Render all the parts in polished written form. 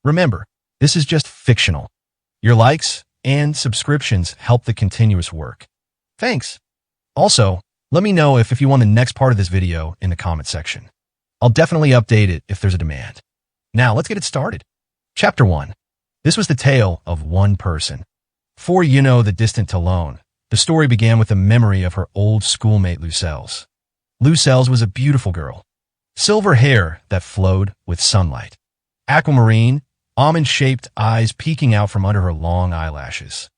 Remember, this is just fictional. Your likes and subscriptions help the continuous work. Thanks. Also, let me know if you want the next part of this video in the comment section. I'll definitely update it if there's a demand. Now, let's get it started. Chapter 1. This was the tale of one person. For the distant Talon, the story began with the memory of her old schoolmate Lucelles. Lucelles was a beautiful girl. Silver hair that flowed with sunlight. Aquamarine, almond-shaped eyes peeking out from under her long eyelashes.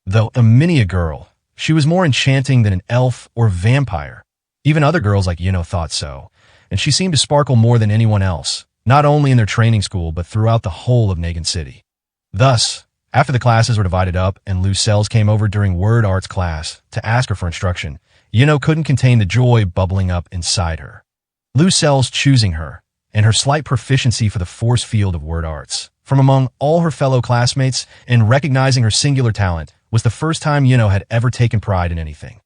Though a miniature girl, she was more enchanting than an elf or vampire. Even other girls like thought so, and she seemed to sparkle more than anyone else, not only in their training school but throughout the whole of Negan City. Thus, after the classes were divided up and Lucelles came over during word arts class to ask her for instruction, couldn't contain the joy bubbling up inside her. Lucelles choosing her, and her slight proficiency for the force field of word arts, from among all her fellow classmates, and recognizing her singular talent, was the first time had ever taken pride in anything.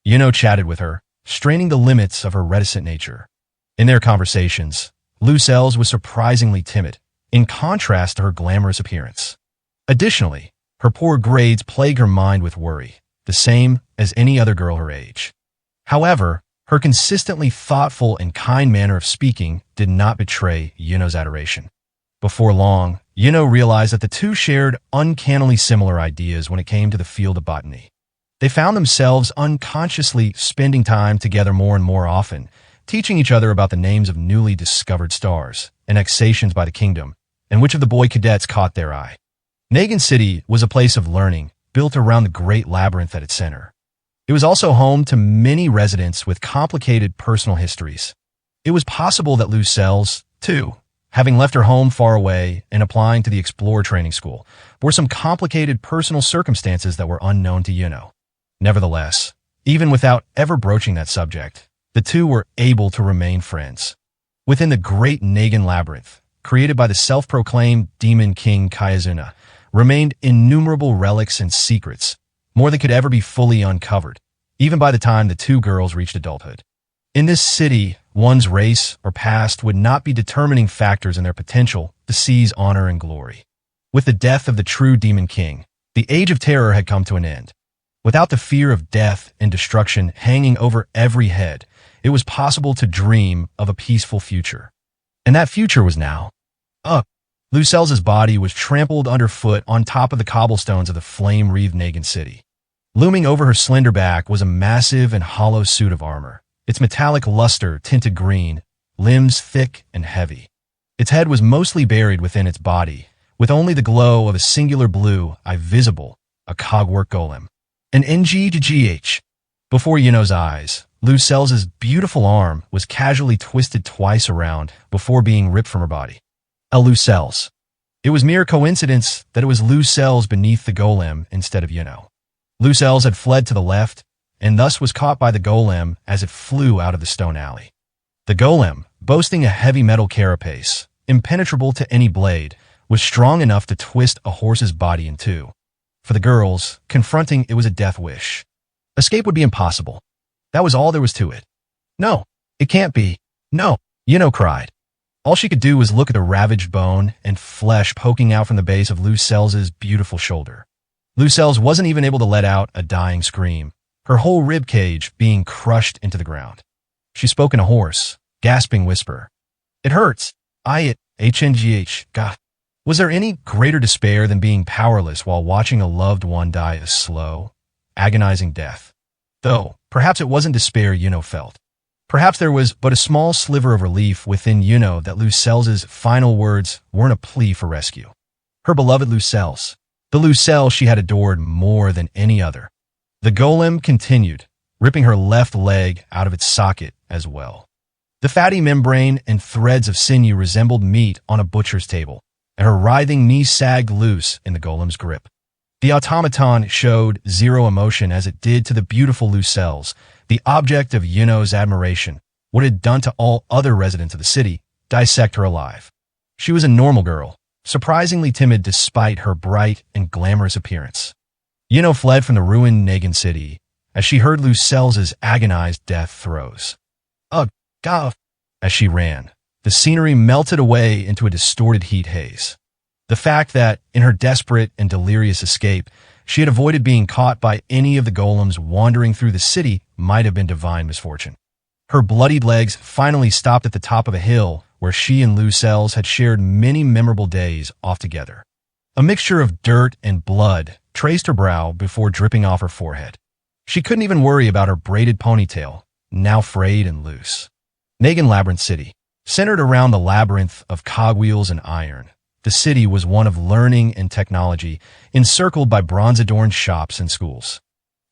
Chatted with her, straining the limits of her reticent nature. In their conversations, Lucelles was surprisingly timid, in contrast to her glamorous appearance. Additionally, her poor grades plagued her mind with worry, the same as any other girl her age. However, her consistently thoughtful and kind manner of speaking did not betray Yuno's adoration. Before long, Yuno realized that the two shared uncannily similar ideas when it came to the field of botany. They found themselves unconsciously spending time together more and more often, teaching each other about the names of newly discovered stars, annexations by the kingdom, and which of the boy cadets caught their eye. Negan City was a place of learning, built around the great labyrinth at its center. It was also home to many residents with complicated personal histories. It was possible that Lucelles, too, having left her home far away and applying to the Explorer Training School, bore some complicated personal circumstances that were unknown to Yuno. Nevertheless, even without ever broaching that subject, the two were able to remain friends. Within the great Negan labyrinth, created by the self-proclaimed Demon King Kayazuna, remained innumerable relics and secrets, more than could ever be fully uncovered, even by the time the two girls reached adulthood. In this city, one's race or past would not be determining factors in their potential to seize honor and glory. With the death of the true Demon King, the Age of Terror had come to an end. Without the fear of death and destruction hanging over every head, it was possible to dream of a peaceful future. And that future was now. Lucelles' body was trampled underfoot on top of the cobblestones of the flame-wreathed Negan City. Looming over her slender back was a massive and hollow suit of armor, its metallic luster tinted green, limbs thick and heavy. Its head was mostly buried within its body, with only the glow of a singular blue eye visible, a cogwork golem. An NGGH. Before Yuno's eyes, Lucelles' beautiful arm was casually twisted twice around before being ripped from her body. A Lucelles. It was mere coincidence that it was Lucelles beneath the golem instead of Yuno. Lucelles had fled to the left, and thus was caught by the golem as it flew out of the stone alley. The golem, boasting a heavy metal carapace, impenetrable to any blade, was strong enough to twist a horse's body in two. For the girls, confronting it was a death wish. Escape would be impossible. That was all there was to it. No, it can't be. No, Yuno cried. All she could do was look at the ravaged bone and flesh poking out from the base of Lucelles' beautiful shoulder. Lucelles wasn't even able to let out a dying scream, her whole rib cage being crushed into the ground. She spoke in a hoarse, gasping whisper. It hurts. HNGH. God. Was there any greater despair than being powerless while watching a loved one die a slow, agonizing death? Though, perhaps it wasn't despair Yuno felt. Perhaps there was but a small sliver of relief within Yuno that Lucelles' final words weren't a plea for rescue. Her beloved Lucelles, the Lucelles she had adored more than any other. The golem continued, ripping her left leg out of its socket as well. The fatty membrane and threads of sinew resembled meat on a butcher's table, and her writhing knee sagged loose in the golem's grip. The automaton showed zero emotion as it did to the beautiful Lucelles, the object of Yuno's admiration, what it had done to all other residents of the city, dissect her alive. She was a normal girl, surprisingly timid despite her bright and glamorous appearance. Yuno fled from the ruined Negan City as she heard Lucelles' agonized death throes. Ugh, God! As she ran, the scenery melted away into a distorted heat haze. The fact that, in her desperate and delirious escape, she had avoided being caught by any of the golems wandering through the city might have been divine misfortune. Her bloodied legs finally stopped at the top of a hill where she and Lucelles had shared many memorable days off together. A mixture of dirt and blood traced her brow before dripping off her forehead. She couldn't even worry about her braided ponytail, now frayed and loose. Negan Labyrinth City. Centered around the labyrinth of cogwheels and iron, the city was one of learning and technology, encircled by bronze-adorned shops and schools.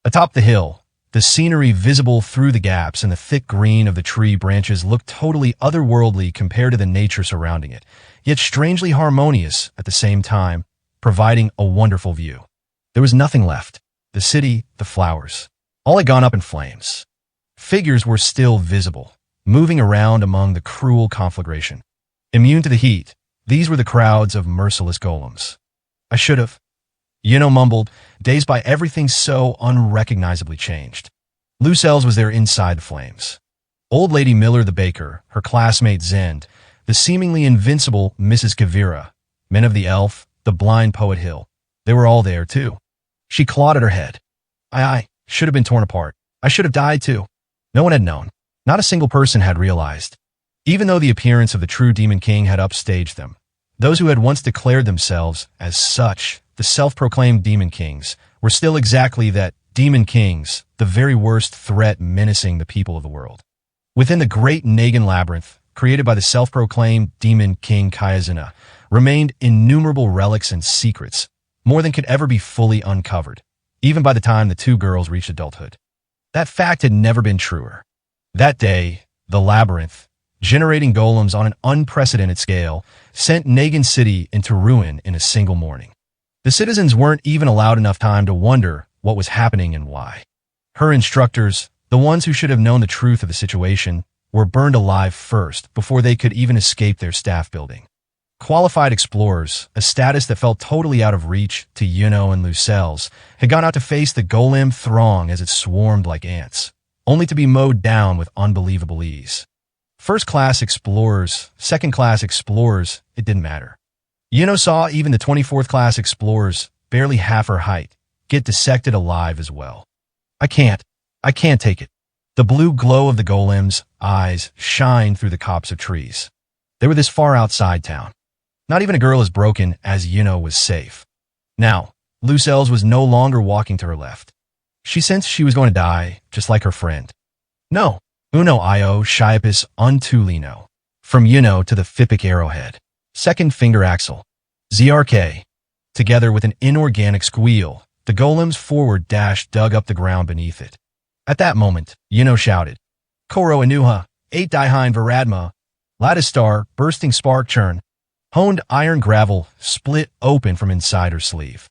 Atop the hill, the scenery visible through the gaps in the thick green of the tree branches looked totally otherworldly compared to the nature surrounding it, yet strangely harmonious at the same time, providing a wonderful view. There was nothing left. The city, the flowers, all had gone up in flames. Figures were still visible, moving around among the cruel conflagration. Immune to the heat, these were the crowds of merciless golems. I should have, mumbled, dazed by everything so unrecognizably changed. Lucelles was there inside the flames. Old Lady Miller the baker, her classmate Zend, the seemingly invincible Mrs. Kavira, men of the elf, the blind poet Hill. They were all there, too. She clawed at her head. I should have been torn apart. I should have died, too. No one had known. Not a single person had realized. Even though the appearance of the true Demon King had upstaged them, those who had once declared themselves as such, the self-proclaimed Demon Kings, were still exactly that, Demon Kings, the very worst threat menacing the people of the world. Within the great Negan Labyrinth, created by the self-proclaimed Demon King Kayazina, remained innumerable relics and secrets, more than could ever be fully uncovered, even by the time the two girls reached adulthood. That fact had never been truer. That day, the labyrinth, generating golems on an unprecedented scale, sent Negan City into ruin in a single morning. The citizens weren't even allowed enough time to wonder what was happening and why. Her instructors, the ones who should have known the truth of the situation, were burned alive first before they could even escape their staff building. Qualified explorers, a status that felt totally out of reach to Yuno and Lucelles, had gone out to face the golem throng as it swarmed like ants, only to be mowed down with unbelievable ease. First-class explorers, second-class explorers, it didn't matter. Yuno saw even the 24th-class explorers, barely half her height, get dissected alive as well. I can't take it. The blue glow of the golem's eyes shined through the copse of trees. They were this far outside town. Not even a girl as broken as Yuno was safe. Now, Lucelles was no longer walking to her left. She sensed she was going to die, just like her friend. No, uno io sciopus untulino. From Yuno to the Phippic arrowhead. Second finger axle. ZRK. Together with an inorganic squeal, the golem's forward dash dug up the ground beneath it. At that moment, Yuno shouted, Koro Anuha, 8 Dihind Varadma, Ladistar, bursting spark churn. Honed iron gravel split open from inside her sleeve.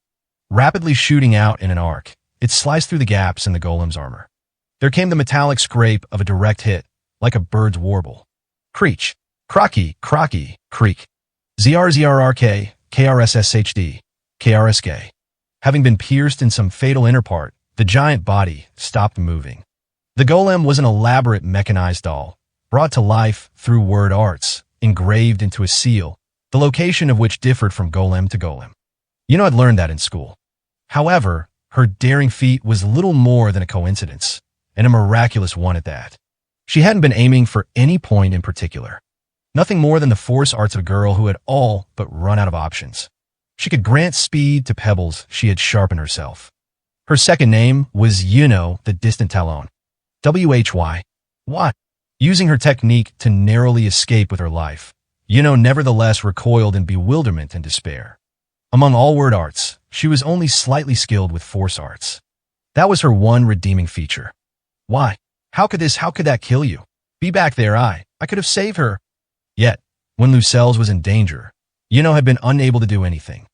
Rapidly shooting out in an arc, it sliced through the gaps in the golem's armor. There came the metallic scrape of a direct hit, like a bird's warble. Creech, crocky, crocky, creak. ZRZRRK, KRSSHD, KRSK. Having been pierced in some fatal inner part, the giant body stopped moving. The golem was an elaborate mechanized doll, brought to life through word arts, engraved into a seal, the location of which differed from golem to golem. Yuno had learned that in school. However, her daring feat was little more than a coincidence, and a miraculous one at that. She hadn't been aiming for any point in particular. Nothing more than the force arts of a girl who had all but run out of options. She could grant speed to pebbles she had sharpened herself. Her second name was Yuno the Distant Talon. WHY. What? Using her technique to narrowly escape with her life, Yuno nevertheless recoiled in bewilderment and despair. Among all word arts, she was only slightly skilled with force arts. That was her one redeeming feature. Why? How could that kill you? Be back there, I could have saved her. Yet, when Lucelles was in danger, Yuno had been unable to do anything.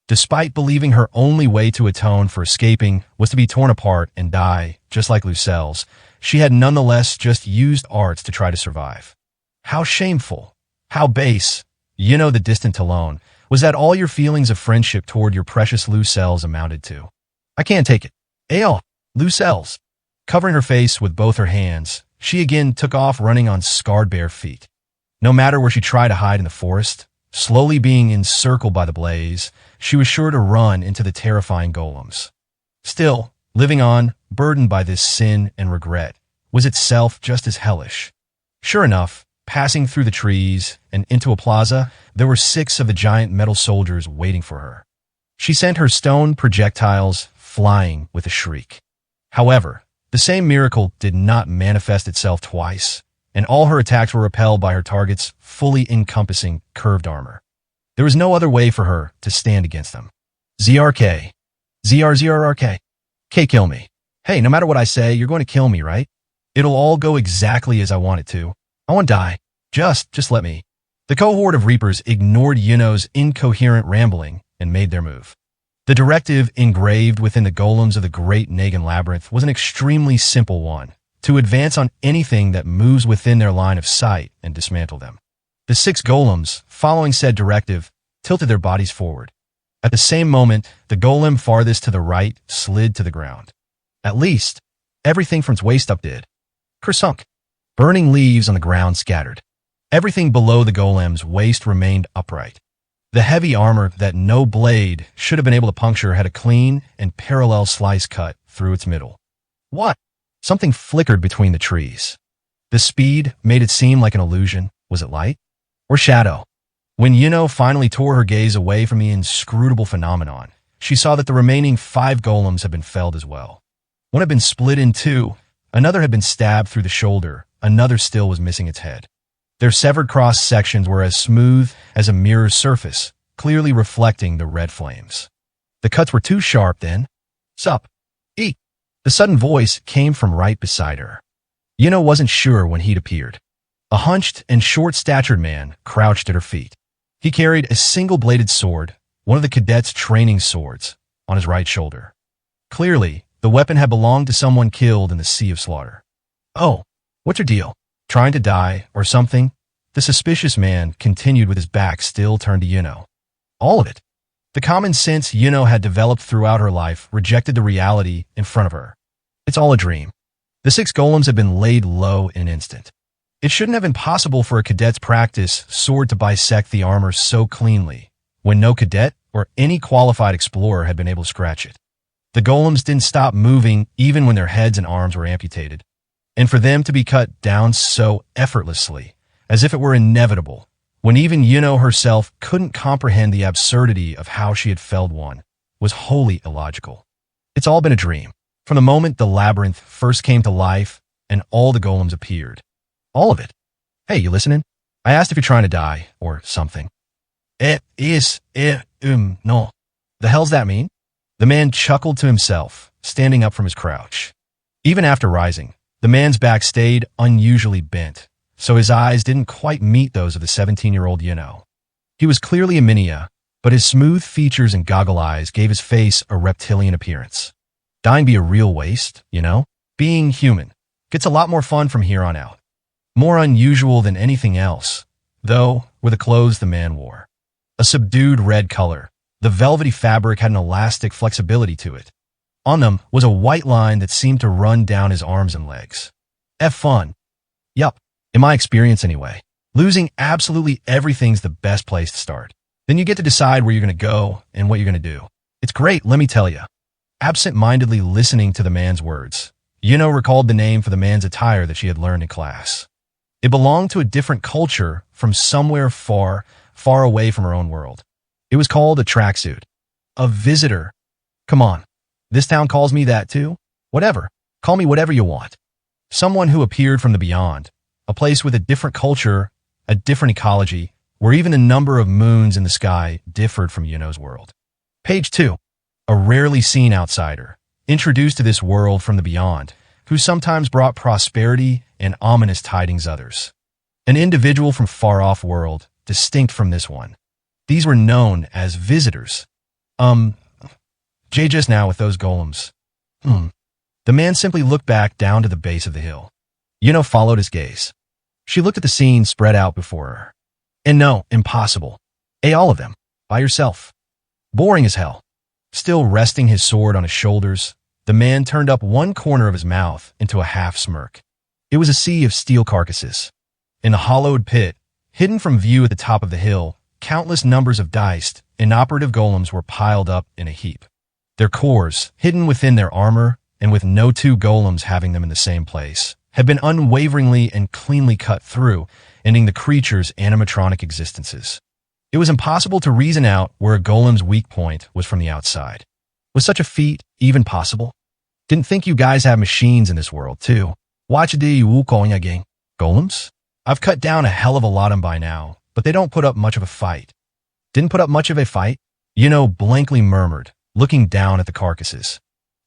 Despite believing her only way to atone for escaping was to be torn apart and die, just like Lucelles, she had nonetheless just used arts to try to survive. How shameful. How base. Yuno the Distant Talon. Was that all your feelings of friendship toward your precious Lucelles amounted to? I can't take it. Ale, Lucelles. Covering her face with both her hands, she again took off running on scarred bare feet. No matter where she tried to hide in the forest, Slowly being encircled by the blaze, she was sure to run into the terrifying golems. Still, living on, burdened by this sin and regret, was itself just as hellish. Sure enough, passing through the trees and into a plaza, there were 6 of the giant metal soldiers waiting for her. She sent her stone projectiles flying with a shriek. However, the same miracle did not manifest itself twice, and all her attacks were repelled by her target's fully encompassing curved armor. There was no other way for her to stand against them. ZRK. ZRZRRK. K, kill me. Hey, no matter what I say, you're going to kill me, right? It'll all go exactly as I want it to. I won't die. Just let me. The cohort of Reapers ignored Yuno's incoherent rambling and made their move. The directive engraved within the golems of the Great Nagan Labyrinth was an extremely simple one: to advance on anything that moves within their line of sight and dismantle them. The 6 golems, following said directive, tilted their bodies forward. At the same moment, the golem farthest to the right slid to the ground. At least, everything from its waist up did. Kersunk. Burning leaves on the ground scattered. Everything below the golem's waist remained upright. The heavy armor that no blade should have been able to puncture had a clean and parallel slice cut through its middle. What? Something flickered between the trees. The speed made it seem like an illusion. Was it light? Or shadow? When Yuno finally tore her gaze away from the inscrutable phenomenon, she saw that the remaining 5 golems had been felled as well. One had been split in 2, another had been stabbed through the shoulder, another still was missing its head. Their severed cross-sections were as smooth as a mirror's surface, clearly reflecting the red flames. The cuts were too sharp then. Sup? Eat. The sudden voice came from right beside her. Yuno wasn't sure when he'd appeared. A hunched and short-statured man crouched at her feet. He carried a single-bladed sword, one of the cadets' training swords, on his right shoulder. Clearly, the weapon had belonged to someone killed in the sea of slaughter. Oh, what's your deal? Trying to die, or something? The suspicious man continued with his back still turned to Yuno. All of it. The common sense Yuno had developed throughout her life rejected the reality in front of her. It's all a dream. The 6 golems had been laid low in an instant. It shouldn't have been possible for a cadet's practice sword to bisect the armor so cleanly, when no cadet or any qualified explorer had been able to scratch it. The golems didn't stop moving even when their heads and arms were amputated. And for them to be cut down so effortlessly, as if it were inevitable, when even Yuno herself couldn't comprehend the absurdity of how she had felled one, was wholly illogical. It's all been a dream, from the moment the labyrinth first came to life and all the golems appeared. All of it. Hey, you listening? I asked if you're trying to die, or something. No. The hell's that mean? The man chuckled to himself, standing up from his crouch. Even after rising, the man's back stayed unusually bent, so his eyes didn't quite meet those of the 17-year-old Yuno. He was clearly a Minia, but his smooth features and goggle eyes gave his face a reptilian appearance. Dying be a real waste, you know? Being human gets a lot more fun from here on out. More unusual than anything else, though, were the clothes the man wore. A subdued red color, the velvety fabric had an elastic flexibility to it. On them was a white line that seemed to run down his arms and legs. F fun. Yup, in my experience anyway. Losing absolutely everything's the best place to start. Then you get to decide where you're going to go and what you're going to do. It's great, let me tell you. Absent-mindedly listening to the man's words, Yuno recalled the name for the man's attire that she had learned in class. It belonged to a different culture from somewhere far, far away from her own world. It was called a tracksuit. A visitor. Come on. This town calls me that too? Whatever. Call me whatever you want. Someone who appeared from the beyond. A place with a different culture, a different ecology, where even the number of moons in the sky differed from Yuno's world. Page 2. A rarely seen outsider, introduced to this world from the beyond, who sometimes brought prosperity and ominous tidings others. An individual from far-off world, distinct from this one. These were known as visitors. Jay just now with those golems. The man simply looked back down to the base of the hill. Yuno followed his gaze. She looked at the scene spread out before her. And no, impossible. All of them. By yourself. Boring as hell. Still resting his sword on his shoulders, the man turned up one corner of his mouth into a half smirk. It was a sea of steel carcasses. In the hollowed pit, hidden from view at the top of the hill, countless numbers of diced, inoperative golems were piled up in a heap. Their cores, hidden within their armor, and with no two golems having them in the same place, had been unwaveringly and cleanly cut through, ending the creature's animatronic existences. It was impossible to reason out where a golem's weak point was from the outside. Was such a feat even possible? Didn't think you guys have machines in this world, too. Watch the Wukong again. Golems? I've cut down a hell of a lot of them by now, but they don't put up much of a fight. Didn't put up much of a fight? Blankly murmured, looking down at the carcasses.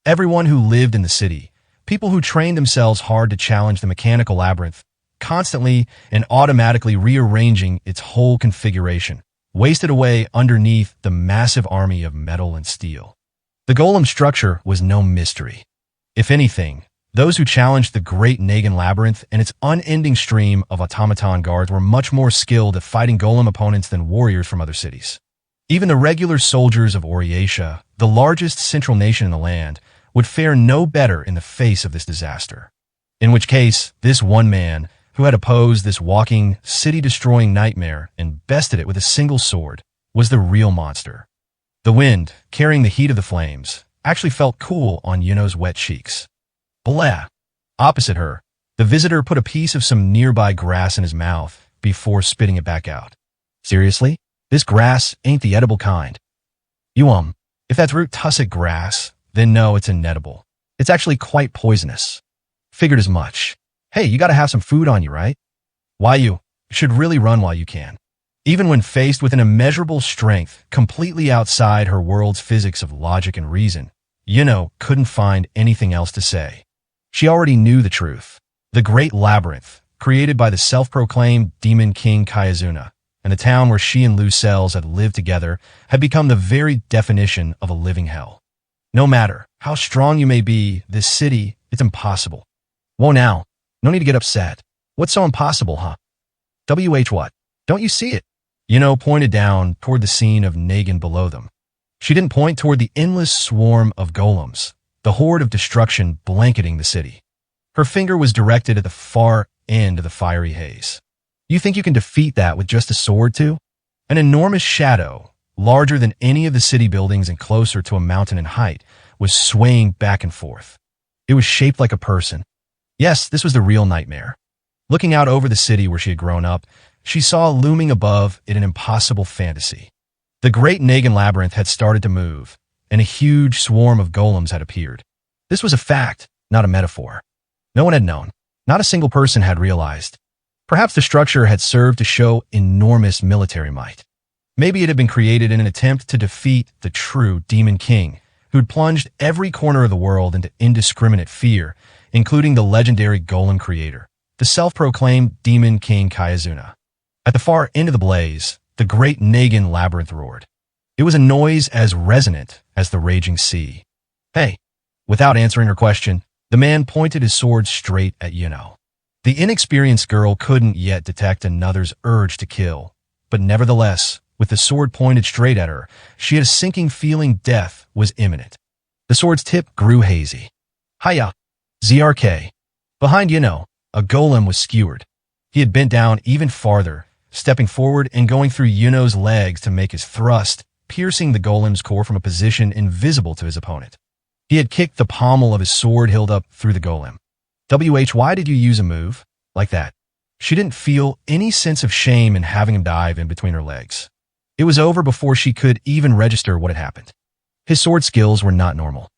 Everyone who lived in the city, people who trained themselves hard to challenge the mechanical labyrinth, constantly and automatically rearranging its whole configuration, wasted away underneath the massive army of metal and steel. The golem structure was no mystery. If anything, those who challenged the great Nagan labyrinth and its unending stream of automaton guards were much more skilled at fighting golem opponents than warriors from other cities. Even the regular soldiers of Oriatia, the largest central nation in the land, would fare no better in the face of this disaster. In which case, this one man, who had opposed this walking, city-destroying nightmare and bested it with a single sword, was the real monster. The wind, carrying the heat of the flames, actually felt cool on Yuno's wet cheeks. Blah! Opposite her, the visitor put a piece of some nearby grass in his mouth before spitting it back out. Seriously? This grass ain't the edible kind. If that's root tussock grass, then no, it's inedible. It's actually quite poisonous. Figured as much. Hey, you gotta have some food on you, right? Why you should really run while you can. Even when faced with an immeasurable strength completely outside her world's physics of logic and reason, Yuno couldn't find anything else to say. She already knew the truth. The great labyrinth, created by the self-proclaimed Demon King Kayazuna, and the town where she and Lucelles had lived together, had become the very definition of a living hell. No matter how strong you may be, this city, it's impossible. Whoa now, no need to get upset. What's so impossible, huh? What? Don't you see it? Yuno pointed down toward the scene of Nagan below them. She didn't point toward the endless swarm of golems, the horde of destruction blanketing the city. Her finger was directed at the far end of the fiery haze. You think you can defeat that with just a sword, too? An enormous shadow, larger than any of the city buildings and closer to a mountain in height, was swaying back and forth. It was shaped like a person. Yes, this was the real nightmare. Looking out over the city where she had grown up, she saw looming above it an impossible fantasy. The great Nagan labyrinth had started to move, and a huge swarm of golems had appeared. This was a fact, not a metaphor. No one had known. Not a single person had realized. Perhaps the structure had served to show enormous military might. Maybe it had been created in an attempt to defeat the true Demon King, who'd plunged every corner of the world into indiscriminate fear, including the legendary golem creator, the self-proclaimed Demon King Kayazuna. At the far end of the blaze, the great Nagan labyrinth roared. It was a noise as resonant as the raging sea. Hey! Without answering her question, the man pointed his sword straight at Yuno. The inexperienced girl couldn't yet detect another's urge to kill, but nevertheless, with the sword pointed straight at her, she had a sinking feeling death was imminent. The sword's tip grew hazy. Hiya! ZRK. Behind Yuno, a golem was skewered. He had bent down even farther, stepping forward and going through Yuno's legs to make his thrust, piercing the golem's core from a position invisible to his opponent. He had kicked the pommel of his sword hilt up through the golem. Why did you use a move like that? She didn't feel any sense of shame in having him dive in between her legs. It was over before she could even register what had happened. His sword skills were not normal.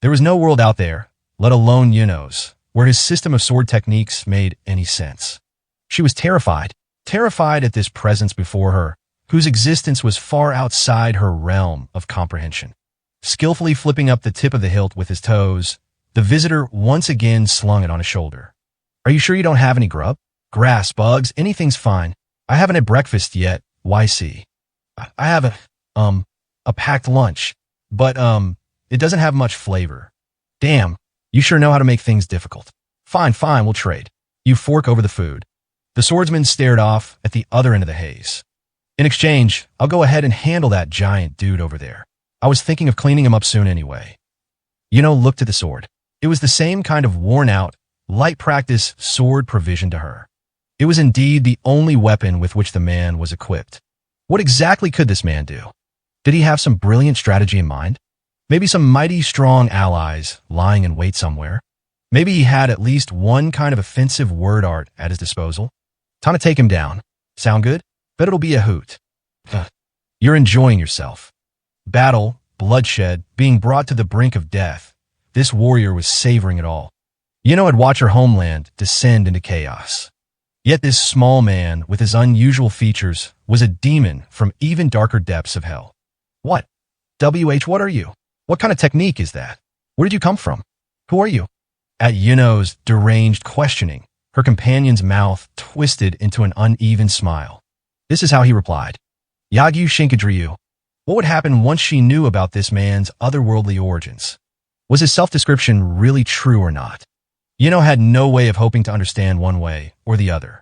There was no world out there, let alone Yuno's, where his system of sword techniques made any sense. She was terrified at this presence before her, whose existence was far outside her realm of comprehension. Skillfully flipping up the tip of the hilt with his toes, the visitor once again slung it on his shoulder. Are you sure you don't have any grub? Grass, bugs, anything's fine. I haven't had breakfast yet, YC. I have a packed lunch, but, it doesn't have much flavor. Damn, you sure know how to make things difficult. Fine, we'll trade. You fork over the food. The swordsman stared off at the other end of the haze. In exchange, I'll go ahead and handle that giant dude over there. I was thinking of cleaning him up soon anyway. Yuno looked at the sword. It was the same kind of worn-out, light practice sword provision to her. It was indeed the only weapon with which the man was equipped. What exactly could this man do? Did he have some brilliant strategy in mind? Maybe some mighty strong allies lying in wait somewhere? Maybe he had at least one kind of offensive word art at his disposal? Time to take him down. Sound good? Bet it'll be a hoot. You're enjoying yourself. Battle, bloodshed, being brought to the brink of death. This warrior was savoring it all. Yuno had watched her homeland descend into chaos. Yet this small man, with his unusual features, was a demon from even darker depths of hell. What? What are you? What kind of technique is that? Where did you come from? Who are you? At Yuno's deranged questioning, her companion's mouth twisted into an uneven smile. This is how he replied. Yagyu Shinkadryu. What would happen once she knew about this man's otherworldly origins? Was his self-description really true or not? Yuno had no way of hoping to understand one way or the other.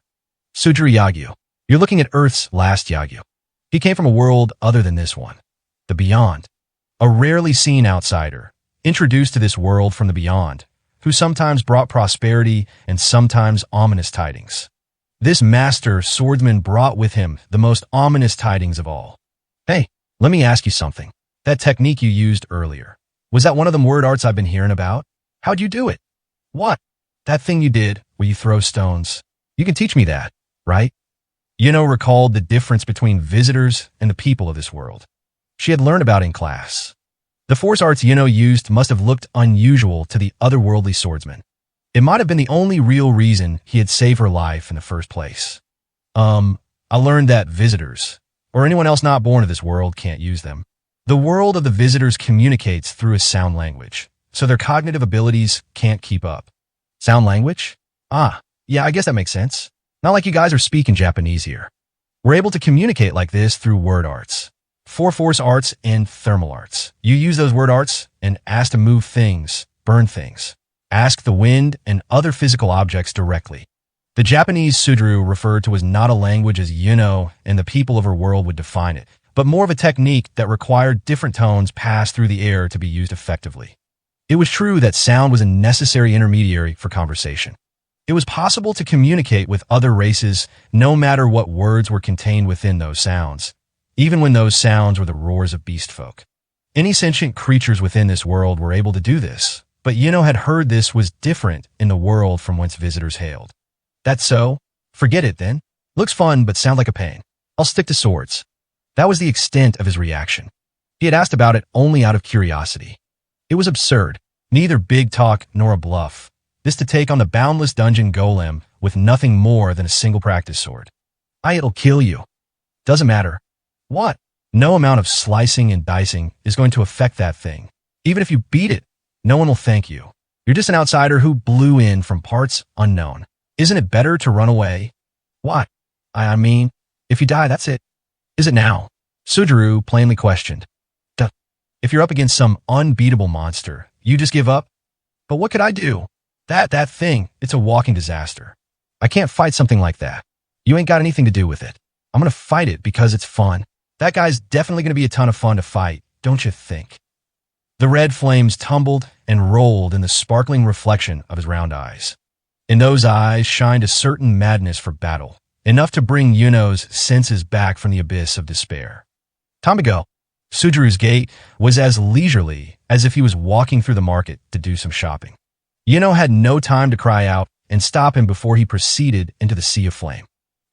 Sudru Yagyu. You're looking at Earth's last Yagyu. He came from a world other than this one. The Beyond. A rarely seen outsider, introduced to this world from the Beyond, who sometimes brought prosperity and sometimes ominous tidings. This master swordsman brought with him the most ominous tidings of all. Hey, let me ask you something. That technique you used earlier, was that one of them word arts I've been hearing about? How'd you do it? What? That thing you did where you throw stones. You can teach me that, right? Yuno recalled the difference between visitors and the people of this world. She had learned about in class. The force arts Yuno used must have looked unusual to the otherworldly swordsman. It might have been the only real reason he had saved her life in the first place. I learned that visitors, or anyone else not born to this world, can't use them. The world of the visitors communicates through a sound language, so their cognitive abilities can't keep up. Sound language? Yeah, I guess that makes sense. Not like you guys are speaking Japanese here. We're able to communicate like this through word arts. 4 force arts and thermal arts. You use those word arts and ask to move things, burn things. Ask the wind and other physical objects directly. The Japanese Sudru referred to as not a language as Yuno and the people of her world would define it, but more of a technique that required different tones passed through the air to be used effectively. It was true that sound was a necessary intermediary for conversation. It was possible to communicate with other races no matter what words were contained within those sounds, even when those sounds were the roars of beast folk. Any sentient creatures within this world were able to do this, but Yuno had heard this was different in the world from whence visitors hailed. That's so? Forget it then. Looks fun, but sound like a pain. I'll stick to swords. That was the extent of his reaction. He had asked about it only out of curiosity. It was absurd, neither big talk nor a bluff. This to take on the boundless dungeon golem with nothing more than a single practice sword. It'll kill you. Doesn't matter. What? No amount of slicing and dicing is going to affect that thing. Even if you beat it, no one will thank you. You're just an outsider who blew in from parts unknown. Isn't it better to run away? What? I mean, if you die, that's it. Is it now? Sudru plainly questioned. Duh. If you're up against some unbeatable monster, you just give up? But what could I do? That thing, it's a walking disaster. I can't fight something like that. You ain't got anything to do with it. I'm gonna fight it because it's fun. That guy's definitely gonna be a ton of fun to fight, don't you think? The red flames tumbled and rolled in the sparkling reflection of his round eyes. In those eyes shined a certain madness for battle, enough to bring Yuno's senses back from the abyss of despair. Time to go. Sudru's gait was as leisurely as if he was walking through the market to do some shopping. Yuno had no time to cry out and stop him before he proceeded into the sea of flame.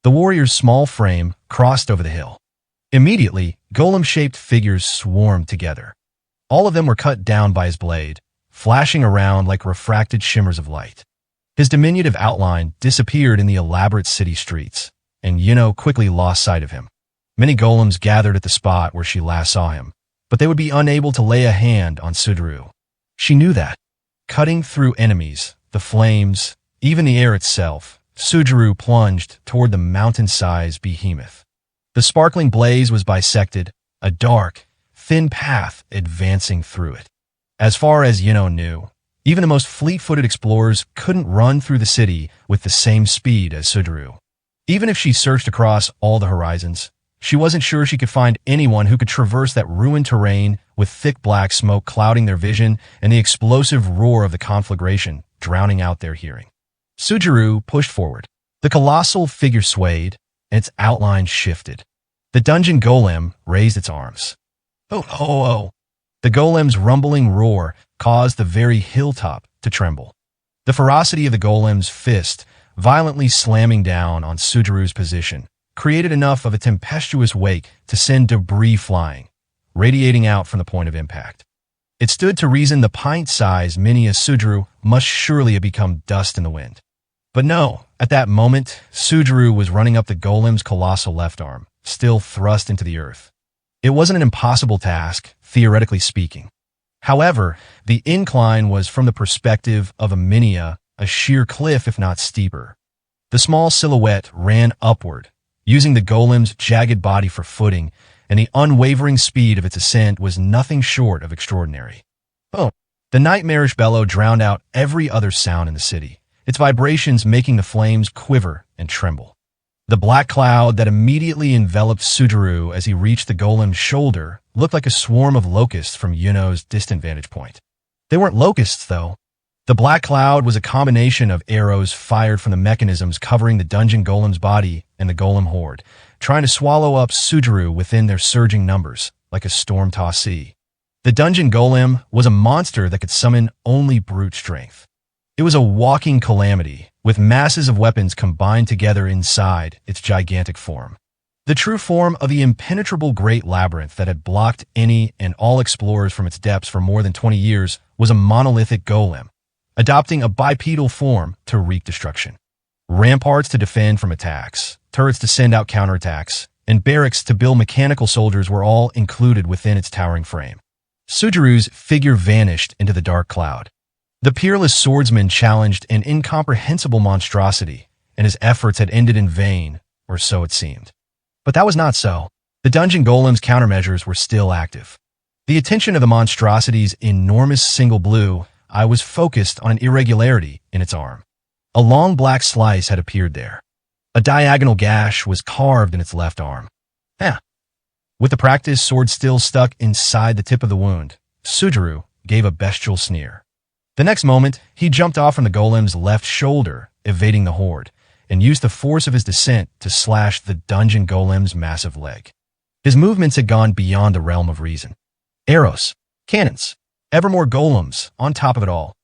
The warrior's small frame crossed over the hill. Immediately, golem-shaped figures swarmed together. All of them were cut down by his blade, flashing around like refracted shimmers of light. His diminutive outline disappeared in the elaborate city streets, and Yuno quickly lost sight of him. Many golems gathered at the spot where she last saw him, but they would be unable to lay a hand on Sudru. She knew that. Cutting through enemies, the flames, even the air itself, Sudru plunged toward the mountain-sized behemoth. The sparkling blaze was bisected, a dark, thin path advancing through it. As far as Yuno knew, even the most fleet-footed explorers couldn't run through the city with the same speed as Sudru. Even if she searched across all the horizons, she wasn't sure she could find anyone who could traverse that ruined terrain with thick black smoke clouding their vision and the explosive roar of the conflagration drowning out their hearing. Sudru pushed forward. The colossal figure swayed, and its outline shifted. The dungeon golem raised its arms. Oh, oh, oh. The golem's rumbling roar caused the very hilltop to tremble. The ferocity of the golem's fist, violently slamming down on Sujuru's position, created enough of a tempestuous wake to send debris flying, radiating out from the point of impact. It stood to reason the pint-sized mini Sujuru must surely have become dust in the wind. But no, at that moment, Sujuru was running up the golem's colossal left arm, still thrust into the earth. It wasn't an impossible task, theoretically speaking. However, the incline was from the perspective of a minia, a sheer cliff if not steeper. The small silhouette ran upward, using the golem's jagged body for footing, and the unwavering speed of its ascent was nothing short of extraordinary. Oh, the nightmarish bellow drowned out every other sound in the city, its vibrations making the flames quiver and tremble. The black cloud that immediately enveloped Sujuru as he reached the golem's shoulder looked like a swarm of locusts from Yuno's distant vantage point. They weren't locusts, though. The black cloud was a combination of arrows fired from the mechanisms covering the dungeon golem's body and the golem horde, trying to swallow up Sujuru within their surging numbers, like a storm-tossed sea. The dungeon golem was a monster that could summon only brute strength. It was a walking calamity, with masses of weapons combined together inside its gigantic form. The true form of the impenetrable great labyrinth that had blocked any and all explorers from its depths for more than 20 years was a monolithic golem, adopting a bipedal form to wreak destruction. Ramparts to defend from attacks, turrets to send out counterattacks, and barracks to build mechanical soldiers were all included within its towering frame. Sujuru's figure vanished into the dark cloud. The peerless swordsman challenged an incomprehensible monstrosity, and his efforts had ended in vain, or so it seemed. But that was not so. The dungeon golem's countermeasures were still active. The attention of the monstrosity's enormous single blue eye was focused on an irregularity in its arm. A long black slice had appeared there. A diagonal gash was carved in its left arm. With the practiced sword still stuck inside the tip of the wound, Sujuru gave a bestial sneer. The next moment, he jumped off from the golem's left shoulder, evading the horde, and used the force of his descent to slash the dungeon golem's massive leg. His movements had gone beyond the realm of reason. Arrows, cannons, ever more golems on top of it all.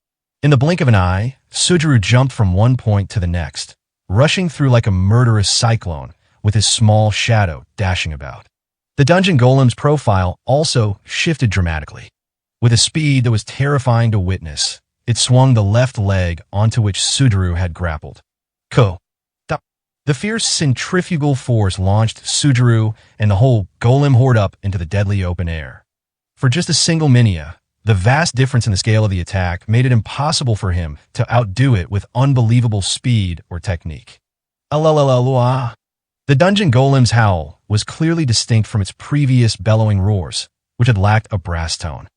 In the blink of an eye, Sujuru jumped from one point to the next, rushing through like a murderous cyclone, with his small shadow dashing about. The dungeon golem's profile also shifted dramatically. With a speed that was terrifying to witness, it swung the left leg onto which Sujuru had grappled. The fierce centrifugal force launched Sujuru and the whole golem horde up into the deadly open air. For just a single minia, the vast difference in the scale of the attack made it impossible for him to outdo it with unbelievable speed or technique. The dungeon golem's howl was clearly distinct from its previous bellowing roars, which had lacked a brass tone.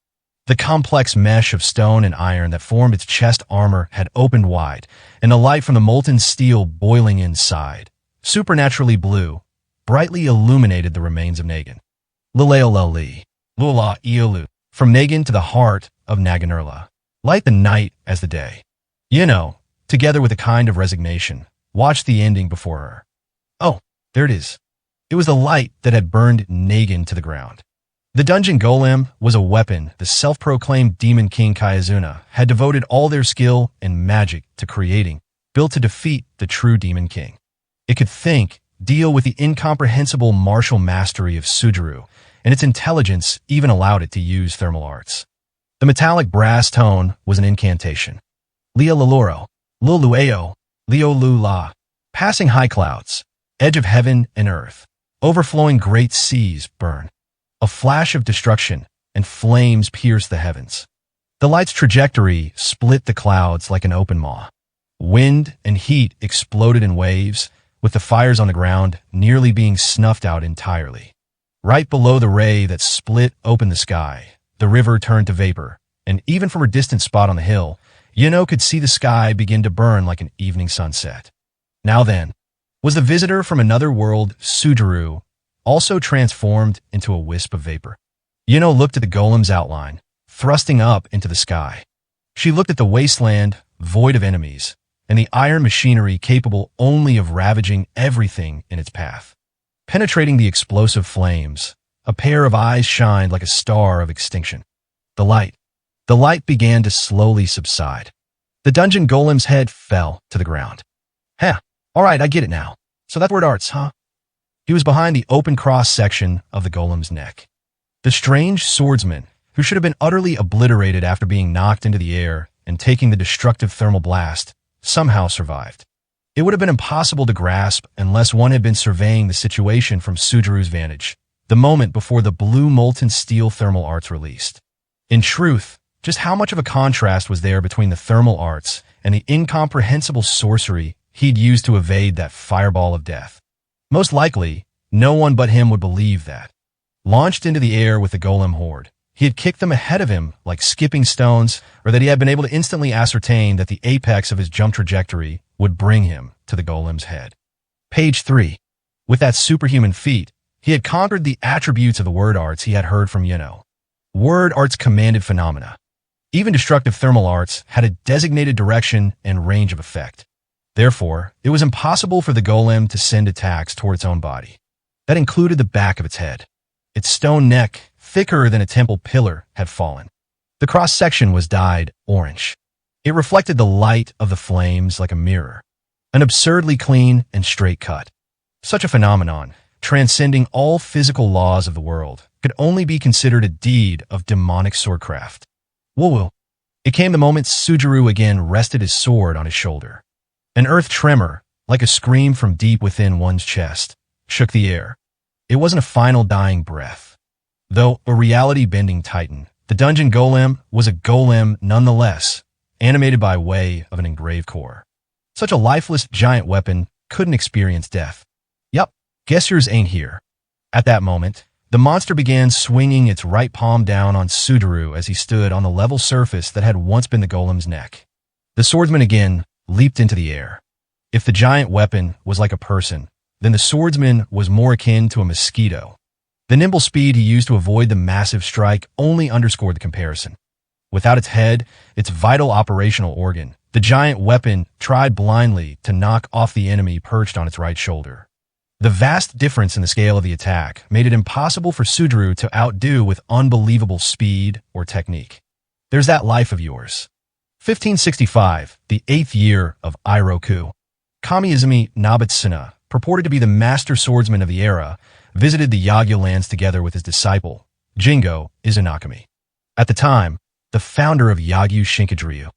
The complex mesh of stone and iron that formed its chest armor had opened wide, and the light from the molten steel boiling inside, supernaturally blue, brightly illuminated the remains of Nagin. Lula Iolu, from Nagin to the heart of Naganurla, light the night as the day. Yuno, together with a kind of resignation, watched the ending before her. Oh, there it is. It was the light that had burned Nagin to the ground. The dungeon golem was a weapon the self-proclaimed demon king Kayazuna had devoted all their skill and magic to creating, built to defeat the true demon king. It could think, deal with the incomprehensible martial mastery of Sujuru, and its intelligence even allowed it to use thermal arts. The metallic brass tone was an incantation. Lia Luluro, Lulueo, Leo Lula, passing high clouds, edge of heaven and earth, overflowing great seas burn. A flash of destruction, and flames pierced the heavens. The light's trajectory split the clouds like an open maw. Wind and heat exploded in waves, with the fires on the ground nearly being snuffed out entirely. Right below the ray that split open the sky, the river turned to vapor, and even from a distant spot on the hill, Yuno could see the sky begin to burn like an evening sunset. Now then, was the visitor from another world, Sujuru, also transformed into a wisp of vapor? Yuno looked at the golem's outline, thrusting up into the sky. She looked at the wasteland, void of enemies, and the iron machinery capable only of ravaging everything in its path. Penetrating the explosive flames, a pair of eyes shined like a star of extinction. The light began to slowly subside. The dungeon golem's head fell to the ground. Heh, all right, I get it now. So that's word arts, huh? He was behind the open cross-section of the golem's neck. The strange swordsman, who should have been utterly obliterated after being knocked into the air and taking the destructive thermal blast, somehow survived. It would have been impossible to grasp unless one had been surveying the situation from Sujuru's vantage, the moment before the blue molten steel thermal arts released. In truth, just how much of a contrast was there between the thermal arts and the incomprehensible sorcery he'd used to evade that fireball of death? Most likely, no one but him would believe that. Launched into the air with the golem horde, he had kicked them ahead of him like skipping stones, or that he had been able to instantly ascertain that the apex of his jump trajectory would bring him to the golem's head. Page 3. With that superhuman feat, he had conquered the attributes of the word arts he had heard from Yino. Word arts commanded phenomena. Even destructive thermal arts had a designated direction and range of effect. Therefore, it was impossible for the golem to send attacks toward its own body. That included the back of its head. Its stone neck, thicker than a temple pillar, had fallen. The cross-section was dyed orange. It reflected the light of the flames like a mirror. An absurdly clean and straight cut. Such a phenomenon, transcending all physical laws of the world, could only be considered a deed of demonic swordcraft. Woo-woo. It came the moment Sujuru again rested his sword on his shoulder. An earth tremor, like a scream from deep within one's chest, shook the air. It wasn't a final dying breath. Though a reality-bending titan, the dungeon golem was a golem nonetheless, animated by way of an engraved core. Such a lifeless giant weapon couldn't experience death. Yup, guess yours ain't here. At that moment, the monster began swinging its right palm down on Sujuru as he stood on the level surface that had once been the golem's neck. The swordsman again leaped into the air. If the giant weapon was like a person, then the swordsman was more akin to a mosquito. The nimble speed he used to avoid the massive strike only underscored the comparison. Without its head, its vital operational organ, the giant weapon tried blindly to knock off the enemy perched on its right shoulder. The vast difference in the scale of the attack made it impossible for Sujuru to outdo with unbelievable speed or technique. There's that life of yours. 1565, the 8th year of Iroku. Kami-Izumi Nobitsuna, purported to be the master swordsman of the era, visited the Yagyu lands together with his disciple, Jingo Izanakami. At the time, the founder of Yagyu Shinkajiryu.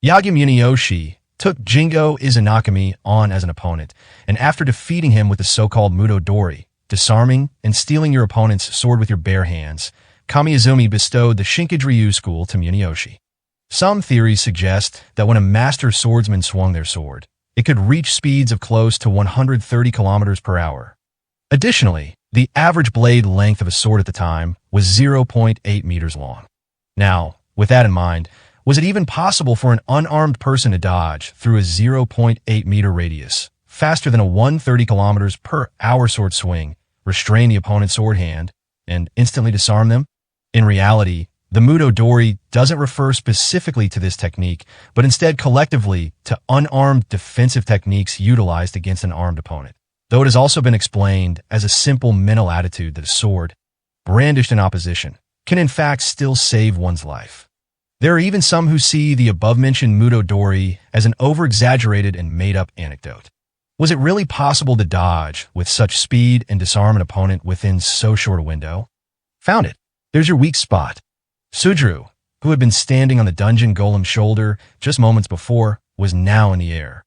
Yagyu Muniyoshi took Jingo Izanakami on as an opponent, and after defeating him with the so-called Mudo Dori, disarming and stealing your opponent's sword with your bare hands, Kami-Izumi bestowed the Shinkajiryu school to Muniyoshi. Some theories suggest that when a master swordsman swung their sword, it could reach speeds of close to 130 kilometers per hour. Additionally, the average blade length of a sword at the time was 0.8 meters long. Now, with that in mind, was it even possible for an unarmed person to dodge through a 0.8 meter radius, faster than a 130 kilometers per hour sword swing, restrain the opponent's sword hand, and instantly disarm them? In reality, the Mudo Dori doesn't refer specifically to this technique, but instead collectively to unarmed defensive techniques utilized against an armed opponent, though it has also been explained as a simple mental attitude that a sword, brandished in opposition, can in fact still save one's life. There are even some who see the above-mentioned Mudo Dori as an over-exaggerated and made-up anecdote. Was it really possible to dodge with such speed and disarm an opponent within so short a window? Found it. There's your weak spot. Sujuru, who had been standing on the dungeon golem's shoulder just moments before, was now in the air.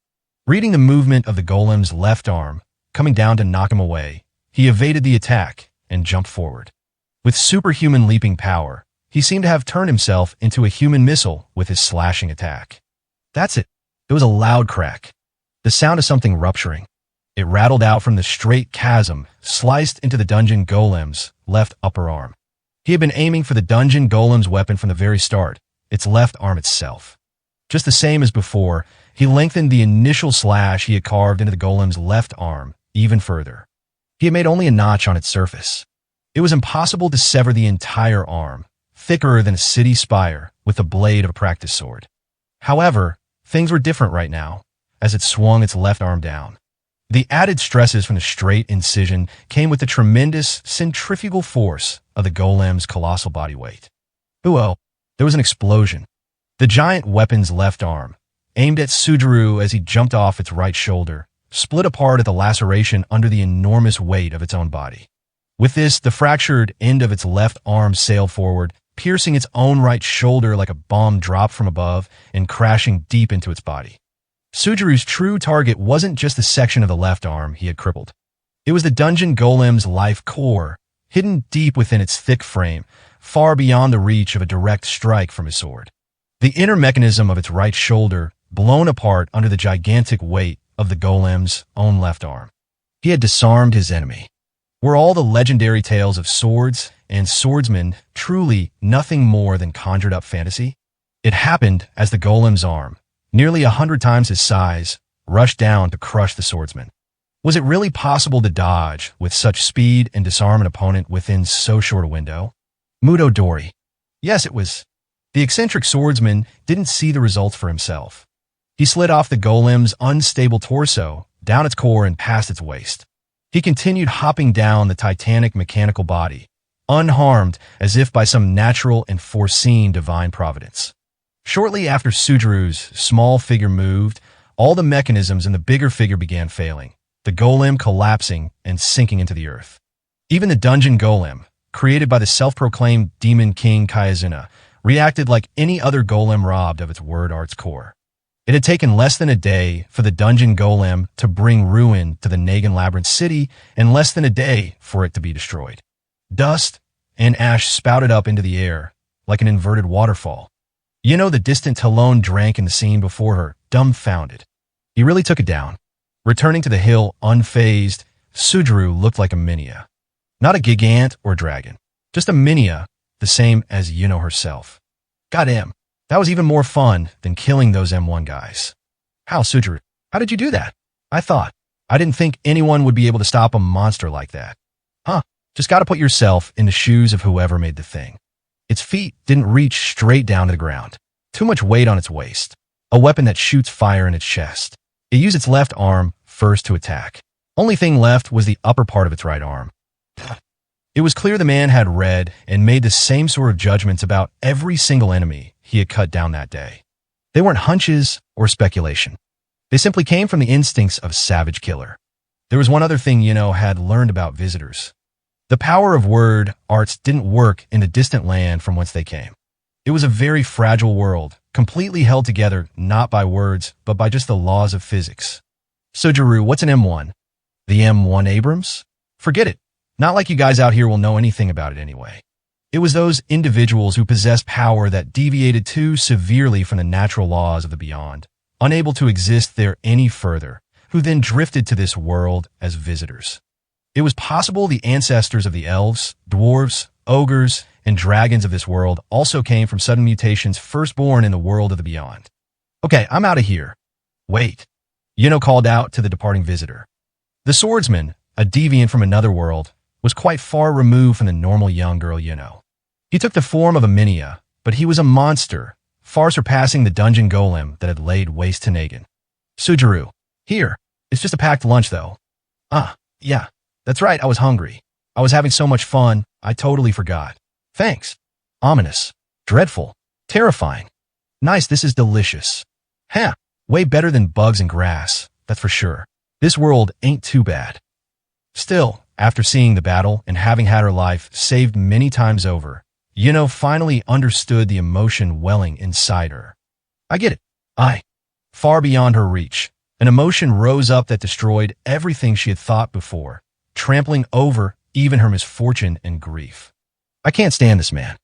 Reading the movement of the golem's left arm, coming down to knock him away, he evaded the attack and jumped forward. With superhuman leaping power, he seemed to have turned himself into a human missile with his slashing attack. That's it. It was a loud crack. The sound of something rupturing. It rattled out from the straight chasm, sliced into the dungeon golem's left upper arm. He had been aiming for the dungeon golem's weapon from the very start, its left arm itself. Just the same as before, he lengthened the initial slash he had carved into the golem's left arm even further. He had made only a notch on its surface. It was impossible to sever the entire arm, thicker than a city spire, with the blade of a practice sword. However, things were different right now, as it swung its left arm down. The added stresses from the straight incision came with the tremendous centrifugal force of the golem's colossal body weight. Well, there was an explosion. The giant weapon's left arm, aimed at Sujuru as he jumped off its right shoulder, split apart at the laceration under the enormous weight of its own body. With this, the fractured end of its left arm sailed forward, piercing its own right shoulder like a bomb dropped from above and crashing deep into its body. Sujuru's true target wasn't just the section of the left arm he had crippled. It was the dungeon golem's life core, hidden deep within its thick frame, far beyond the reach of a direct strike from his sword. The inner mechanism of its right shoulder blown apart under the gigantic weight of the golem's own left arm. He had disarmed his enemy. Were all the legendary tales of swords and swordsmen truly nothing more than conjured-up fantasy? It happened as the golem's arm, nearly 100 times his size, rushed down to crush the swordsman. Was it really possible to dodge with such speed and disarm an opponent within so short a window? Muto Dori. Yes, it was. The eccentric swordsman didn't see the results for himself. He slid off the golem's unstable torso, down its core and past its waist. He continued hopping down the titanic mechanical body, unharmed as if by some natural and foreseen divine providence. Shortly after Sujuru's small figure moved, all the mechanisms in the bigger figure began failing, the golem collapsing and sinking into the earth. Even the dungeon golem, created by the self-proclaimed demon king Kayazuna, reacted like any other golem robbed of its word art's core. It had taken less than a day for the dungeon golem to bring ruin to the Nagan Labyrinth city and less than a day for it to be destroyed. Dust and ash spouted up into the air like an inverted waterfall. The distant Talon drank in the scene before her, dumbfounded. He really took it down. Returning to the hill unfazed, Sujuru looked like a Minia. Not a gigant or dragon, just a Minia, the same as herself. Goddamn, that was even more fun than killing those M1 guys. How, Sujuru? How did you do that? I didn't think anyone would be able to stop a monster like that. Huh, just gotta put yourself in the shoes of whoever made the thing. Its feet didn't reach straight down to the ground. Too much weight on its waist. A weapon that shoots fire in its chest. It used its left arm first to attack. Only thing left was the upper part of its right arm. It was clear the man had read and made the same sort of judgments about every single enemy he had cut down that day. They weren't hunches or speculation. They simply came from the instincts of a savage killer. There was one other thing had learned about visitors. The power of word arts didn't work in the distant land from whence they came. It was a very fragile world, completely held together not by words, but by just the laws of physics. Sujuru, what's an M1? The M1 Abrams? Forget it. Not like you guys out here will know anything about it anyway. It was those individuals who possessed power that deviated too severely from the natural laws of the beyond, unable to exist there any further, who then drifted to this world as visitors. It was possible the ancestors of the elves, dwarves, ogres, and dragons of this world also came from sudden mutations first born in the world of the beyond. Okay, I'm out of here. Wait. Called out to the departing visitor. The swordsman, a deviant from another world, was quite far removed from the normal young girl He took the form of a Minia, but he was a monster, far surpassing the dungeon golem that had laid waste to Nagan. Sujuru, here. It's just a packed lunch, though. Yeah. That's right, I was hungry. I was having so much fun, I totally forgot. Thanks. Ominous. Dreadful. Terrifying. Nice, this is delicious. Way better than bugs and grass, that's for sure. This world ain't too bad. Still, after seeing the battle and having had her life saved many times over, finally understood the emotion welling inside her. I get it. Far beyond her reach, an emotion rose up that destroyed everything she had thought before, trampling over even her misfortune and grief. I can't stand this man.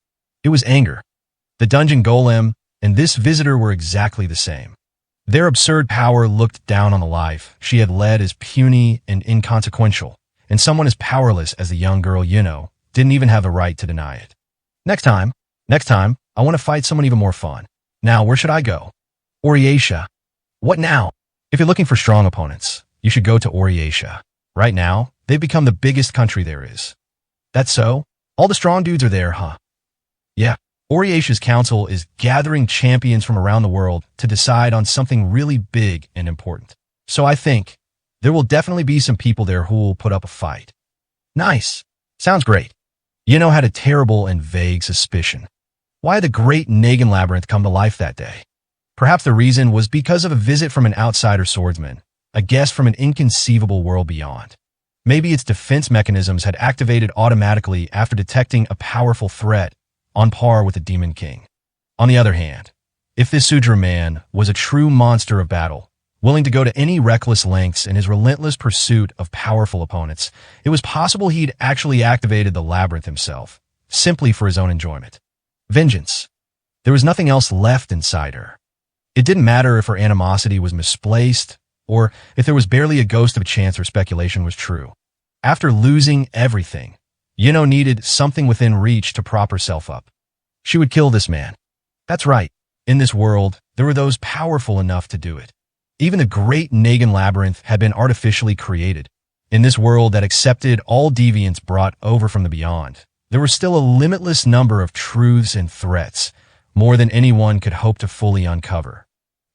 It was anger. The dungeon golem and this visitor were exactly the same. Their absurd power looked down on the life she had led as puny and inconsequential, and someone as powerless as the young girl didn't even have the right to deny it. Next time, I want to fight someone even more fun. Now, where should I go? Oriatia. What now? If you're looking for strong opponents, you should go to Oriatia. Right now, they've become the biggest country there is. That's so? All the strong dudes are there, huh? Yeah. Oriatia's council is gathering champions from around the world to decide on something really big and important. So I think There will definitely be some people there who will put up a fight. Nice. Sounds great. Had a terrible and vague suspicion. Why had the great Nagin labyrinth come to life that day? Perhaps the reason was because of a visit from an outsider swordsman, a guest from an inconceivable world beyond. Maybe its defense mechanisms had activated automatically after detecting a powerful threat, on par with the Demon King. On the other hand, if this Sudra man was a true monster of battle, willing to go to any reckless lengths in his relentless pursuit of powerful opponents, it was possible he'd actually activated the labyrinth himself, simply for his own enjoyment. Vengeance. There was nothing else left inside her. It didn't matter if her animosity was misplaced, or if there was barely a ghost of a chance her speculation was true. After losing everything, Yino needed something within reach to prop herself up. She would kill this man. That's right. In this world, there were those powerful enough to do it. Even the great Nagin labyrinth had been artificially created. In this world that accepted all deviants brought over from the beyond, there were still a limitless number of truths and threats, more than anyone could hope to fully uncover.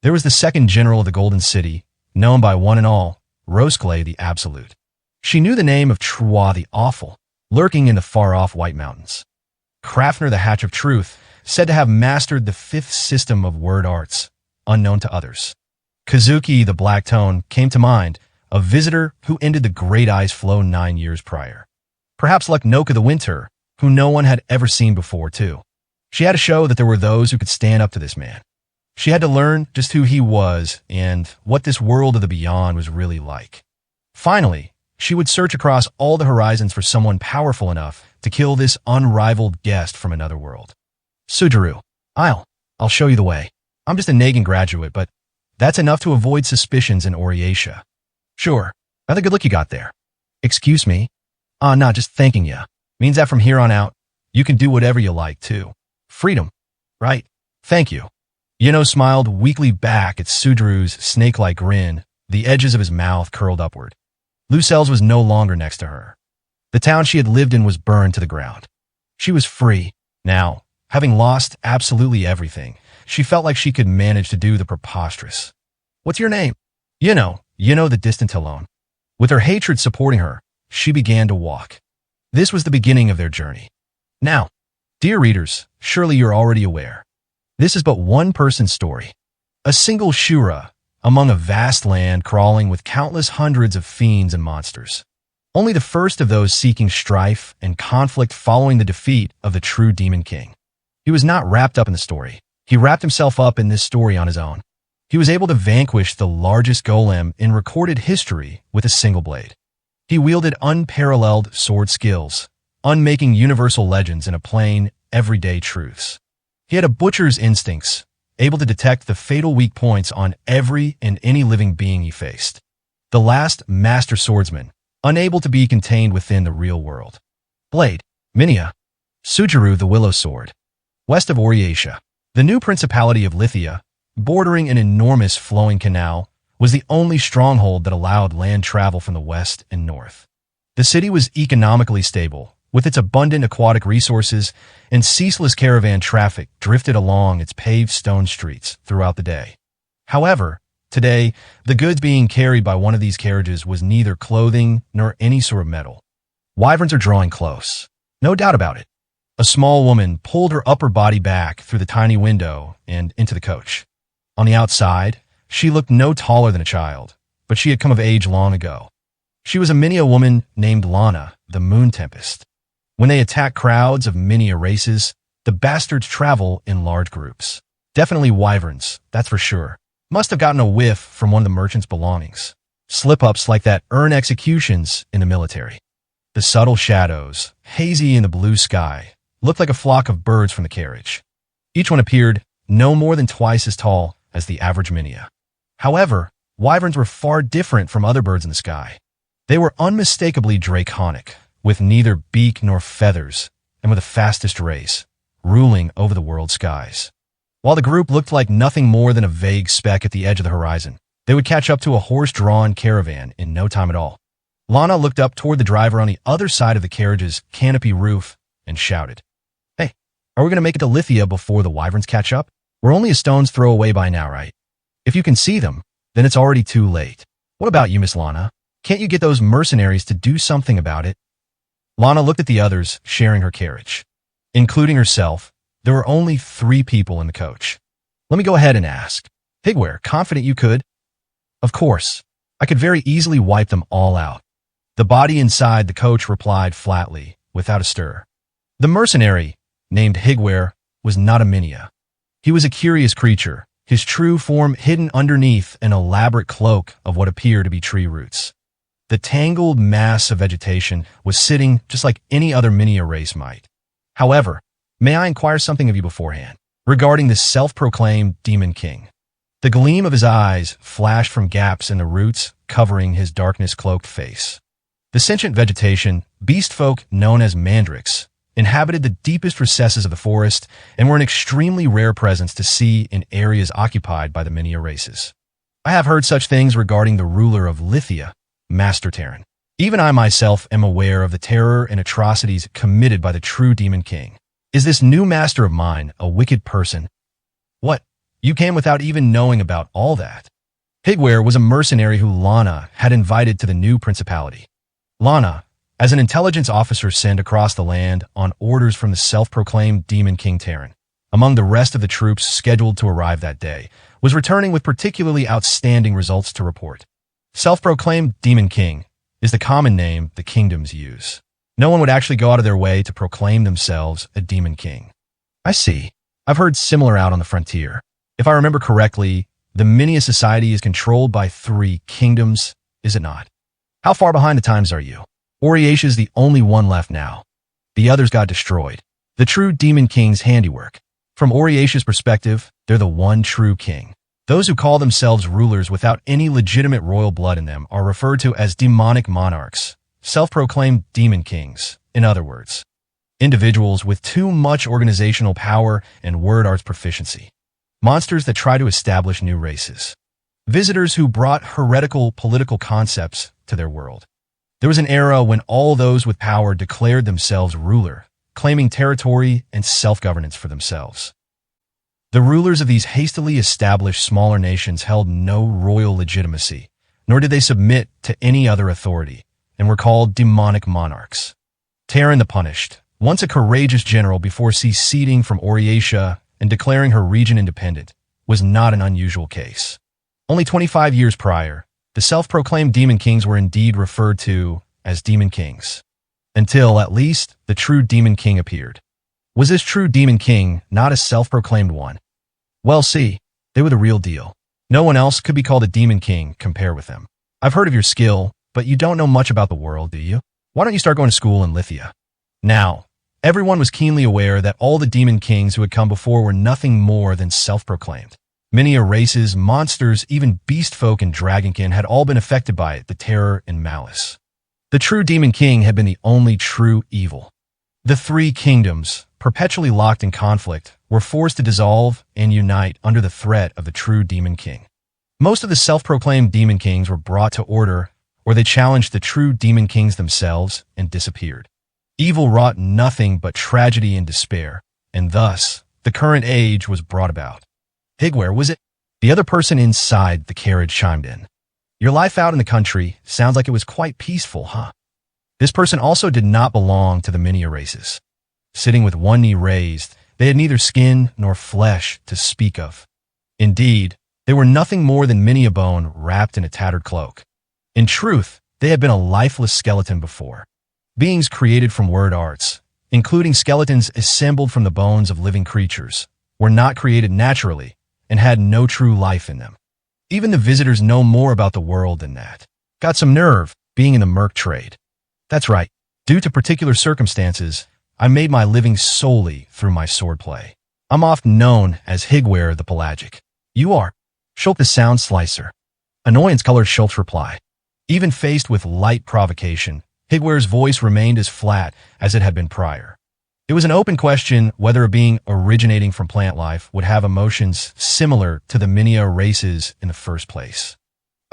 There was the second general of the Golden City, known by one and all, Rosclay the Absolute. She knew the name of Trua the Awful, lurking in the far-off White Mountains. Krafner the Hatch of Truth, said to have mastered the fifth system of word arts, unknown to others. Kazuki the Black Tone came to mind, a visitor who ended the Great Ice Flow 9 years prior. Perhaps Lucknoka the Winter, who no one had ever seen before, too. She had to show that there were those who could stand up to this man. She had to learn just who he was and what this world of the beyond was really like. Finally, she would search across all the horizons for someone powerful enough to kill this unrivaled guest from another world. Sudaru, I'll show you the way. I'm just a Nagin graduate, but that's enough to avoid suspicions in Oriatia. Sure, rather good look you got there. Excuse me? Nah, just thanking ya. Means that from here on out, you can do whatever you like, too. Freedom, right? Thank you. Smiled weakly back at Sudaru's snake-like grin, the edges of his mouth curled upward. Lucelles was no longer next to her. The town she had lived in was burned to the ground. She was free. Now, having lost absolutely everything, she felt like she could manage to do the preposterous. What's your name? The distant Talon. With her hatred supporting her, she began to walk. This was the beginning of their journey. Now, dear readers, surely you're already aware. This is but one person's story. A single Shura, among a vast land crawling with countless hundreds of fiends and monsters. Only the first of those seeking strife and conflict following the defeat of the true Demon King. He was not wrapped up in the story. He wrapped himself up in this story on his own. He was able to vanquish the largest golem in recorded history with a single blade. He wielded unparalleled sword skills, unmaking universal legends into plain, everyday truths. He had a butcher's instincts, able to detect the fatal weak points on every and any living being he faced. The last master swordsman, unable to be contained within the real world. Blade, Minia, Sudaru the Willow Sword. West of Oriatia, the new principality of Lithia, bordering an enormous flowing canal, was the only stronghold that allowed land travel from the west and north. The city was economically stable, with its abundant aquatic resources and ceaseless caravan traffic drifted along its paved stone streets throughout the day. However, today, the goods being carried by one of these carriages was neither clothing nor any sort of metal. Wyverns are drawing close. No doubt about it. A small woman pulled her upper body back through the tiny window and into the coach. On the outside, she looked no taller than a child, but she had come of age long ago. She was a Minia woman named Lana, the Moon Tempest. When they attack crowds of Minia races, the bastards travel in large groups. Definitely wyverns, that's for sure. Must have gotten a whiff from one of the merchant's belongings. Slip-ups like that earn executions in the military. The subtle shadows, hazy in the blue sky, looked like a flock of birds from the carriage. Each one appeared no more than twice as tall as the average Minia. However, wyverns were far different from other birds in the sky. They were unmistakably draconic, with neither beak nor feathers, and with the fastest race, ruling over the world's skies. While the group looked like nothing more than a vague speck at the edge of the horizon, they would catch up to a horse-drawn caravan in no time at all. Lana looked up toward the driver on the other side of the carriage's canopy roof and shouted, "Hey, are we going to make it to Lithia before the wyverns catch up? We're only a stone's throw away by now, right? If you can see them, then it's already too late." What about you, Miss Lana? Can't you get those mercenaries to do something about it? Lana looked at the others, sharing her carriage. Including herself, there were only 3 people in the coach. Let me go ahead and ask. Higware, confident you could? Of course. I could very easily wipe them all out. The body inside the coach replied flatly, without a stir. The mercenary, named Higware, was not a Minia. He was a curious creature, his true form hidden underneath an elaborate cloak of what appeared to be tree roots. The tangled mass of vegetation was sitting just like any other Minia race might. However, may I inquire something of you beforehand, regarding this self-proclaimed Demon King? The gleam of his eyes flashed from gaps in the roots covering his darkness-cloaked face. The sentient vegetation, beast folk known as mandrakes, inhabited the deepest recesses of the forest and were an extremely rare presence to see in areas occupied by the Minia races. I have heard such things regarding the ruler of Lithia, Master Terran. Even I myself am aware of the terror and atrocities committed by the true Demon King. Is this new master of mine a wicked person? What? You came without even knowing about all that? Higware was a mercenary who Lana had invited to the new principality. Lana, as an intelligence officer sent across the land on orders from the self-proclaimed Demon King Terran, among the rest of the troops scheduled to arrive that day, was returning with particularly outstanding results to report. Self-proclaimed Demon King is the common name the kingdoms use. No one would actually go out of their way to proclaim themselves a Demon King. I see. I've heard similar out on the frontier. If I remember correctly, the Minia society is controlled by 3 kingdoms, is it not? How far behind the times are you? Oriatia is the only one left now. The others got destroyed. The true Demon King's handiwork. From Oriatia's perspective, they're the one true king. Those who call themselves rulers without any legitimate royal blood in them are referred to as demonic monarchs, self-proclaimed demon kings, in other words. Individuals with too much organizational power and word arts proficiency. Monsters that try to establish new races. Visitors who brought heretical political concepts to their world. There was an era when all those with power declared themselves ruler, claiming territory and self-governance for themselves. The rulers of these hastily established smaller nations held no royal legitimacy, nor did they submit to any other authority, and were called demonic monarchs. Terran the Punished, once a courageous general before seceding from Oriatia and declaring her region independent, was not an unusual case. Only 25 years prior, the self-proclaimed demon kings were indeed referred to as demon kings. Until, at least, the true demon king appeared. Was this true demon king not a self-proclaimed one? Well, see, they were the real deal. No one else could be called a demon king compare with them. I've heard of your skill, but you don't know much about the world, do you? Why don't you start going to school in Lithia? Now, everyone was keenly aware that all the demon kings who had come before were nothing more than self-proclaimed. Minia races, monsters, even beast folk and dragonkin had all been affected by it, the terror and malice. The true demon king had been the only true evil. The 3 kingdoms, perpetually locked in conflict, were forced to dissolve and unite under the threat of the true demon king. Most of the self-proclaimed demon kings were brought to order, or they challenged the true demon kings themselves and disappeared. Evil wrought nothing but tragedy and despair, and thus, the current age was brought about. Higware, was it? The other person inside the carriage chimed in. Your life out in the country sounds like it was quite peaceful, huh? This person also did not belong to the Minia races. Sitting with one knee raised, they had neither skin nor flesh to speak of. Indeed, they were nothing more than Minia bone wrapped in a tattered cloak. In truth, they had been a lifeless skeleton before. Beings created from word arts, including skeletons assembled from the bones of living creatures, were not created naturally and had no true life in them. Even the visitors know more about the world than that. Got some nerve, being in the merc trade. That's right. Due to particular circumstances, I made my living solely through my swordplay. I'm often known as Higware the Pelagic. You are Shulk the Sound Slicer. Annoyance-colored Shulk's reply. Even faced with light provocation, Higware's voice remained as flat as it had been prior. It was an open question whether a being originating from plant life would have emotions similar to the Minia races in the first place.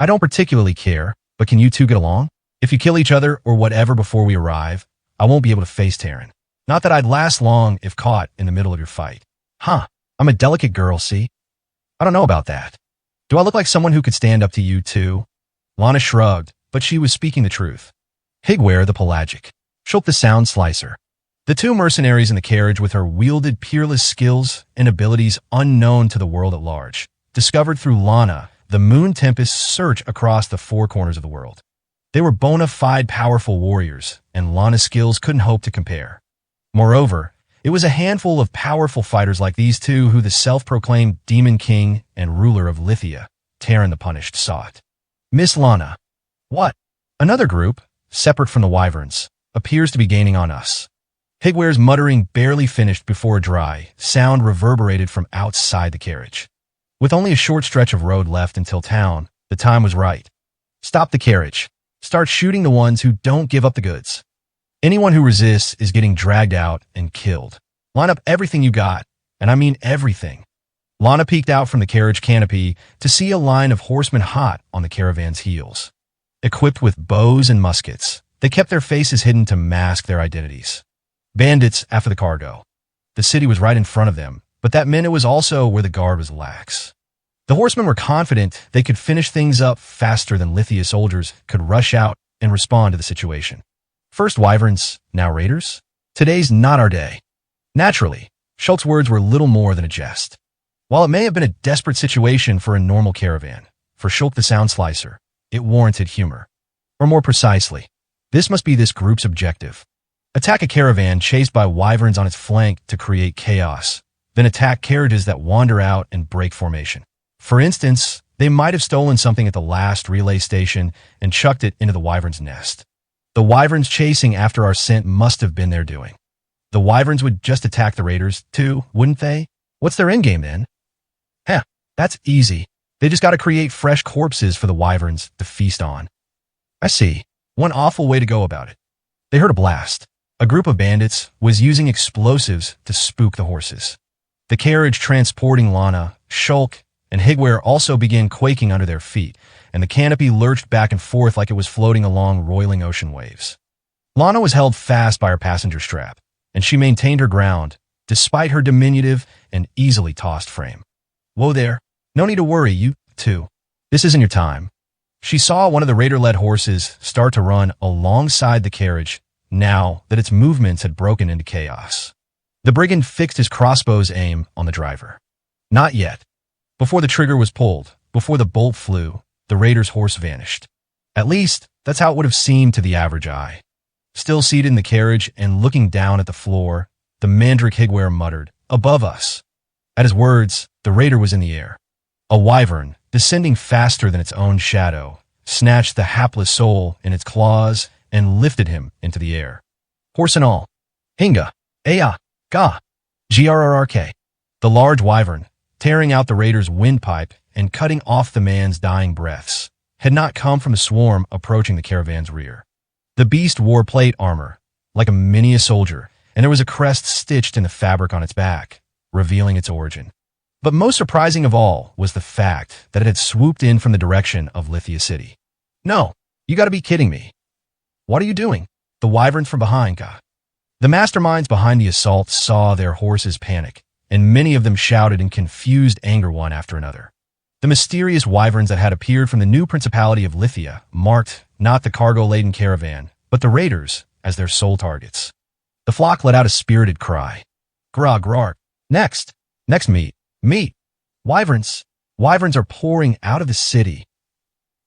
I don't particularly care, but can you two get along? If you kill each other or whatever before we arrive, I won't be able to face Terran. Not that I'd last long if caught in the middle of your fight. Huh, I'm a delicate girl, see? I don't know about that. Do I look like someone who could stand up to you too? Lana shrugged, but she was speaking the truth. Higware the Pelagic. Shulk the Sound Slicer. The two mercenaries in the carriage with her wielded peerless skills and abilities unknown to the world at large, discovered through Lana the Moon Tempest's search across the four corners of the world. They were bona fide powerful warriors, and Lana's skills couldn't hope to compare. Moreover, it was a handful of powerful fighters like these two who the self-proclaimed Demon King and ruler of Lithia, Terran the Punished, sought. Miss Lana. What? Another group, separate from the Wyverns, appears to be gaining on us. Higware's muttering barely finished before a dry sound reverberated from outside the carriage. With only a short stretch of road left until town, the time was right. Stop the carriage. Start shooting the ones who don't give up the goods. Anyone who resists is getting dragged out and killed. Line up everything you got, and I mean everything. Lana peeked out from the carriage canopy to see a line of horsemen hot on the caravan's heels. Equipped with bows and muskets, they kept their faces hidden to mask their identities. Bandits after the cargo. The city was right in front of them, but that meant it was also where the guard was lax. The horsemen were confident they could finish things up faster than Lithia soldiers could rush out and respond to the situation. First Wyverns, now Raiders? Today's not our day. Naturally, Shulk's words were little more than a jest. While it may have been a desperate situation for a normal caravan, for Shulk the Sound Slicer, it warranted humor. Or more precisely, this must be this group's objective. Attack a caravan chased by Wyverns on its flank to create chaos, then attack carriages that wander out and break formation. For instance, they might have stolen something at the last relay station and chucked it into the Wyverns' nest. The Wyverns chasing after our scent must have been their doing. The Wyverns would just attack the Raiders, too, wouldn't they? What's their endgame, then? Heh, that's easy. They just gotta create fresh corpses for the Wyverns to feast on. I see. One awful way to go about it. They heard a blast. A group of bandits was using explosives to spook the horses. The carriage transporting Lana, Shulk, and Higware also began quaking under their feet, and the canopy lurched back and forth like it was floating along roiling ocean waves. Lana was held fast by her passenger strap, and she maintained her ground, despite her diminutive and easily tossed frame. Whoa there. No need to worry, you two. This isn't your time. She saw one of the raider-led horses start to run alongside the carriage now that its movements had broken into chaos. The brigand fixed his crossbow's aim on the driver. Not yet. Before the trigger was pulled, before the bolt flew, the raider's horse vanished. At least, that's how it would have seemed to the average eye. Still seated in the carriage and looking down at the floor, the Mandrake Higware muttered, "Above us." At his words, the raider was in the air. A wyvern, descending faster than its own shadow, snatched the hapless soul in its claws and lifted him into the air. Horse and all. Hinga, Aya, Ga, Grrrk. The large wyvern, tearing out the raider's windpipe and cutting off the man's dying breaths, had not come from the swarm approaching the caravan's rear. The beast wore plate armor, like a mini soldier, and there was a crest stitched in the fabric on its back, revealing its origin. But most surprising of all was the fact that it had swooped in from the direction of Lithia City. No, you gotta be kidding me. What are you doing? The wyverns from behind got. The masterminds behind the assault saw their horses panic, and many of them shouted in confused anger one after another. The mysterious wyverns that had appeared from the new principality of Lithia marked not the cargo-laden caravan, but the raiders as their sole targets. The flock let out a spirited cry. Grog, grog. Next, meat. Meat. Wyverns. Wyverns are pouring out of the city.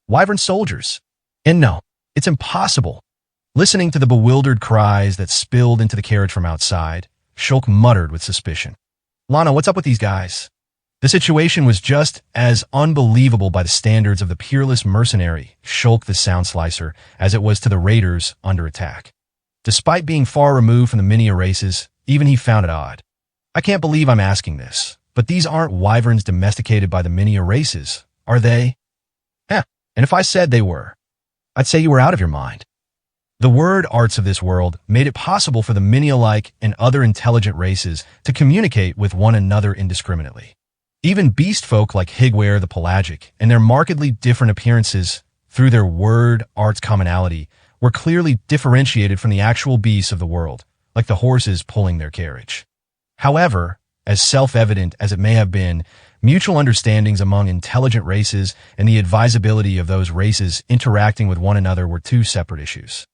Wyvern soldiers. And no, it's impossible. Listening to the bewildered cries that spilled into the carriage from outside, Shulk muttered with suspicion. Lana, what's up with these guys? The situation was just as unbelievable by the standards of the peerless mercenary, Shulk the Sound Slicer, as it was to the raiders under attack. Despite being far removed from the many races, even he found it odd. I can't believe I'm asking this, but these aren't wyverns domesticated by the many races, are they? Heh, and if I said they were, I'd say you were out of your mind. The word arts of this world made it possible for the many-alike and other intelligent races to communicate with one another indiscriminately. Even beast folk like Higware the Pelagic and their markedly different appearances through their word arts commonality were clearly differentiated from the actual beasts of the world, like the horses pulling their carriage. However, as self-evident as it may have been, mutual understandings among intelligent races and the advisability of those races interacting with one another were two separate issues.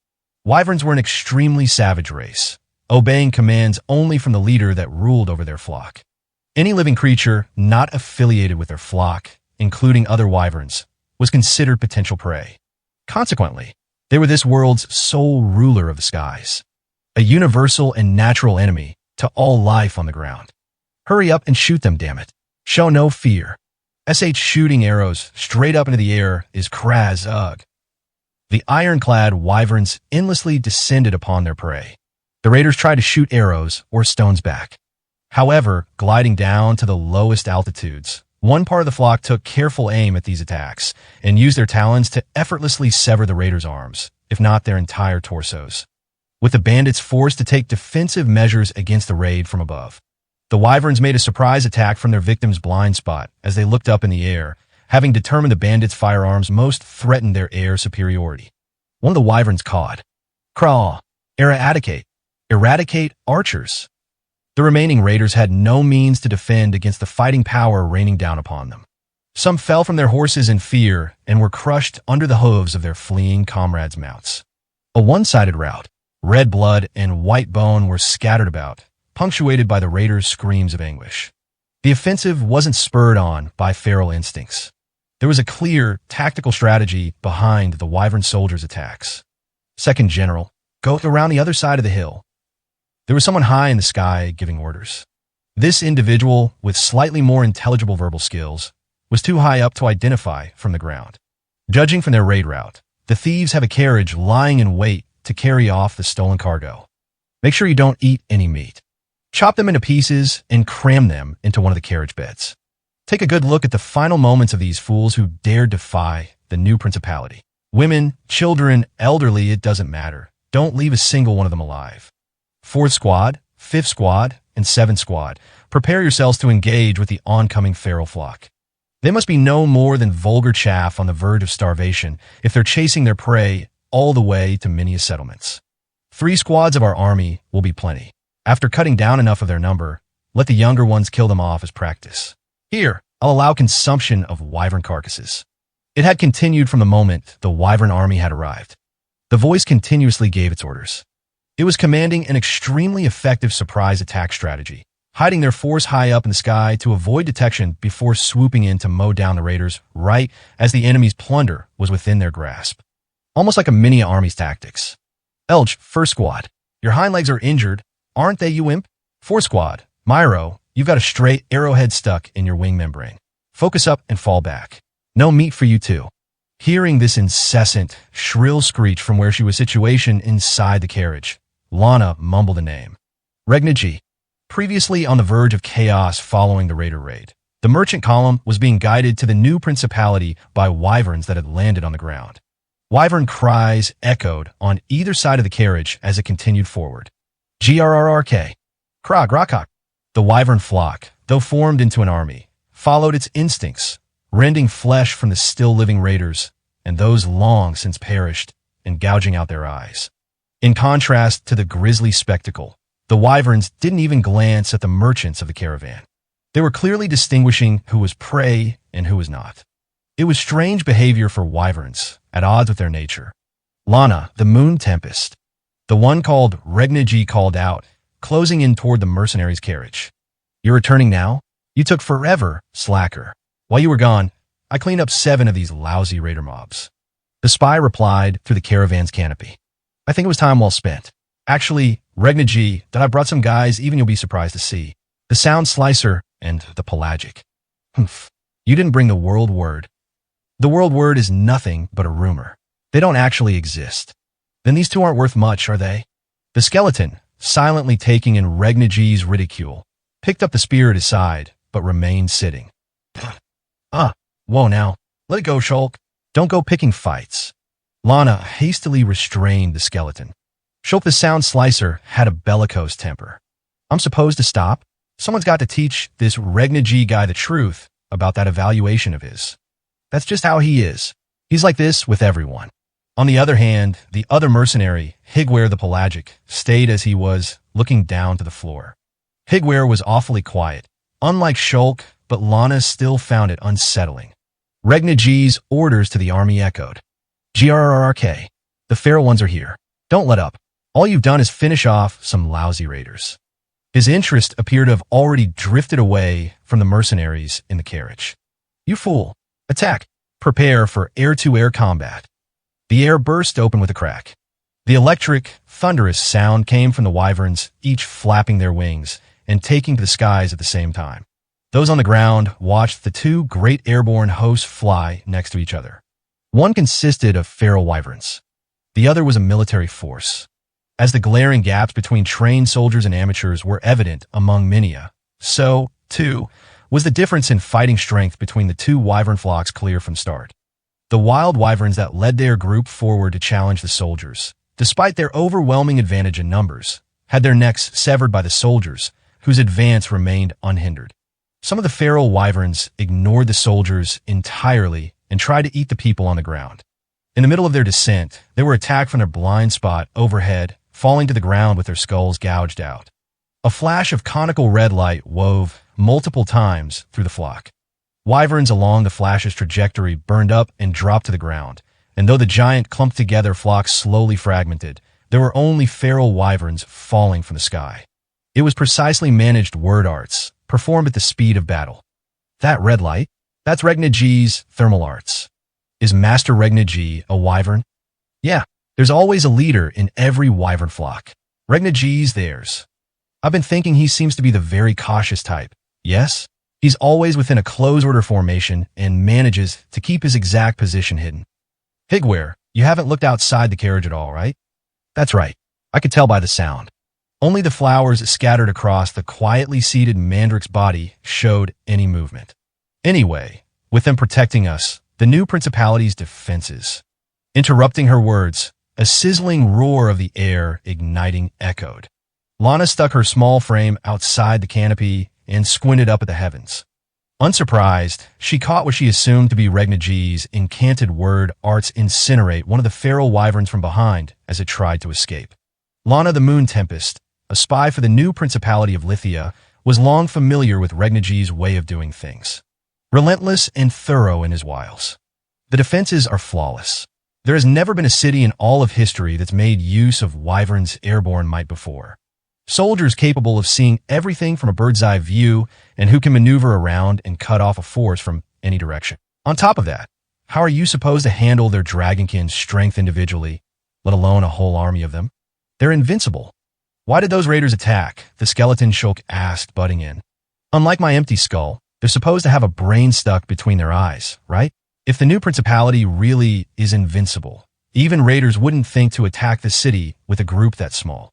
Wyverns were an extremely savage race, obeying commands only from the leader that ruled over their flock. Any living creature not affiliated with their flock, including other wyverns, was considered potential prey. Consequently, they were this world's sole ruler of the skies, a universal and natural enemy to all life on the ground. Hurry up and shoot them, damn it. Show no fear. Shooting arrows straight up into the air is craz ugh. The ironclad wyverns endlessly descended upon their prey. The raiders tried to shoot arrows or stones back. However, gliding down to the lowest altitudes, one part of the flock took careful aim at these attacks and used their talons to effortlessly sever the raiders' arms, if not their entire torsos. With the bandits forced to take defensive measures against the raid from above, the wyverns made a surprise attack from their victim's blind spot as they looked up in the air, having determined the bandits' firearms most threatened their air superiority. One of the wyverns cawed. Crawl. Eradicate archers. The remaining raiders had no means to defend against the fighting power raining down upon them. Some fell from their horses in fear and were crushed under the hooves of their fleeing comrades' mounts. A one-sided rout. Red blood and white bone were scattered about, punctuated by the raiders' screams of anguish. The offensive wasn't spurred on by feral instincts. There was a clear, tactical strategy behind the wyvern soldiers' attacks. Second General, go around the other side of the hill. There was someone high in the sky giving orders. This individual, with slightly more intelligible verbal skills, was too high up to identify from the ground. Judging from their raid route, the thieves have a carriage lying in wait to carry off the stolen cargo. Make sure you don't eat any meat. Chop them into pieces and cram them into one of the carriage beds. Take a good look at the final moments of these fools who dared defy the new principality. Women, children, elderly, it doesn't matter. Don't leave a single one of them alive. 4th Squad, 5th Squad, and 7th Squad, prepare yourselves to engage with the oncoming feral flock. They must be no more than vulgar chaff on the verge of starvation if they're chasing their prey all the way to many settlements. 3 squads of our army will be plenty. After cutting down enough of their number, let the younger ones kill them off as practice. Here, I'll allow consumption of wyvern carcasses. It had continued from the moment the wyvern army had arrived. The voice continuously gave its orders. It was commanding an extremely effective surprise attack strategy, hiding their force high up in the sky to avoid detection before swooping in to mow down the raiders right as the enemy's plunder was within their grasp. Almost like a mini army's tactics. Elch, 1st Squad, your hind legs are injured, aren't they, you imp? 4th Squad, Myro, you've got a straight arrowhead stuck in your wing membrane. Focus up and fall back. No meat for you too. Hearing this incessant, shrill screech from where she was situated inside the carriage, Lana mumbled a name. Regna G. Previously on the verge of chaos following the raider raid, the merchant column was being guided to the new principality by wyverns that had landed on the ground. Wyvern cries echoed on either side of the carriage as it continued forward. Grrrk. Krog Rockok. The wyvern flock, though formed into an army, followed its instincts, rending flesh from the still-living raiders and those long since perished and gouging out their eyes. In contrast to the grisly spectacle, the wyverns didn't even glance at the merchants of the caravan. They were clearly distinguishing who was prey and who was not. It was strange behavior for wyverns, at odds with their nature. Lana, the Moon Tempest, the one called Regna, called out, closing in toward the mercenary's carriage. You're returning now? You took forever, slacker. While you were gone, I cleaned up 7 of these lousy raider mobs. The spy replied through the caravan's canopy. I think it was time well spent. Actually, Regna, that I brought some guys even you'll be surprised to see. The Sound Slicer and the Pelagic. Humph. You didn't bring the world word. The world word is nothing but a rumor. They don't actually exist. Then these two aren't worth much, are they? The skeleton, silently taking in Regna's ridicule, picked up the spear at his side, but remained sitting. Whoa now. Let it go, Shulk. Don't go picking fights. Lana hastily restrained the skeleton. Shulk the Sound Slicer had a bellicose temper. I'm supposed to stop? Someone's got to teach this Regna guy the truth about that evaluation of his. That's just how he is. He's like this with everyone. On the other hand, the other mercenary, Higware the Pelagic, stayed as he was, looking down to the floor. Higware was awfully quiet. Unlike Shulk but Lana still found it unsettling. Regna G's orders to the army echoed. "GRRRK. The feral ones are here. Don't let up. All you've done is finish off some lousy raiders." His interest appeared to have already drifted away from the mercenaries in the carriage. "You fool. Attack. Prepare for air-to-air combat." The air burst open with a crack. The electric, thunderous sound came from the wyverns, each flapping their wings and taking to the skies at the same time. Those on the ground watched the two great airborne hosts fly next to each other. One consisted of feral wyverns. The other was a military force. As the glaring gaps between trained soldiers and amateurs were evident among Minia, so, too, was the difference in fighting strength between the two wyvern flocks clear from start. The wild wyverns that led their group forward to challenge the soldiers, despite their overwhelming advantage in numbers, had their necks severed by the soldiers, whose advance remained unhindered. Some of the feral wyverns ignored the soldiers entirely and tried to eat the people on the ground. In the middle of their descent, they were attacked from their blind spot overhead, falling to the ground with their skulls gouged out. A flash of conical red light wove multiple times through the flock. Wyverns along the flash's trajectory burned up and dropped to the ground, and though the giant clumped-together flock slowly fragmented, there were only feral wyverns falling from the sky. It was precisely managed word arts, performed at the speed of battle. That red light? That's Regna G's thermal arts. Is Master Regna G a wyvern? Yeah, there's always a leader in every wyvern flock. Regna G's theirs. I've been thinking he seems to be the very cautious type. Yes? He's always within a close-order formation and manages to keep his exact position hidden. Higware, you haven't looked outside the carriage at all, right? That's right. I could tell by the sound. Only the flowers scattered across the quietly seated Mandrik's body showed any movement. Anyway, with them protecting us, the new principality's defenses. Interrupting her words, a sizzling roar of the air igniting echoed. Lana stuck her small frame outside the canopy and squinted up at the heavens. Unsurprised, she caught what she assumed to be Regna G's incanted word arts incinerate one of the feral wyverns from behind as it tried to escape. Lana the Moon Tempest, a spy for the new Principality of Lithia, was long familiar with Regna G's way of doing things. Relentless and thorough in his wiles. The defenses are flawless. There has never been a city in all of history that's made use of wyvern's airborne might before. Soldiers capable of seeing everything from a bird's-eye view and who can maneuver around and cut off a force from any direction. On top of that, how are you supposed to handle their dragonkin's strength individually, let alone a whole army of them? They're invincible. Why did those raiders attack? The skeleton Shulk asked, butting in. Unlike my empty skull, they're supposed to have a brain stuck between their eyes, right? If the new principality really is invincible, even raiders wouldn't think to attack the city with a group that small.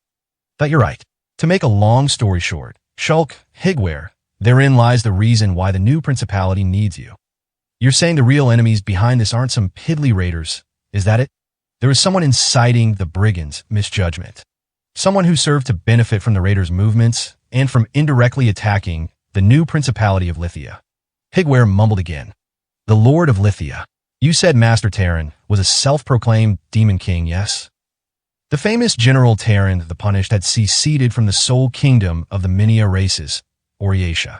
But you're right. To make a long story short, Shulk, Higware, therein lies the reason why the new principality needs you. You're saying the real enemies behind this aren't some piddly raiders, is that it? There is someone inciting the brigands' misjudgment. Someone who served to benefit from the raiders' movements and from indirectly attacking the new principality of Lithia. Higware mumbled again. The Lord of Lithia. You said Master Terran was a self-proclaimed demon king, yes? The famous General Terran the Punished had seceded from the sole kingdom of the Minia races, Oriatia.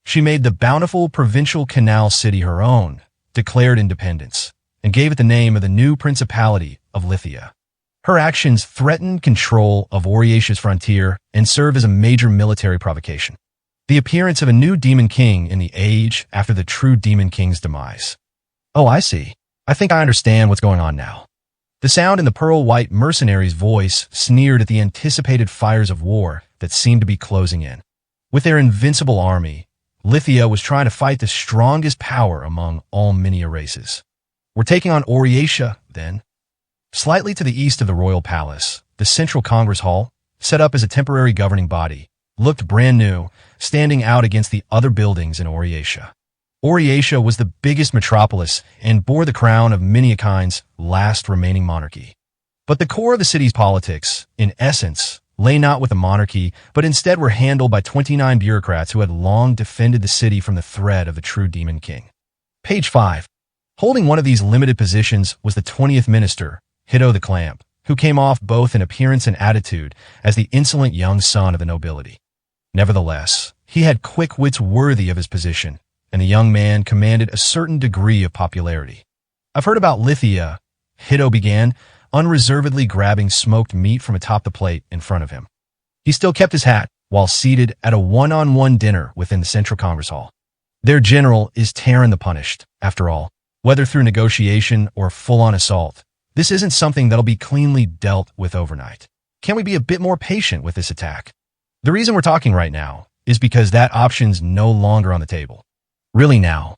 She made the bountiful provincial canal city her own, declared independence, and gave it the name of the new Principality of Lithia. Her actions threatened control of Oriatia's frontier and served as a major military provocation. The appearance of a new demon king in the age after the true demon king's demise. Oh, I see. I think I understand what's going on now. The sound in the pearl-white mercenary's voice sneered at the anticipated fires of war that seemed to be closing in. With their invincible army, Lithia was trying to fight the strongest power among all Minia races. We're taking on Oriatia, then. Slightly to the east of the royal palace, the Central Congress Hall, set up as a temporary governing body, looked brand new, standing out against the other buildings in Oriatia. Oriatia was the biggest metropolis and bore the crown of Miniakind's last remaining monarchy. But the core of the city's politics, in essence, lay not with the monarchy, but instead were handled by 29 bureaucrats who had long defended the city from the threat of the true demon king. Page 5. Holding one of these limited positions was the 20th minister, Hito the Clamp, who came off both in appearance and attitude as the insolent young son of the nobility. Nevertheless, he had quick wits worthy of his position, and the young man commanded a certain degree of popularity. "I've heard about Lithia," Hito began, unreservedly grabbing smoked meat from atop the plate in front of him. He still kept his hat while seated at a one-on-one dinner within the Central Congress Hall. Their general is Terran the Punished, after all. Whether through negotiation or full-on assault, this isn't something that'll be cleanly dealt with overnight. Can we be a bit more patient with this attack? The reason we're talking right now is because that option's no longer on the table. Really now?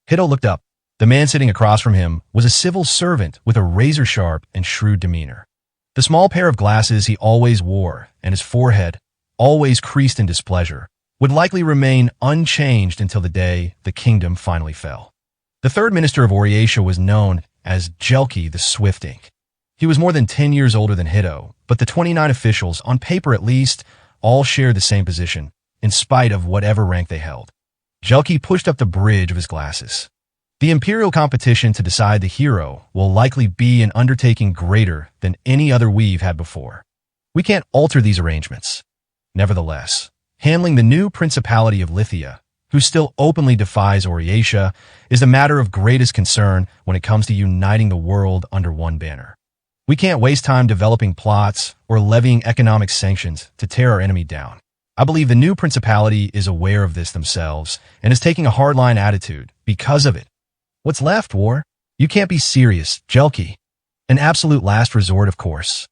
Hito looked up. The man sitting across from him was a civil servant with a razor-sharp and shrewd demeanor. The small pair of glasses he always wore and his forehead, always creased in displeasure, would likely remain unchanged until the day the kingdom finally fell. The third minister of Oriatia was known as Jelki the Swift Ink. He was more than 10 years older than Hito, but the 29 officials, on paper at least, all shared the same position, in spite of whatever rank they held. Jelki pushed up the bridge of his glasses. The imperial competition to decide the hero will likely be an undertaking greater than any other we've had before. We can't alter these arrangements. Nevertheless, handling the new Principality of Lithia, who still openly defies Oriatia, is a matter of greatest concern when it comes to uniting the world under one banner. We can't waste time developing plots or levying economic sanctions to tear our enemy down. I believe the new Principality is aware of this themselves and is taking a hardline attitude because of it. What's left, war? You can't be serious, Jelki. An absolute last resort, of course.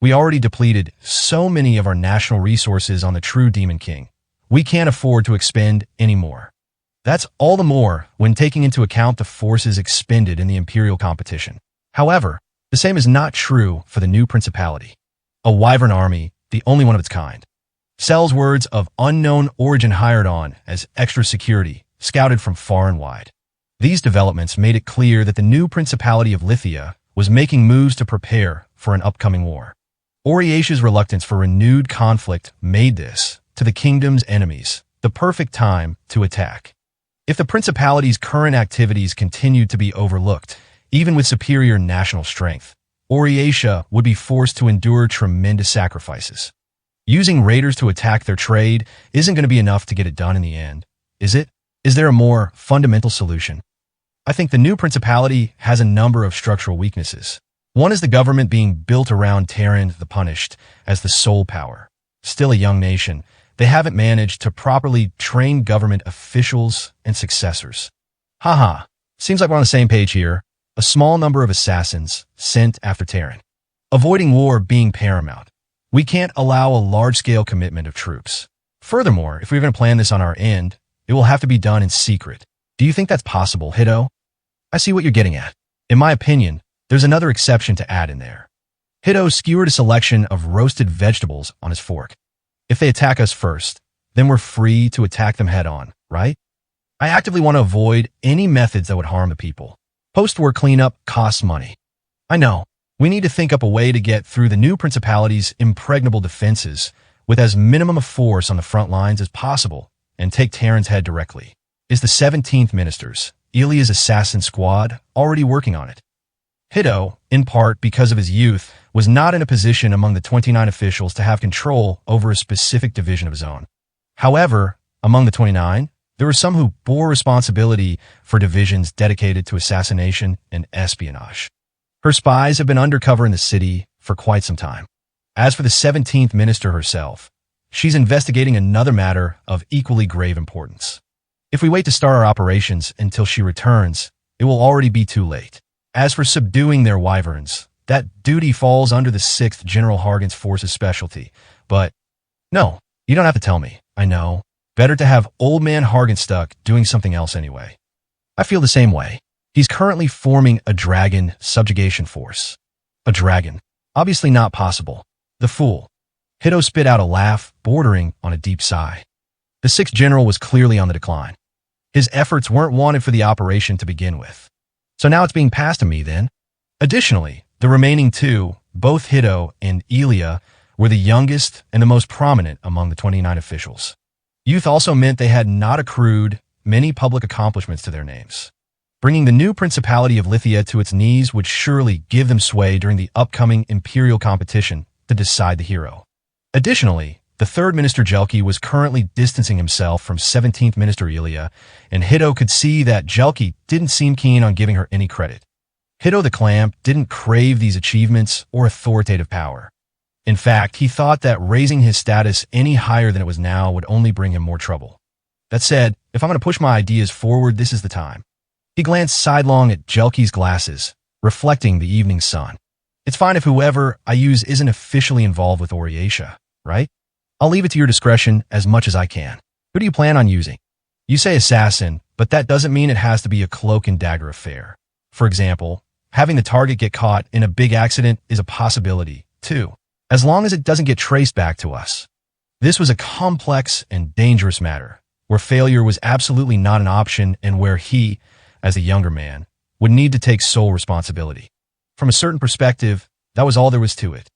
We already depleted so many of our national resources on the true Demon King. We can't afford to expend any more. That's all the more when taking into account the forces expended in the imperial competition. However, the same is not true for the new Principality. A Wyvern army, the only one of its kind. Cell's words of unknown origin hired on as extra security, scouted from far and wide. These developments made it clear that the new Principality of Lithia was making moves to prepare for an upcoming war. Oriatia's reluctance for renewed conflict made this, to the kingdom's enemies, the perfect time to attack. If the Principality's current activities continued to be overlooked, even with superior national strength, Oriatia would be forced to endure tremendous sacrifices. Using raiders to attack their trade isn't going to be enough to get it done in the end, is it? Is there a more fundamental solution? I think the new Principality has a number of structural weaknesses. One is the government being built around Terran the Punished as the sole power. Still a young nation, they haven't managed to properly train government officials and successors. Haha, seems like we're on the same page here. A small number of assassins sent after Terran. Avoiding war being paramount. We can't allow a large-scale commitment of troops. Furthermore, if we're going to plan this on our end, it will have to be done in secret. Do you think that's possible, Hito? I see what you're getting at. In my opinion, there's another exception to add in there. Hito skewered a selection of roasted vegetables on his fork. If they attack us first, then we're free to attack them head-on, right? I actively want to avoid any methods that would harm the people. Post-war cleanup costs money. I know. We need to think up a way to get through the new Principality's impregnable defenses with as minimum of force on the front lines as possible and take Terran's head directly. Is the 17th Minister's, Ilia's assassin squad, already working on it? Hito, in part because of his youth, was not in a position among the 29 officials to have control over a specific division of his own. However, among the 29, there were some who bore responsibility for divisions dedicated to assassination and espionage. Her spies have been undercover in the city for quite some time. As for the 17th Minister herself, she's investigating another matter of equally grave importance. If we wait to start our operations until she returns, it will already be too late. As for subduing their wyverns, that duty falls under the 6th General Hargan's force's specialty. But, no, you don't have to tell me. I know. Better to have old man Hargan stuck doing something else anyway. I feel the same way. He's currently forming a dragon subjugation force. A dragon. Obviously not possible. The fool. Hito spit out a laugh, bordering on a deep sigh. The 6th General was clearly on the decline. His efforts weren't wanted for the operation to begin with. So now it's being passed to me then. Additionally, the remaining two, both Hito and Ilia, were the youngest and the most prominent among the 29 officials. Youth also meant they had not accrued many public accomplishments to their names. Bringing the new Principality of Lithia to its knees would surely give them sway during the upcoming imperial competition to decide the hero. Additionally, The third Minister Jelki was currently distancing himself from 17th Minister Ilya, and Hito could see that Jelki didn't seem keen on giving her any credit. Hito the Clamp didn't crave these achievements or authoritative power. In fact, he thought that raising his status any higher than it was now would only bring him more trouble. That said, if I'm going to push my ideas forward, this is the time. He glanced sidelong at Jelki's glasses, reflecting the evening sun. It's fine if whoever I use isn't officially involved with Oriatia, right? I'll leave it to your discretion as much as I can. Who do you plan on using? You say assassin, but that doesn't mean it has to be a cloak and dagger affair. For example, having the target get caught in a big accident is a possibility, too, as long as it doesn't get traced back to us. This was a complex and dangerous matter, where failure was absolutely not an option and where he, as a younger man, would need to take sole responsibility. From a certain perspective, that was all there was to it.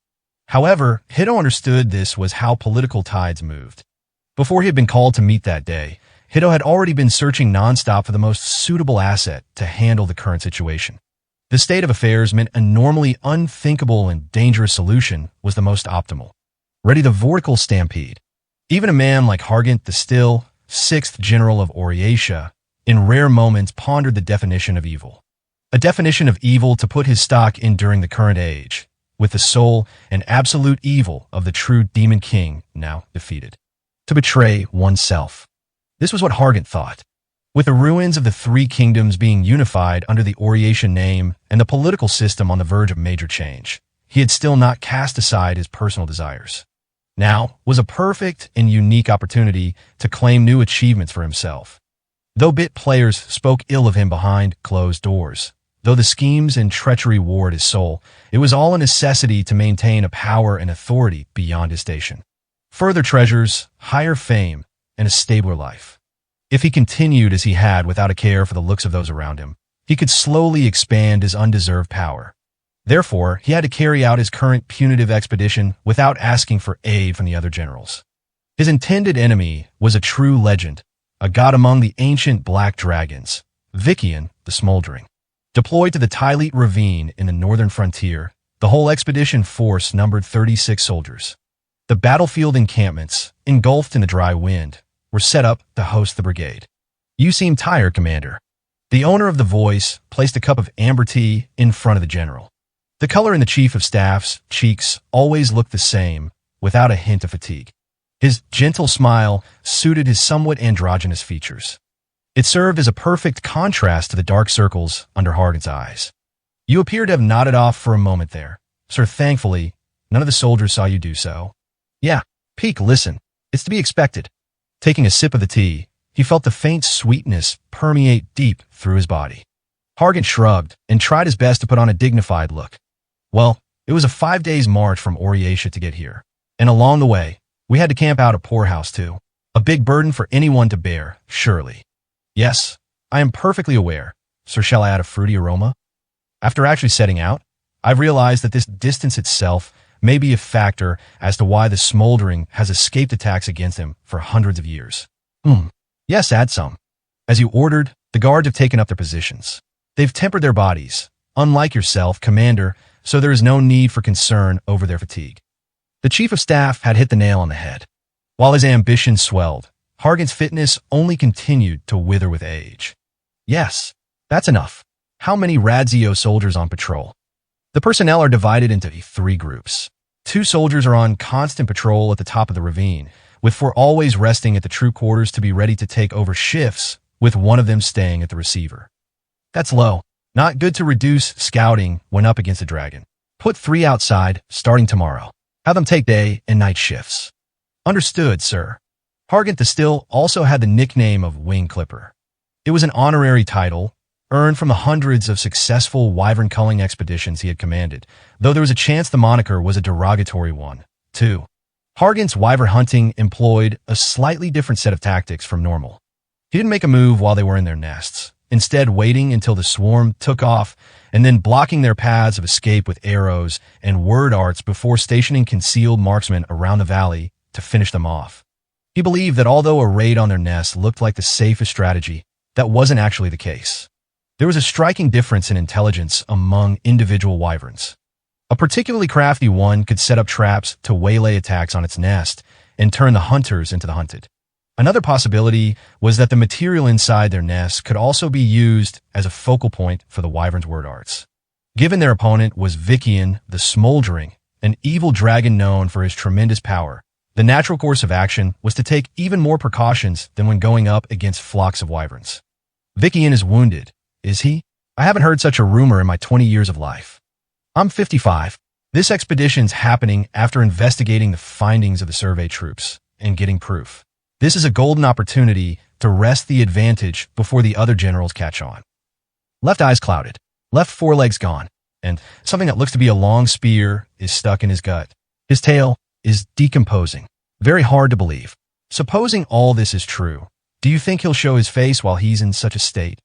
However, Hito understood this was how political tides moved. Before he had been called to meet that day, Hito had already been searching nonstop for the most suitable asset to handle the current situation. The state of affairs meant a normally unthinkable and dangerous solution was the most optimal. Ready the vortical stampede. Even a man like Hargant, the still 6th General of Oriatia, in rare moments pondered the definition of evil. A definition of evil to put his stock in during the current age, with the soul and absolute evil of the true Demon King now defeated. To betray oneself. This was what Hargant thought. With the ruins of the three kingdoms being unified under the Oriatia name and the political system on the verge of major change, he had still not cast aside his personal desires. Now was a perfect and unique opportunity to claim new achievements for himself. Though bit players spoke ill of him behind closed doors, though the schemes and treachery warred his soul, it was all a necessity to maintain a power and authority beyond his station. Further treasures, higher fame, and a stabler life. If he continued as he had without a care for the looks of those around him, he could slowly expand his undeserved power. Therefore, he had to carry out his current punitive expedition without asking for aid from the other generals. His intended enemy was a true legend, a god among the ancient black dragons, Vikian the Smoldering. Deployed to the Tylete Ravine in the northern frontier, the whole expedition force numbered 36 soldiers. The battlefield encampments, engulfed in the dry wind, were set up to host the brigade. You seem tired, Commander. The owner of the voice placed a cup of amber tea in front of the general. The color in the chief of staff's cheeks always looked the same, without a hint of fatigue. His gentle smile suited his somewhat androgynous features. It served as a perfect contrast to the dark circles under Hargant's eyes. You appear to have nodded off for a moment there. Sir, thankfully, none of the soldiers saw you do so. Yeah, Peak, listen. It's to be expected. Taking a sip of the tea, he felt the faint sweetness permeate deep through his body. Hargant shrugged and tried his best to put on a dignified look. Well, it was a 5 days march from Oriatia to get here. And along the way, we had to camp out a poorhouse too. A big burden for anyone to bear, surely. Yes, I am perfectly aware. Sir, shall I add a fruity aroma? After actually setting out, I've realized that this distance itself may be a factor as to why the Smoldering has escaped attacks against him for hundreds of years. Yes, add some. As you ordered, the guards have taken up their positions. They've tempered their bodies, unlike yourself, Commander, so there is no need for concern over their fatigue. The Chief of Staff had hit the nail on the head. While his ambition swelled, Hargant's fitness only continued to wither with age. Yes, that's enough. How many Radzio soldiers on patrol? The personnel are divided into 3 groups. 2 soldiers are on constant patrol at the top of the ravine, with 4 always resting at the true quarters to be ready to take over shifts, with one of them staying at the receiver. That's low. Not good to reduce scouting when up against a dragon. Put 3 outside, starting tomorrow. Have them take day and night shifts. Understood, sir. Hargant the Still also had the nickname of Wing Clipper. It was an honorary title, earned from the hundreds of successful wyvern culling expeditions he had commanded, though there was a chance the moniker was a derogatory one, too. Hargant's wyvern hunting employed a slightly different set of tactics from normal. He didn't make a move while they were in their nests, instead waiting until the swarm took off and then blocking their paths of escape with arrows and word arts before stationing concealed marksmen around the valley to finish them off. He believed that although a raid on their nest looked like the safest strategy, that wasn't actually the case. There was a striking difference in intelligence among individual wyverns. A particularly crafty one could set up traps to waylay attacks on its nest, and turn the hunters into the hunted. Another possibility was that the material inside their nests could also be used as a focal point for the wyvern's word arts. Given their opponent was Vikian the Smoldering, an evil dragon known for his tremendous power, the natural course of action was to take even more precautions than when going up against flocks of wyverns. Vikian is wounded, is he? I haven't heard such a rumor in my 20 years of life. I'm 55. This expedition's happening after investigating the findings of the survey troops and getting proof. This is a golden opportunity to wrest the advantage before the other generals catch on. Left eye's clouded, left forelegs gone, and something that looks to be a long spear is stuck in his gut. His tail is decomposing. Very hard to believe. Supposing all this is true, do you think he'll show his face while he's in such a state?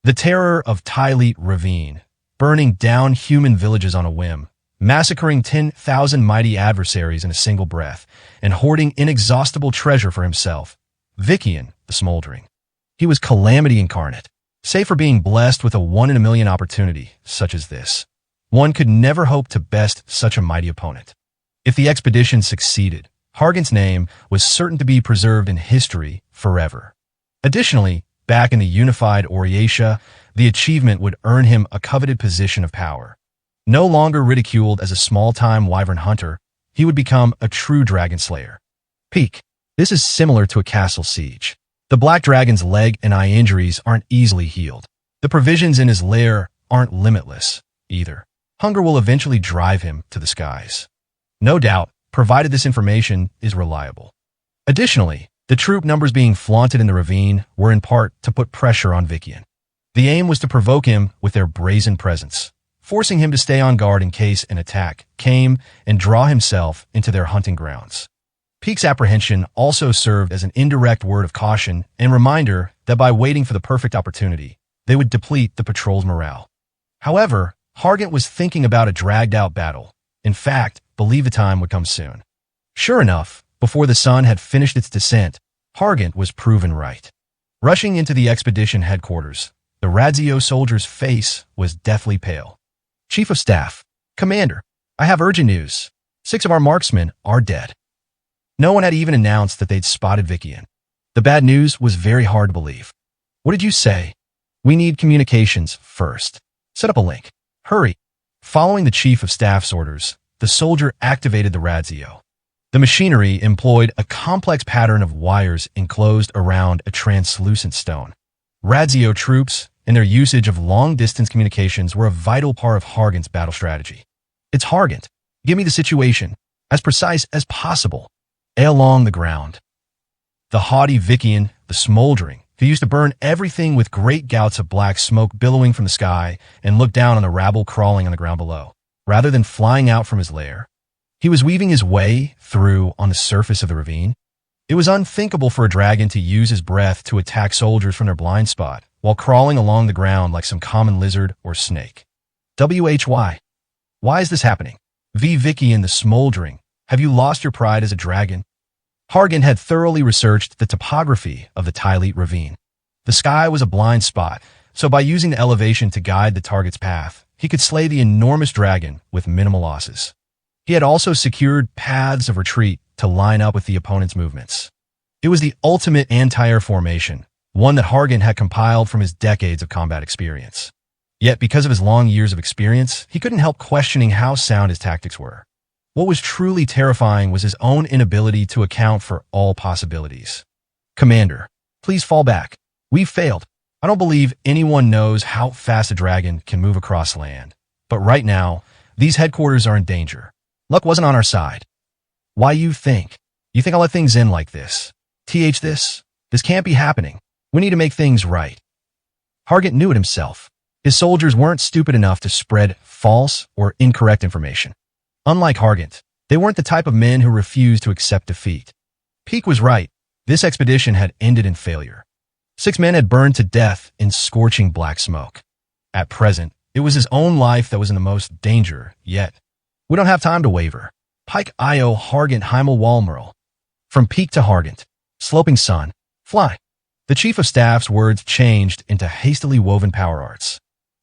The terror of Tyleet Ravine, burning down human villages on a whim, massacring 10,000 mighty adversaries in a single breath, and hoarding inexhaustible treasure for himself. Vikian the Smoldering. He was calamity incarnate, save for being blessed with a 1 in a million opportunity such as this. One could never hope to best such a mighty opponent. If the expedition succeeded, Hargant's name was certain to be preserved in history forever. Additionally, back in the unified Oriatia, the achievement would earn him a coveted position of power. No longer ridiculed as a small-time wyvern hunter, he would become a true dragon slayer. Peak. This is similar to a castle siege. The black dragon's leg and eye injuries aren't easily healed. The provisions in his lair aren't limitless, either. Hunger will eventually drive him to the skies. No doubt, provided this information is reliable. Additionally, the troop numbers being flaunted in the ravine were in part to put pressure on Vikian. The aim was to provoke him with their brazen presence, forcing him to stay on guard in case an attack came and draw himself into their hunting grounds. Peak's apprehension also served as an indirect word of caution and reminder that by waiting for the perfect opportunity, they would deplete the patrol's morale. However, Hargant was thinking about a dragged-out battle. In fact, believed the time would come soon. Sure enough, before the sun had finished its descent, Hargant was proven right. Rushing into the expedition headquarters, the Radzio soldier's face was deathly pale. Chief of Staff, Commander, I have urgent news. 6 of our marksmen are dead. No one had even announced that they'd spotted Vikian. The bad news was very hard to believe. What did you say? We need communications first. Set up a link. Hurry. Following the Chief of Staff's orders, the soldier activated the Radzio. The machinery employed a complex pattern of wires enclosed around a translucent stone. Radzio troops and their usage of long-distance communications were a vital part of Hargant's battle strategy. It's Hargant. Give me the situation, as precise as possible. Along the ground. The haughty Vikian, the Smoldering, who used to burn everything with great gouts of black smoke billowing from the sky and look down on the rabble crawling on the ground below, rather than flying out from his lair. He was weaving his way through on the surface of the ravine. It was unthinkable for a dragon to use his breath to attack soldiers from their blind spot while crawling along the ground like some common lizard or snake. Why? Why is this happening? Vikian the Smoldering, have you lost your pride as a dragon? Hargant had thoroughly researched the topography of the Tyleet Ravine. The sky was a blind spot, so by using the elevation to guide the target's path, he could slay the enormous dragon with minimal losses. He had also secured paths of retreat to line up with the opponent's movements. It was the ultimate anti-air formation, one that Hargant had compiled from his decades of combat experience. Yet because of his long years of experience, he couldn't help questioning how sound his tactics were. What was truly terrifying was his own inability to account for all possibilities. Commander, please fall back. We've failed. I don't believe anyone knows how fast a dragon can move across land. But right now, these headquarters are in danger. Luck wasn't on our side. Why you think? You think I'll let things in like this? This can't be happening. We need to make things right. Hargant knew it himself. His soldiers weren't stupid enough to spread false or incorrect information. Unlike Hargant, they weren't the type of men who refused to accept defeat. Peak was right. This expedition had ended in failure. 6 men had burned to death in scorching black smoke. At present, it was his own life that was in the most danger, yet. We don't have time to waver. Pike Io Hargant Heimel Walmerl. From Peak to Hargant. Sloping sun. Fly. The Chief of Staff's words changed into hastily woven power arts.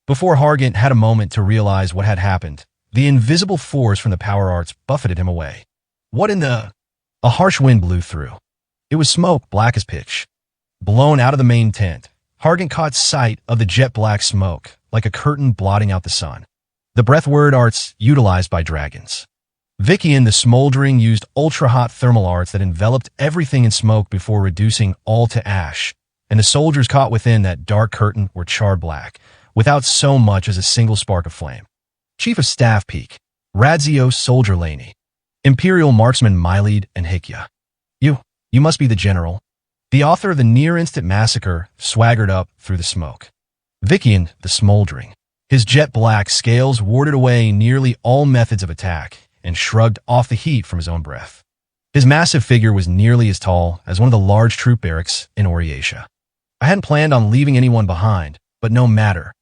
Before Hargant had a moment to realize what had happened, the invisible force from the power arts buffeted him away. What in the... A harsh wind blew through. It was smoke black as pitch. Blown out of the main tent, Hargant caught sight of the jet-black smoke, like a curtain blotting out the sun. The breathword arts utilized by dragons. Vikian the Smoldering used ultra-hot thermal arts that enveloped everything in smoke before reducing all to ash, and the soldiers caught within that dark curtain were charred black, without so much as a single spark of flame. Chief of Staff Peak, Radzio Soldier Laney, Imperial Marksman Mylede and Hikya. You must be the general. The author of the near-instant massacre swaggered up through the smoke. Vikian the Smoldering. His jet-black scales warded away nearly all methods of attack and shrugged off the heat from his own breath. His massive figure was nearly as tall as one of the large troop barracks in Oriatia. I hadn't planned on leaving anyone behind, but no matter.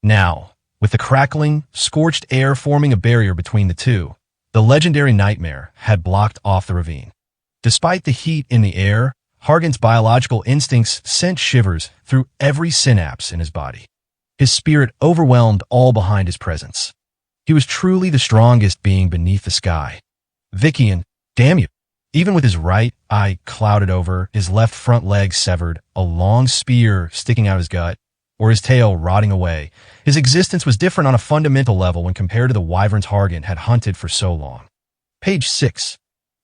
Now, with the crackling, scorched air forming a barrier between the two, the legendary nightmare had blocked off the ravine. Despite the heat in the air, Hargant's biological instincts sent shivers through every synapse in his body. His spirit overwhelmed all behind his presence. He was truly the strongest being beneath the sky. Vikian, damn you. Even with his right eye clouded over, his left front leg severed, a long spear sticking out his gut, or his tail rotting away, his existence was different on a fundamental level when compared to the wyverns Hargant had hunted for so long. Page 6.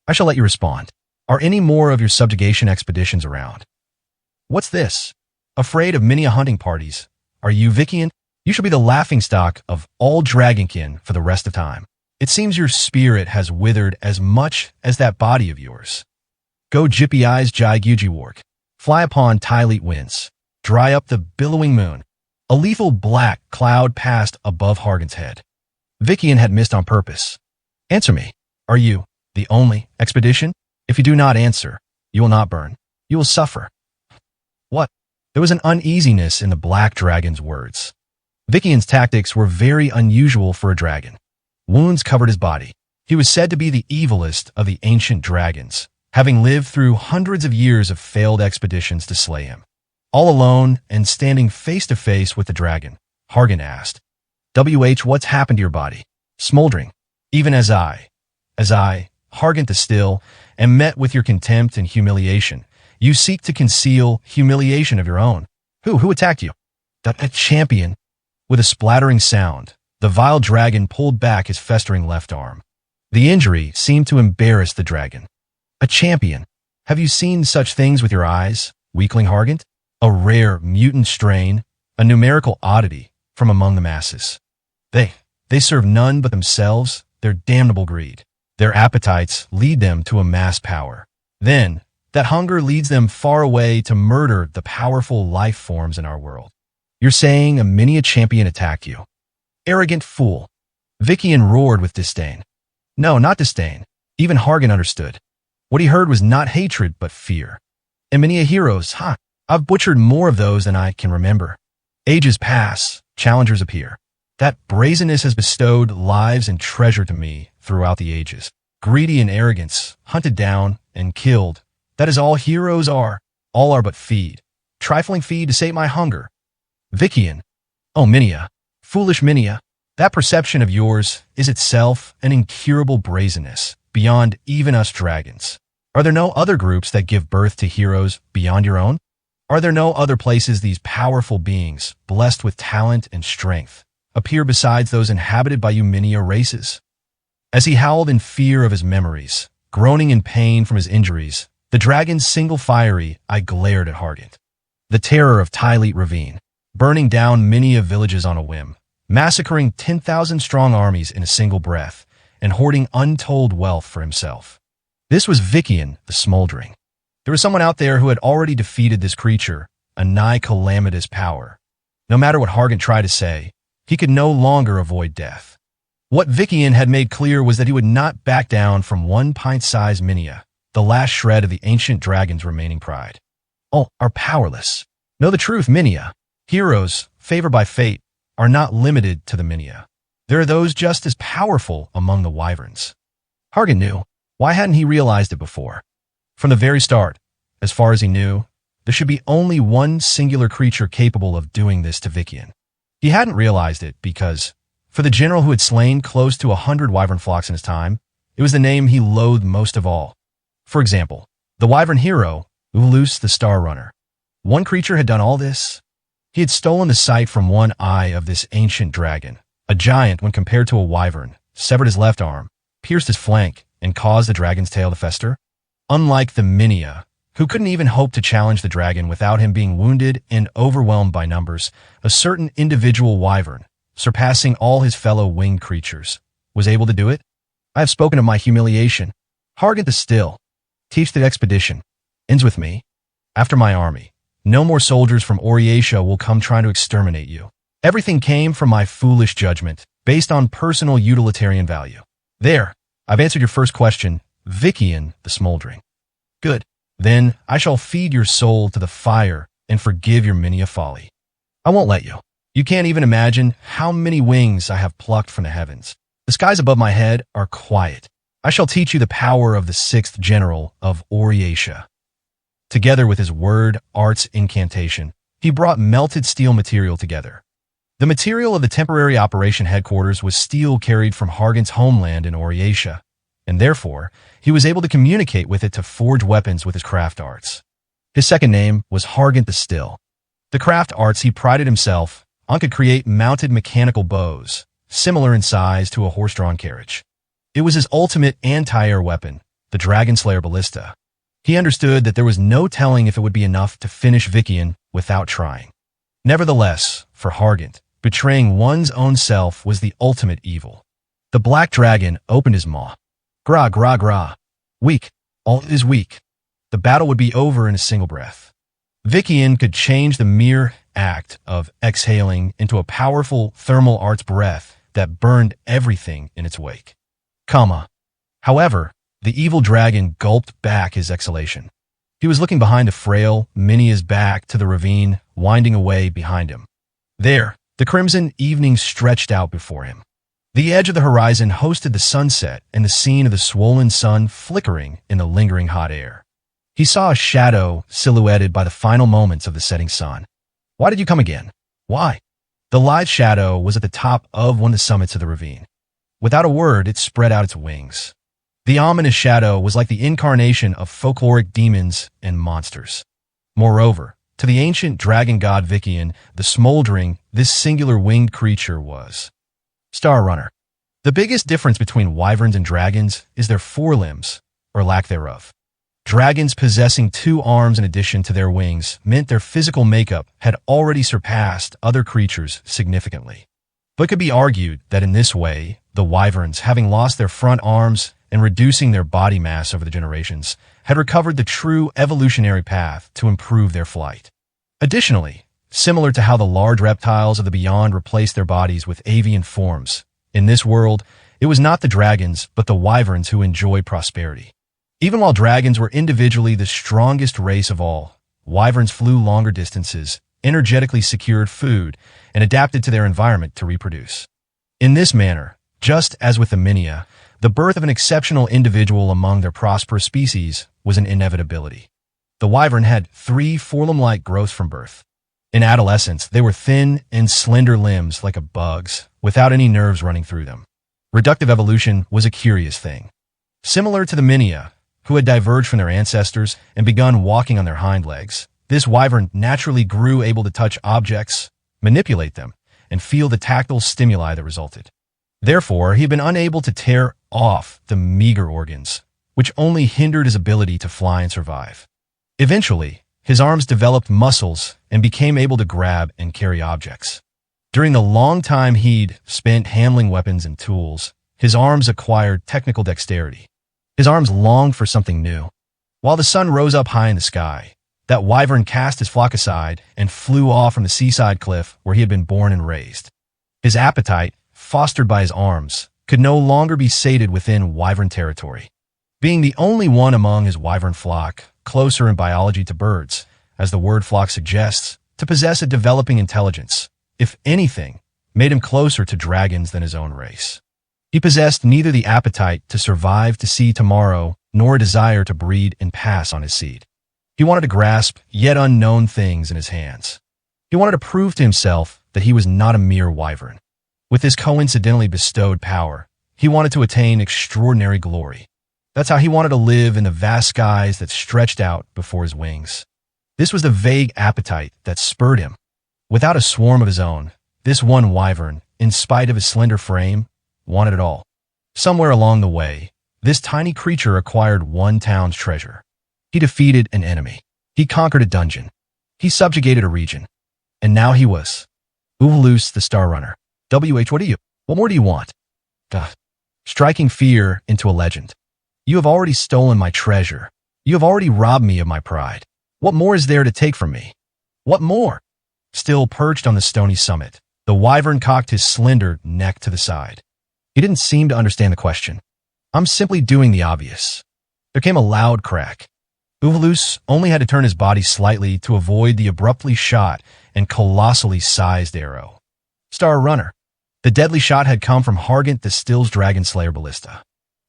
I shall let you respond. Are any more of your subjugation expeditions around? What's this? Afraid of many hunting parties? Are you Vikian? You shall be the laughingstock of all dragonkin for the rest of time. It seems your spirit has withered as much as that body of yours. Go Jippy Eyes Jai Gujiwark. Fly upon Tylete winds. Dry up the billowing moon. A lethal black cloud passed above Hargant's head. Vikian had missed on purpose. Answer me. Are you the only expedition? If you do not answer, you will not burn. You will suffer. What? There was an uneasiness in the black dragon's words. Vikian's tactics were very unusual for a dragon. Wounds covered his body. He was said to be the evilest of the ancient dragons, having lived through hundreds of years of failed expeditions to slay him. All alone and standing face to face with the dragon, Hargant asked, what's happened to your body? Smoldering. Even as I, Hargant the Still, am met with your contempt and humiliation. You seek to conceal humiliation of your own. Who attacked you? A champion. With a splattering sound, the vile dragon pulled back his festering left arm. The injury seemed to embarrass the dragon. A champion. Have you seen such things with your eyes, weakling Hargant? A rare mutant strain, a numerical oddity from among the masses. They serve none but themselves, their damnable greed. Their appetites lead them to amass power. Then, that hunger leads them far away to murder the powerful life forms in our world. You're saying a many a champion attacked you. Arrogant fool. Vikian roared with disdain. No, not disdain. Even Hargant understood. What he heard was not hatred, but fear. And many a heroes, I've butchered more of those than I can remember. Ages pass, challengers appear. That brazenness has bestowed lives and treasure to me throughout the ages. Greedy and arrogance, hunted down and killed. That is all heroes are. All are but feed. Trifling feed to sate my hunger. Vikian. Oh, Minia. Foolish Minia. That perception of yours is itself an incurable brazenness beyond even us dragons. Are there no other groups that give birth to heroes beyond your own? Are there no other places these powerful beings, blessed with talent and strength, appear besides those inhabited by you Minia races? As he howled in fear of his memories, groaning in pain from his injuries, the dragon's single fiery eye glared at Hargant. The terror of Tylete Ravine, burning down many of villages on a whim, massacring 10,000-strong armies in a single breath, and hoarding untold wealth for himself. This was Vikian the Smoldering. There was someone out there who had already defeated this creature, a nigh calamitous power. No matter what Hargant tried to say, he could no longer avoid death. What Vikian had made clear was that he would not back down from one pint-sized Minia, the last shred of the ancient dragon's remaining pride. All are powerless. Know the truth, Minia. Heroes, favored by fate, are not limited to the Minia. There are those just as powerful among the wyverns. Hargant knew. Why hadn't he realized it before? From the very start, as far as he knew, there should be only one singular creature capable of doing this to Vikian. He hadn't realized it because, for the general who had slain close to 100 wyvern flocks in his time, it was the name he loathed most of all. For example, the wyvern hero, Ulus the Star Runner. One creature had done all this. He had stolen the sight from one eye of this ancient dragon. A giant, when compared to a wyvern, severed his left arm, pierced his flank, and caused the dragon's tail to fester. Unlike the Minia, who couldn't even hope to challenge the dragon without him being wounded and overwhelmed by numbers, a certain individual wyvern, surpassing all his fellow winged creatures, was able to do it. I have spoken of my humiliation. Hargant the Still. Teach the expedition. Ends with me. After my army, no more soldiers from Oriatia will come trying to exterminate you. Everything came from my foolish judgment, based on personal utilitarian value. There, I've answered your first question, Vician the Smoldering. Good. Then I shall feed your soul to the fire and forgive your Minia folly. I won't let you. You can't even imagine how many wings I have plucked from the heavens. The skies above my head are quiet. I shall teach you the power of the 6th general of Oriatia. Together with his word arts incantation, he brought melted steel material together. The material of the temporary operation headquarters was steel carried from Hargant's homeland in Oriatia, and therefore he was able to communicate with it to forge weapons with his craft arts. His second name was Hargant the Still. The craft arts he prided himself on could create mounted mechanical bows, similar in size to a horse-drawn carriage. It was his ultimate anti-air weapon, the Dragon Slayer Ballista. He understood that there was no telling if it would be enough to finish Vician without trying. Nevertheless, for Hargant, betraying one's own self was the ultimate evil. The black dragon opened his maw. Gra, gra, gra. Weak. All is weak. The battle would be over in a single breath. Vician could change the mere act of exhaling into a powerful thermal arts breath that burned everything in its wake. However, the evil dragon gulped back his exhalation. He was looking behind a frail Minia's back to the ravine winding away behind him. There, the crimson evening stretched out before him. The edge of the horizon hosted the sunset and the scene of the swollen sun flickering in the lingering hot air. He saw a shadow silhouetted by the final moments of the setting sun. Why did you come again? Why? The lithe shadow was at the top of one of the summits of the ravine. Without a word, it spread out its wings. The ominous shadow was like the incarnation of folkloric demons and monsters. Moreover, to the ancient dragon god Vician, the smoldering, this singular winged creature was Star Runner. The biggest difference between wyverns and dragons is their forelimbs, or lack thereof. Dragons possessing 2 arms in addition to their wings meant their physical makeup had already surpassed other creatures significantly. But it could be argued that in this way, the wyverns, having lost their front arms and reducing their body mass over the generations, had recovered the true evolutionary path to improve their flight. Additionally, similar to how the large reptiles of the beyond replaced their bodies with avian forms, in this world, it was not the dragons but the wyverns who enjoyed prosperity. Even while dragons were individually the strongest race of all, wyverns flew longer distances, energetically secured food, and adapted to their environment to reproduce. In this manner, just as with the Minia, the birth of an exceptional individual among their prosperous species was an inevitability. The wyvern had 3 forelumb-like growths from birth. In adolescence, they were thin and slender limbs like a bug's, without any nerves running through them. Reductive evolution was a curious thing. Similar to the Minia, who had diverged from their ancestors and begun walking on their hind legs, this wyvern naturally grew able to touch objects, manipulate them, and feel the tactile stimuli that resulted. Therefore, he had been unable to tear off the meager organs, which only hindered his ability to fly and survive. Eventually, his arms developed muscles and became able to grab and carry objects. During the long time he'd spent handling weapons and tools, his arms acquired technical dexterity. His arms longed for something new. While the sun rose up high in the sky, that wyvern cast his flock aside and flew off from the seaside cliff where he had been born and raised. His appetite, fostered by his arms, could no longer be sated within wyvern territory. Being the only one among his wyvern flock, closer in biology to birds, as the word flock suggests, to possess a developing intelligence, if anything, made him closer to dragons than his own race. He possessed neither the appetite to survive to see tomorrow nor a desire to breed and pass on his seed. He wanted to grasp yet unknown things in his hands. He wanted to prove to himself that he was not a mere wyvern. With his coincidentally bestowed power, he wanted to attain extraordinary glory. That's how he wanted to live in the vast skies that stretched out before his wings. This was the vague appetite that spurred him. Without a swarm of his own, this one wyvern, in spite of his slender frame, wanted it all. Somewhere along the way, this tiny creature acquired one town's treasure. He defeated an enemy. He conquered a dungeon. He subjugated a region. And now he was Uvolus the Star Runner. What are you? What more do you want? Striking fear into a legend. You have already stolen my treasure. You have already robbed me of my pride. What more is there to take from me? What more? Still perched on the stony summit, the wyvern cocked his slender neck to the side. He didn't seem to understand the question. I'm simply doing the obvious. There came a loud crack. Uvolus only had to turn his body slightly to avoid the abruptly shot and colossally sized arrow. Star Runner. The deadly shot had come from Hargant the Still's Dragon Slayer Ballista.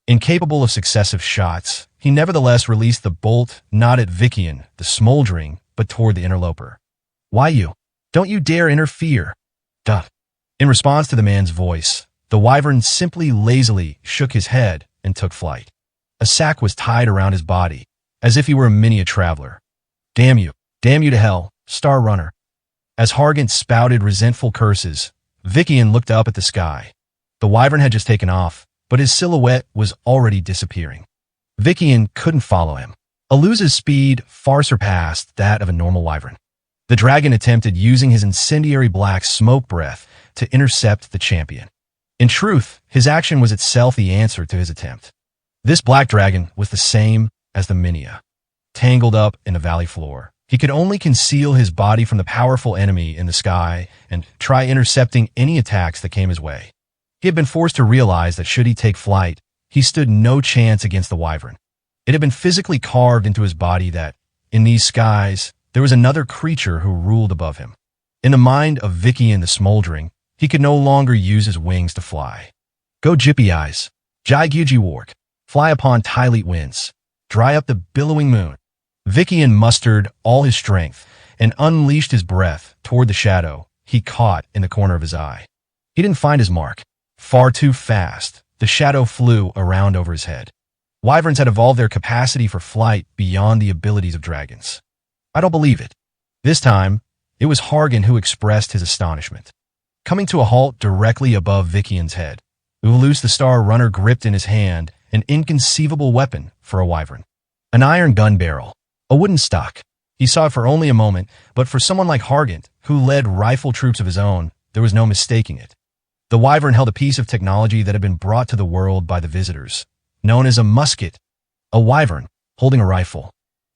Incapable of successive shots, he nevertheless released the bolt not at Vician, the smoldering, but toward the interloper. Why you? Don't you dare interfere. In response to the man's voice, the wyvern simply lazily shook his head and took flight. A sack was tied around his body, as if he were a miniature traveler. Damn you to hell, Star Runner. As Hargant spouted resentful curses, Vician looked up at the sky. The wyvern had just taken off, but his silhouette was already disappearing. Vician couldn't follow him. Aluza's speed far surpassed that of a normal wyvern. The dragon attempted using his incendiary black smoke breath to intercept the champion. In truth, his action was itself the answer to his attempt. This black dragon was the same as the Minia. Tangled up in the valley floor, he could only conceal his body from the powerful enemy in the sky and try intercepting any attacks that came his way. He had been forced to realize that should he take flight, he stood no chance against the wyvern. It had been physically carved into his body that, in these skies, there was another creature who ruled above him. In the mind of Vician the Smoldering, he could no longer use his wings to fly. Go Jippy Eyes, Jai Guji Wark, fly upon Tylete winds, dry up the billowing moon. Vician mustered all his strength and unleashed his breath toward the shadow he caught in the corner of his eye. He didn't find his mark. Far too fast, the shadow flew around over his head. Wyverns had evolved their capacity for flight beyond the abilities of dragons. I don't believe it. This time, it was Hargan who expressed his astonishment. Coming to a halt directly above Vician's head, Uvolus the Star Runner gripped in his hand an inconceivable weapon for a wyvern. An iron gun barrel, a wooden stock. He saw it for only a moment, but for someone like Hargant, who led rifle troops of his own, there was no mistaking it. The wyvern held a piece of technology that had been brought to the world by the visitors, known as a musket, a wyvern holding a rifle.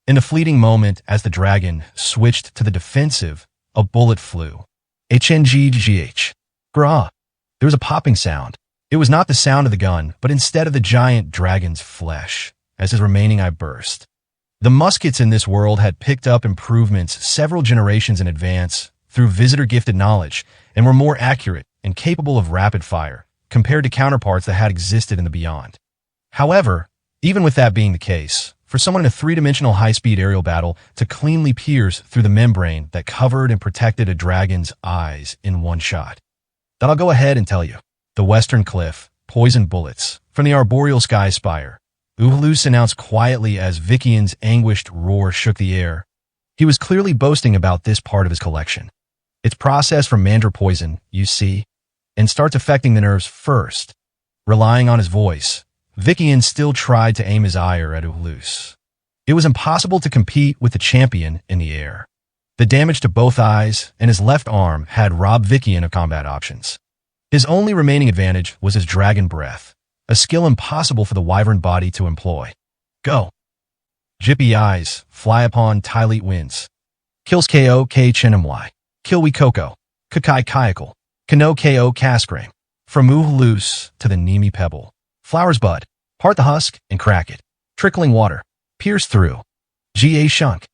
In the fleeting moment as the dragon switched to the defensive, a bullet flew. HNGGH. Grah. There was a popping sound. It was not the sound of the gun, but instead of the giant dragon's flesh, as his remaining eye burst. The muskets in this world had picked up improvements several generations in advance through visitor-gifted knowledge and were more accurate and capable of rapid fire compared to counterparts that had existed in the beyond. However, even with that being the case, for someone in a three-dimensional high-speed aerial battle to cleanly pierce through the membrane that covered and protected a dragon's eyes in one shot. That I'll go ahead and tell you. The Western Cliff, poisoned bullets, from the arboreal sky spire. Uvolus announced quietly as Vician's anguished roar shook the air. He was clearly boasting about this part of his collection. It's processed from mandra poison, you see, and starts affecting the nerves first. Relying on his voice, Vician still tried to aim his ire at Uvolus. It was impossible to compete with the champion in the air. The damage to both eyes and his left arm had robbed Vician of combat options. His only remaining advantage was his dragon breath, a skill impossible for the wyvern body to employ. Go. Jippy Eyes, fly upon Tylete winds. Kills KO K Chenamwai. Kilwi Koko. Kakai Kayakal. Kano KO Kaskrame. From Uvolus to the Nemi Pebble. Flowers bud. Part the husk and crack it. Trickling water. Pierce through. Ga Shunk.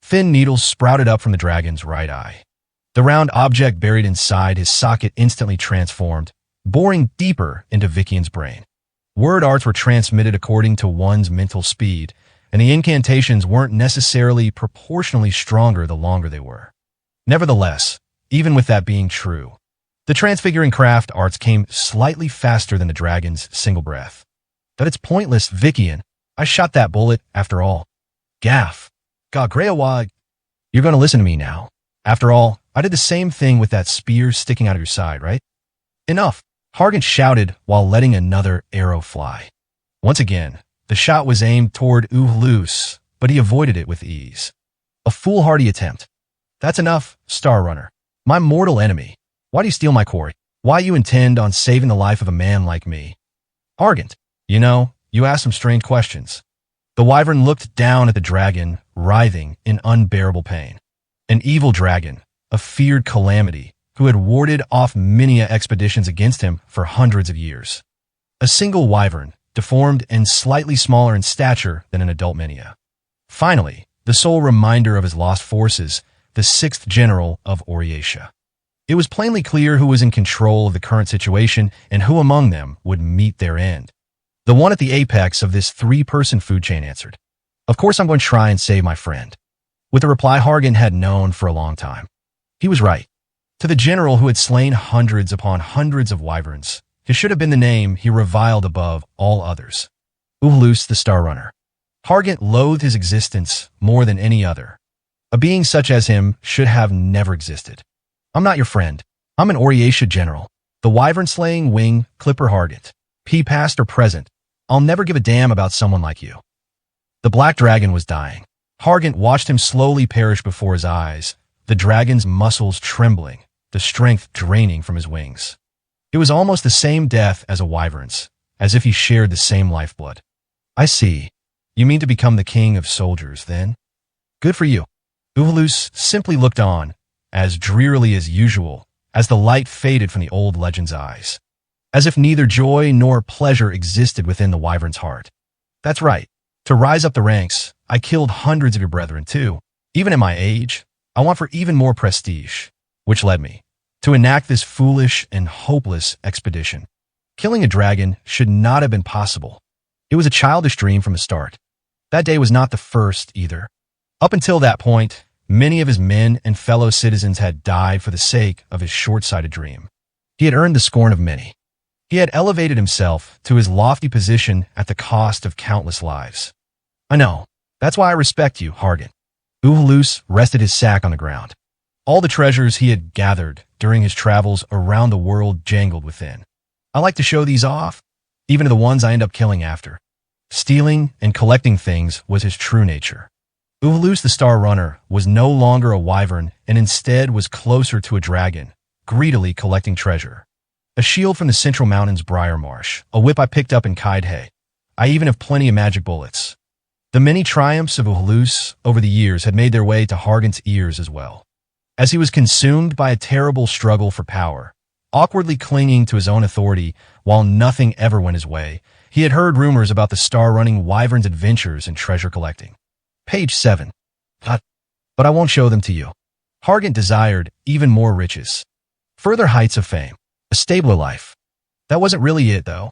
Thin needles sprouted up from the dragon's right eye. The round object buried inside his socket instantly transformed, boring deeper into Vician's brain. Word arts were transmitted according to one's mental speed, and the incantations weren't necessarily proportionally stronger the longer they were. Nevertheless, even with that being true, the transfiguring craft arts came slightly faster than the dragon's single breath. That it's pointless, Vician, I shot that bullet, after all. Gaff. Gagreawag. You're going to listen to me now. After all, I did the same thing with that spear sticking out of your side, right? Enough. Hargan shouted while letting another arrow fly. Once again, the shot was aimed toward Uhloos, but he avoided it with ease. A foolhardy attempt. That's enough, Star Runner. My mortal enemy. Why do you steal my quarry? Why you intend on saving the life of a man like me? Argent. You know, you asked some strange questions. The wyvern looked down at the dragon, writhing in unbearable pain. An evil dragon, a feared calamity, who had warded off many expeditions against him for hundreds of years. A single wyvern, deformed and slightly smaller in stature than an adult Mania. Finally, the sole reminder of his lost forces, the 6th general of Oriatia. It was plainly clear who was in control of the current situation and who among them would meet their end. The one at the apex of this 3-person food chain answered, "Of course I'm going to try and save my friend," with a reply Hargan had known for a long time. He was right. To the general who had slain hundreds upon hundreds of wyverns, his should have been the name he reviled above all others. Uhloos the Star Runner. Hargan loathed his existence more than any other. A being such as him should have never existed. I'm not your friend. I'm an Oriatia general. The wyvern-slaying wing Clipper Hargant. P past or present. I'll never give a damn about someone like you. The black dragon was dying. Hargant watched him slowly perish before his eyes, the dragon's muscles trembling, the strength draining from his wings. It was almost the same death as a wyvern's, as if he shared the same lifeblood. I see. You mean to become the king of soldiers, then? Good for you. Uhloos simply looked on, as drearily as usual, as the light faded from the old legend's eyes. As if neither joy nor pleasure existed within the wyvern's heart. That's right. To rise up the ranks, I killed hundreds of your brethren too. Even at my age, I want for even more prestige, which led me to enact this foolish and hopeless expedition. Killing a dragon should not have been possible. It was a childish dream from the start. That day was not the first either. Up until that point, many of his men and fellow citizens had died for the sake of his short-sighted dream. He had earned the scorn of many. He had elevated himself to his lofty position at the cost of countless lives. I know. That's why I respect you, Hargan. Uhloos rested his sack on the ground. All the treasures he had gathered during his travels around the world jangled within. I like to show these off, even to the ones I end up killing after. Stealing and collecting things was his true nature. Uhloos the Star Runner was no longer a wyvern and instead was closer to a dragon, greedily collecting treasure. A shield from the Central Mountains Briar Marsh, a whip I picked up in Kaidhe. I even have plenty of magic bullets. The many triumphs of Uhloos over the years had made their way to Hargan's ears as well. As he was consumed by a terrible struggle for power, awkwardly clinging to his own authority while nothing ever went his way, he had heard rumors about the star-running wyvern's adventures in treasure collecting. Page 7. But I won't show them to you. Hargan desired even more riches. Further heights of fame. A stabler life. That wasn't really it, though.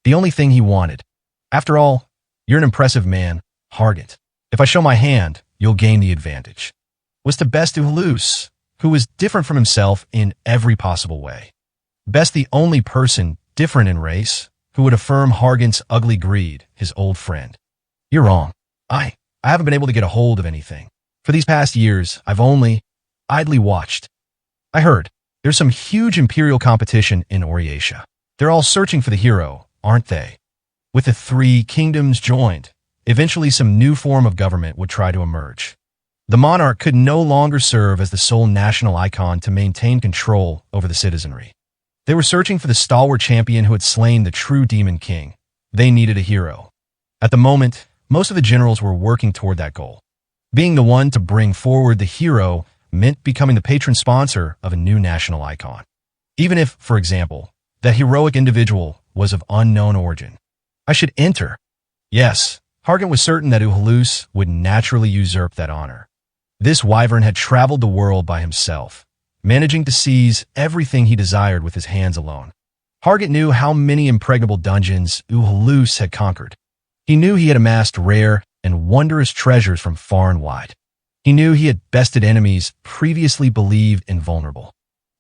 The only thing he wanted. After all, you're an impressive man, Hargan. If I show my hand, you'll gain the advantage. Was to best Uhloos, who was different from himself in every possible way. Best the only person different in race who would affirm Hargan's ugly greed, his old friend. You're wrong. I haven't been able to get a hold of anything. For these past years, I've only idly watched. I heard. There's some huge imperial competition in Oriatia. They're all searching for the hero, aren't they? With the 3 kingdoms joined, eventually some new form of government would try to emerge. The monarch could no longer serve as the sole national icon to maintain control over the citizenry. They were searching for the stalwart champion who had slain the true demon king. They needed a hero. At the moment, most of the generals were working toward that goal. Being the one to bring forward the hero meant becoming the patron sponsor of a new national icon. Even if, for example, that heroic individual was of unknown origin. I should enter. Yes, Hargan was certain that Uhloos would naturally usurp that honor. This wyvern had traveled the world by himself, managing to seize everything he desired with his hands alone. Hargan knew how many impregnable dungeons Uhloos had conquered. He knew he had amassed rare and wondrous treasures from far and wide. He knew he had bested enemies previously believed invulnerable.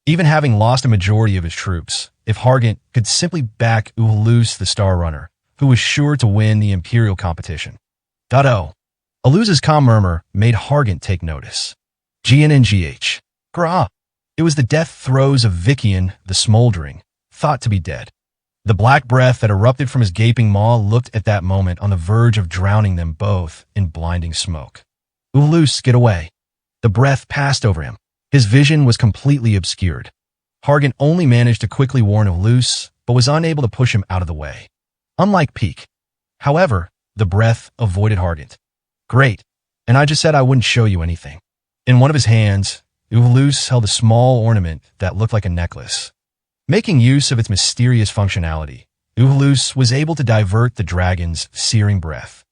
Even having lost a majority of his troops, if Hargan could simply back Uhloos the Star Runner, who was sure to win the Imperial competition. Oh. Aluz's calm murmur made Hargant take notice. GNNGH. Grah. It was the death throes of Vikian, the smoldering, thought to be dead. The black breath that erupted from his gaping maw looked at that moment on the verge of drowning them both in blinding smoke. Uhlus, get away. The breath passed over him. His vision was completely obscured. Hargant only managed to quickly warn Uhlus, but was unable to push him out of the way. Unlike Peak. However, the breath avoided Hargant. Great, and I just said I wouldn't show you anything. In one of his hands, Uhlus held a small ornament that looked like a necklace. Making use of its mysterious functionality, Uhlus was able to divert the dragon's searing breath.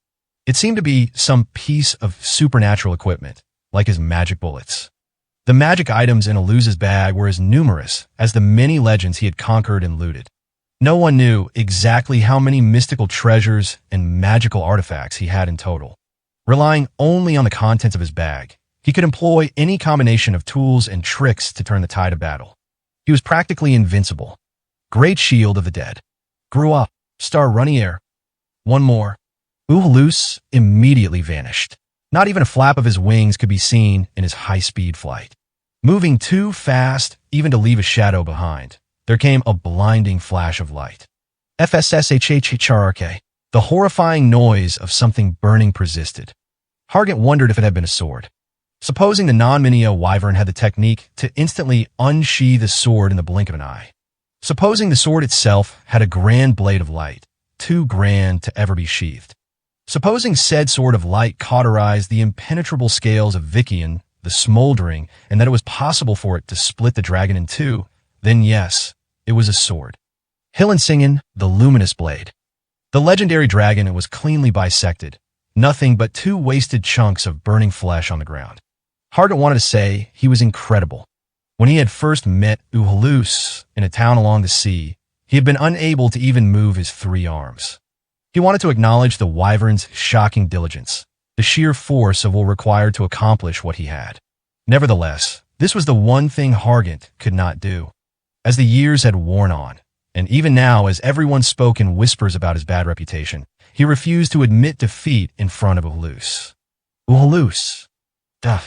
It seemed to be some piece of supernatural equipment, like his magic bullets. The magic items in Uhlus' bag were as numerous as the many legends he had conquered and looted. No one knew exactly how many mystical treasures and magical artifacts he had in total. Relying only on the contents of his bag, he could employ any combination of tools and tricks to turn the tide of battle. He was practically invincible. Great shield of the dead. Grew up, star Runnier. One more. Uhlus immediately vanished. Not even a flap of his wings could be seen in his high-speed flight. Moving too fast even to leave a shadow behind, there came a blinding flash of light. FSSHHHRK. The horrifying noise of something burning persisted. Hargant wondered if it had been a sword. Supposing the non-Minio wyvern had the technique to instantly unsheathe the sword in the blink of an eye. Supposing the sword itself had a grand blade of light, too grand to ever be sheathed. Supposing said sword of light cauterized the impenetrable scales of Vikian, the smoldering, and that it was possible for it to split the dragon in two, then yes, it was a sword. Hillinsingen, the luminous blade. The legendary dragon was cleanly bisected, nothing but two wasted chunks of burning flesh on the ground. Hargant wanted to say he was incredible. When he had first met Uhlus in a town along the sea, he had been unable to even move his 3 arms. He wanted to acknowledge the wyvern's shocking diligence, the sheer force of will required to accomplish what he had. Nevertheless, this was the one thing Hargant could not do. As the years had worn on, and even now as everyone spoke in whispers about his bad reputation, he refused to admit defeat in front of Uhlus. Uhlus. Duh.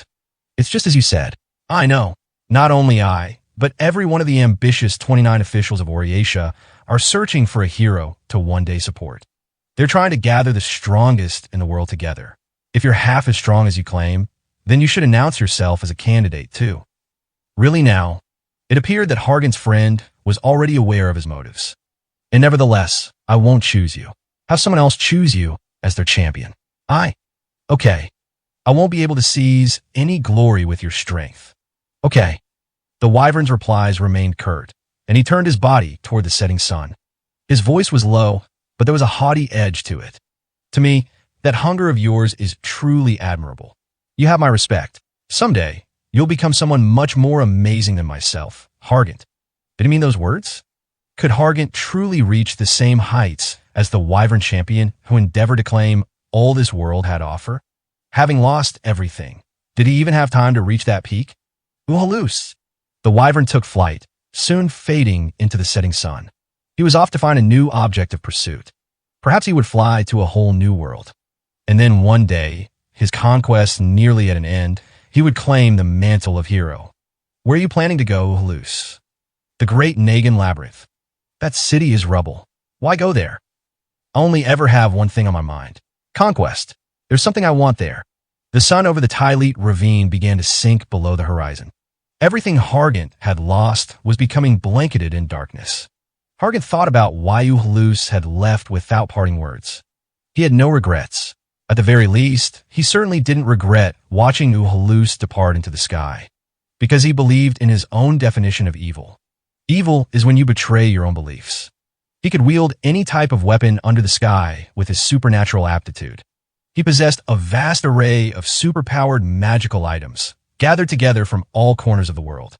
It's just as you said. I know. Not only I, but every one of the ambitious 29 officials of Oriatia are searching for a hero to one day support. They're trying to gather the strongest in the world together. If you're half as strong as you claim, then you should announce yourself as a candidate too. Really now, it appeared that Hargant's friend was already aware of his motives. And nevertheless, I won't choose you. Have someone else choose you as their champion. Okay. I won't be able to seize any glory with your strength. Okay. The wyvern's replies remained curt, and he turned his body toward the setting sun. His voice was low, but there was a haughty edge to it. To me, that hunger of yours is truly admirable. You have my respect. Someday, you'll become someone much more amazing than myself, Hargant. Did he mean those words? Could Hargant truly reach the same heights as the wyvern champion who endeavored to claim all this world had to offer? Having lost everything, did he even have time to reach that peak? Uhlus. The wyvern took flight, soon fading into the setting sun. He was off to find a new object of pursuit. Perhaps he would fly to a whole new world. And then one day, his conquest nearly at an end, he would claim the mantle of hero. Where are you planning to go, Uhlus? The great Nagan Labyrinth. That city is rubble. Why go there? I only ever have one thing on my mind. Conquest. There's something I want there. The sun over the Tylete ravine began to sink below the horizon. Everything Hargant had lost was becoming blanketed in darkness. Hargant thought about why Uhlus had left without parting words. He had no regrets. At the very least, he certainly didn't regret watching Uhlus depart into the sky, because he believed in his own definition of evil. Evil is when you betray your own beliefs. He could wield any type of weapon under the sky with his supernatural aptitude. He possessed a vast array of superpowered magical items, gathered together from all corners of the world.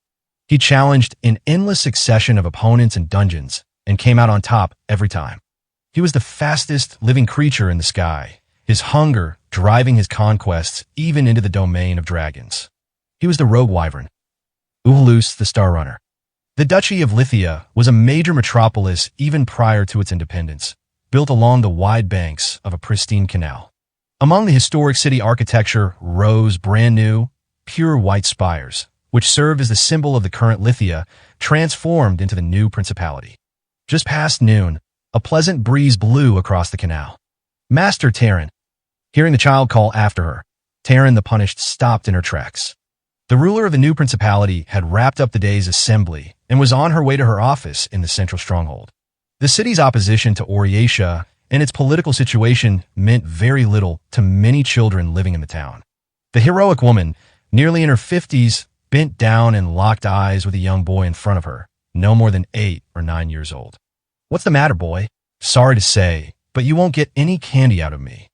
He challenged an endless succession of opponents and dungeons and came out on top every time. He was the fastest living creature in the sky, his hunger driving his conquests even into the domain of dragons. He was the rogue wyvern, Uhlus the Star Runner. The Duchy of Lithia was a major metropolis even prior to its independence, built along the wide banks of a pristine canal. Among the historic city architecture rose brand new, pure white spires, which served as the symbol of the current Lithia, transformed into the new principality. Just past noon, a pleasant breeze blew across the canal. "Master Terran." Hearing the child call after her, Terran the Punished stopped in her tracks. The ruler of the new principality had wrapped up the day's assembly and was on her way to her office in the central stronghold. The city's opposition to Oriatia and its political situation meant very little to many children living in the town. The heroic woman, nearly in her 50s, bent down and locked eyes with a young boy in front of her, no more than 8 or 9 years old. "What's the matter, boy?" "Sorry to say, but you won't get any candy out of me."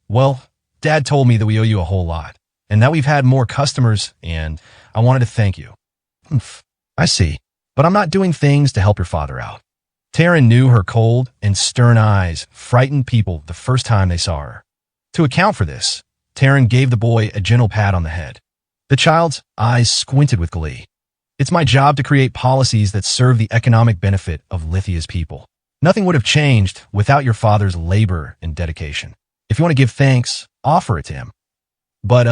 Well, Dad told me that we owe you a whole lot, and that we've had more customers, and I wanted to thank you." "Humph, I see, but I'm not doing things to help your father out." Terran knew her cold and stern eyes frightened people the first time they saw her. To account for this, Terran gave the boy a gentle pat on the head. The child's eyes squinted with glee. "It's my job to create policies that serve the economic benefit of Lithia's people. Nothing would have changed without your father's labor and dedication. If you want to give thanks, offer it to him." "But,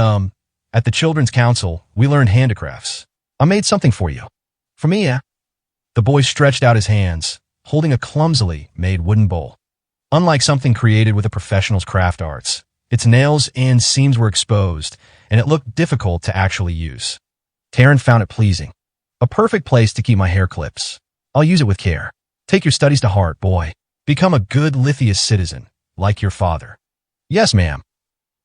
at the Children's Council, we learned handicrafts. I made something for you." "For me, yeah?" The boy stretched out his hands, holding a clumsily made wooden bowl. Unlike something created with a professional's craft arts, its nails and seams were exposed, and it looked difficult to actually use. Terran found it pleasing. "A perfect place to keep my hair clips. I'll use it with care. Take your studies to heart, boy. Become a good Lithia citizen, like your father." "Yes, ma'am."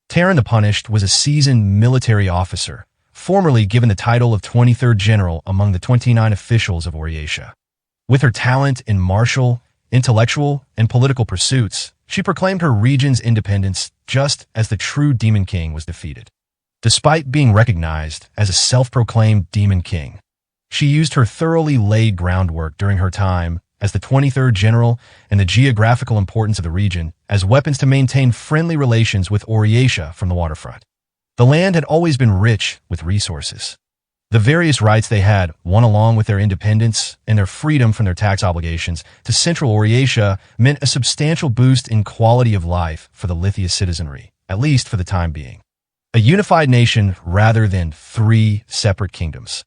Terran the Punished was a seasoned military officer, formerly given the title of 23rd General among the 29 officials of Oriatia. With her talent in martial, intellectual, and political pursuits, she proclaimed her region's independence just as the true Demon King was defeated. Despite being recognized as a self-proclaimed Demon King, she used her thoroughly laid groundwork during her time as the 23rd General and the geographical importance of the region as weapons to maintain friendly relations with Oriatia from the waterfront. The land had always been rich with resources. The various rights they had, won along with their independence and their freedom from their tax obligations to Central Oriatia, meant a substantial boost in quality of life for the Lithia citizenry, at least for the time being. A unified nation rather than 3 separate kingdoms.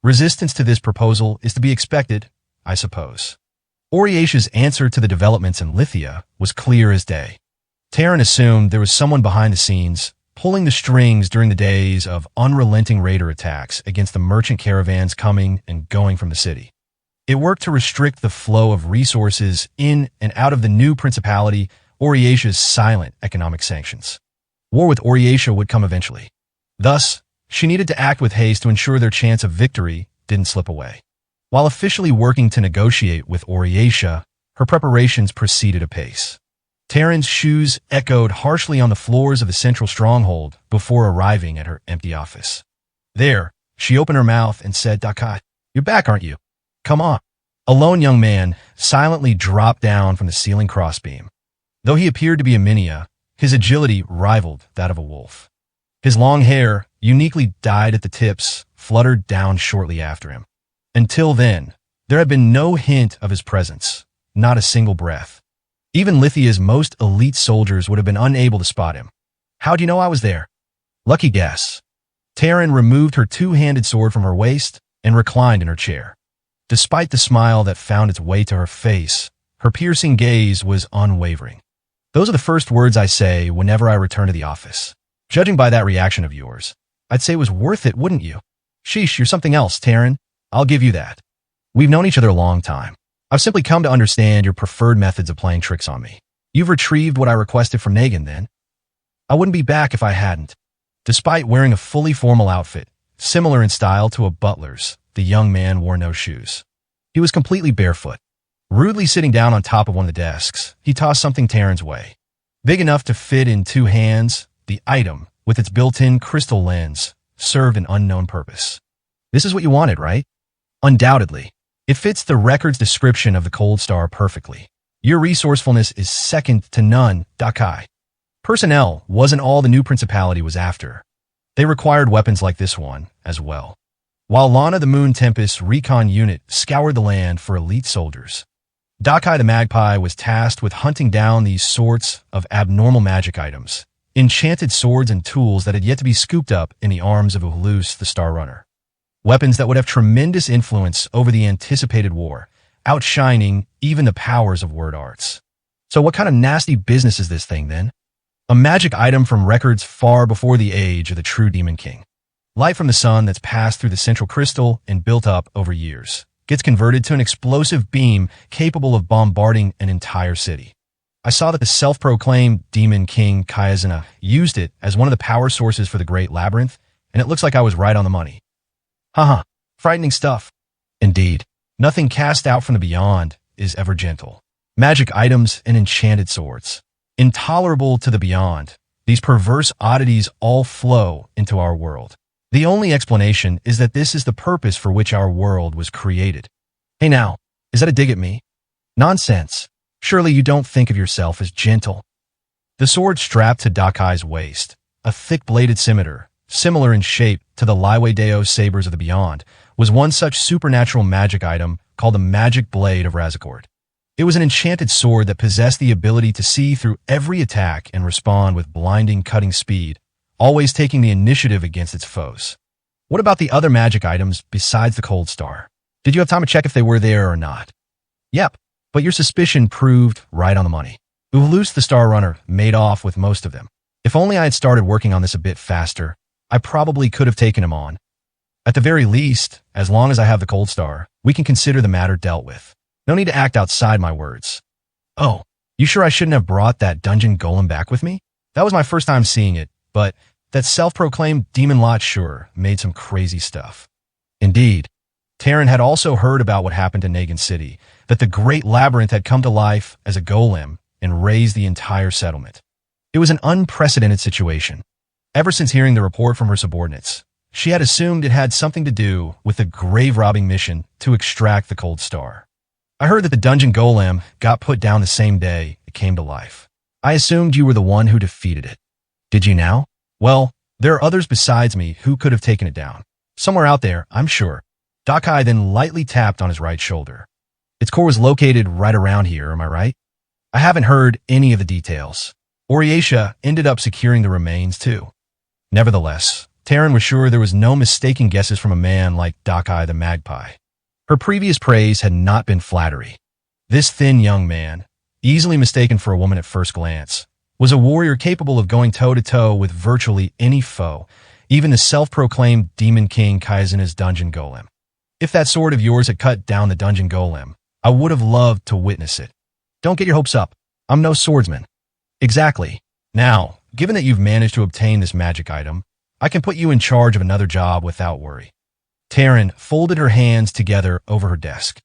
Resistance to this proposal is to be expected, I suppose. Oriatia's answer to the developments in Lithia was clear as day. Terran assumed there was someone behind the scenes, pulling the strings during the days of unrelenting raider attacks against the merchant caravans coming and going from the city. It worked to restrict the flow of resources in and out of the new principality, Oriatia's silent economic sanctions. War with Oriatia would come eventually. Thus, she needed to act with haste to ensure their chance of victory didn't slip away. While officially working to negotiate with Oriatia, her preparations proceeded apace. Terran's shoes echoed harshly on the floors of the central stronghold before arriving at her empty office. There, she opened her mouth and said, "Dakai, you're back, aren't you? Come on." A lone young man silently dropped down from the ceiling crossbeam. Though he appeared to be a Minia, his agility rivaled that of a wolf. His long hair, uniquely dyed at the tips, fluttered down shortly after him. Until then, there had been no hint of his presence, not a single breath. Even Lithia's most elite soldiers would have been unable to spot him. "How do you know I was there?" "Lucky guess." Terran removed her two-handed sword from her waist and reclined in her chair. Despite the smile that found its way to her face, her piercing gaze was unwavering. "Those are the first words I say whenever I return to the office. Judging by that reaction of yours, I'd say it was worth it, wouldn't you?" "Sheesh, you're something else, Terran. I'll give you that. We've known each other a long time. I've simply come to understand your preferred methods of playing tricks on me. You've retrieved what I requested from Negan, then? I wouldn't be back if I hadn't." Despite wearing a fully formal outfit, similar in style to a butler's, the young man wore no shoes. He was completely barefoot. Rudely sitting down on top of one of the desks, he tossed something Terran's way. Big enough to fit in 2 hands, the item, with its built-in crystal lens, served an unknown purpose. "This is what you wanted, right?" "Undoubtedly. It fits the record's description of the Cold Star perfectly. Your resourcefulness is second to none, Dakai." Personnel wasn't all the new principality was after. They required weapons like this one, as well. While Lana the Moon Tempest's recon unit scoured the land for elite soldiers, Dakai the Magpie was tasked with hunting down these sorts of abnormal magic items, enchanted swords and tools that had yet to be scooped up in the arms of Uhulus the Star Runner. Weapons that would have tremendous influence over the anticipated war, outshining even the powers of word arts. So what kind of nasty business is this thing, then? A magic item from records far before the age of the true Demon King. Light from the sun that's passed through the central crystal and built up over years gets converted to an explosive beam capable of bombarding an entire city. I saw that the self-proclaimed Demon King Kayazena used it as one of the power sources for the Great Labyrinth, and it looks like I was right on the money. Haha, frightening stuff. Indeed, nothing cast out from the beyond is ever gentle. Magic items and enchanted swords. Intolerable to the beyond, these perverse oddities all flow into our world. The only explanation is that this is the purpose for which our world was created. Hey now, is that a dig at me? Nonsense. Surely you don't think of yourself as gentle. The sword strapped to Dakai's waist, a thick-bladed scimitar, similar in shape to the Liwe Deo sabers of the beyond, was one such supernatural magic item called the Magic Blade of Razakord. It was an enchanted sword that possessed the ability to see through every attack and respond with blinding cutting speed, always taking the initiative against its foes. What about the other magic items besides the Cold Star? Did you have time to check if they were there or not? Yep, but your suspicion proved right on the money. Uhulus the Star Runner made off with most of them. If only I had started working on this a bit faster, I probably could have taken him on. At the very least, as long as I have the Cold Star, we can consider the matter dealt with. No need to act outside my words. Oh, you sure I shouldn't have brought that dungeon golem back with me? That was my first time seeing it, but that self-proclaimed demon lot sure made some crazy stuff. Indeed, Terran had also heard about what happened to Nagan City, that the Great Labyrinth had come to life as a golem and raised the entire settlement. It was an unprecedented situation. Ever since hearing the report from her subordinates, she had assumed it had something to do with the grave-robbing mission to extract the Cold Star. I heard that the dungeon golem got put down the same day it came to life. I assumed you were the one who defeated it. Did you now? Well, there are others besides me who could have taken it down. Somewhere out there, I'm sure. Dakai then lightly tapped on his right shoulder. Its core was located right around here, am I right? I haven't heard any of the details. Oriatia ended up securing the remains too. Nevertheless, Terran was sure there was no mistaking guesses from a man like Dakai the Magpie. Her previous praise had not been flattery. This thin young man, easily mistaken for a woman at first glance, was a warrior capable of going toe-to-toe with virtually any foe, even the self-proclaimed Demon King Kaizena's dungeon golem. If that sword of yours had cut down the dungeon golem, I would have loved to witness it. Don't get your hopes up. I'm no swordsman. Exactly. Now, given that you've managed to obtain this magic item, I can put you in charge of another job without worry. Terran folded her hands together over her desk.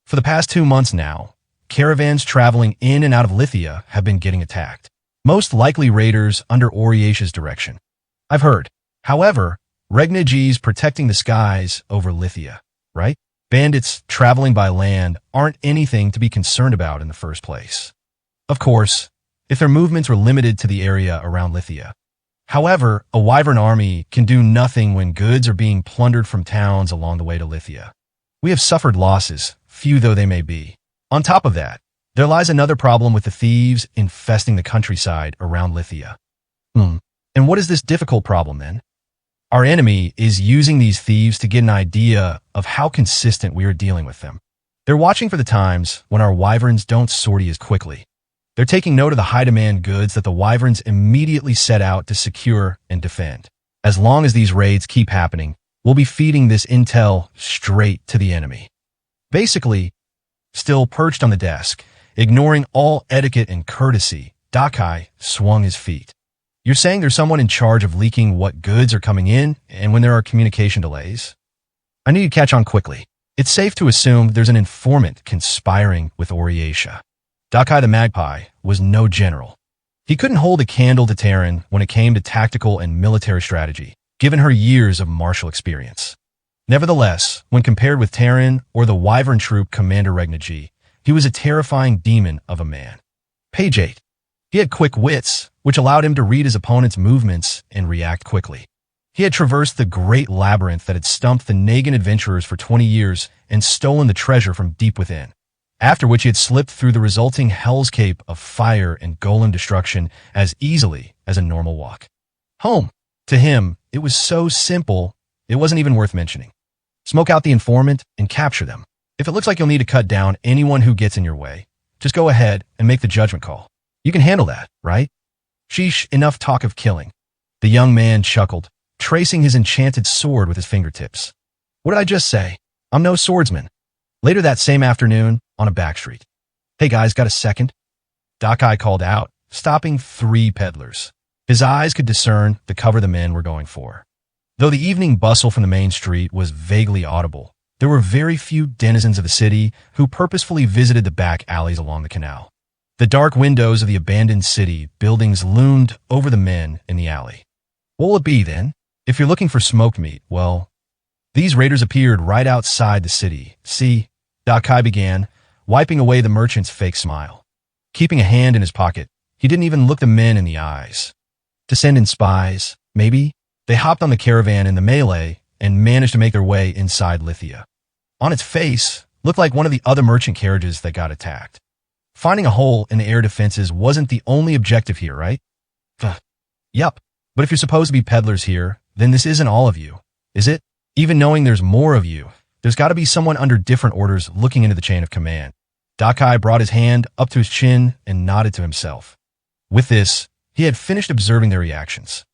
For the past 2 months now, caravans traveling in and out of Lithia have been getting attacked. Most likely raiders under Oriacia's direction. I've heard. However, Regnagi's protecting the skies over Lithia, right? Bandits traveling by land aren't anything to be concerned about in the first place. Of course, if their movements were limited to the area around Lithia. However, a Wyvern army can do nothing when goods are being plundered from towns along the way to Lithia. We have suffered losses, few though they may be. On top of that, there lies another problem with the thieves infesting the countryside around Lithia. And what is this difficult problem then? Our enemy is using these thieves to get an idea of how consistent we are dealing with them. They're watching for the times when our wyverns don't sortie as quickly. They're taking note of the high-demand goods that the wyverns immediately set out to secure and defend. As long as these raids keep happening, we'll be feeding this intel straight to the enemy. Basically, still perched on the desk, ignoring all etiquette and courtesy, Dakai swung his feet. You're saying there's someone in charge of leaking what goods are coming in and when there are communication delays? I need to catch on quickly. It's safe to assume there's an informant conspiring with Oriacia. Dakai the Magpie was no general. He couldn't hold a candle to Terran when it came to tactical and military strategy, given her years of martial experience. Nevertheless, when compared with Terran or the Wyvern Troop Commander Regnagi, he was a terrifying demon of a man. Page 8. He had quick wits, which allowed him to read his opponent's movements and react quickly. He had traversed the great labyrinth that had stumped the Nagan adventurers for 20 years and stolen the treasure from deep within. after which he had slipped through the resulting hellscape of fire and golem destruction as easily as a normal walk. Home. To him, it was so simple, it wasn't even worth mentioning. Smoke out the informant and capture them. If it looks like you'll need to cut down anyone who gets in your way, just go ahead and make the judgment call. You can handle that, right? Sheesh, enough talk of killing. The young man chuckled, tracing his enchanted sword with his fingertips. What did I just say? I'm no swordsman. Later that same afternoon, on a back street. Hey guys, got a second? Dakai called out, stopping 3 peddlers. His eyes could discern the cover the men were going for. Though the evening bustle from the main street was vaguely audible, there were very few denizens of the city who purposefully visited the back alleys along the canal. The dark windows of the abandoned city buildings loomed over the men in the alley. What will it be, then? If you're looking for smoked meat, well, these raiders appeared right outside the city. See, Dakai began, wiping away the merchant's fake smile. Keeping a hand in his pocket, he didn't even look the men in the eyes. To send in spies, maybe? They hopped on the caravan in the melee and managed to make their way inside Lithia. On its face, looked like one of the other merchant carriages that got attacked. Finding a hole in the air defenses wasn't the only objective here, right? Yup, but if you're supposed to be peddlers here, then this isn't all of you, is it? Even knowing there's more of you, there's got to be someone under different orders looking into the chain of command. Dakai brought his hand up to his chin and nodded to himself. With this, he had finished observing their reactions.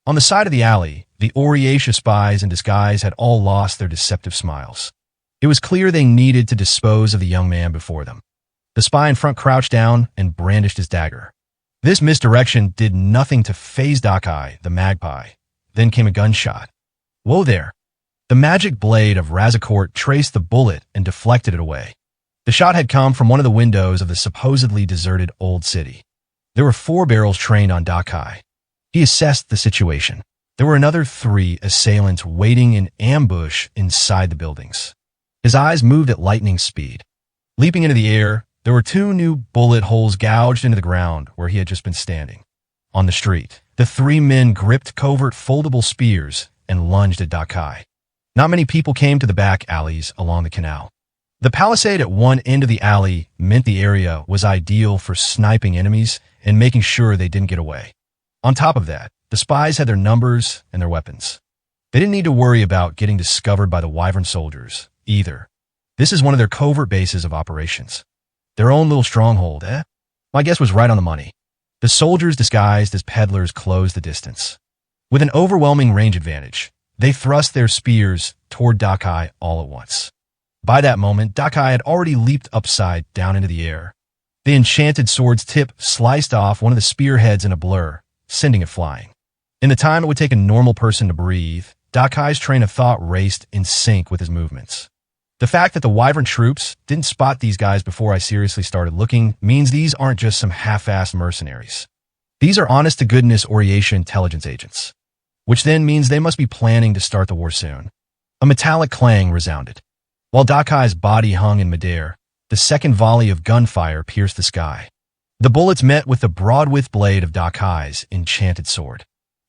On the side of the alley, the Oriatia spies in disguise had all lost their deceptive smiles. It was clear they needed to dispose of the young man before them. The spy in front crouched down and brandished his dagger. This misdirection did nothing to faze Dakai, the magpie. Then came a gunshot. Whoa there! The magic blade of Razakort traced the bullet and deflected it away. The shot had come from one of the windows of the supposedly deserted old city. There were 4 barrels trained on Dakai. He assessed the situation. There were another 3 assailants waiting in ambush inside the buildings. His eyes moved at lightning speed. Leaping into the air, there were 2 new bullet holes gouged into the ground where he had just been standing. On the street, the 3 men gripped covert foldable spears and lunged at Dakai. Not many people came to the back alleys along the canal. The palisade at one end of the alley meant the area was ideal for sniping enemies and making sure they didn't get away. On top of that, the spies had their numbers and their weapons. They didn't need to worry about getting discovered by the Wyvern soldiers, either. This is one of their covert bases of operations. Their own little stronghold, eh? My guess was right on the money. The soldiers disguised as peddlers closed the distance. With an overwhelming range advantage, they thrust their spears toward Dakai all at once. By that moment, Dakai had already leaped upside down into the air. The enchanted sword's tip sliced off one of the spearheads in a blur, sending it flying. In the time it would take a normal person to breathe, Dakai's train of thought raced in sync with his movements. The fact that the Wyvern troops didn't spot these guys before I seriously started looking means these aren't just some half-assed mercenaries. These are honest-to-goodness Oriatia intelligence agents, which then means they must be planning to start the war soon. A metallic clang resounded. While Dakai's body hung in midair, the second volley of gunfire pierced the sky. The bullets met with the broad-width blade of Dakai's enchanted sword.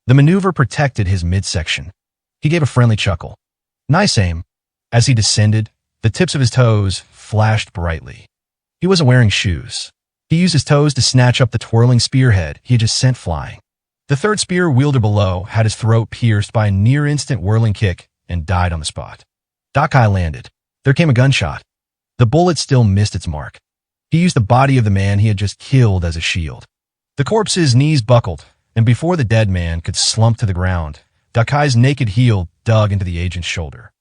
The maneuver protected his midsection. He gave a friendly chuckle. Nice aim. As he descended, the tips of his toes flashed brightly. He wasn't wearing shoes. He used his toes to snatch up the twirling spearhead he had just sent flying. The third spear wielder below had his throat pierced by a near-instant whirling kick and died on the spot. Dakai landed. There came a gunshot. The bullet still missed its mark. He used the body of the man he had just killed as a shield. The corpse's knees buckled, and before the dead man could slump to the ground, Dakai's naked heel dug into the agent's shoulder.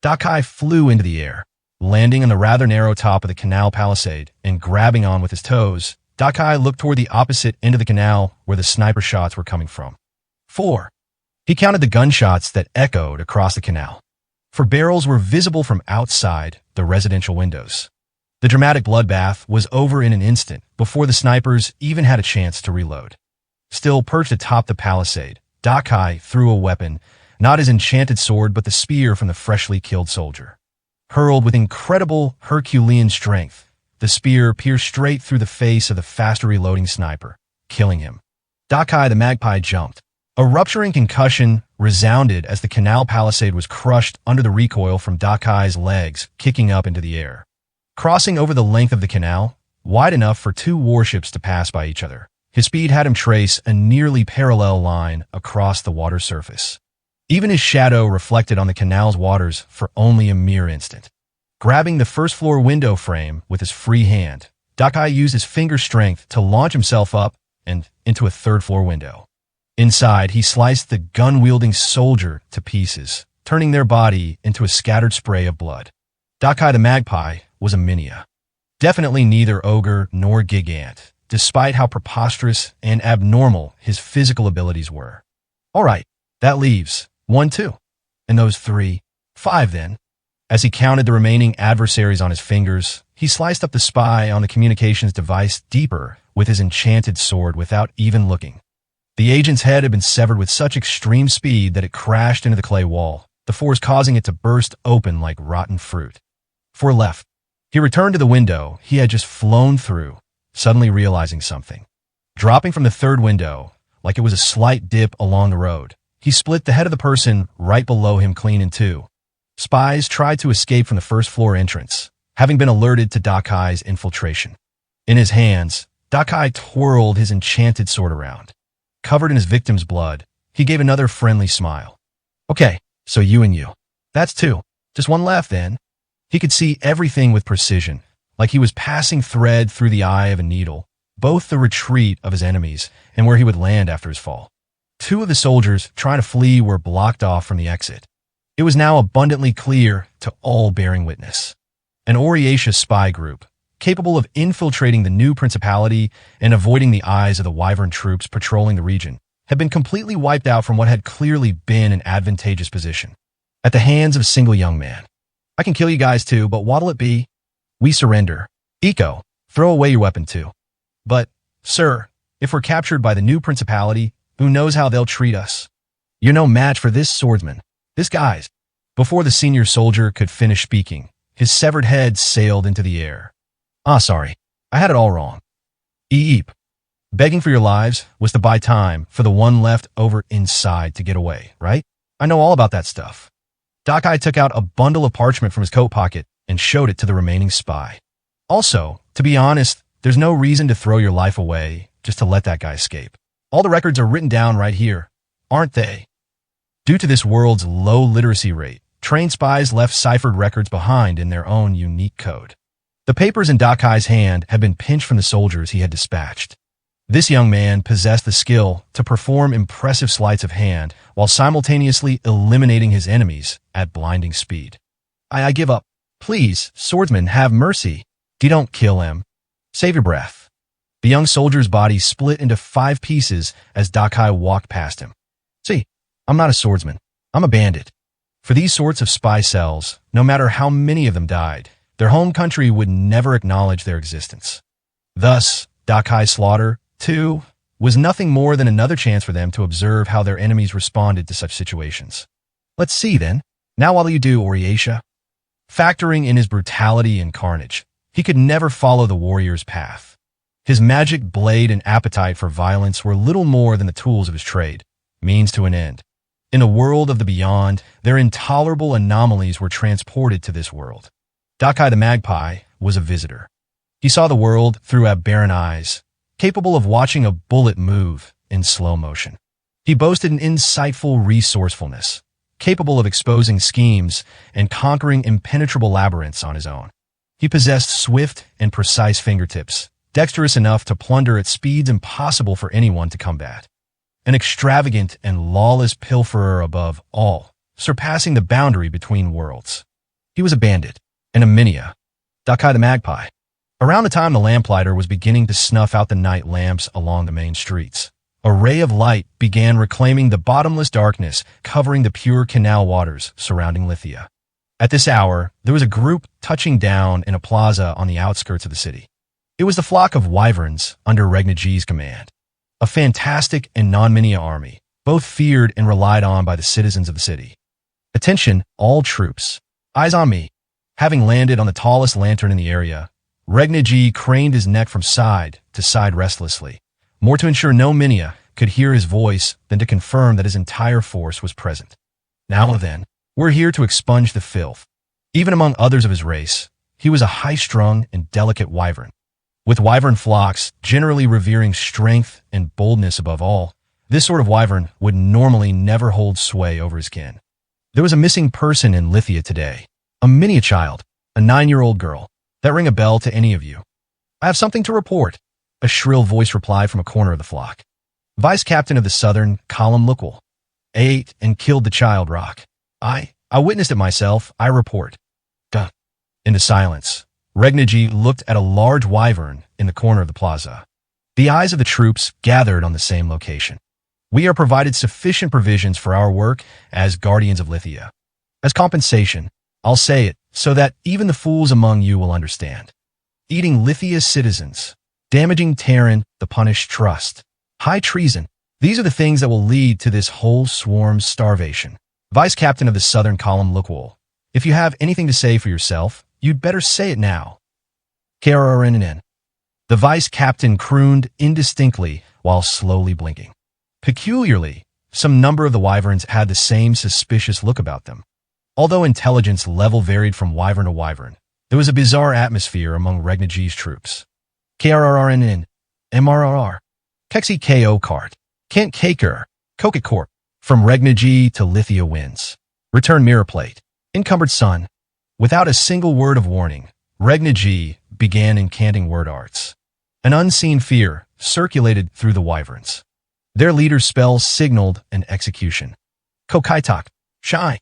Dakai flew into the air, landing on the rather narrow top of the canal palisade and grabbing on with his toes. Dakai looked toward the opposite end of the canal where the sniper shots were coming from. 4. He counted the gunshots that echoed across the canal. 4 barrels were visible from outside the residential windows. The dramatic bloodbath was over in an instant before the snipers even had a chance to reload. Still perched atop the palisade, Dakai threw a weapon, not his enchanted sword but the spear from the freshly killed soldier. Hurled with incredible Herculean strength, the spear pierced straight through the face of the faster reloading sniper, killing him. Dakai the magpie jumped. A rupturing concussion resounded as the canal palisade was crushed under the recoil from Dakai's legs kicking up into the air. crossing over the length of the canal, wide enough for two warships to pass by each other. His speed had him trace a nearly parallel line across the water surface. Even his shadow reflected on the canal's waters for only a mere instant. Grabbing the first-floor window frame with his free hand, Dakai used his finger strength to launch himself up and into a third-floor window. Inside, he sliced the gun-wielding soldier to pieces, turning their body into a scattered spray of blood. Dakai the Magpie was a Minia. Definitely neither ogre nor gigant, despite how preposterous and abnormal his physical abilities were. All right, that leaves 1, 2, and those 3, 5 then. As he counted the remaining adversaries on his fingers, he sliced up the spy on the communications device deeper with his enchanted sword without even looking. The agent's head had been severed with such extreme speed that it crashed into the clay wall, the force causing it to burst open like rotten fruit. 4 left. He returned to the window he had just flown through, suddenly realizing something. Dropping from the third window, like it was a slight dip along the road, he split the head of the person right below him clean in two. Spies tried to escape from the first-floor entrance, having been alerted to Dakai's infiltration. In his hands, Dakai twirled his enchanted sword around. Covered in his victim's blood, he gave another friendly smile. Okay, so you and you. That's 2. Just 1 left then. He could see everything with precision, like he was passing thread through the eye of a needle, both the retreat of his enemies and where he would land after his fall. 2 of the soldiers trying to flee were blocked off from the exit. It was now abundantly clear to all bearing witness. An Oriatia spy group, capable of infiltrating the new principality and avoiding the eyes of the Wyvern troops patrolling the region, had been completely wiped out from what had clearly been an advantageous position. At the hands of a single young man. I can kill you guys too, but what'll it be? We surrender. Eco, throw away your weapon too. But, sir, if we're captured by the new principality, who knows how they'll treat us? You're no match for this swordsman. This guy's. Before the senior soldier could finish speaking, his severed head sailed into the air. Sorry. I had it all wrong. Eep. Begging for your lives was to buy time for the one left over inside to get away, right? I know all about that stuff. Dakai took out a bundle of parchment from his coat pocket and showed it to the remaining spy. Also, to be honest, there's no reason to throw your life away just to let that guy escape. All the records are written down right here, aren't they? Due to this world's low literacy rate, trained spies left ciphered records behind in their own unique code. The papers in Dakai's hand had been pinched from the soldiers he had dispatched. This young man possessed the skill to perform impressive sleights of hand while simultaneously eliminating his enemies at blinding speed. I give up. Please, swordsman, have mercy. Don't kill him. Save your breath. The young soldier's body split into 5 pieces as Dakai walked past him. See, I'm not a swordsman. I'm a bandit. For these sorts of spy cells, no matter how many of them died, their home country would never acknowledge their existence. Thus, Dakai's slaughter, too, was nothing more than another chance for them to observe how their enemies responded to such situations. Let's see, then. Now what'll you do, Oriatia? Factoring in his brutality and carnage, he could never follow the warrior's path. His magic blade and appetite for violence were little more than the tools of his trade, means to an end. In a world of the beyond, their intolerable anomalies were transported to this world. Dakai the Magpie was a visitor. He saw the world through aberrant eyes, capable of watching a bullet move in slow motion. He boasted an insightful resourcefulness, capable of exposing schemes and conquering impenetrable labyrinths on his own. He possessed swift and precise fingertips, dexterous enough to plunder at speeds impossible for anyone to combat. An extravagant and lawless pilferer above all, surpassing the boundary between worlds. He was a bandit, and a Minia, Dakai the Magpie. Around the time the lamplighter was beginning to snuff out the night lamps along the main streets, a ray of light began reclaiming the bottomless darkness covering the pure canal waters surrounding Lithia. At this hour, there was a group touching down in a plaza on the outskirts of the city. It was the flock of wyverns under Regnagi's command, a fantastic and non-Minia army, both feared and relied on by the citizens of the city. Attention, all troops. Eyes on me. Having landed on the tallest lantern in the area, Regnagi craned his neck from side to side restlessly, more to ensure no Minia could hear his voice than to confirm that his entire force was present. Now then, we're here to expunge the filth. Even among others of his race, He was a high-strung and delicate wyvern. With wyvern flocks generally revering strength and boldness above all, this sort of wyvern would normally never hold sway over his kin. There was a missing person in Lithia today. A miniature child, a 9-year-old girl. That ring a bell to any of you? I have something to report, a shrill voice replied from a corner of the flock. Vice Captain of the Southern, Column Lookwell. Ate and killed the child rock. I witnessed it myself, I report. Duh. Into silence, Regnagy looked at a large wyvern in the corner of the plaza. The eyes of the troops gathered on the same location. We are provided sufficient provisions for our work as guardians of Lithia. As compensation, I'll say it so that even the fools among you will understand. Eating Lithia's citizens, damaging Terran, the punished trust, high treason, these are the things that will lead to this whole swarm's starvation. Vice Captain of the Southern Column Lookwell, if you have anything to say for yourself, you'd better say it now. KRRNN. The Vice Captain crooned indistinctly while slowly blinking. Peculiarly, some number of the wyverns had the same suspicious look about them. Although intelligence level varied from wyvern to wyvern, there was a bizarre atmosphere among Regnagy's troops. KRRNN, MRRR, Kexi KO Cart, Kent Kaker, Kokit Corp, from Regnagy to Lithia wins. Return mirror plate, encumbered sun. Without a single word of warning, Regnagy began incanting word arts. An unseen fear circulated through the wyverns. Their leader's spell signaled an execution. Kokaitak, Shai,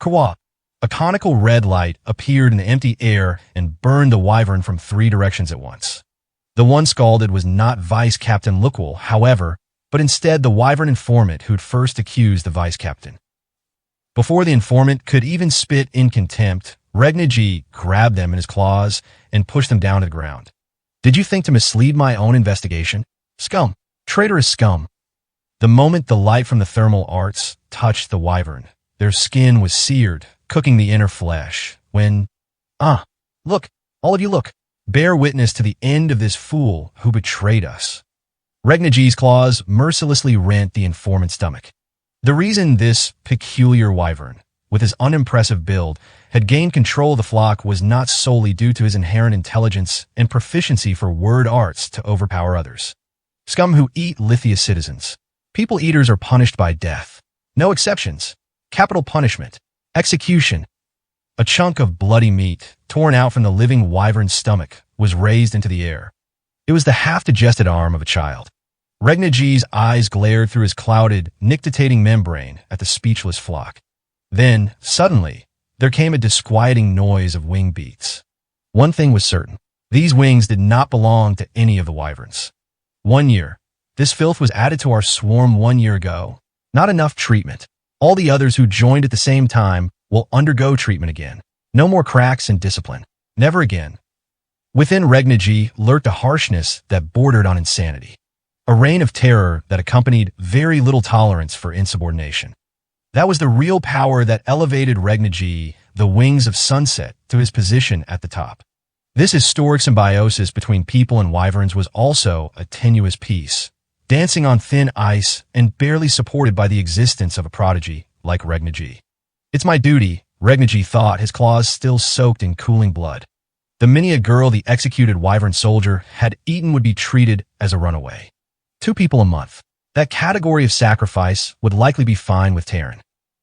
Kawa. A conical red light appeared in the empty air and burned the wyvern from 3 directions at once. The one scalded was not Vice Captain Lookwell, however, but instead the wyvern informant who'd first accused the vice captain. Before the informant could even spit in contempt, Regnagy grabbed them in his claws and pushed them down to the ground. Did you think to mislead my own investigation? Scum. Traitorous scum. The moment the light from the thermal arts touched the wyvern, their skin was seared, cooking the inner flesh. Look, all of you look. Bear witness to the end of this fool who betrayed us. Regnagy's claws mercilessly rent the informant's stomach. The reason this peculiar wyvern, with his unimpressive build, had gained control of the flock was not solely due to his inherent intelligence and proficiency for word arts to overpower others. Scum who eat Lithia citizens. People eaters are punished by death. No exceptions. Capital punishment. Execution. A chunk of bloody meat, torn out from the living wyvern's stomach, was raised into the air. It was the half-digested arm of a child. Regnagy's eyes glared through his clouded, nictitating membrane at the speechless flock. Then, suddenly, there came a disquieting noise of wing beats. One thing was certain. These wings did not belong to any of the wyverns. 1 year. This filth was added to our swarm 1 year ago. Not enough treatment. All the others who joined at the same time will undergo treatment again. No more cracks in discipline. Never again. Within Regnagy lurked a harshness that bordered on insanity. A reign of terror that accompanied very little tolerance for insubordination. That was the real power that elevated Regnagy, the wings of sunset, to his position at the top. This historic symbiosis between people and wyverns was also a tenuous piece, dancing on thin ice and barely supported by the existence of a prodigy like Regnagy. It's my duty, Regnagy thought, his claws still soaked in cooling blood. The many a girl the executed wyvern soldier had eaten would be treated as a runaway. 2 people a month. That category of sacrifice would likely be fine with Terran.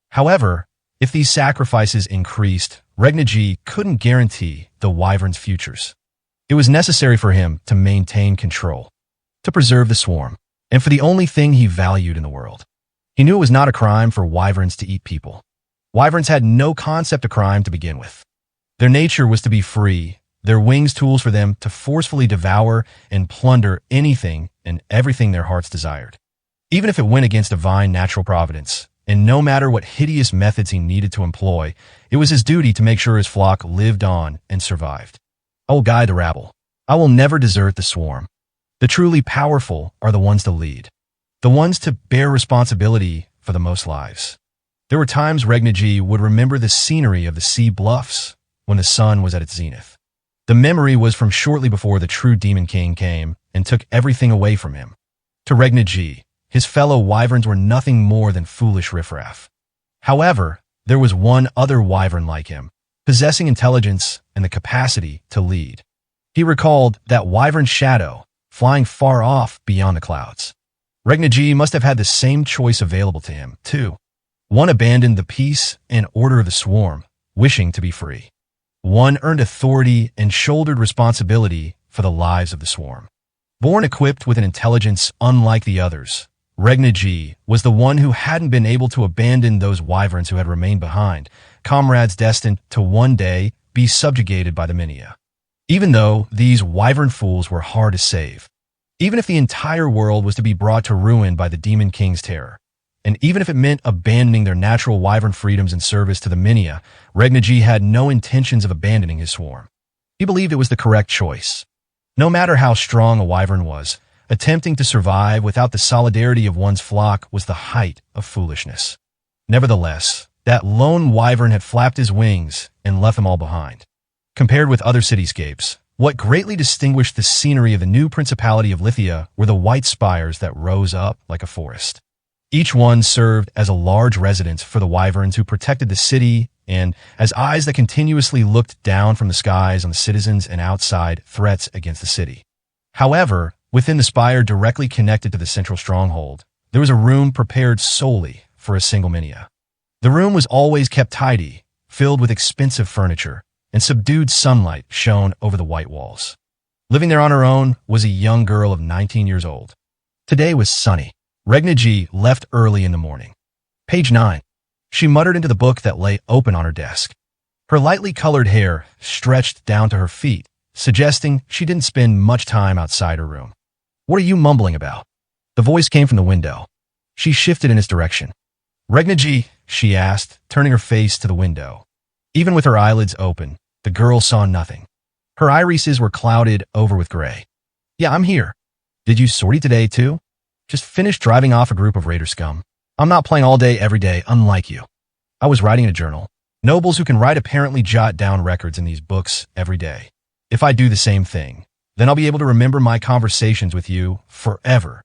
However, if these sacrifices increased, Regnagy couldn't guarantee the wyvern's futures. It was necessary for him to maintain control, to preserve the swarm, and for the only thing he valued in the world. He knew it was not a crime for wyverns to eat people. Wyverns had no concept of crime to begin with. Their nature was to be free, their wings tools for them to forcefully devour and plunder anything and everything their hearts desired. Even if it went against divine natural providence, and no matter what hideous methods he needed to employ, it was his duty to make sure his flock lived on and survived. I will guide the rabble. I will never desert the swarm. The truly powerful are the ones to lead, the ones to bear responsibility for the most lives. There were times Regnagy would remember the scenery of the sea bluffs when the sun was at its zenith. The memory was from shortly before the true Demon King came and took everything away from him. To Regnagy, his fellow wyverns were nothing more than foolish riffraff. However, there was one other wyvern like him, possessing intelligence and the capacity to lead. He recalled that wyvern shadow, flying far off beyond the clouds. Regnaji must have had the same choice available to him, too. One abandoned the peace and order of the swarm, wishing to be free. One earned authority and shouldered responsibility for the lives of the swarm. Born equipped with an intelligence unlike the others, Regnaji was the one who hadn't been able to abandon those wyverns who had remained behind, comrades destined to one day be subjugated by the Minya. Even though these wyvern fools were hard to save, even if the entire world was to be brought to ruin by the Demon King's terror, and even if it meant abandoning their natural wyvern freedoms in service to the Minya, Regnaji had no intentions of abandoning his swarm. He believed it was the correct choice. No matter how strong a wyvern was, attempting to survive without the solidarity of one's flock was the height of foolishness. Nevertheless, that lone wyvern had flapped his wings and left them all behind. Compared with other cityscapes, what greatly distinguished the scenery of the new Principality of Lithia were the white spires that rose up like a forest. Each one served as a large residence for the wyverns who protected the city and as eyes that continuously looked down from the skies on the citizens and outside threats against the city. However, within the spire directly connected to the central stronghold, there was a room prepared solely for a single Minya. The room was always kept tidy, filled with expensive furniture, and subdued sunlight shone over the white walls. Living there on her own was a young girl of 19 years old. Today was sunny. Regnaji left early in the morning. Page 9. She muttered into the book that lay open on her desk. Her lightly colored hair stretched down to her feet, suggesting she didn't spend much time outside her room. What are you mumbling about? The voice came from the window. She shifted in its direction. Regnaji, she asked, turning her face to the window. Even with her eyelids open, the girl saw nothing. Her irises were clouded over with gray. Yeah, I'm here. Did you sortie today, too? Just finished driving off a group of raider scum. I'm not playing all day every day, unlike you. I was writing in a journal. Nobles who can write apparently jot down records in these books every day. If I do the same thing, then I'll be able to remember my conversations with you forever.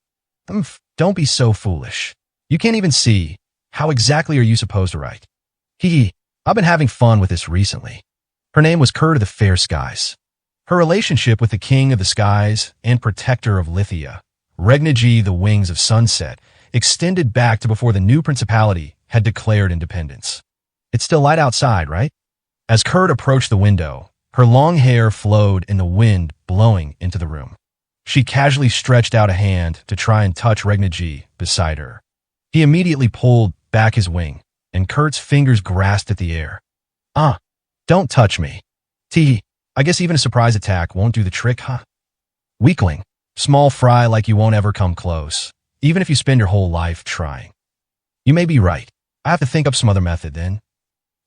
Don't be so foolish. You can't even see. How exactly are you supposed to write? I've been having fun with this recently. Her name was Kurt of the Fair Skies. Her relationship with the King of the Skies and Protector of Lithia, Regnaji the Wings of Sunset, extended back to before the new principality had declared independence. It's still light outside, right? As Kurt approached the window, her long hair flowed in the wind blowing into the room. She casually stretched out a hand to try and touch Regnaji beside her. He immediately pulled back his wing, and Kurt's fingers grasped at the air. Don't touch me. I guess even a surprise attack won't do the trick, huh? Weakling. Small fry like you won't ever come close, even if you spend your whole life trying. You may be right. I have to think up some other method then.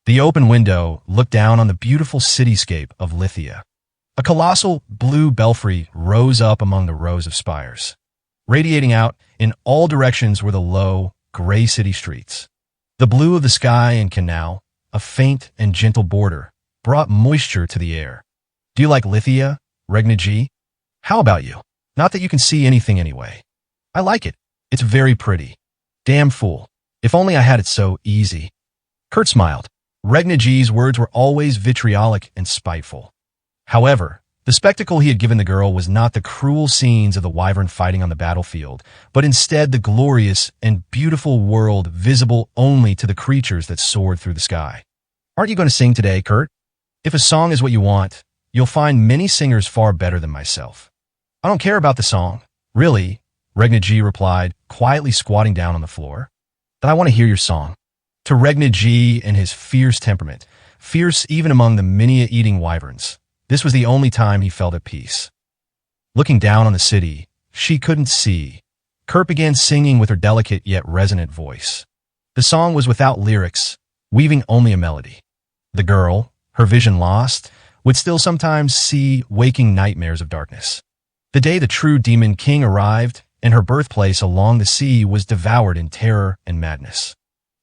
The open window looked down on the beautiful cityscape of Lithia. A colossal blue belfry rose up among the rows of spires. Radiating out in all directions were the low, gray city streets. The blue of the sky and canal, a faint and gentle border, brought moisture to the air. Do you like Lithia, Regnaji? How about you? Not that you can see anything anyway. I like it. It's very pretty. Damn fool. If only I had it so easy. Kurt smiled. Regnaji's words were always vitriolic and spiteful. However, the spectacle he had given the girl was not the cruel scenes of the wyvern fighting on the battlefield, but instead the glorious and beautiful world visible only to the creatures that soared through the sky. Aren't you going to sing today, Kurt? If a song is what you want, you'll find many singers far better than myself. I don't care about the song. Really, Regnaji replied, quietly squatting down on the floor. But I want to hear your song. To Regnaji and his fierce temperament, fierce even among the Minya-eating wyverns, this was the only time he felt at peace. Looking down on the city, she couldn't see. Kurt began singing with her delicate yet resonant voice. The song was without lyrics, weaving only a melody. The girl, her vision lost, would still sometimes see waking nightmares of darkness. The day the true Demon King arrived, and her birthplace along the sea was devoured in terror and madness.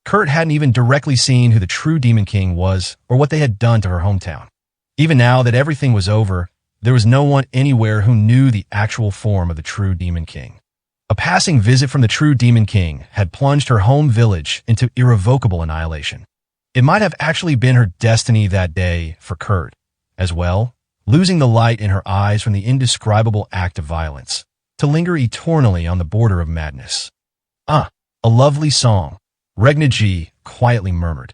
Kurt hadn't even directly seen who the true Demon King was or what they had done to her hometown. Even now that everything was over, there was no one anywhere who knew the actual form of the true Demon King. A passing visit from the true Demon King had plunged her home village into irrevocable annihilation. It might have actually been her destiny that day for Kurt, as well, losing the light in her eyes from the indescribable act of violence, to linger eternally on the border of madness. "Ah, a lovely song," Regna G quietly murmured.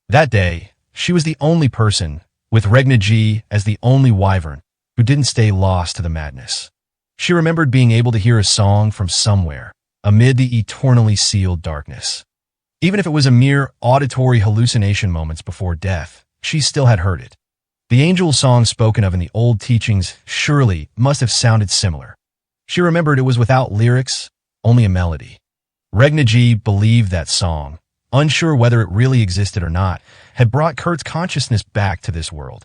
That day, she was the only person, with Regna G as the only wyvern, who didn't stay lost to the madness. She remembered being able to hear a song from somewhere, amid the eternally sealed darkness. Even if it was a mere auditory hallucination moments before death, she still had heard it. The angel song spoken of in the old teachings surely must have sounded similar. She remembered it was without lyrics, only a melody. Regna G believed that song, unsure whether it really existed or not, had brought Kurt's consciousness back to this world.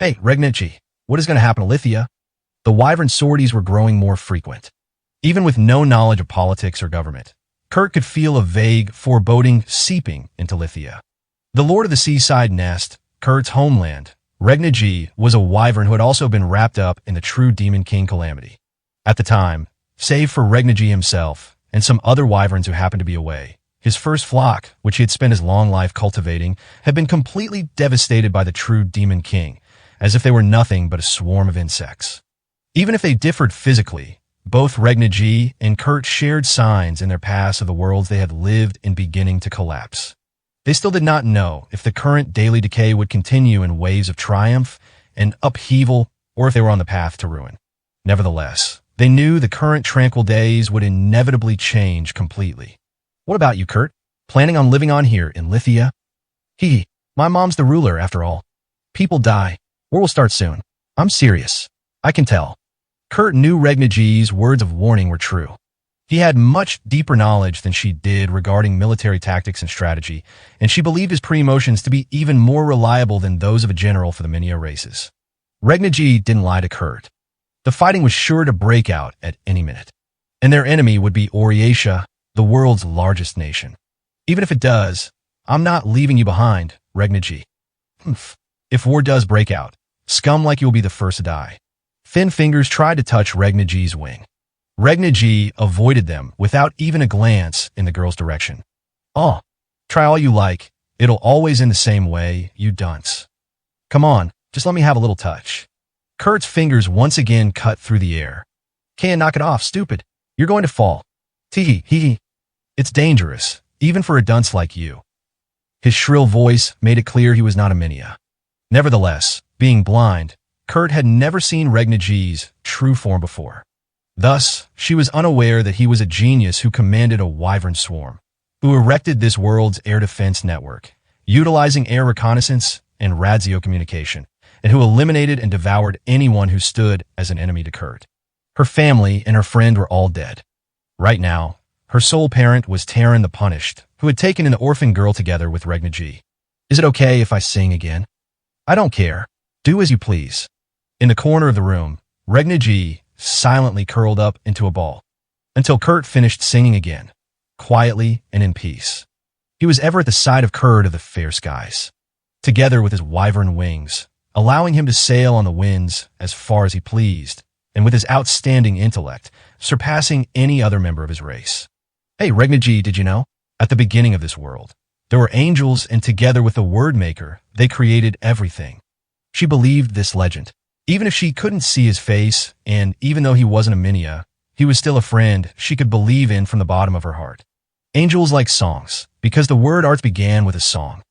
"Hey, Regna G, what is going to happen to Lithia?" The wyvern sorties were growing more frequent. Even with no knowledge of politics or government, Kurt could feel a vague foreboding seeping into Lithia. The lord of the seaside nest, Kurt's homeland, Regna G, was a wyvern who had also been wrapped up in the true Demon King calamity. At the time, save for Regna G himself and some other wyverns who happened to be away, his first flock, which he had spent his long life cultivating, had been completely devastated by the true Demon King, as if they were nothing but a swarm of insects. Even if they differed physically, both Regna G and Kurt shared signs in their past of the worlds they had lived in beginning to collapse. They still did not know if the current daily decay would continue in waves of triumph and upheaval, or if they were on the path to ruin. Nevertheless, they knew the current tranquil days would inevitably change completely. "What about you, Kurt? Planning on living on here in Lithia?" My mom's the ruler, after all. People die. War will start soon. I'm serious. I can tell." Kurt knew Regna G's words of warning were true. He had much deeper knowledge than she did regarding military tactics and strategy, and she believed his pre-emotions to be even more reliable than those of a general for the Minia races. Regna G didn't lie to Kurt. The fighting was sure to break out at any minute, and their enemy would be Oriatia, the world's largest nation. "Even if it does, I'm not leaving you behind, Regna G. If war does break out, scum like you will be the first to die." Thin fingers tried to touch Regna G's wing. Regna G avoided them without even a glance in the girl's direction. "Oh, try all you like. It'll always end the same way, you dunce. Come on, just let me have a little touch." Kurt's fingers once again cut through the air. "Can't knock it off, stupid. You're going to fall. Tee-hee. It's dangerous, even for a dunce like you." His shrill voice made it clear he was not a Minia. Nevertheless, being blind, Kurt had never seen Regna G's true form before. Thus, she was unaware that he was a genius who commanded a wyvern swarm, who erected this world's air defense network, utilizing air reconnaissance and radio communication, and who eliminated and devoured anyone who stood as an enemy to Kurt. Her family and her friend were all dead. Right now, her sole parent was Taryn the Punished, who had taken an orphan girl together with Regna G. "Is it okay if I sing again?" "I don't care. Do as you please." In the corner of the room, Regna G silently curled up into a ball, until Kurt finished singing again, quietly and in peace. He was ever at the side of Kurt of the fair skies, together with his wyvern wings, allowing him to sail on the winds as far as he pleased, and with his outstanding intellect, surpassing any other member of his race. "Hey, Regna G, did you know? At the beginning of this world, there were angels, and together with the Word Maker, they created everything." She believed this legend. Even if she couldn't see his face, and even though he wasn't a Minia, he was still a friend she could believe in from the bottom of her heart. Angels like songs, because the word arts began with a song.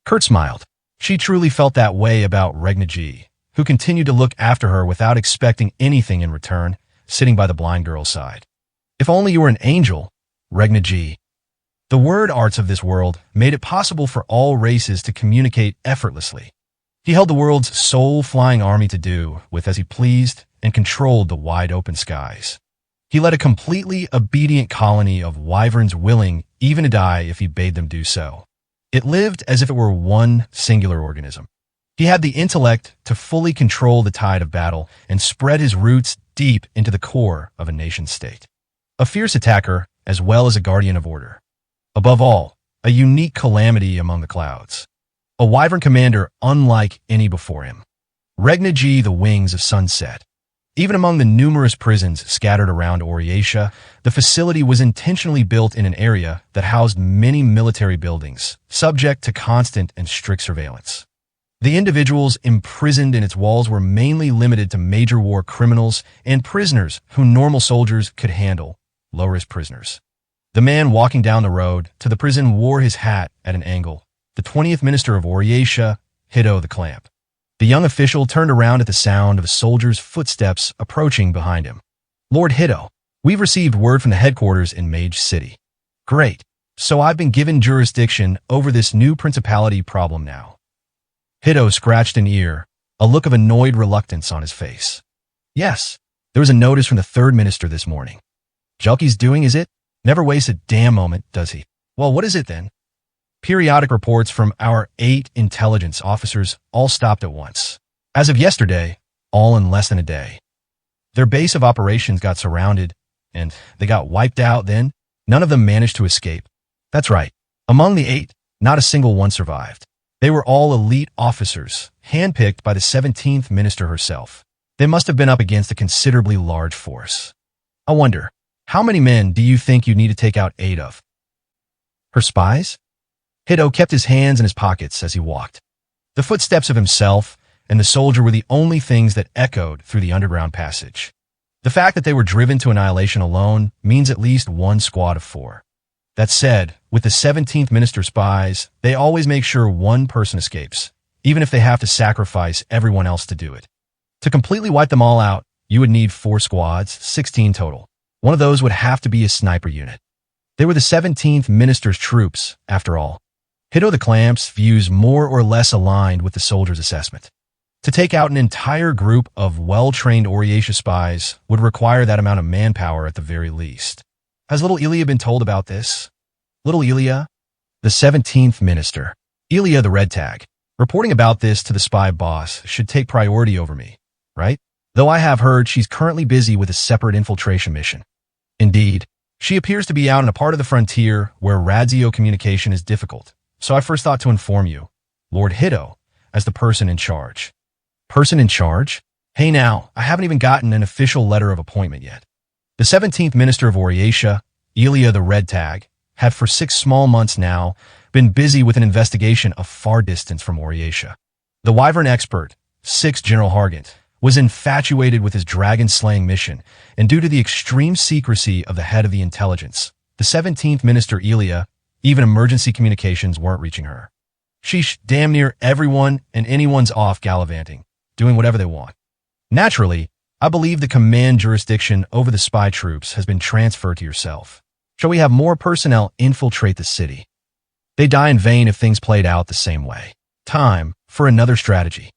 Kurt smiled. She truly felt that way about Regna G, who continued to look after her without expecting anything in return, sitting by the blind girl's side. "If only you were an angel, Regna G." The word arts of this world made it possible for all races to communicate effortlessly. He held the world's sole flying army to do with as he pleased and controlled the wide open skies. He led a completely obedient colony of wyverns willing even to die if he bade them do so. It lived as if it were one singular organism. He had the intellect to fully control the tide of battle and spread his roots deep into the core of a nation-state. A fierce attacker as well as a guardian of order. Above all, a unique calamity among the clouds. A wyvern commander unlike any before him. Regna G, the wings of sunset. Even among the numerous prisons scattered around Oryatia, the facility was intentionally built in an area that housed many military buildings, subject to constant and strict surveillance. The individuals imprisoned in its walls were mainly limited to major war criminals and prisoners who normal soldiers could handle, low-risk prisoners. The man walking down the road to the prison wore his hat at an angle, the 20th Minister of Oryatia, Hiddo the Clamp. The young official turned around at the sound of a soldier's footsteps approaching behind him. "Lord Hiddo, we've received word from the headquarters in Mage City." "Great. So I've been given jurisdiction over this new principality problem now." Hiddo scratched an ear, a look of annoyed reluctance on his face. "Yes, there was a notice from the third minister this morning." "Julki's doing, is it? Never wastes a damn moment, does he?" "Well, what is it then?" Periodic reports from our 8 intelligence officers all stopped at once. As of yesterday, all in less than a day. Their base of operations got surrounded, and they got wiped out then. None of them managed to escape. That's right. Among the 8, not a single one survived. They were all elite officers, handpicked by the 17th minister herself. They must have been up against a considerably large force. I wonder, how many men do you think you need to take out 8 of? Her spies? Hiddo kept his hands in his pockets as he walked. The footsteps of himself and the soldier were the only things that echoed through the underground passage. The fact that they were driven to annihilation alone means at least 1 squad of 4. That said, with the 17th minister spies, they always make sure 1 person escapes, even if they have to sacrifice everyone else to do it. To completely wipe them all out, you would need 4 squads, 16 total. One of those would have to be a sniper unit. They were the 17th minister's troops, after all. Hiddo the Clamp's views more or less aligned with the soldier's assessment. To take out an entire group of well-trained Oryatia spies would require that amount of manpower at the very least. Has little Ilya been told about this? Little Ilya? The 17th minister. Ilya the Red Tag. Reporting about this to the spy boss should take priority over me, right? Though I have heard she's currently busy with a separate infiltration mission. Indeed, she appears to be out on a part of the frontier where radio communication is difficult. So I first thought to inform you, Lord Hiddo, as the person in charge. Person in charge? Hey now, I haven't even gotten an official letter of appointment yet. The 17th minister of Oryatia, Ilya the Red Tag, had for 6 small months now been busy with an investigation of far distance from Oryatia. The Wyvern expert, 6th General Hargant, was infatuated with his dragon-slaying mission, and due to the extreme secrecy of the head of the intelligence, the 17th minister Ilya, even emergency communications weren't reaching her. Sheesh, damn near everyone and anyone's off gallivanting, doing whatever they want. Naturally, I believe the command jurisdiction over the spy troops has been transferred to yourself. Shall we have more personnel infiltrate the city? They die in vain if things played out the same way. Time for another strategy.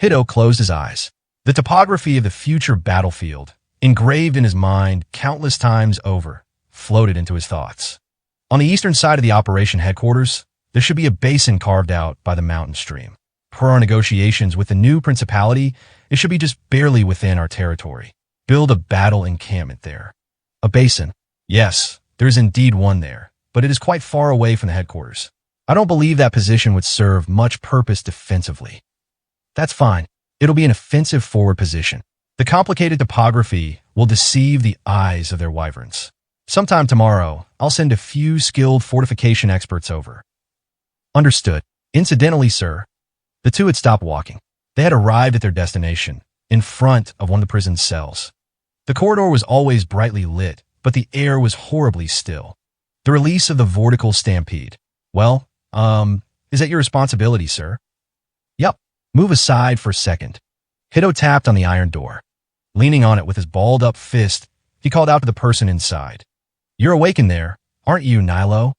Hiddo closed his eyes. The topography of the future battlefield, engraved in his mind countless times over, floated into his thoughts. On the eastern side of the operation headquarters, there should be a basin carved out by the mountain stream. Per our negotiations with the new principality, it should be just barely within our territory. Build a battle encampment there. A basin. Yes, there is indeed one there, but it is quite far away from the headquarters. I don't believe that position would serve much purpose defensively. That's fine. It'll be an offensive forward position. The complicated topography will deceive the eyes of their wyverns. Sometime tomorrow, I'll send a few skilled fortification experts over. Understood. Incidentally, sir, the 2 had stopped walking. They had arrived at their destination, in front of one of the prison's cells. The corridor was always brightly lit, but the air was horribly still. The release of the vortical stampede. Well, is that your responsibility, sir? Yep. Move aside for a second. Hiddo tapped on the iron door. Leaning on it with his balled-up fist, he called out to the person inside. You're awake in there, aren't you, Nilo?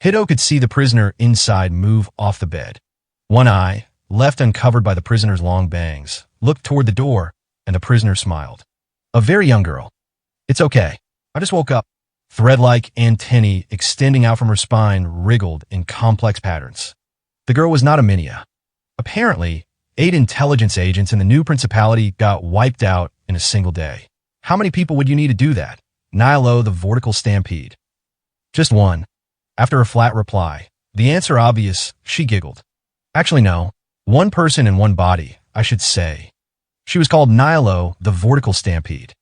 Hiddo could see the prisoner inside move off the bed. One eye, left uncovered by the prisoner's long bangs, looked toward the door, and the prisoner smiled. A very young girl. It's okay. I just woke up. Thread-like antennae extending out from her spine wriggled in complex patterns. The girl was not a Minia. Apparently, 8 intelligence agents in the new principality got wiped out in a single day. How many people would you need to do that? Nilo the vortical stampede. Just 1. After a flat reply, the answer obvious, she giggled. Actually no, 1 person and 1 body, I should say. She was called Nihilo, the Vortical Stampede.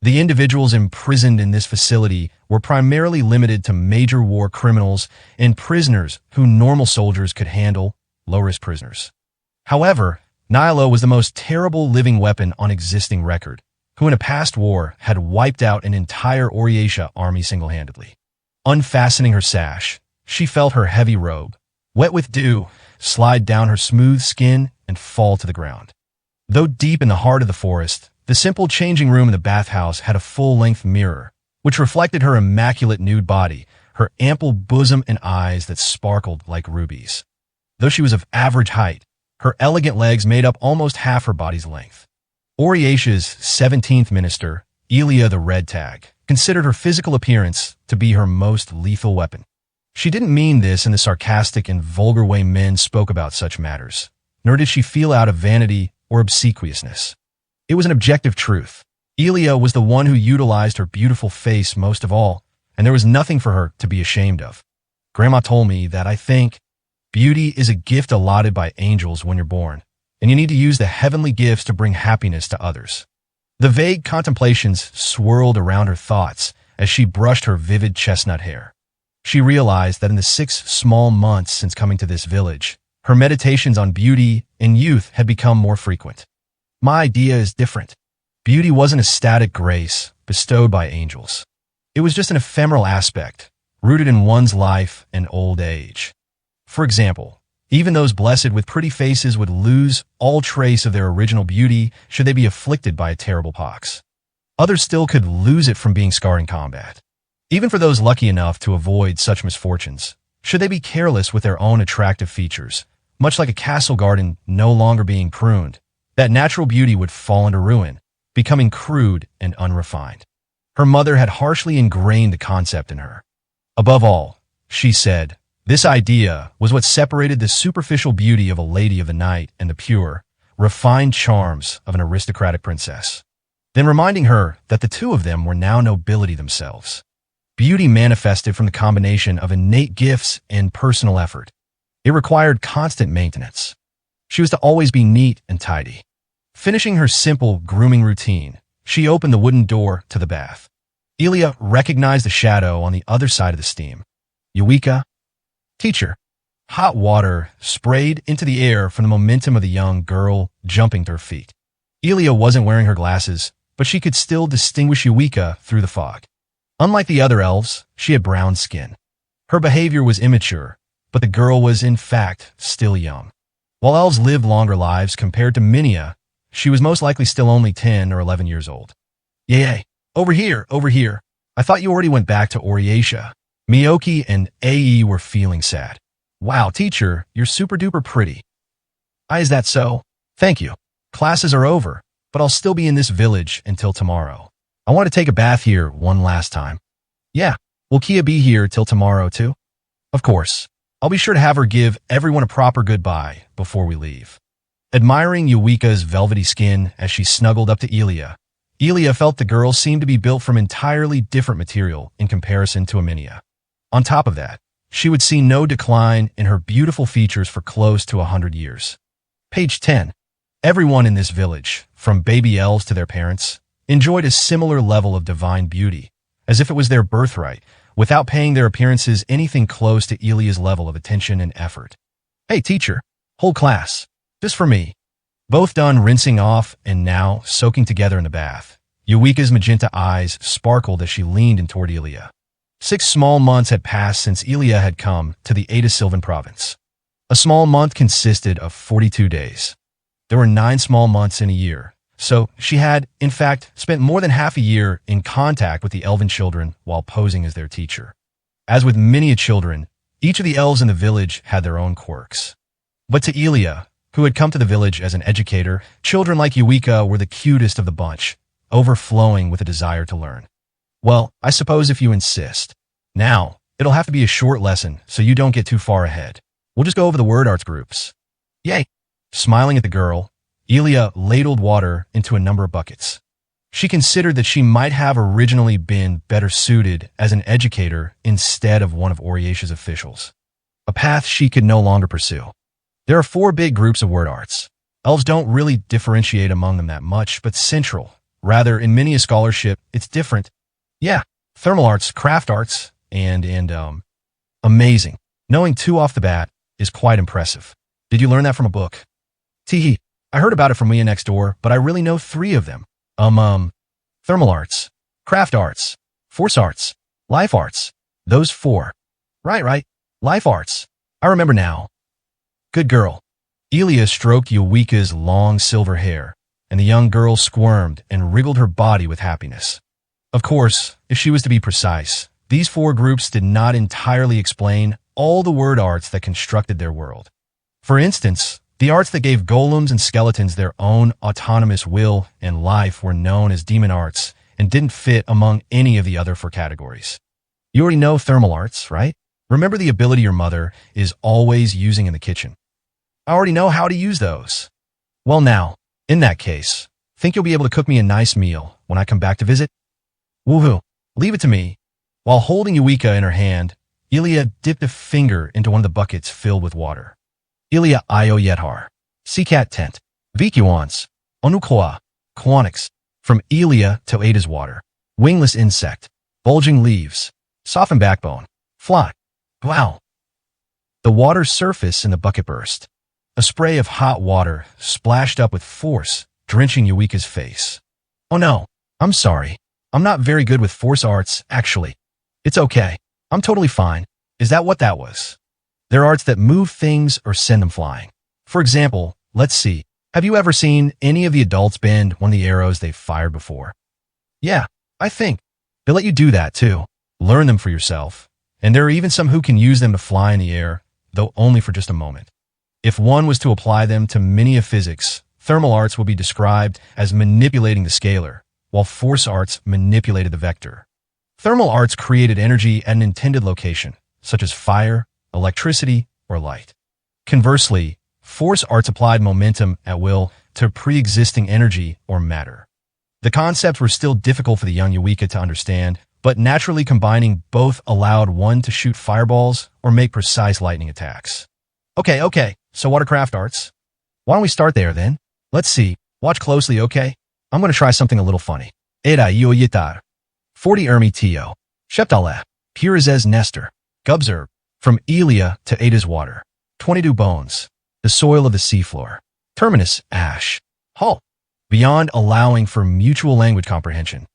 The individuals imprisoned in this facility were primarily limited to major war criminals and prisoners who normal soldiers could handle, low-risk prisoners. However, Nihilo was the most terrible living weapon on existing record, who in a past war had wiped out an entire Oryatia army single-handedly. Unfastening her sash, she felt her heavy robe, wet with dew, slide down her smooth skin and fall to the ground. Though deep in the heart of the forest, the simple changing room in the bathhouse had a full-length mirror, which reflected her immaculate nude body, her ample bosom and eyes that sparkled like rubies. Though she was of average height, her elegant legs made up almost half her body's length. Oryatia's 17th minister, Elia the Red Tag, considered her physical appearance to be her most lethal weapon. She didn't mean this in the sarcastic and vulgar way men spoke about such matters, nor did she feel out of vanity or obsequiousness. It was an objective truth. Elia was the one who utilized her beautiful face most of all, and there was nothing for her to be ashamed of. Grandma told me that I think beauty is a gift allotted by angels when you're born, and you need to use the heavenly gifts to bring happiness to others. The vague contemplations swirled around her thoughts as she brushed her vivid chestnut hair. She realized that in the 6 small months since coming to this village, her meditations on beauty and youth had become more frequent. My idea is different. Beauty wasn't a static grace bestowed by angels. It was just an ephemeral aspect, rooted in one's life and old age. For example, even those blessed with pretty faces would lose all trace of their original beauty should they be afflicted by a terrible pox. Others still could lose it from being scarred in combat. Even for those lucky enough to avoid such misfortunes, should they be careless with their own attractive features, much like a castle garden no longer being pruned, that natural beauty would fall into ruin, becoming crude and unrefined. Her mother had harshly ingrained the concept in her. Above all, she said, this idea was what separated the superficial beauty of a lady of the night and the pure, refined charms of an aristocratic princess. Then reminding her that the two of them were now nobility themselves. Beauty manifested from the combination of innate gifts and personal effort. It required constant maintenance. She was to always be neat and tidy. Finishing her simple grooming routine, she opened the wooden door to the bath. Elia recognized the shadow on the other side of the steam. Eureka. Teacher. Hot water sprayed into the air from the momentum of the young girl jumping to her feet. Elia wasn't wearing her glasses, but she could still distinguish Eureka through the fog. Unlike the other elves, she had brown skin. Her behavior was immature, but the girl was in fact still young. While elves lived longer lives compared to Minia, she was most likely still only 10 or 11 years old. Yay, over here, over here. I thought you already went back to Oryatia. Miyoki and Ae were feeling sad. Wow, teacher, you're super duper pretty. Is that so? Thank you. Classes are over, but I'll still be in this village until tomorrow. I want to take a bath here one last time. Yeah, will Kia be here till tomorrow too? Of course. I'll be sure to have her give everyone a proper goodbye before we leave. Admiring Eureka's velvety skin as she snuggled up to Elia, Elia felt the girl seemed to be built from entirely different material in comparison to Aminia. On top of that, she would see no decline in her beautiful features for close to 100 years. Page 10. Everyone in this village, from baby elves to their parents, enjoyed a similar level of divine beauty, as if it was their birthright, without paying their appearances anything close to Elia's level of attention and effort. Hey, teacher, whole class, just for me. Both done rinsing off and now soaking together in the bath. Eureka's magenta eyes sparkled as she leaned in toward Elia. 6 small months had passed since Elia had come to the Ada Sylvan province. A small month consisted of 42 days. There were 9 small months in a year, so she had, in fact, spent more than half a year in contact with the elven children while posing as their teacher. As with many children, each of the elves in the village had their own quirks. But to Elia, who had come to the village as an educator, children like Eureka were the cutest of the bunch, overflowing with a desire to learn. Well, I suppose if you insist. Now, it'll have to be a short lesson so you don't get too far ahead. We'll just go over the word arts groups. Yay! Smiling at the girl, Elia ladled water into a number of buckets. She considered that she might have originally been better suited as an educator instead of one of Oryatia's officials, a path she could no longer pursue. There are 4 big groups of word arts. Elves don't really differentiate among them that much, but central. Rather, in many a scholarship, it's different. Yeah, thermal arts, craft arts, and amazing. Knowing two off the bat is quite impressive. Did you learn that from a book? Teehee. I heard about it from Mia next door, but I really know three of them. Thermal arts, craft arts, force arts, life arts. Those four. Right. Life arts. I remember now. Good girl. Elia stroked Eureka's long silver hair, and the young girl squirmed and wriggled her body with happiness. Of course, if she was to be precise, these four groups did not entirely explain all the word arts that constructed their world. For instance, the arts that gave golems and skeletons their own autonomous will and life were known as demon arts and didn't fit among any of the other four categories. You already know thermal arts, right? Remember the ability your mother is always using in the kitchen. I already know how to use those. Well now, in that case, think you'll be able to cook me a nice meal when I come back to visit? Woohoo, leave it to me. While holding Eureka in her hand, Elia dipped a finger into one of the buckets filled with water. Elia Io Yethar. Seacat tent. Vikuans. Onukoa. Quanix. From Elia to Ada's water. Wingless insect. Bulging leaves. Softened backbone. Fly. Wow. The water's surface in the bucket burst. A spray of hot water splashed up with force, drenching Eureka's face. Oh no, I'm sorry. I'm not very good with force arts, actually. It's okay. I'm totally fine. Is that what that was? They're arts that move things or send them flying. For example, let's see. Have you ever seen any of the adults bend one of the arrows they've fired before? Yeah, I think. They let you do that too. Learn them for yourself. And there are even some who can use them to fly in the air, though only for just a moment. If one was to apply them to many of physics, thermal arts would be described as manipulating the scalar, while force arts manipulated the vector. Thermal arts created energy at an intended location, such as fire, electricity, or light. Conversely, force arts applied momentum at will to pre-existing energy or matter. The concepts were still difficult for the young Eureka to understand, but naturally combining both allowed one to shoot fireballs or make precise lightning attacks. Okay, so what are craft arts? Why don't we start there then? Let's see. Watch closely, okay? I'm going to try something a little funny. Era io yitar. 40 ermi tio. Sheptale. Pirazes Nestor. Gubzer. From Elia to Ada's water. 22 bones. The soil of the seafloor. Terminus, ash. Hull. Beyond allowing for mutual language comprehension.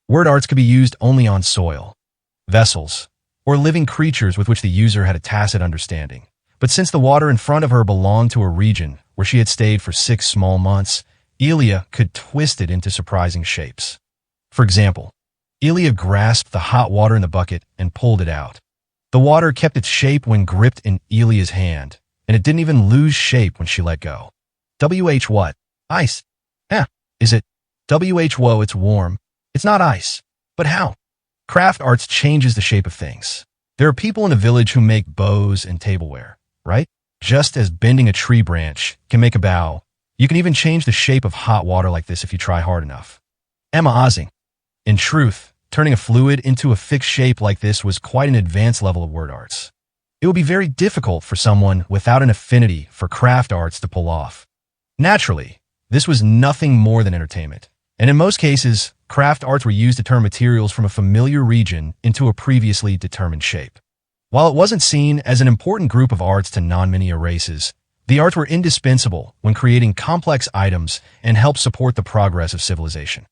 Word arts could be used only on soil, vessels, or living creatures with which the user had a tacit understanding. But since the water in front of her belonged to a region where she had stayed for 6 small months, Elia could twist it into surprising shapes. For example, Elia grasped the hot water in the bucket and pulled it out. The water kept its shape when gripped in Elia's hand, and it didn't even lose shape when she let go. WH what? Ice. Is it? WH-whoa, it's warm. It's not ice. But how? Craft arts changes the shape of things. There are people in the village who make bows and tableware, right? Just as bending a tree branch can make a bow, you can even change the shape of hot water like this if you try hard enough. Emma Ozing. In truth, turning a fluid into a fixed shape like this was quite an advanced level of word arts. It would be very difficult for someone without an affinity for craft arts to pull off. Naturally, this was nothing more than entertainment, and in most cases, craft arts were used to turn materials from a familiar region into a previously determined shape. While it wasn't seen as an important group of arts to non-Minia races, the arts were indispensable when creating complex items and helped support the progress of civilization.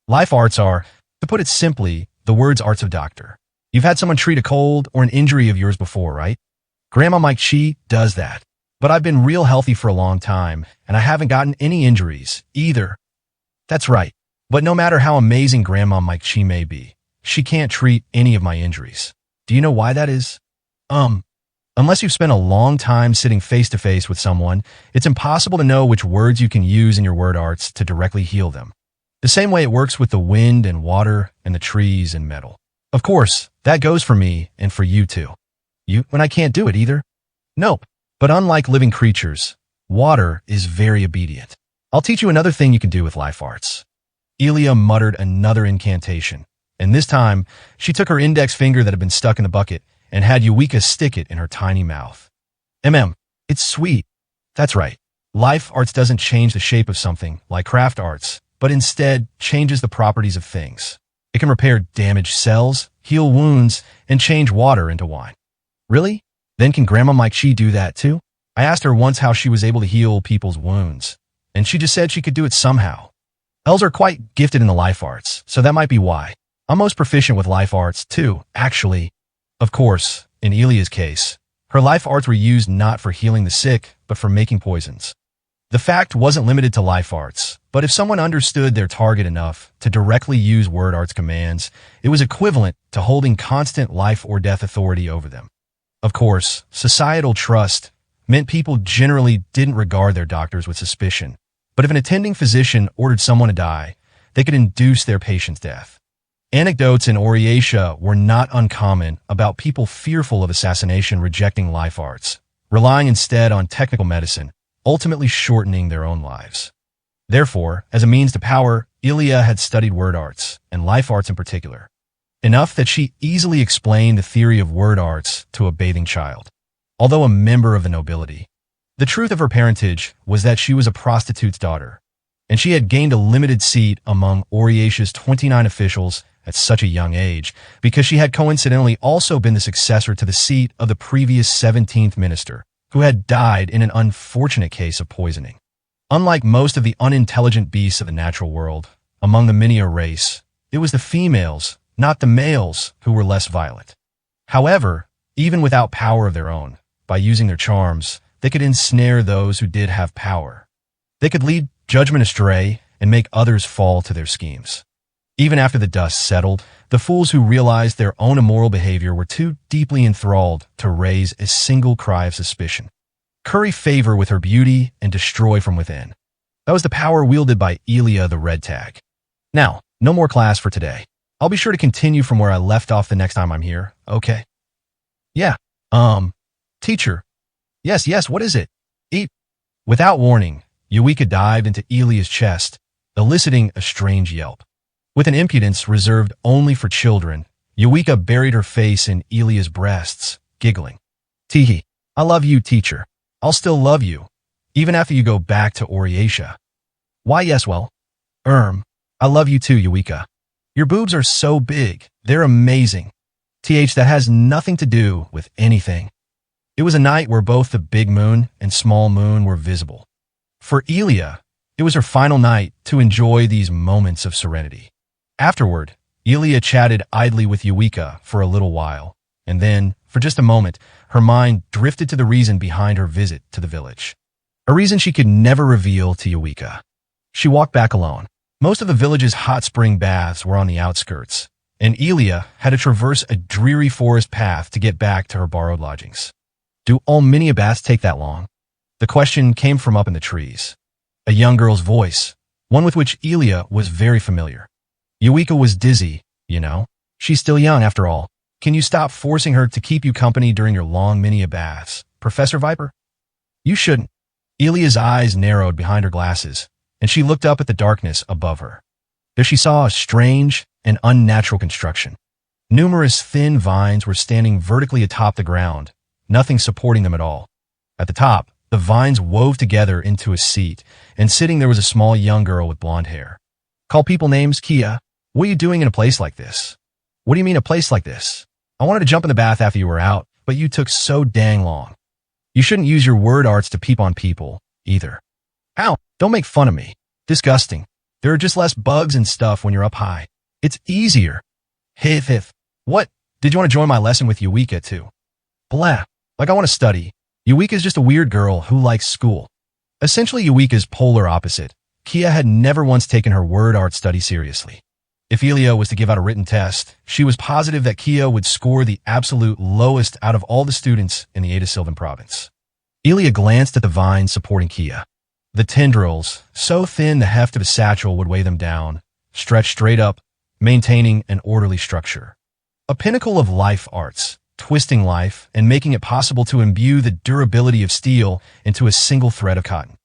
Life arts are, to put it simply, the words arts of doctor. You've had someone treat a cold or an injury of yours before, right? Grandma Mike Chi does that. But I've been real healthy for a long time, and I haven't gotten any injuries, either. That's right. But no matter how amazing Grandma Mike Chi may be, she can't treat any of my injuries. Do you know why that is? Unless you've spent a long time sitting face-to-face with someone, it's impossible to know which words you can use in your word arts to directly heal them. The same way it works with the wind and water and the trees and metal. Of course, that goes for me and for you too. When I can't do it either? Nope. But unlike living creatures, water is very obedient. I'll teach you another thing you can do with life arts. Elia muttered another incantation, and this time, she took her index finger that had been stuck in the bucket and had Eureka stick it in her tiny mouth. It's sweet. That's right. Life arts doesn't change the shape of something, like craft arts, but instead changes the properties of things. It can repair damaged cells, heal wounds, and change water into wine. Really? Then can Grandma Mike Chi do that too? I asked her once how she was able to heal people's wounds, and she just said she could do it somehow. Elves are quite gifted in the life arts, so that might be why. I'm most proficient with life arts too, actually. Of course, in Elia's case, her life arts were used not for healing the sick, but for making poisons. The fact wasn't limited to life arts, but if someone understood their target enough to directly use word arts commands, it was equivalent to holding constant life or death authority over them. Of course, societal trust meant people generally didn't regard their doctors with suspicion, but if an attending physician ordered someone to die, they could induce their patient's death. Anecdotes in Orietia were not uncommon about people fearful of assassination rejecting life arts, relying instead on technical medicine, ultimately shortening their own lives. Therefore, as a means to power, Ilia had studied word arts, and life arts in particular, enough that she easily explained the theory of word arts to a bathing child. Although a member of the nobility, the truth of her parentage was that she was a prostitute's daughter, and she had gained a limited seat among Orietia's 29 officials at such a young age because she had coincidentally also been the successor to the seat of the previous 17th minister, who had died in an unfortunate case of poisoning. Unlike most of the unintelligent beasts of the natural world, among the Minia race, it was the females, not the males, who were less violent. However, even without power of their own, by using their charms, they could ensnare those who did have power. They could lead judgment astray and make others fall to their schemes. Even after the dust settled, the fools who realized their own immoral behavior were too deeply enthralled to raise a single cry of suspicion. Curry favor with her beauty and destroy from within. That was the power wielded by Ilia the Red Tag. Now, no more class for today. I'll be sure to continue from where I left off the next time I'm here, okay? Yeah, teacher. Yes, what is it? Eat. Without warning, Eureka dived into Ilia's chest, eliciting a strange yelp. With an impudence reserved only for children, Eureka buried her face in Ilia's breasts, giggling. Teehee, I love you, teacher. I'll still love you, even after you go back to Orietia. Why, yes, well, I love you too, Eureka. Your boobs are so big, they're amazing. That has nothing to do with anything. It was a night where both the big moon and small moon were visible. For Ilia, it was her final night to enjoy these moments of serenity. Afterward, Ilia chatted idly with Eureka for a little while, and then, for just a moment, her mind drifted to the reason behind her visit to the village. A reason she could never reveal to Eureka. She walked back alone. Most of the village's hot spring baths were on the outskirts, and Ilia had to traverse a dreary forest path to get back to her borrowed lodgings. Do all Minia baths take that long? The question came from up in the trees. A young girl's voice, one with which Ilia was very familiar. Eureka was dizzy, you know. She's still young after all. Can you stop forcing her to keep you company during your long Minia baths, Professor Viper? You shouldn't. Ilia's eyes narrowed behind her glasses, and she looked up at the darkness above her. There she saw a strange and unnatural construction. Numerous thin vines were standing vertically atop the ground, nothing supporting them at all. At the top, the vines wove together into a seat, and sitting there was a small young girl with blonde hair. Call people names, Kia. What are you doing in a place like this? What do you mean a place like this? I wanted to jump in the bath after you were out, but you took so dang long. You shouldn't use your word arts to peep on people, either. Ow, don't make fun of me. Disgusting. There are just less bugs and stuff when you're up high. It's easier. Hith. What? Did you want to join my lesson with Eureka too? Blah. Like I want to study. Eureka's just a weird girl who likes school. Essentially Eureka's polar opposite. Kia had never once taken her word art study seriously. If Ilia was to give out a written test, she was positive that Kia would score the absolute lowest out of all the students in the Ada Sylvan province. Ilia glanced at the vines supporting Kia. The tendrils, so thin the heft of a satchel would weigh them down, stretched straight up, maintaining an orderly structure. A pinnacle of life arts, twisting life and making it possible to imbue the durability of steel into a single thread of cotton.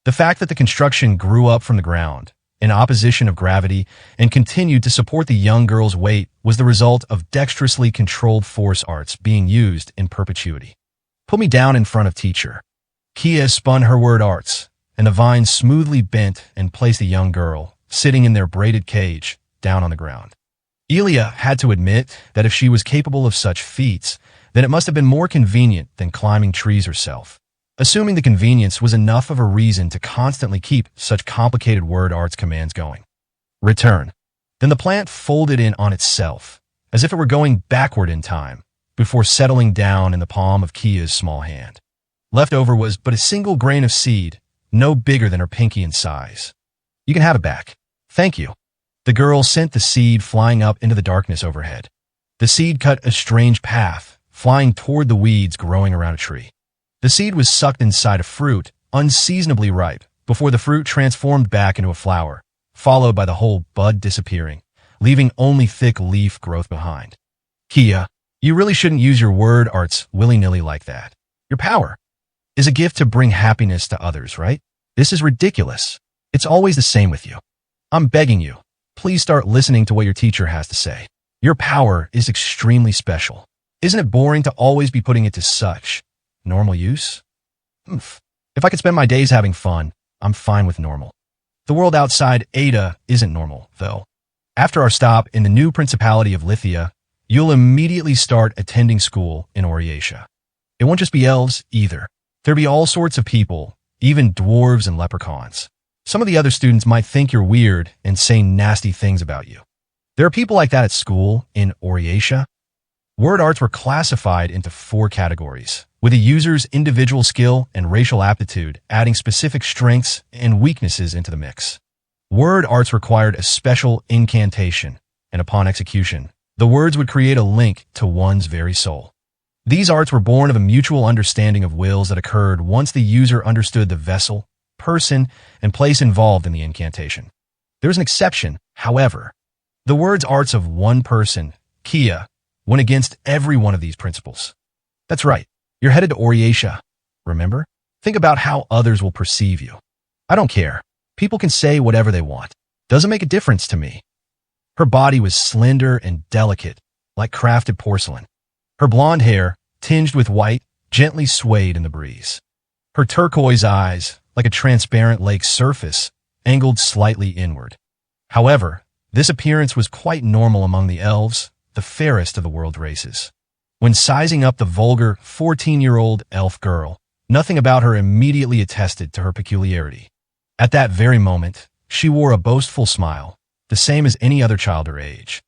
The fact that the construction grew up from the ground, in opposition of gravity, and continued to support the young girl's weight was the result of dexterously controlled force arts being used in perpetuity. Put me down in front of teacher. Kia spun her word arts, and the vine smoothly bent and placed the young girl, sitting in their braided cage, down on the ground. Elia had to admit that if she was capable of such feats, then it must have been more convenient than climbing trees herself. Assuming the convenience was enough of a reason to constantly keep such complicated word arts commands going. Return. Then the plant folded in on itself, as if it were going backward in time, before settling down in the palm of Kia's small hand. Left over was but a single grain of seed, no bigger than her pinky in size. You can have it back. Thank you. The girl sent the seed flying up into the darkness overhead. The seed cut a strange path, flying toward the weeds growing around a tree. The seed was sucked inside a fruit, unseasonably ripe, before the fruit transformed back into a flower, followed by the whole bud disappearing, leaving only thick leaf growth behind. Kia, you really shouldn't use your word arts willy-nilly like that. Your power is a gift to bring happiness to others, right? This is ridiculous. It's always the same with you. I'm begging you, please start listening to what your teacher has to say. Your power is extremely special. Isn't it boring to always be putting it to such normal use? If I could spend my days having fun, I'm fine with normal. The world outside Ada isn't normal, though. After our stop in the new Principality of Lithia, you'll immediately start attending school in Oriatia. It won't just be elves, either. There'll be all sorts of people, even dwarves and leprechauns. Some of the other students might think you're weird and say nasty things about you. There are people like that at school in Oriatia. Word arts were classified into 4 categories, with a user's individual skill and racial aptitude adding specific strengths and weaknesses into the mix. Word arts required a special incantation, and upon execution, the words would create a link to one's very soul. These arts were born of a mutual understanding of wills that occurred once the user understood the vessel, person, and place involved in the incantation. There's an exception, however. The words arts of one person, Kia, went against every one of these principles. That's right, you're headed to Oriatia, remember? Think about how others will perceive you. I don't care. People can say whatever they want. Doesn't make a difference to me. Her body was slender and delicate, like crafted porcelain. Her blonde hair, tinged with white, gently swayed in the breeze. Her turquoise eyes, like a transparent lake's surface, angled slightly inward. However, this appearance was quite normal among the elves, the fairest of the world races. When sizing up the vulgar 14-year-old elf girl, nothing about her immediately attested to her peculiarity. At that very moment, she wore a boastful smile, the same as any other child her age.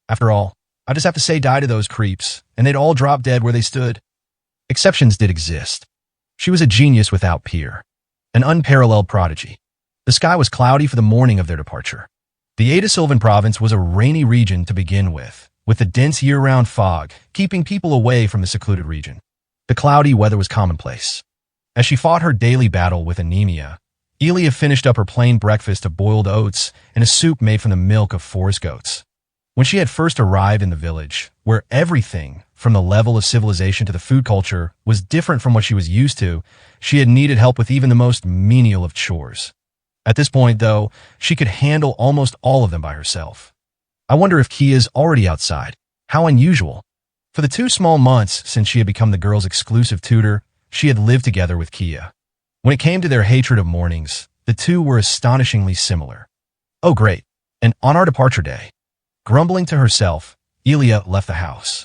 After all, I just have to say die to those creeps, and they'd all drop dead where they stood. Exceptions did exist. She was a genius without peer, an unparalleled prodigy. The sky was cloudy for the morning of their departure. The Ada Sylvan province was a rainy region to begin with the dense year-round fog keeping people away from the secluded region. The cloudy weather was commonplace. As she fought her daily battle with anemia, Elia finished up her plain breakfast of boiled oats and a soup made from the milk of forest goats. When she had first arrived in the village, where everything, from the level of civilization to the food culture, was different from what she was used to, she had needed help with even the most menial of chores. At this point, though, she could handle almost all of them by herself. I wonder if Kia's already outside. How unusual. For the 2 small months since she had become the girl's exclusive tutor, she had lived together with Kia. When it came to their hatred of mornings, the two were astonishingly similar. Oh great, and on our departure day. Grumbling to herself, Elia left the house.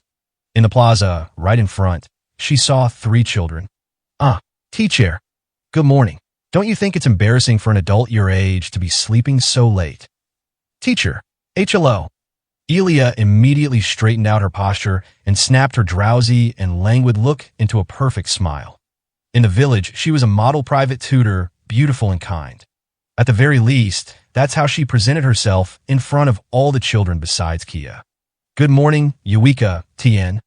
In the plaza, right in front, she saw 3 children. Teacher. Good morning. Don't you think it's embarrassing for an adult your age to be sleeping so late? Teacher. HLO. Elia immediately straightened out her posture and snapped her drowsy and languid look into a perfect smile. In the village, she was a model private tutor, beautiful and kind. At the very least, that's how she presented herself in front of all the children besides Kia. Good morning, Eureka, Tien.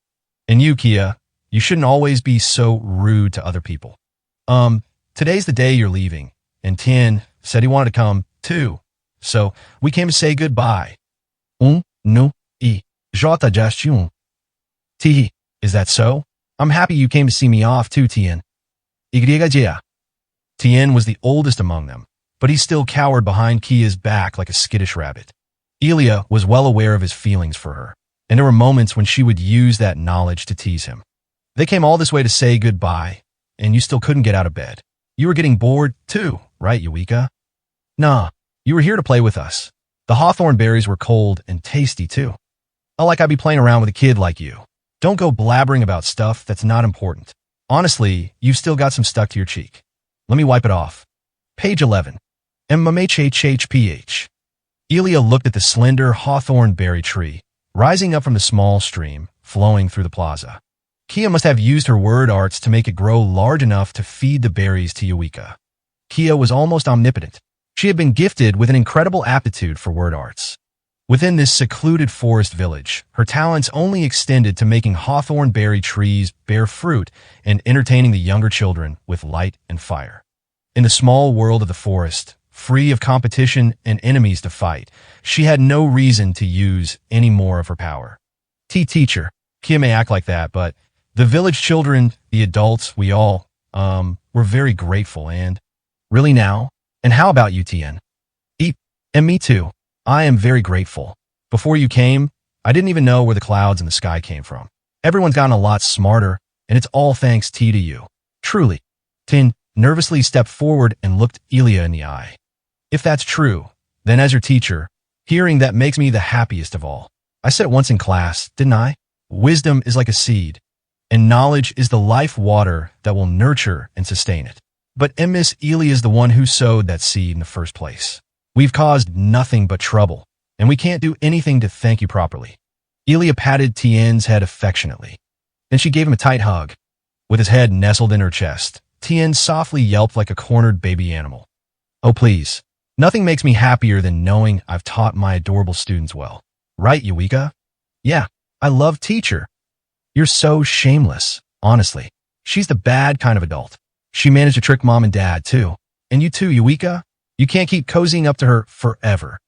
And you, Kia, you shouldn't always be so rude to other people. Today's the day you're leaving, and Tien said he wanted to come, too. So, we came to say goodbye. No, jota gestion. Tihi, is that so? I'm happy you came to see me off, too, Tien. Igriga. Tien was the oldest among them, but he still cowered behind Kia's back like a skittish rabbit. Elia was well aware of his feelings for her, and there were moments when she would use that knowledge to tease him. They came all this way to say goodbye, and you still couldn't get out of bed. You were getting bored too, right, Eureka? Nah, you were here to play with us. The hawthorn berries were cold and tasty too. Not like I'd be playing around with a kid like you. Don't go blabbering about stuff that's not important. Honestly, you've still got some stuck to your cheek. Let me wipe it off. Page 11. MMHHHPH. Elia looked at the slender hawthorn berry tree, rising up from the small stream, flowing through the plaza. Kia must have used her word arts to make it grow large enough to feed the berries to Eureka. Kia was almost omnipotent. She had been gifted with an incredible aptitude for word arts. Within this secluded forest village, her talents only extended to making hawthorn berry trees bear fruit and entertaining the younger children with light and fire. In the small world of the forest, free of competition and enemies to fight, she had no reason to use any more of her power. Teacher, Kia may act like that, but the village children, the adults, we all, were very grateful and... Really now? And how about you, Tien? And me too. I am very grateful. Before you came, I didn't even know where the clouds in the sky came from. Everyone's gotten a lot smarter, and it's all thanks to you. Truly. Tien nervously stepped forward and looked Elia in the eye. If that's true, then as your teacher, hearing that makes me the happiest of all. I said it once in class, didn't I? Wisdom is like a seed, and knowledge is the life water that will nurture and sustain it. But Miss Elia is the one who sowed that seed in the first place. We've caused nothing but trouble, and we can't do anything to thank you properly. Elia patted Tien's head affectionately. Then she gave him a tight hug. With his head nestled in her chest, Tien softly yelped like a cornered baby animal. Oh, please. Nothing makes me happier than knowing I've taught my adorable students well. Right, Eureka? Yeah, I love teacher. You're so shameless, honestly. She's the bad kind of adult. She managed to trick mom and dad, too. And you too, Eureka? You can't keep cozying up to her forever.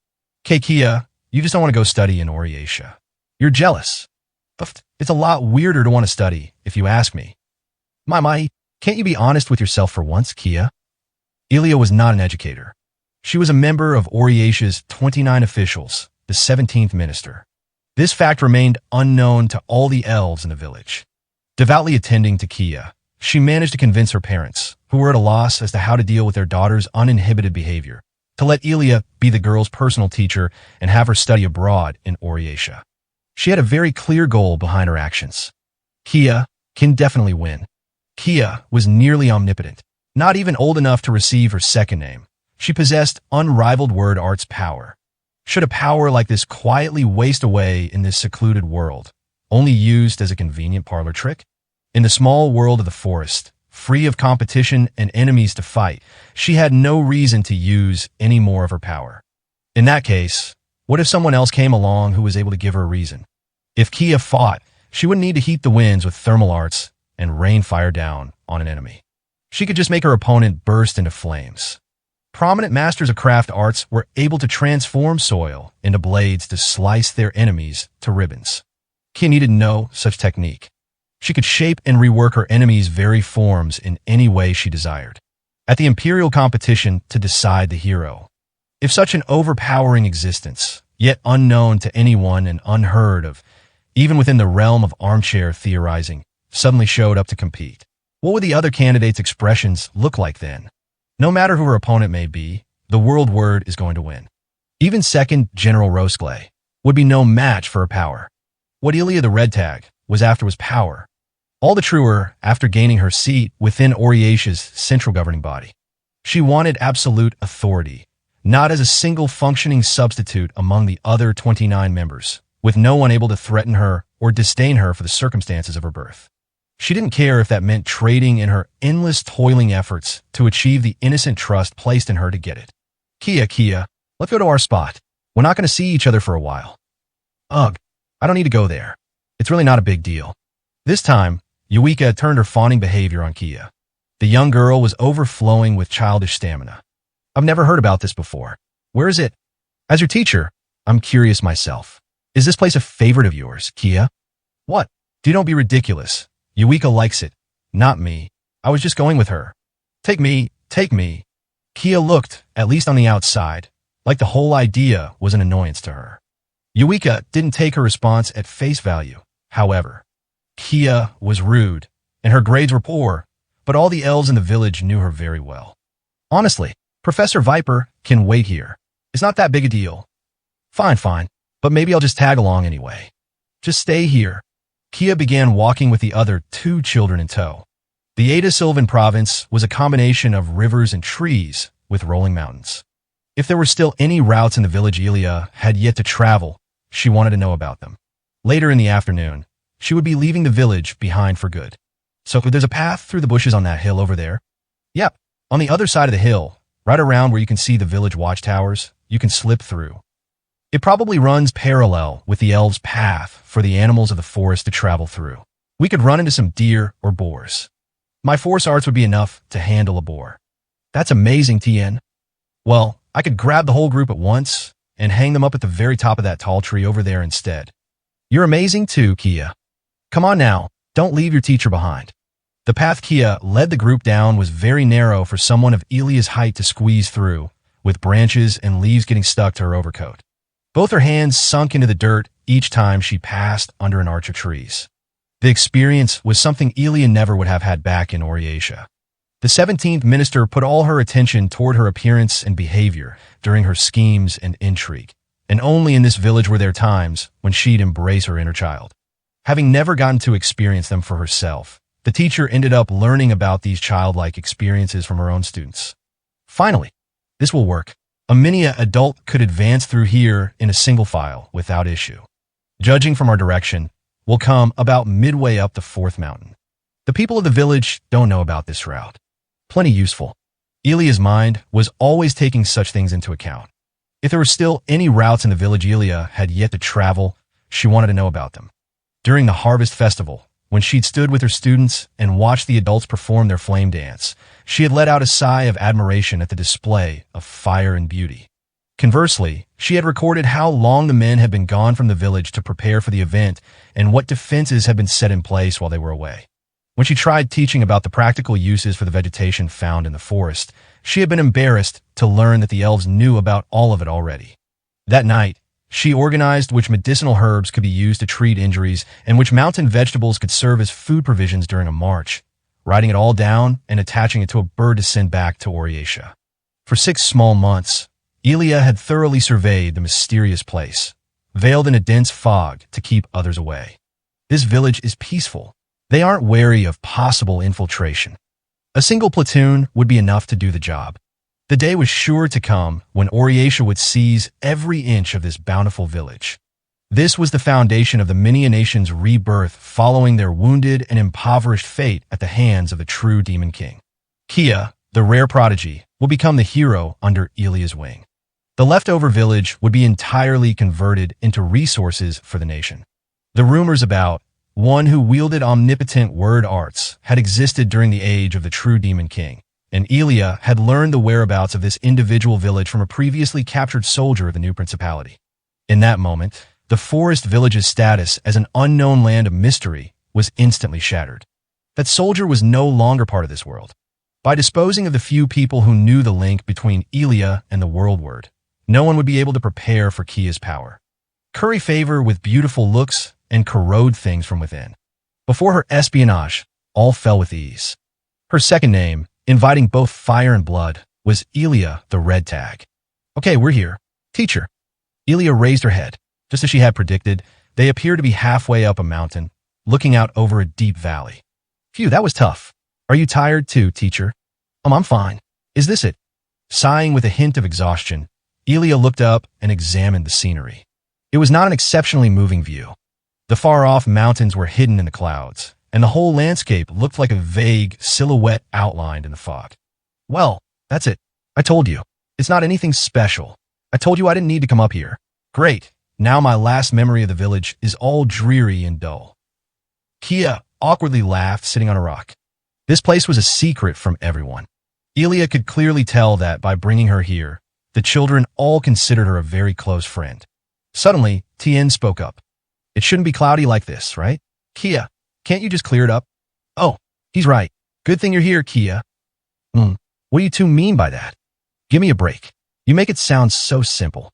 Kia, you just don't want to go study in Oriatia. You're jealous. It's a lot weirder to want to study, if you ask me. My, can't you be honest with yourself for once, Kia? Elia was not an educator. She was a member of Oriatia's 29 officials, the 17th minister. This fact remained unknown to all the elves in the village. Devoutly attending to Kia, she managed to convince her parents, who were at a loss as to how to deal with their daughter's uninhibited behavior, to let Elia be the girl's personal teacher and have her study abroad in Oriatia. She had a very clear goal behind her actions. Kia can definitely win. Kia was nearly omnipotent, not even old enough to receive her second name. She possessed unrivaled word arts power. Should a power like this quietly waste away in this secluded world, only used as a convenient parlor trick? In the small world of the forest, free of competition and enemies to fight, she had no reason to use any more of her power. In that case, what if someone else came along who was able to give her a reason? If Kia fought, she wouldn't need to heat the winds with thermal arts and rain fire down on an enemy. She could just make her opponent burst into flames. Prominent masters of craft arts were able to transform soil into blades to slice their enemies to ribbons. Kia needed no such technique. She could shape and rework her enemies' very forms in any way she desired. At the imperial competition to decide the hero, if such an overpowering existence, yet unknown to anyone and unheard of, even within the realm of armchair theorizing, suddenly showed up to compete, what would the other candidates' expressions look like then? No matter who her opponent may be, the world word is going to win. Even second General Rosclay would be no match for her power. What Elia the Red Tag was after was power. All the truer after gaining her seat within Oriatia's central governing body. She wanted absolute authority, not as a single functioning substitute among the other 29 members, with no one able to threaten her or disdain her for the circumstances of her birth. She didn't care if that meant trading in her endless toiling efforts to achieve the innocent trust placed in her to get it. Kia, let's go to our spot. We're not going to see each other for a while. Ugh, I don't need to go there. It's really not a big deal. This time, Eureka turned her fawning behavior on Kia. The young girl was overflowing with childish stamina. I've never heard about this before. Where is it? As your teacher, I'm curious myself. Is this place a favorite of yours, Kia? What? Don't be ridiculous. Eureka likes it. Not me. I was just going with her. Take me. Kia looked, at least on the outside, like the whole idea was an annoyance to her. Eureka didn't take her response at face value, however. Kia was rude, and her grades were poor, but all the elves in the village knew her very well. Honestly, Professor Viper can wait here. It's not that big a deal. Fine, but maybe I'll just tag along anyway. Just stay here. Kia began walking with the other two children in tow. The Ada Sylvan province was a combination of rivers and trees with rolling mountains. If there were still any routes in the village Elia had yet to travel, she wanted to know about them. Later in the afternoon, she would be leaving the village behind for good. So there's a path through the bushes on that hill over there? Yep, on the other side of the hill, right around where you can see the village watchtowers, you can slip through. It probably runs parallel with the elves' path for the animals of the forest to travel through. We could run into some deer or boars. My force arts would be enough to handle a boar. That's amazing, Tien. Well, I could grab the whole group at once and hang them up at the very top of that tall tree over there instead. You're amazing too, Kia. Come on now, don't leave your teacher behind. The path Kia led the group down was very narrow for someone of Elia's height to squeeze through, with branches and leaves getting stuck to her overcoat. Both her hands sunk into the dirt each time she passed under an arch of trees. The experience was something Elia never would have had back in Oriatia. The 17th minister put all her attention toward her appearance and behavior during her schemes and intrigue, and only in this village were there times when she'd embrace her inner child. Having never gotten to experience them for herself, the teacher ended up learning about these childlike experiences from her own students. Finally, this will work. A mini adult could advance through here in a single file without issue. Judging from our direction, we'll come about midway up the 4th mountain. The people of the village don't know about this route. Plenty useful. Elia's mind was always taking such things into account. If there were still any routes in the village Elia had yet to travel, she wanted to know about them. During the harvest festival, when she'd stood with her students and watched the adults perform their flame dance, she had let out a sigh of admiration at the display of fire and beauty. Conversely, she had recorded how long the men had been gone from the village to prepare for the event and what defenses had been set in place while they were away. When she tried teaching about the practical uses for the vegetation found in the forest, she had been embarrassed to learn that the elves knew about all of it already. That night, she organized which medicinal herbs could be used to treat injuries and which mountain vegetables could serve as food provisions during a march, writing it all down and attaching it to a bird to send back to Oriatia. For 6 small months, Elia had thoroughly surveyed the mysterious place, veiled in a dense fog to keep others away. This village is peaceful. They aren't wary of possible infiltration. A single platoon would be enough to do the job. The day was sure to come when Oriatia would seize every inch of this bountiful village. This was the foundation of the Minia Nation's rebirth following their wounded and impoverished fate at the hands of the true Demon King. Kia, the rare prodigy, will become the hero under Elia's wing. The leftover village would be entirely converted into resources for the nation. The rumors about one who wielded omnipotent word arts had existed during the age of the true Demon King, and Elia had learned the whereabouts of this individual village from a previously captured soldier of the new principality. In that moment, the forest village's status as an unknown land of mystery was instantly shattered. That soldier was no longer part of this world. By disposing of the few people who knew the link between Elia and the world word, no one would be able to prepare for Kia's power. Curry favor with beautiful looks and corrode things from within. Before her espionage, all fell with ease. Her second name, inviting both fire and blood, was Elia the Red Tag. Okay, we're here. Teacher. Elia raised her head. Just as she had predicted, they appeared to be halfway up a mountain, looking out over a deep valley. Phew, that was tough. Are you tired too, teacher? I'm fine. Is this it? Sighing with a hint of exhaustion, Elia looked up and examined the scenery. It was not an exceptionally moving view. The far-off mountains were hidden in the clouds, and the whole landscape looked like a vague silhouette outlined in the fog. Well, that's it. I told you. It's not anything special. I told you I didn't need to come up here. Great. Now my last memory of the village is all dreary and dull. Kia awkwardly laughed, sitting on a rock. This place was a secret from everyone. Elia could clearly tell that by bringing her here, the children all considered her a very close friend. Suddenly, Tien spoke up. It shouldn't be cloudy like this, right? Kia, can't you just clear it up? Oh, he's right. Good thing you're here, Kia. What do you two mean by that? Give me a break. You make it sound so simple.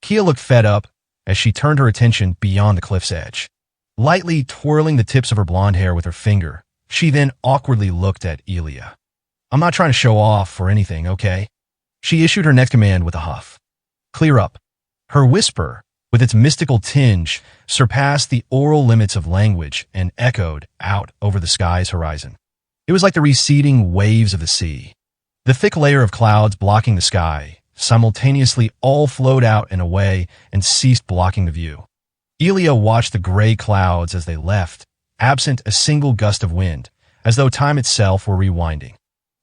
Kia looked fed up as she turned her attention beyond the cliff's edge. Lightly twirling the tips of her blonde hair with her finger, She then awkwardly looked at Elia. I'm not trying to show off or anything, okay? She issued her next command with a huff. Clear up. Her whisper, with its mystical tinge, surpassed the oral limits of language and echoed out over the sky's horizon. It was like the receding waves of the sea. The thick layer of clouds blocking the sky simultaneously all flowed out and away and ceased blocking the view. Elia watched the gray clouds as they left, absent a single gust of wind, as though time itself were rewinding.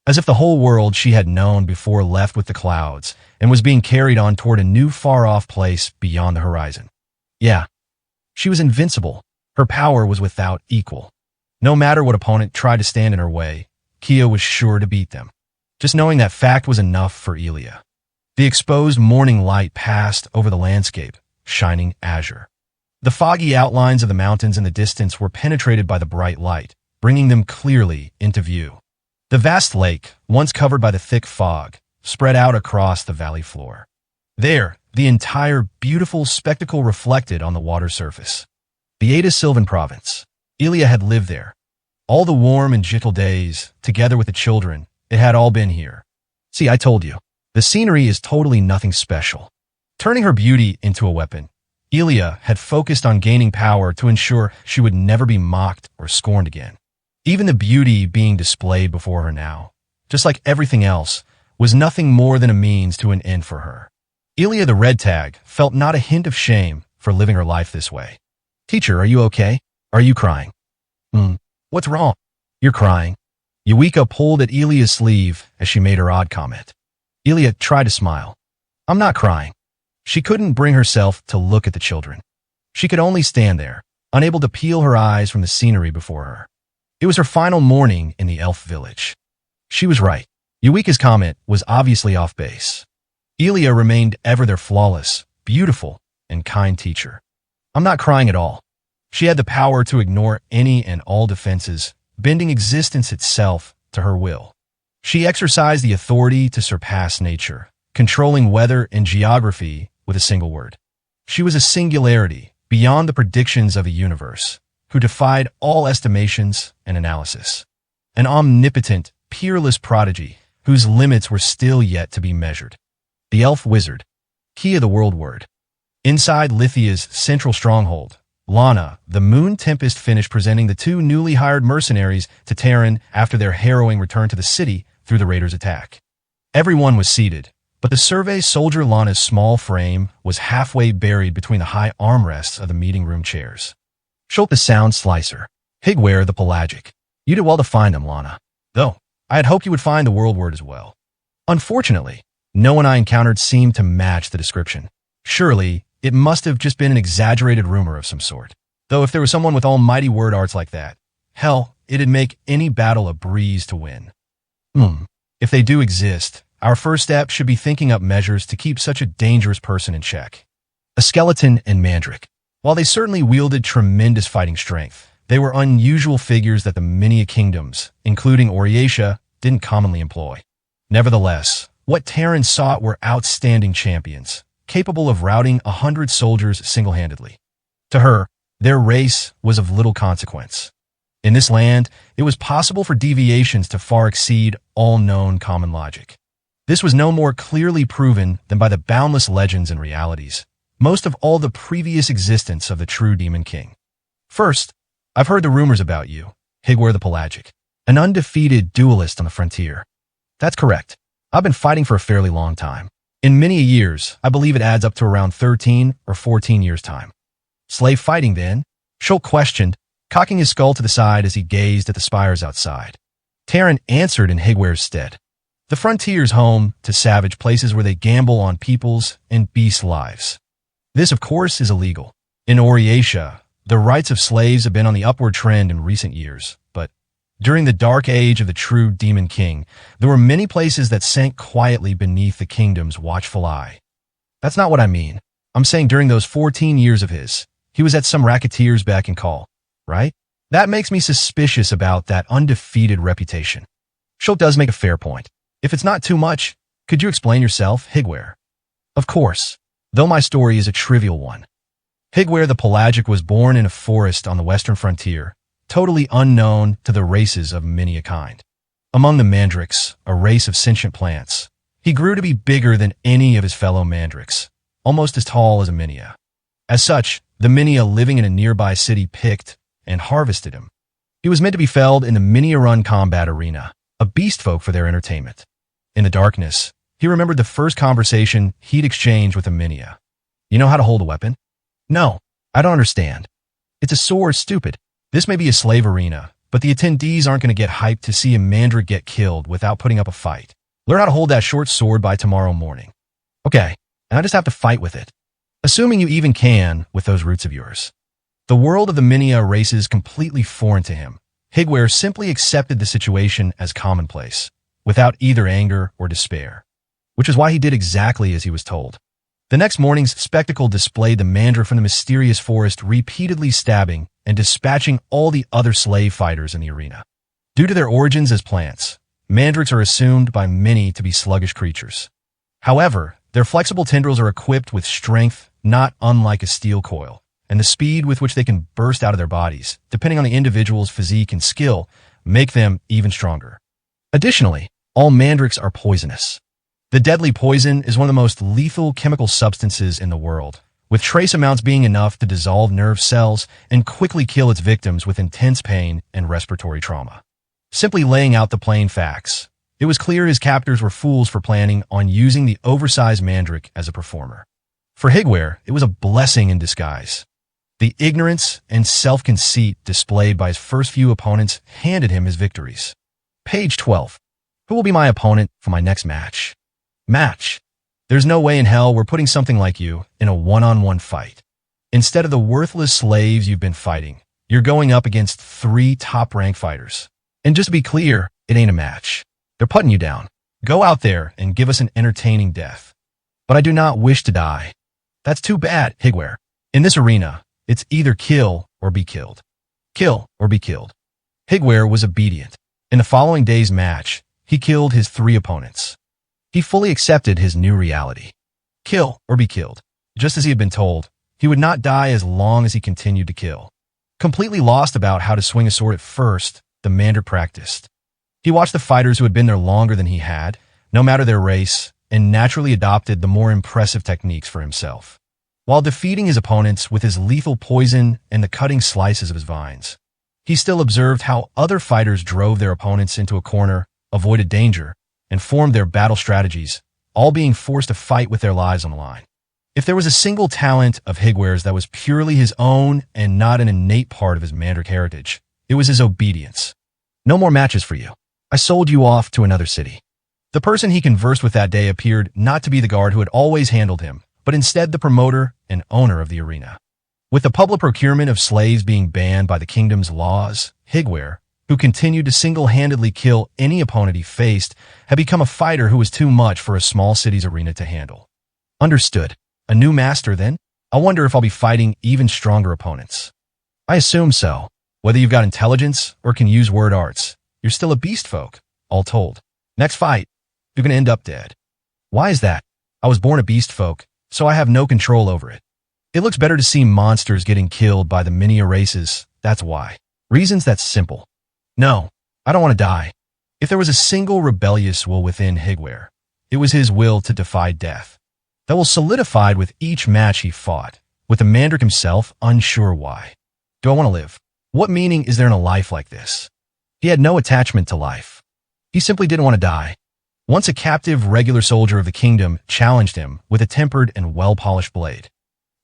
As if the whole world she had known before left with the clouds and was being carried on toward a new far-off place beyond the horizon. Yeah, she was invincible. Her power was without equal. No matter what opponent tried to stand in her way, Kia was sure to beat them. Just knowing that fact was enough for Elia. The exposed morning light passed over the landscape, shining azure. The foggy outlines of the mountains in the distance were penetrated by the bright light, bringing them clearly into view. The vast lake, once covered by the thick fog, spread out across the valley floor. There, the entire beautiful spectacle reflected on the water surface. The Ada Sylvan province. Elia had lived there. All the warm and gentle days, together with the children, it had all been here. See, I told you, the scenery is totally nothing special. Turning her beauty into a weapon, Elia had focused on gaining power to ensure she would never be mocked or scorned again. Even the beauty being displayed before her now, just like everything else, was nothing more than a means to an end for her. Elia the Red Tag felt not a hint of shame for living her life this way. Teacher, are you okay? Are you crying? What's wrong? You're crying. Eureka pulled at Elia's sleeve as she made her odd comment. Elia tried to smile. I'm not crying. She couldn't bring herself to look at the children. She could only stand there, unable to peel her eyes from the scenery before her. It was her final morning in the elf village. She was right. Eureka's comment was obviously off base. Elia remained ever their flawless, beautiful, and kind teacher. I'm not crying at all. She had the power to ignore any and all defenses, bending existence itself to her will. She exercised the authority to surpass nature, controlling weather and geography with a single word. She was a singularity beyond the predictions of a universe, who defied all estimations and analysis. An omnipotent, peerless prodigy whose limits were still yet to be measured. The elf wizard, Kia the world word. Inside Lithia's central stronghold, Lana, the Moon Tempest, finished presenting the two newly hired mercenaries to Terran after their harrowing return to the city through the raiders' attack. Everyone was seated, but the survey soldier Lana's small frame was halfway buried between the high armrests of the meeting room chairs. Schultz the Sound Slicer, Higware the Pelagic. You did well to find them, Lana. Though, I had hoped you would find the world word as well. Unfortunately, no one I encountered seemed to match the description. Surely, it must have just been an exaggerated rumor of some sort. Though if there was someone with almighty word arts like that, hell, it'd make any battle a breeze to win. If they do exist, our first step should be thinking up measures to keep such a dangerous person in check. A skeleton and Mandrake. While they certainly wielded tremendous fighting strength, they were unusual figures that the many kingdoms, including Oriatia, didn't commonly employ. Nevertheless, what Terrans sought were outstanding champions, capable of routing 100 soldiers single-handedly. To her, their race was of little consequence. In this land, it was possible for deviations to far exceed all known common logic. This was no more clearly proven than by the boundless legends and realities, most of all the previous existence of the true Demon King. First, I've heard the rumors about you, Higware the Pelagic, an undefeated duelist on the frontier. That's correct. I've been fighting for a fairly long time. In many years, I believe it adds up to around 13 or 14 years' time. Slave fighting, then? Schultz questioned, cocking his skull to the side as he gazed at the spires outside. Terran answered in Higware's stead. The frontier's home to savage places where they gamble on people's and beasts' lives. This, of course, is illegal. In Oriatia, the rights of slaves have been on the upward trend in recent years, but during the dark age of the true Demon King, there were many places that sank quietly beneath the kingdom's watchful eye. That's not what I mean. I'm saying during those 14 years of his, he was at some racketeer's beck and call, right? That makes me suspicious about that undefeated reputation. Schultz does make a fair point. If it's not too much, could you explain yourself, Higware? Of course, though my story is a trivial one. Higware the Pelagic was born in a forest on the western frontier, totally unknown to the races of many a kind. Among the mandrakes, a race of sentient plants, he grew to be bigger than any of his fellow mandrakes, almost as tall as a minia. As such, the minia living in a nearby city picked and harvested him. He was meant to be felled in the minia-run combat arena, a beast folk for their entertainment. In the darkness, he remembered the first conversation he'd exchanged with a minia. You know how to hold a weapon? No, I don't understand. It's a sword, stupid. This may be a slave arena, but the attendees aren't going to get hyped to see a mandrak get killed without putting up a fight. Learn how to hold that short sword by tomorrow morning. Okay, and I just have to fight with it. Assuming you even can with those roots of yours. The world of the minia race is completely foreign to him. Higuera simply accepted the situation as commonplace, without either anger or despair, which is why he did exactly as he was told. The next morning's spectacle displayed the mandrak from the mysterious forest repeatedly stabbing and dispatching all the other slave fighters in the arena. Due to their origins as plants, mandraks are assumed by many to be sluggish creatures. However, their flexible tendrils are equipped with strength not unlike a steel coil, and the speed with which they can burst out of their bodies, depending on the individual's physique and skill, make them even stronger. Additionally, all mandraks are poisonous. The deadly poison is one of the most lethal chemical substances in the world, with trace amounts being enough to dissolve nerve cells and quickly kill its victims with intense pain and respiratory trauma. Simply laying out the plain facts, it was clear his captors were fools for planning on using the oversized mandrak as a performer. For Higuera, it was a blessing in disguise. The ignorance and self-conceit displayed by his first few opponents handed him his victories. Page 12. Who will be my opponent for my next match? Match. There's no way in hell we're putting something like you in a one-on-one fight. Instead of the worthless slaves you've been fighting, you're going up against 3 top-ranked fighters. And just to be clear, it ain't a match. They're putting you down. Go out there and give us an entertaining death. But I do not wish to die. That's too bad, Higuera. In this arena, it's either kill or be killed. Kill or be killed. Higuera was obedient. In the following day's match, he killed his 3 opponents. He fully accepted his new reality. Kill or be killed. Just as he had been told, he would not die as long as he continued to kill. Completely lost about how to swing a sword at first, the mandrak practiced. He watched the fighters who had been there longer than he had, no matter their race, and naturally adopted the more impressive techniques for himself. While defeating his opponents with his lethal poison and the cutting slices of his vines, he still observed how other fighters drove their opponents into a corner, avoided danger, and formed their battle strategies, all being forced to fight with their lives on the line. If there was a single talent of Higuera's that was purely his own and not an innate part of his mandrak heritage, it was his obedience. No more matches for you. I sold you off to another city. The person he conversed with that day appeared not to be the guard who had always handled him, but instead the promoter and owner of the arena. With the public procurement of slaves being banned by the kingdom's laws, Higuera, who continued to single-handedly kill any opponent he faced, had become a fighter who was too much for a small city's arena to handle. Understood. A new master, then? I wonder if I'll be fighting even stronger opponents. I assume so. Whether you've got intelligence or can use word arts, you're still a beast folk, all told. Next fight, you're going to end up dead. Why is that? I was born a beast folk, so I have no control over it. It looks better to see monsters getting killed by the minia races, that's why. Reasons that's simple. No, I don't want to die. If there was a single rebellious will within Higuera, it was his will to defy death. That will solidified with each match he fought, with the mandrak himself unsure why. Do I want to live? What meaning is there in a life like this? He had no attachment to life. He simply didn't want to die. Once a captive regular soldier of the kingdom challenged him with a tempered and well-polished blade.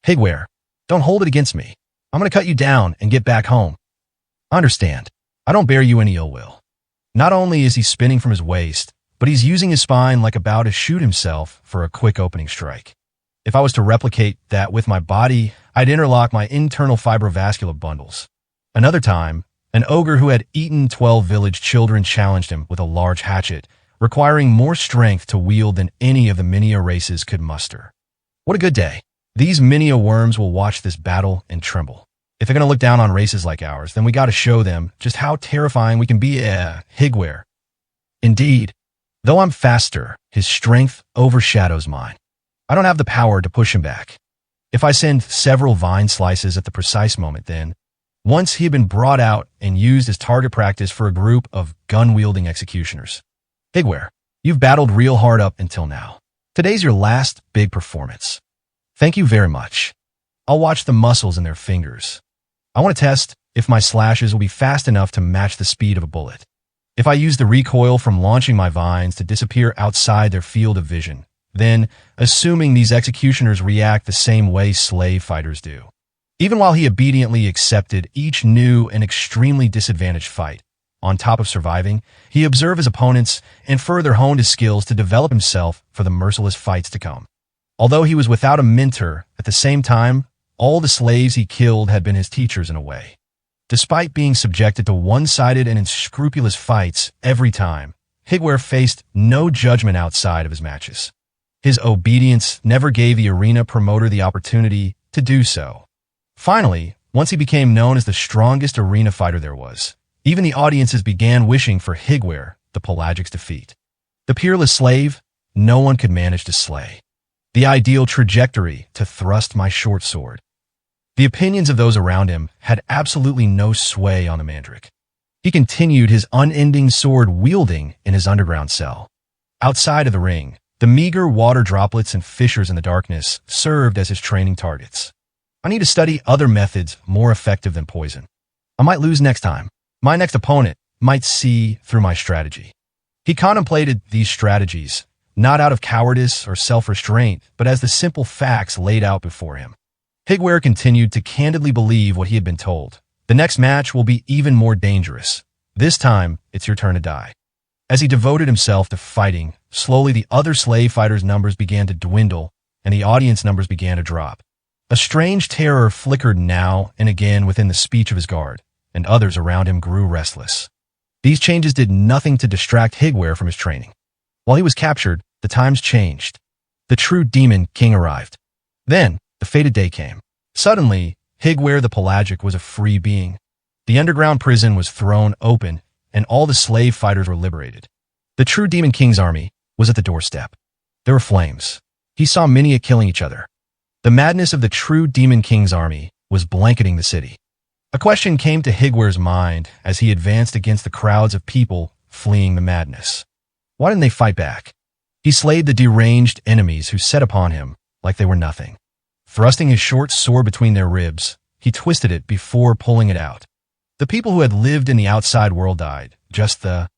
Higuera, don't hold it against me. I'm going to cut you down and get back home. Understand. I don't bear you any ill will. Not only is he spinning from his waist, but he's using his spine like about to shoot himself for a quick opening strike. If I was to replicate that with my body, I'd interlock my internal fibrovascular bundles. Another time, an ogre who had eaten 12 village children challenged him with a large hatchet, requiring more strength to wield than any of the minia races could muster. What a good day. These minia worms will watch this battle and tremble. If they're going to look down on races like ours, then we got to show them just how terrifying we can be. Higuera. Indeed, though I'm faster, his strength overshadows mine. I don't have the power to push him back. If I send several vine slices at the precise moment, then Once he had been brought out and used as target practice for a group of gun-wielding executioners. Higuera, you've battled real hard up until now. Today's your last big performance. Thank you very much. I'll watch the muscles in their fingers. I want to test if my slashes will be fast enough to match the speed of a bullet. If I use the recoil from launching my vines to disappear outside their field of vision, then, assuming these executioners react the same way slave fighters do. Even while he obediently accepted each new and extremely disadvantaged fight, on top of surviving, he observed his opponents and further honed his skills to develop himself for the merciless fights to come. Although he was without a mentor, at the same time, all the slaves he killed had been his teachers in a way. Despite being subjected to one-sided and unscrupulous fights every time, Higuera faced no judgment outside of his matches. His obedience never gave the arena promoter the opportunity to do so. Finally, once he became known as the strongest arena fighter there was, even the audiences began wishing for Higuera, the Pelagic's defeat. The peerless slave, no one could manage to slay. The ideal trajectory to thrust my short sword. The opinions of those around him had absolutely no sway on the Mandrake. He continued his unending sword wielding in his underground cell. Outside of the ring, the meager water droplets and fissures in the darkness served as his training targets. I need to study other methods more effective than poison. I might lose next time. My next opponent might see through my strategy. He contemplated these strategies, not out of cowardice or self-restraint, but as the simple facts laid out before him. Higuera continued to candidly believe what he had been told. The next match will be even more dangerous. This time, it's your turn to die. As he devoted himself to fighting, slowly the other slave fighters' numbers began to dwindle, and the audience numbers began to drop. A strange terror flickered now and again within the speech of his guard, and others around him grew restless. These changes did nothing to distract Higuera from his training. While he was captured, the times changed. The true demon king arrived. Then, the fated day came. Suddenly, Higuera the Pelagic was a free being. The underground prison was thrown open, and all the slave fighters were liberated. The true demon king's army was at the doorstep. There were flames. He saw many killing each other. The madness of the true demon king's army was blanketing the city. A question came to Higuera's mind as he advanced against the crowds of people fleeing the madness. Why didn't they fight back? He slayed the deranged enemies who set upon him like they were nothing. Thrusting his short sword between their ribs, he twisted it before pulling it out. The people who had lived in the outside world died. Just the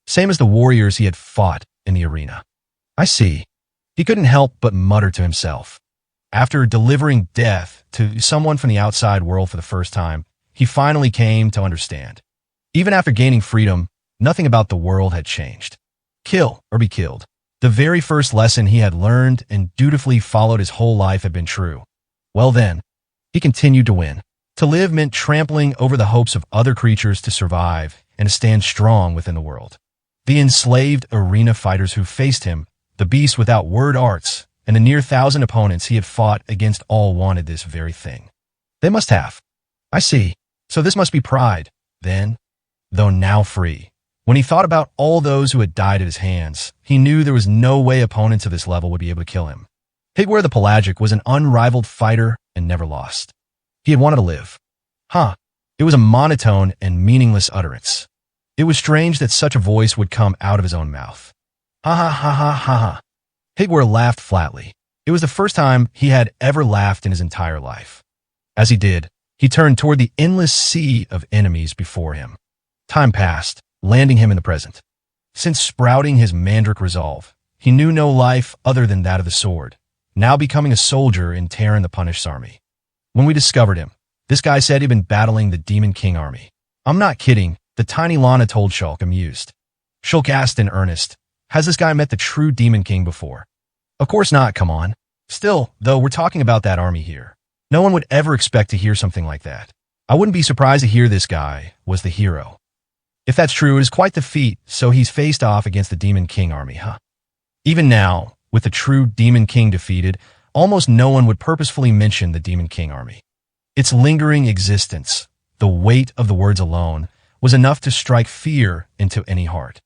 same as the warriors he had fought in the arena. I see. He couldn't help but mutter to himself. After delivering death to someone from the outside world for the first time, he finally came to understand. Even after gaining freedom, nothing about the world had changed. Kill or be killed. The very first lesson he had learned and dutifully followed his whole life had been true. Well then, he continued to win. To live meant trampling over the hopes of other creatures to survive and to stand strong within the world. The enslaved arena fighters who faced him, the beast without word arts, and the near 1,000 opponents he had fought against all wanted this very thing. They must have. I see. So this must be pride, then, though now free. When he thought about all those who had died at his hands, he knew there was no way opponents of this level would be able to kill him. Higuera the Pelagic was an unrivaled fighter and never lost. He had wanted to live. It was a monotone and meaningless utterance. It was strange that such a voice would come out of his own mouth. Ha ha ha ha ha ha. Higuera laughed flatly. It was the first time he had ever laughed in his entire life. As he did, he turned toward the endless sea of enemies before him. Time passed, landing him in the present. Since sprouting his mandrake resolve, he knew no life other than that of the sword, now becoming a soldier in Terran the Punished's army. When we discovered him, this guy said he'd been battling the Demon King army. I'm not kidding, the tiny Lana told Shulk, amused. Shulk asked in earnest, has this guy met the true Demon King before? Of course not, come on. Still, though, we're talking about that army here. No one would ever expect to hear something like that. I wouldn't be surprised to hear this guy was the hero. If that's true, it is quite the feat, so he's faced off against the Demon King army, huh? Even now, With the true Demon King defeated, almost no one would purposefully mention the Demon King army. Its lingering existence, the weight of the words alone, was enough to strike fear into any heart.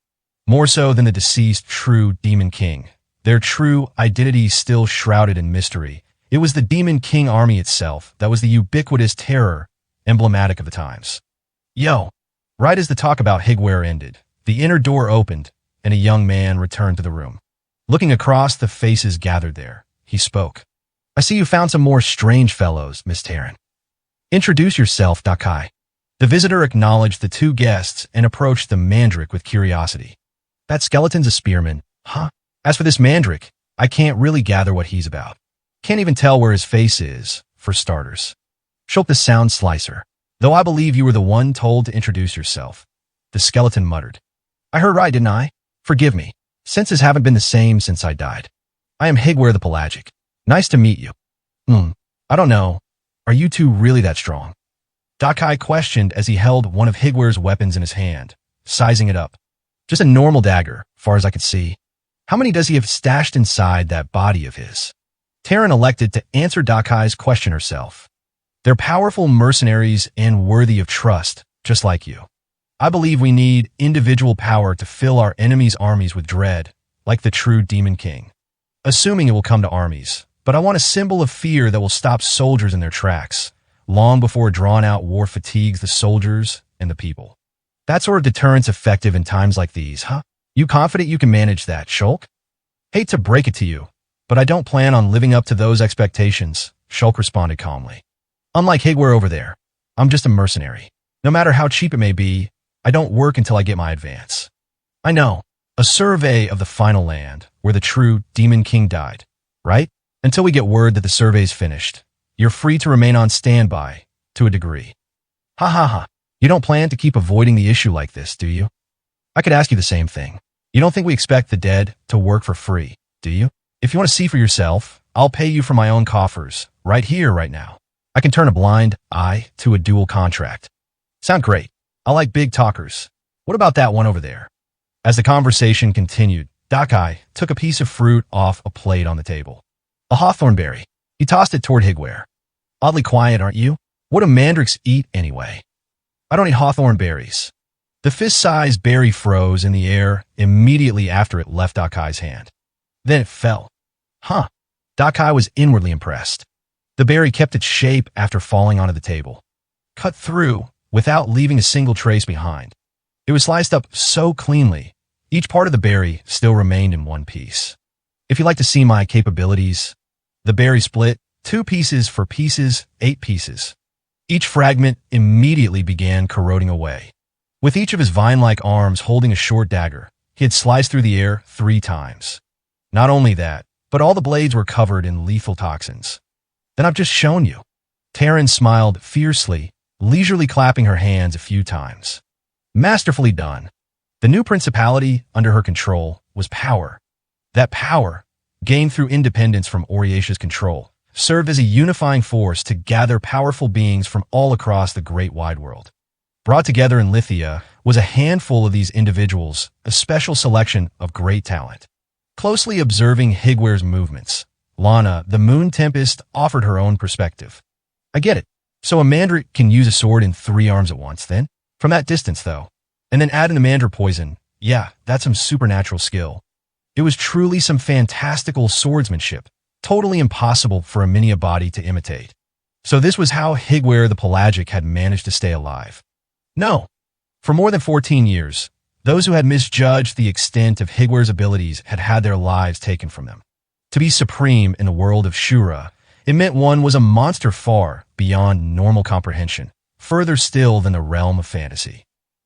More so than the deceased true Demon King. Their true identity still shrouded in mystery. It was the Demon King army itself that was the ubiquitous terror, emblematic of the times. Yo! Right as the talk about Higuera ended, the inner door opened, and a young man returned to the room. Looking across the faces gathered there, he spoke. I see you found some more strange fellows, Miss Taryn. Introduce yourself, Dakai. The visitor acknowledged the two guests and approached the Mandrake with curiosity. That skeleton's a spearman, huh? As for this Mandrake, I can't really gather what he's about. Can't even tell where his face is, for starters. Shulk the Sound Slicer. Though I believe you were the one told to introduce yourself. The skeleton muttered. I heard right, didn't I? Forgive me. Senses haven't been the same since I died. I am Higuera the Pelagic. Nice to meet you. I don't know. Are you two really that strong? Dakai questioned as he held one of Higuera's weapons in his hand, sizing it up. Just a normal dagger, far as I could see. How many does he have stashed inside that body of his? Taryn elected to answer Dakai's question herself. They're powerful mercenaries and worthy of trust, just like you. I believe we need individual power to fill our enemies' armies with dread, like the true Demon King. Assuming it will come to armies, but I want a symbol of fear that will stop soldiers in their tracks, long before drawn-out war fatigues the soldiers and the people. That sort of deterrence effective in times like these, huh? You confident you can manage that, Shulk? Hate to break it to you, but I don't plan on living up to those expectations, Shulk responded calmly. Unlike Higuera over there, I'm just a mercenary. No matter how cheap it may be, I don't work until I get my advance. I know, a survey of the final land where the true Demon King died, right? Until we get word that the survey's finished, you're free to remain on standby, to a degree. Ha ha ha. You don't plan to keep avoiding the issue like this, do you? I could ask you the same thing. You don't think we expect the dead to work for free, do you? If you want to see for yourself, I'll pay you from my own coffers, right here, right now. I can turn a blind eye to a dual contract. Sound great. I like big talkers. What about that one over there? As the conversation continued, Dakai took a piece of fruit off a plate on the table. A hawthorn berry. He tossed it toward Higuera. Oddly quiet, aren't you? What do mandrakes eat anyway? I don't eat hawthorn berries. The fist-sized berry froze in the air immediately after it left Dakai's hand. Then it fell. Huh. Dakai was inwardly impressed. The berry kept its shape after falling onto the table. Cut through, without leaving a single trace behind. It was sliced up so cleanly, each part of the berry still remained in one piece. If you'd like to see my capabilities, the berry split, 2 pieces for pieces, 8 pieces. Each fragment immediately began corroding away. With each of his vine-like arms holding a short dagger, he had sliced through the air 3 times. Not only that, but all the blades were covered in lethal toxins. Then I've just shown you. Taryn smiled fiercely, leisurely clapping her hands a few times. Masterfully done. The new principality under her control was power. That power, gained through independence from Oriatia's control, served as a unifying force to gather powerful beings from all across the great wide world. Brought together in Lithia was a handful of these individuals, a special selection of great talent. Closely observing Higuera's movements, Lana, the Moon Tempest, offered her own perspective. I get it. So a mandrake can use a sword in 3 arms at once, then? From that distance, though. And then add in the mandrake poison. Yeah, that's some supernatural skill. It was truly some fantastical swordsmanship, totally impossible for a Minia body to imitate. So this was how Higuera the Pelagic had managed to stay alive. No. For more than 14 years, those who had misjudged the extent of Higuera's abilities had had their lives taken from them. To be supreme in the world of Shura, it meant one was a monster far beyond normal comprehension, further still than the realm of fantasy.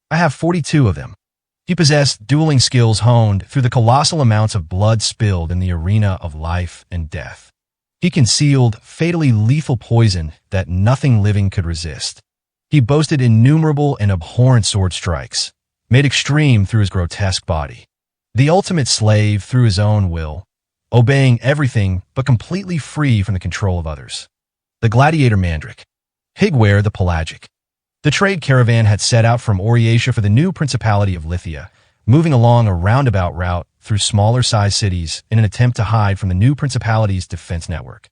I have 42 of them. He possessed dueling skills honed through the colossal amounts of blood spilled in the arena of life and death. He concealed fatally lethal poison that nothing living could resist. He boasted innumerable and abhorrent sword strikes, made extreme through his grotesque body. The ultimate slave through his own will, obeying everything but completely free from the control of others. The gladiator mandrake. Higuera the Pelagic. The trade caravan had set out from Oriatia for the new principality of Lithia, moving along a roundabout route through smaller-sized cities in an attempt to hide from the new principality's defense network.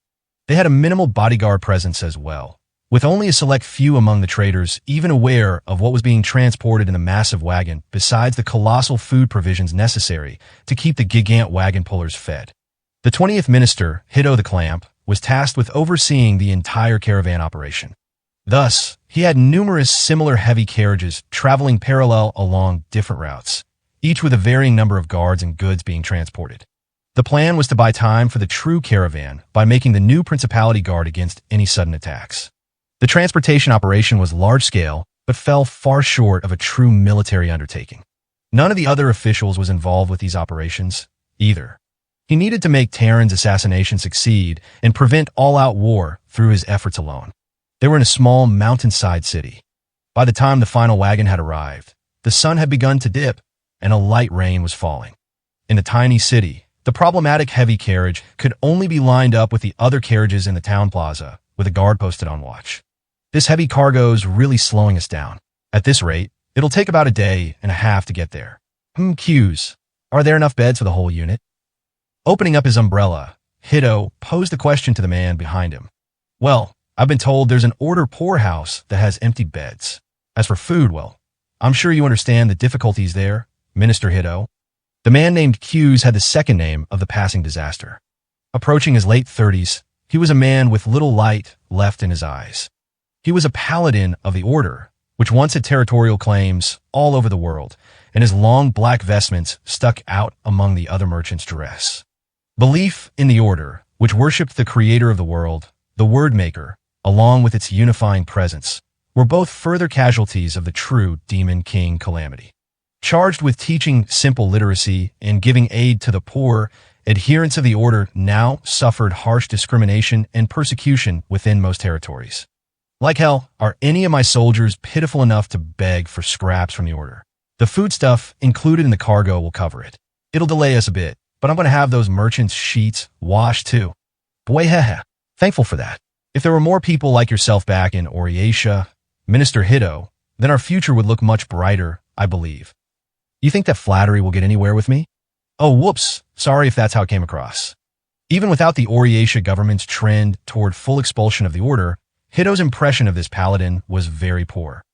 They had a minimal bodyguard presence as well, with only a select few among the traders even aware of what was being transported in the massive wagon besides the colossal food provisions necessary to keep the gigant wagon pullers fed. The 20th minister, Hito the Clamp, was tasked with overseeing the entire caravan operation. Thus, he had numerous similar heavy carriages traveling parallel along different routes, each with a varying number of guards and goods being transported. The plan was to buy time for the true caravan by making the new principality guard against any sudden attacks. The transportation operation was large-scale, but fell far short of a true military undertaking. None of the other officials was involved with these operations, either. He needed to make Terran's assassination succeed and prevent all-out war through his efforts alone. They were in a small mountainside city. By the time the final wagon had arrived, the sun had begun to dip, and a light rain was falling. In the tiny city, the problematic heavy carriage could only be lined up with the other carriages in the town plaza, with a guard posted on watch. This heavy cargo's really slowing us down. At this rate, it'll take about a day and a half to get there. Q's. Are there enough beds for the whole unit? Opening up his umbrella, Hito posed the question to the man behind him. Well, I've been told there's an order poorhouse that has empty beds. As for food, well, I'm sure you understand the difficulties there, Minister Hito. The man named Q's had the second name of the passing disaster. Approaching his late 30s, he was a man with little light left in his eyes. He was a paladin of the Order, which once had territorial claims all over the world, and his long black vestments stuck out among the other merchants' dress. Belief in the Order, which worshipped the creator of the world, the Word Maker, along with its unifying presence, were both further casualties of the true Demon King calamity. Charged with teaching simple literacy and giving aid to the poor, adherents of the Order now suffered harsh discrimination and persecution within most territories. Like hell, are any of my soldiers pitiful enough to beg for scraps from the Order? The foodstuff included in the cargo will cover it. It'll delay us a bit, but I'm going to have those merchants' sheets washed too. Boy, thankful for that. If there were more people like yourself back in Oriatia, Minister Hito, then our future would look much brighter, I believe. You think that flattery will get anywhere with me? Oh, whoops. Sorry if that's how it came across. Even without the Oriatia government's trend toward full expulsion of the Order, Hito's impression of this paladin was very poor.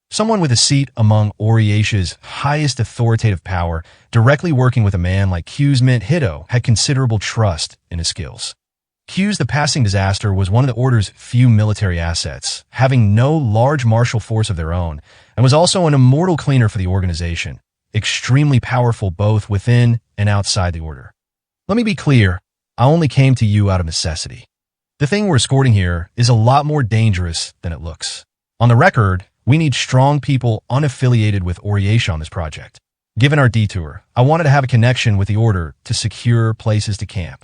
Someone with a seat among Oriatia's highest authoritative power, directly working with a man like Q's meant Hito had considerable trust in his skills. Q's the passing disaster was one of the Order's few military assets, having no large martial force of their own, and was also an immortal cleaner for the organization, extremely powerful both within and outside the Order. Let me be clear, I only came to you out of necessity. The thing we're escorting here is a lot more dangerous than it looks. On the record, we need strong people unaffiliated with Oriatia on this project. Given our detour, I wanted to have a connection with the Order to secure places to camp.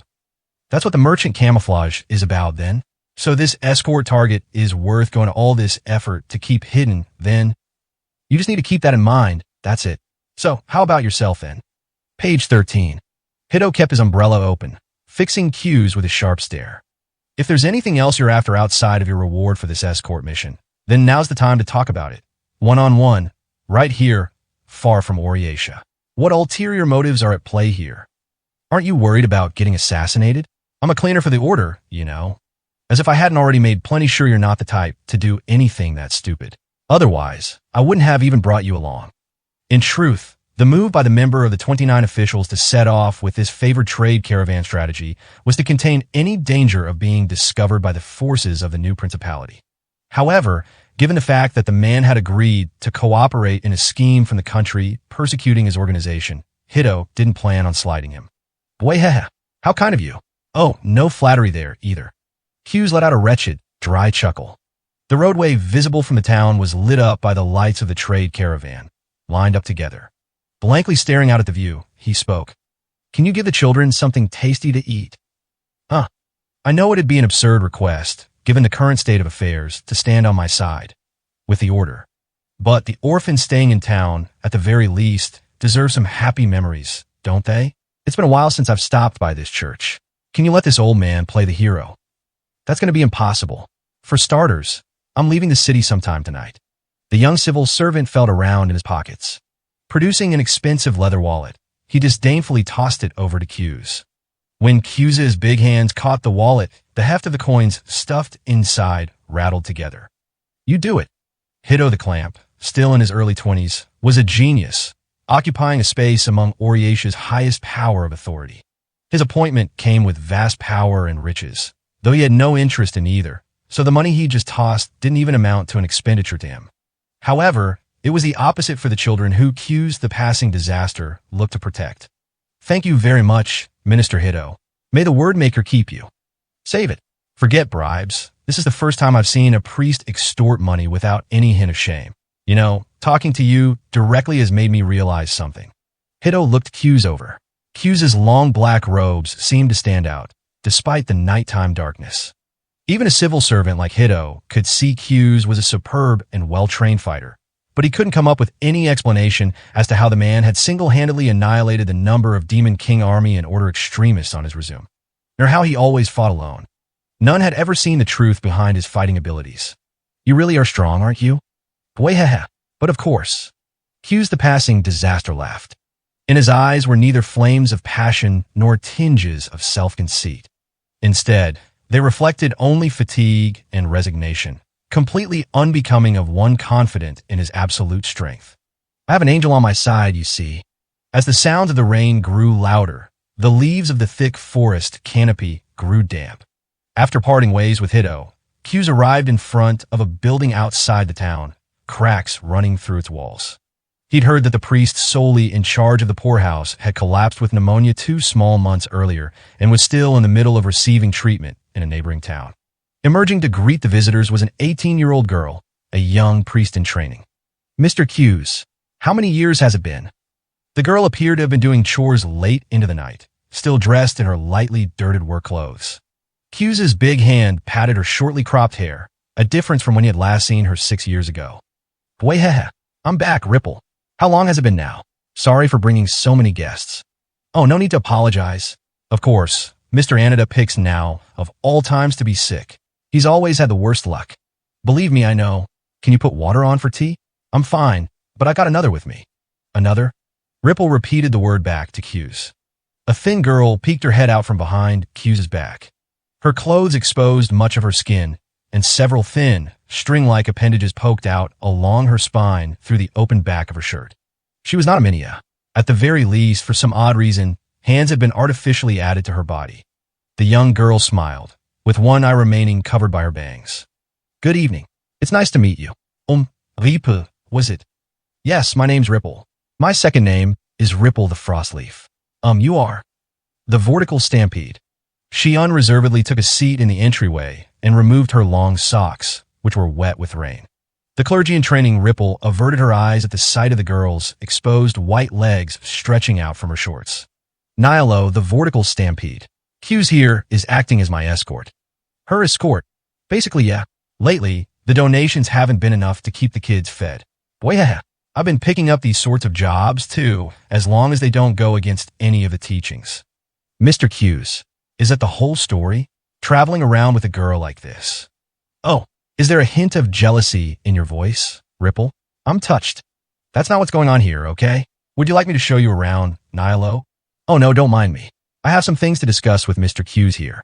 That's what the merchant camouflage is about then. So this escort target is worth going to all this effort to keep hidden then. You just need to keep that in mind. That's it. So how about yourself then? Page 13. Hito kept his umbrella open, fixing Q's with a sharp stare. If there's anything else you're after outside of your reward for this escort mission, then now's the time to talk about it. One-on-one, right here, far from Oriatia. What ulterior motives are at play here? Aren't you worried about getting assassinated? I'm a cleaner for the Order, you know. As if I hadn't already made plenty sure you're not the type to do anything that stupid. Otherwise, I wouldn't have even brought you along. In truth, the move by the member of the 29 officials to set off with this favored trade caravan strategy was to contain any danger of being discovered by the forces of the new principality. However, given the fact that the man had agreed to cooperate in a scheme from the country persecuting his organization, Hito didn't plan on slighting him. Boy, how kind of you. Oh, no flattery there, either. Q's let out a wretched, dry chuckle. The roadway visible from the town was lit up by the lights of the trade caravan, lined up together. Blankly staring out at the view, he spoke. Can you give the children something tasty to eat? I know it'd be an absurd request, given the current state of affairs, to stand on my side, with the Order. But the orphans staying in town, at the very least, deserve some happy memories, don't they? It's been a while since I've stopped by this church. Can you let this old man play the hero? That's going to be impossible. For starters, I'm leaving the city sometime tonight. The young civil servant felt around in his pockets. Producing an expensive leather wallet, he disdainfully tossed it over to Q's. When Q's big hands caught the wallet, the heft of the coins stuffed inside rattled together. You do it. Hito the Clamp, still in his early 20s, was a genius, occupying a space among Oriesha's highest power of authority. His appointment came with vast power and riches, though he had no interest in either, so the money he just tossed didn't even amount to an expenditure to him. However, it was the opposite for the children who Q's the passing disaster looked to protect. Thank you very much, Minister Hito. May the word maker keep you. Save it. Forget bribes. This is the first time I've seen a priest extort money without any hint of shame. You know, talking to you directly has made me realize something. Hito looked Q's over. Q's long black robes seemed to stand out, despite the nighttime darkness. Even a civil servant like Hito could see Q's was a superb and well-trained fighter, but he couldn't come up with any explanation as to how the man had single-handedly annihilated the number of Demon King army and order extremists on his resume, nor how he always fought alone. None had ever seen the truth behind his fighting abilities. You really are strong, aren't you? Bwayhaha. But of course. Q's the passing disaster laughed. In his eyes were neither flames of passion nor tinges of self-conceit. Instead, they reflected only fatigue and resignation, completely unbecoming of one confident in his absolute strength. I have an angel on my side, you see. As the sounds of the rain grew louder, the leaves of the thick forest canopy grew damp. After parting ways with Hito, Q's arrived in front of a building outside the town, cracks running through its walls. He'd heard that the priest solely in charge of the poorhouse had collapsed with pneumonia 2 small months earlier and was still in the middle of receiving treatment in a neighboring town. Emerging to greet the visitors was an 18-year-old girl, a young priest in training. Mr. Q's, how many years has it been? The girl appeared to have been doing chores late into the night, still dressed in her lightly dirted work clothes. Q's big hand patted her shortly cropped hair, a difference from when he had last seen her 6 years ago. Bwayhaha, I'm back, Ripple. How long has it been now? Sorry for bringing so many guests. Oh, no need to apologize. Of course, Mr. Anida picks now, of all times to be sick. He's always had the worst luck. Believe me, I know. Can you put water on for tea? I'm fine, but I got another with me. Another? Ripple repeated the word back to Q's. A thin girl peeked her head out from behind Q's back. Her clothes exposed much of her skin, and several thin, string-like appendages poked out along her spine through the open back of her shirt. She was not a Minia. At the very least, for some odd reason, hands had been artificially added to her body. The young girl smiled, with one eye remaining covered by her bangs. Good evening. It's nice to meet you. Ripple, was it? Yes, my name's Ripple. My second name is Ripple the Frostleaf. You are? The Vortical Stampede. She unreservedly took a seat in the entryway and removed her long socks, which were wet with rain. The clergy in training Ripple averted her eyes at the sight of the girl's exposed white legs stretching out from her shorts. Nihilo, the Vortical Stampede. Q's here is acting as my escort. Her escort? Basically, yeah. Lately, the donations haven't been enough to keep the kids fed. Bwayhaha. I've been picking up these sorts of jobs, too, as long as they don't go against any of the teachings. Mr. Q's. Is that the whole story? Traveling around with a girl like this? Oh, is there a hint of jealousy in your voice, Ripple? I'm touched. That's not what's going on here, okay? Would you like me to show you around, Nihilo? Oh no, don't mind me. I have some things to discuss with Mr. Q's here.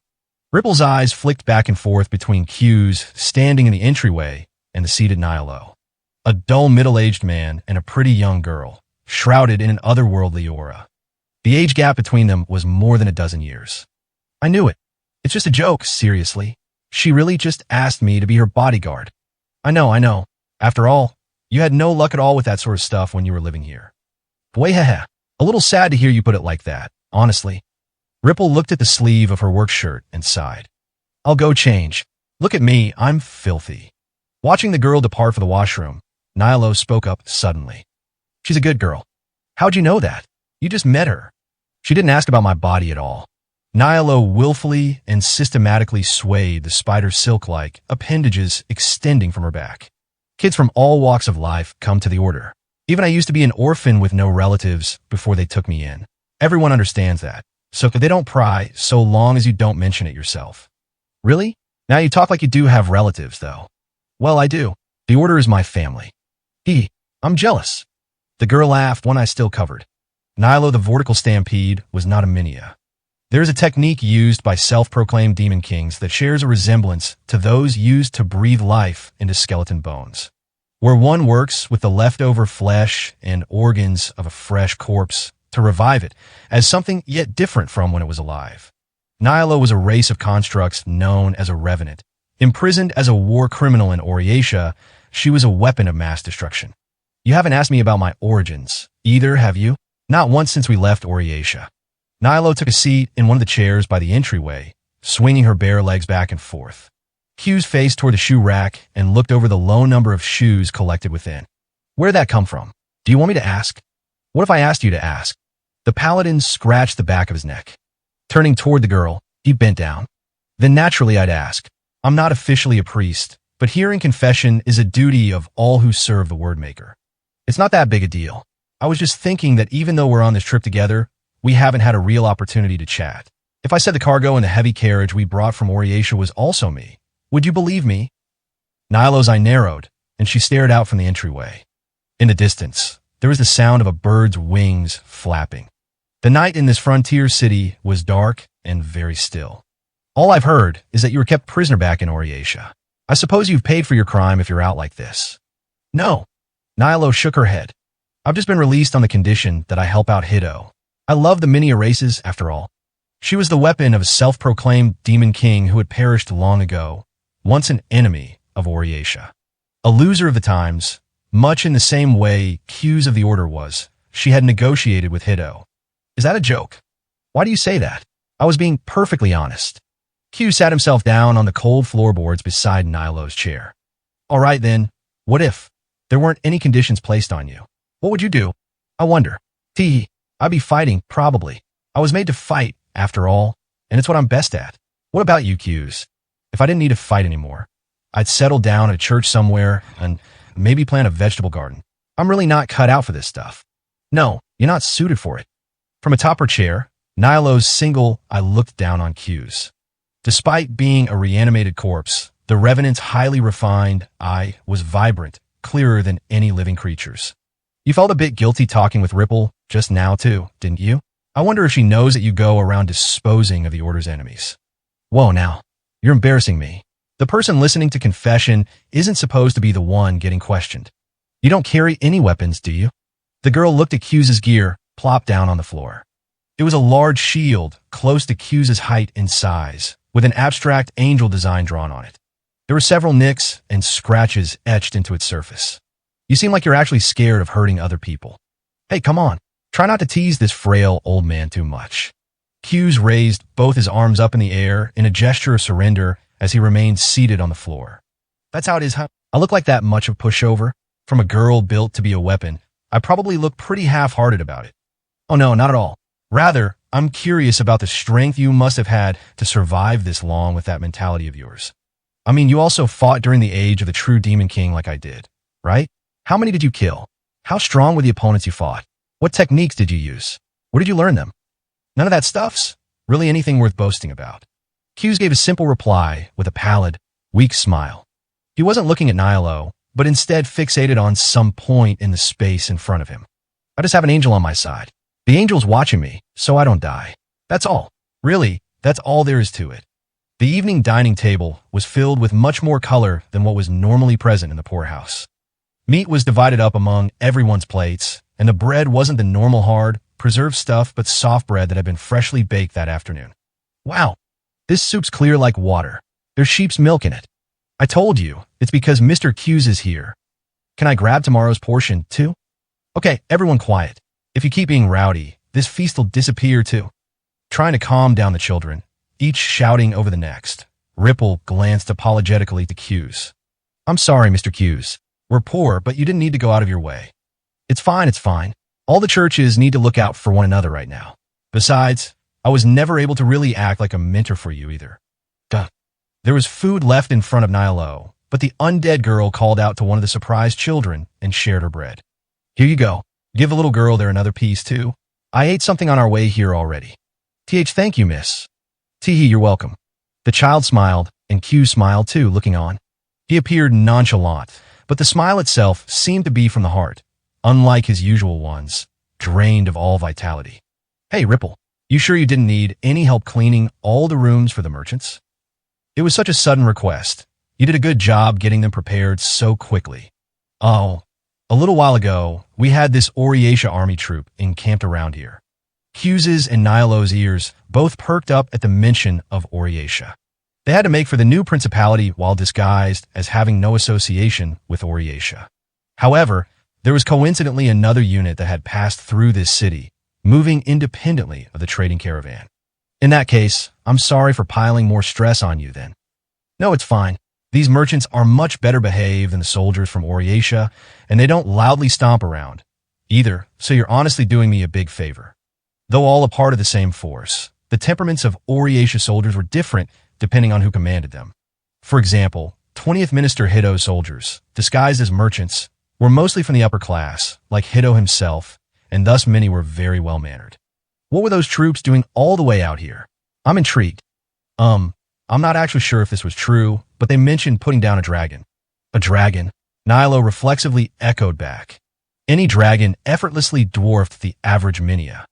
Ripple's eyes flicked back and forth between Q's standing in the entryway and the seated Nihilo. A dull middle-aged man and a pretty young girl, shrouded in an otherworldly aura. The age gap between them was more than a dozen years. I knew it. It's just a joke, seriously. She really just asked me to be her bodyguard. I know. After all, you had no luck at all with that sort of stuff when you were living here. Bwayhaha. A little sad to hear you put it like that, honestly. Ripple looked at the sleeve of her work shirt and sighed. I'll go change. Look at me, I'm filthy. Watching the girl depart for the washroom, Nihilo spoke up suddenly. She's a good girl. How'd you know that? You just met her. She didn't ask about my body at all. Nihilo willfully and systematically swayed the spider silk-like appendages extending from her back. Kids from all walks of life come to the order. Even I used to be an orphan with no relatives before they took me in. Everyone understands that, so they don't pry so long as you don't mention it yourself. Really? Now you talk like you do have relatives, though. Well, I do. The order is my family. I'm jealous. The girl laughed, one eye still covered. Nilo the Vortical Stampede was not a minia. There is a technique used by self-proclaimed demon kings that shares a resemblance to those used to breathe life into skeleton bones, where one works with the leftover flesh and organs of a fresh corpse to revive it as something yet different from when it was alive. Nilo was a race of constructs known as a revenant. Imprisoned as a war criminal in Oriatia, she was a weapon of mass destruction. You haven't asked me about my origins, either, have you? Not once since we left Oriatia. Nilo took a seat in one of the chairs by the entryway, swinging her bare legs back and forth. Q's faced toward the shoe rack and looked over the low number of shoes collected within. Where'd that come from? Do you want me to ask? What if I asked you to ask? The paladin scratched the back of his neck. Turning toward the girl, he bent down. Then naturally I'd ask. I'm not officially a priest, but hearing confession is a duty of all who serve the Wordmaker. It's not that big a deal. I was just thinking that even though we're on this trip together, we haven't had a real opportunity to chat. If I said the cargo in the heavy carriage we brought from Oriatia was also me, would you believe me? Nilo's eye narrowed, and she stared out from the entryway. In the distance, there was the sound of a bird's wings flapping. The night in this frontier city was dark and very still. All I've heard is that you were kept prisoner back in Oriatia. I suppose you've paid for your crime if you're out like this. No. Nilo shook her head. I've just been released on the condition that I help out Hiddo. I love the mini races, after all. She was the weapon of a self-proclaimed demon king who had perished long ago, once an enemy of Oriatia. A loser of the times, much in the same way Q's of the Order was, she had negotiated with Hiddo. Is that a joke? Why do you say that? I was being perfectly honest. Q sat himself down on the cold floorboards beside Nilo's chair. All right then, what if there weren't any conditions placed on you? What would you do? I wonder. I'd be fighting, probably. I was made to fight, after all, and it's what I'm best at. What about you, Q's? If I didn't need to fight anymore, I'd settle down at a church somewhere and maybe plant a vegetable garden. I'm really not cut out for this stuff. No, you're not suited for it. From atop her chair, Nilo's single eye looked down on Q's. Despite being a reanimated corpse, the Revenant's highly refined eye was vibrant, clearer than any living creature's. You felt a bit guilty talking with Ripple just now too, didn't you? I wonder if she knows that you go around disposing of the Order's enemies. Whoa now, you're embarrassing me. The person listening to confession isn't supposed to be the one getting questioned. You don't carry any weapons, do you? The girl looked at Q's gear, plopped down on the floor. It was a large shield, close to Q's height and size, with an abstract angel design drawn on it. There were several nicks and scratches etched into its surface. You seem like you're actually scared of hurting other people. Hey, come on. Try not to tease this frail old man too much. Q's raised both his arms up in the air in a gesture of surrender as he remained seated on the floor. That's how it is, huh? I look like that much of pushover? From a girl built to be a weapon, I probably look pretty half-hearted about it. Oh no, not at all. Rather, I'm curious about the strength you must have had to survive this long with that mentality of yours. I mean, you also fought during the age of the true Demon King like I did, right? How many did you kill? How strong were the opponents you fought? What techniques did you use? Where did you learn them? None of that stuff's really anything worth boasting about. Q's gave a simple reply with a pallid, weak smile. He wasn't looking at Nilo, but instead fixated on some point in the space in front of him. I just have an angel on my side. The angel's watching me, so I don't die. That's all. Really, that's all there is to it. The evening dining table was filled with much more color than what was normally present in the poorhouse. Meat was divided up among everyone's plates, and the bread wasn't the normal hard, preserved stuff but soft bread that had been freshly baked that afternoon. Wow, this soup's clear like water. There's sheep's milk in it. I told you, it's because Mr. Q's is here. Can I grab tomorrow's portion, too? Okay, everyone quiet. If you keep being rowdy, this feast will disappear, too. Trying to calm down the children, each shouting over the next, Ripple glanced apologetically to Q's. I'm sorry, Mr. Q's. We're poor, but you didn't need to go out of your way. It's fine, it's fine. All the churches need to look out for one another right now. Besides, I was never able to really act like a mentor for you either. Duh. There was food left in front of Nilo, but the undead girl called out to one of the surprised children and shared her bread. Here you go. Give the little girl there another piece, too. I ate something on our way here already. Thank you, miss. You're welcome. The child smiled, and Q smiled too, looking on. He appeared nonchalant, but the smile itself seemed to be from the heart. unlike his usual ones, drained of all vitality. Hey, Ripple, you sure you didn't need any help cleaning all the rooms for the merchants? It was such a sudden request. You did a good job getting them prepared so quickly. Oh, a little while ago, we had this Oriatia army troop encamped around here. Q's and Nilo's ears both perked up at the mention of Oriatia. They had to make for the new principality while disguised as having no association with Oriatia. However, there was coincidentally another unit that had passed through this city, moving independently of the trading caravan. In that case, I'm sorry for piling more stress on you then. No, it's fine. These merchants are much better behaved than the soldiers from Oriatia, and they don't loudly stomp around either, so you're honestly doing me a big favor. Though all a part of the same force, the temperaments of Oriatia soldiers were different depending on who commanded them. For example, 20th Minister Hito's soldiers, disguised as merchants, were mostly from the upper class, like Hito himself, and thus many were very well-mannered. What were those troops doing all the way out here? I'm intrigued. I'm not actually sure if this was true, but they mentioned putting down a dragon. A dragon? Nilo reflexively echoed back. Any dragon effortlessly dwarfed the average Minia.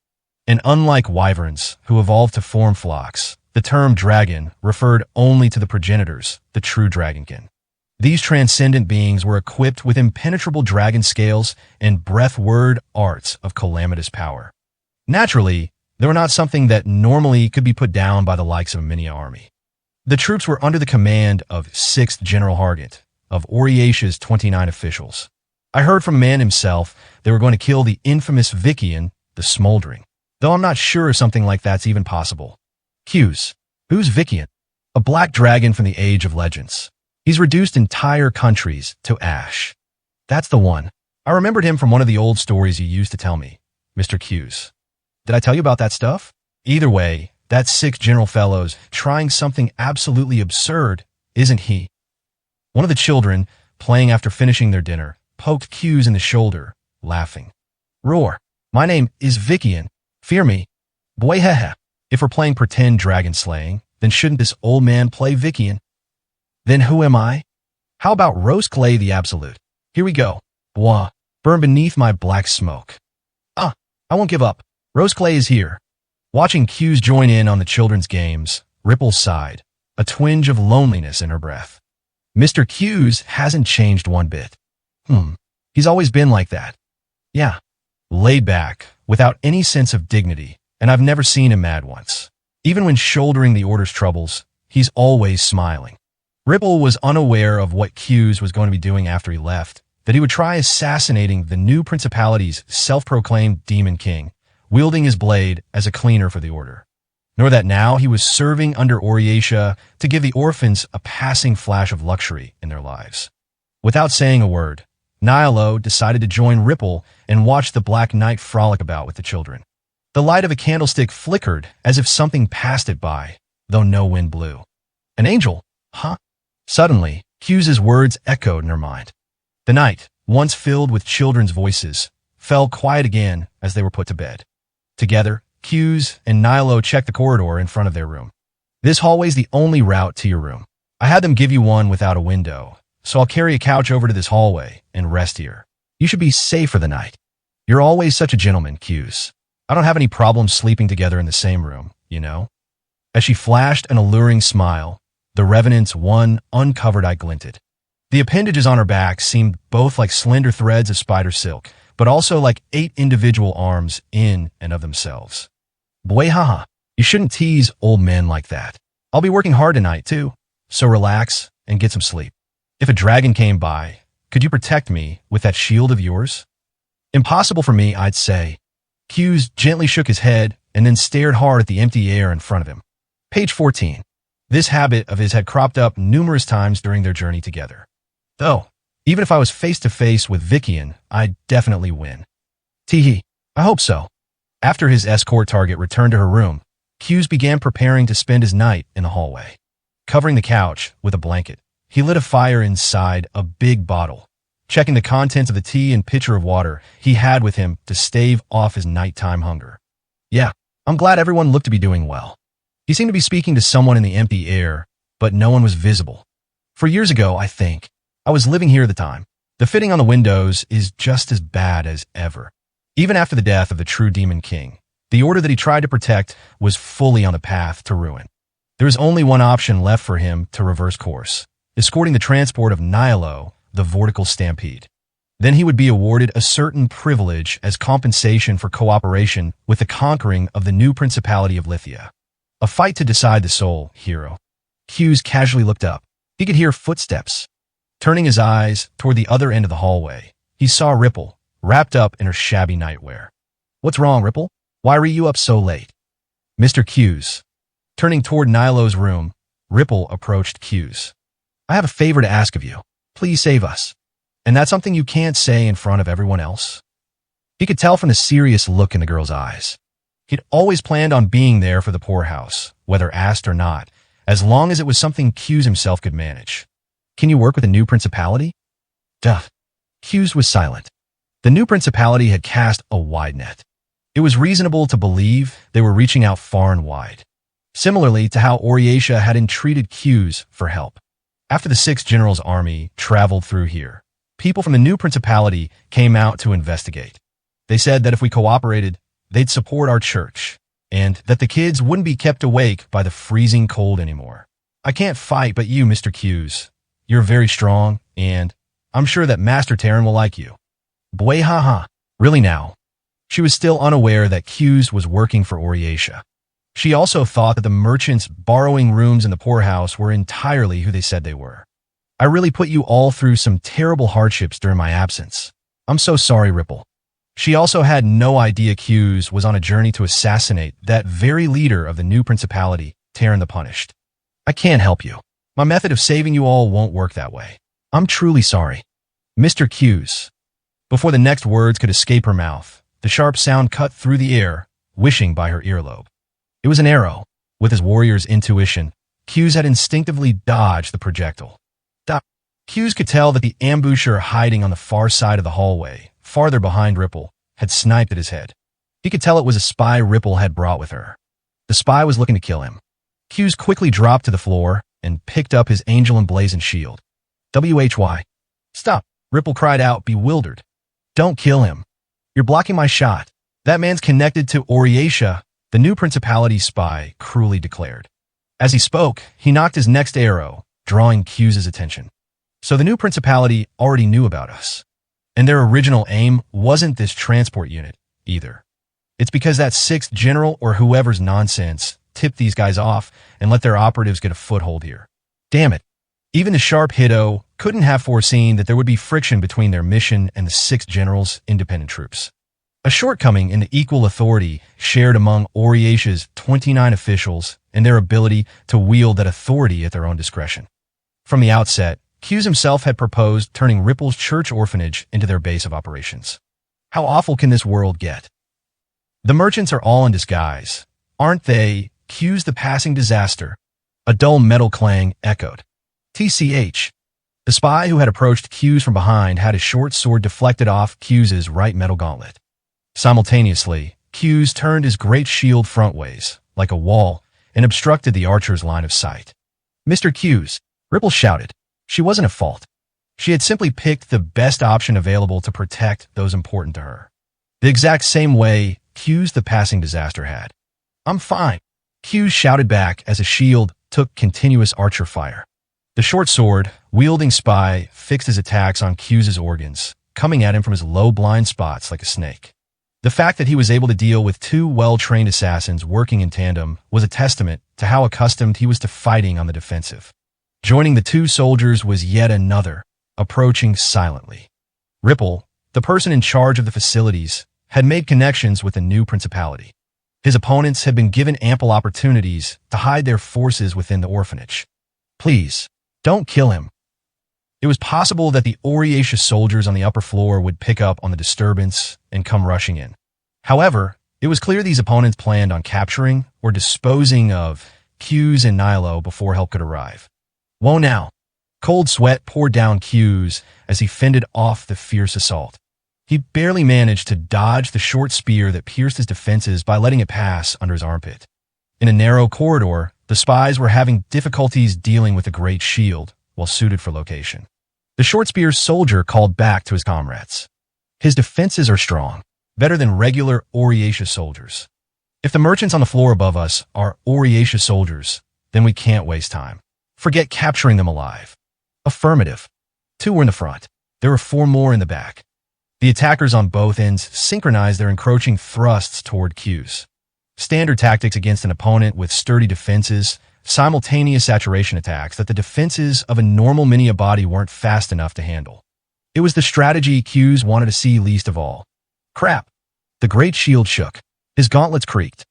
And unlike wyverns, who evolved to form flocks, the term dragon referred only to the progenitors, the true dragonkin. These transcendent beings were equipped with impenetrable dragon scales and breath-word arts of calamitous power. Naturally, they were not something that normally could be put down by the likes of a Minia army. The troops were under the command of 6th General Hargant, of Oriatia's 29 officials. I heard from a man himself they were going to kill the infamous Vikian, the Smoldering, though I'm not sure if something like that's even possible. Q's. Who's Vikian? A black dragon from the Age of Legends. He's reduced entire countries to ash. That's the one. I remembered him from one of the old stories you used to tell me, Mr. Q's. Did I tell you about that stuff? Either way, that 6th General Fellow's trying something absolutely absurd, isn't he? One of the children, playing after finishing their dinner, poked Q's in the shoulder, laughing. Roar. My name is Vikian. Fear me. Boy hehe. If we're playing pretend dragon slaying, then shouldn't this old man play Vikian? Then who am I? How about Rose Clay the Absolute? Here we go. Bois. Burn beneath my black smoke. I won't give up. Rose Clay is here. Watching Q's join in on the children's games, Ripple sighed, a twinge of loneliness in her breath. Mr. Q's hasn't changed one bit. He's always been like that. Yeah. Laid back, without any sense of dignity, and I've never seen him mad once. Even when shouldering the Order's troubles, he's always smiling. Ripple was unaware of what Q's was going to be doing after he left, that he would try assassinating the new principality's self-proclaimed Demon King, wielding his blade as a cleaner for the Order. Nor that now he was serving under Oriatia to give the orphans a passing flash of luxury in their lives. Without saying a word, Nilo decided to join Ripple and watch the Black Knight frolic about with the children. The light of a candlestick flickered as if something passed it by, though no wind blew. An angel? Huh? Suddenly, Q's words echoed in her mind. The night, once filled with children's voices, fell quiet again as they were put to bed. Together, Q's and Nilo checked the corridor in front of their room. This hallway's the only route to your room. I had them give you one without a window, so I'll carry a couch over to this hallway and rest here. You should be safe for the night. You're always such a gentleman, Q's. I don't have any problem sleeping together in the same room, you know? As she flashed an alluring smile, the Revenant's one uncovered eye glinted. The appendages on her back seemed both like slender threads of spider silk, but also like 8 individual arms in and of themselves. Boy, haha, you shouldn't tease old men like that. I'll be working hard tonight, too, so relax and get some sleep. If a dragon came by, could you protect me with that shield of yours? Impossible for me, I'd say. Q's gently shook his head and then stared hard at the empty air in front of him. Page 14. This habit of his had cropped up numerous times during their journey together. Though, even if I was face-to-face with Vikian, I'd definitely win. Teehee, I hope so. After his escort target returned to her room, Q's began preparing to spend his night in the hallway. Covering the couch with a blanket, he lit a fire inside a big bottle, checking the contents of the tea and pitcher of water he had with him to stave off his nighttime hunger. Yeah, I'm glad everyone looked to be doing well. He seemed to be speaking to someone in the empty air, but no one was visible. For years ago, I think. I was living here at the time. The fitting on the windows is just as bad as ever. Even after the death of the true Demon King, the order that he tried to protect was fully on the path to ruin. There is only one option left for him to reverse course, escorting the transport of Nihilo, the Vortical Stampede. Then he would be awarded a certain privilege as compensation for cooperation with the conquering of the new Principality of Lithia. A fight to decide the soul, hero. Hughes casually looked up. He could hear footsteps. Turning his eyes toward the other end of the hallway, he saw Ripple, wrapped up in her shabby nightwear. What's wrong, Ripple? Why were you up so late? Mr. Hughes. Turning toward Nilo's room, Ripple approached Hughes. I have a favor to ask of you. Please save us. And that's something you can't say in front of everyone else. He could tell from the serious look in the girl's eyes. He'd always planned on being there for the poorhouse, whether asked or not, as long as it was something Hughes himself could manage. Can you work with the new principality? Duh. Hughes was silent. The new principality had cast a wide net. It was reasonable to believe they were reaching out far and wide, similarly to how Oriatia had entreated Hughes for help. After the Sixth General's army traveled through here, people from the new principality came out to investigate. They said that if we cooperated, they'd support our church, and that the kids wouldn't be kept awake by the freezing cold anymore. I can't fight but you, Mr. Hughes. You're very strong, and I'm sure that Master Terran will like you. Boy, haha. Really now? She was still unaware that Hughes was working for Oriatia. She also thought that the merchants borrowing rooms in the poorhouse were entirely who they said they were. I really put you all through some terrible hardships during my absence. I'm so sorry, Ripple. She also had no idea Hughes was on a journey to assassinate that very leader of the new principality, Terran the Punished. I can't help you. My method of saving you all won't work that way. I'm truly sorry. Mr. Hughes. Before the next words could escape her mouth, the sharp sound cut through the air, wishing by her earlobe. It was an arrow. With his warrior's intuition, Hughes had instinctively dodged the projectile. Hughes could tell that the ambusher hiding on the far side of the hallway, farther behind Ripple, had sniped at his head. He could tell it was a spy Ripple had brought with her. The spy was looking to kill him. Hughes quickly dropped to the floor and picked up his angel emblazoned shield. WHY. Stop, Ripple cried out, bewildered. Don't kill him. You're blocking my shot. That man's connected to Oriatia, the new principality spy cruelly declared. As he spoke, he knocked his next arrow, drawing Hughes' attention. So the new principality already knew about us. And their original aim wasn't this transport unit, either. It's because that sixth general or whoever's nonsense tipped these guys off and let their operatives get a foothold here. Damn it. Even the sharp Hiddo couldn't have foreseen that there would be friction between their mission and the sixth general's independent troops. A shortcoming in the equal authority shared among Oriatia's 29 officials and their ability to wield that authority at their own discretion. From the outset, Hughes himself had proposed turning Ripple's church orphanage into their base of operations. How awful can this world get? The merchants are all in disguise, aren't they? Hughes the passing disaster. A dull metal clang echoed. TCH. The spy who had approached Hughes from behind had his short sword deflected off Hughes' right metal gauntlet. Simultaneously, Hughes turned his great shield frontways, like a wall, and obstructed the archer's line of sight. Mr. Hughes, Ripple shouted. She wasn't at fault. She had simply picked the best option available to protect those important to her. The exact same way Hughes the passing disaster had. I'm fine. Hughes shouted back as a shield took continuous archer fire. The short sword, wielding spy, fixed his attacks on Hughes' organs, coming at him from his low blind spots like a snake. The fact that he was able to deal with two well-trained assassins working in tandem was a testament to how accustomed he was to fighting on the defensive. Joining the two soldiers was yet another, approaching silently. Ripple, the person in charge of the facilities, had made connections with the new principality. His opponents had been given ample opportunities to hide their forces within the orphanage. Please, don't kill him. It was possible that the Oriatia soldiers on the upper floor would pick up on the disturbance and come rushing in. However, it was clear these opponents planned on capturing or disposing of Hughes and Nilo before help could arrive. Whoa now. Cold sweat poured down Hughes as he fended off the fierce assault. He barely managed to dodge the short spear that pierced his defenses by letting it pass under his armpit. In a narrow corridor, the spies were having difficulties dealing with the great shield, well suited for location. The short spear soldier called back to his comrades. His defenses are strong, better than regular Oriatia soldiers. If the merchants on the floor above us are Oriatia soldiers, then we can't waste time. Forget capturing them alive. Affirmative. 2 were in the front. There were 4 more in the back. The attackers on both ends synchronized their encroaching thrusts toward Q's. Standard tactics against an opponent with sturdy defenses, simultaneous saturation attacks that the defenses of a normal Minia body weren't fast enough to handle. It was the strategy Q's wanted to see least of all. Crap. The great shield shook. His gauntlets creaked.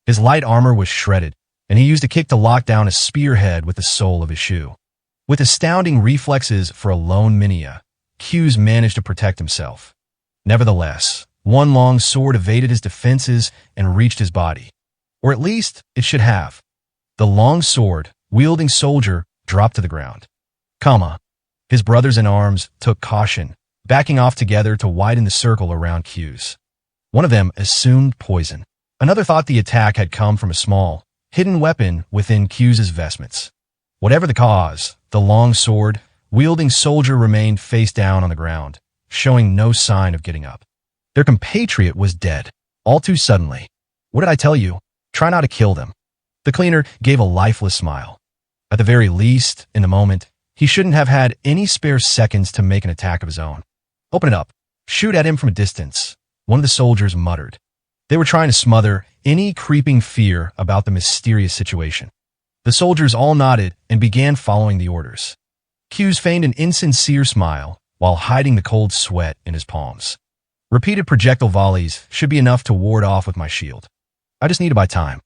His light armor was shredded, and he used a kick to lock down a spearhead with the sole of his shoe. With astounding reflexes for a lone Minia, Q's managed to protect himself. Nevertheless, one long sword evaded his defenses and reached his body. Or at least, it should have. The long sword, wielding soldier, dropped to the ground. His brothers-in-arms took caution, backing off together to widen the circle around Q's. One of them assumed poison. Another thought the attack had come from a small, hidden weapon within Q's vestments. Whatever the cause, the long sword, wielding soldier remained face down on the ground, showing no sign of getting up. Their compatriot was dead, all too suddenly. What did I tell you? Try not to kill them. The cleaner gave a lifeless smile. At the very least, in the moment, he shouldn't have had any spare seconds to make an attack of his own. Open it up. Shoot at him from a distance, one of the soldiers muttered. They were trying to smother any creeping fear about the mysterious situation. The soldiers all nodded and began following the orders. Q's feigned an insincere smile while hiding the cold sweat in his palms. Repeated projectile volleys should be enough to ward off with my shield. I just need to buy time.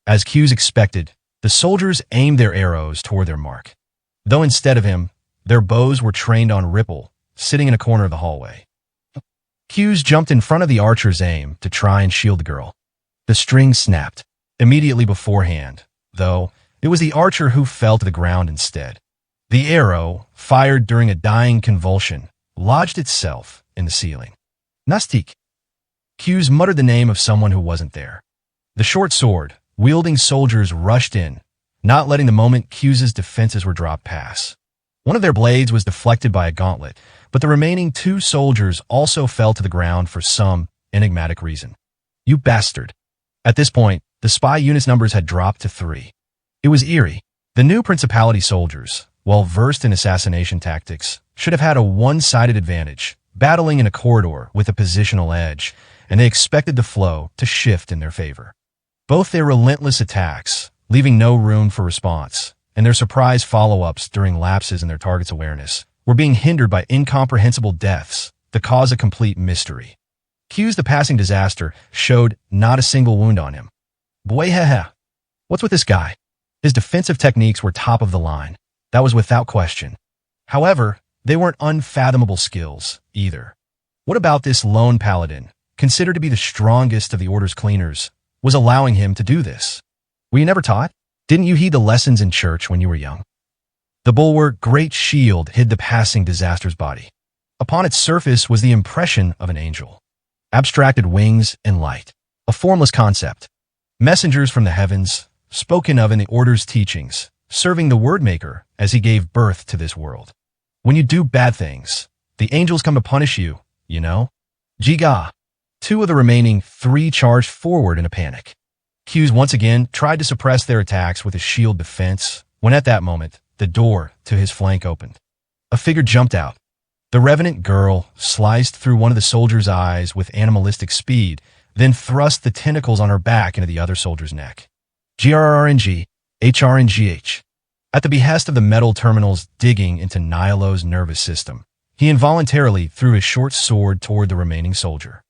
As Q's expected, the soldiers aimed their arrows toward their mark. Though instead of him, their bows were trained on Ripple, sitting in a corner of the hallway. Q's jumped in front of the archer's aim to try and shield the girl. The string snapped, immediately beforehand, though it was the archer who fell to the ground instead. The arrow, fired during a dying convulsion, lodged itself in the ceiling. Nastik. Q's muttered the name of someone who wasn't there. The short sword, wielding soldiers rushed in, not letting the moment Q's defenses were dropped pass. One of their blades was deflected by a gauntlet, but the remaining 2 soldiers also fell to the ground for some enigmatic reason. You bastard. At this point, the spy unit's numbers had dropped to 3. It was eerie. The new Principality soldiers, while versed in assassination tactics, should have had a one-sided advantage, battling in a corridor with a positional edge, and they expected the flow to shift in their favor. Both their relentless attacks, leaving no room for response, and their surprise follow-ups during lapses in their target's awareness, were being hindered by incomprehensible deaths, the cause a complete mystery. Q's the passing disaster showed not a single wound on him. Boy, what's with this guy? His defensive techniques were top of the line. That was without question. However, they weren't unfathomable skills, either. What about this lone paladin, considered to be the strongest of the Order's cleaners, was allowing him to do this? Were you never taught? Didn't you heed the lessons in church when you were young? The bulwark great shield hid the passing disaster's body. Upon its surface was the impression of an angel. Abstracted wings and light. A formless concept. Messengers from the heavens, spoken of in the Order's teachings, serving the Wordmaker as he gave birth to this world. When you do bad things, the angels come to punish you, you know? Jiga. 2 of the remaining 3 charged forward in a panic. Q's once again tried to suppress their attacks with his shield defense, when at that moment, the door to his flank opened. A figure jumped out. The revenant girl sliced through one of the soldier's eyes with animalistic speed, then thrust the tentacles on her back into the other soldier's neck. GRRNG, HRNGH. At the behest of the metal terminals digging into Nilo's nervous system, he involuntarily threw his short sword toward the remaining soldier.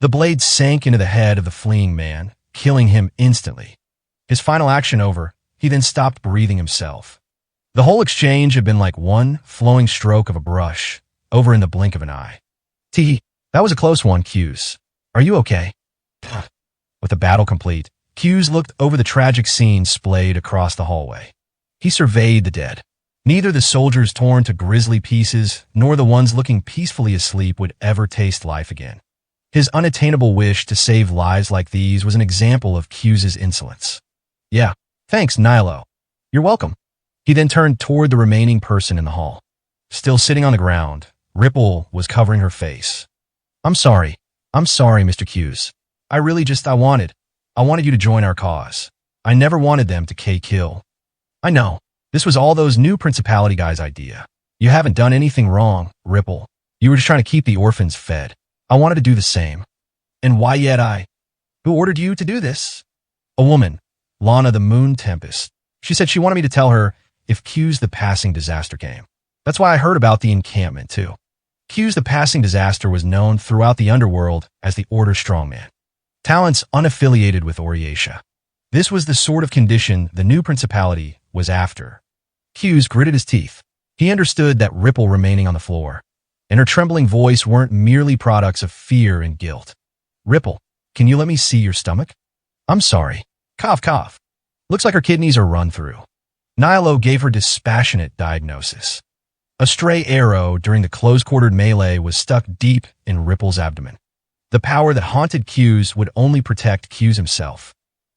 The blade sank into the head of the fleeing man, killing him instantly. His final action over, he then stopped breathing himself. The whole exchange had been like one flowing stroke of a brush, over in the blink of an eye. That was a close one, Q's. Are you okay? With the battle complete, Q's looked over the tragic scene splayed across the hallway. He surveyed the dead. Neither the soldiers torn to grisly pieces, nor the ones looking peacefully asleep would ever taste life again. His unattainable wish to save lives like these was an example of Q's insolence. Yeah, thanks, Nilo. You're welcome. He then turned toward the remaining person in the hall. Still sitting on the ground, Ripple was covering her face. I'm sorry. I'm sorry, Mr. Hughes. I wanted you to join our cause. I never wanted them to kill. I know. This was all those new principality guys' idea. You haven't done anything wrong, Ripple. You were just trying to keep the orphans fed. I wanted to do the same. And why yet I? Who ordered you to do this? A woman, Lana the Moon Tempest. She said she wanted me to tell her if Q's the passing disaster came. That's why I heard about the encampment, too. Q's the passing disaster was known throughout the underworld as the Order Strongman. Talents unaffiliated with Oriatia. This was the sort of condition the new principality was after. Q's gritted his teeth. He understood that Ripple remaining on the floor, and her trembling voice weren't merely products of fear and guilt. Ripple, can you let me see your stomach? I'm sorry. Cough, cough. Looks like her kidneys are run through. Nihilo gave her dispassionate diagnosis. A stray arrow during the close-quartered melee was stuck deep in Ripple's abdomen. The power that haunted Q's would only protect Q's himself,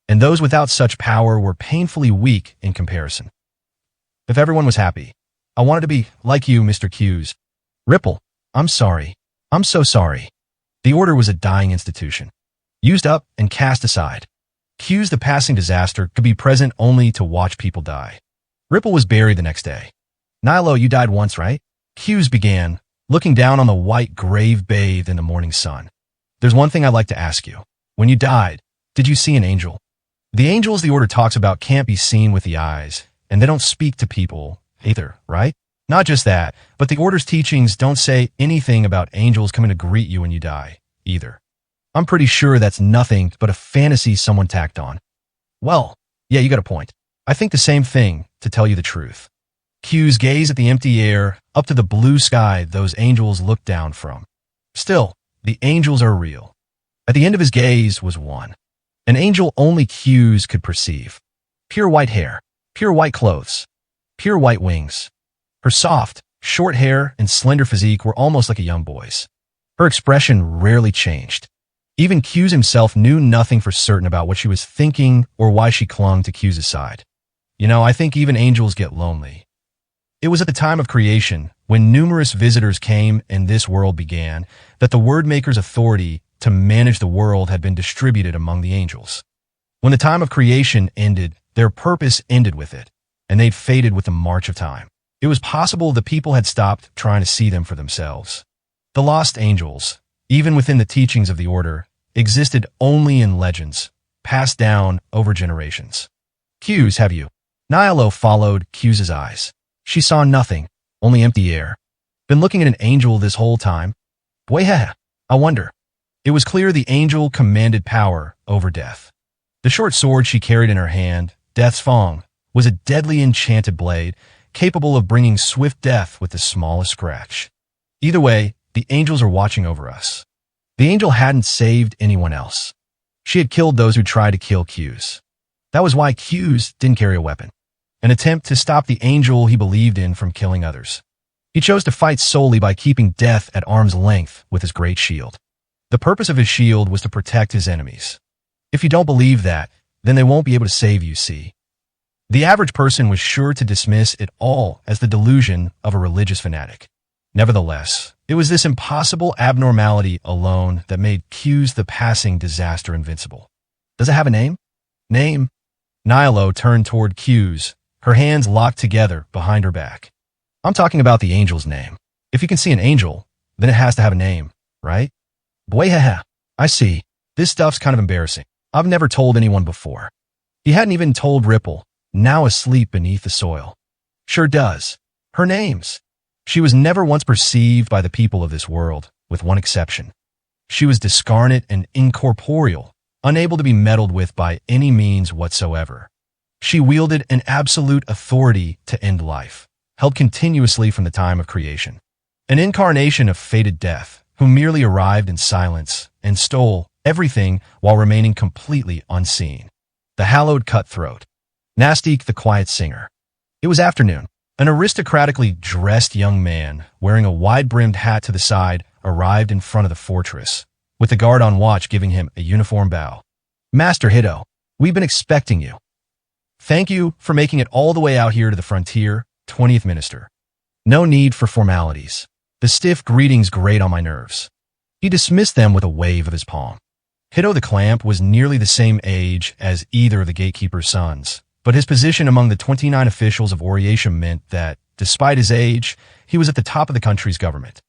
and those without such power were painfully weak in comparison. If everyone was happy, I wanted to be like you, Mr. Q's. Ripple, I'm sorry. I'm so sorry. The Order was a dying institution, used up and cast aside. Q's the passing disaster could be present only to watch people die. Ripple was buried the next day. Nihilo, you died once, right? Q's began, looking down on the white grave bathed in the morning sun. There's one thing I'd like to ask you. When you died, did you see an angel? The angels the Order talks about can't be seen with the eyes, and they don't speak to people either, right? Not just that, but the Order's teachings don't say anything about angels coming to greet you when you die, either. I'm pretty sure that's nothing but a fantasy someone tacked on. Well, yeah, you got a point. I think the same thing, to tell you the truth. Q's gaze at the empty air, up to the blue sky those angels looked down from. Still, the angels are real. At the end of his gaze was one. An angel only Q's could perceive. Pure white hair, pure white clothes, pure white wings. Her soft, short hair and slender physique were almost like a young boy's. Her expression rarely changed. Even Q's himself knew nothing for certain about what she was thinking or why she clung to Q's side. You know, I think even angels get lonely. It was at the time of creation, when numerous visitors came and this world began, that the Wordmaker's authority to manage the world had been distributed among the angels. When the time of creation ended, their purpose ended with it, and they'd faded with the march of time. It was possible the people had stopped trying to see them for themselves. The lost angels, even within the teachings of the Order, existed only in legends, passed down over generations. Q's, have you? Nihilo followed Q's eyes. She saw nothing, only empty air. Been looking at an angel this whole time? Bwayha, I wonder. It was clear the angel commanded power over death. The short sword she carried in her hand, Death's Fong, was a deadly enchanted blade, capable of bringing swift death with the smallest scratch. Either way, the angels are watching over us. The angel hadn't saved anyone else. She had killed those who tried to kill Q's. That was why Q's didn't carry a weapon. An attempt to stop the angel he believed in from killing others. He chose to fight solely by keeping death at arm's length with his great shield. The purpose of his shield was to protect his enemies. If you don't believe that, then they won't be able to save you, see. The average person was sure to dismiss it all as the delusion of a religious fanatic. Nevertheless, it was this impossible abnormality alone that made Q's the passing disaster invincible. Does it have a name? Name? Nihilo turned toward Q's, her hands locked together behind her back. I'm talking about the angel's name. If you can see an angel, then it has to have a name, right? Bwayhaha, I see. This stuff's kind of embarrassing. I've never told anyone before. He hadn't even told Ripple, now asleep beneath the soil. Sure does. Her name's. She was never once perceived by the people of this world, with one exception. She was discarnate and incorporeal, unable to be meddled with by any means whatsoever. She wielded an absolute authority to end life, held continuously from the time of creation. An incarnation of fated death, who merely arrived in silence and stole everything while remaining completely unseen. The hallowed cutthroat. Nastique the quiet singer. It was afternoon. An aristocratically dressed young man, wearing a wide-brimmed hat to the side, arrived in front of the fortress, with the guard on watch giving him a uniform bow. Master Hito, we've been expecting you. Thank you for making it all the way out here to the frontier, 20th Minister. No need for formalities. The stiff greetings grate on my nerves. He dismissed them with a wave of his palm. Hito the Clamp was nearly the same age as either of the gatekeeper's sons, but his position among the 29 officials of Oriatia meant that, despite his age, he was at the top of the country's government.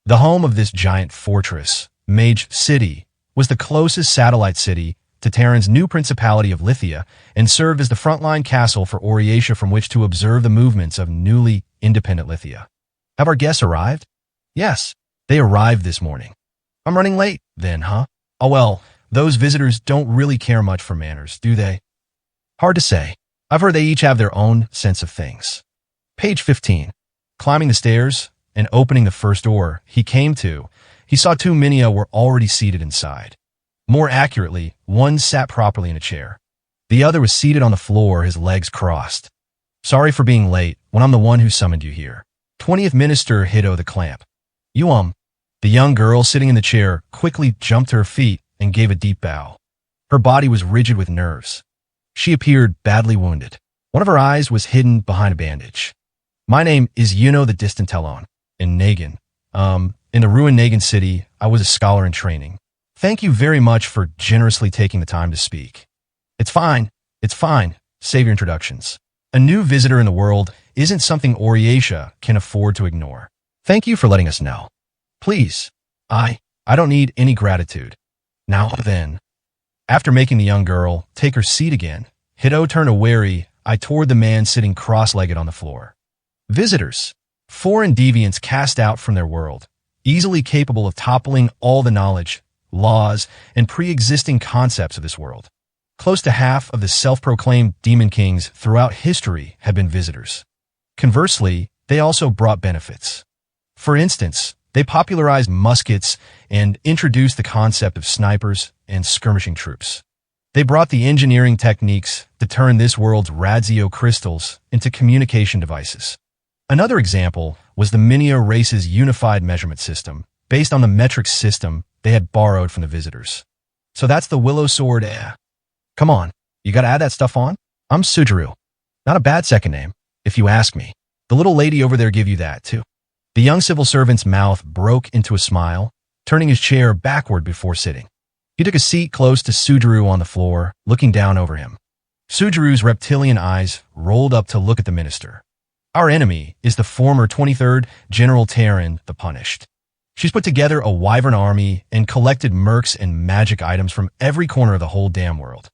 The home of this giant fortress, Mage City, was the closest satellite city to Terran's new principality of Lithia and served as the frontline castle for Oriatia from which to observe the movements of newly independent Lithia. Have our guests arrived? Yes, they arrived this morning. I'm running late, then, huh? Oh well, those visitors don't really care much for manners, do they? Hard to say. I've heard they each have their own sense of things. Page 15. Climbing the stairs and opening the first door he came to, he saw two Minia were already seated inside. More accurately, one sat properly in a chair. The other was seated on the floor, his legs crossed. Sorry for being late when I'm the one who summoned you here. 20th Minister Hito the Clamp. You, The young girl sitting in the chair quickly jumped to her feet and gave a deep bow. Her body was rigid with nerves. She appeared badly wounded. One of her eyes was hidden behind a bandage. My name is Yuno the Distant Telon, in Nagin. In the ruined Nagin city, I was a scholar in training. Thank you very much for generously taking the time to speak. It's fine. Save your introductions. A new visitor in the world isn't something Oriatia can afford to ignore. Thank you for letting us know. Please, I don't need any gratitude. Now then. After making the young girl take her seat again, Hito turned a wary eye toward the man sitting cross-legged on the floor. Visitors, foreign deviants cast out from their world, easily capable of toppling all the knowledge, laws, and pre-existing concepts of this world. Close to half of the self-proclaimed demon kings throughout history have been visitors. Conversely, they also brought benefits. For instance, they popularized muskets and introduced the concept of snipers and skirmishing troops. They brought the engineering techniques to turn this world's Radzio crystals into communication devices. Another example was the Minia race's unified measurement system, based on the metric system they had borrowed from the visitors. So that's the Willow Sword. Come on, you gotta add that stuff on? I'm Sujuru. Not a bad second name, if you ask me. The little lady over there give you that, too. The young civil servant's mouth broke into a smile, turning his chair backward before sitting. He took a seat close to Sujuru on the floor, looking down over him. Sujuru's reptilian eyes rolled up to look at the minister. Our enemy is the former 23rd General Terran the Punished. She's put together a wyvern army and collected mercs and magic items from every corner of the whole damn world.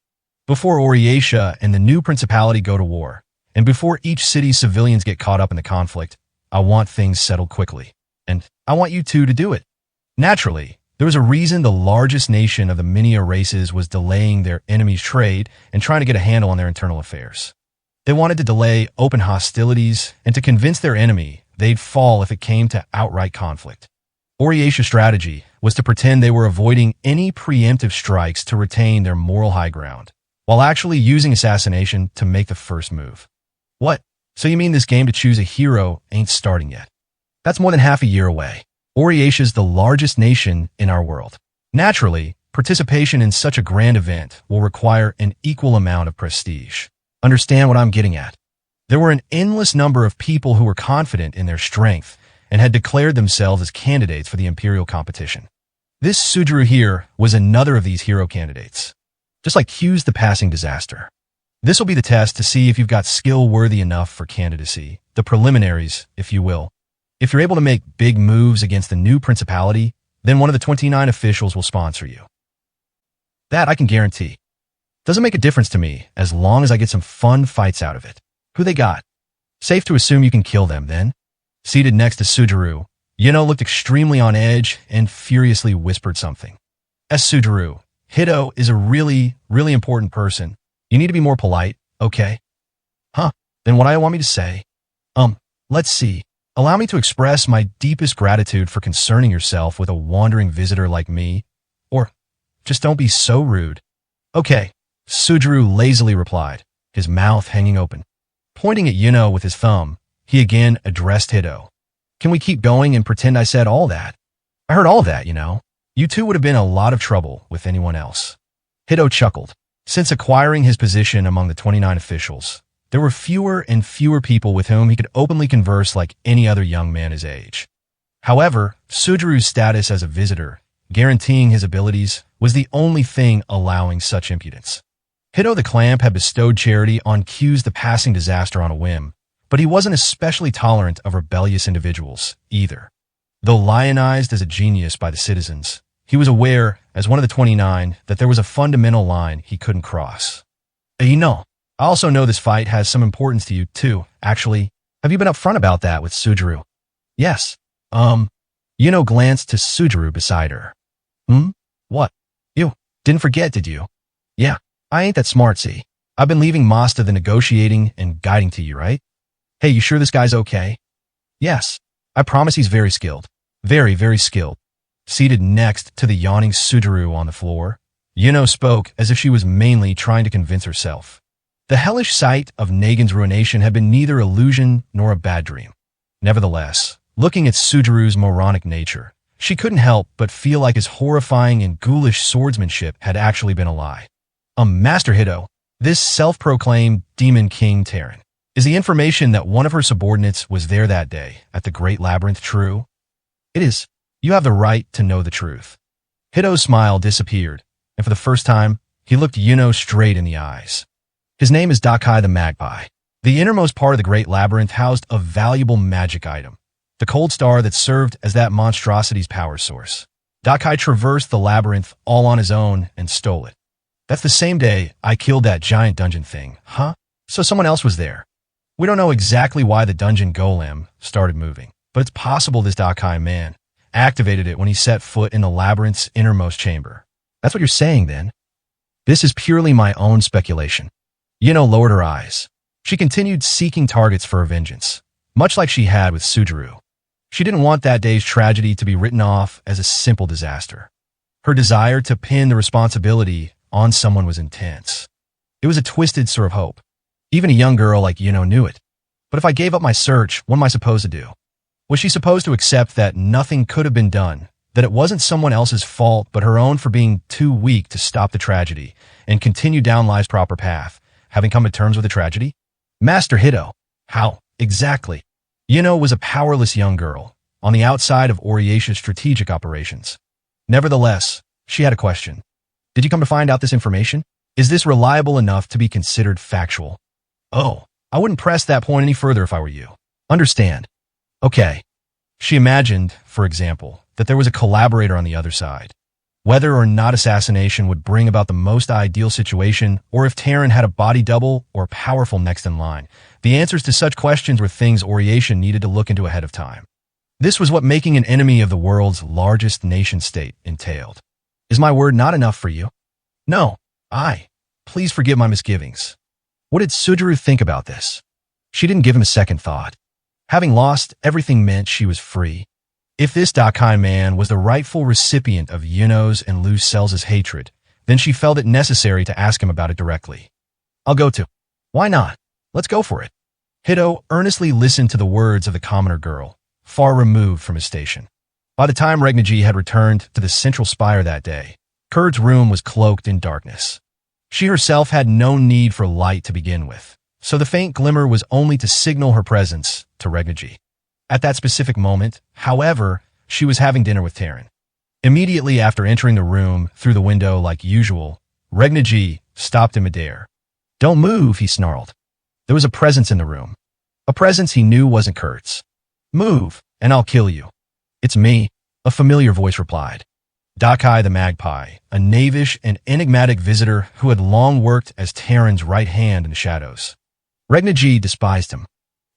Before Oriatia and the new principality go to war, and before each city's civilians get caught up in the conflict, I want things settled quickly. And I want you two to do it. Naturally, there was a reason the largest nation of the Minia races was delaying their enemy's trade and trying to get a handle on their internal affairs. They wanted to delay open hostilities and to convince their enemy they'd fall if it came to outright conflict. Oriatia's strategy was to pretend they were avoiding any preemptive strikes to retain their moral high ground, while actually using assassination to make the first move. What? So you mean this game to choose a hero ain't starting yet? That's more than half a year away. Oriatia's the largest nation in our world. Naturally, participation in such a grand event will require an equal amount of prestige. Understand what I'm getting at? There were an endless number of people who were confident in their strength and had declared themselves as candidates for the imperial competition. This Sujuru here was another of these hero candidates. Just like Hugh's the passing disaster. This will be the test to see if you've got skill worthy enough for candidacy, the preliminaries, if you will. If you're able to make big moves against the new principality, then one of the 29 officials will sponsor you. That I can guarantee. Doesn't make a difference to me as long as I get some fun fights out of it. Who they got? Safe to assume you can kill them, then. Seated next to Sujuru, Yuno looked extremely on edge and furiously whispered something. As Sujuru, Hito is a really important person. You need to be more polite, okay? Huh, then what do you want me to say? Let's see. Allow me to express my deepest gratitude for concerning yourself with a wandering visitor like me. Or, just don't be so rude. Okay, Sujuru lazily replied, his mouth hanging open. Pointing at Yuno with his thumb, he again addressed Hito. Can we keep going and pretend I said all that? I heard all that, you know. You two would have been in a lot of trouble with anyone else. Hito chuckled. Since acquiring his position among the 29 officials, there were fewer and fewer people with whom he could openly converse like any other young man his age. However, Sujiru's status as a visitor, guaranteeing his abilities, was the only thing allowing such impudence. Hito the Clamp had bestowed charity on Q's the passing disaster on a whim, but he wasn't especially tolerant of rebellious individuals, either. Though lionized as a genius by the citizens, he was aware, as one of the 29, that there was a fundamental line he couldn't cross. I also know this fight has some importance to you, too. Actually, have you been upfront about that with Sujiru? Yes. Glanced to Sujiru beside her. What? You didn't forget, did you? Yeah, I ain't that smart, see. I've been leaving most of the negotiating and guiding to you, right? Hey, you sure this guy's okay? Yes, I promise he's very skilled. Very, very skilled. Seated next to the yawning Sujiru on the floor, Yuno spoke as if she was mainly trying to convince herself. The hellish sight of Nagin's ruination had been neither illusion nor a bad dream. Nevertheless, looking at Sujiru's moronic nature, she couldn't help but feel like his horrifying and ghoulish swordsmanship had actually been a lie. Master Hito, this self-proclaimed Demon King Terran, is the information that one of her subordinates was there that day at the Great Labyrinth true? It is. You have the right to know the truth. Hito's smile disappeared, and for the first time, he looked Yuno straight in the eyes. His name is Dakai the Magpie. The innermost part of the Great Labyrinth housed a valuable magic item, the cold star that served as that monstrosity's power source. Dakai traversed the labyrinth all on his own and stole it. That's the same day I killed that giant dungeon thing, huh? So someone else was there. We don't know exactly why the dungeon golem started moving, but it's possible this Dakai man activated it when he set foot in the labyrinth's innermost chamber. That's what you're saying, then? This is purely my own speculation. Yuno lowered her eyes. She continued seeking targets for her vengeance, much like she had with Sujiru. She didn't want that day's tragedy to be written off as a simple disaster. Her desire to pin the responsibility on someone was intense. It was a twisted sort of hope. Even a young girl like Yuno knew it. But if I gave up my search, what am I supposed to do? Was she supposed to accept that nothing could have been done, that it wasn't someone else's fault but her own for being too weak to stop the tragedy and continue down life's proper path, having come to terms with the tragedy? Master Hito. How? Exactly. Yuno was a powerless young girl, on the outside of Oriasha's strategic operations. Nevertheless, she had a question. Did you come to find out this information? Is this reliable enough to be considered factual? Oh, I wouldn't press that point any further if I were you. Understand. Okay. She imagined, for example, that there was a collaborator on the other side. Whether or not assassination would bring about the most ideal situation, or if Terran had a body double or powerful next in line, the answers to such questions were things Oriasha needed to look into ahead of time. This was what making an enemy of the world's largest nation-state entailed. Is my word not enough for you? No. Please forgive my misgivings. What did Sujiru think about this? She didn't give him a second thought. Having lost everything meant she was free. If this Dakai man was the rightful recipient of Yuno's and Lu Cel's hatred, then she felt it necessary to ask him about it directly. I'll go to. Why not? Let's go for it. Hito earnestly listened to the words of the commoner girl, far removed from his station. By the time Regnaji had returned to the central spire that day, Kurd's room was cloaked in darkness. She herself had no need for light to begin with, so the faint glimmer was only to signal her presence to Regnaji. At that specific moment, however, she was having dinner with Terran. Immediately after entering the room through the window like usual, Regnaji stopped in midair. Don't move, he snarled. There was a presence in the room. A presence he knew wasn't Kurt's. Move, and I'll kill you. It's me, a familiar voice replied. Dakai the Magpie, a knavish and enigmatic visitor who had long worked as Terran's right hand in the shadows. Regnaji despised him.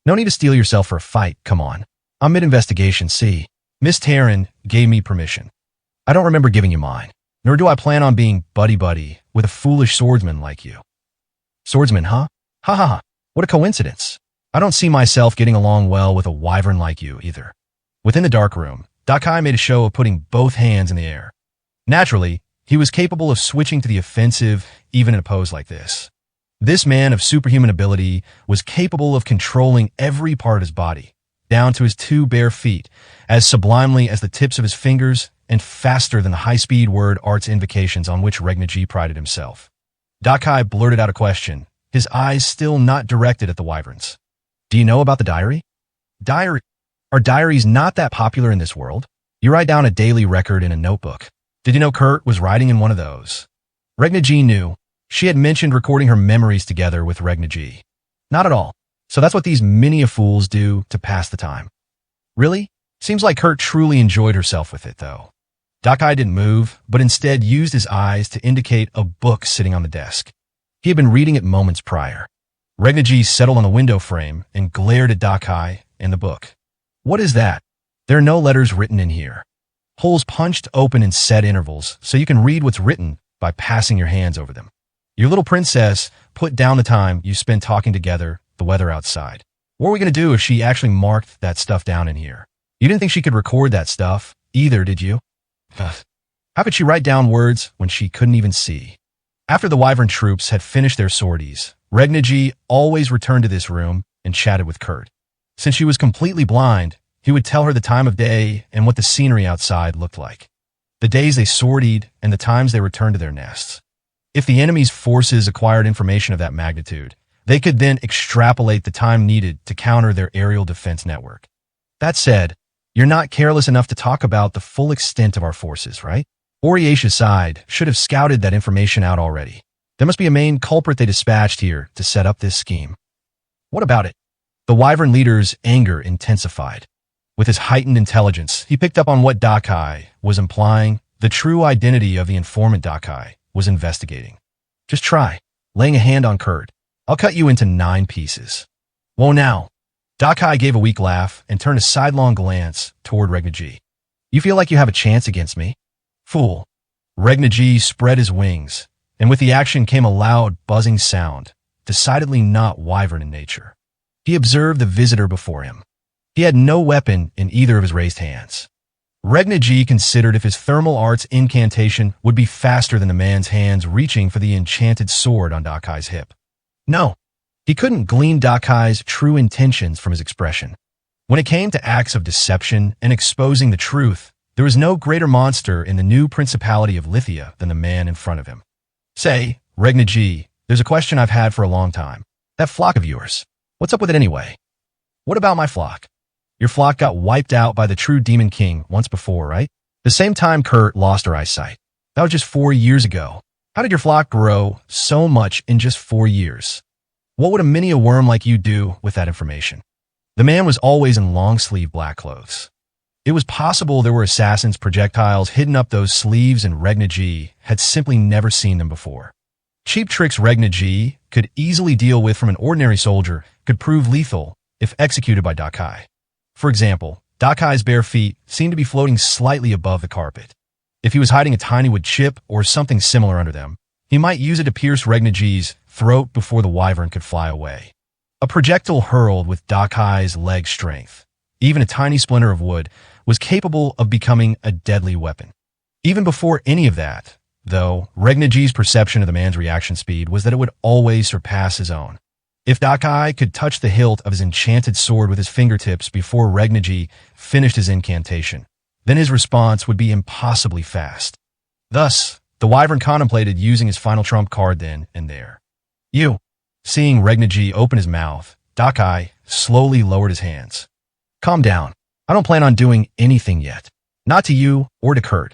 No need to steel yourself for a fight, come on. I'm mid-investigation, see. Miss Terran gave me permission. I don't remember giving you mine, nor do I plan on being buddy-buddy with a foolish swordsman like you. Swordsman, huh? Ha ha ha, what a coincidence. I don't see myself getting along well with a wyvern like you, either. Within the dark room, Dakai made a show of putting both hands in the air. Naturally, he was capable of switching to the offensive even in a pose like this. This man of superhuman ability was capable of controlling every part of his body, down to his 2 bare feet, as sublimely as the tips of his fingers and faster than the high-speed word arts invocations on which Regnaji prided himself. Dakai blurted out a question, his eyes still not directed at the wyverns. Do you know about the diary? Diary? Are diaries not that popular in this world? You write down a daily record in a notebook. Did you know Kurt was writing in one of those? Regna G knew. She had mentioned recording her memories together with Regna G. Not at all. So that's what these mini-fools do to pass the time. Really? Seems like Kurt truly enjoyed herself with it, though. Dakai didn't move, but instead used his eyes to indicate a book sitting on the desk. He had been reading it moments prior. Regna G settled on the window frame and glared at Dakai and the book. What is that? There are no letters written in here. Holes punched open in set intervals so you can read what's written by passing your hands over them. Your little princess put down the time you spent talking together, the weather outside. What were we going to do if she actually marked that stuff down in here? You didn't think she could record that stuff either, did you? How could she write down words when she couldn't even see? After the wyvern troops had finished their sorties, Regna G always returned to this room and chatted with Kurt. Since she was completely blind, he would tell her the time of day and what the scenery outside looked like. The days they sortied and the times they returned to their nests. If the enemy's forces acquired information of that magnitude, they could then extrapolate the time needed to counter their aerial defense network. That said, you're not careless enough to talk about the full extent of our forces, right? Oriasha's side should have scouted that information out already. There must be a main culprit they dispatched here to set up this scheme. What about it? The wyvern leader's anger intensified. With his heightened intelligence, he picked up on what Dakai was implying. The true identity of the informant Dakai was investigating. Just try, laying a hand on Kurt. I'll cut you into 9 pieces. Whoa now. Dakai gave a weak laugh and turned a sidelong glance toward Regna G. You feel like you have a chance against me? Fool. Regna G spread his wings, and with the action came a loud, buzzing sound, decidedly not wyvern in nature. He observed the visitor before him. He had no weapon in either of his raised hands. Regna G considered if his thermal arts incantation would be faster than the man's hands reaching for the enchanted sword on Dakai's hip. No, he couldn't glean Dakai's true intentions from his expression. When it came to acts of deception and exposing the truth, there was no greater monster in the new principality of Lithia than the man in front of him. Say, Regna G, there's a question I've had for a long time. That flock of yours, what's up with it anyway? What about my flock? Your flock got wiped out by the true Demon King once before, right? The same time Kurt lost her eyesight. That was just 4 years ago. How did your flock grow so much in just 4 years? What would a mini-worm like you do with that information? The man was always in long-sleeve black clothes. It was possible there were assassins' projectiles hidden up those sleeves and Regna G had simply never seen them before. Cheap tricks Regna G could easily deal with from an ordinary soldier could prove lethal if executed by Dakai. For example, Dakai's bare feet seemed to be floating slightly above the carpet. If he was hiding a tiny wood chip or something similar under them, he might use it to pierce Regna G's throat before the wyvern could fly away. A projectile hurled with Dakai's leg strength, even a tiny splinter of wood, was capable of becoming a deadly weapon. Even before any of that, though, Regna G's perception of the man's reaction speed was that it would always surpass his own. If Dakai could touch the hilt of his enchanted sword with his fingertips before Regna G finished his incantation, then his response would be impossibly fast. Thus, the wyvern contemplated using his final trump card then and there. You. Seeing Regna G open his mouth, Dakai slowly lowered his hands. Calm down. I don't plan on doing anything yet. Not to you or to Kurt.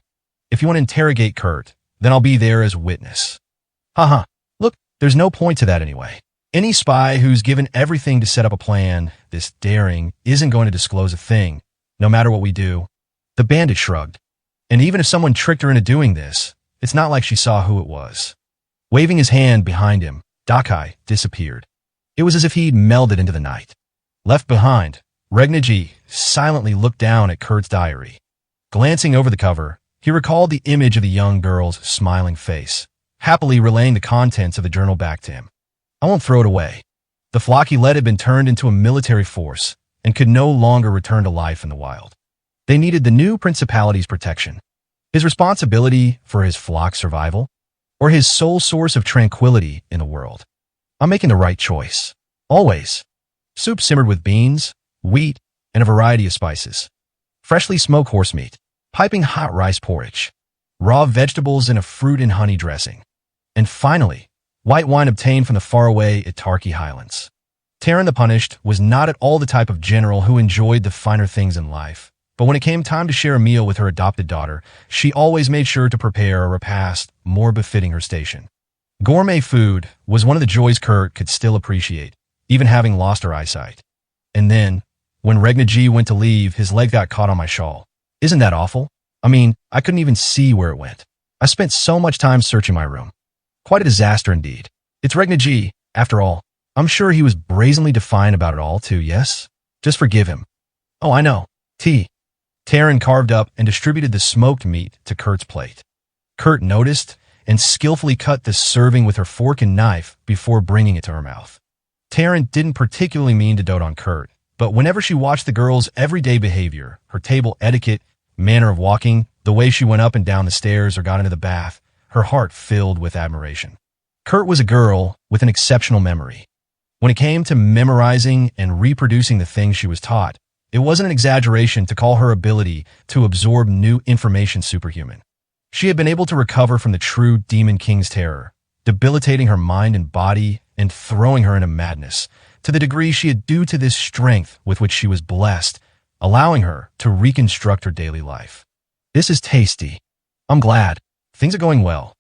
If you want to interrogate Kurt, then I'll be there as a witness. Haha. Look, there's no point to that anyway. Any spy who's given everything to set up a plan this daring isn't going to disclose a thing, no matter what we do. The bandit shrugged. And even if someone tricked her into doing this, it's not like she saw who it was. Waving his hand behind him, Dakai disappeared. It was as if he'd melded into the night. Left behind, Regna G silently looked down at Kurt's diary. Glancing over the cover, he recalled the image of the young girl's smiling face, happily relaying the contents of the journal back to him. I won't throw it away. The flock he led had been turned into a military force and could no longer return to life in the wild. They needed the new principality's protection. His responsibility for his flock's survival, or his sole source of tranquility in the world. I'm making the right choice. Always. Soup simmered with beans, wheat, and a variety of spices. Freshly smoked horse meat, piping hot rice porridge, raw vegetables and a fruit and honey dressing. And finally, white wine obtained from the faraway Itarki Highlands. Taran the Punished was not at all the type of general who enjoyed the finer things in life, but when it came time to share a meal with her adopted daughter, she always made sure to prepare a repast more befitting her station. Gourmet food was one of the joys Kurt could still appreciate, even having lost her eyesight. And then, when Regna G went to leave, his leg got caught on my shawl. Isn't that awful? I mean, I couldn't even see where it went. I spent so much time searching my room. Quite a disaster indeed. It's Regna G, after all. I'm sure he was brazenly defiant about it all, too, yes? Just forgive him. Oh, I know. Tea. Taran carved up and distributed the smoked meat to Kurt's plate. Kurt noticed and skillfully cut the serving with her fork and knife before bringing it to her mouth. Taran didn't particularly mean to dote on Kurt, but whenever she watched the girl's everyday behavior, her table etiquette, manner of walking, the way she went up and down the stairs or got into the bath, her heart filled with admiration. Kurt was a girl with an exceptional memory. When it came to memorizing and reproducing the things she was taught, it wasn't an exaggeration to call her ability to absorb new information superhuman. She had been able to recover from the true Demon King's terror, debilitating her mind and body and throwing her into madness, to the degree she had due to this strength with which she was blessed, allowing her to reconstruct her daily life. This is tasty. I'm glad. Things are going well.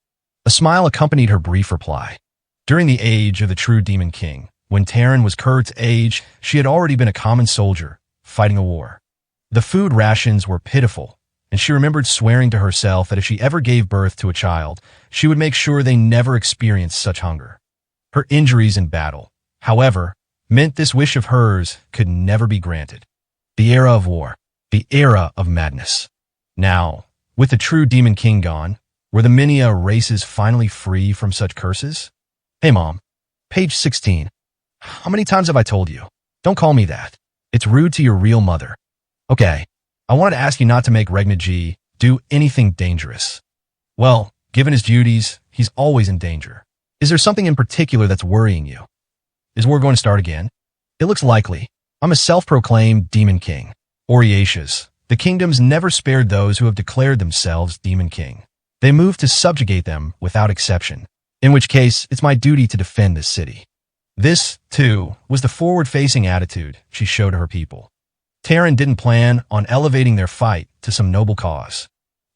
A smile accompanied her brief reply. During the age of the true Demon King, when Taran was Kurt's age, she had already been a common soldier, fighting a war. The food rations were pitiful, and she remembered swearing to herself that if she ever gave birth to a child, she would make sure they never experienced such hunger. Her injuries in battle, however, meant this wish of hers could never be granted. The era of war, the era of madness. Now, with the true Demon King gone, were the Minia races finally free from such curses? Hey, Mom. Page 16. How many times have I told you? Don't call me that. It's rude to your real mother. Okay, I wanted to ask you not to make Regna G do anything dangerous. Well, given his duties, he's always in danger. Is there something in particular that's worrying you? Is war going to start again? It looks likely. I'm a self-proclaimed Demon King. Oriatias. The kingdoms never spared those who have declared themselves Demon King. They moved to subjugate them without exception, in which case it's my duty to defend this city. This, too, was the forward-facing attitude she showed to her people. Taran didn't plan on elevating their fight to some noble cause.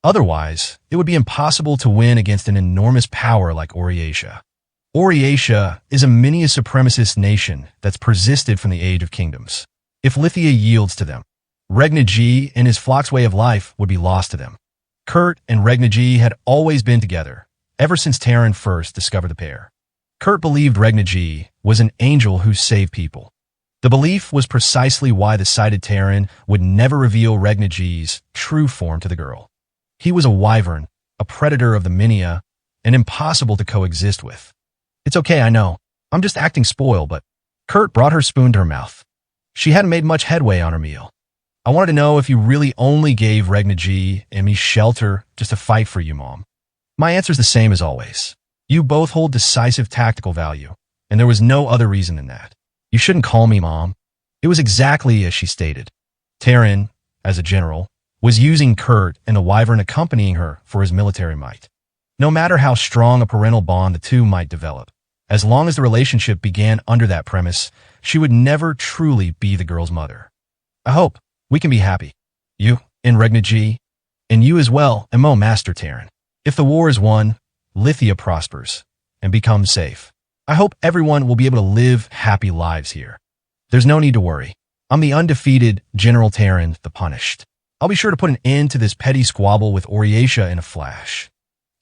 Otherwise, it would be impossible to win against an enormous power like Oriatia. Oriatia is a mini-supremacist nation that's persisted from the Age of Kingdoms. If Lithia yields to them, Regna G and his flock's way of life would be lost to them. Kurt and Regna G had always been together, ever since Taran first discovered the pair. Kurt believed Regna G was an angel who saved people. The belief was precisely why the sighted Taran would never reveal Regna G's true form to the girl. He was a wyvern, a predator of the Minia, and impossible to coexist with. It's okay, I know. I'm just acting spoiled, but Kurt brought her spoon to her mouth. She hadn't made much headway on her meal. I wanted to know if you really only gave Regna G and me shelter just to fight for you, Mom. My answer's the same as always. You both hold decisive tactical value, and there was no other reason than that. You shouldn't call me Mom. It was exactly as she stated. Taran, as a general, was using Kurt and the wyvern accompanying her for his military might. No matter how strong a parental bond the two might develop, as long as the relationship began under that premise, she would never truly be the girl's mother. I hope we can be happy. You and Regna G, and you as well, and Master Taran. If the war is won, Lithia prospers and becomes safe. I hope everyone will be able to live happy lives here. There's no need to worry. I'm the undefeated General Taran the Punished. I'll be sure to put an end to this petty squabble with Oriatia in a flash.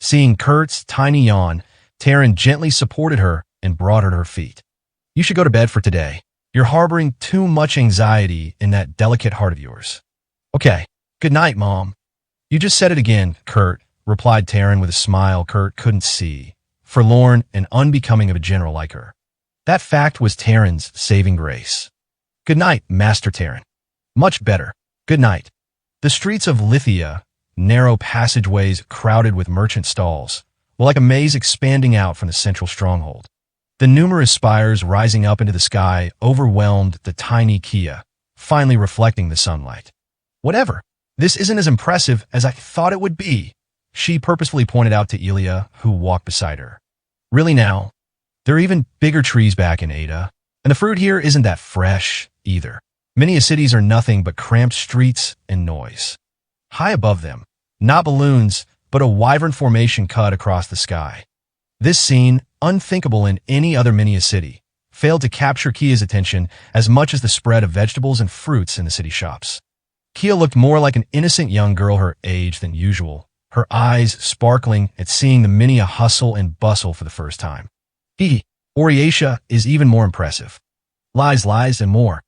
Seeing Kurt's tiny yawn, Taran gently supported her and brought her to her feet. You should go to bed for today. You're harboring too much anxiety in that delicate heart of yours. Okay, good night, Mom. You just said it again, Kurt, replied Taran with a smile Kurt couldn't see, forlorn and unbecoming of a general like her. That fact was Taran's saving grace. Good night, Master Taran. Much better. Good night. The streets of Lithia, narrow passageways crowded with merchant stalls, were like a maze expanding out from the central stronghold. The numerous spires rising up into the sky overwhelmed the tiny Kia, finally reflecting the sunlight. Whatever. This isn't as impressive as I thought it would be, she purposefully pointed out to Ilya, who walked beside her. Really now? There are even bigger trees back in Ada, and the fruit here isn't that fresh either. Many cities are nothing but cramped streets and noise. High above them, not balloons, but a wyvern formation cut across the sky. This scene, unthinkable in any other mini city, failed to capture Kia's attention as much as the spread of vegetables and fruits in the city shops. Kia looked more like an innocent young girl her age than usual, her eyes sparkling at seeing the Minia hustle and bustle for the first time. Oriatia is even more impressive. Lies, and more.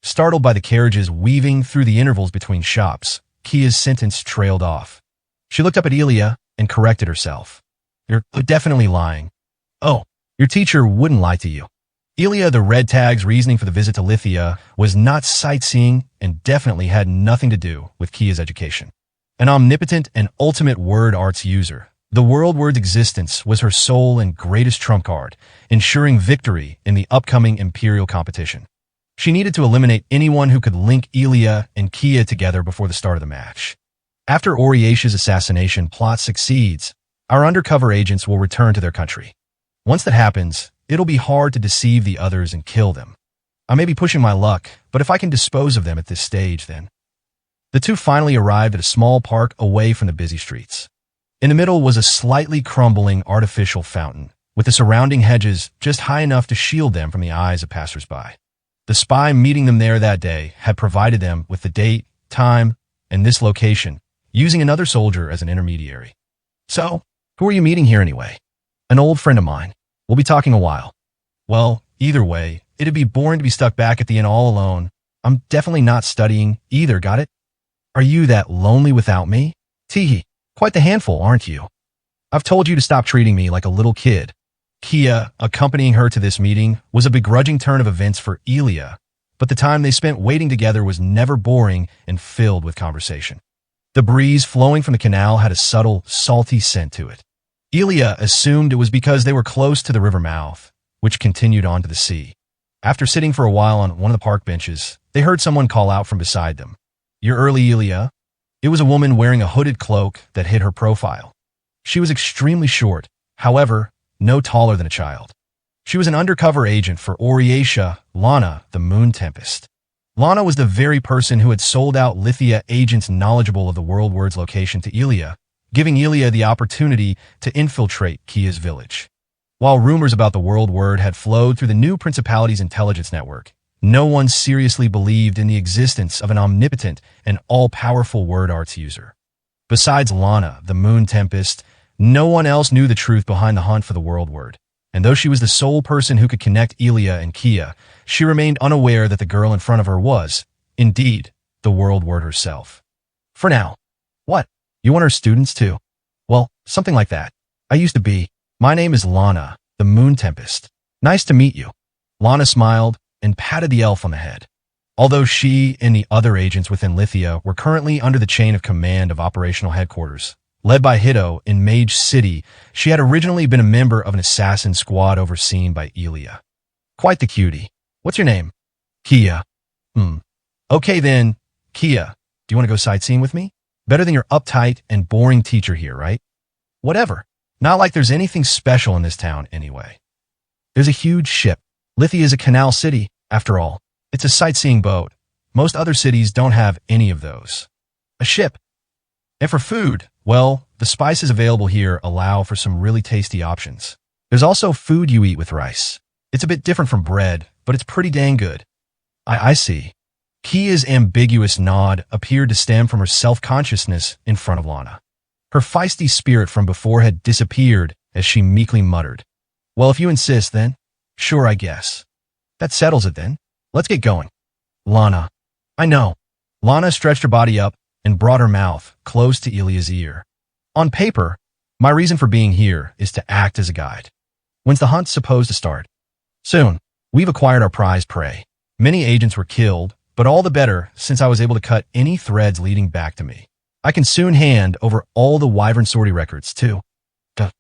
Startled by the carriages weaving through the intervals between shops, Kia's sentence trailed off. She looked up at Elia and corrected herself. You're definitely lying. Oh, your teacher wouldn't lie to you. Elia the Red Tag's reasoning for the visit to Lithia was not sightseeing and definitely had nothing to do with Kia's education. An omnipotent and ultimate word arts user, the world word's existence was her sole and greatest trump card, ensuring victory in the upcoming Imperial competition. She needed to eliminate anyone who could link Elia and Kia together before the start of the match. After Oriacia's assassination plot succeeds, our undercover agents will return to their country. Once that happens, it'll be hard to deceive the others and kill them. I may be pushing my luck, but if I can dispose of them at this stage, then. The two finally arrived at a small park away from the busy streets. In the middle was a slightly crumbling artificial fountain, with the surrounding hedges just high enough to shield them from the eyes of passersby. The spy meeting them there that day had provided them with the date, time, and this location, using another soldier as an intermediary. So, who are you meeting here anyway? An old friend of mine. We'll be talking a while. Well, either way, it'd be boring to be stuck back at the inn all alone. I'm definitely not studying either, got it? Are you that lonely without me? Teehee, quite the handful, aren't you? I've told you to stop treating me like a little kid. Kia, accompanying her to this meeting, was a begrudging turn of events for Elia, but the time they spent waiting together was never boring and filled with conversation. The breeze flowing from the canal had a subtle, salty scent to it. Elia assumed it was because they were close to the river mouth, which continued on to the sea. After sitting for a while on one of the park benches, they heard someone call out from beside them. You're early, Elia. It was a woman wearing a hooded cloak that hid her profile. She was extremely short, however, no taller than a child. She was an undercover agent for Oriatia, Lana, the Moon Tempest. Lana was the very person who had sold out Lithia agents knowledgeable of the World Word's location to Elia, giving Elia the opportunity to infiltrate Kia's village. While rumors about the World Word had flowed through the new Principality's intelligence network, no one seriously believed in the existence of an omnipotent and all-powerful word arts user. Besides Lana, the Moon Tempest, no one else knew the truth behind the hunt for the World Word, and though she was the sole person who could connect Elia and Kia, she remained unaware that the girl in front of her was, indeed, the World Word herself. For now. What? You want her students too? Well, something like that. I used to be. My name is Lana, the Moon Tempest. Nice to meet you. Lana smiled and patted the elf on the head. Although she and the other agents within Lithia were currently under the chain of command of operational headquarters, led by Hito in Mage City, she had originally been a member of an assassin squad overseen by Elia. Quite the cutie. What's your name? Kia. Okay then, Kia, do you want to go sightseeing with me? Better than your uptight and boring teacher here, right? Whatever. Not like there's anything special in this town anyway. There's a huge ship. Lithia is a canal city, after all. It's a sightseeing boat. Most other cities don't have any of those. A ship. And for food, well, the spices available here allow for some really tasty options. There's also food you eat with rice. It's a bit different from bread, but it's pretty dang good. I see. Kia's ambiguous nod appeared to stem from her self-consciousness in front of Lana. Her feisty spirit from before had disappeared as she meekly muttered. Well, if you insist, then. Sure, I guess. That settles it then. Let's get going. Lana. I know. Lana stretched her body up and brought her mouth close to Elia's ear. On paper, my reason for being here is to act as a guide. When's the hunt supposed to start? Soon. We've acquired our prized prey. Many agents were killed, but all the better since I was able to cut any threads leading back to me. I can soon hand over all the Wyvern sortie records, too. For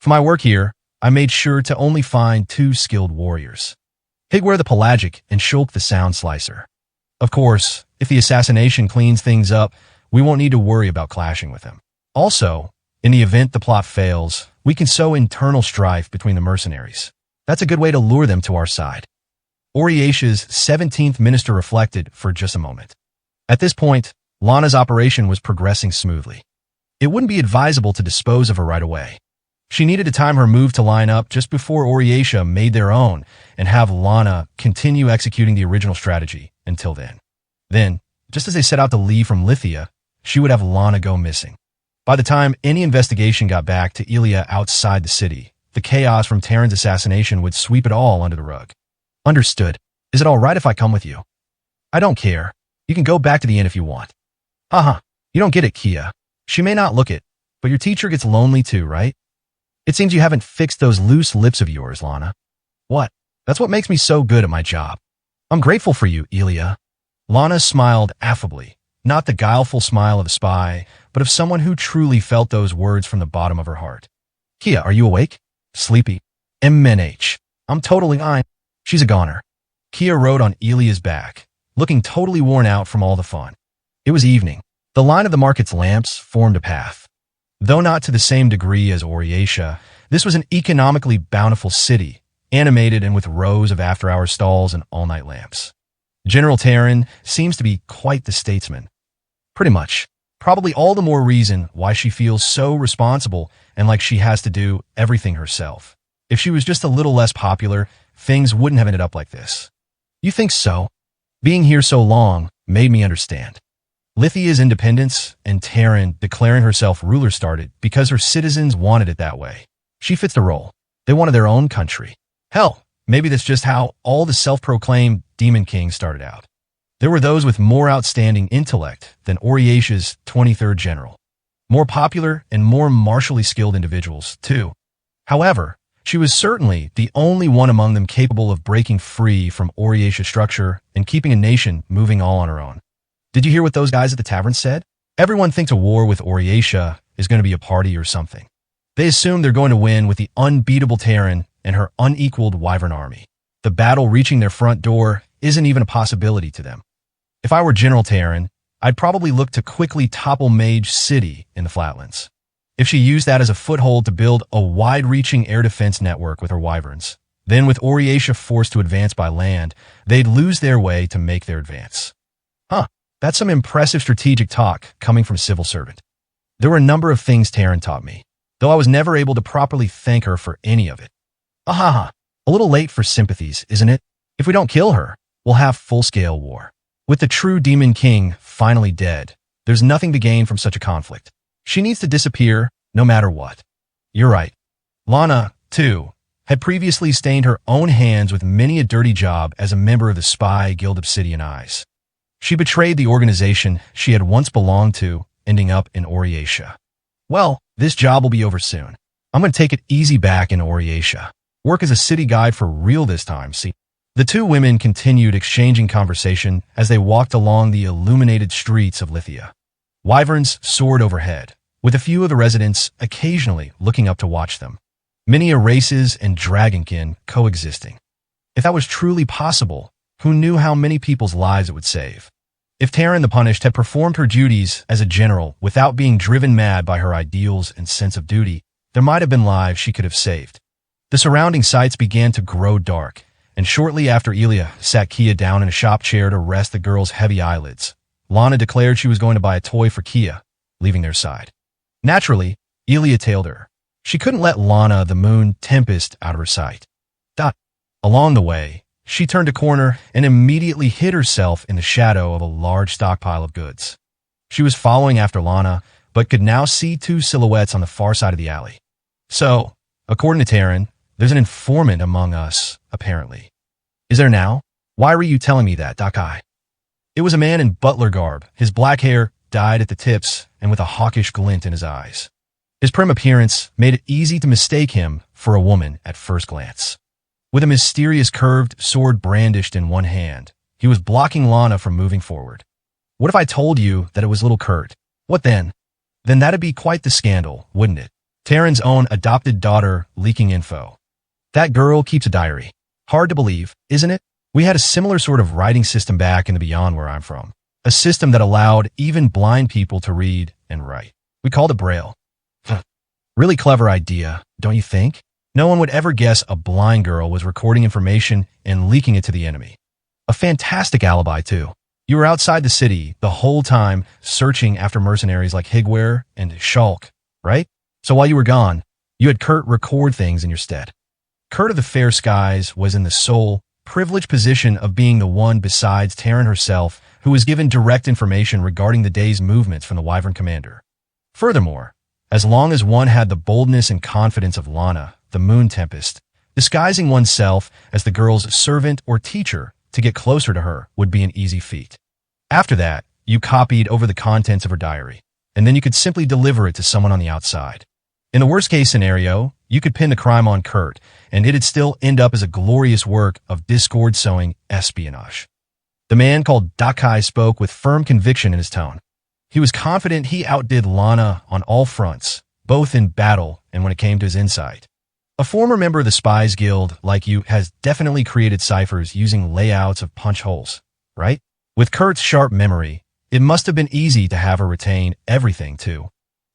my work here, I made sure to only find 2 skilled warriors. Higware the Pelagic and Shulk the Sound Slicer. Of course, if the assassination cleans things up, we won't need to worry about clashing with them. Also, in the event the plot fails, we can sow internal strife between the mercenaries. That's a good way to lure them to our side. Oriesha's 17th minister reflected for just a moment. At this point, Lana's operation was progressing smoothly. It wouldn't be advisable to dispose of her right away. She needed to time her move to line up just before Oriesha made their own and have Lana continue executing the original strategy until then. Then, just as they set out to leave from Lithia, she would have Lana go missing. By the time any investigation got back to Ilya outside the city, the chaos from Terran's assassination would sweep it all under the rug. Understood. Is it all right if I come with you? I don't care. You can go back to the inn if you want. Haha, you don't get it, Kia. She may not look it, but your teacher gets lonely too, right? It seems you haven't fixed those loose lips of yours, Lana. What? That's what makes me so good at my job. I'm grateful for you, Ilya. Lana smiled affably, not the guileful smile of a spy, but of someone who truly felt those words from the bottom of her heart. Kia, are you awake? Sleepy. MNH. I'm totally fine. She's a goner. Kia rode on Ilya's back, looking totally worn out from all the fun. It was evening. The line of the market's lamps formed a path. Though not to the same degree as Oriesha, this was an economically bountiful city, animated and with rows of after-hour stalls and all-night lamps. General Terran seems to be quite the statesman. Pretty much. Probably all the more reason why she feels so responsible and like she has to do everything herself. If she was just a little less popular, things wouldn't have ended up like this. You think so? Being here so long made me understand. Lithia's independence and Terran declaring herself ruler started because her citizens wanted it that way. She fits the role. They wanted their own country. Hell, maybe that's just how all the self-proclaimed Demon Kings started out. There were those with more outstanding intellect than Oriesha's 23rd general. More popular and more martially skilled individuals, too. However, she was certainly the only one among them capable of breaking free from Oriesha's structure and keeping a nation moving all on her own. Did you hear what those guys at the tavern said? Everyone thinks a war with Oriesha is going to be a party or something. They assume they're going to win with the unbeatable Terran and her unequaled Wyvern army. The battle reaching their front door isn't even a possibility to them. If I were General Terran, I'd probably look to quickly topple Mage City in the Flatlands. If she used that as a foothold to build a wide-reaching air defense network with her Wyverns, then with Oriesha forced to advance by land, they'd lose their way to make their advance. Huh, that's some impressive strategic talk coming from a civil servant. There were a number of things Terran taught me, though I was never able to properly thank her for any of it. Ahaha, a little late for sympathies, isn't it? If we don't kill her, we'll have full-scale war. With the true Demon King finally dead, there's nothing to gain from such a conflict. She needs to disappear no matter what. You're right. Lana, too, had previously stained her own hands with many a dirty job as a member of the spy Guild Obsidian Eyes. She betrayed the organization she had once belonged to, ending up in Oriesha. Well, this job will be over soon. I'm going to take it easy back in Oriesha. Work as a city guide for real this time, see? The two women continued exchanging conversation as they walked along the illuminated streets of Lithia. Wyverns soared overhead, with a few of the residents occasionally looking up to watch them. Many races and dragonkin coexisting. If that was truly possible, who knew how many people's lives it would save? If Terran the Punished had performed her duties as a general without being driven mad by her ideals and sense of duty, there might have been lives she could have saved. The surrounding sights began to grow dark, and shortly after Ilya sat Kia down in a shop chair to rest the girl's heavy eyelids, Lana declared she was going to buy a toy for Kia, leaving their side. Naturally, Ilya tailed her. She couldn't let Lana the Moon Tempest out of her sight. Along the way, she turned a corner and immediately hid herself in the shadow of a large stockpile of goods. She was following after Lana, but could now see two silhouettes on the far side of the alley. So, according to Terran, there's an informant among us, apparently. Is there now? Why were you telling me that, Dakai? It was a man in butler garb, his black hair dyed at the tips and with a hawkish glint in his eyes. His prim appearance made it easy to mistake him for a woman at first glance. With a mysterious curved sword brandished in one hand, he was blocking Lana from moving forward. What if I told you that it was little Kurt? What then? Then that'd be quite the scandal, wouldn't it? Terran's own adopted daughter leaking info. That girl keeps a diary. Hard to believe, isn't it? We had a similar sort of writing system back in the Beyond where I'm from. A system that allowed even blind people to read and write. We called it Braille. Really clever idea, don't you think? No one would ever guess a blind girl was recording information and leaking it to the enemy. A fantastic alibi, too. You were outside the city the whole time searching after mercenaries like Higuer and Shulk, right? So while you were gone, you had Kurt record things in your stead. Kurt of the Fair Skies was in the sole, privileged position of being the one besides Terran herself who was given direct information regarding the day's movements from the Wyvern commander. Furthermore, as long as one had the boldness and confidence of Lana, the Moon Tempest, disguising oneself as the girl's servant or teacher to get closer to her would be an easy feat. After that, you copied over the contents of her diary, and then you could simply deliver it to someone on the outside. In the worst-case scenario, you could pin the crime on Kurt, and it'd still end up as a glorious work of discord-sowing espionage. The man called Dakai spoke with firm conviction in his tone. He was confident he outdid Lana on all fronts, both in battle and when it came to his insight. A former member of the Spies Guild like you has definitely created ciphers using layouts of punch holes, right? With Kurt's sharp memory, it must have been easy to have her retain everything, too.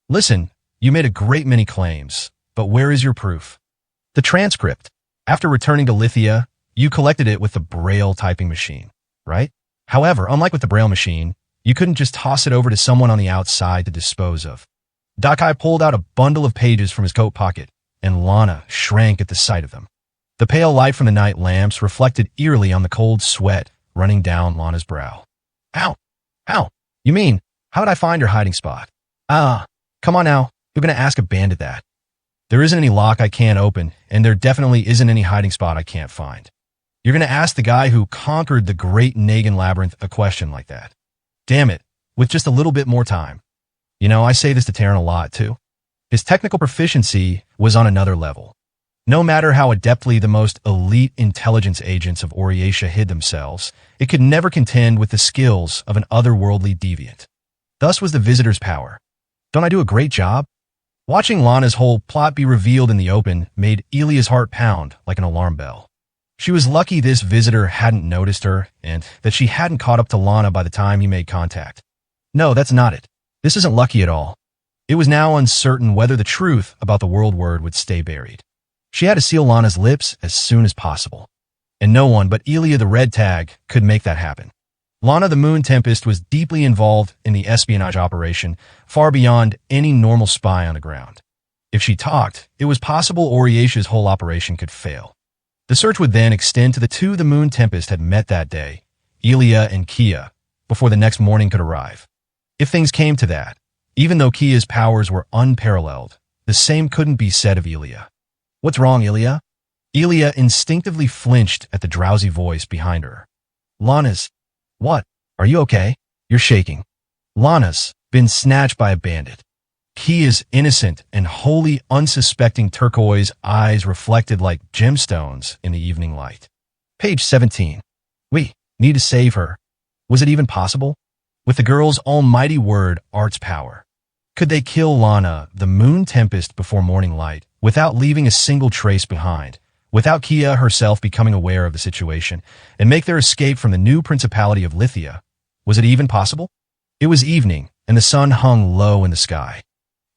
Listen, you made a great many claims, but where is your proof? The transcript. After returning to Lithia, you collected it with the Braille typing machine, right? However, unlike with the Braille machine, you couldn't just toss it over to someone on the outside to dispose of. Dakai pulled out a bundle of pages from his coat pocket, and Lana shrank at the sight of them. The pale light from the night lamps reflected eerily on the cold sweat running down Lana's brow. Ow! Ow! You mean, how'd I find your hiding spot? Come on now, you're gonna ask a bandit that. There isn't any lock I can't open, and there definitely isn't any hiding spot I can't find. You're gonna ask the guy who conquered the Great Nagan Labyrinth a question like that. Damn it, with just a little bit more time. You know, I say this to Terran a lot, too. His technical proficiency was on another level. No matter how adeptly the most elite intelligence agents of Oriatia hid themselves, it could never contend with the skills of an otherworldly deviant. Thus was the visitor's power. Don't I do a great job? Watching Lana's whole plot be revealed in the open made Elia's heart pound like an alarm bell. She was lucky this visitor hadn't noticed her and that she hadn't caught up to Lana by the time he made contact. No, that's not it. This isn't lucky at all. It was now uncertain whether the truth about the world word would stay buried. She had to seal Lana's lips as soon as possible. And no one but Elia the Red Tag could make that happen. Lana the Moon Tempest was deeply involved in the espionage operation, far beyond any normal spy on the ground. If she talked, it was possible Oriatia's whole operation could fail. The search would then extend to the two the Moon Tempest had met that day, Elia and Kia, before the next morning could arrive. If things came to that, even though Kia's powers were unparalleled, the same couldn't be said of Elia. What's wrong, Elia? Elia instinctively flinched at the drowsy voice behind her. Lana's. What? Are you okay? You're shaking. Lana's been snatched by a bandit. Kia's innocent and wholly unsuspecting turquoise eyes reflected like gemstones in the evening light. Page 17. We need to save her. Was it even possible? With the girl's almighty word, Art's power. Could they kill Lana, the Moon Tempest, before morning light, without leaving a single trace behind, without Kia herself becoming aware of the situation, and make their escape from the new principality of Lithia? Was it even possible? It was evening, and the sun hung low in the sky.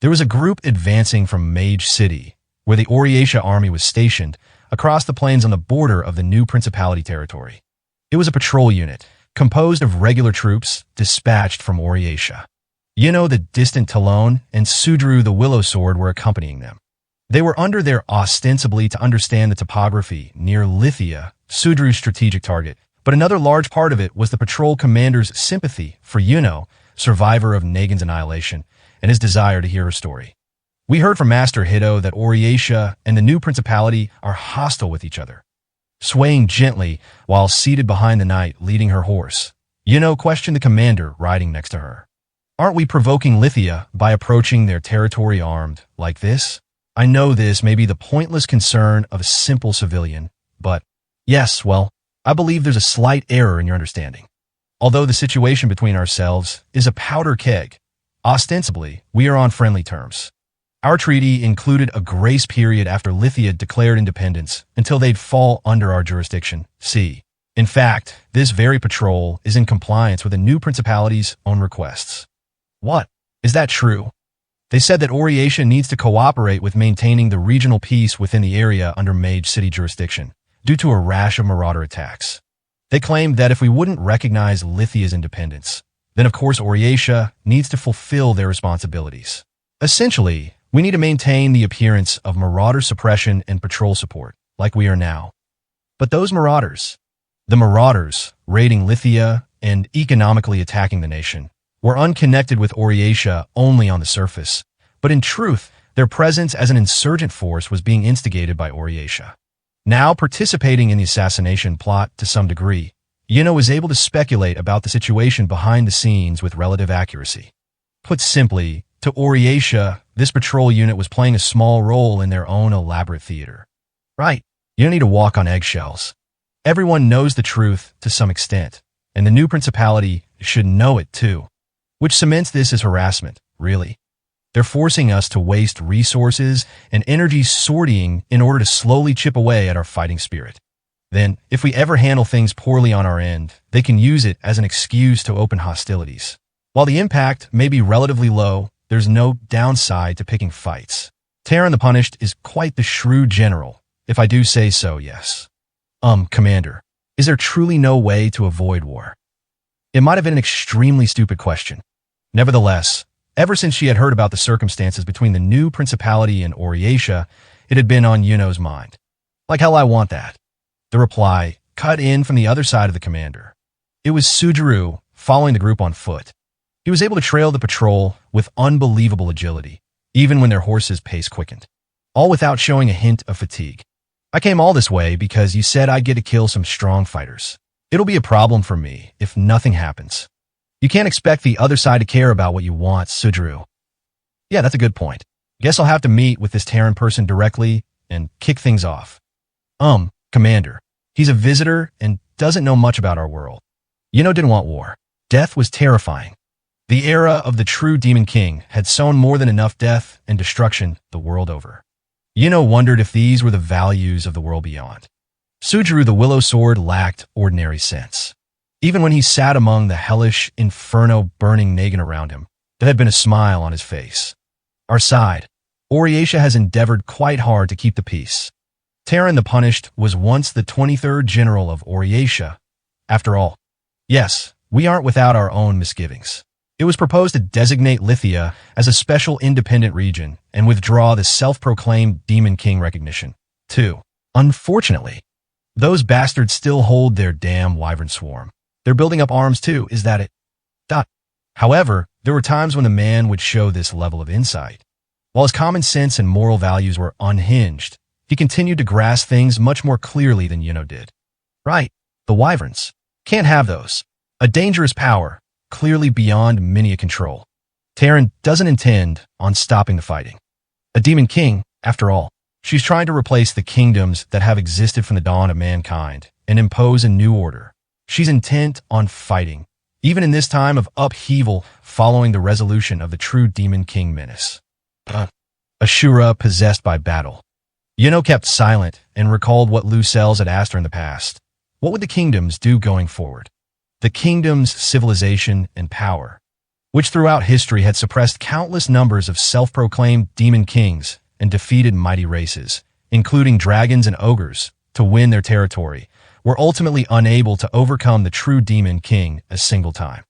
There was a group advancing from Mage City, where the Oriatia army was stationed, across the plains on the border of the new principality territory. It was a patrol unit, composed of regular troops dispatched from Oriatia. Yino the distant Talon and Sudru the Willow Sword were accompanying them. They were under there ostensibly to understand the topography near Lithia, Sudru's strategic target, but another large part of it was the patrol commander's sympathy for Yino, survivor of Nagan's annihilation, and his desire to hear her story. We heard from Master Hiddo that Oriatia and the new principality are hostile with each other. Swaying gently while seated behind the knight leading her horse, Yino questioned the commander riding next to her. Aren't we provoking Lithia by approaching their territory armed like this? I know this may be the pointless concern of a simple civilian, but yes, well, I believe there's a slight error in your understanding. Although the situation between ourselves is a powder keg, ostensibly, we are on friendly terms. Our treaty included a grace period after Lithia declared independence until they'd fall under our jurisdiction. See, in fact, this very patrol is in compliance with the new principality's own requests. What? Is that true? They said that Oriatia needs to cooperate with maintaining the regional peace within the area under Mage City jurisdiction, due to a rash of marauder attacks. They claimed that if we wouldn't recognize Lithia's independence, then of course Oriatia needs to fulfill their responsibilities. Essentially, we need to maintain the appearance of marauder suppression and patrol support, like we are now. But those marauders, the marauders raiding Lithia and economically attacking the nation, were unconnected with Oriatia only on the surface, but in truth, their presence as an insurgent force was being instigated by Oriatia. Now participating in the assassination plot to some degree, Yino was able to speculate about the situation behind the scenes with relative accuracy. Put simply, to Oriatia, this patrol unit was playing a small role in their own elaborate theater. Right, you don't need to walk on eggshells. Everyone knows the truth to some extent, and the new principality should know it too. Which cements this as harassment, really. They're forcing us to waste resources and energy sorting in order to slowly chip away at our fighting spirit. Then, if we ever handle things poorly on our end, they can use it as an excuse to open hostilities. While the impact may be relatively low, there's no downside to picking fights. Terran the Punished is quite the shrewd general, if I do say so, yes. Commander, is there truly no way to avoid war? It might have been an extremely stupid question. Nevertheless, ever since she had heard about the circumstances between the new principality and Oriatia, it had been on Yuno's mind. Like hell I want that. The reply cut in from the other side of the commander. It was Sujuru, following the group on foot. He was able to trail the patrol with unbelievable agility, even when their horses' pace quickened, all without showing a hint of fatigue. I came all this way because you said I'd get to kill some strong fighters. It'll be a problem for me if nothing happens. You can't expect the other side to care about what you want, Sujuru. Yeah, that's a good point. Guess I'll have to meet with this Terran person directly and kick things off. Commander. He's a visitor and doesn't know much about our world. Yino didn't want war. Death was terrifying. The era of the true Demon King had sown more than enough death and destruction the world over. Yino wondered if these were the values of the world beyond. Sujuru the Willow Sword lacked ordinary sense. Even when he sat among the hellish inferno burning Nagan around him, there had been a smile on his face. Our side, Oriatia has endeavored quite hard to keep the peace. Terran the Punished was once the 23rd general of Oriatia. After all, yes, we aren't without our own misgivings. It was proposed to designate Lithia as a special independent region and withdraw the self-proclaimed Demon King recognition, too. Unfortunately, those bastards still hold their damn wyvern swarm. They're building up arms too, is that it? However, there were times when the man would show this level of insight. While his common sense and moral values were unhinged, he continued to grasp things much more clearly than Yuno did. Right, the wyverns. Can't have those. A dangerous power, clearly beyond Minia control. Terran doesn't intend on stopping the fighting. A demon king, after all. She's trying to replace the kingdoms that have existed from the dawn of mankind and impose a new order. She's intent on fighting, even in this time of upheaval following the resolution of the true Demon King menace. Ashura possessed by battle. Yuno kept silent and recalled what Lucelles had asked her in the past. What would the kingdoms do going forward? The kingdom's civilization and power, which throughout history had suppressed countless numbers of self-proclaimed demon kings and defeated mighty races, including dragons and ogres, to win their territory, were ultimately unable to overcome the true demon king a single time.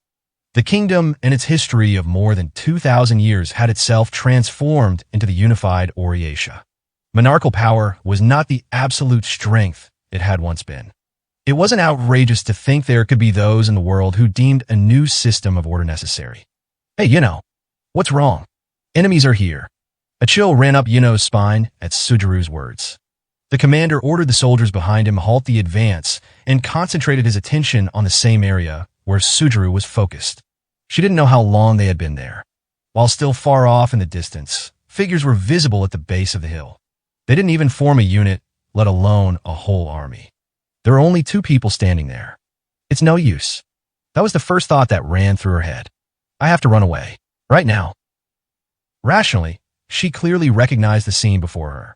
The kingdom and its history of more than 2,000 years had itself transformed into the unified Oriatia. Monarchical power was not the absolute strength it had once been. It wasn't outrageous to think there could be those in the world who deemed a new system of order necessary. Hey, Yuno, what's wrong? Enemies are here. A chill ran up Yuno's spine at Sujuru's words. The commander ordered the soldiers behind him halt the advance and concentrated his attention on the same area where Sujuru was focused. She didn't know how long they had been there. While still far off in the distance, figures were visible at the base of the hill. They didn't even form a unit, let alone a whole army. There were only 2 people standing there. It's no use. That was the first thought that ran through her head. I have to run away. Right now. Rationally, she clearly recognized the scene before her.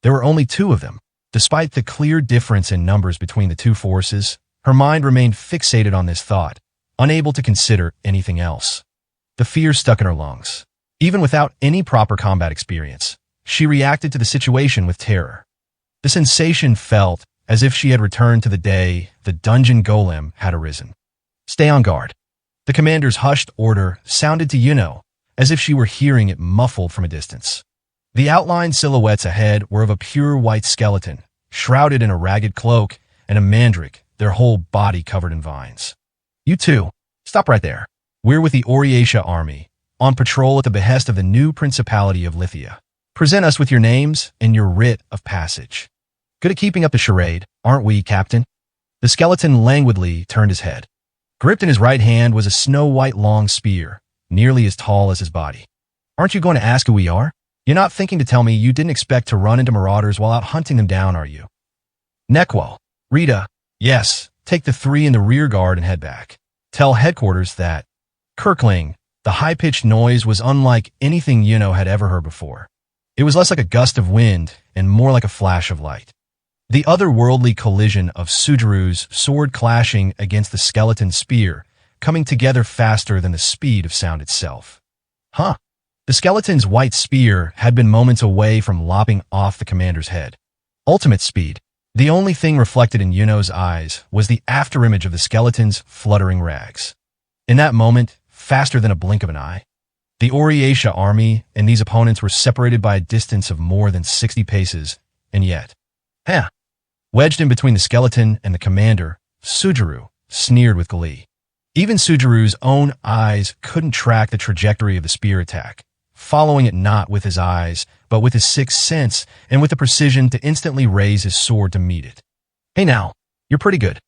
There were only 2 of them. Despite the clear difference in numbers between the 2 forces, her mind remained fixated on this thought, unable to consider anything else. The fear stuck in her lungs. Even without any proper combat experience, she reacted to the situation with terror. The sensation felt as if she had returned to the day the dungeon golem had arisen. Stay on guard. The commander's hushed order sounded to Yuno as if she were hearing it muffled from a distance. The outlined silhouettes ahead were of a pure white skeleton, shrouded in a ragged cloak, and a mandrake, their whole body covered in vines. You two, stop right there. We're with the Oriatia army, on patrol at the behest of the new Principality of Lithia. Present us with your names and your writ of passage. Good at keeping up the charade, aren't we, Captain? The skeleton languidly turned his head. Gripped in his right hand was a snow-white long spear, nearly as tall as his body. Aren't you going to ask who we are? You're not thinking to tell me you didn't expect to run into marauders while out hunting them down, are you? Nequo, Rita, yes, take the 3 in the rear guard and head back. Tell headquarters that. Kirkling, the high-pitched noise was unlike anything Yuno had ever heard before. It was less like a gust of wind and more like a flash of light. The otherworldly collision of Sujuru's sword clashing against the skeleton's spear, coming together faster than the speed of sound itself. Huh. The skeleton's white spear had been moments away from lopping off the commander's head. Ultimate speed. The only thing reflected in Yuno's eyes was the afterimage of the skeleton's fluttering rags. In that moment, faster than a blink of an eye, the Oriatia army and these opponents were separated by a distance of more than 60 paces, and yet, wedged in between the skeleton and the commander, Sujuru sneered with glee. Even Sujuru's own eyes couldn't track the trajectory of the spear attack, following it not with his eyes, but with his sixth sense and with the precision to instantly raise his sword to meet it. Hey now, you're pretty good.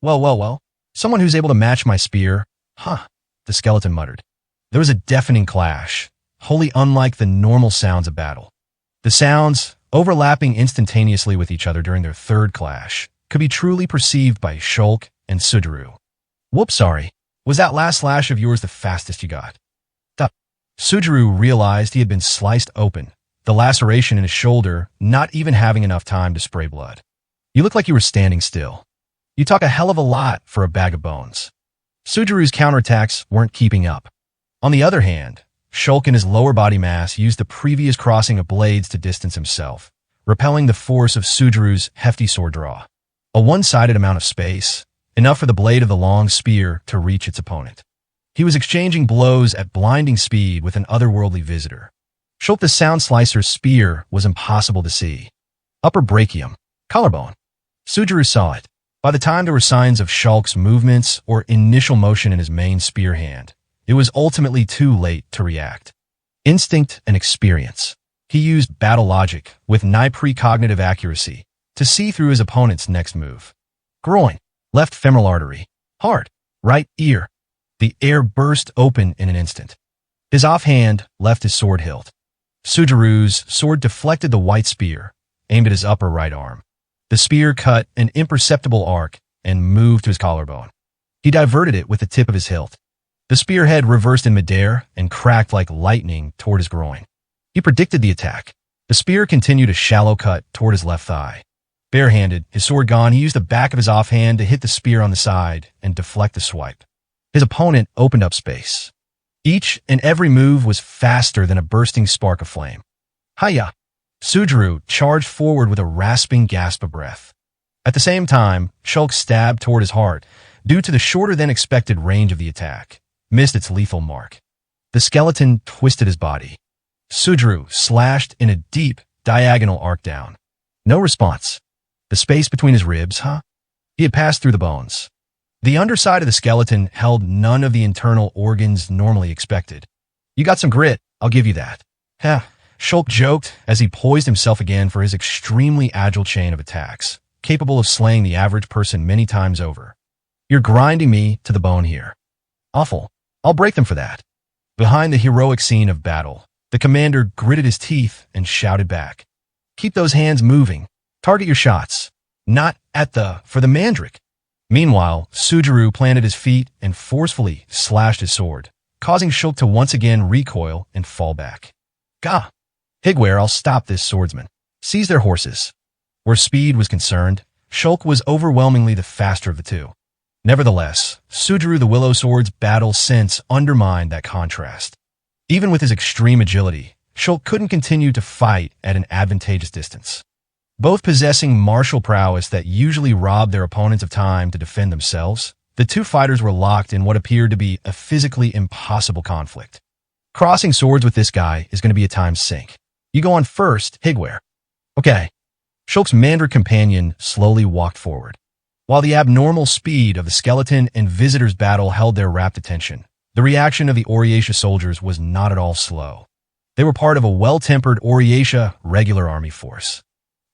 Well, someone who's able to match my spear, the skeleton muttered. There was a deafening clash, wholly unlike the normal sounds of battle. The sounds, overlapping instantaneously with each other during their third clash, could be truly perceived by Shulk and Sujuru. Whoops, sorry. Was that last slash of yours the fastest you got? Sujuru realized he had been sliced open, the laceration in his shoulder not even having enough time to spray blood. You look like you were standing still. You talk a hell of a lot for a bag of bones. Sujuru's counterattacks weren't keeping up. On the other hand, Shulk in his lower body mass used the previous crossing of blades to distance himself, repelling the force of Sujuru's hefty sword draw. A one-sided amount of space, enough for the blade of the long spear to reach its opponent. He was exchanging blows at blinding speed with an otherworldly visitor. Shulk the Sound Slicer's spear was impossible to see. Upper brachium, collarbone. Sujuru saw it. By the time there were signs of Shulk's movements or initial motion in his main spear hand, it was ultimately too late to react. Instinct and experience. He used battle logic with nigh precognitive accuracy to see through his opponent's next move. Groin, left femoral artery, heart, right ear. The air burst open in an instant. His offhand left his sword hilt. Sujuru's sword deflected the white spear, aimed at his upper right arm. The spear cut an imperceptible arc and moved to his collarbone. He diverted it with the tip of his hilt. The spearhead reversed in midair and cracked like lightning toward his groin. He predicted the attack. The spear continued a shallow cut toward his left thigh. Barehanded, his sword gone, he used the back of his offhand to hit the spear on the side and deflect the swipe. His opponent opened up space. Each and every move was faster than a bursting spark of flame. Hiya! Sujuru charged forward with a rasping gasp of breath. At the same time, Shulk stabbed toward his heart, due to the shorter-than-expected range of the attack, missed its lethal mark. The skeleton twisted his body. Sujuru slashed in a deep, diagonal arc down. No response. The space between his ribs, He had passed through the bones. The underside of the skeleton held none of the internal organs normally expected. You got some grit, I'll give you that. Shulk joked as he poised himself again for his extremely agile chain of attacks, capable of slaying the average person many times over. You're grinding me to the bone here. Awful. I'll break them for that. Behind the heroic scene of battle, the commander gritted his teeth and shouted back. Keep those hands moving. Target your shots. Not for the mandrake. Meanwhile, Sujuru planted his feet and forcefully slashed his sword, causing Shulk to once again recoil and fall back. Gah! Higware, I'll stop this swordsman. Seize their horses. Where speed was concerned, Shulk was overwhelmingly the faster of the two. Nevertheless, Sujuru the Willow Sword's battle sense undermined that contrast. Even with his extreme agility, Shulk couldn't continue to fight at an advantageous distance. Both possessing martial prowess that usually robbed their opponents of time to defend themselves, the two fighters were locked in what appeared to be a physically impossible conflict. Crossing swords with this guy is going to be a time sink. You go on first, Higuera. Okay. Shulk's Mandarin companion slowly walked forward. While the abnormal speed of the skeleton and visitor's battle held their rapt attention, the reaction of the Oriatia soldiers was not at all slow. They were part of a well-tempered Oriatia regular army force.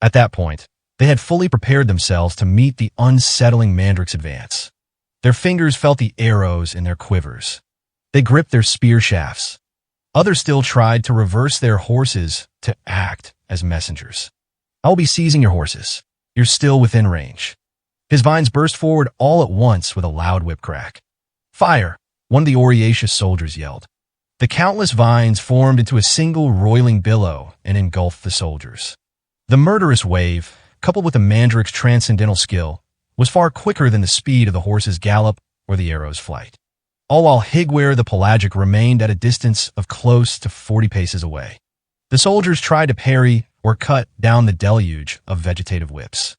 At that point, they had fully prepared themselves to meet the unsettling Mandrake's advance. Their fingers felt the arrows in their quivers. They gripped their spear shafts. Others still tried to reverse their horses to act as messengers. I will be seizing your horses. You're still within range. His vines burst forward all at once with a loud whip crack. Fire! One of the Oriatia soldiers yelled. The countless vines formed into a single roiling billow and engulfed the soldiers. The murderous wave, coupled with the Mandrake's transcendental skill, was far quicker than the speed of the horse's gallop or the arrow's flight. All while Higuera the Pelagic remained at a distance of close to 40 paces away. The soldiers tried to parry or cut down the deluge of vegetative whips.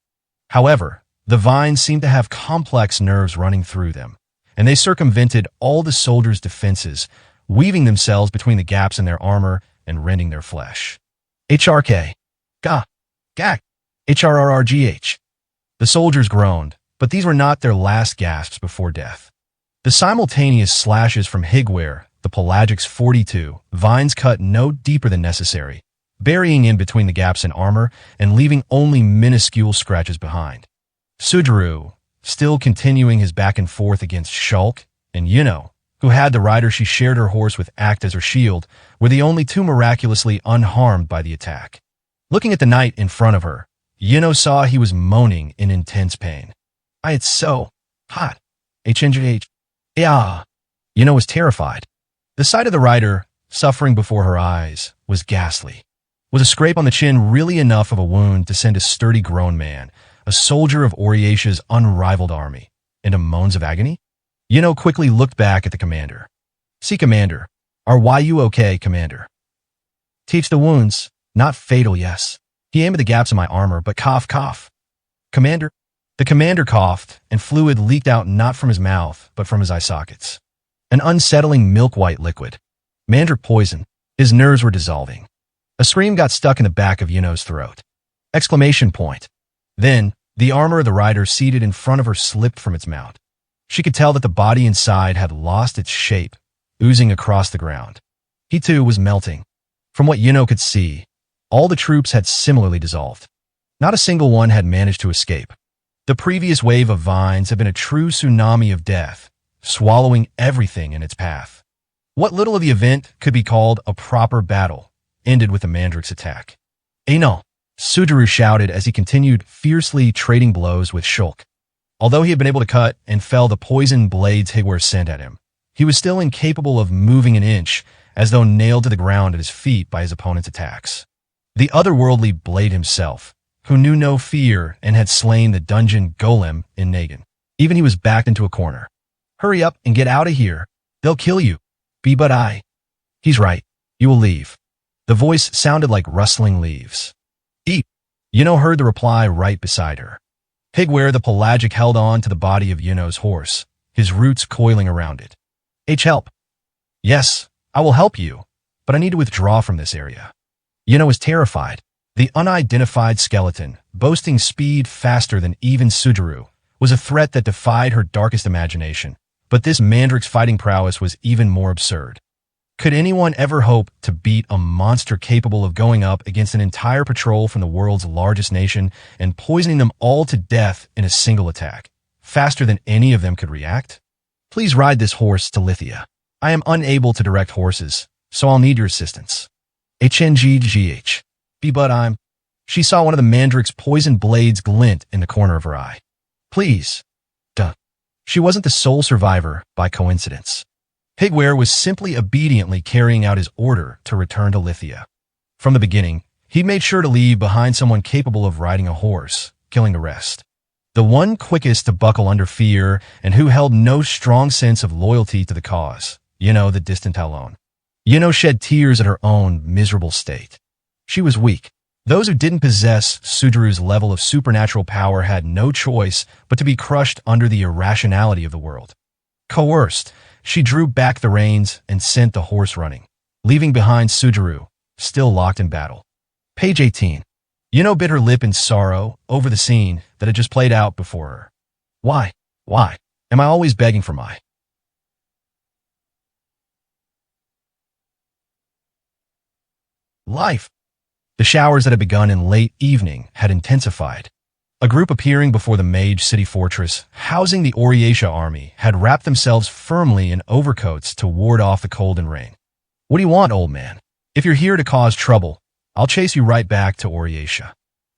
However, the vines seemed to have complex nerves running through them, and they circumvented all the soldiers' defenses, weaving themselves between the gaps in their armor and rending their flesh. HRK. Gah. Gak. HRRRGH. The soldiers groaned, but these were not their last gasps before death. The simultaneous slashes from Higuera, the Pelagic's 42, vines cut no deeper than necessary, burying in between the gaps in armor and leaving only minuscule scratches behind. Sudaru, still continuing his back and forth against Shulk, and Yuno, who had the rider she shared her horse with act as her shield, were the only two miraculously unharmed by the attack. Looking at the knight in front of her, Yuno saw he was moaning in intense pain. It's so hot. HNGH. Yeah. Yuno was terrified. The sight of the rider, suffering before her eyes, was ghastly. Was a scrape on the chin really enough of a wound to send a sturdy grown man, a soldier of Oriatia's unrivaled army, into moans of agony? Yuno quickly looked back at the commander. See, Commander. Are you okay, Commander? Teach the wounds. Not fatal, yes. He aimed at the gaps in my armor, but cough, cough. Commander? The commander coughed, and fluid leaked out not from his mouth, but from his eye sockets. An unsettling milk-white liquid. Mandrake poison. His nerves were dissolving. A scream got stuck in the back of Yuno's throat. Exclamation point. Then, the armor of the rider seated in front of her slipped from its mount. She could tell that the body inside had lost its shape, oozing across the ground. He too was melting. From what Yuno could see, all the troops had similarly dissolved. Not a single one had managed to escape. The previous wave of vines had been a true tsunami of death, swallowing everything in its path. What little of the event could be called a proper battle ended with the Mandrake's attack. No, Sudaru shouted as he continued fiercely trading blows with Shulk. Although he had been able to cut and fell the poison blades Higuera sent at him, he was still incapable of moving an inch, as though nailed to the ground at his feet by his opponent's attacks. The otherworldly Blade himself, who knew no fear and had slain the dungeon golem in Nagin. Even he was backed into a corner. Hurry up and get out of here. They'll kill you. But I. He's right. You will leave. The voice sounded like rustling leaves. Yuno heard the reply right beside her. Higuera the Pelagic held on to the body of Yuno's horse, his roots coiling around it. Help. Yes, I will help you, but I need to withdraw from this area. Yuno was terrified. The unidentified skeleton, boasting speed faster than even Sudaru, was a threat that defied her darkest imagination. But this Mandrake's fighting prowess was even more absurd. Could anyone ever hope to beat a monster capable of going up against an entire patrol from the world's largest nation and poisoning them all to death in a single attack, faster than any of them could react? Please ride this horse to Lithia. I am unable to direct horses, so I'll need your assistance. HNGGH. She saw one of the Mandrake's poison blades glint in the corner of her eye. Please. Duh. She wasn't the sole survivor by coincidence. Higuera was simply obediently carrying out his order to return to Lithia. From the beginning, he'd made sure to leave behind someone capable of riding a horse, killing the rest. The one quickest to buckle under fear and who held no strong sense of loyalty to the cause, the distant Talon. Shed tears at her own miserable state. She was weak. Those who didn't possess Sujuru's level of supernatural power had no choice but to be crushed under the irrationality of the world. Coerced, she drew back the reins and sent the horse running, leaving behind Sujuru, still locked in battle. Page 18. Bit her lip in sorrow over the scene that had just played out before her. Why? Why am I always begging for my life? The showers that had begun in late evening had intensified. A group appearing before the Mage City Fortress, housing the Oriatia army, had wrapped themselves firmly in overcoats to ward off the cold and rain. What do you want, old man? If you're here to cause trouble, I'll chase you right back to Oriatia.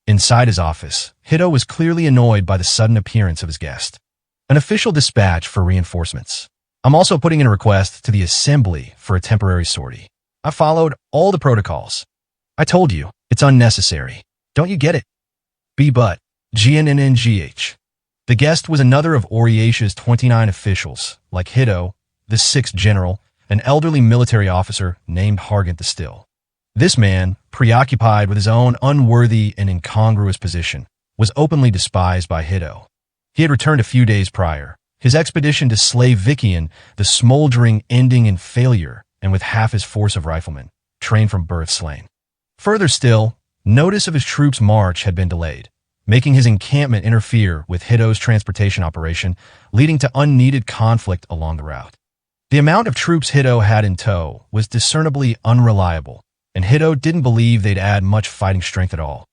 Inside his office, Hito was clearly annoyed by the sudden appearance of his guest. An official dispatch for reinforcements. I'm also putting in a request to the Assembly for a temporary sortie. I followed all the protocols. I told you, it's unnecessary. Don't you get it? But GNNNGH. The guest was another of Oriatia's 29 officials, like Hito, the 6th general, an elderly military officer named Hargant the Still. This man, preoccupied with his own unworthy and incongruous position, was openly despised by Hito. He had returned a few days prior, his expedition to slay Vikian, the smoldering ending in failure, and with half his force of riflemen, trained from birth slain. Further still, notice of his troops' march had been delayed, making his encampment interfere with Hito's transportation operation, leading to unneeded conflict along the route. The amount of troops Hito had in tow was discernibly unreliable, and Hito didn't believe they'd add much fighting strength at all.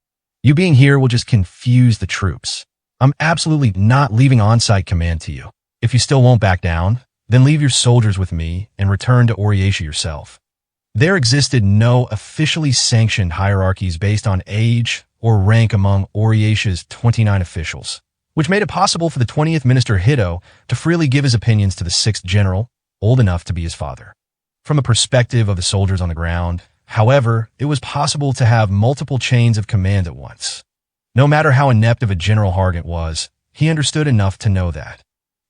You being here will just confuse the troops. I'm absolutely not leaving on-site command to you. If you still won't back down, then leave your soldiers with me and return to Oriatia yourself. There existed no officially sanctioned hierarchies based on age or rank among Oriatia's 29 officials, which made it possible for the 20th Minister Hito to freely give his opinions to the 6th general, old enough to be his father. From the perspective of the soldiers on the ground, however, it was possible to have multiple chains of command at once. No matter how inept of a General Hargant was, he understood enough to know that.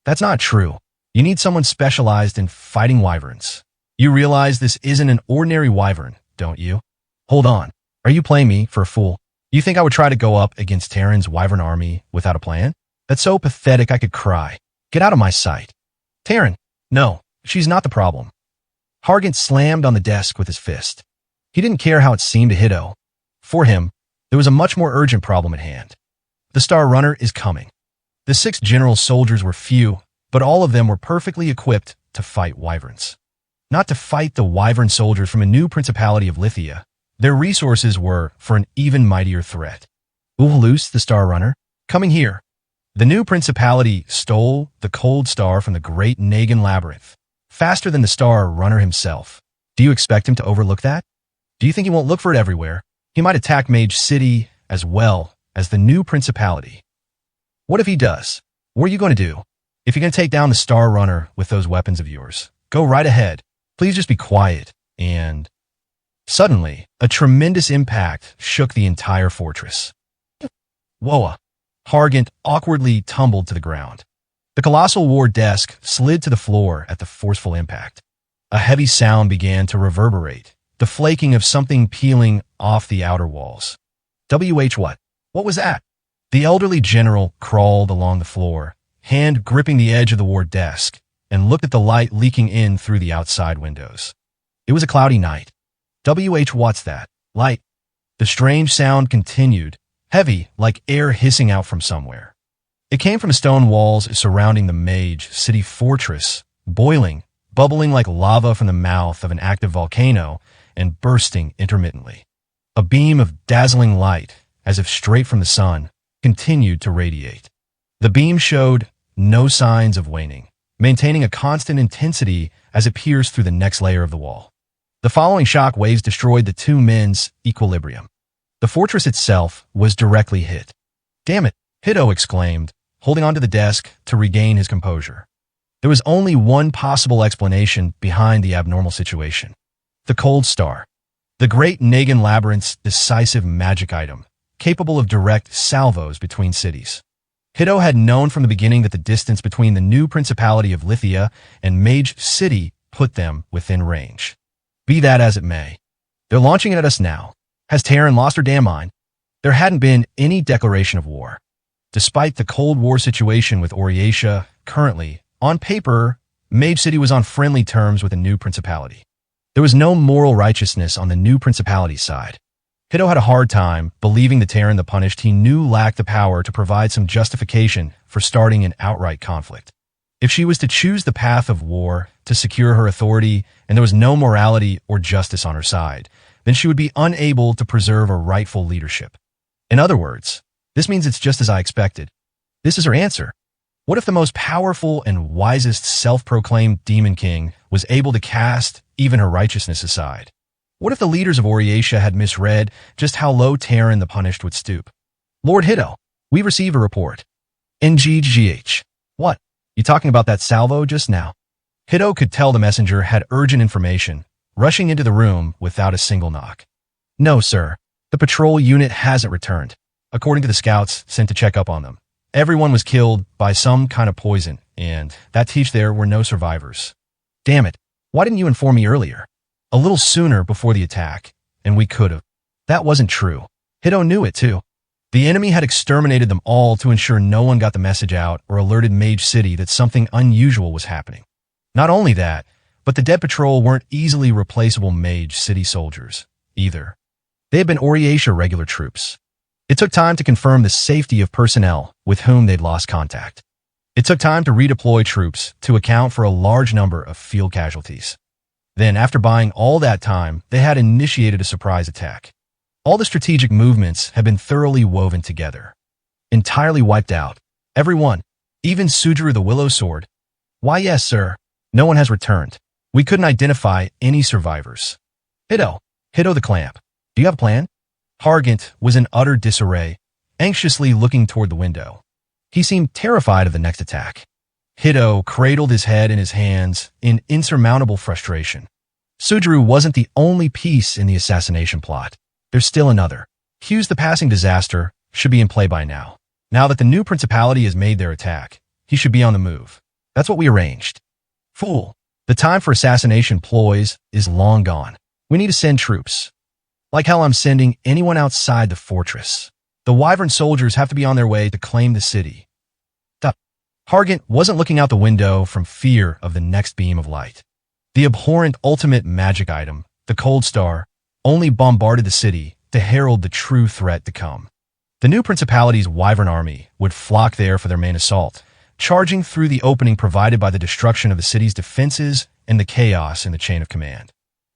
That's not true. You need someone specialized in fighting wyverns. You realize this isn't an ordinary wyvern, don't you? Hold on. Are you playing me for a fool? You think I would try to go up against Terran's wyvern army without a plan? That's so pathetic I could cry. Get out of my sight. Terran. No, she's not the problem. Hargant slammed on the desk with his fist. He didn't care how it seemed to Hito. For him, there was a much more urgent problem at hand. The Star Runner is coming. The 6th general's soldiers were few, but all of them were perfectly equipped to fight wyverns. Not to fight the wyvern soldiers from a new principality of Lithia. Their resources were for an even mightier threat. Ulus, the Star Runner, coming here. The new principality stole the cold star from the great Nagan labyrinth, faster than the Star Runner himself. Do you expect him to overlook that? Do you think he won't look for it everywhere? He might attack Mage City as well as the new principality. What if he does? What are you going to do? If you're going to take down the Star Runner with those weapons of yours, go right ahead. Please just be quiet. And suddenly, a tremendous impact shook the entire fortress. Whoa! Hargant awkwardly tumbled to the ground. The colossal war desk slid to the floor at the forceful impact. A heavy sound began to reverberate, the flaking of something peeling off the outer walls. What? What was that? The elderly general crawled along the floor, hand gripping the edge of the war desk, and looked at the light leaking in through the outside windows. It was a cloudy night. What's that? Light. The strange sound continued, heavy like air hissing out from somewhere. It came from the stone walls surrounding the Mage City Fortress, boiling, bubbling like lava from the mouth of an active volcano, and bursting intermittently. A beam of dazzling light, as if straight from the sun, continued to radiate. The beam showed no signs of waning, maintaining a constant intensity as it pierced through the next layer of the wall. The following shock waves destroyed the two men's equilibrium. The fortress itself was directly hit. Damn it, Hito exclaimed, holding onto the desk to regain his composure. There was only one possible explanation behind the abnormal situation. The Cold Star. The great Nagan Labyrinth's decisive magic item, capable of direct salvos between cities. Hito had known from the beginning that the distance between the new principality of Lithia and Mage City put them within range. Be that as it may, they're launching it at us now. Has Terran lost her damn mind? There hadn't been any declaration of war. Despite the Cold War situation with Oryatia, currently, on paper, Mage City was on friendly terms with a new principality. There was no moral righteousness on the new principality's side. Hito had a hard time believing the Terran the Punished he knew lacked the power to provide some justification for starting an outright conflict. If she was to choose the path of war to secure her authority and there was no morality or justice on her side, then she would be unable to preserve a rightful leadership. In other words, this means it's just as I expected. This is her answer. What if the most powerful and wisest self-proclaimed Demon King was able to cast even her righteousness aside? What if the leaders of Oryatia had misread just how low Terran the Punished would stoop? Lord Hito, we receive a report. NGGH. What? You talking about that salvo just now? Hito could tell the messenger had urgent information, rushing into the room without a single knock. No, sir. The patrol unit hasn't returned. According to the scouts sent to check up on them, everyone was killed by some kind of poison, and that teach there were no survivors. Damn it. Why didn't you inform me earlier? A little sooner before the attack, and we could have. That wasn't true. Hito knew it too. The enemy had exterminated them all to ensure no one got the message out or alerted Mage City that something unusual was happening. Not only that, but the dead patrol weren't easily replaceable Mage City soldiers, either. They had been Oryatia regular troops. It took time to confirm the safety of personnel with whom they'd lost contact. It took time to redeploy troops to account for a large number of field casualties. Then, after buying all that time, they had initiated a surprise attack. All the strategic movements had been thoroughly woven together. Entirely wiped out. Everyone, even Sujuru the Willow Sword. Why, yes, sir. No one has returned. We couldn't identify any survivors. Hito the Clamp. Do you have a plan? Hargant was in utter disarray, anxiously looking toward the window. He seemed terrified of the next attack. Hito cradled his head in his hands in insurmountable frustration. Sujuru wasn't the only piece in the assassination plot. There's still another. Hughes the Passing Disaster should be in play by now. Now that the new principality has made their attack, he should be on the move. That's what we arranged. Fool. The time for assassination ploys is long gone. We need to send troops. Like hell I'm sending anyone outside the fortress. The Wyvern soldiers have to be on their way to claim the city. Hargant wasn't looking out the window from fear of the next beam of light. The abhorrent ultimate magic item, the Cold Star, only bombarded the city to herald the true threat to come. The new principality's Wyvern army would flock there for their main assault, charging through the opening provided by the destruction of the city's defenses and the chaos in the chain of command.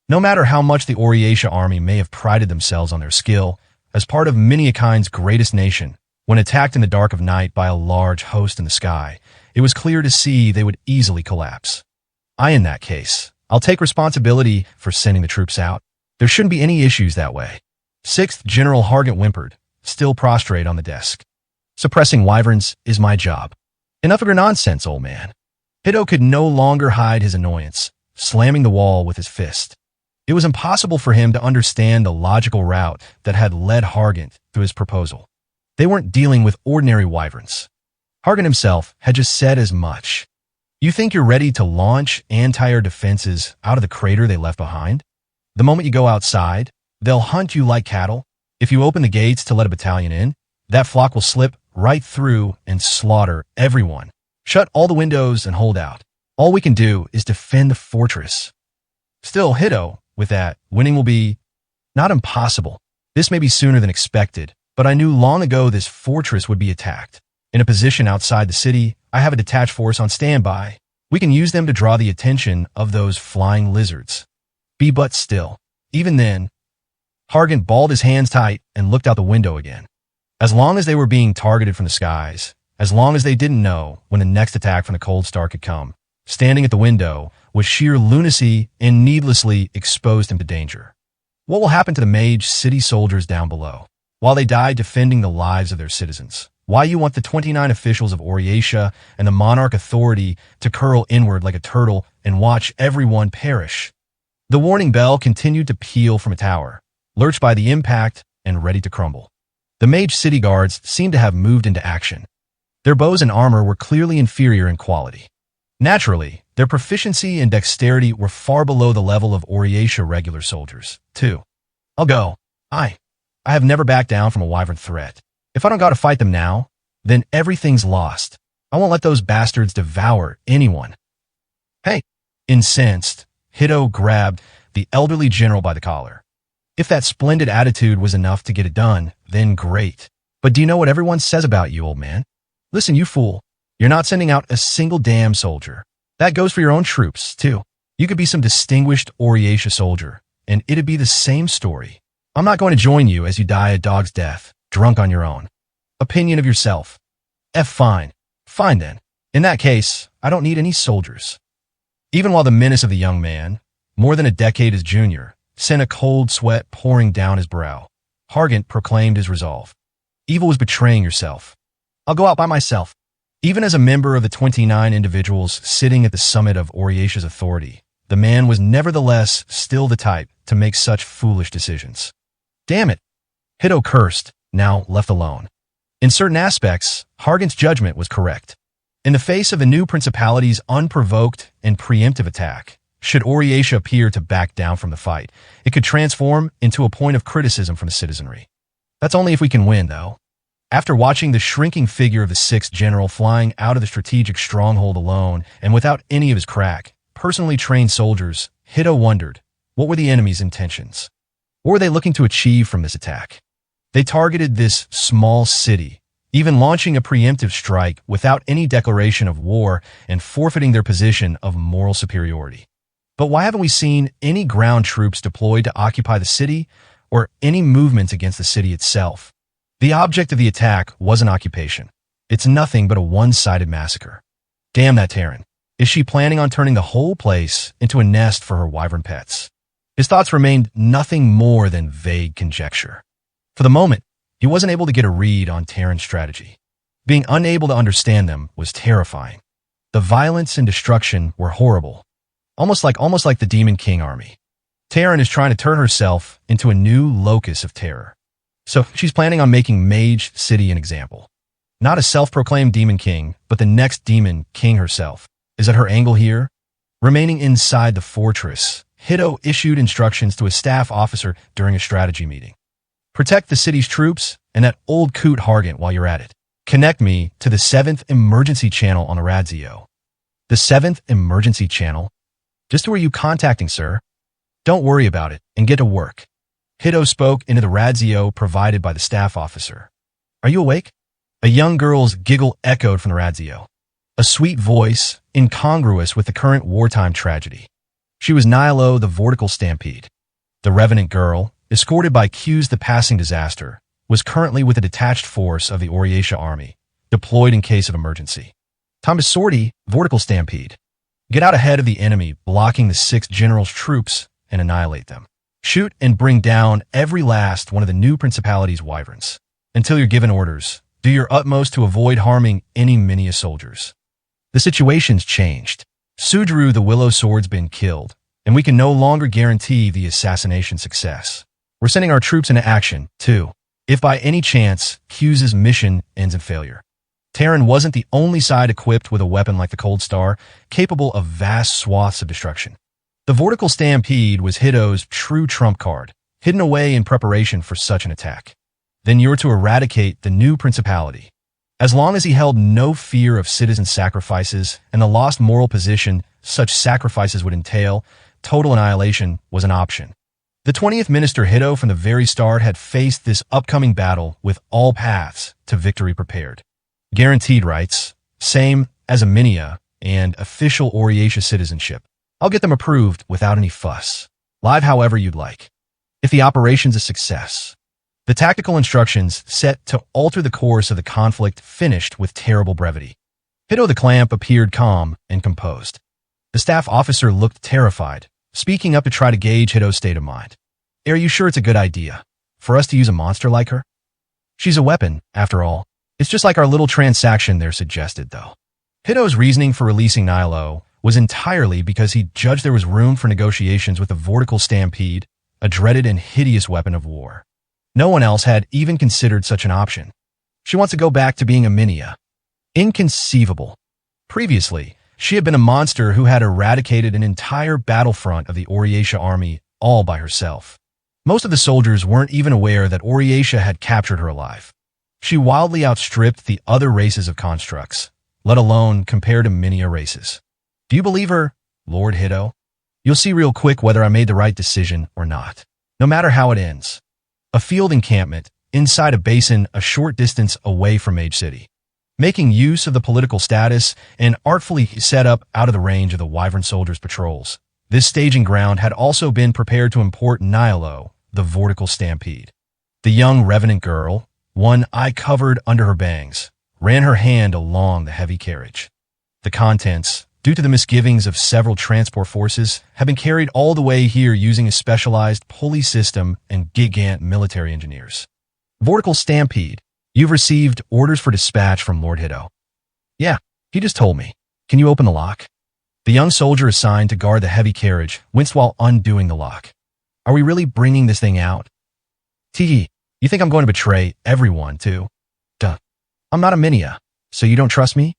No matter how much the Oryatia army may have prided themselves on their skill, as part of many a kind's greatest nation, when attacked in the dark of night by a large host in the sky, it was clear to see they would easily collapse. In that case, I'll take responsibility for sending the troops out. There shouldn't be any issues that way. 6th General Hargant whimpered, still prostrate on the desk. Suppressing wyverns is my job. Enough of your nonsense, old man. Hito could no longer hide his annoyance, slamming the wall with his fist. It was impossible for him to understand the logical route that had led Hargant to his proposal. They weren't dealing with ordinary wyverns. Hargant himself had just said as much. You think you're ready to launch anti-air defenses out of the crater they left behind? The moment you go outside, they'll hunt you like cattle. If you open the gates to let a battalion in, that flock will slip right through and slaughter everyone. Shut all the windows and hold out. All we can do is defend the fortress. Still, Hito, with that, winning will be not impossible. This may be sooner than expected, but I knew long ago this fortress would be attacked. In a position outside the city, I have a detached force on standby. We can use them to draw the attention of those flying lizards. Be but still. Even then, Hargant balled his hands tight and looked out the window again. As long as they were being targeted from the skies, as long as they didn't know when the next attack from the Cold Star could come, standing at the window was sheer lunacy and needlessly exposed him to danger. What will happen to the Mage City soldiers down below, while they die defending the lives of their citizens? Why you want the 29 officials of Oryatia and the monarch authority to curl inward like a turtle and watch everyone perish? The warning bell continued to peal from a tower, lurched by the impact and ready to crumble. The Mage City guards seemed to have moved into action. Their bows and armor were clearly inferior in quality. Naturally, their proficiency and dexterity were far below the level of Oriatia regular soldiers, too. I'll go. I have never backed down from a wyvern threat. If I don't gotta fight them now, then everything's lost. I won't let those bastards devour anyone. Hey, incensed, Hito grabbed the elderly general by the collar. If that splendid attitude was enough to get it done, then great. But do you know what everyone says about you, old man? Listen, you fool. You're not sending out a single damn soldier. That goes for your own troops, too. You could be some distinguished Oriatia soldier, and it'd be the same story. I'm not going to join you as you die a dog's death, drunk on your own. Opinion of yourself. Fine. Fine then. In that case, I don't need any soldiers. Even while the menace of the young man, more than a decade his junior, sent a cold sweat pouring down his brow, Hargant proclaimed his resolve. Evil was betraying yourself. I'll go out by myself. Even as a member of the 29 individuals sitting at the summit of Oriatia's authority, the man was nevertheless still the type to make such foolish decisions. Damn it! Hito cursed, now left alone. In certain aspects, Hargant's judgment was correct. In the face of a new principality's unprovoked and preemptive attack, should Oriatia appear to back down from the fight, it could transform into a point of criticism from the citizenry. That's only if we can win, though. After watching the shrinking figure of the 6th general flying out of the strategic stronghold alone and without any of his crack, personally trained soldiers, Hito wondered, what were the enemy's intentions? What were they looking to achieve from this attack? They targeted this small city, even launching a preemptive strike without any declaration of war and forfeiting their position of moral superiority. But why haven't we seen any ground troops deployed to occupy the city or any movement against the city itself? The object of the attack was an occupation. It's nothing but a one-sided massacre. Damn that Terran. Is she planning on turning the whole place into a nest for her wyvern pets? His thoughts remained nothing more than vague conjecture. For the moment, he wasn't able to get a read on Terran's strategy. Being unable to understand them was terrifying. The violence and destruction were horrible. Almost like the Demon King army. Terran is trying to turn herself into a new locus of terror. So she's planning on making Mage City an example. Not a self-proclaimed Demon King, but the next Demon King herself. Is that her angle here? Remaining inside the fortress, Hito issued instructions to a staff officer during a strategy meeting. Protect the city's troops and that old coot Hargant while you're at it. Connect me to the 7th emergency channel on the Radzio. The 7th emergency channel? Just who are you contacting, sir? Don't worry about it and get to work. Hito spoke into the Radzio provided by the staff officer. Are you awake? A young girl's giggle echoed from the Radzio. A sweet voice, incongruous with the current wartime tragedy. She was Nihilo the Vortical Stampede. The revenant girl, escorted by Q's the Passing Disaster, was currently with a detached force of the Oriatia army, deployed in case of emergency. Tomasorti, Vortical Stampede. Get out ahead of the enemy, blocking the 6th general's troops, and annihilate them. Shoot and bring down every last one of the new principality's wyverns. Until you're given orders, do your utmost to avoid harming any Minia soldiers. The situation's changed. Sudru the Willow Sword's been killed, and we can no longer guarantee the assassination success. We're sending our troops into action, too, if by any chance Q's mission ends in failure. Terran wasn't the only side equipped with a weapon like the Cold Star, capable of vast swaths of destruction. The Vortical Stampede was Hito's true trump card, hidden away in preparation for such an attack. Then you're to eradicate the new principality. As long as he held no fear of citizen sacrifices and the lost moral position such sacrifices would entail, total annihilation was an option. The 20th Minister Hito from the very start had faced this upcoming battle with all paths to victory prepared. Guaranteed rights, same as a Minia, and official Oriatia citizenship. I'll get them approved without any fuss. Live however you'd like. If the operation's a success. The tactical instructions set to alter the course of the conflict finished with terrible brevity. Hito the Clamp appeared calm and composed. The staff officer looked terrified, speaking up to try to gauge Hito's state of mind. Are you sure it's a good idea for us to use a monster like her? She's a weapon, after all. It's just like our little transaction there suggested, though. Hito's reasoning for releasing Nihilo was entirely because he judged there was room for negotiations with the Vortical Stampede, a dreaded and hideous weapon of war. No one else had even considered such an option. She wants to go back to being a Minia. Inconceivable. Previously, She had been a monster who had eradicated an entire battlefront of the Oriatia army all by herself. Most of the soldiers weren't even aware that Oriatia had captured her alive. She wildly outstripped the other races of constructs, let alone compared to Minia races. Do you believe her, Lord Hiddo? You'll see real quick whether I made the right decision or not, no matter how it ends. A field encampment inside a basin a short distance away from Mage City. Making use of the political status and artfully set up out of the range of the Wyvern soldiers' patrols, this staging ground had also been prepared to import Nihilo, the vortical stampede. The young revenant girl, one eye covered under her bangs, ran her hand along the heavy carriage. The contents, due to the misgivings of several transport forces, have been carried all the way here using a specialized pulley system and gigant military engineers. Vortical stampede. You've received orders for dispatch from Lord Hiddo. Yeah, he just told me. Can you open the lock? The young soldier assigned to guard the heavy carriage winced while undoing the lock. Are we really bringing this thing out? Tee, you think I'm going to betray everyone, too? Duh. I'm not a Minia, so you don't trust me?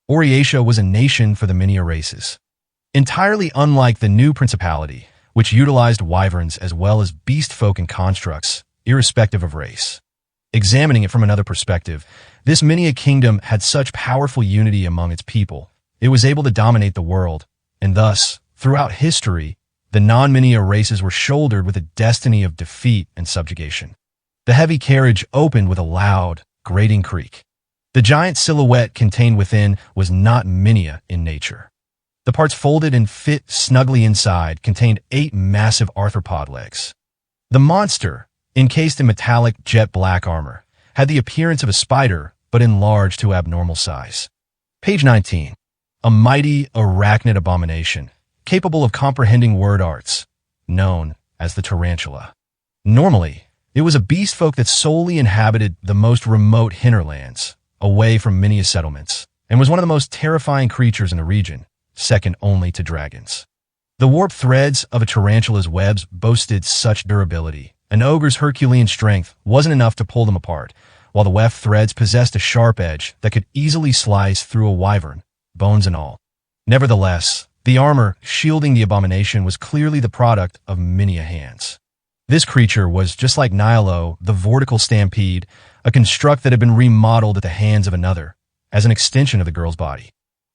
Oriatia was a nation for the Minia races. Entirely unlike the new principality, which utilized wyverns as well as beast folk and constructs, irrespective of race. Examining it from another perspective, this Minia kingdom had such powerful unity among its people. It was able to dominate the world, and thus, throughout history, the non-Minia races were shouldered with a destiny of defeat and subjugation. The heavy carriage opened with a loud, grating creak. The giant silhouette contained within was not Minia in nature. The parts folded and fit snugly inside contained 8 massive arthropod legs. The monster, encased in metallic jet black armor, had the appearance of a spider, but enlarged to abnormal size. Page 19. A mighty arachnid abomination, capable of comprehending word arts, known as the tarantula. Normally, it was a beast folk that solely inhabited the most remote hinterlands, away from Minia settlements, and was one of the most terrifying creatures in the region, second only to dragons. The warped threads of a tarantula's webs boasted such durability. An ogre's Herculean strength wasn't enough to pull them apart, while the weft threads possessed a sharp edge that could easily slice through a wyvern, bones and all. Nevertheless, the armor shielding the abomination was clearly the product of Minia hands. This creature was just like Nihilo, the vortical stampede, a construct that had been remodeled at the hands of another, as an extension of the girl's body.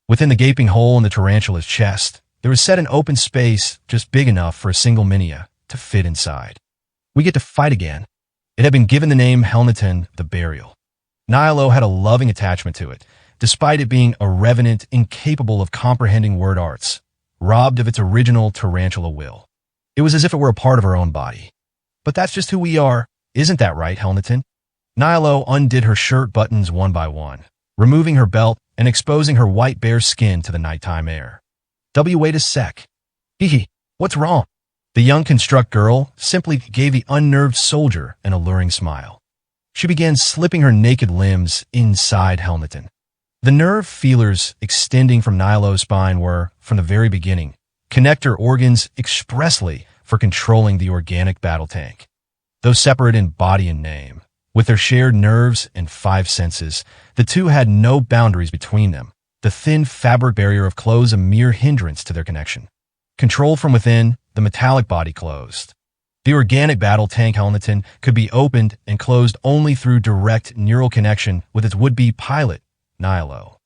Within the gaping hole in the tarantula's chest, there was set an open space just big enough for a single Minia to fit inside. We get to fight again. It had been given the name Helneton the Burial. Nihilo had a loving attachment to it, despite it being a revenant incapable of comprehending word arts, robbed of its original tarantula will. It was as if it were a part of her own body. But that's just who we are, isn't that right, Helneton? Nihilo undid her shirt buttons one by one, removing her belt and exposing her white bare skin to the nighttime air. Wait a sec. Hee, what's wrong? The young construct girl simply gave the unnerved soldier an alluring smile. She began slipping her naked limbs inside Helneton. The nerve feelers extending from Nihilo's spine were, from the very beginning, connector organs expressly for controlling the organic battle tank. Though separate in body and name, with their shared nerves and 5 senses, the two had no boundaries between them, the thin fabric barrier of clothes a mere hindrance to their connection. Controlled from within, the metallic body closed. The organic battle tank Helneton could be opened and closed only through direct neural connection with its would-be pilot, Nihilo.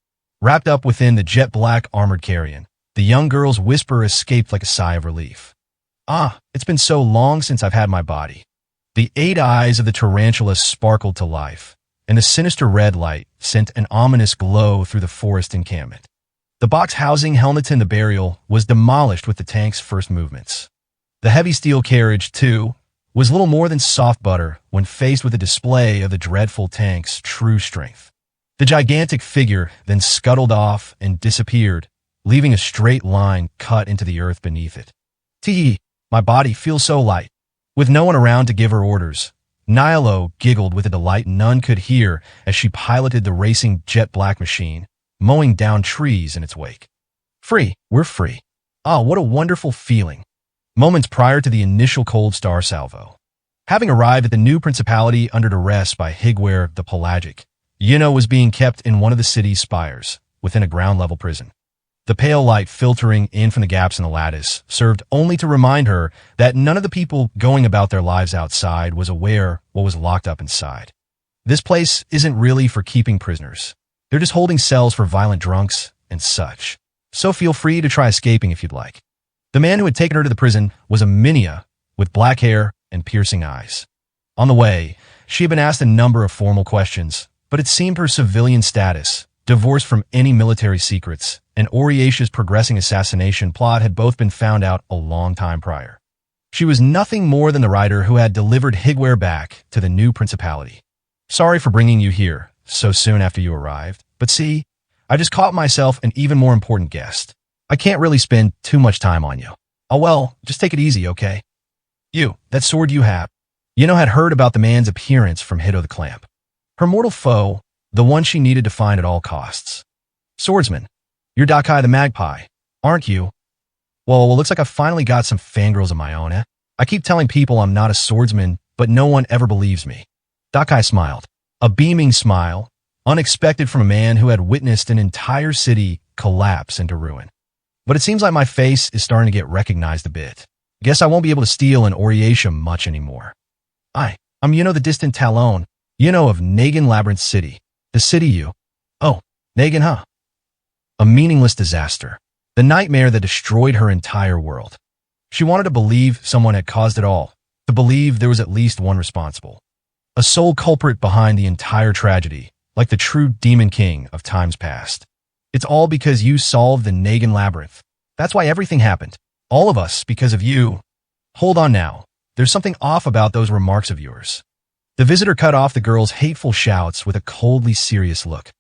Wrapped up within the jet-black armored carrion, the young girl's whisper escaped like a sigh of relief. It's been so long since I've had my body. The 8 eyes of the tarantula sparkled to life, and the sinister red light sent an ominous glow through the forest encampment. The box housing Helneton the Burial was demolished with the tank's first movements. The heavy steel carriage, too, was little more than soft butter when faced with a display of the dreadful tank's true strength. The gigantic figure then scuttled off and disappeared, leaving a straight line cut into the earth beneath it. Tee, my body feels so light. With no one around to give her orders, Nihilo giggled with a delight none could hear as she piloted the racing jet-black machine, mowing down trees in its wake. Free, we're free. What a wonderful feeling. Moments prior to the initial cold star salvo. Having arrived at the new principality under duress by Higware the Pelagic, Yino was being kept in one of the city's spires, within a ground-level prison. The pale light filtering in from the gaps in the lattice served only to remind her that none of the people going about their lives outside was aware what was locked up inside. This place isn't really for keeping prisoners. They're just holding cells for violent drunks and such. So feel free to try escaping if you'd like. The man who had taken her to the prison was a Minia with black hair and piercing eyes. On the way, she had been asked a number of formal questions, but it seemed her civilian status, divorced from any military secrets, and Oriesha's progressing assassination plot had both been found out a long time prior. She was nothing more than the rider who had delivered Higuera back to the new principality. Sorry for bringing you here so soon after you arrived, but see, I just caught myself an even more important guest. I can't really spend too much time on you. Oh well, just take it easy, okay? You, that sword you have. Yino had heard about the man's appearance from Hito the Clamp. Her mortal foe, the one she needed to find at all costs. Swordsman, you're Dakai the Magpie, aren't you? Well, it looks like I finally got some fangirls of my own, eh? I keep telling people I'm not a swordsman, but no one ever believes me. Dakai smiled. A beaming smile, unexpected from a man who had witnessed an entire city collapse into ruin. But it seems like my face is starting to get recognized a bit. Guess I won't be able to steal in Oriesha much anymore. I'm Yino the Distant Talon, Yino of Nagin Labyrinth City. The city you. Oh, Nagin, huh? A meaningless disaster. The nightmare that destroyed her entire world. She wanted to believe someone had caused it all, to believe there was at least one responsible. A sole culprit behind the entire tragedy, like the true demon king of times past. It's all because you solved the Nagin Labyrinth. That's why everything happened. All of us, because of you. Hold on now. There's something off about those remarks of yours. The visitor cut off the girl's hateful shouts with a coldly serious look.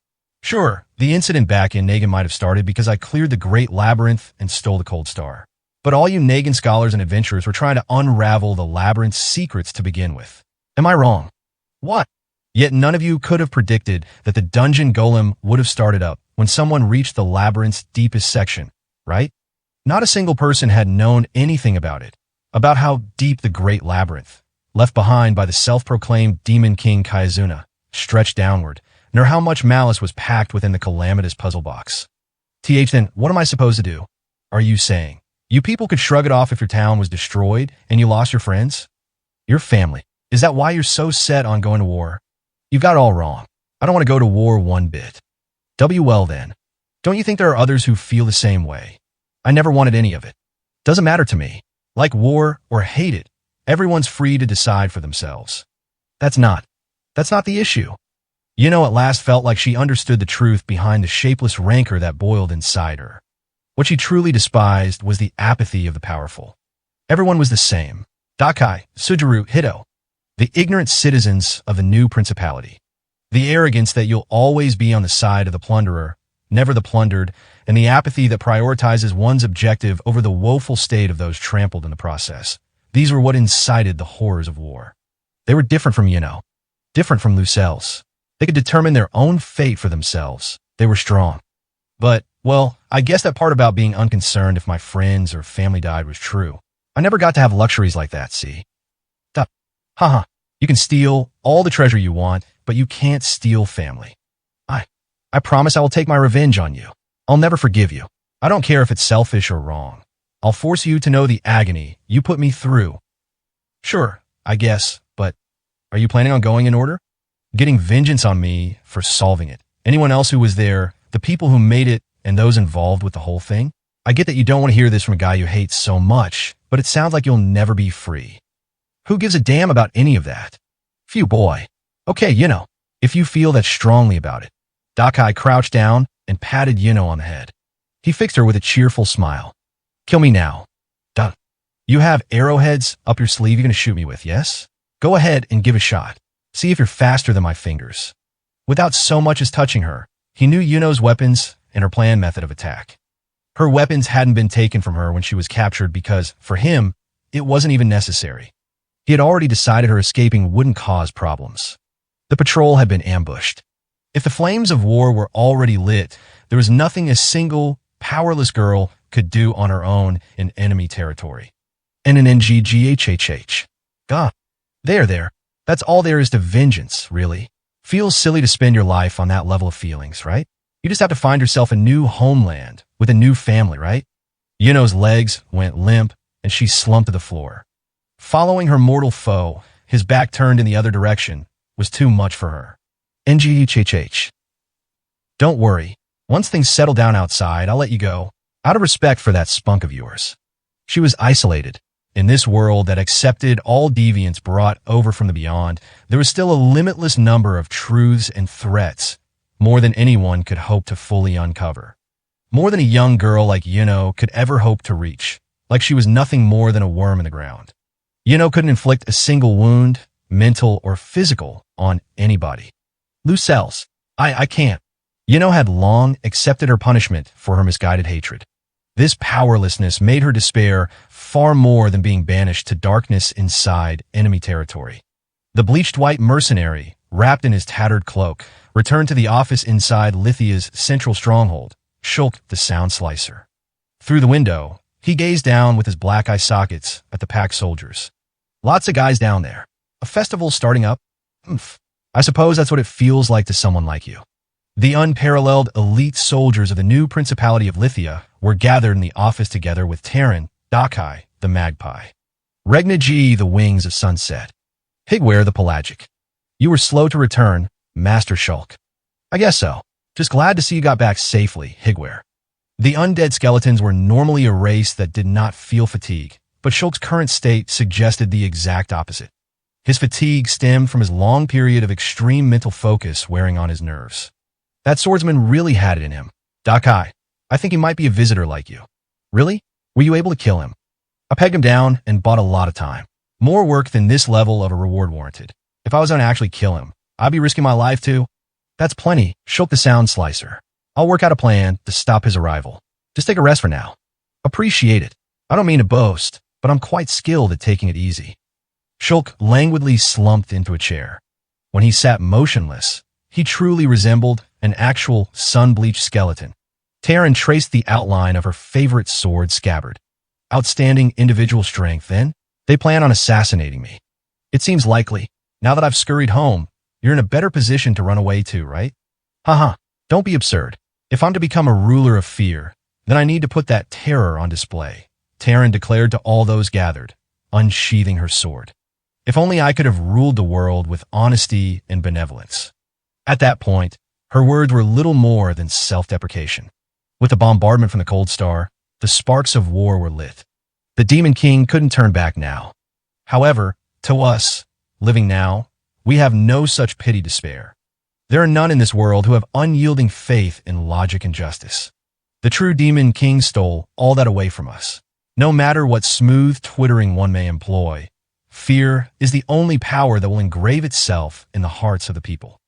Sure, the incident back in Nagin might have started because I cleared the Great Labyrinth and stole the Cold Star. But all you Nagin scholars and adventurers were trying to unravel the labyrinth's secrets to begin with. Am I wrong? What? Yet none of you could have predicted that the dungeon golem would have started up when someone reached the labyrinth's deepest section, right? Not a single person had known anything about it, about how deep the Great Labyrinth, left behind by the self-proclaimed Demon King Kaizuna, stretched downward, nor how much malice was packed within the calamitous puzzle box. Then, what am I supposed to do? Are you saying you people could shrug it off if your town was destroyed and you lost your friends? Your family. Is that why you're so set on going to war? You've got it all wrong. I don't want to go to war one bit. Well then. Don't you think there are others who feel the same way? I never wanted any of it. Doesn't matter to me. Like war or hate it, everyone's free to decide for themselves. That's not the issue. Yino at last felt like she understood the truth behind the shapeless rancor that boiled inside her. What she truly despised was the apathy of the powerful. Everyone was the same. Dakai, Sujuru, Hito. The ignorant citizens of the new principality. The arrogance that you'll always be on the side of the plunderer, never the plundered, and the apathy that prioritizes one's objective over the woeful state of those trampled in the process. These were what incited the horrors of war. They were different from Yino, different from Lucelles. They could determine their own fate for themselves. They were strong. But, well, I guess that part about being unconcerned if my friends or family died was true. I never got to have luxuries like that, see? Haha, you can steal all the treasure you want, but you can't steal family. I promise I will take my revenge on you. I'll never forgive you. I don't care if it's selfish or wrong. I'll force you to know the agony you put me through. Sure, I guess, but are you planning on going in order? Getting vengeance on me for solving it. Anyone else who was there, the people who made it, and those involved with the whole thing? I get that you don't want to hear this from a guy you hate so much, but it sounds like you'll never be free. Who gives a damn about any of that? Phew boy. Okay, Yino, if you feel that strongly about it. Dakai crouched down and patted Yino on the head. He fixed her with a cheerful smile. Kill me now. Duh. You have arrowheads up your sleeve you're going to shoot me with, yes? Go ahead and give a shot. See if you're faster than my fingers. Without so much as touching her, he knew Yino's weapons and her planned method of attack. Her weapons hadn't been taken from her when she was captured because, for him, it wasn't even necessary. He had already decided her escaping wouldn't cause problems. The patrol had been ambushed. If the flames of war were already lit, there was nothing a single, powerless girl could do on her own in enemy territory. NNNGGHHH. God. There. That's all there is to vengeance, really. Feels silly to spend your life on that level of feelings, right? You just have to find yourself a new homeland with a new family, right? Yuno's legs went limp, and she slumped to the floor. Following her mortal foe, his back turned in the other direction, was too much for her. NGHHH. Don't worry. Once things settle down outside, I'll let you go, out of respect for that spunk of yours. She was isolated. In this world that accepted all deviants brought over from the beyond, there was still a limitless number of truths and threats, more than anyone could hope to fully uncover. More than a young girl like Yuno could ever hope to reach, like she was nothing more than a worm in the ground. Yuno couldn't inflict a single wound, mental or physical, on anybody. Loose cells. I can't. Yuno had long accepted her punishment for her misguided hatred. This powerlessness made her despair far more than being banished to darkness inside enemy territory. The bleached white mercenary, wrapped in his tattered cloak, returned to the office inside Lithia's central stronghold, Shulk the Sound Slicer. Through the window, he gazed down with his black eye sockets at the packed soldiers. Lots of guys down there. A festival starting up? I suppose that's what it feels like to someone like you. The unparalleled elite soldiers of the new Principality of Lithia were gathered in the office together with Terran, Dakai, the Magpie, Regna G, the Wings of Sunset, Higware, the Pelagic. You were slow to return, Master Shulk. I guess so. Just glad to see you got back safely, Higware. The undead skeletons were normally a race that did not feel fatigue, but Shulk's current state suggested the exact opposite. His fatigue stemmed from his long period of extreme mental focus wearing on his nerves. That swordsman really had it in him. Dakai, I think he might be a visitor like you. Really? Were you able to kill him? I pegged him down and bought a lot of time. More work than this level of a reward warranted. If I was going to actually kill him, I'd be risking my life too. That's plenty, Shulk the Sound Slicer. I'll work out a plan to stop his arrival. Just take a rest for now. Appreciate it. I don't mean to boast, but I'm quite skilled at taking it easy. Shulk languidly slumped into a chair. When he sat motionless, he truly resembled an actual sun-bleached skeleton. Terran traced the outline of her favorite sword scabbard. Outstanding individual strength, then? They plan on assassinating me. It seems likely. Now that I've scurried home, you're in a better position to run away to, right? Haha, don't be absurd. If I'm to become a ruler of fear, then I need to put that terror on display, Terran declared to all those gathered, unsheathing her sword. If only I could have ruled the world with honesty and benevolence. At that point, her words were little more than self-deprecation. With the bombardment from the Cold Star, the sparks of war were lit. The Demon King couldn't turn back now. However, to us, living now, we have no such pity to spare. There are none in this world who have unyielding faith in logic and justice. The true Demon King stole all that away from us. No matter what smooth twittering one may employ, fear is the only power that will engrave itself in the hearts of the people.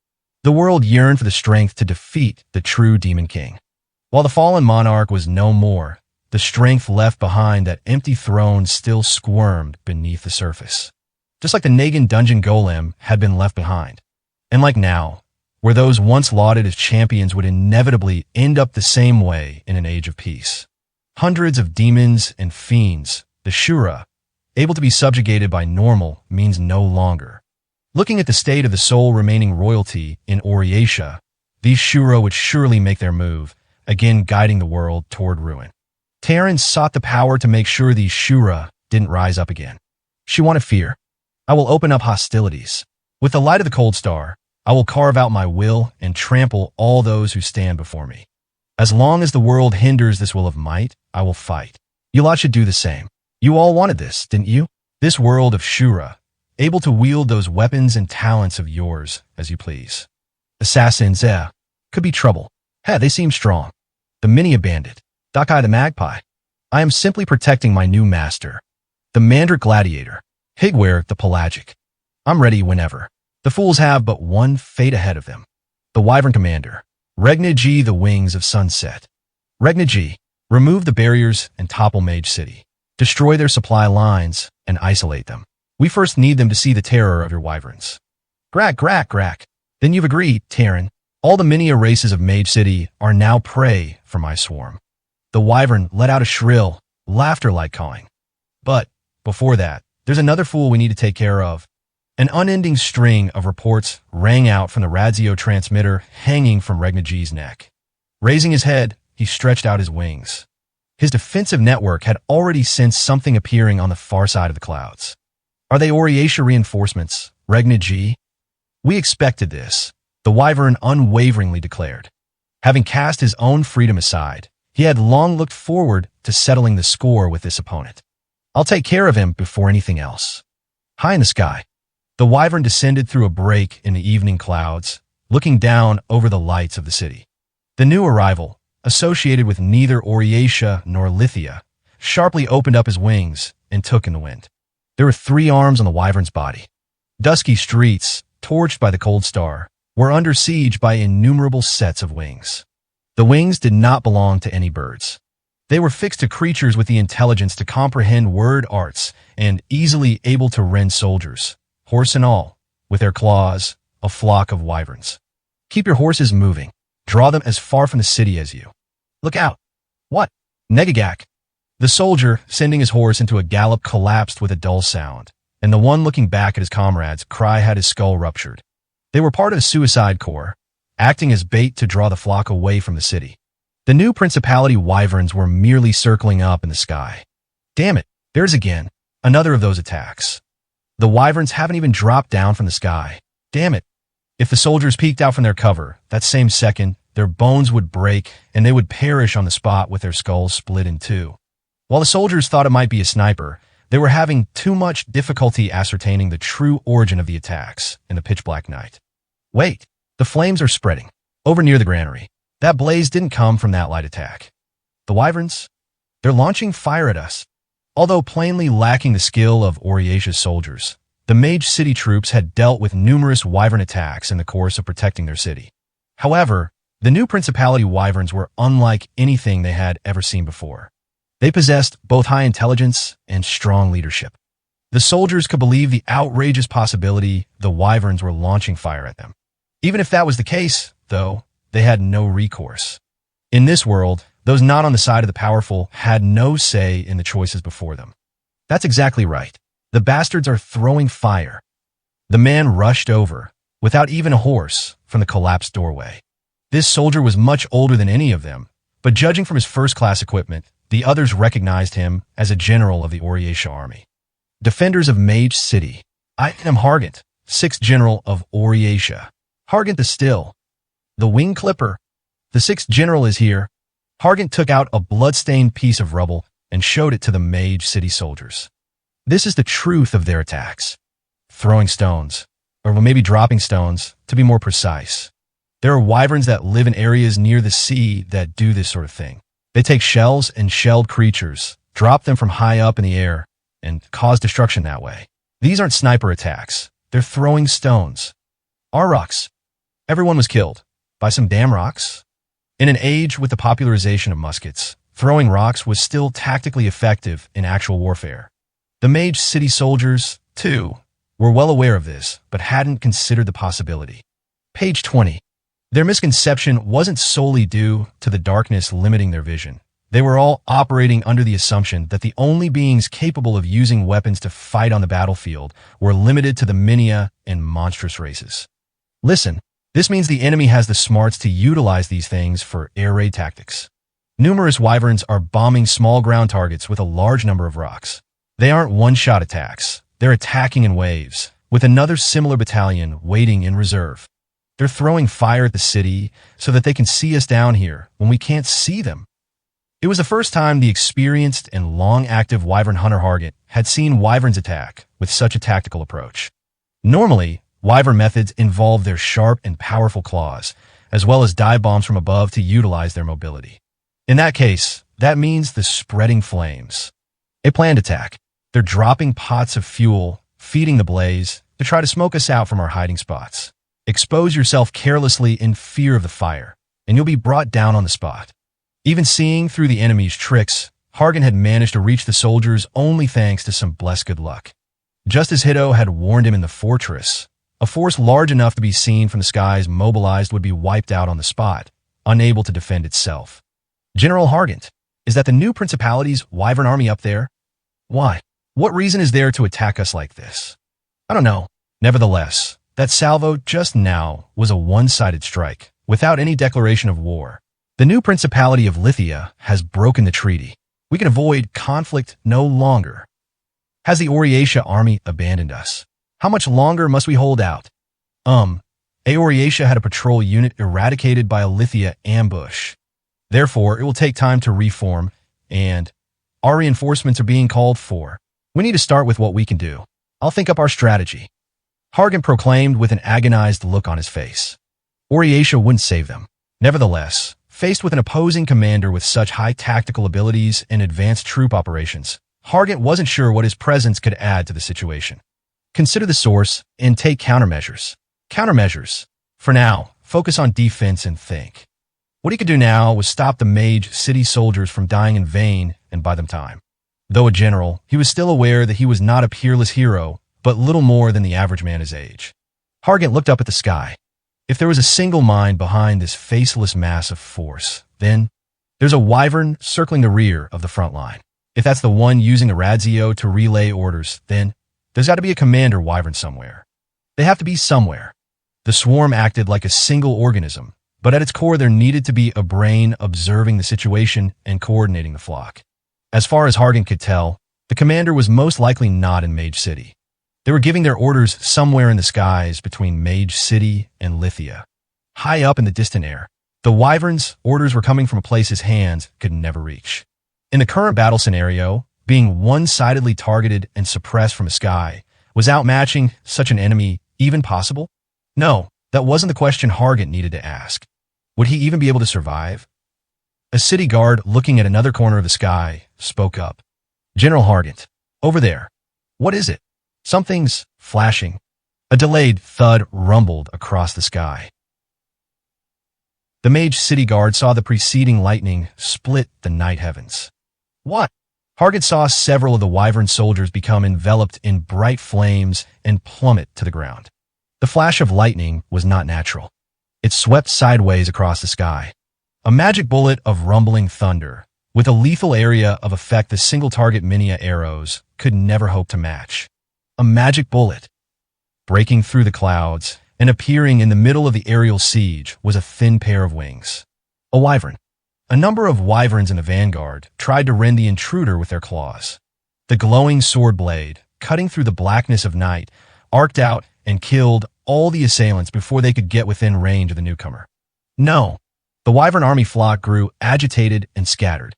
The world yearned for the strength to defeat the true Demon King. While the fallen monarch was no more, the strength left behind that empty throne still squirmed beneath the surface. Just like the Nagan dungeon golem had been left behind. And like now, where those once lauded as champions would inevitably end up the same way in an age of peace. Hundreds of demons and fiends, the Shura, able to be subjugated by normal means no longer. Looking at the state of the sole remaining royalty in Oriatia, these Shura would surely make their move, again guiding the world toward ruin. Terran sought the power to make sure these Shura didn't rise up again. She wanted fear. I will open up hostilities. With the light of the Cold Star, I will carve out my will and trample all those who stand before me. As long as the world hinders this will of might, I will fight. You lot should do the same. You all wanted this, didn't you? This world of Shura, able to wield those weapons and talents of yours as you please. Assassins, could be trouble. They seem strong. The Minia Bandit, Dakai the Magpie. I am simply protecting my new master. The Mandrake Gladiator, Higware the Pelagic. I'm ready whenever. The fools have but one fate ahead of them. The Wyvern Commander, Regna G, the Wings of Sunset. Regna G, remove the barriers and topple Mage City. Destroy their supply lines and isolate them. We first need them to see the terror of your wyverns. Grack. Then you've agreed, Terran. All the Minia races of Mage City are now prey for my swarm. The wyvern let out a shrill, laughter-like cawing. But, before that, there's another fool we need to take care of. An unending string of reports rang out from the radio transmitter hanging from Regna G's neck. Raising his head, he stretched out his wings. His defensive network had already sensed something appearing on the far side of the clouds. Are they Oriatia reinforcements, Regna G? We expected this, the Wyvern unwaveringly declared. Having cast his own freedom aside, he had long looked forward to settling the score with this opponent. I'll take care of him before anything else. High in the sky, the Wyvern descended through a break in the evening clouds, looking down over the lights of the city. The new arrival, associated with neither Oriatia nor Lithia, sharply opened up his wings and took in the wind. There were 3 arms on the Wyvern's body. Dusky streets, torched by the cold star, were under siege by innumerable sets of wings. The wings did not belong to any birds. They were fixed to creatures with the intelligence to comprehend word arts and easily able to rend soldiers, horse and all, with their claws, a flock of wyverns. Keep your horses moving. Draw them as far from the city as you. Look out. What? Negagak. The soldier, sending his horse into a gallop, collapsed with a dull sound, and the one looking back at his comrades' cry had his skull ruptured. They were part of a suicide corps, acting as bait to draw the flock away from the city. The new Principality wyverns were merely circling up in the sky. Damn it, there's again another of those attacks. The wyverns haven't even dropped down from the sky. Damn it. If the soldiers peeked out from their cover, that same second, their bones would break and they would perish on the spot with their skulls split in 2. While the soldiers thought it might be a sniper, they were having too much difficulty ascertaining the true origin of the attacks in the pitch-black night. Wait, the flames are spreading. Over near the granary. That blaze didn't come from that light attack. The wyverns? They're launching fire at us. Although plainly lacking the skill of Oriatia's soldiers, the Mage City troops had dealt with numerous wyvern attacks in the course of protecting their city. However, the new Principality wyverns were unlike anything they had ever seen before. They possessed both high intelligence and strong leadership. The soldiers could believe the outrageous possibility the wyverns were launching fire at them. Even if that was the case, though, they had no recourse. In this world, those not on the side of the powerful had no say in the choices before them. That's exactly right. The bastards are throwing fire. The man rushed over, without even a horse, from the collapsed doorway. This soldier was much older than any of them, but judging from his first-class equipment, the others recognized him as a general of the Oriatia army. Defenders of Mage City. I am Hargant, 6th General of Oriatia. Hargant the Still. The Wing Clipper. The 6th General is here. Hargant took out a blood-stained piece of rubble and showed it to the Mage City soldiers. This is the truth of their attacks. Throwing stones, or maybe dropping stones, to be more precise. There are wyverns that live in areas near the sea that do this sort of thing. They take shells and shelled creatures, drop them from high up in the air, and cause destruction that way. These aren't sniper attacks. They're throwing stones. Our rocks. Everyone was killed. By some damn rocks? In an age with the popularization of muskets, throwing rocks was still tactically effective in actual warfare. The Mage City soldiers, too, were well aware of this, but hadn't considered the possibility. Page 20. Their misconception wasn't solely due to the darkness limiting their vision. They were all operating under the assumption that the only beings capable of using weapons to fight on the battlefield were limited to the Minia and monstrous races. Listen, this means the enemy has the smarts to utilize these things for air raid tactics. Numerous wyverns are bombing small ground targets with a large number of rocks. They aren't one-shot attacks. They're attacking in waves, with another similar battalion waiting in reserve. They're throwing fire at the city so that they can see us down here when we can't see them. It was the first time the experienced and long-active wyvern hunter Hargant had seen wyverns attack with such a tactical approach. Normally, wyvern methods involve their sharp and powerful claws, as well as dive bombs from above to utilize their mobility. In that case, that means the spreading flames. A planned attack. They're dropping pots of fuel, feeding the blaze, to try to smoke us out from our hiding spots. Expose yourself carelessly in fear of the fire, and you'll be brought down on the spot. Even seeing through the enemy's tricks, Hargant had managed to reach the soldiers only thanks to some blessed good luck. Just as Hiddo had warned him in the fortress, a force large enough to be seen from the skies mobilized would be wiped out on the spot, unable to defend itself. General Hargant, is that the new Principality's wyvern army up there? Why? What reason is there to attack us like this? I don't know. Nevertheless, that salvo just now was a one-sided strike, without any declaration of war. The new Principality of Lithia has broken the treaty. We can avoid conflict no longer. Has the Aureatia army abandoned us? How much longer must we hold out? Aureatia had a patrol unit eradicated by a Lithia ambush. Therefore, it will take time to reform, and our reinforcements are being called for. We need to start with what we can do. I'll think up our strategy. Hargan proclaimed with an agonized look on his face. Aureatia wouldn't save them. Nevertheless, faced with an opposing commander with such high tactical abilities and advanced troop operations, Hargan wasn't sure what his presence could add to the situation. Consider the source and take countermeasures. Countermeasures. For now, focus on defense and think. What he could do now was stop the mage city soldiers from dying in vain and buy them time. Though a general, he was still aware that he was not a peerless hero, but little more than the average man his age. Hargan looked up at the sky. If there was a single mind behind this faceless mass of force, then there's a wyvern circling the rear of the front line. If that's the one using a Radzio to relay orders, then there's got to be a commander wyvern somewhere. They have to be somewhere. The swarm acted like a single organism, but at its core there needed to be a brain observing the situation and coordinating the flock. As far as Hargan could tell, the commander was most likely not in Mage City. They were giving their orders somewhere in the skies between Mage City and Lithia. High up in the distant air, the wyvern's orders were coming from a place his hands could never reach. In the current battle scenario, being one-sidedly targeted and suppressed from the sky, was outmatching such an enemy even possible? No, that wasn't the question Hargan needed to ask. Would he even be able to survive? A city guard looking at another corner of the sky spoke up. General Hargan, over there. What is it? Something's flashing. A delayed thud rumbled across the sky. The mage city guard saw the preceding lightning split the night heavens. What? Hargan saw several of the wyvern soldiers become enveloped in bright flames and plummet to the ground. The flash of lightning was not natural. It swept sideways across the sky. A magic bullet of rumbling thunder, with a lethal area of effect the single-target Minia arrows could never hope to match. A magic bullet. Breaking through the clouds and appearing in the middle of the aerial siege was a thin pair of wings. A wyvern. A number of wyverns in the vanguard tried to rend the intruder with their claws. The glowing sword blade, cutting through the blackness of night, arced out and killed all the assailants before they could get within range of the newcomer. No. The wyvern army flock grew agitated and scattered.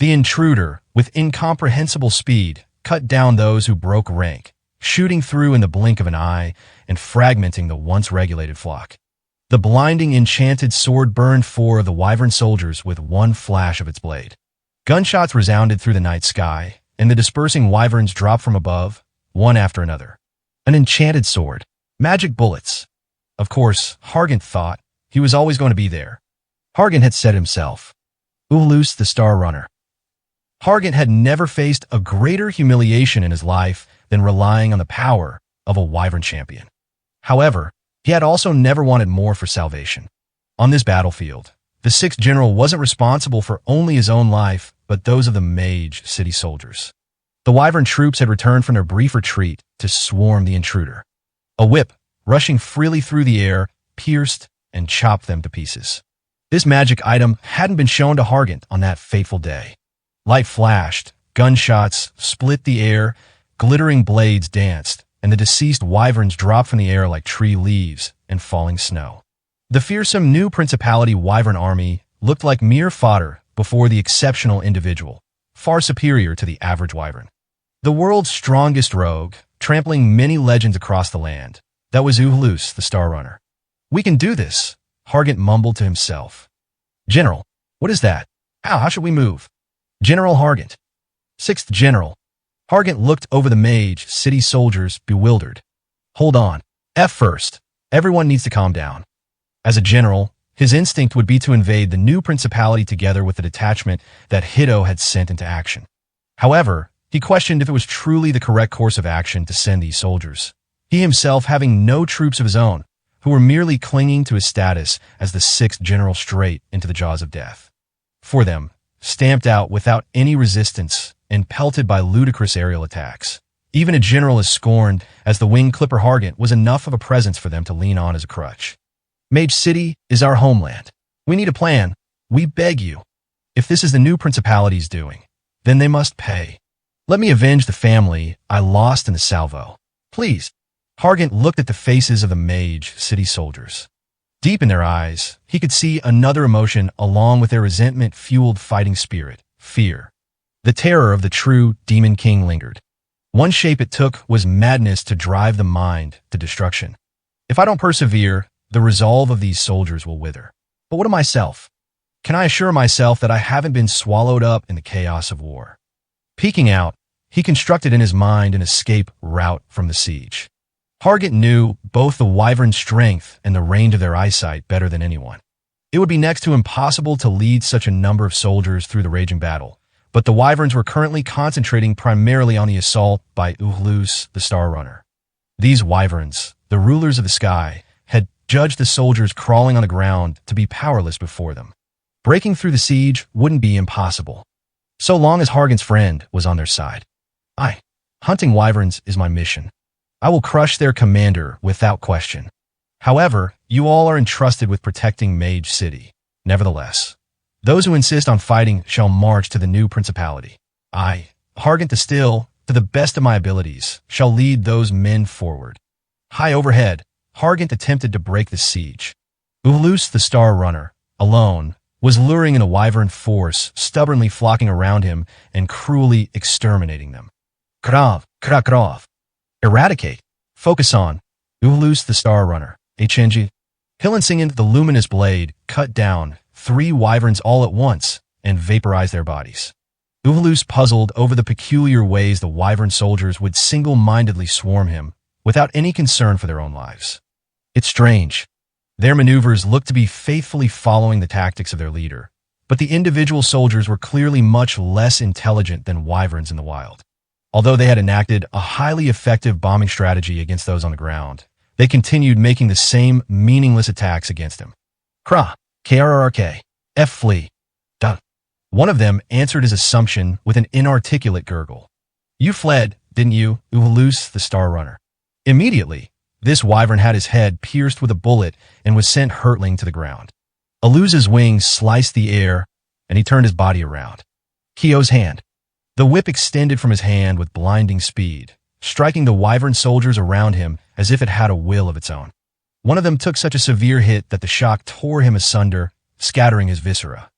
The intruder, with incomprehensible speed, cut down those who broke rank, shooting through in the blink of an eye and fragmenting the once regulated flock. The blinding enchanted sword burned 4 of the wyvern soldiers with one flash of its blade. Gunshots resounded through the night sky, and the dispersing wyverns dropped from above, one after another. An enchanted sword. Magic bullets. Of course, Hargan thought he was always going to be there. Hargan had said himself, Ulus the Star Runner. Hargan had never faced a greater humiliation in his life than relying on the power of a wyvern champion. However, he had also never wanted more for salvation. On this battlefield, the 6th general wasn't responsible for only his own life, but those of the mage city soldiers. The wyvern troops had returned from their brief retreat to swarm the intruder. A whip, rushing freely through the air, pierced and chopped them to pieces. This magic item hadn't been shown to Hargan on that fateful day. Light flashed, gunshots split the air, glittering blades danced, and the deceased wyverns dropped from the air like tree leaves and falling snow. The fearsome new Principality wyvern army looked like mere fodder before the exceptional individual, far superior to the average wyvern. The world's strongest rogue, trampling many legends across the land. That was Ulus, the Star Runner. We can do this, Hargan mumbled to himself. General, what is that? How should we move? General Hargan. 6th General. Hargan looked over the mage city soldiers, bewildered. Hold on. First, everyone needs to calm down. As a general, his instinct would be to invade the new principality together with the detachment that Hito had sent into action. However, he questioned if it was truly the correct course of action to send these soldiers. He himself having no troops of his own, who were merely clinging to his status as the 6th general straight into the jaws of death. For them, stamped out without any resistance and pelted by ludicrous aerial attacks. Even a general as scorned as the wing clipper Hargan was enough of a presence for them to lean on as a crutch. Mage City is our homeland. We need a plan. We beg you. If this is the new principality's doing, then they must pay. Let me avenge the family I lost in the salvo. Please. Hargant looked at the faces of the mage city soldiers. Deep in their eyes, he could see another emotion along with their resentment-fueled fighting spirit, fear. The terror of the true Demon King lingered. One shape it took was madness to drive the mind to destruction. If I don't persevere, the resolve of these soldiers will wither. But what of myself? Can I assure myself that I haven't been swallowed up in the chaos of war? Peeking out, he constructed in his mind an escape route from the siege. Hargant knew both the wyvern's strength and the range of their eyesight better than anyone. It would be next to impossible to lead such a number of soldiers through the raging battle, but the wyverns were currently concentrating primarily on the assault by Uhlus, the Star Runner. These wyverns, the rulers of the sky, had judged the soldiers crawling on the ground to be powerless before them. Breaking through the siege wouldn't be impossible, so long as Hargant's friend was on their side. Hunting wyverns is my mission. I will crush their commander without question. However, you all are entrusted with protecting Mage City. Nevertheless, those who insist on fighting shall march to the new principality. I, Hargant the Still, to the best of my abilities, shall lead those men forward. High overhead, Hargant attempted to break the siege. Uhlus the Star Runner, alone, was luring in a wyvern force, stubbornly flocking around him and cruelly exterminating them. Krav. Eradicate. Focus on. Uhlus the Star Runner. HNG. Hillinsingen the luminous blade cut down 3 wyverns all at once and vaporized their bodies. Uhlus puzzled over the peculiar ways the wyvern soldiers would single-mindedly swarm him without any concern for their own lives. It's strange. Their maneuvers looked to be faithfully following the tactics of their leader, but the individual soldiers were clearly much less intelligent than wyverns in the wild. Although they had enacted a highly effective bombing strategy against those on the ground, they continued making the same meaningless attacks against him. KRRK, F flee. Duh. One of them answered his assumption with an inarticulate gurgle. You fled, didn't you, Uhlus the Star Runner? Immediately, this wyvern had his head pierced with a bullet and was sent hurtling to the ground. Aluza's wings sliced the air, and he turned his body around. Kyo's hand. The whip extended from his hand with blinding speed, striking the wyvern soldiers around him as if it had a will of its own. One of them took such a severe hit that the shock tore him asunder, scattering his viscera.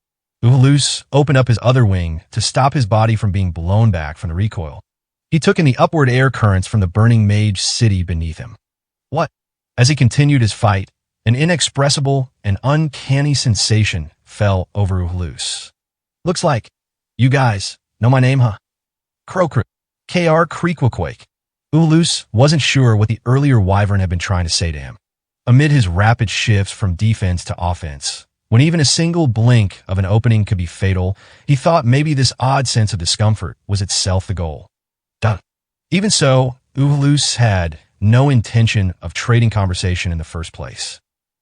Uhlus opened up his other wing to stop his body from being blown back from the recoil. He took in the upward air currents from the burning Mage City beneath him. What? As he continued his fight, an inexpressible and uncanny sensation fell over Uhlus. Looks like you guys know my name, huh? Krokru. KR Creekwaquake. Uhlus wasn't sure what the earlier wyvern had been trying to say to him. Amid his rapid shifts from defense to offense, when even a single blink of an opening could be fatal, he thought maybe this odd sense of discomfort was itself the goal. Duh. Even so, Uhlus had no intention of trading conversation in the first place.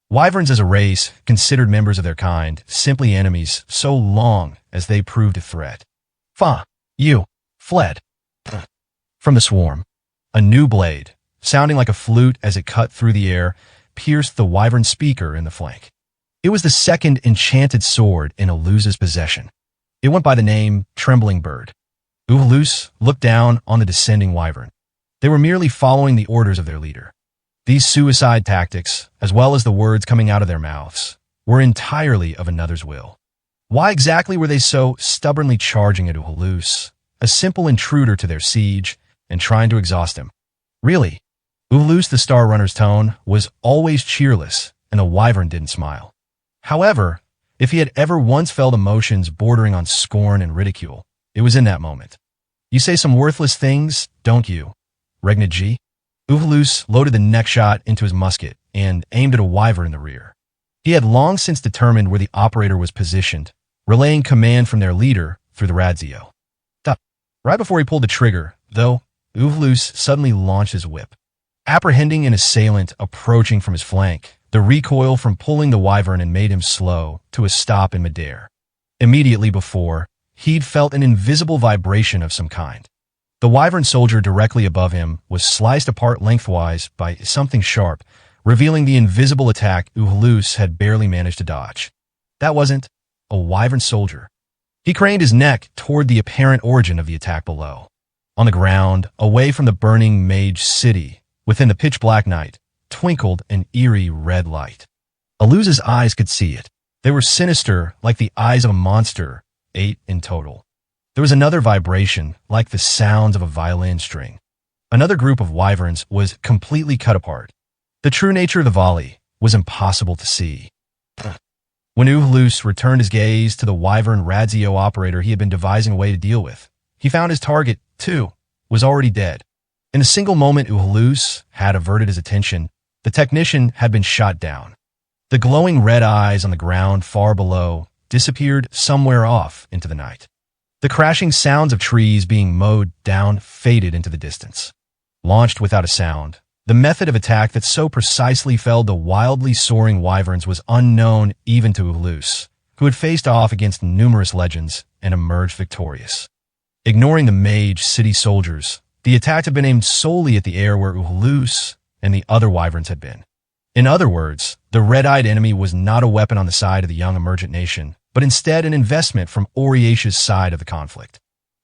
Wyverns as a race, considered members of their kind, simply enemies so long as they proved a threat. You fled. From the swarm, a new blade, sounding like a flute as it cut through the air, pierced the wyvern speaker in the flank. It was the second enchanted sword in Aluza's possession. It went by the name Trembling Bird. Uhlus looked down on the descending wyvern. They were merely following the orders of their leader. These suicide tactics, as well as the words coming out of their mouths, were entirely of another's will. Why exactly were they so stubbornly charging at Uhlus, a simple intruder to their siege, and trying to exhaust him? Really, Uhlus the Star Runner's tone was always cheerless, and the wyvern didn't smile. However, if he had ever once felt emotions bordering on scorn and ridicule, it was in that moment. You say some worthless things, don't you, Regna G? Uhlus loaded the neck shot into his musket and aimed at a wyvern in the rear. He had long since determined where the operator was positioned, relaying command from their leader through the radio. Right before he pulled the trigger, though, Uhlus suddenly launched his whip. Apprehending an assailant approaching from his flank, the recoil from pulling the wyvern had made him slow to a stop in midair. Immediately before, he'd felt an invisible vibration of some kind. The wyvern soldier directly above him was sliced apart lengthwise by something sharp, revealing the invisible attack Uhlus had barely managed to dodge. That wasn't a wyvern soldier. He craned his neck toward the apparent origin of the attack below. On the ground, away from the burning mage city, within the pitch-black night, twinkled an eerie red light. Aluza's eyes could see it. They were sinister, like the eyes of a monster, 8 in total. There was another vibration, like the sounds of a violin string. Another group of wyverns was completely cut apart. The true nature of the volley was impossible to see. When Uhulus returned his gaze to the wyvern Radzio operator he had been devising a way to deal with, he found his target, too, was already dead. In a single moment Uhulus had averted his attention, the technician had been shot down. The glowing red eyes on the ground far below disappeared somewhere off into the night. The crashing sounds of trees being mowed down faded into the distance. Launched without a sound, the method of attack that so precisely felled the wildly soaring wyverns was unknown even to Uhulus, who had faced off against numerous legends and emerged victorious. Ignoring the mage city soldiers, the attack had been aimed solely at the air where Uhulus and the other wyverns had been. In other words, the red-eyed enemy was not a weapon on the side of the young emergent nation, but instead an investment from Oriatia's side of the conflict.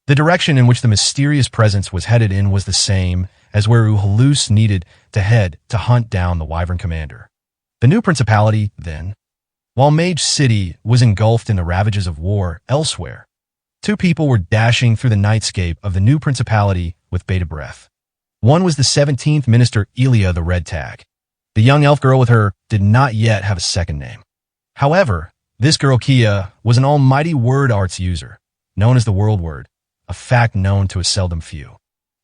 The direction in which the mysterious presence was headed in was the same as where Uhulus needed to head to hunt down the wyvern commander. The new principality, then, while Mage City was engulfed in the ravages of war elsewhere, two people were dashing through the nightscape of the new principality with bated breath. One was the 17th Minister Elia the Red Tag. The young elf girl with her did not yet have a second name. However, this girl Kia was an almighty word arts user, known as the World Word, a fact known to a seldom few.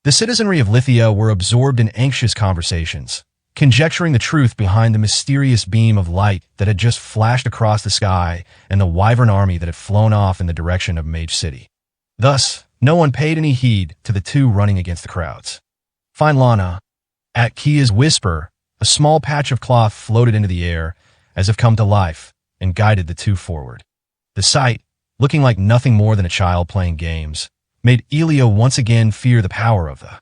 The citizenry of Lithia were absorbed in anxious conversations, conjecturing the truth behind the mysterious beam of light that had just flashed across the sky and the wyvern army that had flown off in the direction of Mage City. Thus, no one paid any heed to the two running against the crowds. Fine Lana. At Kia's whisper, a small patch of cloth floated into the air, as if come to life, and guided the two forward. The sight, looking like nothing more than a child playing games, made Elia once again fear the power of the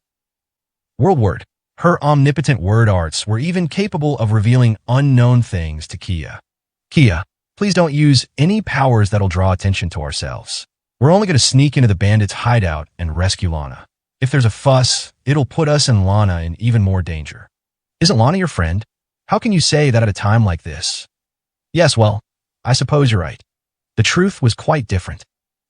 World Word. Her omnipotent word arts were even capable of revealing unknown things to Kia. Kia, please don't use any powers that'll draw attention to ourselves. We're only going to sneak into the bandits' hideout and rescue Lana. If there's a fuss, it'll put us and Lana in even more danger. Isn't Lana your friend? How can you say that at a time like this? Yes, well, I suppose you're right. The truth was quite different.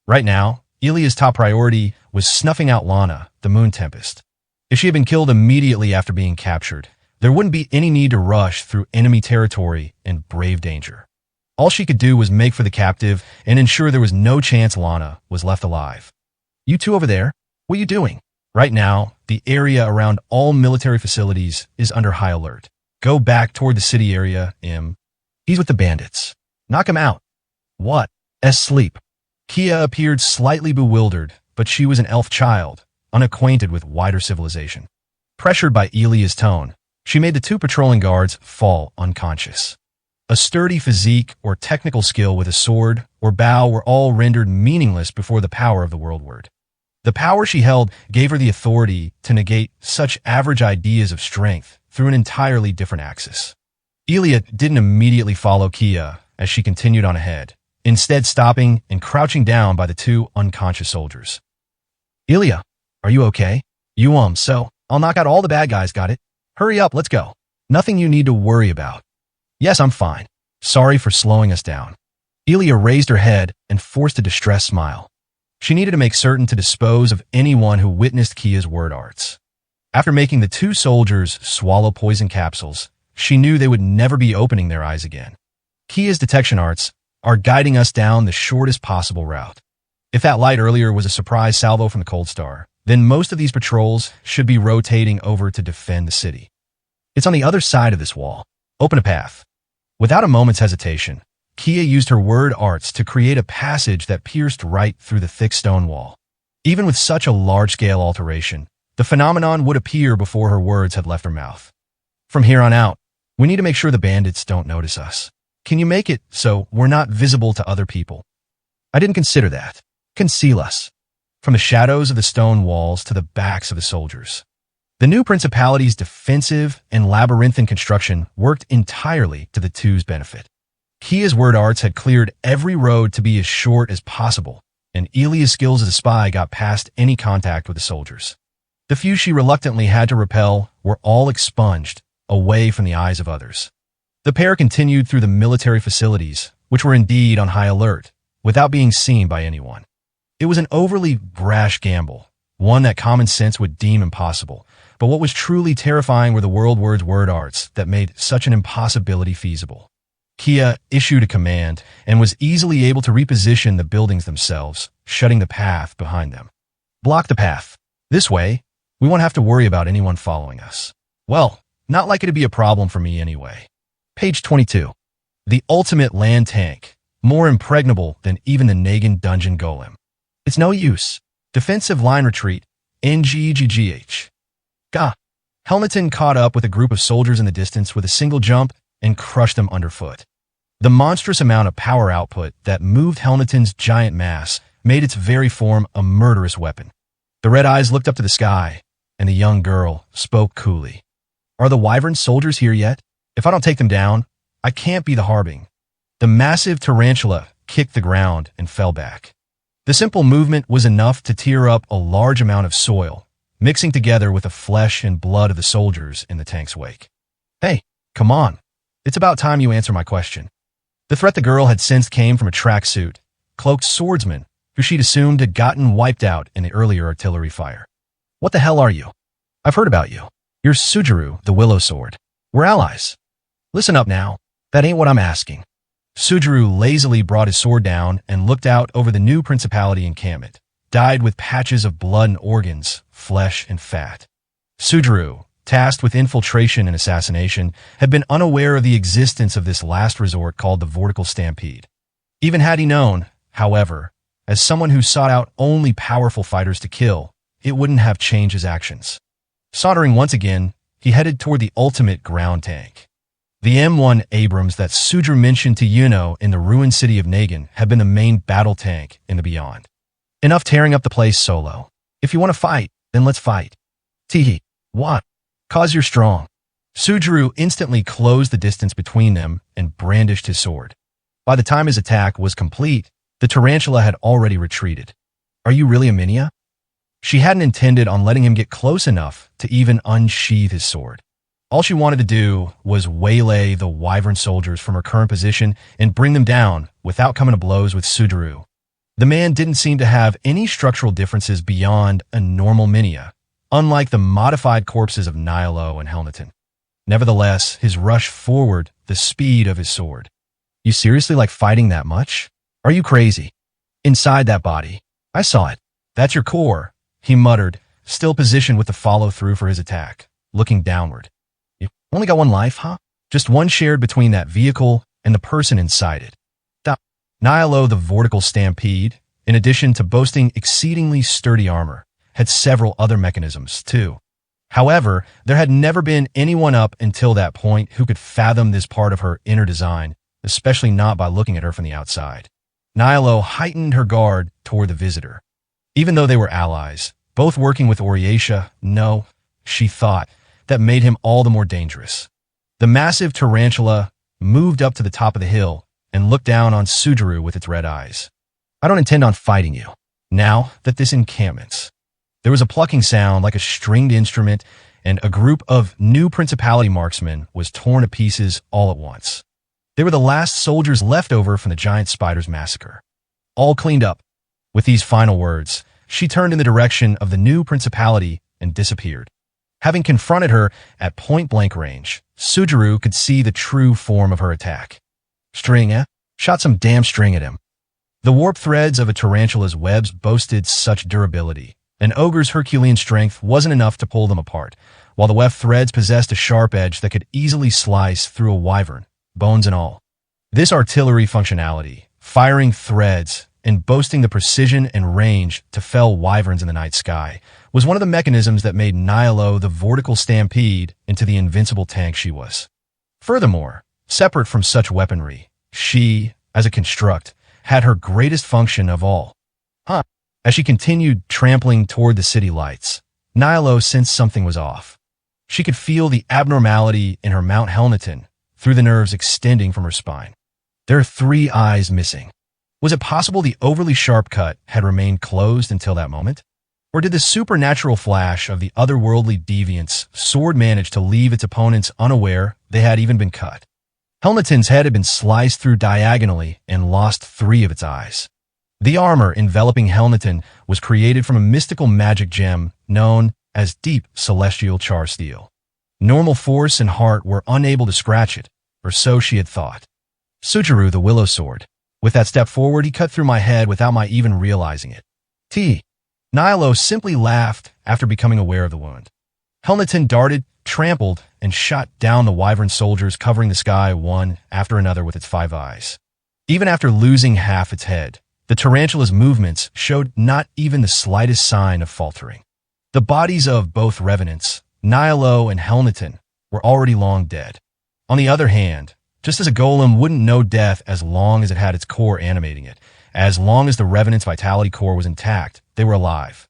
Right now, Elia's top priority was snuffing out Lana, the Moon Tempest. If she had been killed immediately after being captured, there wouldn't be any need to rush through enemy territory and brave danger. All she could do was make for the captive and ensure there was no chance Lana was left alive. You two over there, what are you doing? Right now, the area around all military facilities is under high alert. Go back toward the city area, Im. He's with the bandits. Knock him out. What? Sleep. Kia appeared slightly bewildered, but she was an elf child, unacquainted with wider civilization. Pressured by Elia's tone, she made the two patrolling guards fall unconscious. A sturdy physique or technical skill with a sword or bow were all rendered meaningless before the power of the World Word. The power she held gave her the authority to negate such average ideas of strength through an entirely different axis. Elia didn't immediately follow Kia as she continued on ahead, instead stopping and crouching down by the two unconscious soldiers. Elia, are you okay? So, I'll knock out all the bad guys, got it? Hurry up, let's go. Nothing you need to worry about. Yes, I'm fine. Sorry for slowing us down. Elia raised her head and forced a distressed smile. She needed to make certain to dispose of anyone who witnessed Kia's word arts. After making the two soldiers swallow poison capsules, she knew they would never be opening their eyes again. Kia's detection arts are guiding us down the shortest possible route. If that light earlier was a surprise salvo from the Cold Star, then most of these patrols should be rotating over to defend the city. It's on the other side of this wall. Open a path. Without a moment's hesitation, Kia used her word arts to create a passage that pierced right through the thick stone wall. Even with such a large-scale alteration, the phenomenon would appear before her words had left her mouth. From here on out, we need to make sure the bandits don't notice us. Can you make it so we're not visible to other people? I didn't consider that. Conceal us. From the shadows of the stone walls to the backs of the soldiers. The new principality's defensive and labyrinthine construction worked entirely to the two's benefit. Kia's word arts had cleared every road to be as short as possible, and Elia's skills as a spy got past any contact with the soldiers. The few she reluctantly had to repel were all expunged, away from the eyes of others. The pair continued through the military facilities, which were indeed on high alert, without being seen by anyone. It was an overly brash gamble, one that common sense would deem impossible, but what was truly terrifying were the word arts that made such an impossibility feasible. Kia issued a command and was easily able to reposition the buildings themselves, shutting the path behind them. Block the path. This way, we won't have to worry about anyone following us. Well, not like it'd be a problem for me anyway. Page 22. The ultimate land tank, more impregnable than even the Negan dungeon golem. It's no use. Defensive line retreat, NGGGH. Gah. Helneton caught up with a group of soldiers in the distance with a single jump and crushed them underfoot. The monstrous amount of power output that moved Helneton's giant mass made its very form a murderous weapon. The red eyes looked up to the sky, and the young girl spoke coolly. Are the Wyvern soldiers here yet? If I don't take them down, I can't be the Harbing. The massive tarantula kicked the ground and fell back. The simple movement was enough to tear up a large amount of soil, mixing together with the flesh and blood of the soldiers in the tank's wake. Hey, come on. It's about time you answer my question. The threat the girl had sensed came from a tracksuit, cloaked swordsman who she'd assumed had gotten wiped out in the earlier artillery fire. What the hell are you? I've heard about you. You're Sujuru, the Willow Sword. We're allies. Listen up now. That ain't what I'm asking. Sujuru lazily brought his sword down and looked out over the new principality encampment, dyed with patches of blood and organs, flesh and fat. Sujuru, tasked with infiltration and assassination, had been unaware of the existence of this last resort called the Vortical Stampede. Even had he known, however, as someone who sought out only powerful fighters to kill, it wouldn't have changed his actions. Sauntering once again, he headed toward the ultimate ground tank. The M1 Abrams that Sujuru mentioned to Yuno in the ruined city of Negan had been the main battle tank in the Beyond. Enough tearing up the place solo. If you want to fight, then let's fight. Teehee. What? 'Cause you're strong. Sujuru instantly closed the distance between them and brandished his sword. By the time his attack was complete, the tarantula had already retreated. Are you really a Minia? She hadn't intended on letting him get close enough to even unsheath his sword. All she wanted to do was waylay the Wyvern soldiers from her current position and bring them down without coming to blows with Sujuru. The man didn't seem to have any structural differences beyond a normal Minia, unlike the modified corpses of Nihilo and Helneton. Nevertheless, his rush forward the speed of his sword. You seriously like fighting that much? Are you crazy? Inside that body. I saw it. That's your core, he muttered, still positioned with the follow-through for his attack, looking downward. You only got one life, huh? Just one shared between that vehicle and the person inside it. Nihilo the Vortical Stampede, in addition to boasting exceedingly sturdy armor, had several other mechanisms, too. However, there had never been anyone up until that point who could fathom this part of her inner design, especially not by looking at her from the outside. Nihilo heightened her guard toward the visitor. Even though they were allies, both working with Oriatia, she thought, that made him all the more dangerous. The massive tarantula moved up to the top of the hill and looked down on Sujuru with its red eyes. I don't intend on fighting you, now that this encampment's. There was a plucking sound like a stringed instrument, and a group of new principality marksmen was torn to pieces all at once. They were the last soldiers left over from the giant spiders massacre. All cleaned up. With these final words, she turned in the direction of the new principality and disappeared. Having confronted her at point-blank range, Sujuru could see the true form of her attack. String, eh? Shot some damn string at him. The warp threads of a tarantula's webs boasted such durability. An ogre's Herculean strength wasn't enough to pull them apart, while the weft threads possessed a sharp edge that could easily slice through a wyvern, bones and all. This artillery functionality, firing threads, and boasting the precision and range to fell wyverns in the night sky, was one of the mechanisms that made Nihilo the Vortical Stampede into the invincible tank she was. Furthermore, separate from such weaponry, she, as a construct, had her greatest function of all. As she continued trampling toward the city lights, Nihilo sensed something was off. She could feel the abnormality in her Mount Helneton through the nerves extending from her spine. There are 3 eyes missing. Was it possible the overly sharp cut had remained closed until that moment? Or did the supernatural flash of the otherworldly deviant's sword manage to leave its opponents unaware they had even been cut? Helmton's head had been sliced through diagonally and lost 3 of its eyes. The armor enveloping Helmton was created from a mystical magic gem known as deep celestial char steel. Normal force and heart were unable to scratch it, or so she had thought. Sujuru the Willow Sword. With that step forward, he cut through my head without my even realizing it. Nihilo simply laughed after becoming aware of the wound. Helmton darted, trampled, and shot down the wyvern soldiers covering the sky one after another with its 5 eyes. Even after losing half its head, the tarantula's movements showed not even the slightest sign of faltering. The bodies of both revenants, Nihilo and Helmton, were already long dead. On the other hand, just as a golem wouldn't know death as long as it had its core animating it, as long as the revenant's vitality core was intact, they were alive.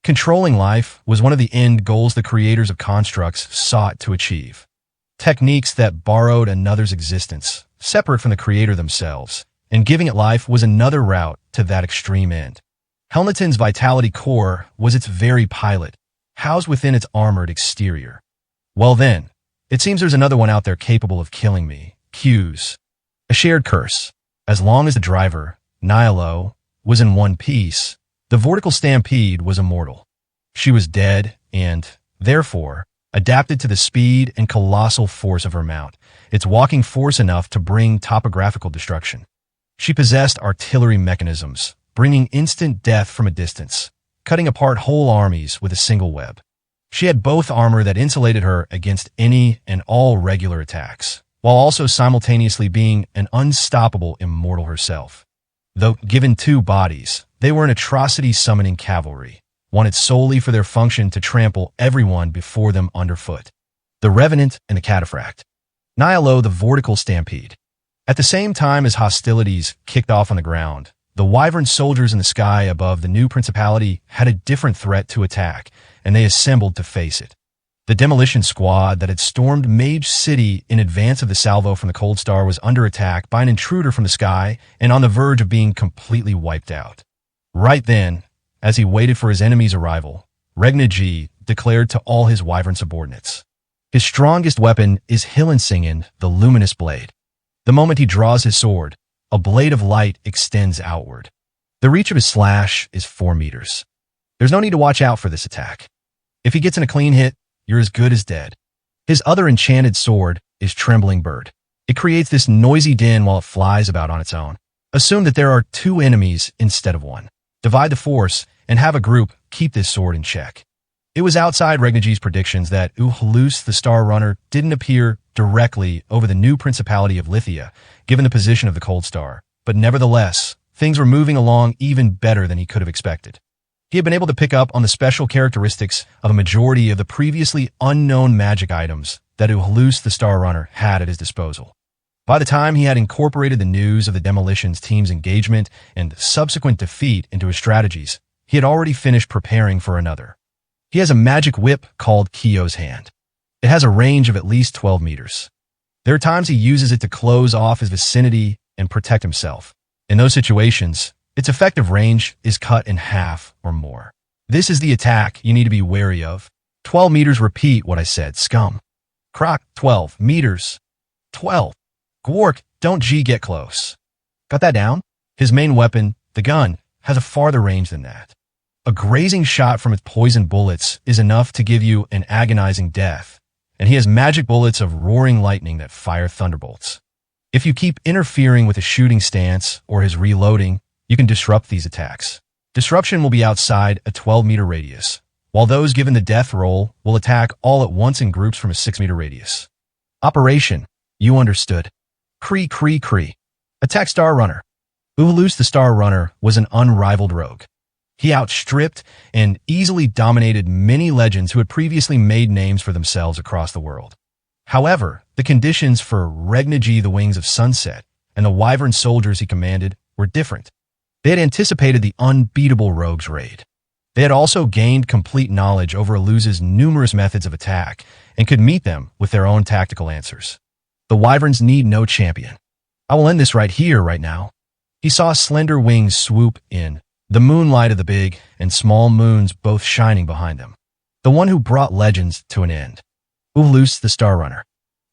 Controlling life was one of the end goals the creators of constructs sought to achieve. Techniques that borrowed another's existence, separate from the creator themselves, and giving it life was another route to that extreme end. Helmton's vitality core was its very pilot, housed within its armored exterior. Well then, it seems there's another one out there capable of killing me. Q's. A shared curse. As long as the driver, Nihilo, was in one piece, the vortical stampede was immortal. She was dead and, therefore, adapted to the speed and colossal force of her mount, its walking force enough to bring topographical destruction. She possessed artillery mechanisms, bringing instant death from a distance, cutting apart whole armies with a single web. She had both armor that insulated her against any and all regular attacks, while also simultaneously being an unstoppable immortal herself. Though given 2 bodies, they were an atrocity-summoning cavalry, wanted solely for their function to trample everyone before them underfoot. The Revenant and the Cataphract. Nihilo the Vortical Stampede. At the same time as hostilities kicked off on the ground, the wyvern soldiers in the sky above the new principality had a different threat to attack, and they assembled to face it. The demolition squad that had stormed Mage City in advance of the salvo from the Cold Star was under attack by an intruder from the sky and on the verge of being completely wiped out. Right then, as he waited for his enemy's arrival, Regnaji declared to all his wyvern subordinates, "His strongest weapon is Hillensingen, the luminous blade. The moment he draws his sword, a blade of light extends outward. The reach of his slash is 4 meters. There's no need to watch out for this attack. If he gets in a clean hit, you're as good as dead. His other enchanted sword is Trembling Bird. It creates this noisy din while it flies about on its own. Assume that there are 2 enemies instead of 1. Divide the force and have a group keep this sword in check." It was outside Regnaji's predictions that Uhulus the Star Runner didn't appear directly over the new principality of Lithia, given the position of the Cold Star, but nevertheless, things were moving along even better than he could have expected. He had been able to pick up on the special characteristics of a majority of the previously unknown magic items that Uhulus the Star Runner had at his disposal. By the time he had incorporated the news of the demolitions team's engagement and subsequent defeat into his strategies, he had already finished preparing for another. He has a magic whip called Kyo's Hand. It has a range of at least 12 meters. There are times he uses it to close off his vicinity and protect himself. In those situations, its effective range is cut in half or more. This is the attack you need to be wary of. 12 meters, repeat what I said, scum. Croc, 12 meters. 12. Gwark, don't get close. Got that down? His main weapon, the gun, has a farther range than that. A grazing shot from its poison bullets is enough to give you an agonizing death, and he has magic bullets of roaring lightning that fire thunderbolts. If you keep interfering with his shooting stance or his reloading, you can disrupt these attacks. Disruption will be outside a 12-meter radius, while those given the death roll will attack all at once in groups from a 6-meter radius. Operation. You understood. Cree, cree, cree. Attack Star Runner. Uhulus the Star Runner was an unrivaled rogue. He outstripped and easily dominated many legends who had previously made names for themselves across the world. However, the conditions for Regnaji the Wings of Sunset and the wyvern soldiers he commanded were different. They had anticipated the unbeatable rogue's raid. They had also gained complete knowledge over Aluza's numerous methods of attack and could meet them with their own tactical answers. The wyverns need no champion. I will end this right here, right now. He saw slender wings swoop in, the moonlight of the big and small moons both shining behind them. The one who brought legends to an end. Uhlus the Star Runner.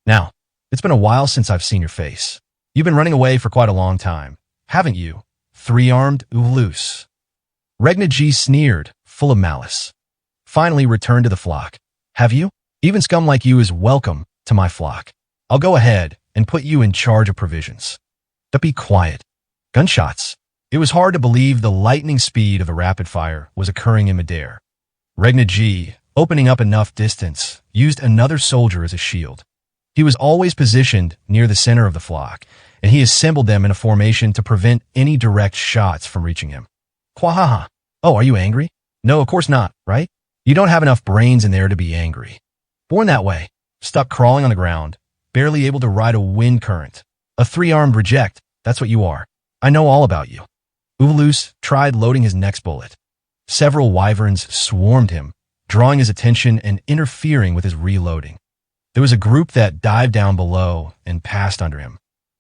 Now, it's been a while since I've seen your face. You've been running away for quite a long time, haven't you? Three-armed Uhlus. Regna sneered, full of malice. Finally returned to the flock. Have you? Even scum like you is welcome to my flock. I'll go ahead and put you in charge of provisions. But be quiet. Gunshots. It was hard to believe the lightning speed of a rapid fire was occurring in midair. Regna, opening up enough distance, used another soldier as a shield. He was always positioned near the center of the flock, and he assembled them in a formation to prevent any direct shots from reaching him. Quahaha. Oh, are you angry? No, of course not, right? You don't have enough brains in there to be angry. Born that way, stuck crawling on the ground, barely able to ride a wind current. A three-armed reject, that's what you are. I know all about you. Uhlus tried loading his next bullet. Several wyverns swarmed him, drawing his attention and interfering with his reloading. There was a group that dived down below and passed under him.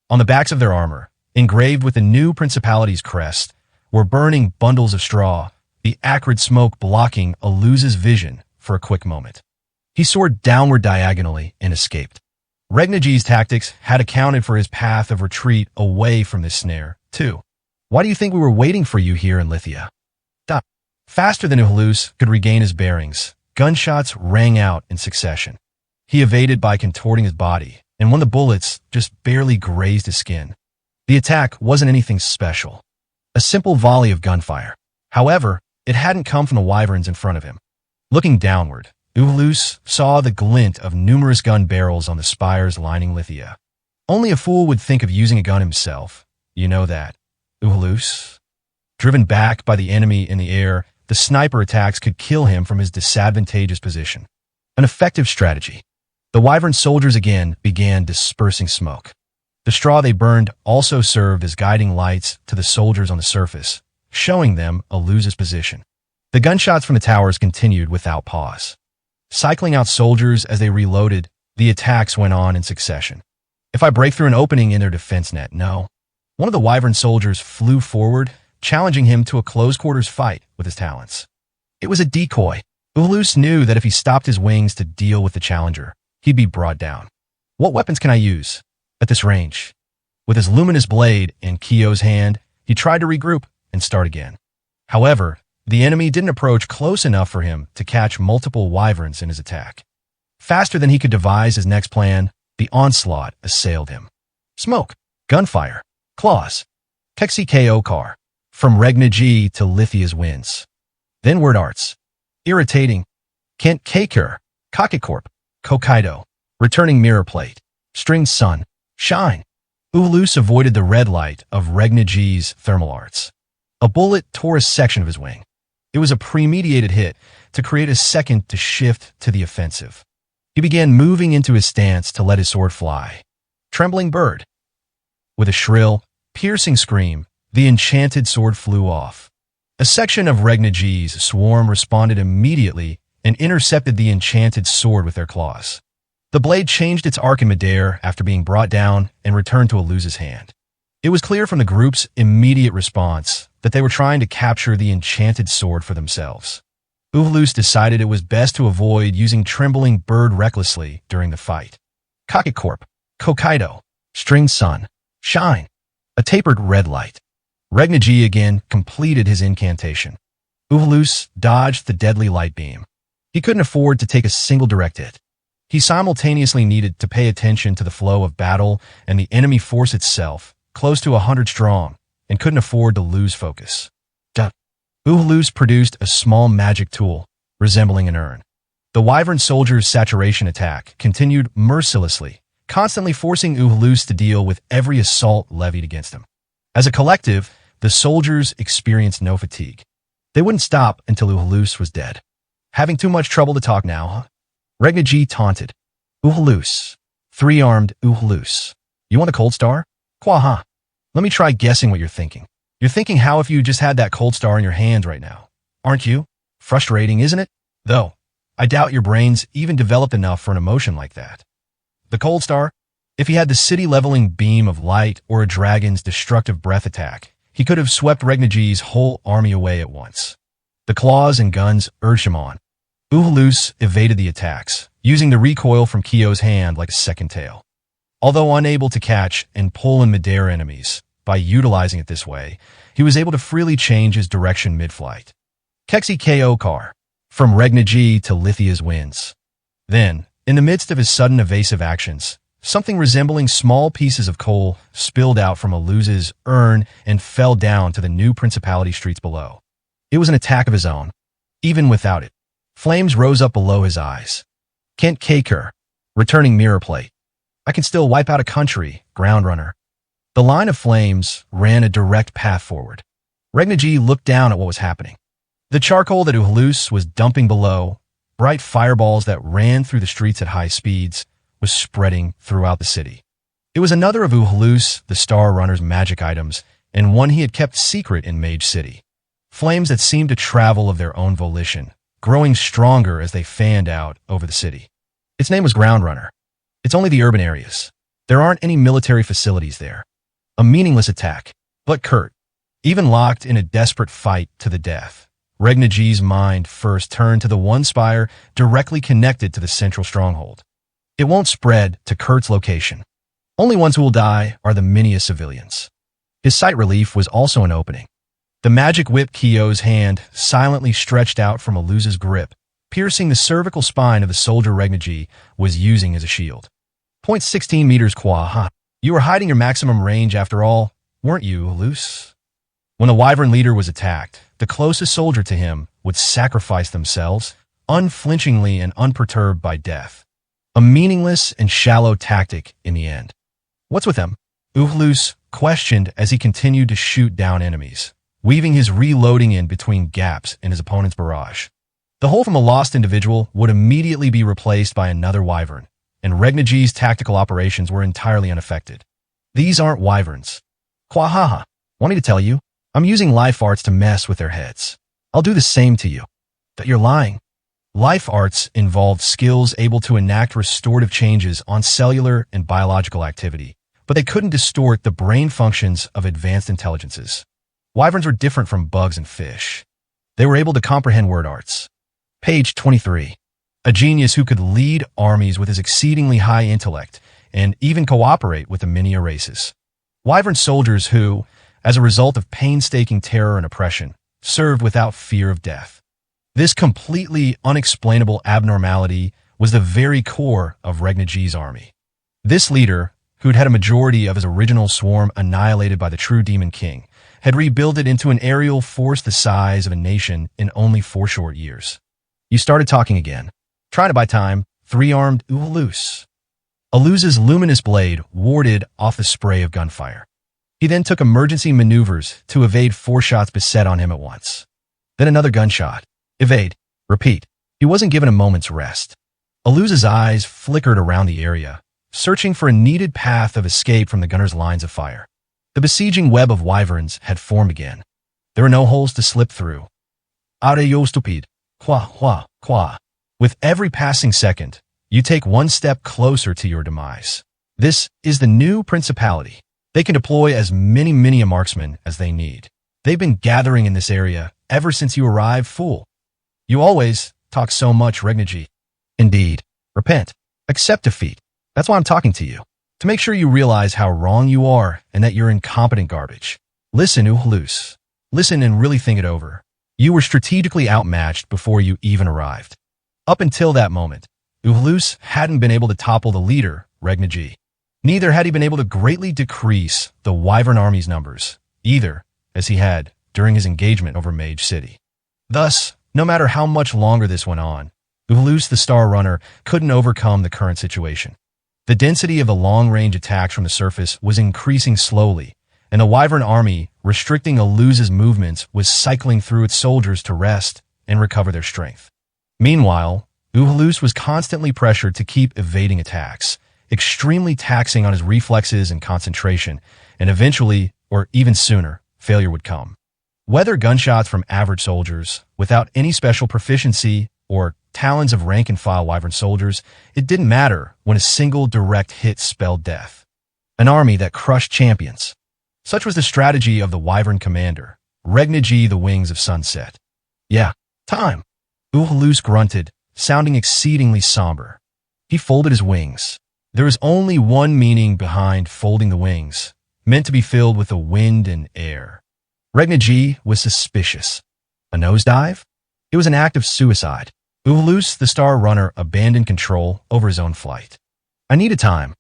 On the backs of their armor, engraved with the new principality's crest, were burning bundles of straw, the acrid smoke blocking Uhlus' vision for a quick moment. He soared downward diagonally and escaped. Regna's tactics had accounted for his path of retreat away from this snare, too. Why do you think we were waiting for you here in Lithia? Faster than Uhlus could regain his bearings, gunshots rang out in succession. He evaded by contorting his body, and one of the bullets just barely grazed his skin. The attack wasn't anything special. A simple volley of gunfire. However, it hadn't come from the wyverns in front of him. Looking downward, Uhlus saw the glint of numerous gun barrels on the spires lining Lithia. Only a fool would think of using a gun himself. You know that. Uhlus. Driven back by the enemy in the air, the sniper attacks could kill him from his disadvantageous position. An effective strategy. The wyvern soldiers again began dispersing smoke. The straw they burned also served as guiding lights to the soldiers on the surface, showing them Uhlus' position. The gunshots from the towers continued without pause. Cycling out soldiers as they reloaded, the attacks went on in succession. If I break through an opening in their defense net, no. One of the wyvern soldiers flew forward, challenging him to a close-quarters fight with his talons. It was a decoy. Uhlus knew that if he stopped his wings to deal with the challenger, he'd be brought down. What weapons can I use at this range? With his luminous blade in Kyo's hand, he tried to regroup and start again. However, the enemy didn't approach close enough for him to catch multiple wyverns in his attack. Faster than he could devise his next plan, the onslaught assailed him. Smoke, gunfire, claws, Kexi KO car. From Regna to Lithia's winds. Then word arts. Irritating. Kent Kaker. Kakikorp. Kokaido. Returning mirror plate. String sun. Shine. Uhlus avoided the red light of Regna's thermal arts. A bullet tore a section of his wing. It was a premeditated hit to create a second to shift to the offensive. He began moving into his stance to let his sword fly. Trembling bird. With a shrill, piercing scream, the enchanted sword flew off. A section of Regna's swarm responded immediately and intercepted the enchanted sword with their claws. The blade changed its arc in midair after being brought down and returned to Uhlus' hand. It was clear from the group's immediate response that they were trying to capture the enchanted sword for themselves. Uhlus decided it was best to avoid using trembling bird recklessly during the fight. Kakikorp, Kokaido, String sun, shine, a tapered red light. Regna again completed his incantation. Uhlus dodged the deadly light beam. He couldn't afford to take a single direct hit. He simultaneously needed to pay attention to the flow of battle and the enemy force itself, close to 100 strong, and couldn't afford to lose focus. Uhlus produced a small magic tool, resembling an urn. The wyvern soldier's saturation attack continued mercilessly, constantly forcing Uhlus to deal with every assault levied against him. As a collective, the soldiers experienced no fatigue. They wouldn't stop until Uhlus was dead. Having too much trouble to talk now, huh? Regna taunted. Uhlus. Three-armed Uhlus. You want a cold star? Quaha. Let me try guessing what you're thinking. You're thinking how if you just had that cold star in your hands right now. Aren't you? Frustrating, isn't it? Though, I doubt your brains even developed enough for an emotion like that. The cold star? If he had the city-leveling beam of light or a dragon's destructive breath attack, he could have swept Regnaji's whole army away at once. The claws and guns urged him on. Uhulus evaded the attacks, using the recoil from Kyo's hand like a second tail. Although unable to catch and pull in midair enemies, by utilizing it this way, he was able to freely change his direction mid-flight. Kexi KO Kar, from Regnaji to Lithia's winds. Then, in the midst of his sudden evasive actions, something resembling small pieces of coal spilled out from Uhulus's urn and fell down to the new principality streets below. It was an attack of his own. Even without it, flames rose up below his eyes. Kent Kaker, returning mirror plate. I can still wipe out a country, ground runner. The line of flames ran a direct path forward. Regnaji looked down at what was happening. The charcoal that Uhulus was dumping below, bright fireballs that ran through the streets at high speeds, was spreading throughout the city. It was another of Uhulus, the Star Runner's magic items, and one he had kept secret in Mage City. Flames that seemed to travel of their own volition, growing stronger as they fanned out over the city. Its name was Ground Runner. It's only the urban areas. There aren't any military facilities there. A meaningless attack, but curt. Even locked in a desperate fight to the death, Regnaji's mind first turned to the one spire directly connected to the central stronghold. It won't spread to Kurt's location. Only ones who will die are the miniest civilians. His sight relief was also an opening. The magic whip Kyo's hand silently stretched out from Uhulus's grip, piercing the cervical spine of the soldier Regnaji was using as a shield. 0.16 meters qua. You were hiding your maximum range after all, weren't you, Uhulus? When the Wyvern leader was attacked, the closest soldier to him would sacrifice themselves, unflinchingly and unperturbed by death. A meaningless and shallow tactic in the end. What's with them? Uhulus questioned as he continued to shoot down enemies, weaving his reloading in between gaps in his opponent's barrage. The hole from a lost individual would immediately be replaced by another Wyvern, and Regnaji's tactical operations were entirely unaffected. These aren't Wyverns. Quahaha, wanting to tell you, I'm using life arts to mess with their heads. I'll do the same to you. But you're lying. Life arts involved skills able to enact restorative changes on cellular and biological activity, but they couldn't distort the brain functions of advanced intelligences. Wyverns were different from bugs and fish. They were able to comprehend word arts. Page 23. A genius who could lead armies with his exceedingly high intellect and even cooperate with the many races. Wyvern soldiers who, as a result of painstaking terror and oppression, served without fear of death. This completely unexplainable abnormality was the very core of Regnaji's army. This leader, who'd had a majority of his original swarm annihilated by the true Demon King, had rebuilt it into an aerial force the size of a nation in only 4 short years. You started talking again. Trying to buy time, 3-armed Uhulus. Uhulus's luminous blade warded off the spray of gunfire. He then took emergency maneuvers to evade 4 shots beset on him at once. Then another gunshot. Evade. Repeat. He wasn't given a moment's rest. Uhulus's eyes flickered around the area, searching for a needed path of escape from the gunner's lines of fire. The besieging web of wyverns had formed again. There were no holes to slip through. Are yo stupid? Qua. With every passing second, you take one step closer to your demise. This is the new principality. They can deploy as many marksmen as they need. They've been gathering in this area ever since you arrived, fool. You always talk so much, Regnaji. Indeed. Repent. Accept defeat. That's why I'm talking to you. To make sure you realize how wrong you are and that you're incompetent garbage. Listen, Uhulus. Listen and really think it over. You were strategically outmatched before you even arrived. Up until that moment, Uhulus hadn't been able to topple the leader, Regnaji. Neither had he been able to greatly decrease the Wyvern army's numbers, either, as he had during his engagement over Mage City. Thus, no matter how much longer this went on, Uhulus the Star Runner couldn't overcome the current situation. The density of the long-range attacks from the surface was increasing slowly, and the Wyvern army, restricting Uhulus's movements, was cycling through its soldiers to rest and recover their strength. Meanwhile, Uhulus was constantly pressured to keep evading attacks, extremely taxing on his reflexes and concentration, and eventually, or even sooner, failure would come. Whether gunshots from average soldiers, without any special proficiency, or talons of rank-and-file wyvern soldiers, it didn't matter when a single direct hit spelled death. An army that crushed champions. Such was the strategy of the wyvern commander, Regnigi the Wings of Sunset. Yeah, time. Uhulus grunted, sounding exceedingly somber. He folded his wings. There was only one meaning behind folding the wings, meant to be filled with the wind and air. Regnigi was suspicious. A nosedive? It was an act of suicide. Uhulus, the Star Runner, abandoned control over his own flight. I needed time.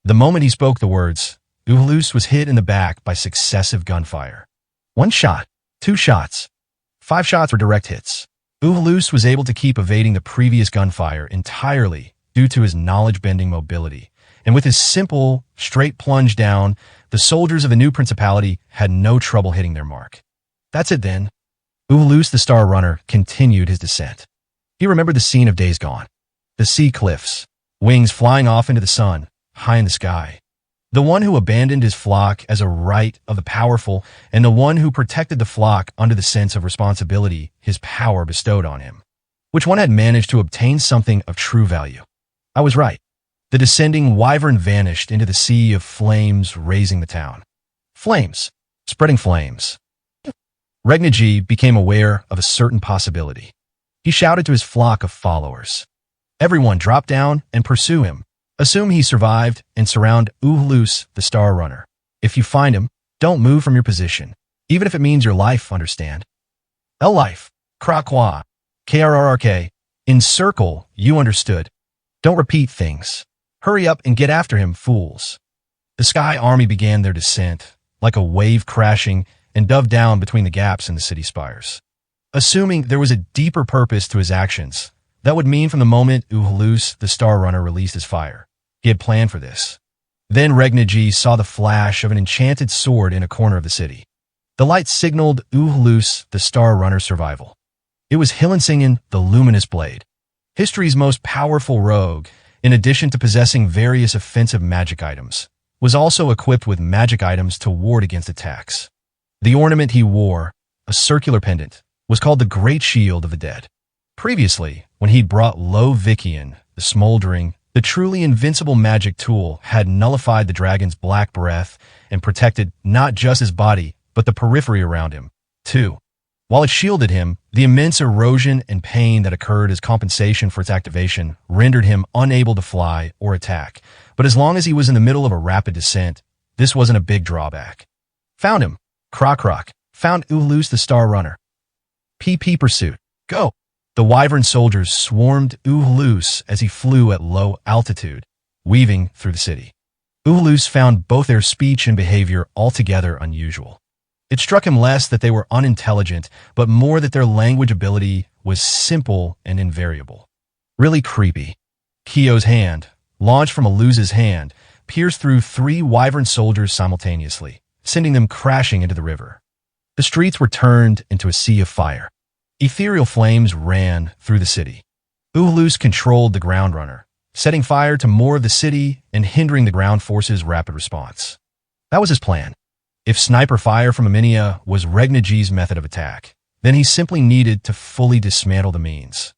The moment he spoke the words, Uhulus was hit in the back by successive gunfire. 1 shot, 2 shots, 5 shots were direct hits. Uhulus was able to keep evading the previous gunfire entirely due to his knowledge-bending mobility, and with his simple, straight plunge down, the soldiers of the new principality had no trouble hitting their mark. That's it then. Uhulus the Star Runner continued his descent. He remembered the scene of days gone. The sea cliffs, wings flying off into the sun, high in the sky. The one who abandoned his flock as a right of the powerful, and the one who protected the flock under the sense of responsibility his power bestowed on him. Which one had managed to obtain something of true value? I was right. The descending wyvern vanished into the sea of flames raising the town. Flames. Spreading flames. Regnigi became aware of a certain possibility. He shouted to his flock of followers. Everyone drop down and pursue him. Assume he survived and surround Uhulus, the Star Runner. If you find him, don't move from your position, even if it means your life, understand? L-life. Krakwa. KRRRK. Encircle, you understood. Don't repeat things. Hurry up and get after him, fools. The Sky Army began their descent, like a wave crashing and dove down between the gaps in the city spires. Assuming there was a deeper purpose to his actions, that would mean from the moment Uhulus, the Star Runner, released his fire. He had planned for this. Then Regnigi saw the flash of an enchanted sword in a corner of the city. The light signaled Uhulus, the Star Runner's survival. It was Hilensingen, the Luminous Blade. History's most powerful rogue, in addition to possessing various offensive magic items, was also equipped with magic items to ward against attacks. The ornament he wore, a circular pendant, was called the Great Shield of the Dead. Previously, when he'd brought Lovikian, the smoldering, the truly invincible magic tool had nullified the dragon's black breath and protected not just his body, but the periphery around him, too. While it shielded him, the immense erosion and pain that occurred as compensation for its activation rendered him unable to fly or attack. But as long as he was in the middle of a rapid descent, this wasn't a big drawback. Found him. Croc. Found Uhulus the Star Runner. PP pursuit. Go. The wyvern soldiers swarmed Uhulus as he flew at low altitude, weaving through the city. Uhulus found both their speech and behavior altogether unusual. It struck him less that they were unintelligent, but more that their language ability was simple and invariable. Really creepy. Kyo's hand, launched from Aluza's hand, pierced through 3 wyvern soldiers simultaneously, sending them crashing into the river. The streets were turned into a sea of fire. Ethereal flames ran through the city. Uhulus controlled the ground runner, setting fire to more of the city and hindering the ground force's rapid response. That was his plan. If sniper fire from Aminia was Regnigi's method of attack, then he simply needed to fully dismantle the means.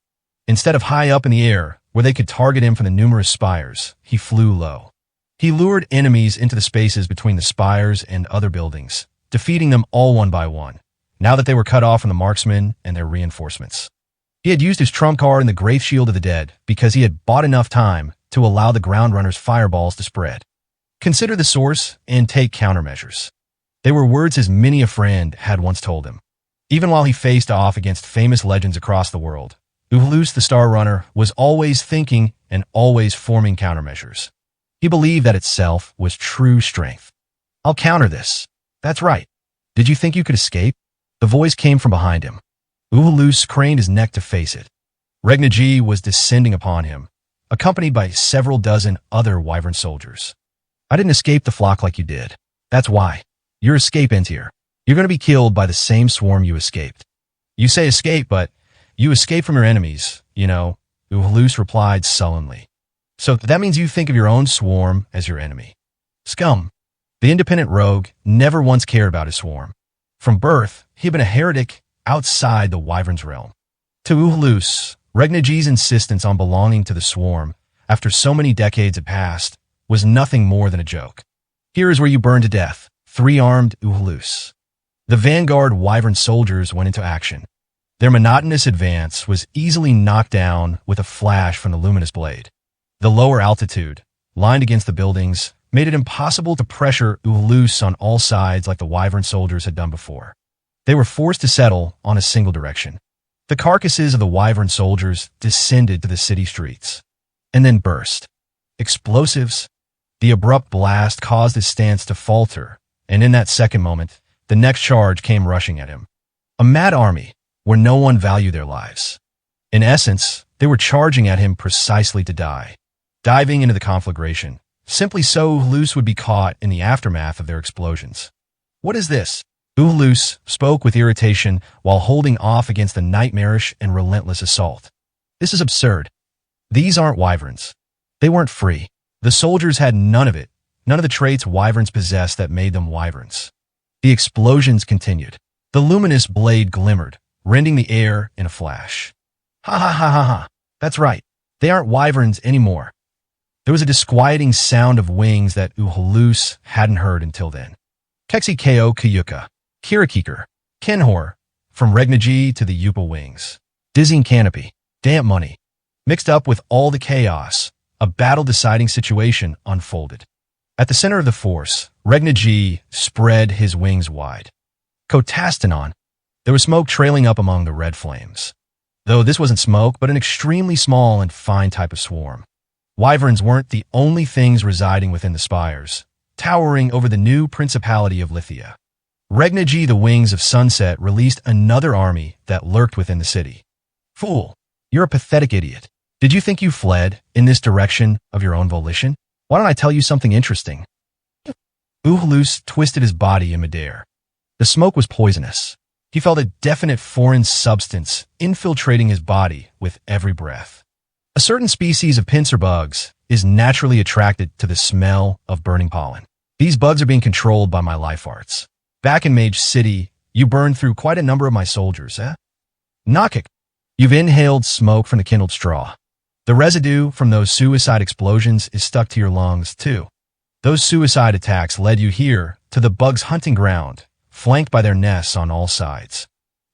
Instead of high up in the air, where they could target him from the numerous spires, he flew low. He lured enemies into the spaces between the spires and other buildings, defeating them all one by one, now that they were cut off from the marksmen and their reinforcements. He had used his trump card in the Great Shield of the Dead because he had bought enough time to allow the ground runner's fireballs to spread. Consider the source and take countermeasures. They were words his many a friend had once told him. Even while he faced off against famous legends across the world, Uhulus the Star Runner was always thinking and always forming countermeasures. He believed that itself was true strength. I'll counter this. That's right. Did you think you could escape? The voice came from behind him. Uhulus craned his neck to face it. Regnigi was descending upon him, accompanied by several dozen other wyvern soldiers. I didn't escape the flock like you did. That's why. Your escape ends here. You're going to be killed by the same swarm you escaped. You say escape, but you escape from your enemies, you know, Uhulus replied sullenly. So that means you think of your own swarm as your enemy. Scum. The independent rogue never once cared about his swarm. From birth, he had been a heretic outside the wyvern's realm. To Uhulus, Regnaji's insistence on belonging to the swarm, after so many decades had passed, was nothing more than a joke. Here is where you burn to death, three-armed Uhulus. The vanguard wyvern soldiers went into action. Their monotonous advance was easily knocked down with a flash from the luminous blade. The lower altitude, lined against the buildings, made it impossible to pressure Uhulus on all sides like the wyvern soldiers had done before. They were forced to settle on a single direction. The carcasses of the wyvern soldiers descended to the city streets, and then burst. Explosives. The abrupt blast caused his stance to falter, and in that second moment, the next charge came rushing at him. A mad army, where no one valued their lives. In essence, they were charging at him precisely to die, diving into the conflagration, simply so Uhulus would be caught in the aftermath of their explosions. What is this? Uhulus spoke with irritation while holding off against the nightmarish and relentless assault. This is absurd. These aren't wyverns. They weren't free. The soldiers had none of it, none of the traits wyverns possessed that made them wyverns. The explosions continued. The luminous blade glimmered, rending the air in a flash. Ha ha ha ha ha. That's right. They aren't wyverns anymore. There was a disquieting sound of wings that Uhulus hadn't heard until then. Kexikeo Kayuka, Kirakikar, Kenhor, from Regnaji to the Yupa wings. Dizzying canopy, damp money. Mixed up with all the chaos, a battle-deciding situation unfolded. At the center of the force, Regnaji spread his wings wide. Kotastanon. There was smoke trailing up among the red flames. Though this wasn't smoke, but an extremely small and fine type of swarm. Wyverns weren't the only things residing within the spires, towering over the new Principality of Lithia. Regnaji, the Wings of Sunset, released another army that lurked within the city. Fool, you're a pathetic idiot. Did you think you fled in this direction of your own volition? Why don't I tell you something interesting? Uhulus twisted his body in midair. The smoke was poisonous. He felt a definite foreign substance infiltrating his body with every breath. A certain species of pincer bugs is naturally attracted to the smell of burning pollen. These bugs are being controlled by my life arts. Back in Mage City, you burned through quite a number of my soldiers, eh? Knockik, you've inhaled smoke from the kindled straw. The residue from those suicide explosions is stuck to your lungs, too. Those suicide attacks led you here to the bugs' hunting ground, flanked by their nests on all sides.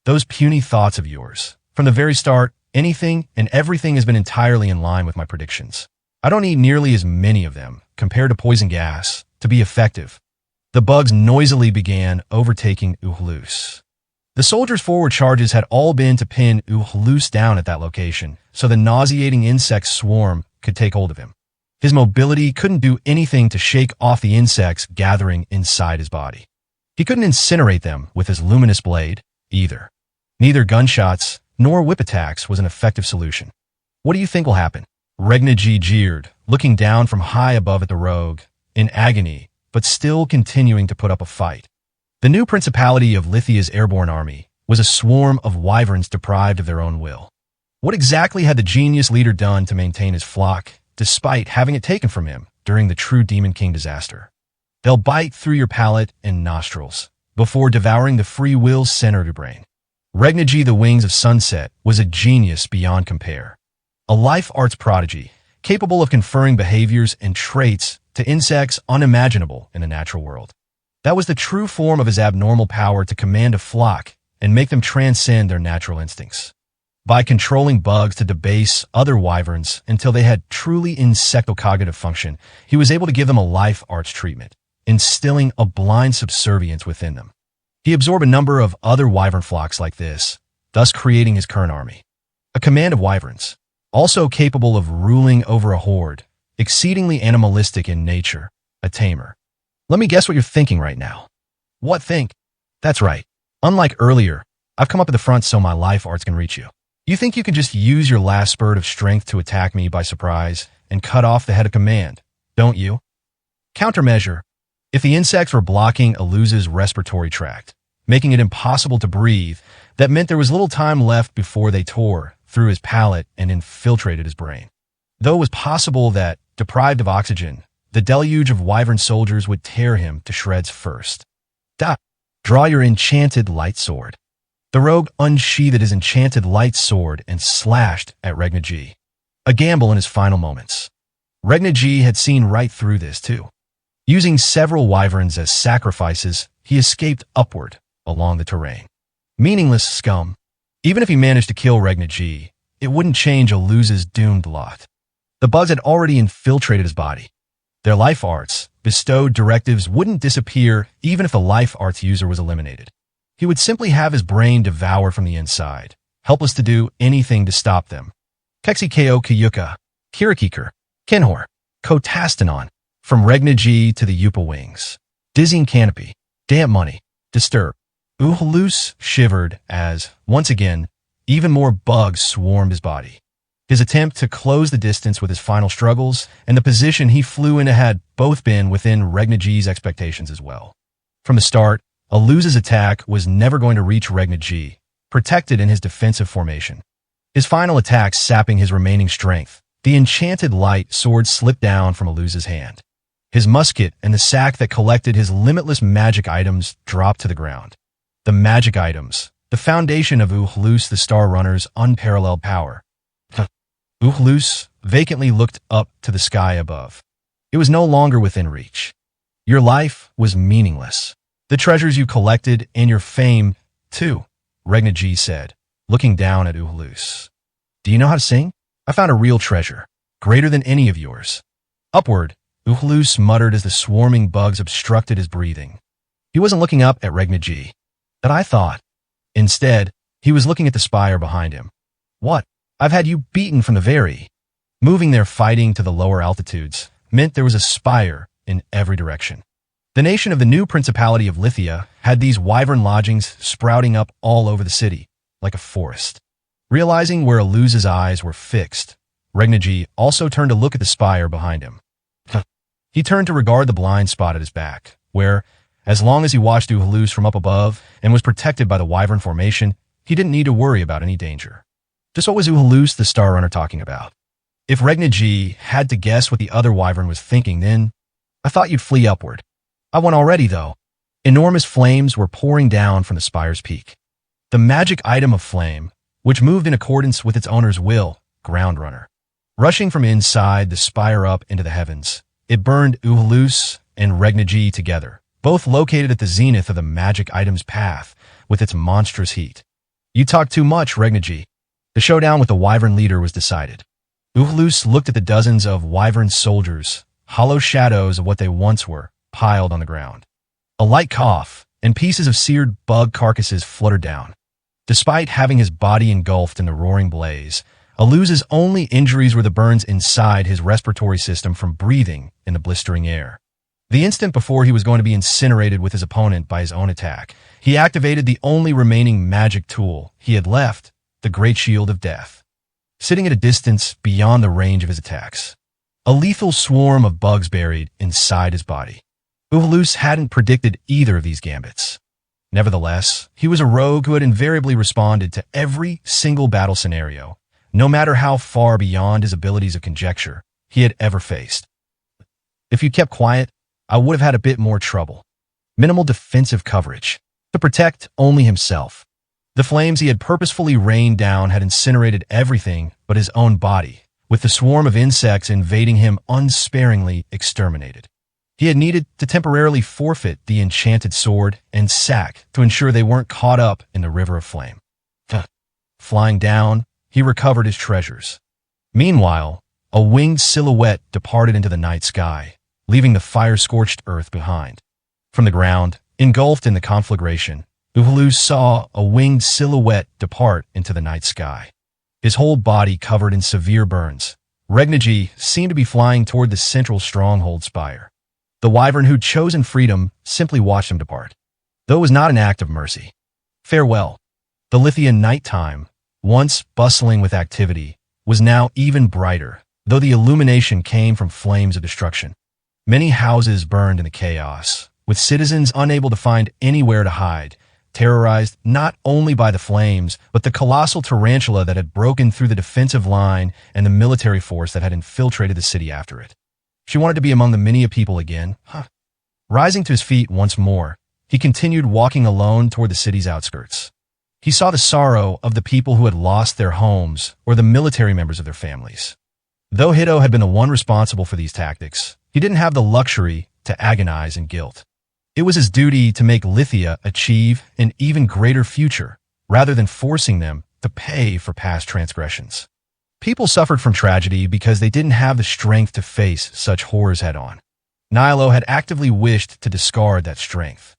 Those puny thoughts of yours. From the very start, anything and everything has been entirely in line with my predictions. I don't need nearly as many of them, compared to poison gas, to be effective. The bugs noisily began overtaking Uhulus. The soldiers' forward charges had all been to pin Uhulus down at that location, so the nauseating insect swarm could take hold of him. His mobility couldn't do anything to shake off the insects gathering inside his body. He couldn't incinerate them with his luminous blade, either. Neither gunshots nor whip attacks was an effective solution. What do you think will happen? Regnaji jeered, looking down from high above at the rogue, in agony, but still continuing to put up a fight. The new Principality of Lithia's airborne army was a swarm of wyverns deprived of their own will. What exactly had the genius leader done to maintain his flock, despite having it taken from him during the true Demon King disaster? They'll bite through your palate and nostrils, before devouring the free will center of your brain. Regnaji, the Wings of Sunset, was a genius beyond compare. A life arts prodigy, capable of conferring behaviors and traits to insects unimaginable in the natural world. That was the true form of his abnormal power to command a flock and make them transcend their natural instincts. By controlling bugs to debase other wyverns until they had truly insectocognitive function, he was able to give them a life arts treatment, instilling a blind subservience within them. He absorbed a number of other wyvern flocks like this, thus creating his current army. A command of wyverns, also capable of ruling over a horde, exceedingly animalistic in nature, a tamer. Let me guess what you're thinking right now. What think? That's right. Unlike earlier, I've come up at the front so my life arts can reach you. You think you can just use your last spurt of strength to attack me by surprise and cut off the head of command, don't you? Countermeasure. If the insects were blocking Aluz's respiratory tract, making it impossible to breathe, that meant there was little time left before they tore through his palate and infiltrated his brain. Though it was possible that, deprived of oxygen, the deluge of wyvern soldiers would tear him to shreds first. Draw your enchanted light sword. The rogue unsheathed his enchanted light sword and slashed at Regna G. A gamble in his final moments. Regna G had seen right through this, too. Using several wyverns as sacrifices, he escaped upward along the terrain. Meaningless scum. Even if he managed to kill Regna G, it wouldn't change Aluz's doomed lot. The bugs had already infiltrated his body. Their life arts, bestowed directives wouldn't disappear even if the life arts user was eliminated. He would simply have his brain devoured from the inside, helpless to do anything to stop them. Kexi Ko Kiyuka, Kirikikir, Kinhor, Kotastanon, from Regna G to the Yupa Wings. Dizzying Canopy, Damp Money, Disturb. Uhalus shivered as, once again, even more bugs swarmed his body. His attempt to close the distance with his final struggles and the position he flew into had both been within Regna G's expectations as well. From the start, Aluz's attack was never going to reach Regna G, protected in his defensive formation. His final attack sapping his remaining strength, the enchanted light sword slipped down from Aluz's hand. His musket and the sack that collected his limitless magic items dropped to the ground. The magic items, the foundation of Uhlus the Star Runner's unparalleled power. Uhlus vacantly looked up to the sky above. It was no longer within reach. Your life was meaningless. The treasures you collected and your fame, too, Regna G said, looking down at Uhlus. Do you know how to sing? I found a real treasure, greater than any of yours. Upward, Uhlus muttered as the swarming bugs obstructed his breathing. He wasn't looking up at Regna G. That I thought. Instead, he was looking at the spire behind him. What? I've had you beaten from the very. Moving their fighting to the lower altitudes meant there was a spire in every direction. The nation of the new Principality of Lithia had these wyvern lodgings sprouting up all over the city, like a forest. Realizing where Aluz's eyes were fixed, Regna G also turned to look at the spire behind him. He turned to regard the blind spot at his back, where, as long as he watched Uhlus from up above and was protected by the wyvern formation, he didn't need to worry about any danger. Just what was Uhlus the Star Runner talking about? If Regna G had to guess what the other wyvern was thinking, then I thought you'd flee upward. I won already, though. Enormous flames were pouring down from the spire's peak. The magic item of flame, which moved in accordance with its owner's will, Ground Runner. Rushing from inside the spire up into the heavens, it burned Uhlus and Regna G together, both located at the zenith of the magic item's path with its monstrous heat. You talk too much, Regna G. The showdown with the wyvern leader was decided. Uhlus looked at the dozens of wyvern soldiers, hollow shadows of what they once were, piled on the ground. A light cough and pieces of seared bug carcasses fluttered down. Despite having his body engulfed in the roaring blaze, Aluz's only injuries were the burns inside his respiratory system from breathing in the blistering air. The instant before he was going to be incinerated with his opponent by his own attack, he activated the only remaining magic tool he had left, the Great Shield of Death. Sitting at a distance beyond the range of his attacks, a lethal swarm of bugs buried inside his body. Uhlus hadn't predicted either of these gambits. Nevertheless, he was a rogue who had invariably responded to every single battle scenario, no matter how far beyond his abilities of conjecture he had ever faced. If you'd kept quiet, I would have had a bit more trouble. Minimal defensive coverage, to protect only himself. The flames he had purposefully rained down had incinerated everything but his own body, with the swarm of insects invading him unsparingly exterminated. He had needed to temporarily forfeit the enchanted sword and sack to ensure they weren't caught up in the river of flame. Flying down, he recovered his treasures. Meanwhile, a winged silhouette departed into the night sky, leaving the fire-scorched earth behind. From the ground, engulfed in the conflagration, Uhlus saw a winged silhouette depart into the night sky. His whole body covered in severe burns, Regna G seemed to be flying toward the central stronghold spire. The wyvern who'd chosen freedom simply watched him depart. Though it was not an act of mercy. Farewell. The Lithian nighttime, once bustling with activity, was now even brighter, though the illumination came from flames of destruction. Many houses burned in the chaos, with citizens unable to find anywhere to hide, terrorized not only by the flames, but the colossal tarantula that had broken through the defensive line and the military force that had infiltrated the city after it. She wanted to be among the many people again. Rising to his feet once more, he continued walking alone toward the city's outskirts. He saw the sorrow of the people who had lost their homes or the military members of their families. Though Hito had been the one responsible for these tactics, he didn't have the luxury to agonize in guilt. It was his duty to make Lithia achieve an even greater future, rather than forcing them to pay for past transgressions. People suffered from tragedy because they didn't have the strength to face such horrors head-on. Nilo had actively wished to discard that strength.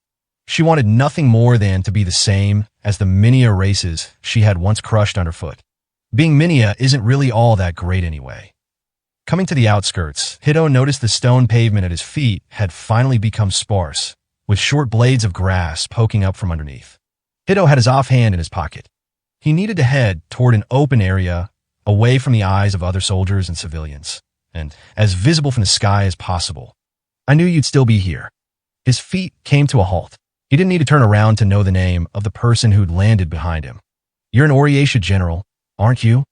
She wanted nothing more than to be the same as the Minia races she had once crushed underfoot. Being Minia isn't really all that great anyway. Coming to the outskirts, Hito noticed the stone pavement at his feet had finally become sparse, with short blades of grass poking up from underneath. Hito had his offhand in his pocket. He needed to head toward an open area, away from the eyes of other soldiers and civilians, and as visible from the sky as possible. I knew you'd still be here. His feet came to a halt. He didn't need to turn around to know the name of the person who'd landed behind him. You're an Oriatia general, aren't you?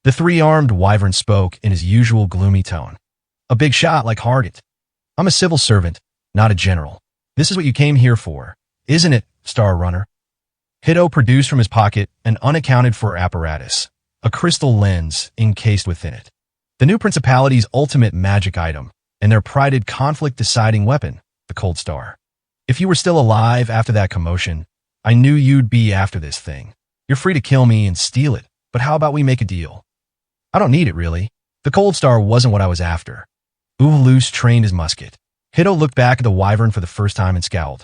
The three-armed wyvern spoke in his usual gloomy tone. A big shot like Hargit. I'm a civil servant, not a general. This is what you came here for, isn't it, Star Runner? Hito produced from his pocket an unaccounted-for apparatus, a crystal lens encased within it. The new principality's ultimate magic item, and their prided conflict-deciding weapon, the Cold Star. If you were still alive after that commotion, I knew you'd be after this thing. You're free to kill me and steal it, but how about we make a deal? I don't need it, really. The Cold Star wasn't what I was after. Uvalus trained his musket. Hito looked back at the wyvern for the first time and scowled.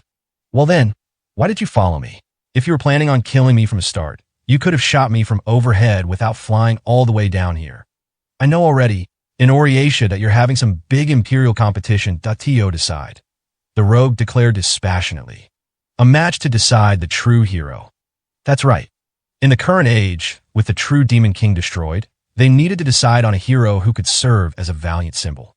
Well then, why did you follow me? If you were planning on killing me from the start, you could have shot me from overhead without flying all the way down here. I know already, in Oriatia, that you're having some big imperial competition, Datio decide. The rogue declared dispassionately. A match to decide the true hero. That's right. In the current age, with the true Demon King destroyed, they needed to decide on a hero who could serve as a valiant symbol.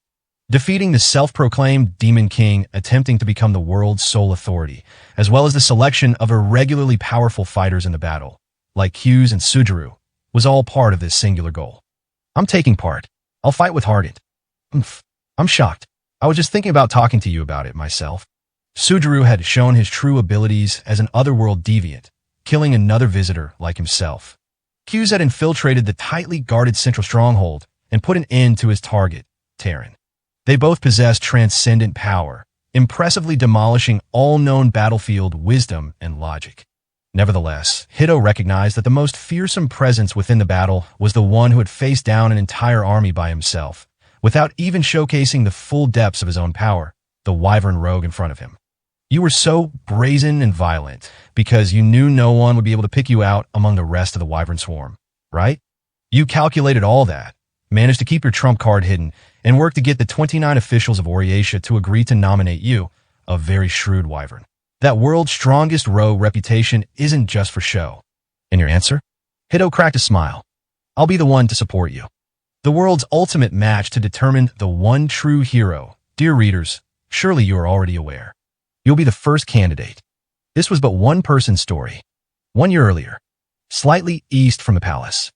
Defeating the self-proclaimed Demon King attempting to become the world's sole authority, as well as the selection of irregularly powerful fighters in the battle, like Hughes and Sujuru, was all part of this singular goal. I'm taking part. I'll fight with Hargit. I'm shocked. I was just thinking about talking to you about it myself. Sujuru had shown his true abilities as an otherworld deviant, killing another visitor like himself. Hughes had infiltrated the tightly guarded central stronghold and put an end to his target, Terran. They both possessed transcendent power, impressively demolishing all known battlefield wisdom and logic. Nevertheless, Hito recognized that the most fearsome presence within the battle was the one who had faced down an entire army by himself, without even showcasing the full depths of his own power, the wyvern rogue in front of him. You were so brazen and violent because you knew no one would be able to pick you out among the rest of the wyvern swarm, right? You calculated all that, managed to keep your trump card hidden, and worked to get the 29 officials of Oriatia to agree to nominate you, a very shrewd wyvern. That world's strongest rogue reputation isn't just for show. And your answer? Hito cracked a smile. I'll be the one to support you. The world's ultimate match to determine the one true hero. Dear readers, surely you are already aware. You'll be the first candidate. This was but one person's story. 1 year earlier, slightly east from the palace.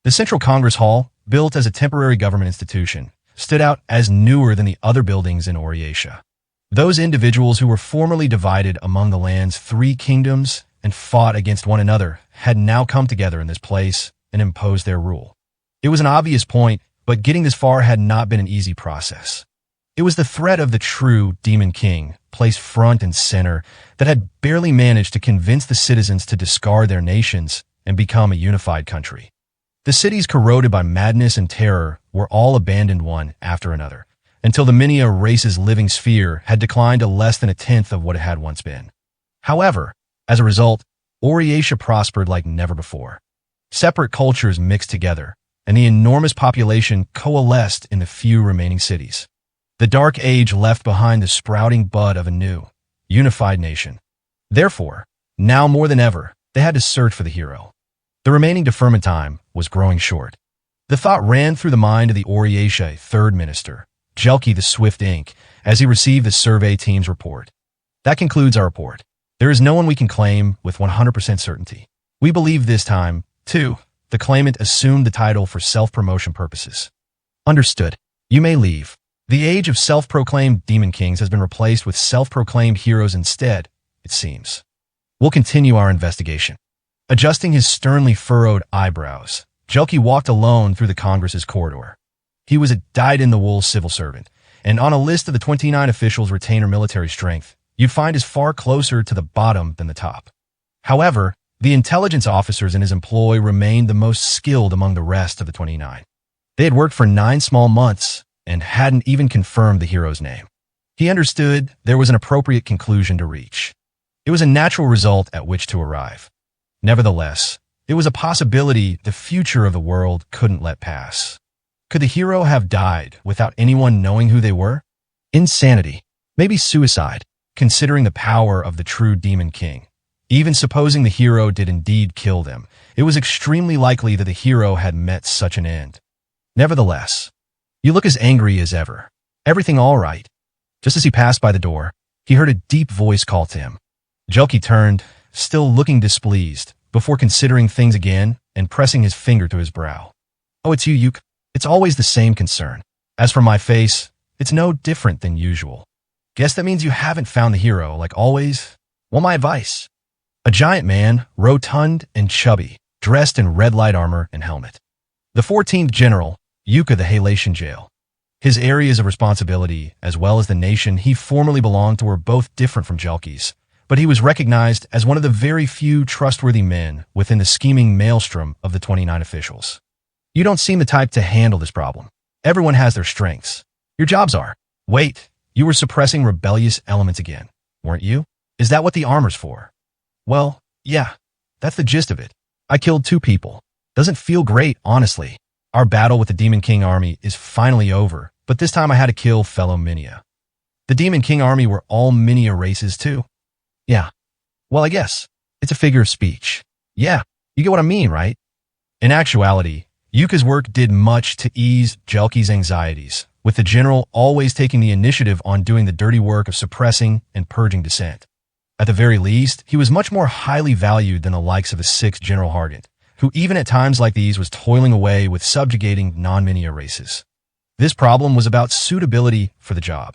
The Central Congress Hall, built as a temporary government institution, stood out as newer than the other buildings in Oriatia. Those individuals who were formerly divided among the land's 3 kingdoms and fought against one another had now come together in this place and imposed their rule. It was an obvious point, but getting this far had not been an easy process. It was the threat of the true Demon King, placed front and center, that had barely managed to convince the citizens to discard their nations and become a unified country. The cities corroded by madness and terror were all abandoned one after another, until the Minia race's living sphere had declined to less than 1/10 of what it had once been. However, as a result, Oriatia prospered like never before. Separate cultures mixed together, and the enormous population coalesced in the few remaining cities. The Dark Age left behind the sprouting bud of a new, unified nation. Therefore, now more than ever, they had to search for the hero. The remaining deferment time was growing short. The thought ran through the mind of the Oriatia Third Minister, Jelki the Swift Ink, as he received the survey team's report. That concludes our report. There is no one we can claim with 100% certainty. We believe this time, too, the claimant assumed the title for self-promotion purposes. Understood. You may leave. The age of self-proclaimed demon kings has been replaced with self-proclaimed heroes instead, it seems. We'll continue our investigation. Adjusting his sternly furrowed eyebrows, Jelki walked alone through the Congress's corridor. He was a dyed-in-the-wool civil servant, and on a list of the 29 officials retainer military strength, you'd find his far closer to the bottom than the top. However, the intelligence officers in his employ remained the most skilled among the rest of the 29. They had worked for 9 small months and hadn't even confirmed the hero's name. He understood there was an appropriate conclusion to reach. It was a natural result at which to arrive. Nevertheless, it was a possibility the future of the world couldn't let pass. Could the hero have died without anyone knowing who they were? Insanity. Maybe suicide, considering the power of the true Demon King. Even supposing the hero did indeed kill them, it was extremely likely that the hero had met such an end. Nevertheless, you look as angry as ever. Everything all right? Just as he passed by the door, he heard a deep voice call to him. Jelki turned, still looking displeased, before considering things again and pressing his finger to his brow. Oh, it's you, Yuk. It's always the same concern. As for my face, it's no different than usual. Guess that means you haven't found the hero, like always? Want my advice? A giant man, rotund and chubby, dressed in red light armor and helmet. The 14th General, Yuka the Halatian Jail. His areas of responsibility, as well as the nation he formerly belonged to, were both different from Jelki's, but he was recognized as one of the very few trustworthy men within the scheming maelstrom of the 29 officials. You don't seem the type to handle this problem. Everyone has their strengths. Your jobs are. Wait, you were suppressing rebellious elements again, weren't you? Is that what the armor's for? Well, yeah, that's the gist of it. I killed 2 people. Doesn't feel great, honestly. Our battle with the Demon King army is finally over, but this time I had to kill fellow Minia. The Demon King army were all Minia races too. Yeah. Well, I guess. It's a figure of speech. Yeah, you get what I mean, right? In actuality, Yuka's work did much to ease Jelki's anxieties, with the general always taking the initiative on doing the dirty work of suppressing and purging dissent. At the very least, he was much more highly valued than the likes of his 6th General Hargant, who even at times like these was toiling away with subjugating non-Minia races. This problem was about suitability for the job.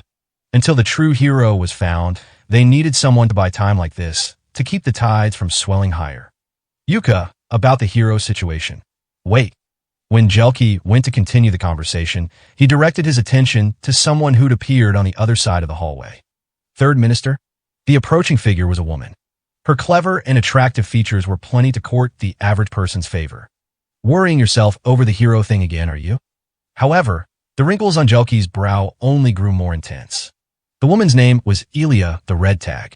Until the true hero was found, they needed someone to buy time like this, to keep the tides from swelling higher. Yuka, about the hero situation. Wait. When Jelki went to continue the conversation, he directed his attention to someone who'd appeared on the other side of the hallway. 3rd Minister? The approaching figure was a woman. Her clever and attractive features were plenty to court the average person's favor. Worrying yourself over the hero thing again, are you? However, the wrinkles on Jelki's brow only grew more intense. The woman's name was Elia the Red Tag.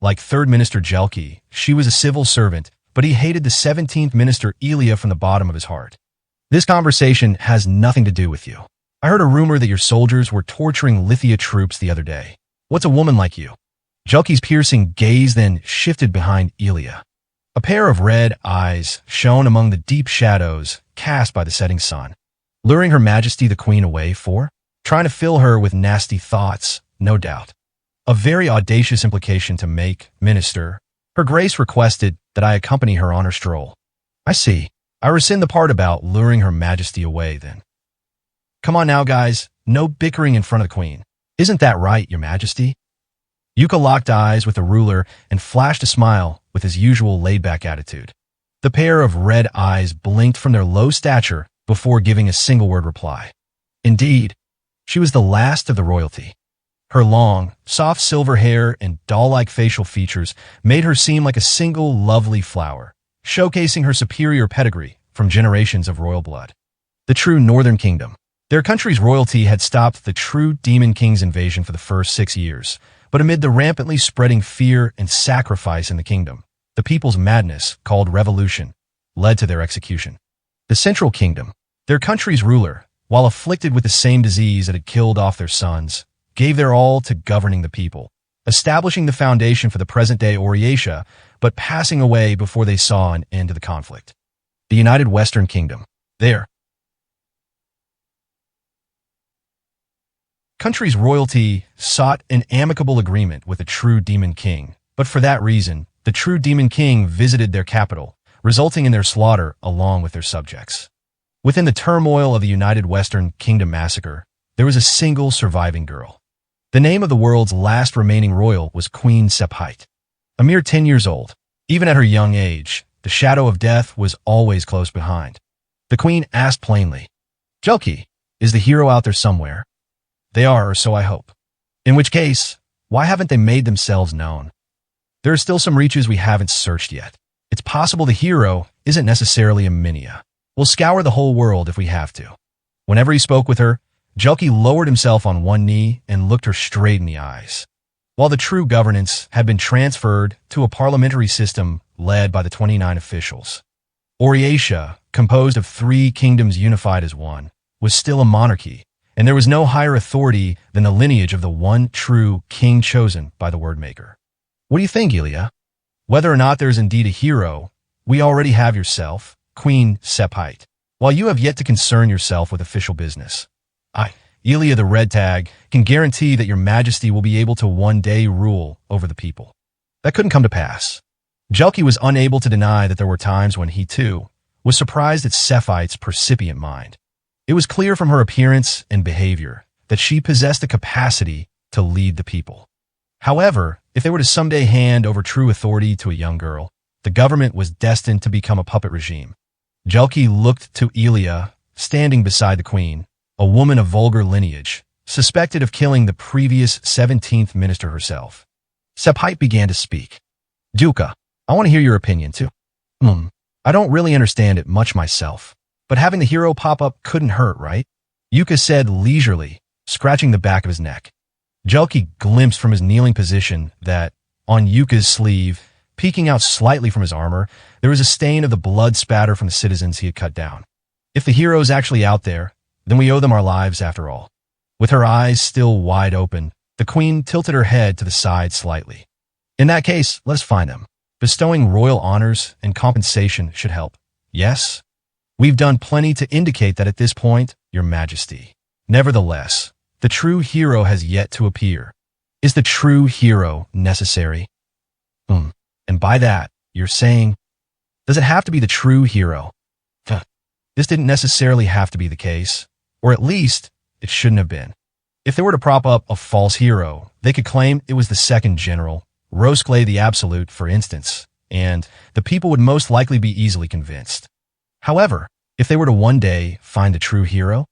Like 3rd Minister Jelki, she was a civil servant, but he hated the 17th Minister Elia from the bottom of his heart. This conversation has nothing to do with you. I heard a rumor that your soldiers were torturing Lithia troops the other day. What's a woman like you? Jelki's piercing gaze then shifted behind Elia. A pair of red eyes shone among the deep shadows cast by the setting sun. Luring Her Majesty the Queen away for? Trying to fill her with nasty thoughts, no doubt. A very audacious implication to make, Minister. Her Grace requested that I accompany her on her stroll. I see. I rescind the part about luring Her Majesty away, then. Come on now, guys. No bickering in front of the Queen. Isn't that right, Your Majesty? Yuka locked eyes with the ruler and flashed a smile with his usual laid-back attitude. The pair of red eyes blinked from their low stature before giving a single-word reply. Indeed, she was the last of the royalty. Her long, soft silver hair and doll-like facial features made her seem like a single lovely flower, showcasing her superior pedigree from generations of royal blood. The true Northern Kingdom. Their country's royalty had stopped the true Demon King's invasion for the first 6 years, but amid the rampantly spreading fear and sacrifice in the kingdom, the people's madness, called revolution, led to their execution. The Central Kingdom, their country's ruler, while afflicted with the same disease that had killed off their sons, gave their all to governing the people, establishing the foundation for the present-day Orietia, but passing away before they saw an end to the conflict. The United Western Kingdom. Their country's royalty sought an amicable agreement with the true Demon King, but for that reason, the true Demon King visited their capital, resulting in their slaughter along with their subjects. Within the turmoil of the United Western Kingdom massacre, there was a single surviving girl. The name of the world's last remaining royal was Queen Sephite. A mere 10 years old, even at her young age, the shadow of death was always close behind. The queen asked plainly, "Jelki, is the hero out there somewhere?" "They are, or so I hope." "In which case, why haven't they made themselves known?" "There are still some reaches we haven't searched yet. It's possible the hero isn't necessarily a Minia. We'll scour the whole world if we have to." Whenever he spoke with her, Jelki lowered himself on one knee and looked her straight in the eyes. While the true governance had been transferred to a parliamentary system led by the 29 officials, Oriatia, composed of 3 kingdoms unified as one, was still a monarchy, and there was no higher authority than the lineage of the one true king chosen by the Wordmaker. "What do you think, Ilya? Whether or not there's indeed a hero, we already have yourself, Queen Sephite, while you have yet to concern yourself with official business. I, Ilya the Red Tag, can guarantee that your majesty will be able to one day rule over the people." That couldn't come to pass. Jelki was unable to deny that there were times when he, too, was surprised at Sephite's percipient mind. It was clear from her appearance and behavior that she possessed the capacity to lead the people. However, if they were to someday hand over true authority to a young girl, the government was destined to become a puppet regime. Jelki looked to Ilya, standing beside the queen, a woman of vulgar lineage, suspected of killing the previous 17th minister herself. Sephite began to speak. "Duca, I want to hear your opinion, too." I don't really understand it much myself, but having the hero pop up couldn't hurt, right?" Yuka said leisurely, scratching the back of his neck. Jelki glimpsed from his kneeling position that, on Yuka's sleeve, peeking out slightly from his armor, there was a stain of the blood spatter from the citizens he had cut down. If the hero's actually out there, then we owe them our lives after all. With her eyes still wide open, the queen tilted her head to the side slightly. "In that case, let's find them. Bestowing royal honors and compensation should help. Yes? We've done plenty to indicate that at this point, your majesty. Nevertheless, the true hero has yet to appear. Is the true hero necessary?" And by that, you're saying, does it have to be the true hero? This didn't necessarily have to be the case, or at least, it shouldn't have been. If they were to prop up a false hero, they could claim it was the second general, Roskle the Absolute, for instance, and the people would most likely be easily convinced. However, if they were to one day find the true hero,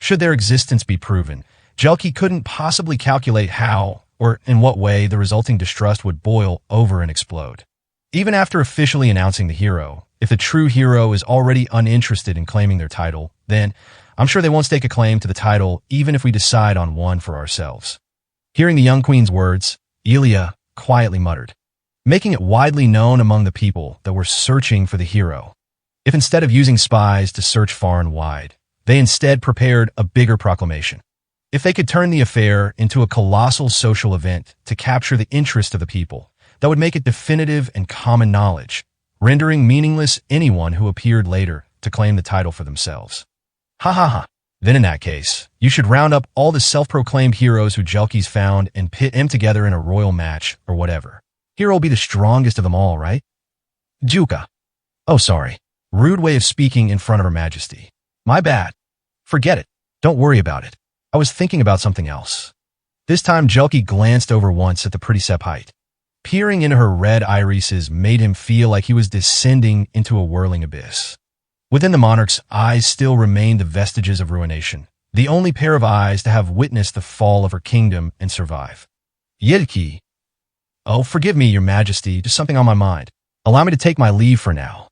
should their existence be proven, Jelki couldn't possibly calculate how or in what way the resulting distrust would boil over and explode. Even after officially announcing the hero, if the true hero is already uninterested in claiming their title, then I'm sure they won't stake a claim to the title even if we decide on one for ourselves. Hearing the young queen's words, Ilya quietly muttered, making it widely known among the people that were searching for the hero. If instead of using spies to search far and wide, they instead prepared a bigger proclamation. If they could turn the affair into a colossal social event to capture the interest of the people, that would make it definitive and common knowledge, rendering meaningless anyone who appeared later to claim the title for themselves. Ha ha ha. Then in that case, you should round up all the self-proclaimed heroes who Jelki's found and pit them together in a royal match or whatever. Hero will be the strongest of them all, right? Juka. Oh, sorry. Rude way of speaking in front of Her Majesty. My bad. Forget it. Don't worry about it. I was thinking about something else. This time Jelki glanced over once at the pretty Sephite. Peering into her red irises made him feel like he was descending into a whirling abyss. Within the monarch's eyes still remained the vestiges of ruination, the only pair of eyes to have witnessed the fall of her kingdom and survive. Yilki. Oh, forgive me, your majesty, just something on my mind. Allow me to take my leave for now.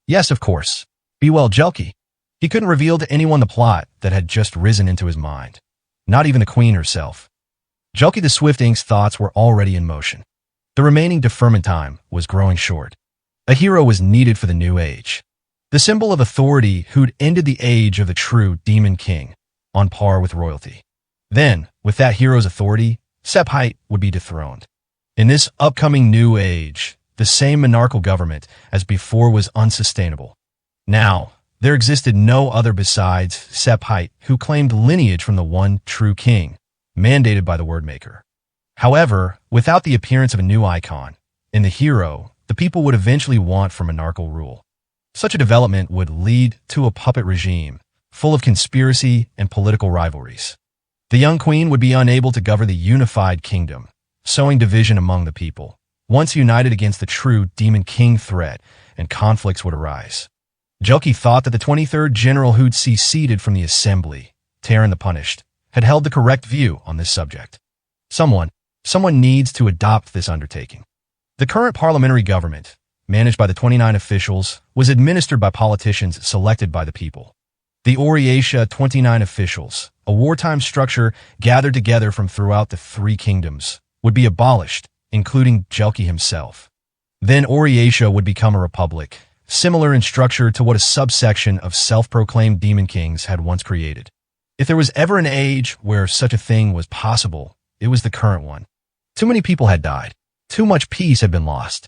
Yes, of course. Be well, Jelki. He couldn't reveal to anyone the plot that had just risen into his mind. Not even the queen herself. Jelki the Swift Ink's thoughts were already in motion. The remaining deferment time was growing short. A hero was needed for the new age. The symbol of authority who'd ended the age of the true demon king, on par with royalty. Then, with that hero's authority, Sephite would be dethroned. In this upcoming new age, the same monarchical government as before was unsustainable. Now, there existed no other besides Sephite who claimed lineage from the one true king, mandated by the Wordmaker. However, without the appearance of a new icon, in the hero, the people would eventually want for monarchical rule. Such a development would lead to a puppet regime, full of conspiracy and political rivalries. The young queen would be unable to govern the unified kingdom, sowing division among the people, once united against the true Demon King threat, and conflicts would arise. Jelki thought that the 23rd general who'd seceded from the assembly, Terran the Punished, had held the correct view on this subject. Someone needs to adopt this undertaking. The current parliamentary government, managed by the 29 officials, was administered by politicians selected by the people. The Oriatia 29 officials, a wartime structure gathered together from throughout the three kingdoms, would be abolished, including Jelki himself. Then Oriatia would become a republic, similar in structure to what a subsection of self-proclaimed demon kings had once created. If there was ever an age where such a thing was possible, it was the current one. Too many people had died. Too much peace had been lost.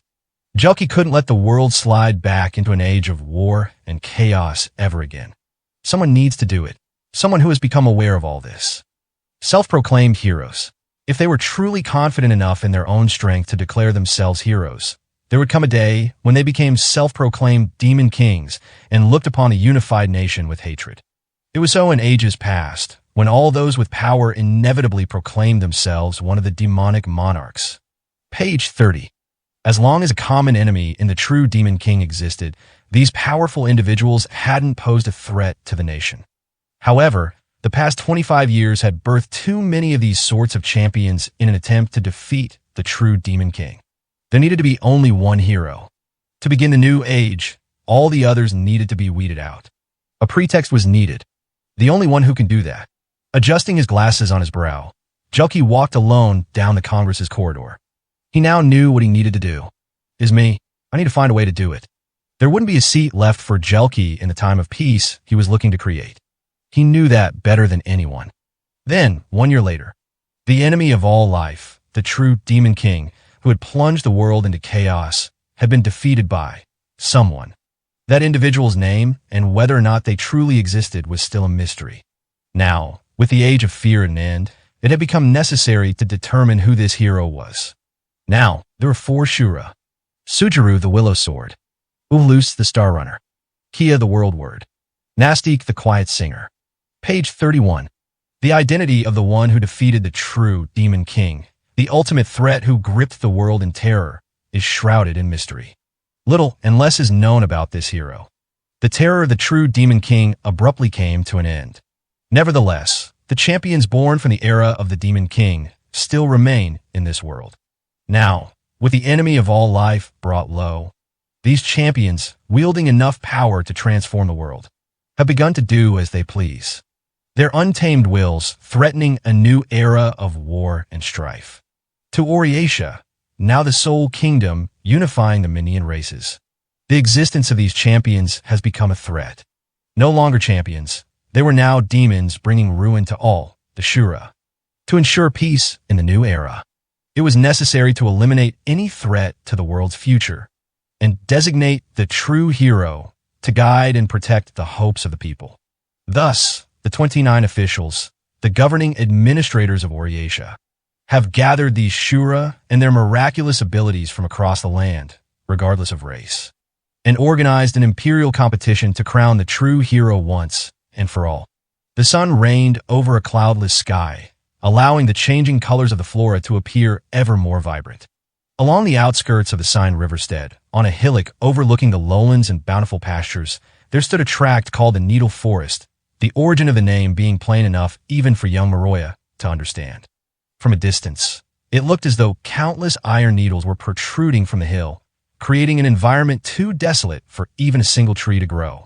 Jelki couldn't let the world slide back into an age of war and chaos ever again. Someone needs to do it. Someone who has become aware of all this. Self-proclaimed heroes. If they were truly confident enough in their own strength to declare themselves heroes, there would come a day when they became self-proclaimed demon kings and looked upon a unified nation with hatred. It was so in ages past, when all those with power inevitably proclaimed themselves one of the demonic monarchs. Page 30. As long as a common enemy in the true Demon King existed, these powerful individuals hadn't posed a threat to the nation. However, the past 25 years had birthed too many of these sorts of champions in an attempt to defeat the true Demon King. There needed to be only one hero. To begin the new age, all the others needed to be weeded out. A pretext was needed. The only one who can do that. Adjusting his glasses on his brow, Jelki walked alone down the Congress's corridor. He now knew what he needed to do. I need to find a way to do it. There wouldn't be a seat left for Jelki in the time of peace he was looking to create. He knew that better than anyone. Then, 1 year later, the enemy of all life, the true Demon King, who had plunged the world into chaos, had been defeated by someone. That individual's name and whether or not they truly existed was still a mystery. Now, with the age of fear at an end, it had become necessary to determine who this hero was. Now, there were 4 Shura. Sujiru the Willow Sword, Ulus the Star Runner, Kia the World Word, Nastik the Quiet Singer. Page 31. The identity of the one who defeated the true Demon King, the ultimate threat who gripped the world in terror, is shrouded in mystery. Little and less is known about this hero. The terror of the true Demon King abruptly came to an end. Nevertheless, the champions born from the era of the Demon King still remain in this world. Now, with the enemy of all life brought low, these champions, wielding enough power to transform the world, have begun to do as they please. Their untamed wills threatening a new era of war and strife. To Oriatia, now the sole kingdom unifying the Minion races, the existence of these champions has become a threat. No longer champions, they were now demons bringing ruin to all, the Shura. To ensure peace in the new era, it was necessary to eliminate any threat to the world's future and designate the true hero to guide and protect the hopes of the people. Thus, the 29 officials, the governing administrators of Oriatia, have gathered these Shura and their miraculous abilities from across the land, regardless of race, and organized an imperial competition to crown the true hero once and for all. The sun reigned over a cloudless sky, allowing the changing colors of the flora to appear ever more vibrant. Along the outskirts of the Seine Riverstead, on a hillock overlooking the lowlands and bountiful pastures, there stood a tract called the Needle Forest, the origin of the name being plain enough even for young Maroya to understand. From a distance, it looked as though countless iron needles were protruding from the hill, creating an environment too desolate for even a single tree to grow.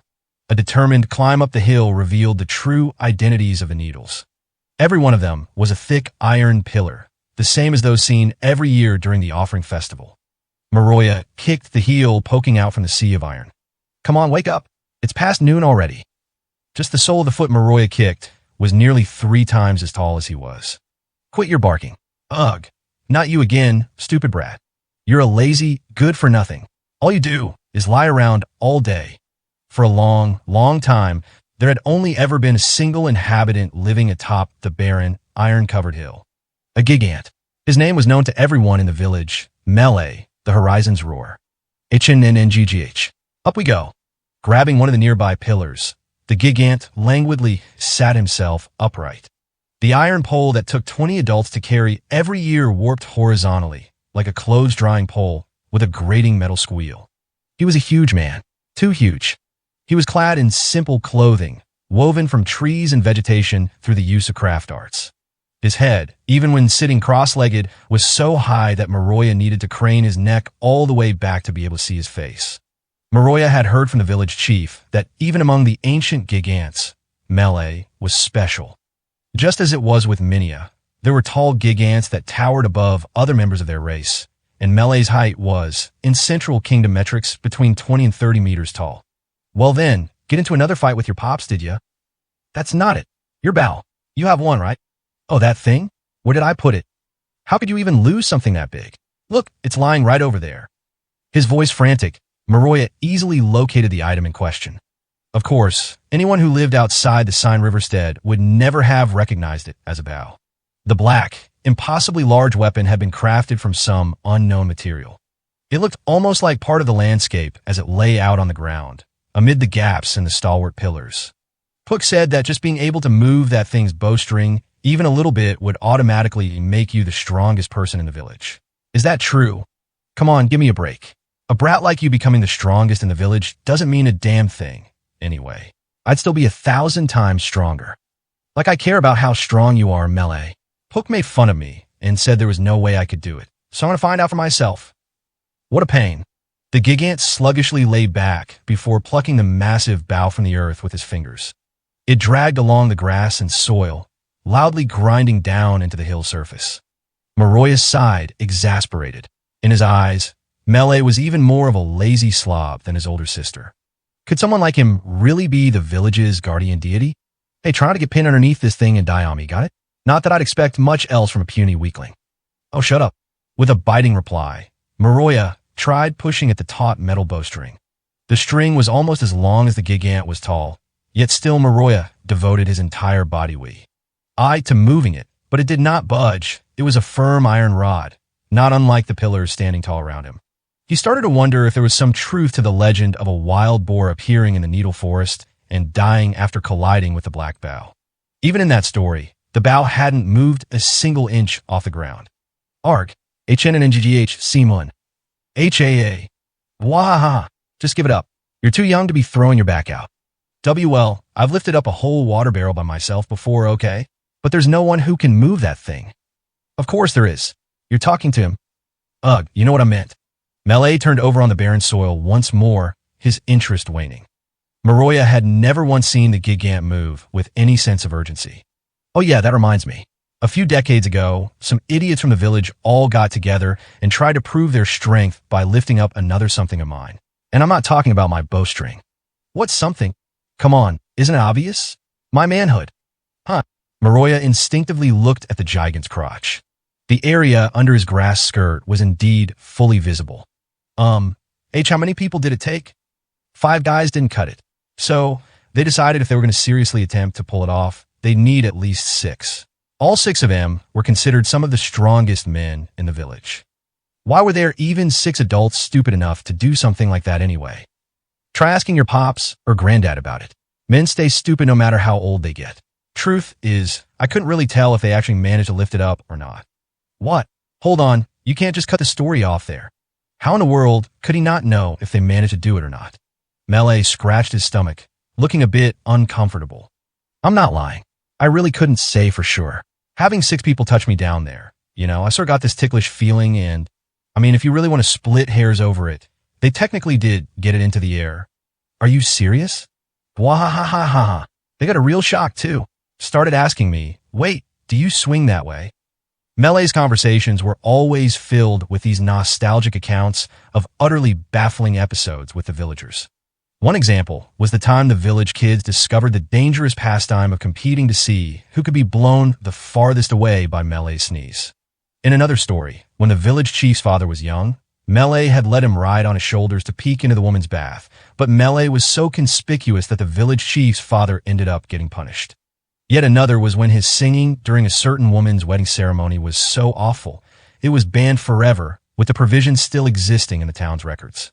A determined climb up the hill revealed the true identities of the needles. Every one of them was a thick iron pillar, the same as those seen every year during the offering festival. Maroya kicked the heel poking out from the sea of iron. "Come on, wake up. It's past noon already." Just the sole of the foot Maroya kicked was nearly 3 times as tall as he was. "Quit your barking. Ugh. Not you again, stupid brat. You're a lazy, good-for-nothing. All you do is lie around all day." For a long, long time, there had only ever been a single inhabitant living atop the barren, iron-covered hill. A gigant. His name was known to everyone in the village, Melee, the horizon's roar. HNNNGGH. Up we go. Grabbing one of the nearby pillars, the gigant languidly sat himself upright. The iron pole that took 20 adults to carry every year warped horizontally, like a clothes-drying pole with a grating metal squeal. He was a huge man, too huge. He was clad in simple clothing, woven from trees and vegetation through the use of craft arts. His head, even when sitting cross-legged, was so high that Maroya needed to crane his neck all the way back to be able to see his face. Maroya had heard from the village chief that even among the ancient gigants, Mantle was special. Just as it was with Minia, there were tall gigants that towered above other members of their race, and Mantle's height was, in Central Kingdom metrics, between 20 and 30 meters tall. Well then, get into another fight with your pops, did ya? That's not it. Your bow. You have one, right? Oh, that thing? Where did I put it? How could you even lose something that big? Look, it's lying right over there. His voice frantic, Maroya easily located the item in question. Of course, anyone who lived outside the Sign River Stead would never have recognized it as a bow. The black, impossibly large weapon had been crafted from some unknown material. It looked almost like part of the landscape as it lay out on the ground, amid the gaps in the stalwart pillars. Puck said that just being able to move that thing's bowstring even a little bit would automatically make you the strongest person in the village. Is that true? Come on, give me a break. A brat like you becoming the strongest in the village doesn't mean a damn thing. Anyway, I'd still be 1,000 times stronger. Like I care about how strong you are, Mantle. Puck made fun of me and said there was no way I could do it, so I'm going to find out for myself. What a pain. The gigant sluggishly lay back before plucking the massive bough from the earth with his fingers. It dragged along the grass and soil, loudly grinding down into the hill surface. Maroya sighed, exasperated. In his eyes, Mantle was even more of a lazy slob than his older sister. Could someone like him really be the village's guardian deity? Hey, try to get pinned underneath this thing and die on me, got it? Not that I'd expect much else from a puny weakling. Oh, shut up. With a biting reply, Maroya tried pushing at the taut metal bowstring. The string was almost as long as the gigant was tall, yet still Maroya devoted his entire body weight to moving it, but it did not budge. It was a firm iron rod, not unlike the pillars standing tall around him. He started to wonder if there was some truth to the legend of a wild boar appearing in the Needle Forest and dying after colliding with the black bough. Even in that story, the bough hadn't moved a single inch off the ground. Arg, HNNGGH, Simon. HAA. Wahaha. Just give it up. You're too young to be throwing your back out. WL, I've lifted up a whole water barrel by myself before, okay? But there's no one who can move that thing. Of course there is. You're talking to him. Ugh, you know what I meant. Mantle turned over on the barren soil once more, his interest waning. Maroya had never once seen the gigant move with any sense of urgency. Oh yeah, that reminds me. A few decades ago, some idiots from the village all got together and tried to prove their strength by lifting up another something of mine. And I'm not talking about my bowstring. What's something? Come on, isn't it obvious? My manhood. Huh. Maroya instinctively looked at the gigant's crotch. The area under his grass skirt was indeed fully visible. How many people did it take? 5 guys didn't cut it. So, they decided if they were going to seriously attempt to pull it off, they'd need at least 6. All 6 of them were considered some of the strongest men in the village. Why were there even 6 adults stupid enough to do something like that anyway? Try asking your pops or granddad about it. Men stay stupid no matter how old they get. Truth is, I couldn't really tell if they actually managed to lift it up or not. What? Hold on, you can't just cut the story off there. How in the world could he not know if they managed to do it or not? Mantle scratched his stomach, looking a bit uncomfortable. I'm not lying. I really couldn't say for sure. Having 6 people touch me down there, I sort of got this ticklish feeling and, if you really want to split hairs over it, they technically did get it into the air. Are you serious? Wahahaha. They got a real shock too. Started asking me, wait, do you swing that way? Mantle's conversations were always filled with these nostalgic accounts of utterly baffling episodes with the villagers. One example was the time the village kids discovered the dangerous pastime of competing to see who could be blown the farthest away by Mantle's sneeze. In another story, when the village chief's father was young, Mantle had let him ride on his shoulders to peek into the woman's bath, but Mantle was so conspicuous that the village chief's father ended up getting punished. Yet another was when his singing during a certain woman's wedding ceremony was so awful, it was banned forever, with the provision still existing in the town's records.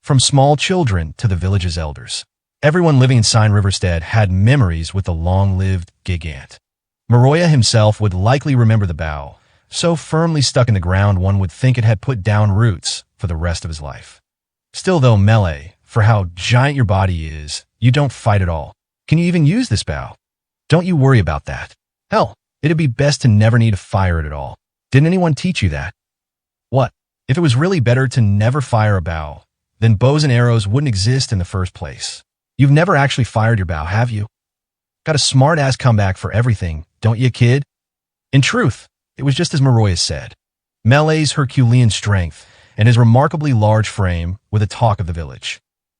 From small children to the village's elders, everyone living in Sign River Stead had memories with the long-lived gigant. Maroya himself would likely remember the bow, so firmly stuck in the ground one would think it had put down roots for the rest of his life. Still though, melee, for how giant your body is, you don't fight at all. Can you even use this bow? Don't you worry about that. Hell, it'd be best to never need to fire it at all. Didn't anyone teach you that? What? If it was really better to never fire a bow, then bows and arrows wouldn't exist in the first place. You've never actually fired your bow, have you? Got a smart-ass comeback for everything, don't you, kid? In truth, it was just as Maroya said. Melee's Herculean strength and his remarkably large frame were the talk of the village.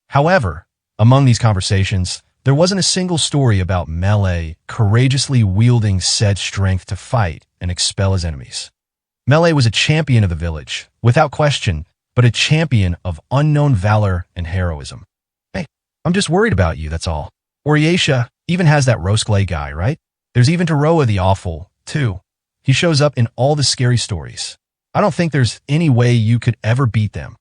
However, among these conversations, there wasn't a single story about Melee courageously wielding said strength to fight and expel his enemies. Melee was a champion of the village, without question, but a champion of unknown valor and heroism. Hey, I'm just worried about you, that's all. Oriatia even has that Rosclay guy, right? There's even Taroa the Awful, too. He shows up in all the scary stories. I don't think there's any way you could ever beat them.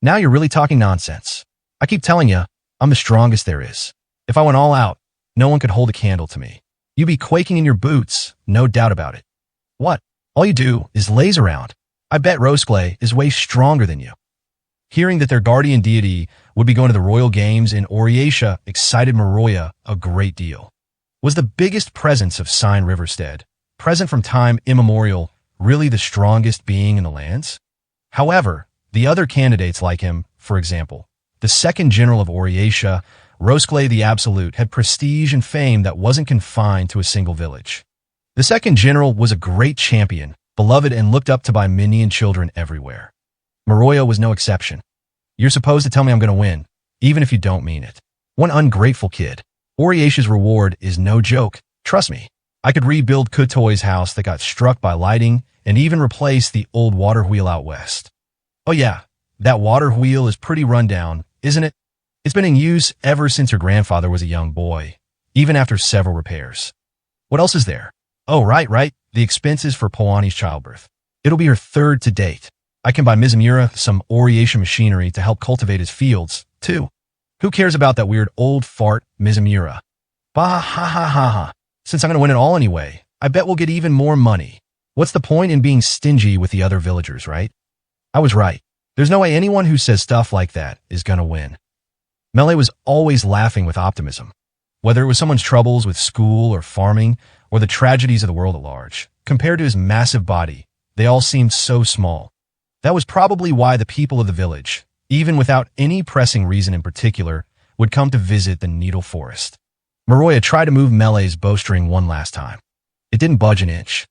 Now you're really talking nonsense. I keep telling you, I'm the strongest there is. If I went all out, no one could hold a candle to me. You'd be quaking in your boots, no doubt about it. What? All you do is laze around. I bet Rosclay is way stronger than you. Hearing that their guardian deity would be going to the royal games in Oriatia excited Maroya a great deal. Was the biggest presence of Sign Riverstead, present from time immemorial, really the strongest being in the lands? However, the other candidates like him, for example, the second general of Oriatia, Rosclay the Absolute, had prestige and fame that wasn't confined to a single village. The second general was a great champion, beloved and looked up to by minion children everywhere. Maroya was no exception. You're supposed to tell me I'm going to win, even if you don't mean it. One ungrateful kid. Oriatia's reward is no joke. Trust me, I could rebuild Kutoy's house that got struck by lightning and even replace the old water wheel out west. Oh yeah, that water wheel is pretty run down, isn't it? It's been in use ever since her grandfather was a young boy, even after several repairs. What else is there? Oh, right, the expenses for Poani's childbirth. It'll be her third to date. I can buy Mizamura some Oriatia machinery to help cultivate his fields, too. Who cares about that weird old fart Mizamura? Bah ha ha ha ha. Since I'm going to win it all anyway, I bet we'll get even more money. What's the point in being stingy with the other villagers, right? I was right. There's no way anyone who says stuff like that is going to win. Melee was always laughing with optimism. Whether it was someone's troubles with school or farming, or the tragedies of the world at large, compared to his massive body, they all seemed so small. That was probably why the people of the village, even without any pressing reason in particular, would come to visit the Needle Forest. Maroya tried to move Melee's bowstring one last time. It didn't budge an inch.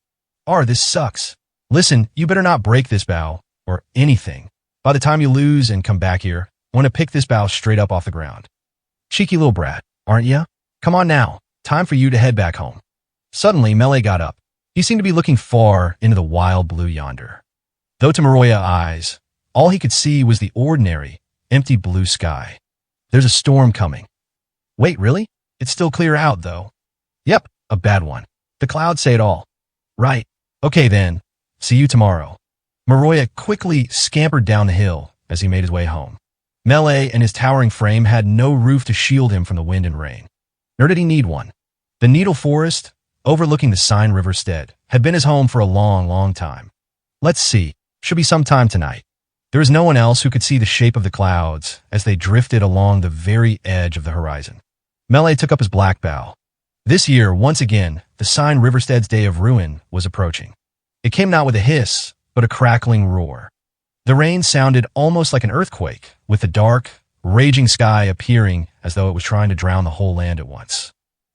This sucks. Listen, you better not break this bow, or anything. By the time you lose and come back here, I want to pick this bow straight up off the ground. Cheeky little brat, aren't ya? Come on now, time for you to head back home. Suddenly, Melee got up. He seemed to be looking far into the wild blue yonder. Though to Maroya's eyes, all he could see was the ordinary, empty blue sky. There's a storm coming. Wait, really? It's still clear out, though. Yep, a bad one. The clouds say it all. Right. Okay then. See you tomorrow. Maroya quickly scampered down the hill as he made his way home. Melee and his towering frame had no roof to shield him from the wind and rain. Nor did he need one. The Needle Forest, overlooking the Sign Riverstead, had been his home for a long, long time. Let's see. Should be sometime tonight. There was no one else who could see the shape of the clouds as they drifted along the very edge of the horizon. Melee took up his black bow. This year, once again, the Sign Riverstead's day of ruin was approaching. It came not with a hiss, but a crackling roar. The rain sounded almost like an earthquake, with the dark, raging sky appearing as though it was trying to drown the whole land at once.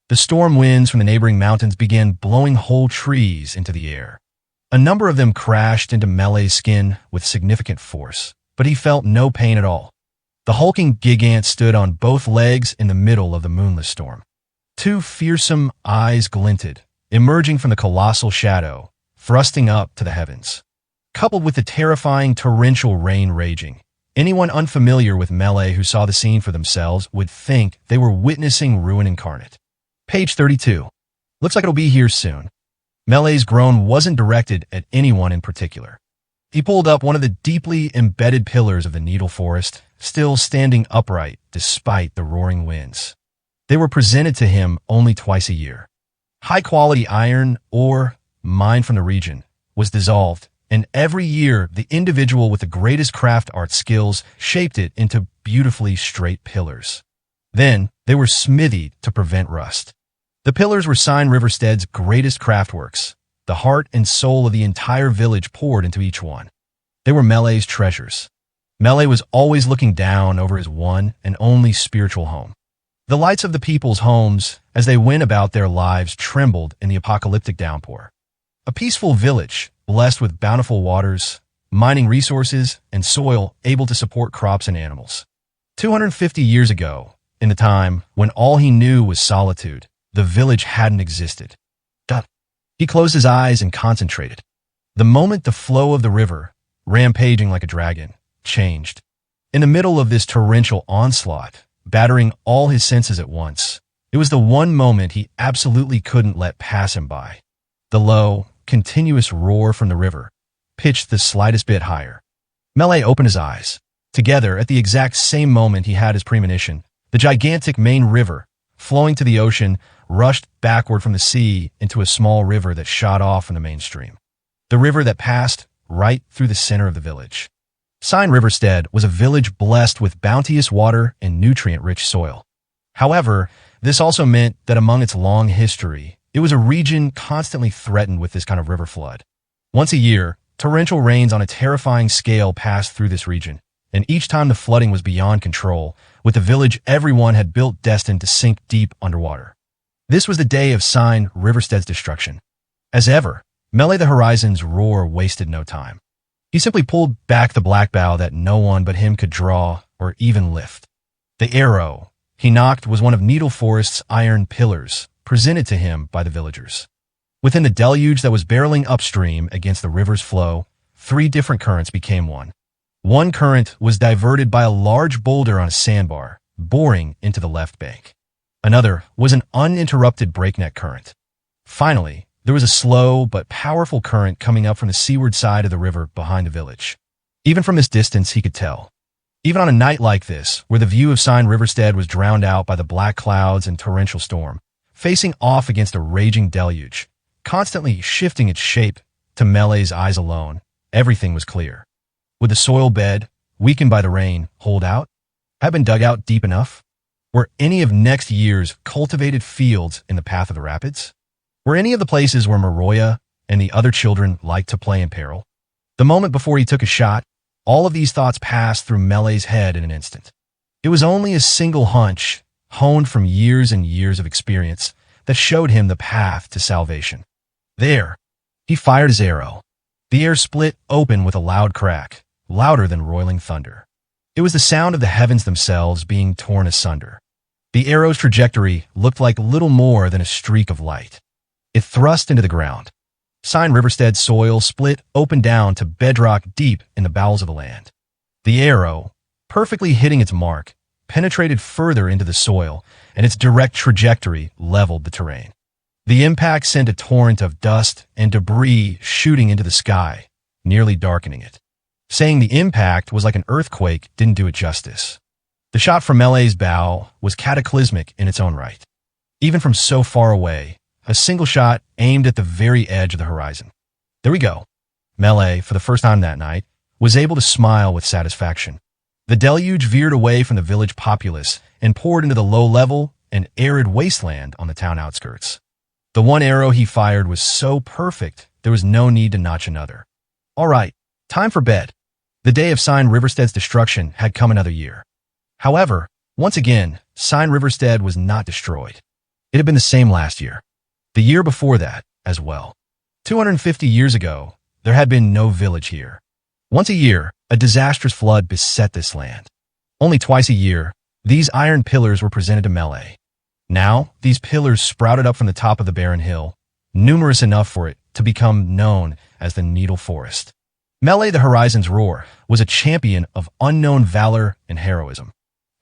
The storm winds from the neighboring mountains began blowing whole trees into the air. A number of them crashed into Melee's skin with significant force, but he felt no pain at all. The hulking gigant stood on both legs in the middle of the moonless storm. Two fearsome eyes glinted, emerging from the colossal shadow, thrusting up to the heavens. Coupled with the terrifying torrential rain raging, anyone unfamiliar with Melee who saw the scene for themselves would think they were witnessing ruin incarnate. Page 32. Looks like it'll be here soon. Melee's groan wasn't directed at anyone in particular. He pulled up one of the deeply embedded pillars of the Needle Forest, still standing upright despite the roaring winds. They were presented to him only twice a year. High-quality iron ore, mined from the region, was dissolved, and every year the individual with the greatest craft art skills shaped it into beautifully straight pillars. Then they were smithied to prevent rust. The pillars were Sign Riverstead's greatest craftworks. The heart and soul of the entire village poured into each one. They were Mele's treasures. Mele was always looking down over his one and only spiritual home. The lights of the people's homes, as they went about their lives, trembled in the apocalyptic downpour. A peaceful village, blessed with bountiful waters, mining resources, and soil able to support crops and animals. 250 years ago, in the time when all he knew was solitude, the village hadn't existed. He closed his eyes and concentrated. The moment the flow of the river, rampaging like a dragon, changed. In the middle of this torrential onslaught, battering all his senses at once, it was the one moment he absolutely couldn't let pass him by. The low, continuous roar from the river, pitched the slightest bit higher. Mele opened his eyes. Together, at the exact same moment he had his premonition, the gigantic main river, flowing to the ocean, rushed backward from the sea into a small river that shot off from the mainstream. The river that passed right through the center of the village. Sign Riverstead was a village blessed with bounteous water and nutrient-rich soil. However, this also meant that among its long history, it was a region constantly threatened with this kind of river flood. Once a year, torrential rains on a terrifying scale passed through this region, and each time the flooding was beyond control, with the village everyone had built destined to sink deep underwater. This was the day of Sign Riverstead's destruction. As ever, Mele the Horizon's roar wasted no time. He simply pulled back the black bow that no one but him could draw or even lift. The arrow he knocked was one of Needle Forest's iron pillars, presented to him by the villagers. Within the deluge that was barreling upstream against the river's flow, 3 different currents became one. One current was diverted by a large boulder on a sandbar, boring into the left bank. Another was an uninterrupted breakneck current. Finally, there was a slow but powerful current coming up from the seaward side of the river behind the village. Even from this distance, he could tell. Even on a night like this, where the view of Sign Riverstead was drowned out by the black clouds and torrential storm, facing off against a raging deluge, constantly shifting its shape, to Mele's eyes alone, everything was clear. Would the soil bed, weakened by the rain, hold out? Have been dug out deep enough? Were any of next year's cultivated fields in the path of the rapids? Were any of the places where Maroya and the other children liked to play in peril? The moment before he took a shot, all of these thoughts passed through Mele's head in an instant. It was only a single hunch, honed from years and years of experience, that showed him the path to salvation. There, he fired his arrow. The air split open with a loud crack, louder than roiling thunder. It was the sound of the heavens themselves being torn asunder. The arrow's trajectory looked like little more than a streak of light. It thrust into the ground. Sign Riverstead's soil split open down to bedrock deep in the bowels of the land. The arrow, perfectly hitting its mark, penetrated further into the soil, and its direct trajectory leveled the terrain. The impact sent a torrent of dust and debris shooting into the sky, nearly darkening it. Saying the impact was like an earthquake didn't do it justice. The shot from Mele's bow was cataclysmic in its own right. Even from so far away, a single shot aimed at the very edge of the horizon. There we go. Mele, for the first time that night, was able to smile with satisfaction. The deluge veered away from the village populace and poured into the low-level and arid wasteland on the town outskirts. The one arrow he fired was so perfect, there was no need to notch another. All right, time for bed. The day of Sign Riverstead's destruction had come another year. However, once again, Sign Riverstead was not destroyed. It had been the same last year. The year before that, as well. 250 years ago, there had been no village here. Once a year, a disastrous flood beset this land. Only twice a year, these iron pillars were presented to Mele. Now, these pillars sprouted up from the top of the barren hill, numerous enough for it to become known as the Needle Forest. Mele the Horizon's roar was a champion of unknown valor and heroism.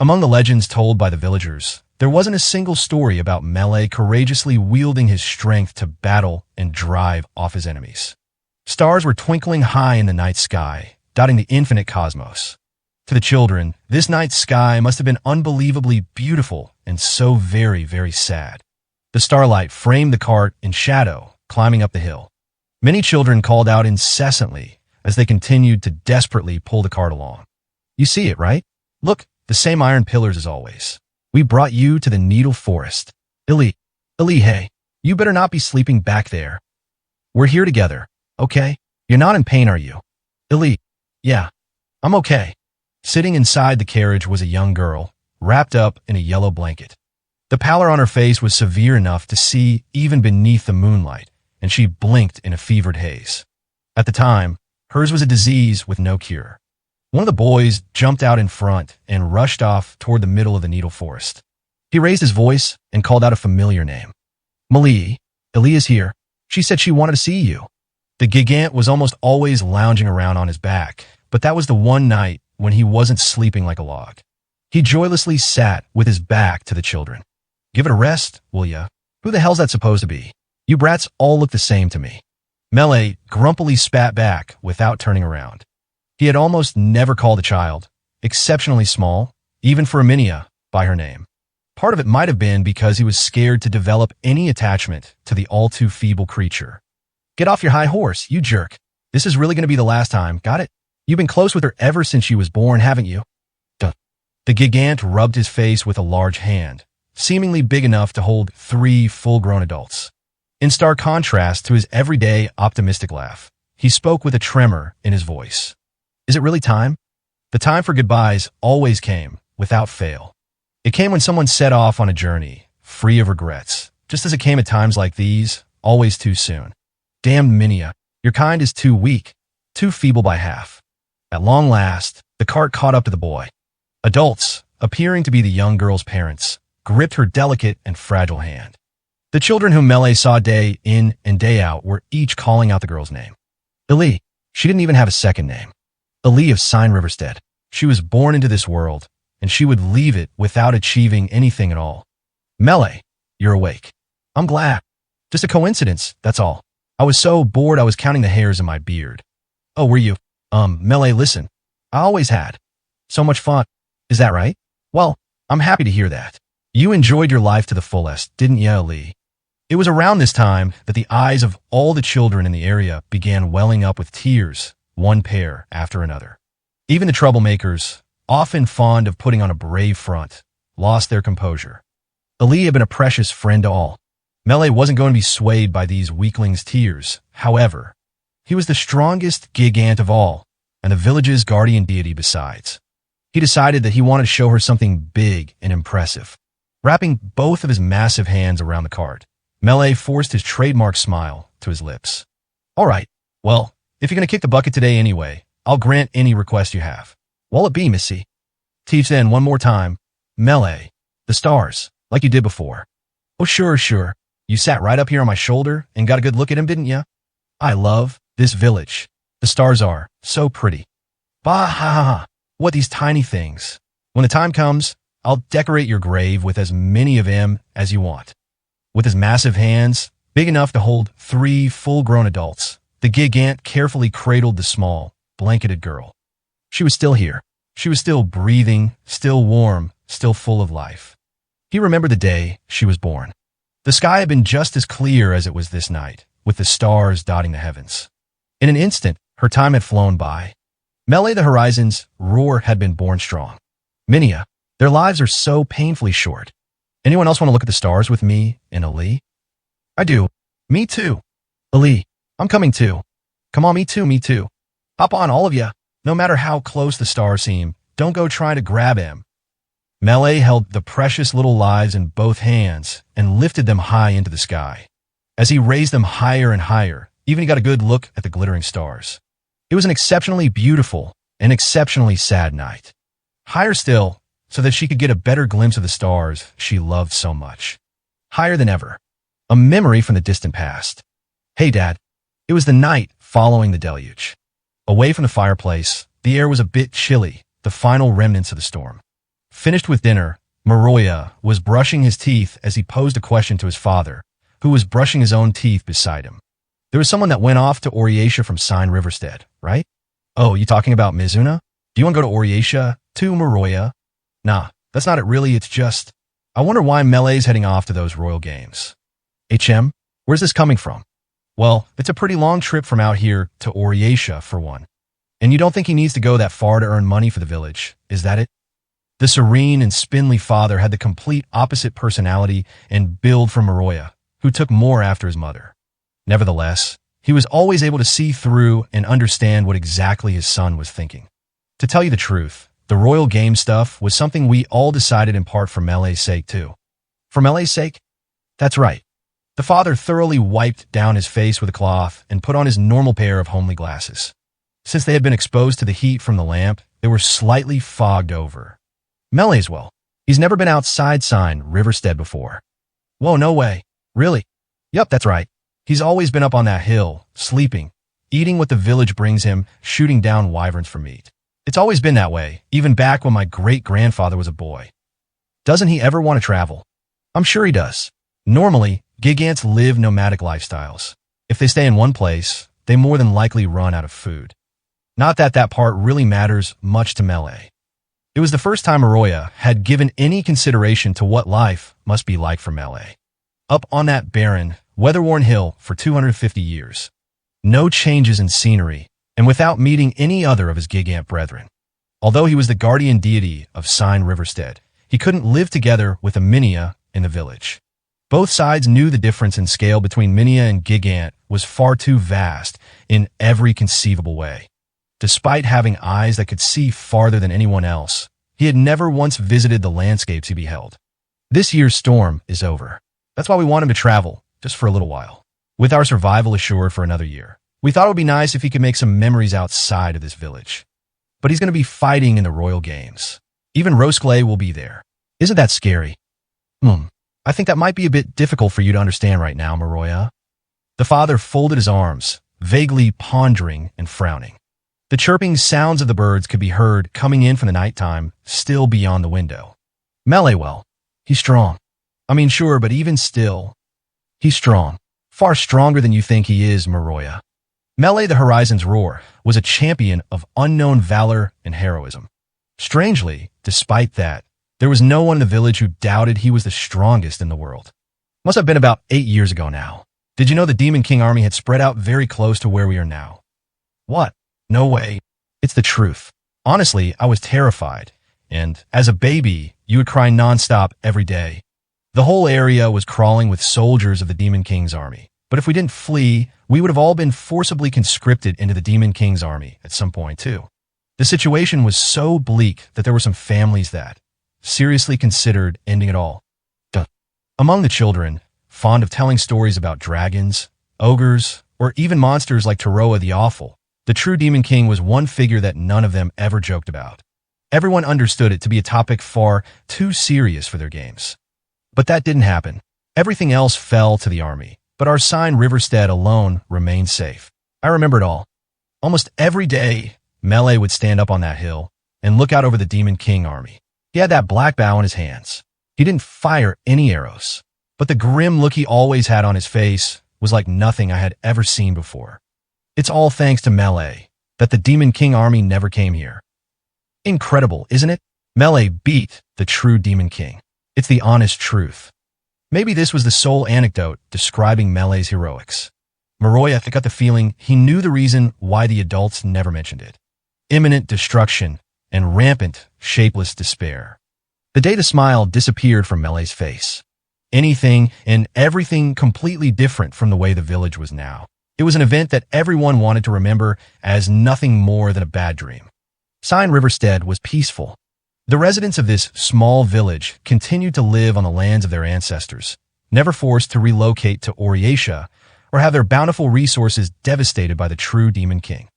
Among the legends told by the villagers, there wasn't a single story about Mele courageously wielding his strength to battle and drive off his enemies. Stars were twinkling high in the night sky, dotting the infinite cosmos. To the children, this night sky must have been unbelievably beautiful and so very, very sad. The starlight framed the cart in shadow, climbing up the hill. Many children called out incessantly as they continued to desperately pull the cart along. You see it, right? Look, the same iron pillars as always. We brought you to the Needle Forest. Illy, hey, you better not be sleeping back there. We're here together, okay? You're not in pain, are you? Illy, yeah, I'm okay. Sitting inside the carriage was a young girl, wrapped up in a yellow blanket. The pallor on her face was severe enough to see even beneath the moonlight, and she blinked in a fevered haze. At the time, hers was a disease with no cure. One of the boys jumped out in front and rushed off toward the middle of the Needle Forest. He raised his voice and called out a familiar name. Malie, Illy is here. She said she wanted to see you. The gigant was almost always lounging around on his back, but that was the one night when he wasn't sleeping like a log. He joylessly sat with his back to the children. Give it a rest, will ya? Who the hell's that supposed to be? You brats all look the same to me. Melee grumpily spat back without turning around. He had almost never called a child, exceptionally small, even for a Minia, by her name. Part of it might have been because he was scared to develop any attachment to the all-too-feeble creature. Get off your high horse, you jerk. This is really going to be the last time, got it? You've been close with her ever since she was born, haven't you? Duh. The gigant rubbed his face with a large hand, seemingly big enough to hold 3 full-grown adults. In stark contrast to his everyday optimistic laugh, he spoke with a tremor in his voice. Is it really time? The time for goodbyes always came, without fail. It came when someone set off on a journey, free of regrets, just as it came at times like these, always too soon. Damned Minia, your kind is too weak, too feeble by half. At long last, the cart caught up to the boy. Adults, appearing to be the young girl's parents, gripped her delicate and fragile hand. The children whom Melee saw day in and day out were each calling out the girl's name. Illy, she didn't even have a second name. Illy of Sign Riverstead. She was born into this world, and she would leave it without achieving anything at all. Melee, you're awake. I'm glad. Just a coincidence, that's all. I was so bored I was counting the hairs in my beard. Oh, were you? Melee, listen. I always had. So much fun. Is that right? Well, I'm happy to hear that. You enjoyed your life to the fullest, didn't you, Illy? It was around this time that the eyes of all the children in the area began welling up with tears, one pair after another. Even the troublemakers, often fond of putting on a brave front, lost their composure. Illy had been a precious friend to all. Melee wasn't going to be swayed by these weaklings' tears, however. He was the strongest gigant of all, and the village's guardian deity besides. He decided that he wanted to show her something big and impressive. Wrapping both of his massive hands around the cart, Melee forced his trademark smile to his lips. All right, well, if you're going to kick the bucket today anyway, I'll grant any request you have. What'll it be, Missy? Teach then one more time. Melee, the stars, like you did before. Oh, sure. You sat right up here on my shoulder and got a good look at him, didn't you? I love this village. The stars are so pretty. Bah ha ha ha. What these tiny things. When the time comes, I'll decorate your grave with as many of them as you want. With his massive hands, big enough to hold 3 full-grown adults, the gigant carefully cradled the small, blanketed girl. She was still here. She was still breathing, still warm, still full of life. He remembered the day she was born. The sky had been just as clear as it was this night, with the stars dotting the heavens. In an instant, her time had flown by. Melee the Horizon's roar had been born strong. Minia, their lives are so painfully short. Anyone else want to look at the stars with me and Illy? I do. Me too. Illy, I'm coming too. Come on, me too. Hop on, all of ya. No matter how close the stars seem, don't go trying to grab him. Melee held the precious little lives in both hands and lifted them high into the sky. As he raised them higher and higher, even he got a good look at the glittering stars. It was an exceptionally beautiful and exceptionally sad night. Higher still, so that she could get a better glimpse of the stars she loved so much. Higher than ever. A memory from the distant past. Hey, Dad. It was the night following the deluge. Away from the fireplace, the air was a bit chilly, the final remnants of the storm. Finished with dinner, Maroya was brushing his teeth as he posed a question to his father, who was brushing his own teeth beside him. There was someone that went off to Oriatia from Sign Riverstead, right? Oh, you talking about Mizuna? Do you want to go to Oriatia? To Maroya? Nah, that's not it really, it's just, I wonder why Melee's heading off to those royal games. HM, where's this coming from? Well, it's a pretty long trip from out here to Oriatia, for one. And you don't think he needs to go that far to earn money for the village, is that it? The serene and spindly father had the complete opposite personality and build from Maroya, who took more after his mother. Nevertheless, he was always able to see through and understand what exactly his son was thinking. To tell you the truth, the royal game stuff was something we all decided in part for Mele's sake too. For Mele's sake? That's right. The father thoroughly wiped down his face with a cloth and put on his normal pair of homely glasses. Since they had been exposed to the heat from the lamp, they were slightly fogged over. Mele's, well, he's never been outside Sign Riverstead before. Whoa, no way. Really? Yup, that's right. He's always been up on that hill, sleeping, eating what the village brings him, shooting down wyverns for meat. It's always been that way, even back when my great-grandfather was a boy. Doesn't he ever want to travel? I'm sure he does. Normally, Gigants live nomadic lifestyles. If they stay in one place, they more than likely run out of food. Not that that part really matters much to Mele. It was the first time Maroya had given any consideration to what life must be like for Mele. Up on that barren, weather-worn hill for 250 years. No changes in scenery, and without meeting any other of his Gigant brethren. Although he was the guardian deity of Sign Riverstead, he couldn't live together with a Minia in the village. Both sides knew the difference in scale between Minia and Gigant was far too vast in every conceivable way. Despite having eyes that could see farther than anyone else, he had never once visited the landscapes he beheld. This year's storm is over. That's why we want him to travel, just for a little while. With our survival assured for another year, we thought it would be nice if he could make some memories outside of this village. But he's going to be fighting in the royal games. Even Roskle will be there. Isn't that scary? I think that might be a bit difficult for you to understand right now, Maroya. The father folded his arms, vaguely pondering and frowning. The chirping sounds of the birds could be heard coming in from the nighttime, still beyond the window. Mele, well, he's strong. I mean, sure, but even still, he's strong. Far stronger than you think he is, Maroya. Mele the Horizon's Roar was a champion of unknown valor and heroism. Strangely, despite that, there was no one in the village who doubted he was the strongest in the world. Must have been about 8 years ago now. Did you know the Demon King army had spread out very close to where we are now? What? No way. It's the truth. Honestly, I was terrified. And as a baby, you would cry nonstop every day. The whole area was crawling with soldiers of the Demon King's army. But if we didn't flee, we would have all been forcibly conscripted into the Demon King's army at some point too. The situation was so bleak that there were some families that seriously considered ending it all. Among the children, fond of telling stories about dragons, ogres, or even monsters like Taroa the Awful, the true Demon King was one figure that none of them ever joked about. Everyone understood it to be a topic far too serious for their games. But that didn't happen. Everything else fell to the army, but our Sign Riverstead alone remained safe. I remember it all. Almost every day, Mele would stand up on that hill and look out over the Demon King army. He had that black bow in his hands. He didn't fire any arrows, but the grim look he always had on his face was like nothing I had ever seen before. It's all thanks to Mele that the Demon King army never came here. Incredible, isn't it? Mele beat the true Demon King. It's the honest truth. Maybe this was the sole anecdote describing Mele's heroics. Maroya got the feeling he knew the reason why the adults never mentioned it. Imminent destruction and rampant, shapeless despair. The day the smile disappeared from Mele's face. Anything and everything completely different from the way the village was now. It was an event that everyone wanted to remember as nothing more than a bad dream. Sign Riverstead was peaceful. The residents of this small village continued to live on the lands of their ancestors, never forced to relocate to Oriatia or have their bountiful resources devastated by the true Demon King.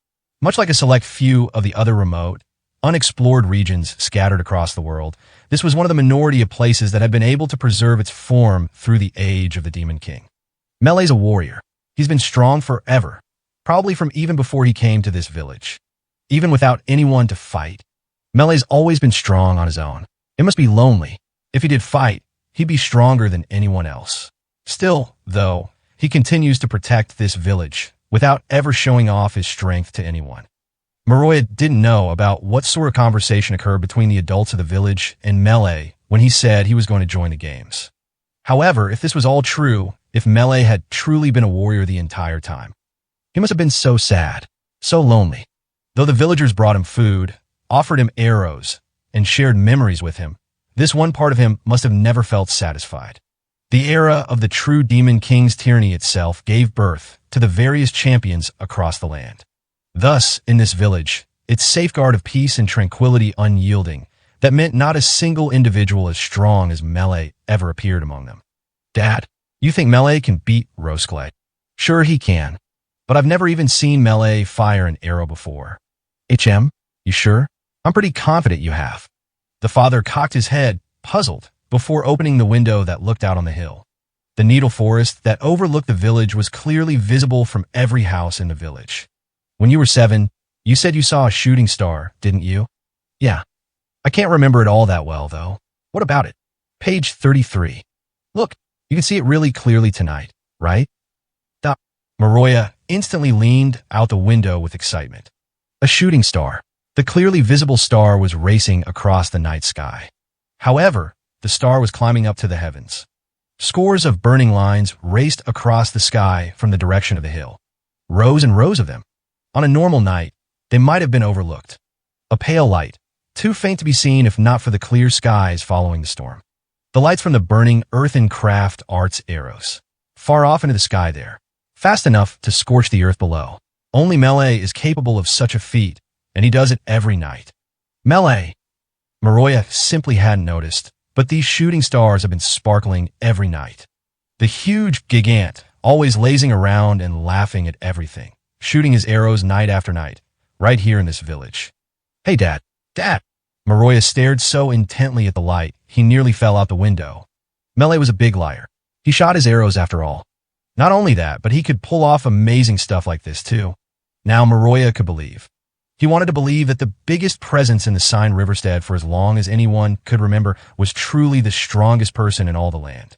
Much like a select few of the other remote, unexplored regions scattered across the world, this was one of the minority of places that had been able to preserve its form through the age of the Demon King. Mele's a warrior. He's been strong forever, probably from even before he came to this village. Even without anyone to fight, Mele's always been strong on his own. It must be lonely. If he did fight, he'd be stronger than anyone else. Still, though, he continues to protect this village without ever showing off his strength to anyone. Maroya didn't know about what sort of conversation occurred between the adults of the village and Mele when he said he was going to join the games. However, if this was all true, if Melee had truly been a warrior the entire time. He must have been so sad, so lonely. Though the villagers brought him food, offered him arrows, and shared memories with him, this one part of him must have never felt satisfied. The era of the true Demon King's tyranny itself gave birth to the various champions across the land. Thus, in this village, its safeguard of peace and tranquility unyielding, that meant not a single individual as strong as Melee ever appeared among them. Dad, you think Melee can beat Rosclay? Sure he can, but I've never even seen Melee fire an arrow before. HM, you sure? I'm pretty confident you have. The father cocked his head, puzzled, before opening the window that looked out on the hill. The needle forest that overlooked the village was clearly visible from every house in the village. When you were 7, you said you saw a shooting star, didn't you? Yeah. I can't remember it all that well, though. What about it? Page 33. Look, you can see it really clearly tonight, right? Maroya instantly leaned out the window with excitement. A shooting star. The clearly visible star was racing across the night sky. However, the star was climbing up to the heavens. Scores of burning lines raced across the sky from the direction of the hill. Rows and rows of them. On a normal night, they might have been overlooked. A pale light, too faint to be seen if not for the clear skies following the storm. The lights from the burning earthen craft arts arrows. Far off into the sky there. Fast enough to scorch the earth below. Only Melee is capable of such a feat, and he does it every night. Melee! Maroya simply hadn't noticed, but these shooting stars have been sparkling every night. The huge gigant, always lazing around and laughing at everything, shooting his arrows night after night, right here in this village. Hey, Dad! Dad! Maroya stared so intently at the light, he nearly fell out the window. Melee was a big liar. He shot his arrows after all. Not only that, but he could pull off amazing stuff like this too. Now Maroya could believe. He wanted to believe that the biggest presence in the Sign Riverstead for as long as anyone could remember was truly the strongest person in all the land.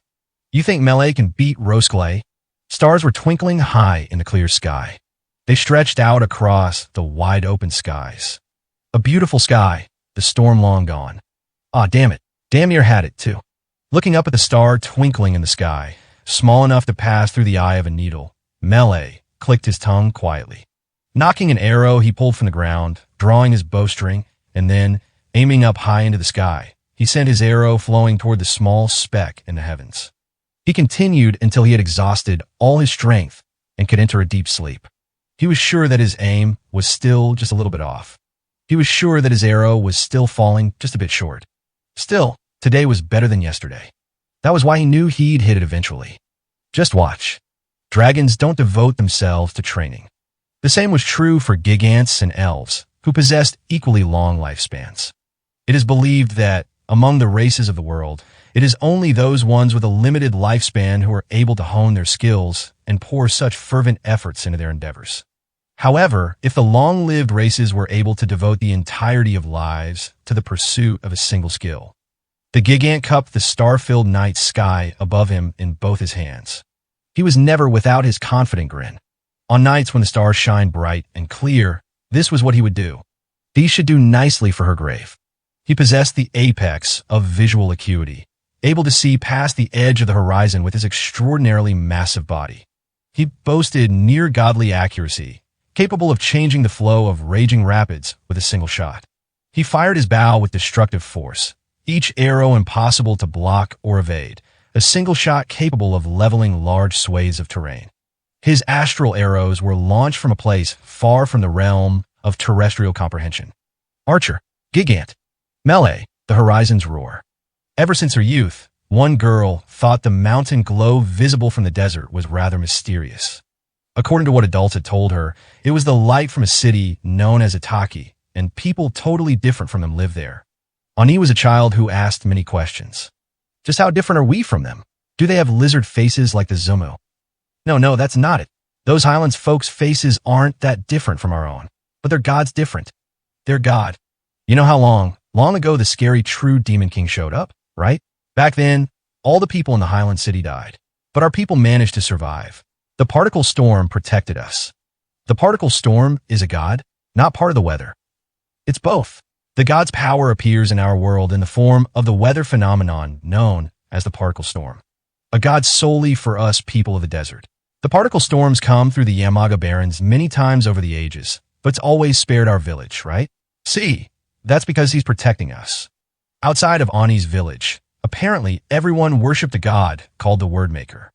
You think Melee can beat Rosclay? Stars were twinkling high in the clear sky. They stretched out across the wide open skies. A beautiful sky, the storm long gone. Ah, damn it. Damn near had it too. Looking up at the star twinkling in the sky, small enough to pass through the eye of a needle, Melee clicked his tongue quietly. Knocking an arrow he pulled from the ground, drawing his bowstring, and then, aiming up high into the sky, he sent his arrow flowing toward the small speck in the heavens. He continued until he had exhausted all his strength and could enter a deep sleep. He was sure that his aim was still just a little bit off. He was sure that his arrow was still falling just a bit short. Still, today was better than yesterday. That was why he knew he'd hit it eventually. Just watch. Dragons don't devote themselves to training. The same was true for gigants and elves, who possessed equally long lifespans. It is believed that, among the races of the world, it is only those ones with a limited lifespan who are able to hone their skills and pour such fervent efforts into their endeavors. However, if the long-lived races were able to devote the entirety of lives to the pursuit of a single skill, the gigant cupped the star-filled night sky above him in both his hands. He was never without his confident grin. On nights when the stars shined bright and clear, this was what he would do. These should do nicely for her grave. He possessed the apex of visual acuity, able to see past the edge of the horizon with his extraordinarily massive body. He boasted near-godly accuracy, capable of changing the flow of raging rapids with a single shot. He fired his bow with destructive force, each arrow impossible to block or evade, a single shot capable of leveling large swathes of terrain. His astral arrows were launched from a place far from the realm of terrestrial comprehension. Archer, Gigant, Melee, the horizon's roar. Ever since her youth, one girl thought the mountain glow visible from the desert was rather mysterious. According to what adults had told her, it was the light from a city known as Itaki, and people totally different from them lived there. Ani was a child who asked many questions. Just how different are we from them? Do they have lizard faces like the Zumu? No, that's not it. Those Highlands folks' faces aren't that different from our own, but their God's different. Their God. You know how long ago the scary true Demon King showed up, right? Back then, all the people in the Highland City died, but our people managed to survive. The particle storm protected us. The particle storm is a god, not part of the weather. It's both. The god's power appears in our world in the form of the weather phenomenon known as the particle storm. a god solely for us people of the desert. The particle storms come through the Yamaga Barrens many times over the ages, but it's always spared our village, right? See, that's because he's protecting us. Outside of Ani's village, apparently everyone worshipped a god called the Wordmaker.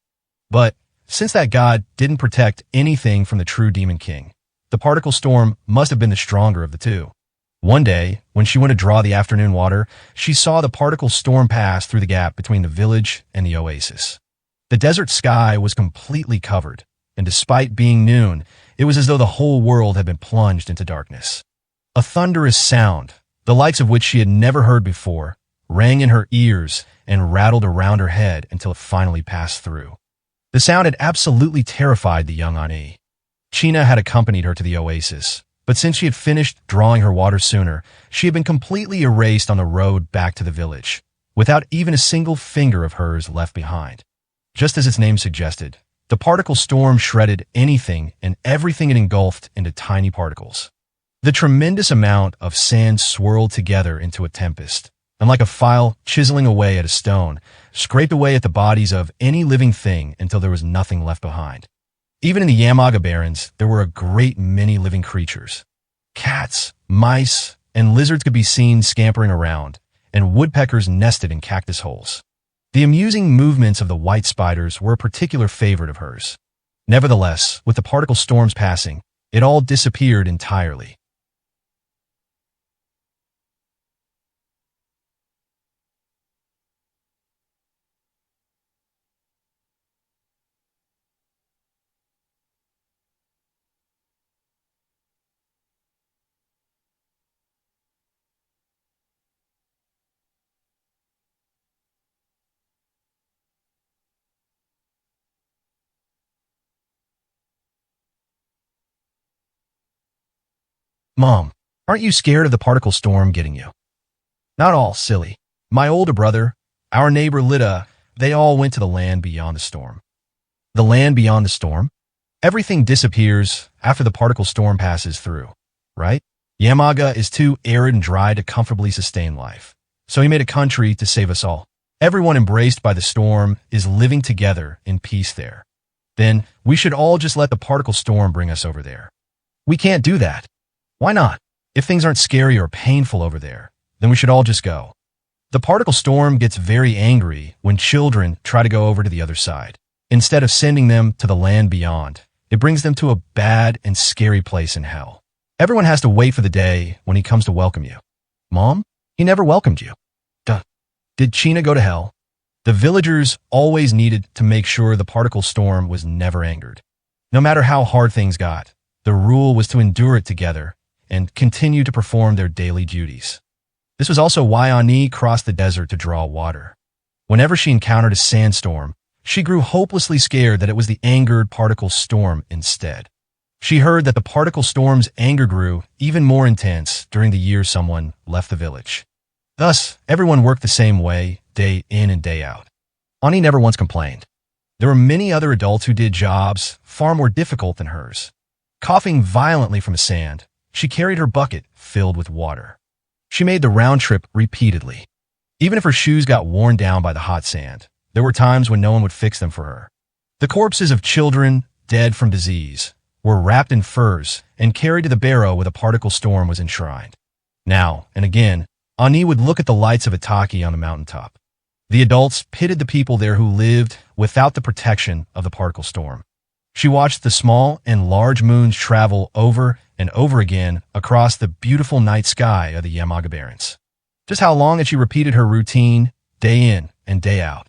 But since that god didn't protect anything from the true Demon King, the particle storm must have been the stronger of the two. One day, when she went to draw the afternoon water, she saw the particle storm pass through the gap between the village and the oasis. The desert sky was completely covered, and despite being noon, it was as though the whole world had been plunged into darkness. A thunderous sound, the likes of which she had never heard before, rang in her ears and rattled around her head until it finally passed through. The sound had absolutely terrified the young Ani. China had accompanied her to the oasis, but since she had finished drawing her water sooner, she had been completely erased on the road back to the village, without even a single finger of hers left behind. Just as its name suggested, the particle storm shredded anything and everything it engulfed into tiny particles. The tremendous amount of sand swirled together into a tempest, and like a file chiseling away at a stone, scraped away at the bodies of any living thing until there was nothing left behind. Even in the Yamaga Barrens, there were a great many living creatures. Cats, mice, and lizards could be seen scampering around, and woodpeckers nested in cactus holes. The amusing movements of the white spiders were a particular favorite of hers. Nevertheless, with the particle storms passing, it all disappeared entirely. Mom, aren't you scared of the particle storm getting you? Not all, silly. My older brother, our neighbor Lida, they all went to the land beyond the storm. The land beyond the storm? Everything disappears after the particle storm passes through, right? Yamaga is too arid and dry to comfortably sustain life, so he made a country to save us all. Everyone embraced by the storm is living together in peace there. Then we should all just let the particle storm bring us over there. We can't do that. Why not? If things aren't scary or painful over there, then we should all just go. The particle storm gets very angry when children try to go over to the other side. Instead of sending them to the land beyond, it brings them to a bad and scary place in hell. Everyone has to wait for the day when he comes to welcome you. Mom, he never welcomed you. Duh. Did China go to hell? The villagers always needed to make sure the particle storm was never angered. No matter how hard things got, the rule was to endure it together and continue to perform their daily duties. This was also why Ani crossed the desert to draw water. Whenever she encountered a sandstorm, she grew hopelessly scared that it was the angered particle storm instead. She heard that the particle storm's anger grew even more intense during the year someone left the village. Thus, everyone worked the same way, day in and day out. Ani never once complained. There were many other adults who did jobs far more difficult than hers. Coughing violently from sand, she carried her bucket filled with water. She made the round trip repeatedly. Even if her shoes got worn down by the hot sand, there were times when no one would fix them for her. The corpses of children, dead from disease, were wrapped in furs and carried to the barrow where the particle storm was enshrined. Now and again, Ani would look at the lights of Itaki on the mountaintop. The adults pitied the people there who lived without the protection of the particle storm. She watched the small and large moons travel over and over again across the beautiful night sky of the Yamaga Barrens. Just how long had she repeated her routine, day in and day out?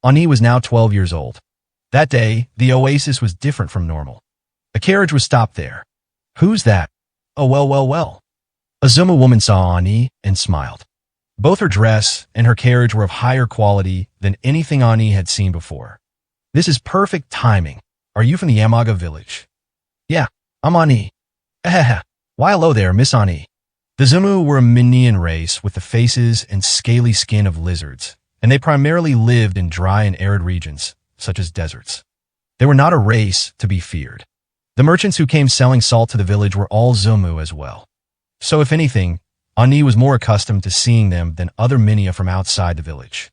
Ani was now 12 years old. That day, the oasis was different from normal. A carriage was stopped there. Who's that? Oh, well. A Zuma woman saw Ani and smiled. Both her dress and her carriage were of higher quality than anything Ani had seen before. This is perfect timing. Are you from the Yamaga village? Yeah, I'm Ani. Why hello there, Miss Ani. The Zumu were a Minian race with the faces and scaly skin of lizards, and they primarily lived in dry and arid regions, such as deserts. They were not a race to be feared. The merchants who came selling salt to the village were all Zumu as well. So if anything, Ani was more accustomed to seeing them than other Minia from outside the village.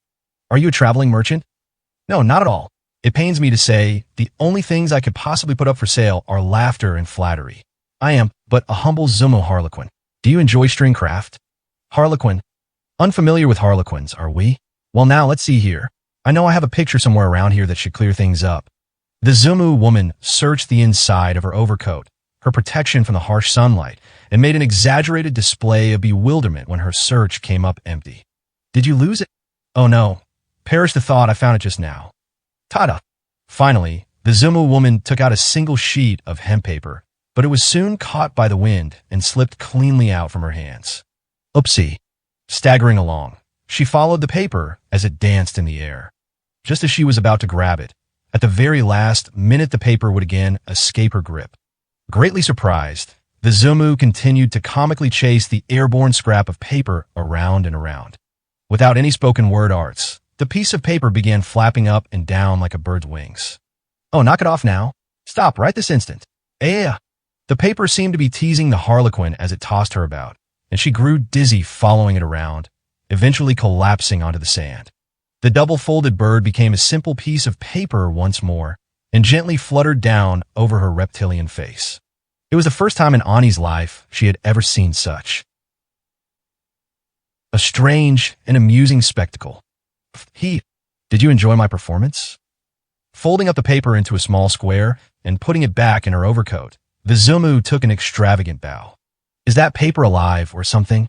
Are you a traveling merchant? No, not at all. It pains me to say, the only things I could possibly put up for sale are laughter and flattery. I am but a humble Zumo harlequin. Do you enjoy string craft? Harlequin. Unfamiliar with harlequins, are we? Well now, let's see here. I know I have a picture somewhere around here that should clear things up. The Zumu woman searched the inside of her overcoat, her protection from the harsh sunlight, and made an exaggerated display of bewilderment when her search came up empty. Did you lose it? Oh no. Perish the thought, I found it just now. Ta-da! Finally, the Zumu woman took out a single sheet of hemp paper, but it was soon caught by the wind and slipped cleanly out from her hands. Oopsie. Staggering along, she followed the paper as it danced in the air. Just as she was about to grab it, at the very last minute the paper would again escape her grip. Greatly surprised, the Zumu continued to comically chase the airborne scrap of paper around and around. Without any spoken word arts, the piece of paper began flapping up and down like a bird's wings. Oh, knock it off now. Stop right this instant. Yeah. The paper seemed to be teasing the harlequin as it tossed her about, and she grew dizzy following it around, eventually collapsing onto the sand. The double-folded bird became a simple piece of paper once more and gently fluttered down over her reptilian face. It was the first time in Ani's life she had ever seen such a strange and amusing spectacle. Did you enjoy my performance? Folding up the paper into a small square and putting it back in her overcoat, the Zumu took an extravagant bow. Is that paper alive or something?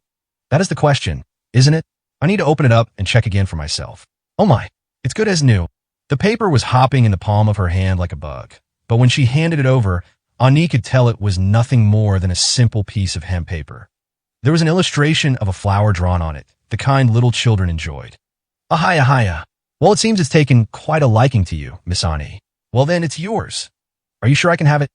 That is the question, isn't it? I need to open it up and check again for myself. Oh my, it's good as new. The paper was hopping in the palm of her hand like a bug, but when she handed it over, Ani could tell it was nothing more than a simple piece of hemp paper. There was an illustration of a flower drawn on it, the kind little children enjoyed. Ahaya, ahaya. Well, it seems it's taken quite a liking to you, Miss Ani. Well then, it's yours. Are you sure I can have it?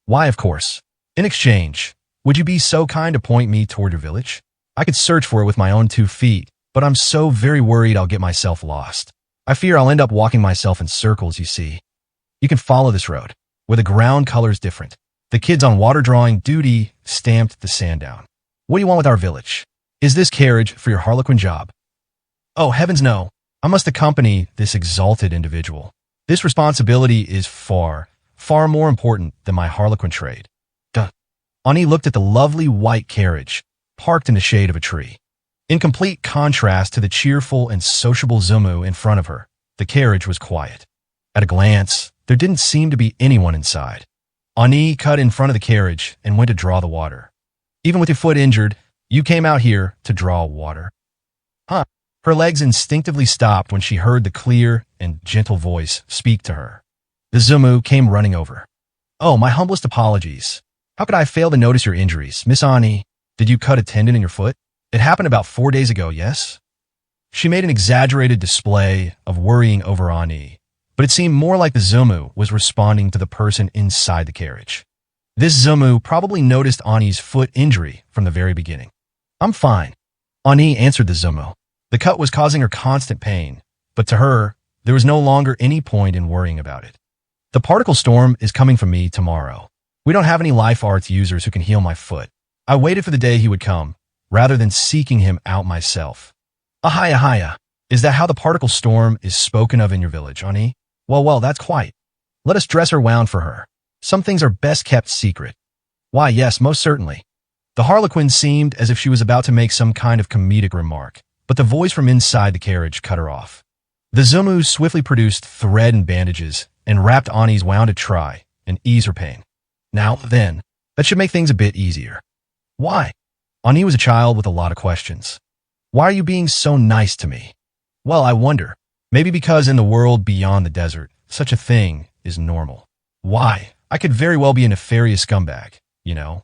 Why, of course. In exchange, would you be so kind to point me toward your village? I could search for it with my own 2 feet, but I'm so very worried I'll get myself lost. I fear I'll end up walking myself in circles, you see. You can follow this road, where the ground color's different. The kids on water drawing duty stamped the sand down. What do you want with our village? Is this carriage for your harlequin job? Oh, heavens no. I must accompany this exalted individual. This responsibility is far, far more important than my harlequin trade. Duh. Ani looked at the lovely white carriage, parked in the shade of a tree. In complete contrast to the cheerful and sociable Zumu in front of her, the carriage was quiet. At a glance, there didn't seem to be anyone inside. Ani cut in front of the carriage and went to draw the water. Even with your foot injured, you came out here to draw water. Huh. Her legs instinctively stopped when she heard the clear and gentle voice speak to her. The Zumu came running over. Oh, my humblest apologies. How could I fail to notice your injuries? Miss Ani, did you cut a tendon in your foot? It happened about 4 days ago, yes? She made an exaggerated display of worrying over Ani, but it seemed more like the Zumu was responding to the person inside the carriage. This Zumu probably noticed Ani's foot injury from the very beginning. I'm fine. Ani answered the Zumu. The cut was causing her constant pain, but to her, there was no longer any point in worrying about it. The particle storm is coming from me tomorrow. We don't have any life arts users who can heal my foot. I waited for the day he would come, rather than seeking him out myself. Ahaya, ahaya. Is that how the particle storm is spoken of in your village, Ani? Well, that's quite. Let us dress her wound for her. Some things are best kept secret. Why, yes, most certainly. The harlequin seemed as if she was about to make some kind of comedic remark, but the voice from inside the carriage cut her off. The Zumu swiftly produced thread and bandages and wrapped Ani's wound to try and ease her pain. Now then, that should make things a bit easier. Why? Ani was a child with a lot of questions. Why are you being so nice to me? Well, I wonder. Maybe because in the world beyond the desert, such a thing is normal. Why? I could very well be a nefarious scumbag, you know.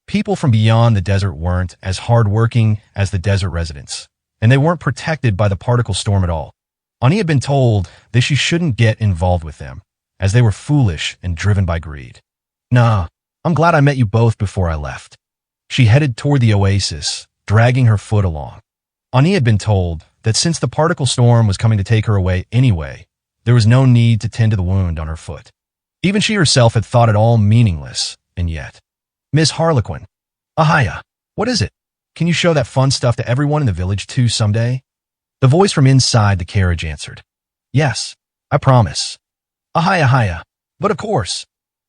People from beyond the desert weren't as hardworking as the desert residents, and they weren't protected by the particle storm at all. Ani had been told that she shouldn't get involved with them, as they were foolish and driven by greed. Nah, I'm glad I met you both before I left. She headed toward the oasis, dragging her foot along. Ani had been told that since the particle storm was coming to take her away anyway, there was no need to tend to the wound on her foot. Even she herself had thought it all meaningless, and yet. Miss Harlequin. Ahaya, what is it? Can you show that fun stuff to everyone in the village too someday? The voice from inside the carriage answered. Yes, I promise. Ahaya haya. But of course.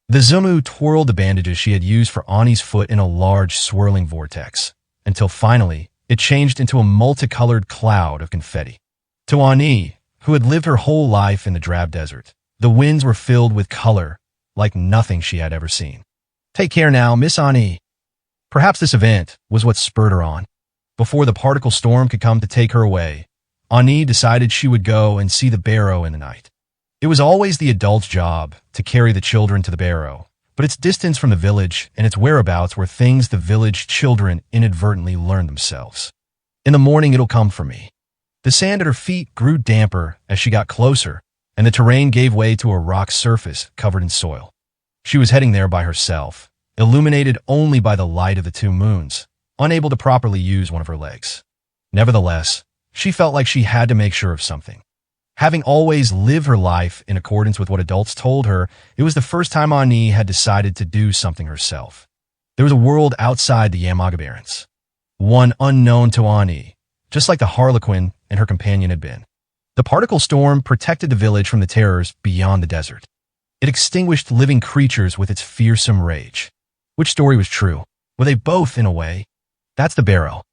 The Zumu twirled the bandages she had used for Ani's foot in a large swirling vortex, until finally it changed into a multicolored cloud of confetti. To Ani, who had lived her whole life in the drab desert, the winds were filled with color like nothing she had ever seen. Take care now, Miss Ani. Perhaps this event was what spurred her on. Before the particle storm could come to take her away, Ani decided she would go and see the barrow in the night. It was always the adult's job to carry the children to the barrow, but its distance from the village and its whereabouts were things the village children inadvertently learned themselves. In the morning it'll come for me. The sand at her feet grew damper as she got closer, and the terrain gave way to a rock surface covered in soil. She was heading there by herself, illuminated only by the light of the two moons, unable to properly use one of her legs. Nevertheless, she felt like she had to make sure of something. Having always lived her life in accordance with what adults told her, it was the first time Ani had decided to do something herself. There was a world outside the Yamaga Barrens, one unknown to Ani, just like the Harlequin and her companion had been. The particle storm protected the village from the terrors beyond the desert. It extinguished living creatures with its fearsome rage. Which story was true? Were they both, in a way? That's the barrow.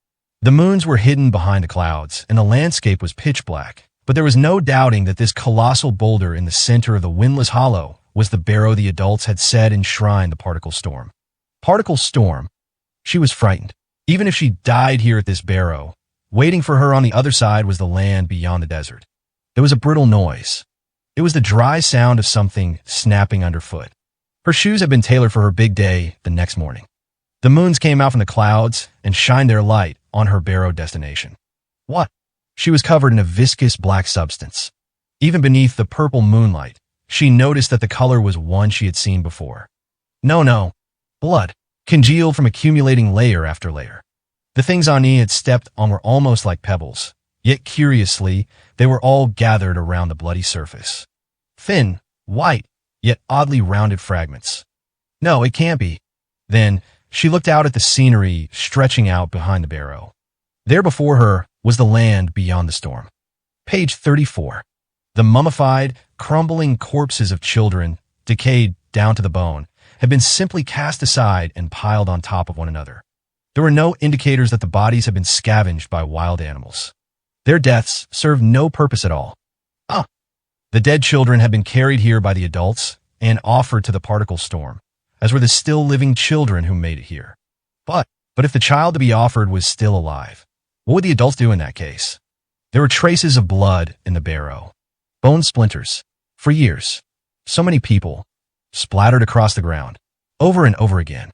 The moons were hidden behind the clouds, and the landscape was pitch black. But there was no doubting that this colossal boulder in the center of the windless hollow was the barrow the adults had said enshrined the particle storm. Particle storm? She was frightened. Even if she died here at this barrow, waiting for her on the other side was the land beyond the desert. There was a brittle noise. It was the dry sound of something snapping underfoot. Her shoes had been tailored for her big day the next morning. The moons came out from the clouds and shined their light on her barrow destination. What? She was covered in a viscous black substance. Even beneath the purple moonlight, she noticed that the color was one she had seen before. No. Blood, congealed from accumulating layer after layer. The things Ani had stepped on were almost like pebbles, yet curiously, they were all gathered around the bloody surface. Thin, white, yet oddly rounded fragments. No, it can't be. Then, she looked out at the scenery stretching out behind the barrow. There before her was the land beyond the storm. Page 34. The mummified, crumbling corpses of children, decayed down to the bone, had been simply cast aside and piled on top of one another. There were no indicators that the bodies had been scavenged by wild animals. Their deaths served no purpose at all. The dead children had been carried here by the adults and offered to the particle storm, as were the still living children who made it here. But if the child to be offered was still alive, what would the adults do in that case? There were traces of blood in the barrow. Bone splinters. For years. So many people. Splattered across the ground. Over and over again.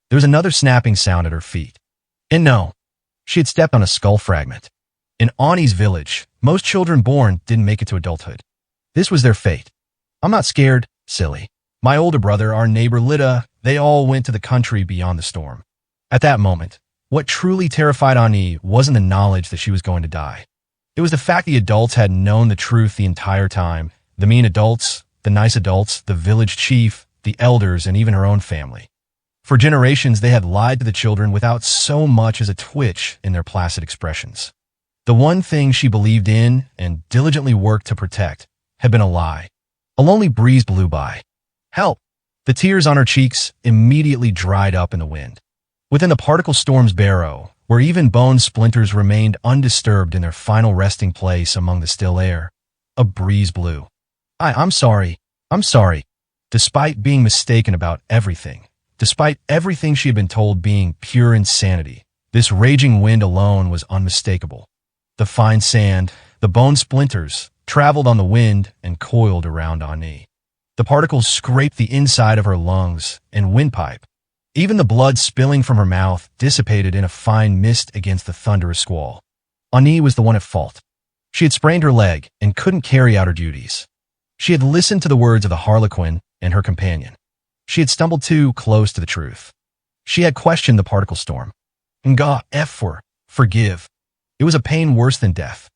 There was another snapping sound at her feet. And no, she had stepped on a skull fragment. In Ani's village, most children born didn't make it to adulthood. This was their fate. I'm not scared, silly. My older brother, our neighbor Lida, they all went to the country beyond the storm. At that moment, what truly terrified Ani wasn't the knowledge that she was going to die. It was the fact the adults had known the truth the entire time. The mean adults, the nice adults, the village chief, the elders, and even her own family. For generations, they had lied to the children without so much as a twitch in their placid expressions. The one thing she believed in and diligently worked to protect had been a lie. A lonely breeze blew by. Help! The tears on her cheeks immediately dried up in the wind. Within the particle storm's barrow, where even bone splinters remained undisturbed in their final resting place among the still air, a breeze blew. I'm sorry. Despite being mistaken about everything, despite everything she had been told being pure insanity, this raging wind alone was unmistakable. The fine sand, the bone splinters, traveled on the wind and coiled around Ani. The particles scraped the inside of her lungs and windpipe. Even the blood spilling from her mouth dissipated in a fine mist against the thunderous squall. Ani was the one at fault. She had sprained her leg and couldn't carry out her duties. She had listened to the words of the Harlequin and her companion. She had stumbled too close to the truth. She had questioned the particle storm. Nga for forgive. It was a pain worse than death.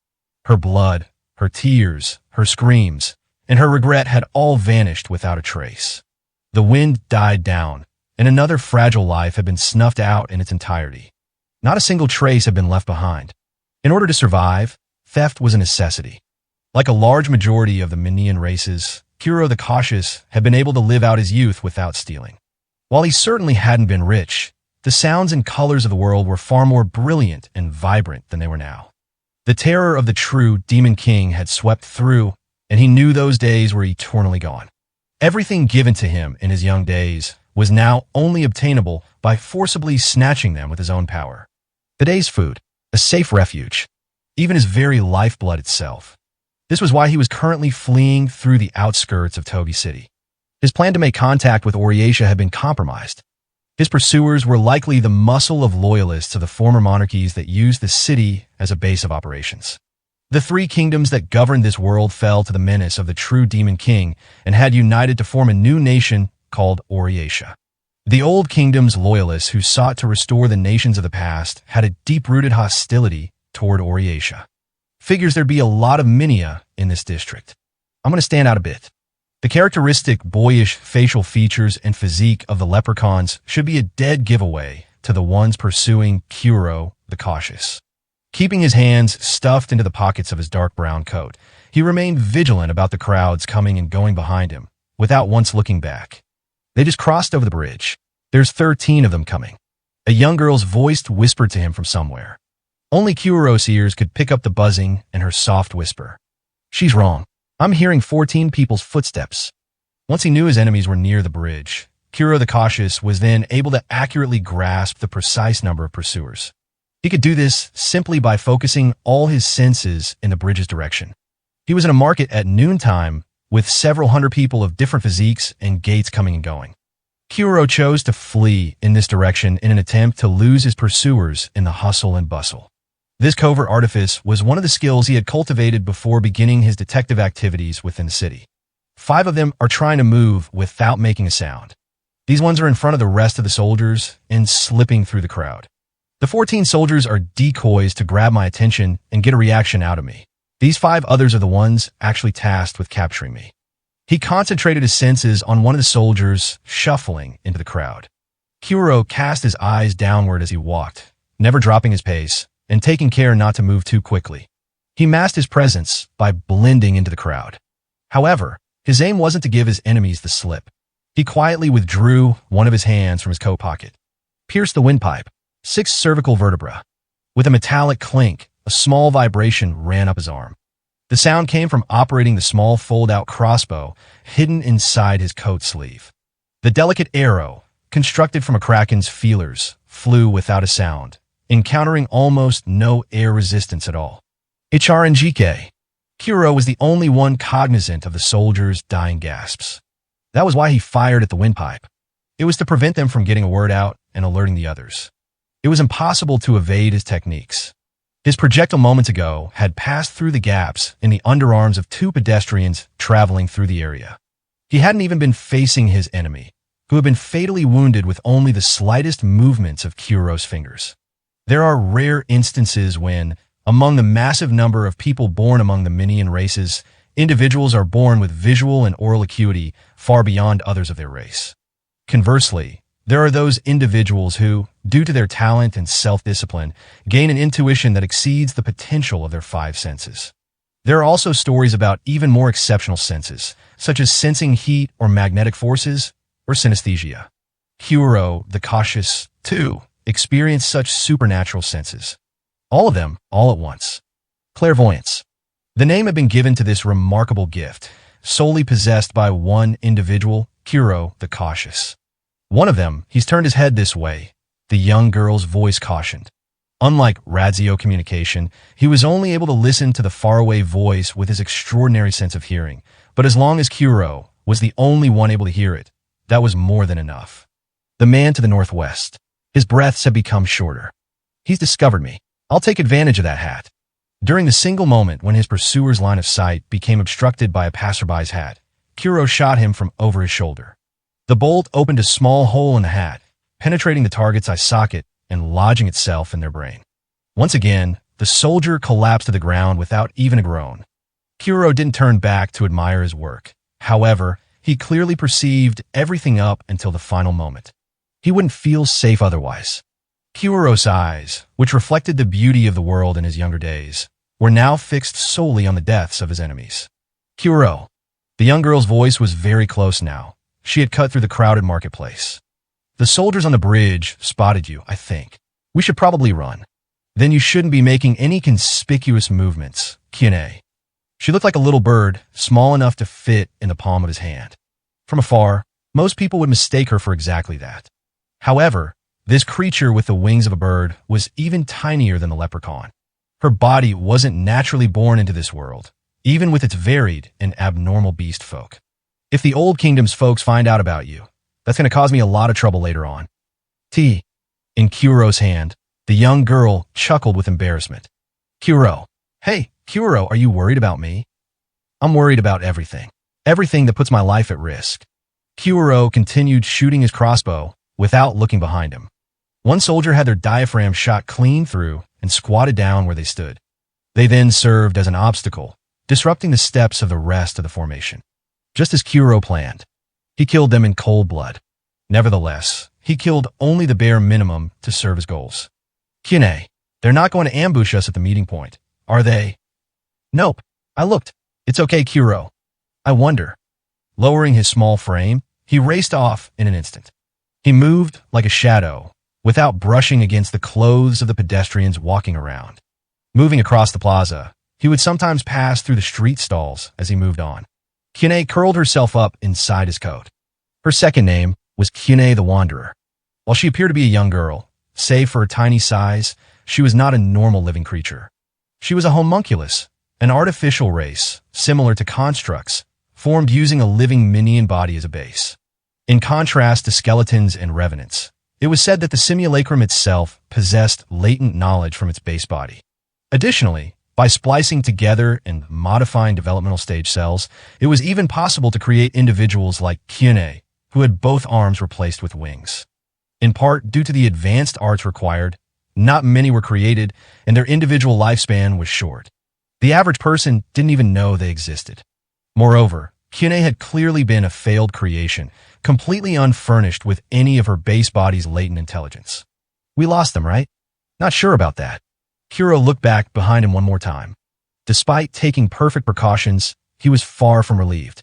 Her blood, her tears, her screams, and her regret had all vanished without a trace. The wind died down, and another fragile life had been snuffed out in its entirety. Not a single trace had been left behind. In order to survive, theft was a necessity. Like a large majority of the Minion races, Kuro the Cautious had been able to live out his youth without stealing. While he certainly hadn't been rich, the sounds and colors of the world were far more brilliant and vibrant than they were now. The terror of the true Demon King had swept through, and he knew those days were eternally gone. Everything given to him in his young days was now only obtainable by forcibly snatching them with his own power. Today's food, a safe refuge, even his very lifeblood itself. This was why he was currently fleeing through the outskirts of Togi City. His plan to make contact with Oriatia had been compromised. His pursuers were likely the muscle of loyalists of the former monarchies that used the city as a base of operations. The three kingdoms that governed this world fell to the menace of the true Demon King and had united to form a new nation called Oriatia. The old kingdom's loyalists who sought to restore the nations of the past had a deep-rooted hostility toward Oriatia. Figures there'd be a lot of Minia in this district. I'm going to stand out a bit. The characteristic boyish facial features and physique of the leprechauns should be a dead giveaway to the ones pursuing Kuro the Cautious. Keeping his hands stuffed into the pockets of his dark brown coat, he remained vigilant about the crowds coming and going behind him, without once looking back. They just crossed over the bridge. There's 13 of them coming. A young girl's voice whispered to him from somewhere. Only Kuro's ears could pick up the buzzing and her soft whisper. She's wrong. I'm hearing 14 people's footsteps. Once he knew his enemies were near the bridge, Kuro the Cautious was then able to accurately grasp the precise number of pursuers. He could do this simply by focusing all his senses in the bridge's direction. He was in a market at noontime with several hundred people of different physiques and gaits coming and going. Kuro chose to flee in this direction in an attempt to lose his pursuers in the hustle and bustle. This covert artifice was one of the skills he had cultivated before beginning his detective activities within the city. 5 of them are trying to move without making a sound. These ones are in front of the rest of the soldiers and slipping through the crowd. The 14 soldiers are decoys to grab my attention and get a reaction out of me. These 5 others are the ones actually tasked with capturing me. He concentrated his senses on one of the soldiers shuffling into the crowd. Kuro cast his eyes downward as he walked, never dropping his pace, and taking care not to move too quickly. He masked his presence by blending into the crowd. However, his aim wasn't to give his enemies the slip. He quietly withdrew one of his hands from his coat pocket, pierced the windpipe, 6 cervical vertebra. With a metallic clink, a small vibration ran up his arm. The sound came from operating the small fold-out crossbow hidden inside his coat sleeve. The delicate arrow, constructed from a kraken's feelers, flew without a sound, encountering almost no air resistance at all. HRNGK. Kuro was the only one cognizant of the soldiers' dying gasps. That was why he fired at the windpipe. It was to prevent them from getting a word out and alerting the others. It was impossible to evade his techniques. His projectile moments ago had passed through the gaps in the underarms of 2 pedestrians traveling through the area. He hadn't even been facing his enemy, who had been fatally wounded with only the slightest movements of Kuro's fingers. There are rare instances when, among the massive number of people born among the Minion races, individuals are born with visual and oral acuity far beyond others of their race. Conversely, there are those individuals who, due to their talent and self-discipline, gain an intuition that exceeds the potential of their 5 senses. There are also stories about even more exceptional senses, such as sensing heat or magnetic forces, or synesthesia. Kuro the Cautious, too, experienced such supernatural senses. All of them, all at once. Clairvoyance. The name had been given to this remarkable gift, solely possessed by one individual, Kuro the Cautious. One of them, he's turned his head this way, the young girl's voice cautioned. Unlike Radzio communication, he was only able to listen to the faraway voice with his extraordinary sense of hearing, but as long as Kuro was the only one able to hear it, that was more than enough. The man to the northwest. His breaths have become shorter. He's discovered me. I'll take advantage of that hat. During the single moment when his pursuer's line of sight became obstructed by a passerby's hat, Kuro shot him from over his shoulder. The bolt opened a small hole in the hat, penetrating the target's eye socket and lodging itself in their brain. Once again, the soldier collapsed to the ground without even a groan. Kuro didn't turn back to admire his work. However, he clearly perceived everything up until the final moment. He wouldn't feel safe otherwise. Kuro's eyes, which reflected the beauty of the world in his younger days, were now fixed solely on the deaths of his enemies. Kuro. The young girl's voice was very close now. She had cut through the crowded marketplace. The soldiers on the bridge spotted you, I think. We should probably run. Then you shouldn't be making any conspicuous movements, Kyune. She looked like a little bird, small enough to fit in the palm of his hand. From afar, most people would mistake her for exactly that. However, this creature with the wings of a bird was even tinier than the leprechaun. Her body wasn't naturally born into this world, even with its varied and abnormal beast folk. If the Old Kingdom's folks find out about you, that's going to cause me a lot of trouble later on. In Kuro's hand, the young girl chuckled with embarrassment. Kuro. Hey, Kuro, are you worried about me? I'm worried about everything. Everything that puts my life at risk. Kuro continued shooting his crossbow without looking behind him. One soldier had their diaphragm shot clean through and squatted down where they stood. They then served as an obstacle, disrupting the steps of the rest of the formation. Just as Kuro planned, he killed them in cold blood. Nevertheless, he killed only the bare minimum to serve his goals. Kyune, they're not going to ambush us at the meeting point, are they? Nope. I looked. It's okay, Kuro. I wonder. Lowering his small frame, he raced off in an instant. He moved like a shadow, without brushing against the clothes of the pedestrians walking around. Moving across the plaza, he would sometimes pass through the street stalls as he moved on. Kyune curled herself up inside his coat. Her second name was Kyune the Wanderer. While she appeared to be a young girl, save for her tiny size, she was not a normal living creature. She was a homunculus, an artificial race, similar to constructs, formed using a living minion body as a base. In contrast to skeletons and revenants, it was said that the simulacrum itself possessed latent knowledge from its base body. Additionally, by splicing together and modifying developmental stage cells, it was even possible to create individuals like Kyune, who had both arms replaced with wings. In part due to the advanced arts required, not many were created, and their individual lifespan was short. The average person didn't even know they existed. Moreover, Kyune had clearly been a failed creation, completely unfurnished with any of her base body's latent intelligence. We lost them, right? Not sure about that. Kuro looked back behind him one more time. Despite taking perfect precautions, he was far from relieved.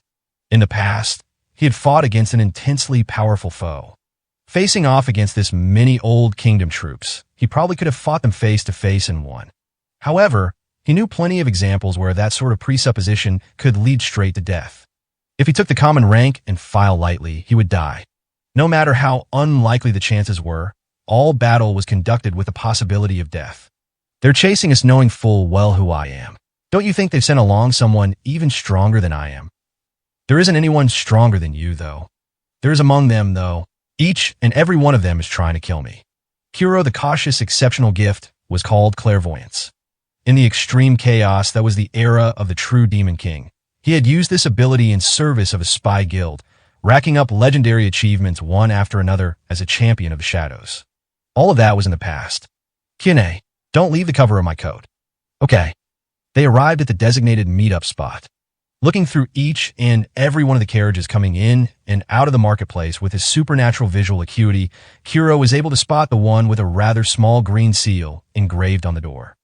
In the past, he had fought against an intensely powerful foe. Facing off against this many Old Kingdom troops, he probably could have fought them face to face and won. However, he knew plenty of examples where that sort of presupposition could lead straight to death. If he took the common rank and file lightly, he would die. No matter how unlikely the chances were, all battle was conducted with the possibility of death. They're chasing us knowing full well who I am. Don't you think they've sent along someone even stronger than I am? There isn't anyone stronger than you, though. There is among them, though. Each and every one of them is trying to kill me. Kuro the Cautious' exceptional gift was called clairvoyance. In the extreme chaos that was the era of the true Demon King, he had used this ability in service of a spy guild, racking up legendary achievements one after another as a champion of the shadows. All of that was in the past. Kyune, don't leave the cover of my coat. Okay. They arrived at the designated meetup spot. Looking through each and every one of the carriages coming in and out of the marketplace with his supernatural visual acuity, Kuro was able to spot the one with a rather small green seal engraved on the door.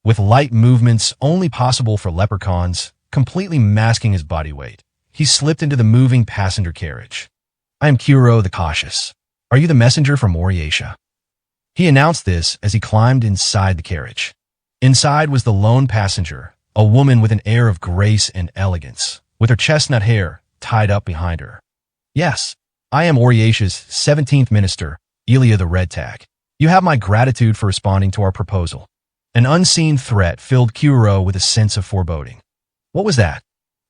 With light movements only possible for leprechauns, completely masking his body weight, he slipped into the moving passenger carriage. I am Kuro the Cautious. Are you the messenger from Oriatia? He announced this as he climbed inside the carriage. Inside was the lone passenger, a woman with an air of grace and elegance, with her chestnut hair tied up behind her. Yes, I am Oriatia's 17th minister, Elia the Red Tag. You have my gratitude for responding to our proposal. An unseen threat filled Kuro with a sense of foreboding. What was that?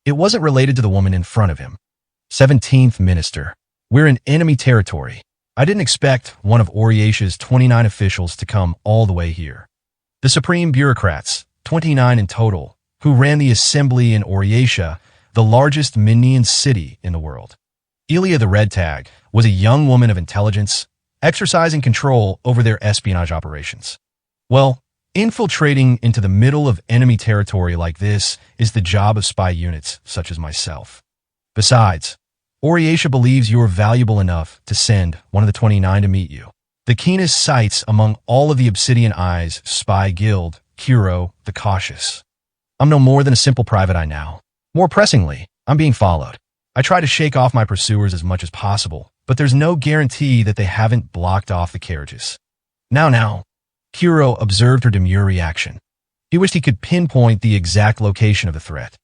It wasn't related to the woman in front of him. 17th minister. We're in enemy territory. I didn't expect one of Oriatia's 29 officials to come all the way here. The supreme bureaucrats, 29 in total, who ran the assembly in Oriatia, the largest minion city in the world. Elia the Red Tag was a young woman of intelligence, exercising control over their espionage operations. Well, infiltrating into the middle of enemy territory like this is the job of spy units such as myself. Besides, Oriatia believes you are valuable enough to send one of the 29 to meet you. The keenest sights among all of the Obsidian Eyes spy guild, Kuro the Cautious. I'm no more than a simple private eye now. More pressingly, I'm being followed. I try to shake off my pursuers as much as possible, but there's no guarantee that they haven't blocked off the carriages. Now, Kuro observed her demure reaction. He wished he could pinpoint the exact location of the threat.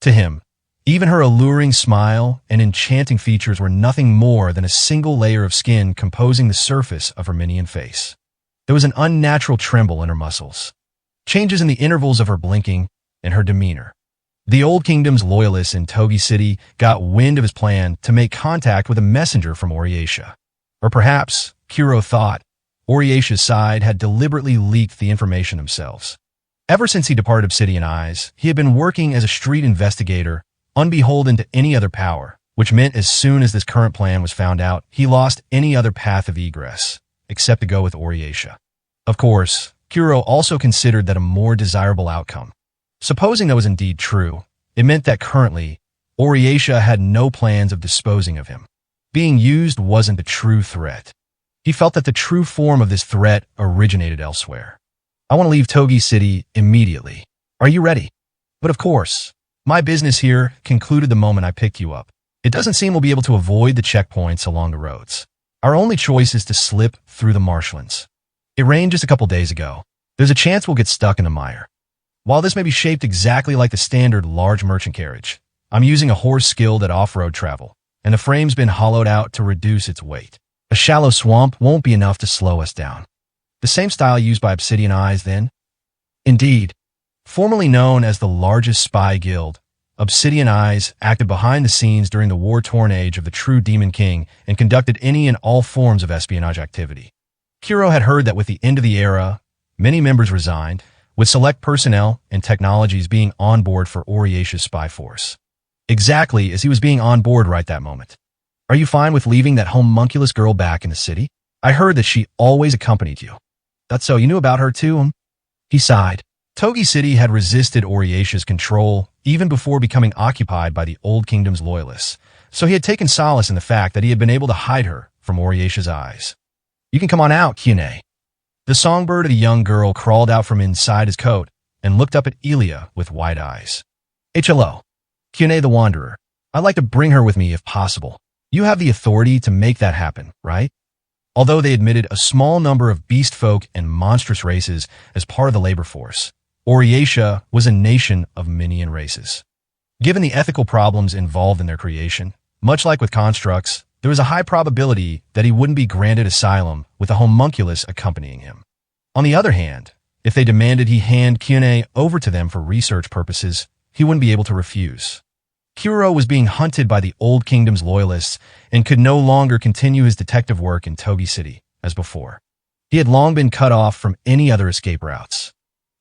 To him, even her alluring smile and enchanting features were nothing more than a single layer of skin composing the surface of her minion face. There was an unnatural tremble in her muscles, changes in the intervals of her blinking, and her demeanor. The Old Kingdom's loyalists in Togi City got wind of his plan to make contact with a messenger from Oriatia. Or perhaps, Kuro thought, Oriatia's side had deliberately leaked the information themselves. Ever since he departed Obsidian Eyes, he had been working as a street investigator, unbeholden to any other power, which meant as soon as this current plan was found out, he lost any other path of egress, except to go with Oriatia. Of course, Kuro also considered that a more desirable outcome. Supposing that was indeed true, it meant that currently, Oriatia had no plans of disposing of him. Being used wasn't the true threat. He felt that the true form of this threat originated elsewhere. I want to leave Togi City immediately. Are you ready? But of course, my business here concluded the moment I picked you up. It doesn't seem we'll be able to avoid the checkpoints along the roads. Our only choice is to slip through the marshlands. It rained just a couple days ago. There's a chance we'll get stuck in the mire. While this may be shaped exactly like the standard large merchant carriage, I'm using a horse skilled at off-road travel, and the frame's been hollowed out to reduce its weight. A shallow swamp won't be enough to slow us down. The same style used by Obsidian Eyes, then? Indeed. Formerly known as the largest spy guild, Obsidian Eyes acted behind the scenes during the war-torn age of the true Demon King and conducted any and all forms of espionage activity. Kuro had heard that with the end of the era, many members resigned, with select personnel and technologies being on board for Oriatia's spy force. Exactly as he was being on board right that moment. Are you fine with leaving that homunculus girl back in the city? I heard that she always accompanied you. That's so you knew about her too? He sighed. Togi City had resisted Oriatia's control even before becoming occupied by the Old Kingdom's loyalists, so he had taken solace in the fact that he had been able to hide her from Oriatia's eyes. You can come on out, Kyune. The songbird of the young girl crawled out from inside his coat and looked up at Elia with wide eyes. HLO. Kyune the Wanderer. I'd like to bring her with me if possible. You have the authority to make that happen, right? Although they admitted a small number of beast folk and monstrous races as part of the labor force, Oriatia was a nation of minion races. Given the ethical problems involved in their creation, much like with constructs, there was a high probability that he wouldn't be granted asylum with a homunculus accompanying him. On the other hand, if they demanded he hand Kyune over to them for research purposes, he wouldn't be able to refuse. Kuro was being hunted by the Old Kingdom's loyalists and could no longer continue his detective work in Togi City as before. He had long been cut off from any other escape routes.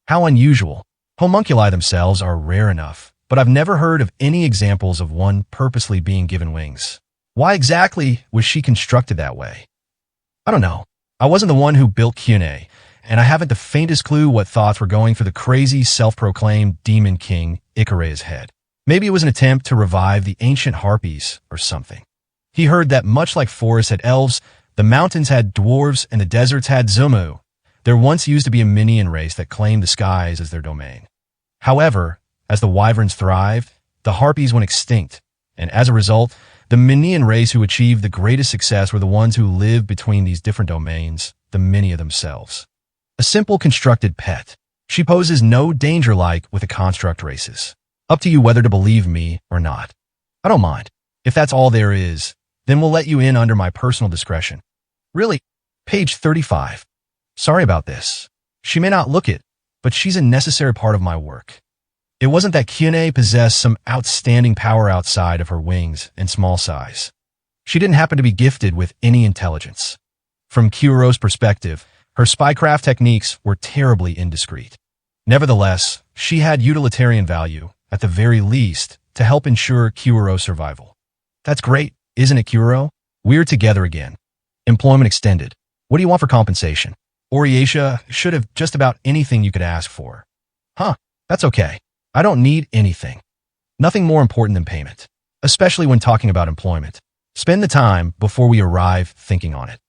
How unusual. Homunculi themselves are rare enough, but I've never heard of any examples of one purposely being given wings. Why exactly was she constructed that way? I don't know. I wasn't the one who built Kyune, and I haven't the faintest clue what thoughts were going through the crazy self-proclaimed Demon King Ikare's head. Maybe it was an attempt to revive the ancient harpies or something. He heard that much like forests had elves, the mountains had dwarves, and the deserts had Zumu. There once used to be a minion race that claimed the skies as their domain. However, as the wyverns thrived, the harpies went extinct, and as a result, the minion race who achieved the greatest success were the ones who lived between these different domains, the minia themselves. A simple constructed pet. She poses no danger like with the construct races. Up to you whether to believe me or not. I don't mind. If that's all there is, then we'll let you in under my personal discretion. Really? Page 35. Sorry about this. She may not look it, but she's a necessary part of my work. It wasn't that Kyune possessed some outstanding power outside of her wings and small size. She didn't happen to be gifted with any intelligence. From Kuro's perspective, her spycraft techniques were terribly indiscreet. Nevertheless, she had utilitarian value, at the very least, to help ensure Kuro's survival. That's great, isn't it, Kuro? We're together again. Employment extended. What do you want for compensation? Oriatia should have just about anything you could ask for. Huh, that's okay. I don't need anything. Nothing more important than payment, especially when talking about employment. Spend the time before we arrive thinking on it.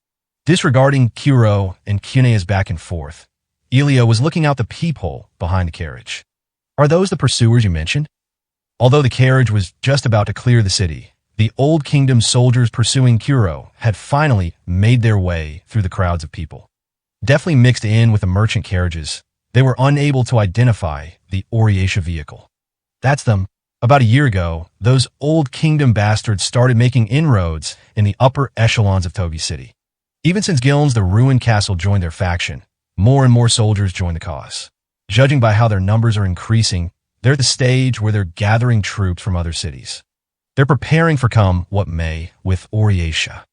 Disregarding Kuro and Kyune's back and forth, Elia was looking out the peephole behind the carriage. Are those the pursuers you mentioned? Although the carriage was just about to clear the city, the Old Kingdom soldiers pursuing Kuro had finally made their way through the crowds of people. Definitely mixed in with the merchant carriages, they were unable to identify the Oriatia vehicle. That's them. About a year ago, those Old Kingdom bastards started making inroads in the upper echelons of Togi City. Even since Gillen's the ruined castle joined their faction, more and more soldiers joined the cause. Judging by how their numbers are increasing, they're at the stage where they're gathering troops from other cities. They're preparing for come what may with Oriatia.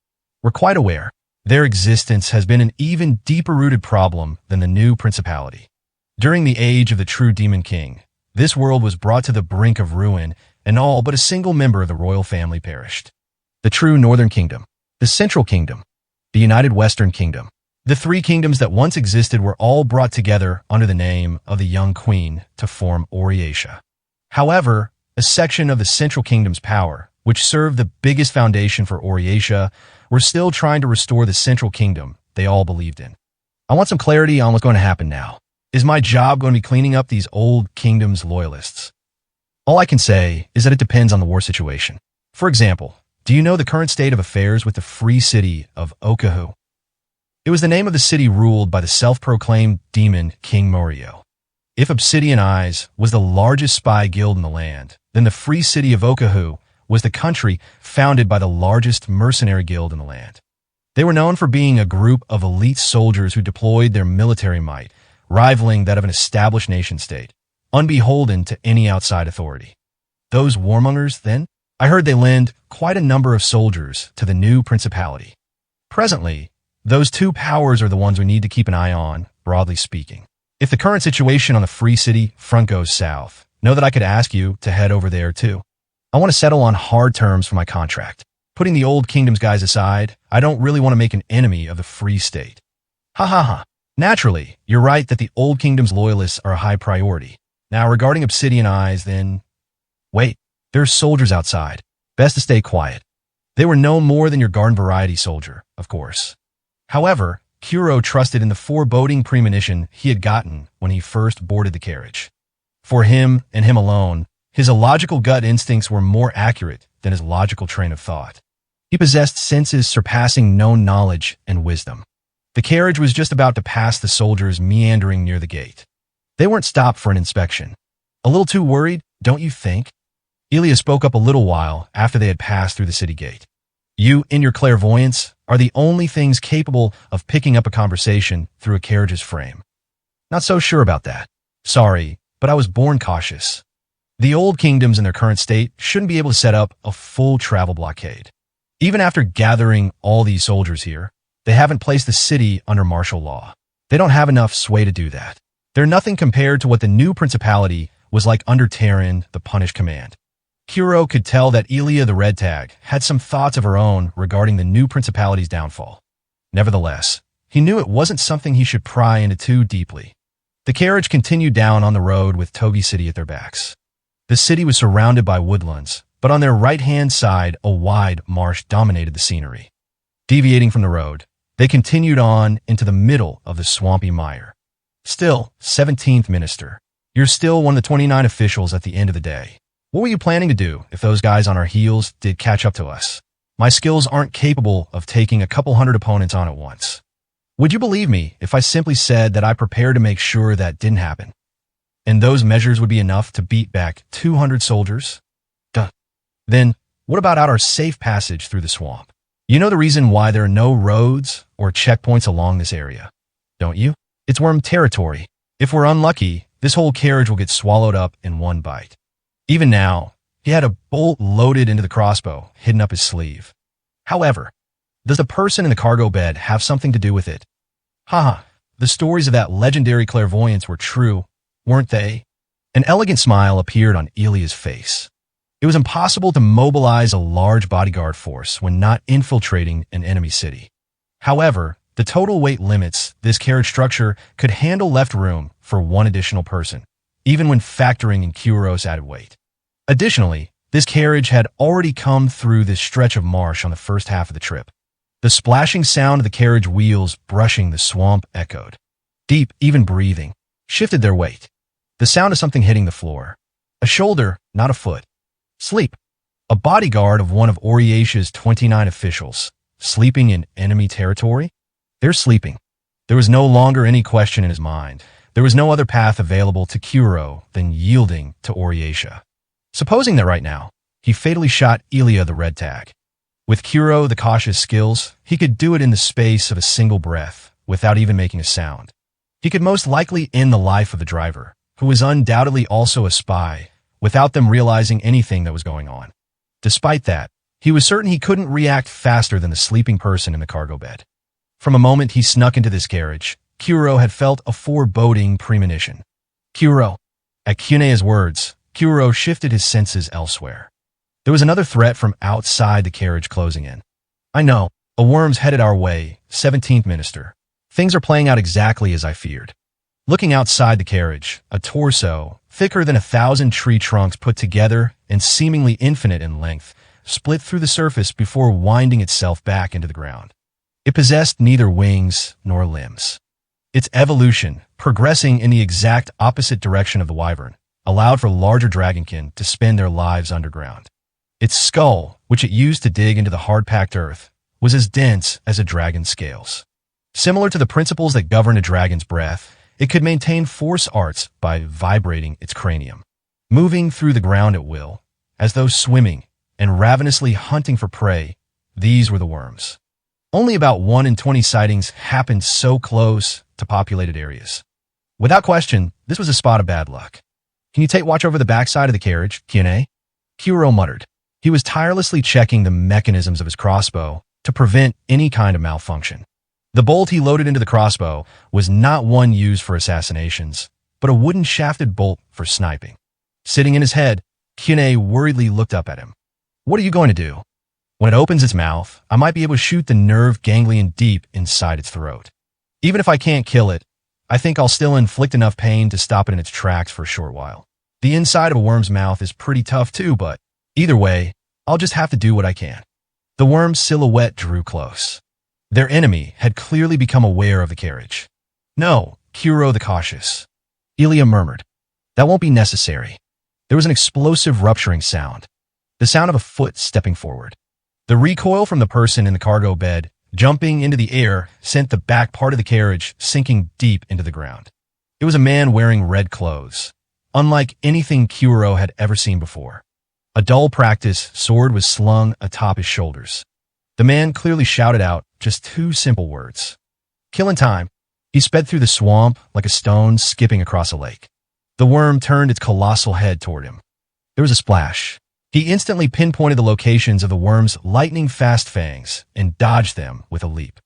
We're quite aware their existence has been an even deeper-rooted problem than the new principality. During the age of the true Demon King, this world was brought to the brink of ruin, and all but a single member of the royal family perished. The true Northern Kingdom, the Central Kingdom, the United Western Kingdom. The three kingdoms that once existed were all brought together under the name of the young queen to form Oriatia. However, a section of the Central Kingdom's power, which served the biggest foundation for Oriatia, were still trying to restore the Central Kingdom they all believed in. I want some clarity on what's going to happen now. Is my job going to be cleaning up these Old Kingdom's loyalists? All I can say is that it depends on the war situation. For example, do you know the current state of affairs with the free city of Okahu? It was the name of the city ruled by the self-proclaimed demon King Morio. If Obsidian Eyes was the largest spy guild in the land, then the free city of Okahu was the country founded by the largest mercenary guild in the land. They were known for being a group of elite soldiers who deployed their military might, rivaling that of an established nation-state, unbeholden to any outside authority. Those warmongers, then? I heard they lend quite a number of soldiers to the new principality. Presently, those two powers are the ones we need to keep an eye on, broadly speaking. If the current situation on the Free City front goes south, know that I could ask you to head over there too. I want to settle on hard terms for my contract. Putting the Old Kingdom's guys aside, I don't really want to make an enemy of the Free State. Ha ha ha. Naturally, you're right that the Old Kingdom's loyalists are a high priority. Now, regarding Obsidian Eyes, then... Wait, there's soldiers outside. Best to stay quiet. They were no more than your garden variety soldier, of course. However, Kuro trusted in the foreboding premonition he had gotten when he first boarded the carriage. For him, and him alone, his illogical gut instincts were more accurate than his logical train of thought. He possessed senses surpassing known knowledge and wisdom. The carriage was just about to pass the soldiers meandering near the gate. They weren't stopped for an inspection. A little too worried, don't you think? Elia spoke up a little while after they had passed through the city gate. You, in your clairvoyance, are the only things capable of picking up a conversation through a carriage's frame. Not so sure about that. Sorry, but I was born cautious. The Old Kingdoms in their current state shouldn't be able to set up a full travel blockade. Even after gathering all these soldiers here, they haven't placed the city under martial law. They don't have enough sway to do that. They're nothing compared to what the new principality was like under Terran, the Punished Command. Kuro could tell that Elia the Red Tag had some thoughts of her own regarding the new principality's downfall. Nevertheless, he knew it wasn't something he should pry into too deeply. The carriage continued down on the road with Togi City at their backs. The city was surrounded by woodlands, but on their right-hand side, a wide marsh dominated the scenery. Deviating from the road, they continued on into the middle of the swampy mire. Still, 17th Minister, you're still one of the 29 officials at the end of the day. What were you planning to do if those guys on our heels did catch up to us? My skills aren't capable of taking a couple hundred opponents on at once. Would you believe me if I simply said that I prepared to make sure that didn't happen? And those measures would be enough to beat back 200 soldiers? Duh. Then, what about our safe passage through the swamp? You know the reason why there are no roads or checkpoints along this area, don't you? It's worm territory. If we're unlucky, this whole carriage will get swallowed up in one bite. Even now, he had a bolt loaded into the crossbow hidden up his sleeve. However, does the person in the cargo bed have something to do with it? Haha, the stories of that legendary clairvoyance were true, weren't they? An elegant smile appeared on Elia's face. It was impossible to mobilize a large bodyguard force when not infiltrating an enemy city. However, the total weight limits this carriage structure could handle left room for one additional person, even when factoring in Kuro's added weight. Additionally, this carriage had already come through this stretch of marsh on the first half of the trip. The splashing sound of the carriage wheels brushing the swamp echoed. Deep, even breathing, shifted their weight. The sound of something hitting the floor. A shoulder, not a foot. Sleep. A bodyguard of one of Oriasia's 29 officials, sleeping in enemy territory? They're sleeping. There was no longer any question in his mind. There was no other path available to Kuro than yielding to Oriasia. Supposing that right now, he fatally shot Ilya the Red Tag. With Kuro the cautious skills, he could do it in the space of a single breath, without even making a sound. He could most likely end the life of the driver, who was undoubtedly also a spy, without them realizing anything that was going on. Despite that, he was certain he couldn't react faster than the sleeping person in the cargo bed. From a moment he snuck into this carriage, Kuro had felt a foreboding premonition. Kuro. At Kune's words, Kuro shifted his senses elsewhere. There was another threat from outside the carriage closing in. I know, a worm's headed our way, 17th Minister. Things are playing out exactly as I feared. Looking outside the carriage, a torso, thicker than 1,000 tree trunks put together and seemingly infinite in length, split through the surface before winding itself back into the ground. It possessed neither wings nor limbs. Its evolution, progressing in the exact opposite direction of the wyvern, allowed for larger dragonkin to spend their lives underground. Its skull, which it used to dig into the hard-packed earth, was as dense as a dragon's scales. Similar to the principles that govern a dragon's breath, it could maintain force arts by vibrating its cranium, moving through the ground at will, as though swimming and ravenously hunting for prey. These were the worms. Only about 1 in 20 sightings happened so close to populated areas. Without question, this was a spot of bad luck. Can you take watch over the backside of the carriage, Kune? Kuro muttered. He was tirelessly checking the mechanisms of his crossbow to prevent any kind of malfunction. The bolt he loaded into the crossbow was not one used for assassinations, but a wooden shafted bolt for sniping. Sitting in his head, Kune worriedly looked up at him. What are you going to do? When it opens its mouth, I might be able to shoot the nerve ganglion deep inside its throat. Even if I can't kill it, I think I'll still inflict enough pain to stop it in its tracks for a short while. The inside of a worm's mouth is pretty tough too, but either way, I'll just have to do what I can. The worm's silhouette drew close. Their enemy had clearly become aware of the carriage. No, Kuro the cautious. Ilya murmured. That won't be necessary. There was an explosive rupturing sound. The sound of a foot stepping forward. The recoil from the person in the cargo bed, jumping into the air, sent the back part of the carriage sinking deep into the ground. It was a man wearing red clothes, unlike anything Kuro had ever seen before. A dull practice sword was slung atop his shoulders. The man clearly shouted out just 2 simple words. Kill in time. He sped through the swamp like a stone skipping across a lake. The worm turned its colossal head toward him. There was a splash. He instantly pinpointed the locations of the worm's lightning-fast fangs and dodged them with a leap.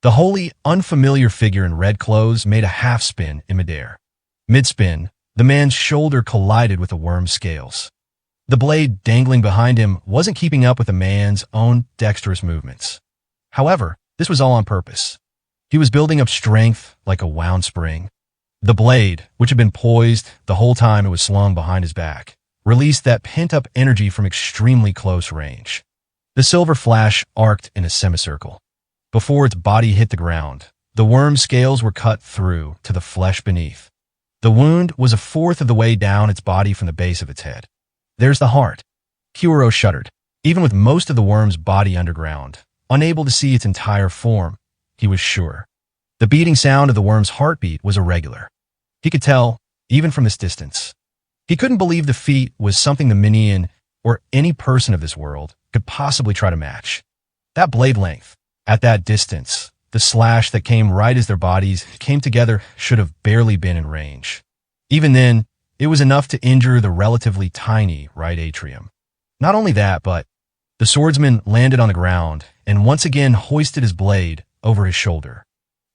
The wholly unfamiliar figure in red clothes made a half-spin in midair. Mid-spin, the man's shoulder collided with the worm's scales. The blade dangling behind him wasn't keeping up with the man's own dexterous movements. However, this was all on purpose. He was building up strength like a wound spring. The blade, which had been poised the whole time it was slung behind his back, released that pent-up energy from extremely close range. The silver flash arced in a semicircle. Before its body hit the ground, the worm's scales were cut through to the flesh beneath. The wound was a fourth of the way down its body from the base of its head. There's the heart. Kuro shuddered. Even with most of the worm's body underground, unable to see its entire form, he was sure. The beating sound of the worm's heartbeat was irregular. He could tell, even from this distance. He couldn't believe the feat was something the Minion, or any person of this world, could possibly try to match. That blade length, at that distance, the slash that came right as their bodies came together should have barely been in range. Even then, it was enough to injure the relatively tiny right atrium. Not only that, but the swordsman landed on the ground and once again hoisted his blade over his shoulder.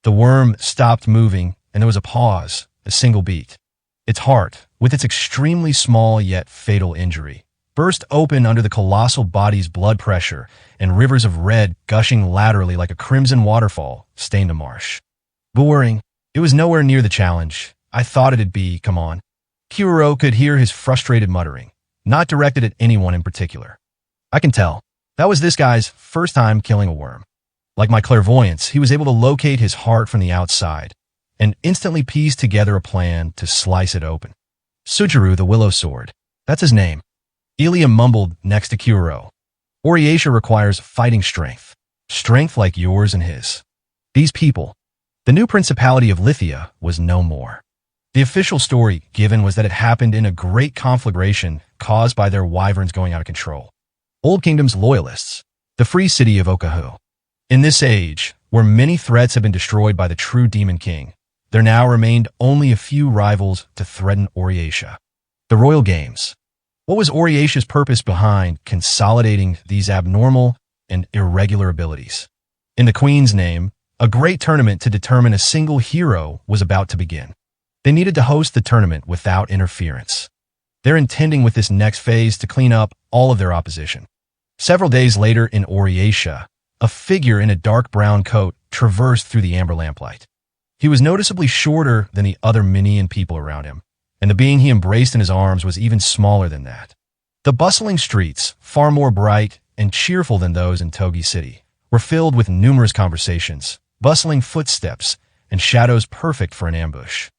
The worm stopped moving, and there was a pause, a single beat. Its heart, with its extremely small yet fatal injury, burst open under the colossal body's blood pressure, and rivers of red gushing laterally like a crimson waterfall stained a marsh. Boring. It was nowhere near the challenge I thought it'd be, come on. Kuro could hear his frustrated muttering, not directed at anyone in particular. I can tell. That was this guy's first time killing a worm. Like my clairvoyance, he was able to locate his heart from the outside and instantly piece together a plan to slice it open. Sujuru the Willow Sword. That's his name. Elia mumbled next to Kuro. Oriatia requires fighting strength. Strength like yours and his. These people. The new principality of Lithia was no more. The official story given was that it happened in a great conflagration caused by their wyverns going out of control. Old Kingdom's loyalists. The free city of Okahu. In this age, where many threats have been destroyed by the true Demon King, there now remained only a few rivals to threaten Oriatia. The Royal Games. What was Oriatia's purpose behind consolidating these abnormal and irregular abilities? In the Queen's name, a great tournament to determine a single hero was about to begin. They needed to host the tournament without interference. They're intending with this next phase to clean up all of their opposition. Several days later in Oriatia, a figure in a dark brown coat traversed through the amber lamplight. He was noticeably shorter than the other Minion people around him, and the being he embraced in his arms was even smaller than that. The bustling streets, far more bright and cheerful than those in Togi City, were filled with numerous conversations, bustling footsteps, and shadows perfect for an ambush.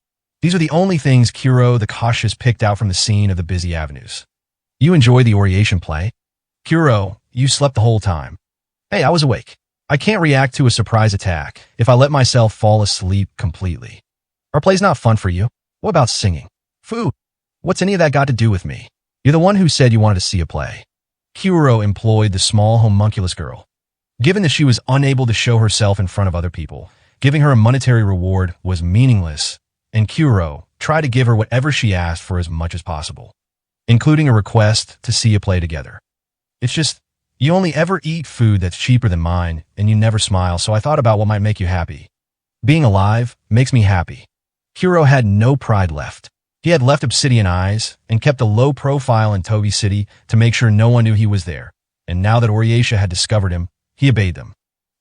These are the only things Kuro the Cautious picked out from the scene of the busy avenues. You enjoy the Oriation play? Kuro, you slept the whole time. Hey, I was awake. I can't react to a surprise attack if I let myself fall asleep completely. Our play's not fun for you. What about singing? Food. What's any of that got to do with me? You're the one who said you wanted to see a play. Kuro employed the small homunculus girl. Given that she was unable to show herself in front of other people, giving her a monetary reward was meaningless, and Kuro tried to give her whatever she asked for as much as possible, including a request to see a play together. It's just, you only ever eat food that's cheaper than mine, and you never smile, so I thought about what might make you happy. Being alive makes me happy. Kuro had no pride left. He had left Obsidian Eyes and kept a low profile in Togi City to make sure no one knew he was there, and now that Oriatia had discovered him, he obeyed them.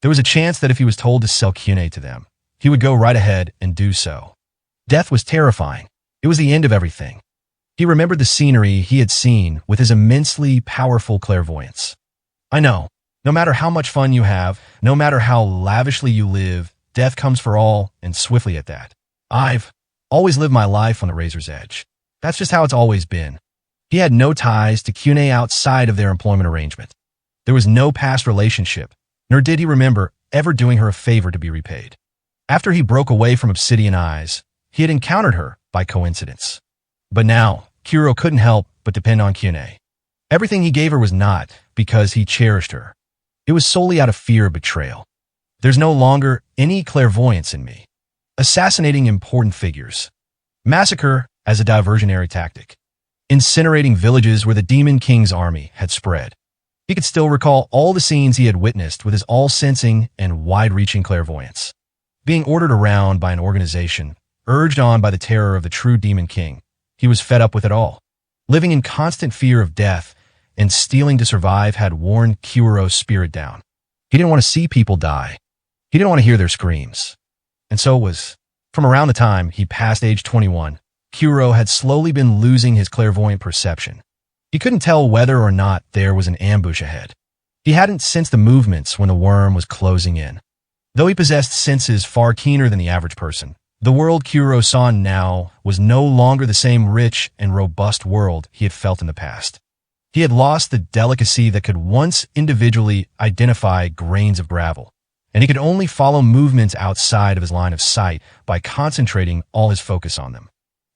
There was a chance that if he was told to sell Kune to them, he would go right ahead and do so. Death was terrifying. It was the end of everything. He remembered the scenery he had seen with his immensely powerful clairvoyance. I know, no matter how much fun you have, no matter how lavishly you live, death comes for all, and swiftly at that. I've always lived my life on the razor's edge. That's just how it's always been. He had no ties to Kune outside of their employment arrangement. There was no past relationship, nor did he remember ever doing her a favor to be repaid. After he broke away from Obsidian Eyes, he had encountered her by coincidence. But now, Kuro couldn't help but depend on Kune. Everything he gave her was not because he cherished her. It was solely out of fear of betrayal. There's no longer any clairvoyance in me. Assassinating important figures. Massacre as a diversionary tactic. Incinerating villages where the Demon King's army had spread. He could still recall all the scenes he had witnessed with his all-sensing and wide-reaching clairvoyance. Being ordered around by an organization, urged on by the terror of the true Demon King, he was fed up with it all. Living in constant fear of death and stealing to survive had worn Kuro's spirit down. He didn't want to see people die. He didn't want to hear their screams. And so it was. From around the time he passed age 21, Kuro had slowly been losing his clairvoyant perception. He couldn't tell whether or not there was an ambush ahead. He hadn't sensed the movements when the worm was closing in. Though he possessed senses far keener than the average person, the world Kuro saw now was no longer the same rich and robust world he had felt in the past. He had lost the delicacy that could once individually identify grains of gravel, and he could only follow movements outside of his line of sight by concentrating all his focus on them.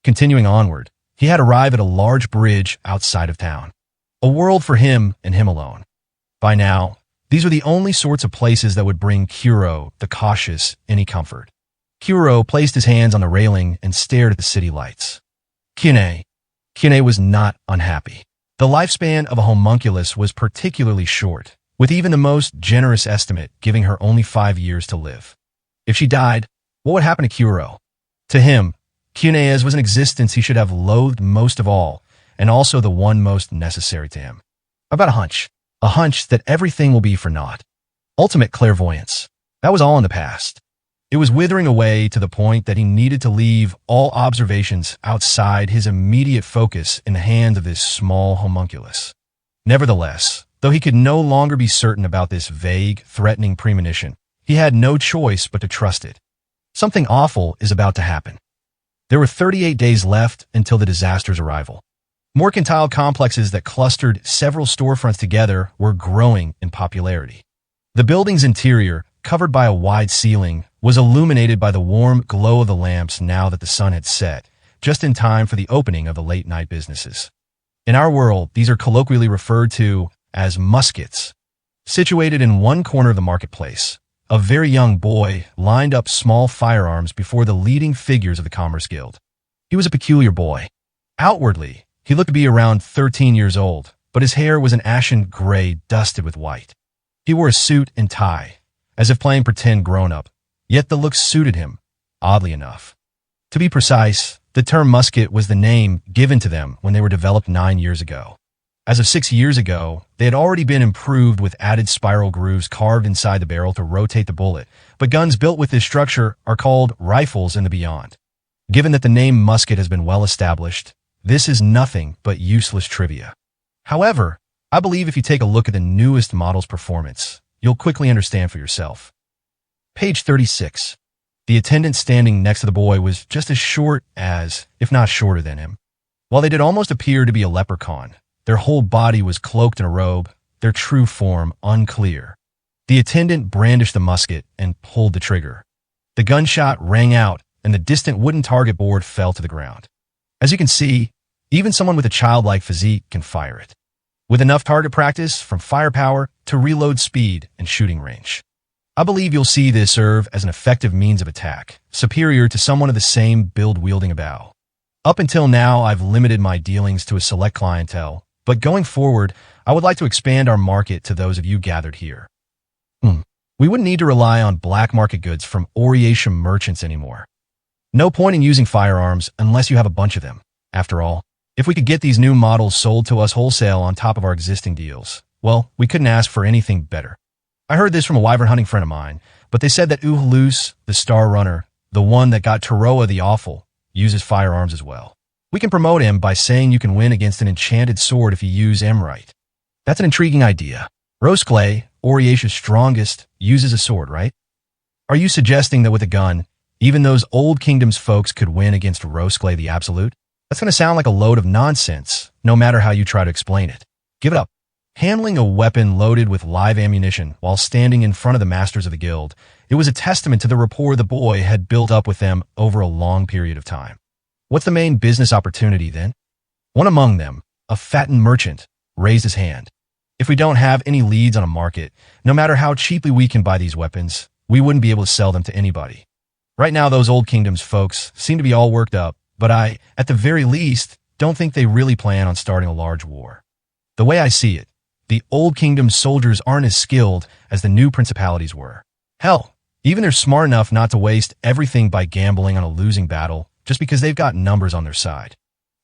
Continuing onward, he had arrived at a large bridge outside of town, a world for him and him alone. By now, these were the only sorts of places that would bring Kuro, the Cautious, any comfort. Kuro placed his hands on the railing and stared at the city lights. Kune was not unhappy. The lifespan of a homunculus was particularly short, with even the most generous estimate giving her only 5 years to live. If she died, what would happen to Kuro? To him, Kune's was an existence he should have loathed most of all, and also the one most necessary to him. About a hunch that everything will be for naught. Ultimate clairvoyance. That was all in the past. It was withering away to the point that he needed to leave all observations outside his immediate focus in the hands of this small homunculus. Nevertheless, though he could no longer be certain about this vague, threatening premonition, he had no choice but to trust it. Something awful is about to happen. There were 38 days left until the disaster's arrival. Mercantile complexes that clustered several storefronts together were growing in popularity. The building's interior, covered by a wide ceiling, was illuminated by the warm glow of the lamps now that the sun had set, just in time for the opening of the late-night businesses. In our world, these are colloquially referred to as muskets. Situated in one corner of the marketplace, a very young boy lined up small firearms before the leading figures of the Commerce Guild. He was a peculiar boy. Outwardly, he looked to be around 13 years old, but his hair was an ashen gray dusted with white. He wore a suit and tie, as if playing pretend grown-up, yet the look suited him, oddly enough. To be precise, the term musket was the name given to them when they were developed 9 years ago. As of 6 years ago, they had already been improved with added spiral grooves carved inside the barrel to rotate the bullet, but guns built with this structure are called rifles in the beyond. Given that the name musket has been well established, this is nothing but useless trivia. However, I believe if you take a look at the newest model's performance, you'll quickly understand for yourself. Page 36. The attendant standing next to the boy was just as short as, if not shorter than him. While they did almost appear to be a leprechaun, their whole body was cloaked in a robe, their true form unclear. The attendant brandished the musket and pulled the trigger. The gunshot rang out, and the distant wooden target board fell to the ground. As you can see, even someone with a childlike physique can fire it. With enough target practice, from firepower to reload speed and shooting range. I believe you'll see this serve as an effective means of attack, superior to someone of the same build wielding a bow. Up until now, I've limited my dealings to a select clientele, but going forward, I would like to expand our market to those of you gathered here. We wouldn't need to rely on black market goods from Oriatia merchants anymore. No point in using firearms unless you have a bunch of them. After all, if we could get these new models sold to us wholesale on top of our existing deals, well, we couldn't ask for anything better. I heard this from a wyvern hunting friend of mine, but they said that Uhalus, the Star Runner, the one that got Taroa the Awful, uses firearms as well. We can promote him by saying you can win against an enchanted sword if you use him right. That's an intriguing idea. Roseclay, Oriatia's strongest, uses a sword, right? Are you suggesting that with a gun, even those Old Kingdoms folks could win against Roseclay the Absolute? That's going to sound like a load of nonsense, no matter how you try to explain it. Give it up. Handling a weapon loaded with live ammunition while standing in front of the masters of the guild, it was a testament to the rapport the boy had built up with them over a long period of time. What's the main business opportunity then? One among them, a fattened merchant, raised his hand. If we don't have any leads on a market, no matter how cheaply we can buy these weapons, we wouldn't be able to sell them to anybody. Right now, those Old Kingdoms folks seem to be all worked up, but I, at the very least, don't think they really plan on starting a large war. The way I see it, the Old Kingdom's soldiers aren't as skilled as the new principalities were. Hell, even they're smart enough not to waste everything by gambling on a losing battle just because they've got numbers on their side.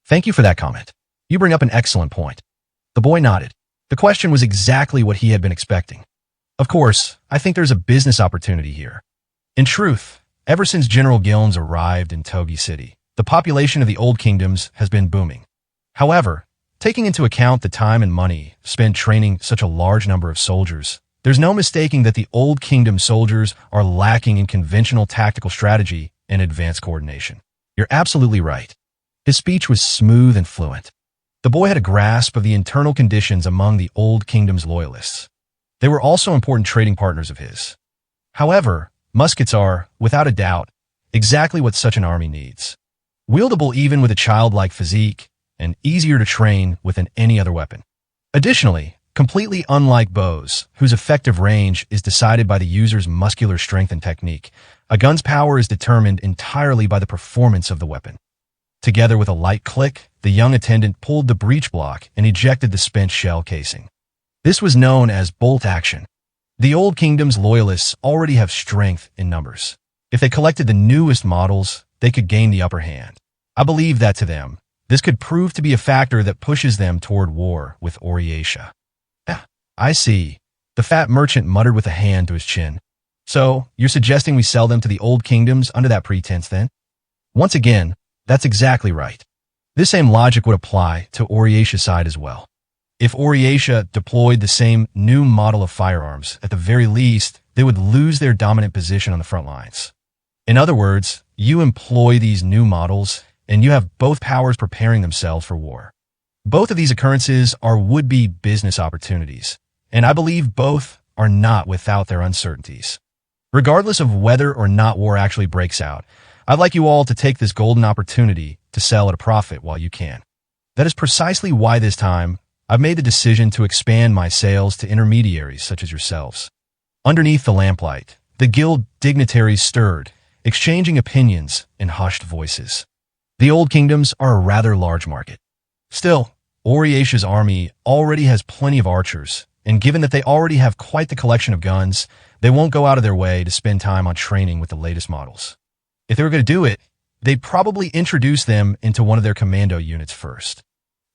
Thank you for that comment. You bring up an excellent point. The boy nodded. The question was exactly what he had been expecting. Of course, I think there's a business opportunity here. In truth, ever since General Gilnes arrived in Togi City, the population of the Old Kingdoms has been booming. However, taking into account the time and money spent training such a large number of soldiers, there's no mistaking that the Old Kingdom soldiers are lacking in conventional tactical strategy and advanced coordination. You're absolutely right. His speech was smooth and fluent. The boy had a grasp of the internal conditions among the Old Kingdom's loyalists. They were also important trading partners of his. However, muskets are, without a doubt, exactly what such an army needs. Wieldable even with a childlike physique, and easier to train with than any other weapon. Additionally, completely unlike bows, whose effective range is decided by the user's muscular strength and technique, a gun's power is determined entirely by the performance of the weapon. Together with a light click, the young attendant pulled the breech block and ejected the spent shell casing. This was known as bolt action. The Old Kingdom's loyalists already have strength in numbers. If they collected the newest models, they could gain the upper hand. I believe that to them, this could prove to be a factor that pushes them toward war with Oriatia. I see. The fat merchant muttered with a hand to his chin. So, you're suggesting we sell them to the Old Kingdoms under that pretense then? Once again, that's exactly right. This same logic would apply to Oriatia's side as well. If Oriatia deployed the same new model of firearms, at the very least, they would lose their dominant position on the front lines. In other words, you employ these new models, and you have both powers preparing themselves for war. Both of these occurrences are would-be business opportunities, and I believe both are not without their uncertainties. Regardless of whether or not war actually breaks out, I'd like you all to take this golden opportunity to sell at a profit while you can. That is precisely why this time, I've made the decision to expand my sales to intermediaries such as yourselves. Underneath the lamplight, the guild dignitaries stirred, exchanging opinions in hushed voices. The Old Kingdoms are a rather large market. Still, Oriasha's army already has plenty of archers, and given that they already have quite the collection of guns, they won't go out of their way to spend time on training with the latest models. If they were going to do it, they'd probably introduce them into one of their commando units first.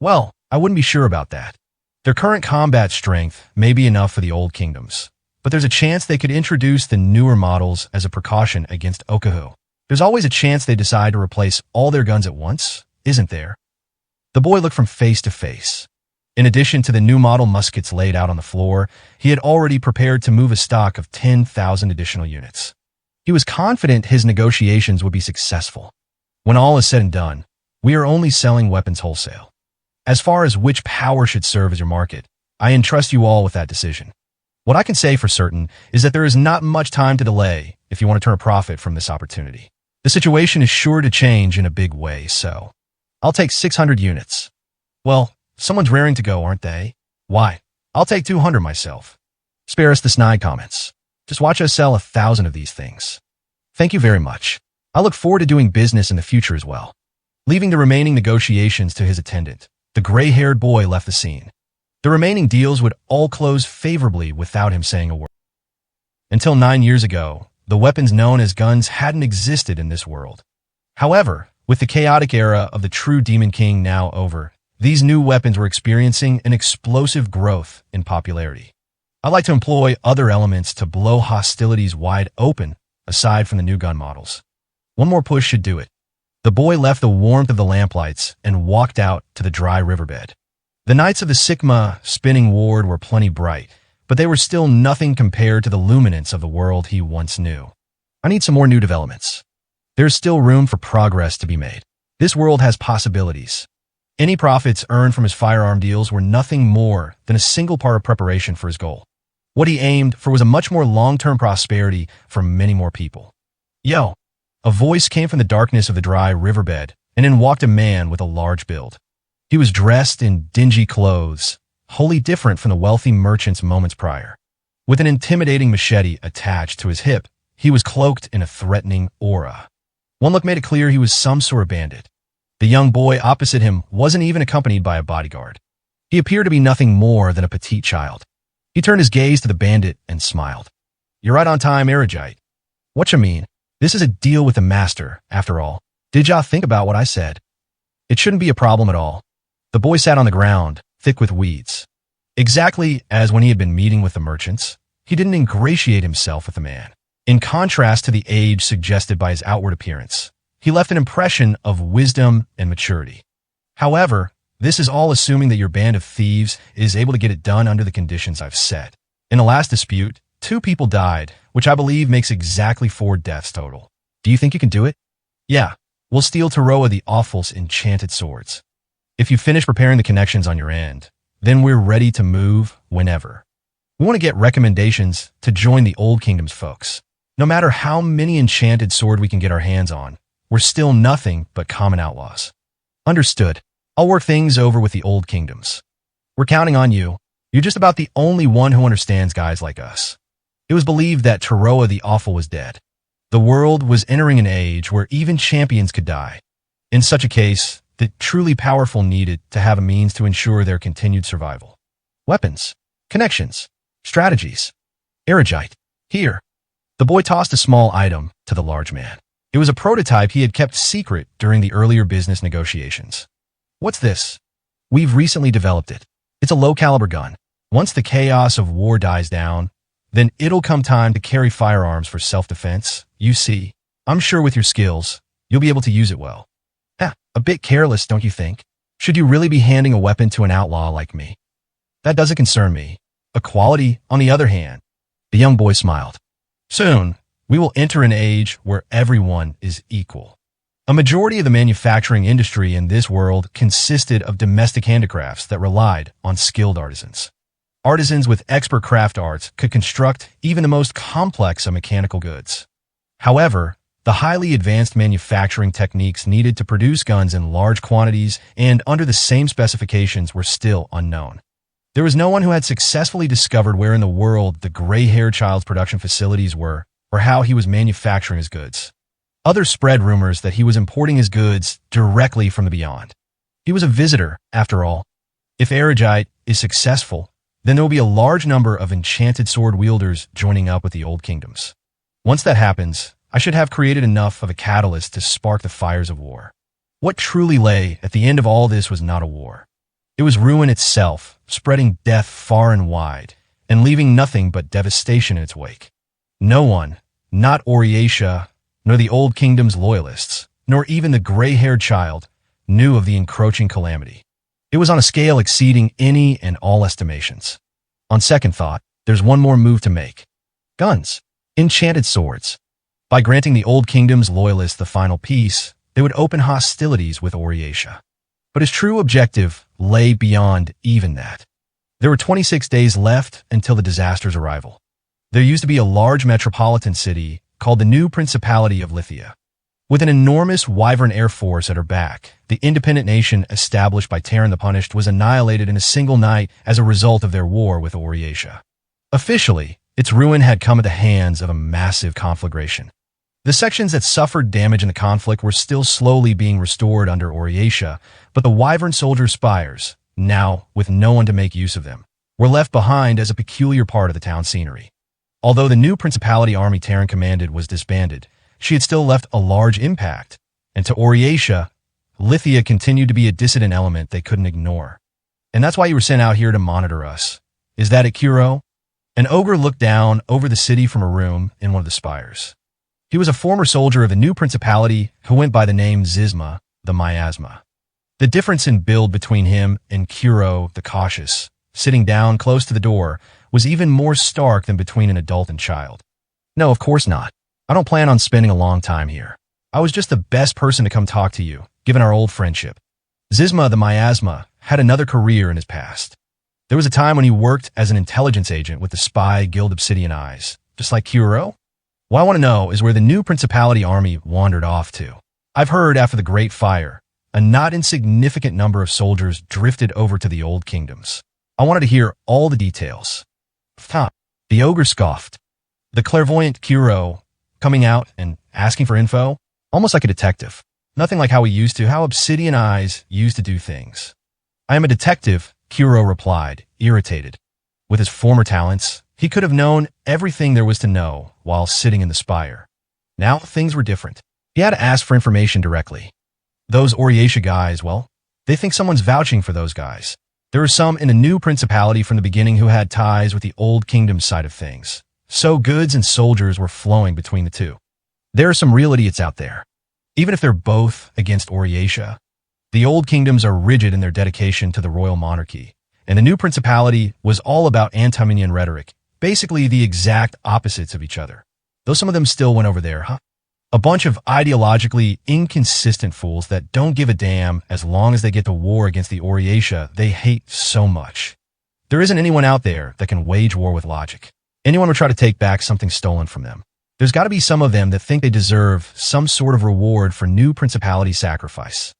Well, I wouldn't be sure about that. Their current combat strength may be enough for the Old Kingdoms, but there's a chance they could introduce the newer models as a precaution against Okahu. There's always a chance they decide to replace all their guns at once, isn't there? The boy looked from face to face. In addition to the new model muskets laid out on the floor, he had already prepared to move a stock of 10,000 additional units. He was confident his negotiations would be successful. When all is said and done, we are only selling weapons wholesale. As far as which power should serve as your market, I entrust you all with that decision. What I can say for certain is that there is not much time to delay if you want to turn a profit from this opportunity. The situation is sure to change in a big way, so I'll take 600 units. Well, someone's raring to go, aren't they? Why? I'll take 200 myself. Spare us the snide comments. Just watch us sell 1,000 of these things. Thank you very much. I look forward to doing business in the future as well. Leaving the remaining negotiations to his attendant, the gray-haired boy left the scene. The remaining deals would all close favorably without him saying a word. Until 9 years ago, the weapons known as guns hadn't existed in this world. However, with the chaotic era of the true Demon King now over, these new weapons were experiencing an explosive growth in popularity. I'd like to employ other elements to blow hostilities wide open, aside from the new gun models. One more push should do it. The boy left the warmth of the lamplights and walked out to the dry riverbed. The nights of the Sigma spinning ward were plenty bright, but they were still nothing compared to the luminance of the world he once knew. I need some more new developments. There's still room for progress to be made. This world has possibilities. Any profits earned from his firearm deals were nothing more than a single part of preparation for his goal. What he aimed for was a much more long-term prosperity for many more people. Yo! A voice came from the darkness of the dry riverbed, and in walked a man with a large build. He was dressed in dingy clothes, wholly different from the wealthy merchants moments prior. With an intimidating machete attached to his hip, he was cloaked in a threatening aura. One look made it clear he was some sort of bandit. The young boy opposite him wasn't even accompanied by a bodyguard. He appeared to be nothing more than a petite child. He turned his gaze to the bandit and smiled. "You're right on time, Erigite. Whatcha mean? This is a deal with the master, after all. Did ya think about what I said? It shouldn't be a problem at all." The boy sat on the ground, thick with weeds. Exactly as when he had been meeting with the merchants, he didn't ingratiate himself with the man. In contrast to the age suggested by his outward appearance, he left an impression of wisdom and maturity. However, this is all assuming that your band of thieves is able to get it done under the conditions I've set. In the last dispute, 2 people died, which I believe makes exactly 4 deaths total. Do you think you can do it? Yeah, we'll steal Taroa the Awful's enchanted swords. If you finish preparing the connections on your end, then we're ready to move whenever. We want to get recommendations to join the Old Kingdom's folks. No matter how many enchanted sword we can get our hands on, we're still nothing but common outlaws. Understood. I'll work things over with the Old Kingdoms. We're counting on you. You're just about the only one who understands guys like us. It was believed that Taroa the Awful was dead. The world was entering an age where even champions could die. In such a case, the truly powerful needed to have a means to ensure their continued survival. Weapons, connections, strategies. Erigite, here. The boy tossed a small item to the large man. It was a prototype he had kept secret during the earlier business negotiations. What's this? We've recently developed it. It's a low-caliber gun. Once the chaos of war dies down, then it'll come time to carry firearms for self-defense. You see, I'm sure with your skills, you'll be able to use it well. A bit careless, don't you think? Should you really be handing a weapon to an outlaw like me? That doesn't concern me. Equality, on the other hand. The young boy smiled. Soon, we We will enter an age where everyone is equal. A majority of the manufacturing industry in this world consisted of domestic handicrafts that relied on skilled artisans. Artisans with expert craft arts could construct even the most complex of mechanical goods. However, the highly advanced manufacturing techniques needed to produce guns in large quantities and under the same specifications were still unknown. There was no one who had successfully discovered where in the world the gray-haired child's production facilities were or how he was manufacturing his goods. Others spread rumors that he was importing his goods directly from the beyond. He was a visitor, after all. If Erigite is successful, then there will be a large number of enchanted sword wielders joining up with the old kingdoms. Once that happens, I should have created enough of a catalyst to spark the fires of war. What truly lay at the end of all this was not a war. It was ruin itself, spreading death far and wide, and leaving nothing but devastation in its wake. No one, not Oryatia, nor the Old Kingdom's loyalists, nor even the gray-haired child, knew of the encroaching calamity. It was on a scale exceeding any and all estimations. On second thought, there's one more move to make. Guns. Enchanted swords. By granting the Old Kingdom's loyalists the final peace, they would open hostilities with Oryatia. But his true objective lay beyond even that. There were 26 days left until the disaster's arrival. There used to be a large metropolitan city called the New Principality of Lithia. With an enormous wyvern air force at her back, the independent nation established by Terran the Punished was annihilated in a single night as a result of their war with Oryatia. Officially, its ruin had come at the hands of a massive conflagration. The sections that suffered damage in the conflict were still slowly being restored under Oryatia, but the wyvern soldier spires, now with no one to make use of them, were left behind as a peculiar part of the town scenery. Although the new Principality army Terran commanded was disbanded, she had still left a large impact, and to Oryatia, Lithia continued to be a dissident element they couldn't ignore. And that's why you were sent out here to monitor us. Is that it, Kuro? An ogre looked down over the city from a room in one of the spires. He was a former soldier of the new Principality who went by the name Zizma, the Miasma. The difference in build between him and Kuro, the Cautious, sitting down close to the door, was even more stark than between an adult and child. No, of course not. I don't plan on spending a long time here. I was just the best person to come talk to you, given our old friendship. Zizma, the Miasma, had another career in his past. There was a time when he worked as an intelligence agent with the spy Guild Obsidian Eyes, just like Kuro. What I want to know is where the new Principality army wandered off to. I've heard after the Great Fire, a not insignificant number of soldiers drifted over to the Old Kingdoms. I wanted to hear all the details. The ogre scoffed. The clairvoyant Kuro, coming out and asking for info, almost like a detective. Nothing like how Obsidian Eyes used to do things. I am a detective, Kuro replied, irritated. With his former talents, he could have known everything there was to know while sitting in the spire. Now things were different. He had to ask for information directly. Those Oryatia guys, well, they think someone's vouching for those guys. There were some in the new Principality from the beginning who had ties with the Old Kingdom side of things. So goods and soldiers were flowing between the two. There are some real idiots out there. Even if they're both against Oryatia, the Old Kingdoms are rigid in their dedication to the royal monarchy, and the new Principality was all about anti-minion rhetoric, basically the exact opposites of each other. Though some of them still went over there, huh? A bunch of ideologically inconsistent fools that don't give a damn as long as they get to war against the Oryatia they hate so much. There isn't anyone out there that can wage war with logic. Anyone would try to take back something stolen from them. There's got to be some of them that think they deserve some sort of reward for new Principality sacrifice.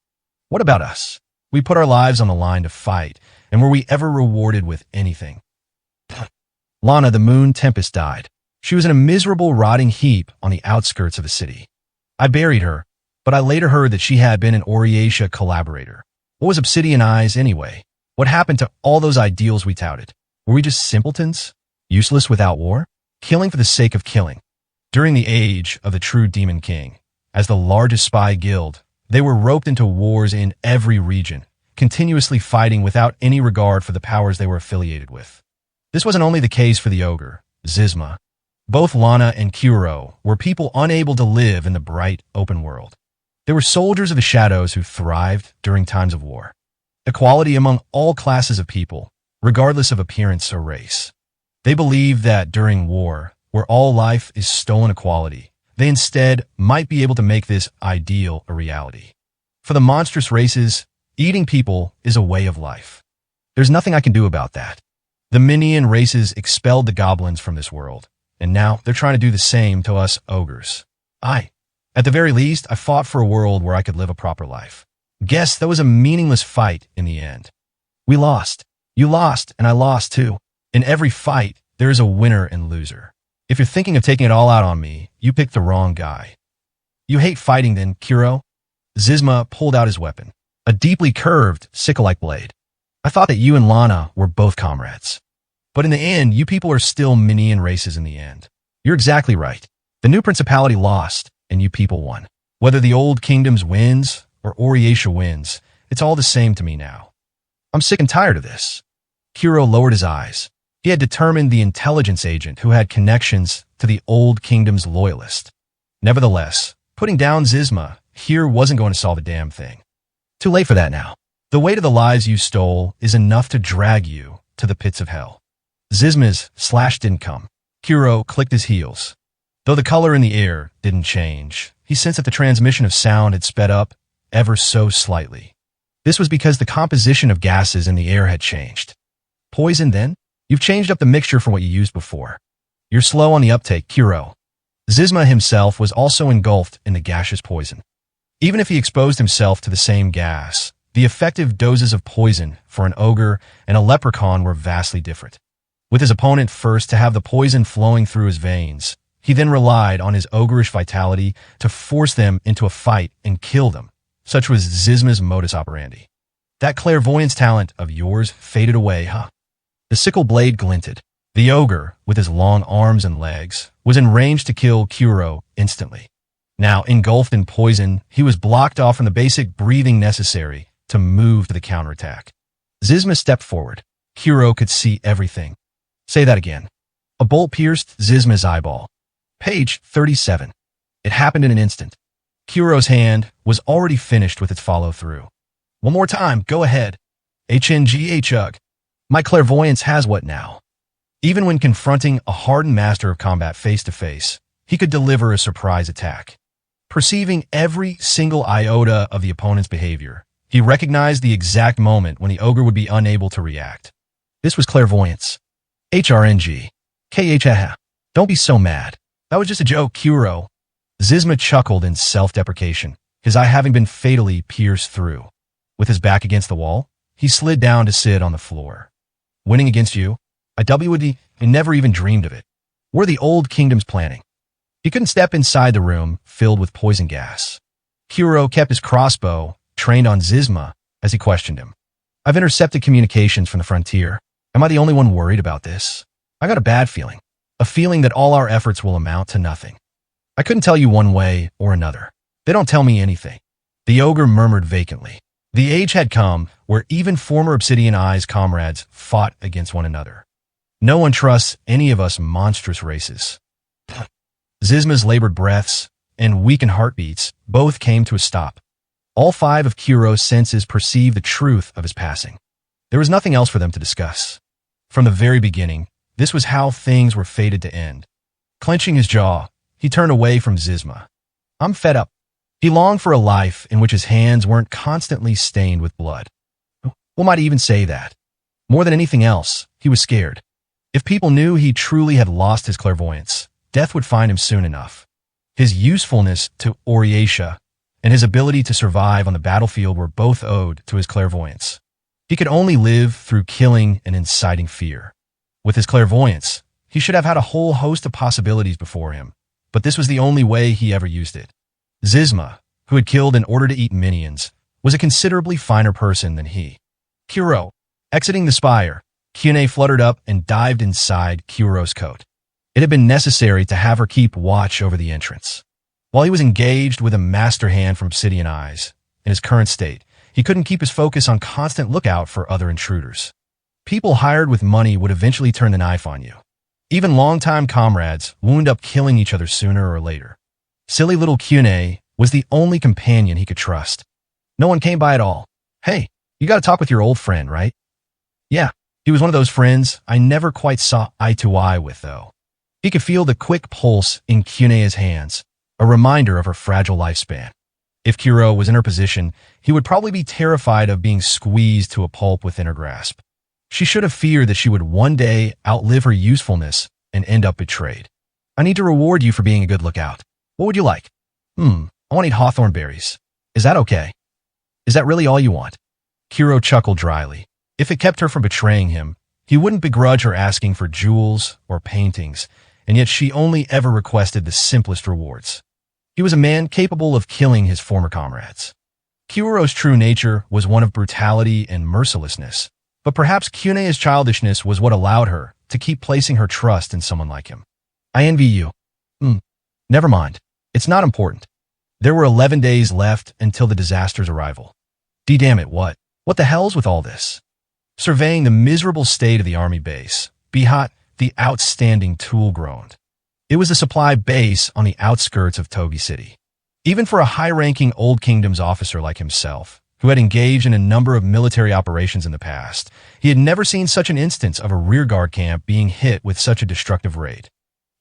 What about us? We put our lives on the line to fight, and were we ever rewarded with anything? Lana, the Moon Tempest, died. She was in a miserable, rotting heap on the outskirts of the city. I buried her, but I later heard that she had been an Oryatia collaborator. What was Obsidian Eyes anyway? What happened to all those ideals we touted? Were we just simpletons? Useless without war? Killing for the sake of killing? During the age of the true Demon King, as the largest spy guild, they were roped into wars in every region, continuously fighting without any regard for the powers they were affiliated with. This wasn't only the case for the ogre, Zizma. Both Lana and Kuro were people unable to live in the bright, open world. They were soldiers of the shadows who thrived during times of war. Equality among all classes of people, regardless of appearance or race. They believed that during war, where all life is stolen equality, they instead might be able to make this ideal a reality. For the monstrous races, eating people is a way of life. There's nothing I can do about that. The Minion races expelled the goblins from this world, and now they're trying to do the same to us ogres. At the very least, I fought for a world where I could live a proper life. Guess that was a meaningless fight in the end. We lost. You lost, and I lost too. In every fight, there is a winner and loser. If you're thinking of taking it all out on me, you picked the wrong guy. You hate fighting then, Kuro? Zizma pulled out his weapon, a deeply curved, sickle-like blade. I thought that you and Lana were both comrades. But in the end, you people are still Minion races in the end. You're exactly right. The new principality lost, and you people won. Whether the old kingdoms wins or Oriatia wins, it's all the same to me now. I'm sick and tired of this. Kuro lowered his eyes. He had determined the intelligence agent who had connections to the old kingdom's loyalist. Nevertheless, putting down Zizma here wasn't going to solve a damn thing. Too late for that now. The weight of the lives you stole is enough to drag you to the pits of hell. Zizma's slash didn't come. Kuro clicked his heels. Though the color in the air didn't change, he sensed that the transmission of sound had sped up ever so slightly. This was because the composition of gases in the air had changed. Poison, then? You've changed up the mixture from what you used before. You're slow on the uptake, Kuro. Zizma himself was also engulfed in the gaseous poison. Even if he exposed himself to the same gas, the effective doses of poison for an ogre and a leprechaun were vastly different. With his opponent first to have the poison flowing through his veins, he then relied on his ogreish vitality to force them into a fight and kill them. Such was Zizma's modus operandi. That clairvoyance talent of yours faded away, huh? The sickle blade glinted. The ogre, with his long arms and legs, was in range to kill Kuro instantly. Now, engulfed in poison, he was blocked off from the basic breathing necessary to move to the counterattack. Zizma stepped forward. Kuro could see everything. Say that again. A bolt pierced Zizma's eyeball. Page 37. It happened in an instant. Kuro's hand was already finished with its follow-through. One more time, go ahead. HNGHUG. My clairvoyance has what now? Even when confronting a hardened master of combat face-to-face, he could deliver a surprise attack. Perceiving every single iota of the opponent's behavior, he recognized the exact moment when the ogre would be unable to react. This was clairvoyance. HRNG. KHH. Don't be so mad. That was just a joke, Kuro. Zizma chuckled in self-deprecation, his eye having been fatally pierced through. With his back against the wall, he slid down to sit on the floor. Winning against you? I never even dreamed of it. We're the old kingdom's planning. He couldn't step inside the room filled with poison gas. Kuro kept his crossbow trained on Zizma as he questioned him. I've intercepted communications from the frontier. Am I the only one worried about this? I got a bad feeling. A feeling that all our efforts will amount to nothing. I couldn't tell you one way or another. They don't tell me anything. The ogre murmured vacantly. The age had come where even former Obsidian Eyes comrades fought against one another. No one trusts any of us monstrous races. Zizma's labored breaths and weakened heartbeats both came to a stop. All five of Kuro's senses perceived the truth of his passing. There was nothing else for them to discuss. From the very beginning, this was how things were fated to end. Clenching his jaw, he turned away from Zizma. I'm fed up. He longed for a life in which his hands weren't constantly stained with blood. One might even say that. More than anything else, he was scared. If people knew he truly had lost his clairvoyance, death would find him soon enough. His usefulness to Oriatia and his ability to survive on the battlefield were both owed to his clairvoyance. He could only live through killing and inciting fear. With his clairvoyance, he should have had a whole host of possibilities before him, but this was the only way he ever used it. Zizma, who had killed in order to eat minions, was a considerably finer person than he. Kuro, exiting the spire, Kyune fluttered up and dived inside Kuro's coat. It had been necessary to have her keep watch over the entrance. While he was engaged with a master hand from Obsidian Eyes, in his current state, he couldn't keep his focus on constant lookout for other intruders. People hired with money would eventually turn the knife on you. Even longtime comrades wound up killing each other sooner or later. Silly little Kyune was the only companion he could trust. No one came by at all. Hey, you gotta talk with your old friend, right? Yeah, he was one of those friends I never quite saw eye to eye with, though. He could feel the quick pulse in Kunea's hands, a reminder of her fragile lifespan. If Kuro was in her position, he would probably be terrified of being squeezed to a pulp within her grasp. She should have feared that she would one day outlive her usefulness and end up betrayed. I need to reward you for being a good lookout. What would you like? I want to eat hawthorn berries. Is that okay? Is that really all you want? Kuro chuckled dryly. If it kept her from betraying him, he wouldn't begrudge her asking for jewels or paintings, and yet she only ever requested the simplest rewards. He was a man capable of killing his former comrades. Kuro's true nature was one of brutality and mercilessness, but perhaps Kunea's childishness was what allowed her to keep placing her trust in someone like him. I envy you. Never mind. It's not important. There were 11 days left until the disaster's arrival. Damn it, what? What the hell's with all this? Surveying the miserable state of the army base, Bihat, the outstanding tool, groaned. It was a supply base on the outskirts of Togi City. Even for a high-ranking Old Kingdom's officer like himself, who had engaged in a number of military operations in the past, he had never seen such an instance of a rearguard camp being hit with such a destructive raid.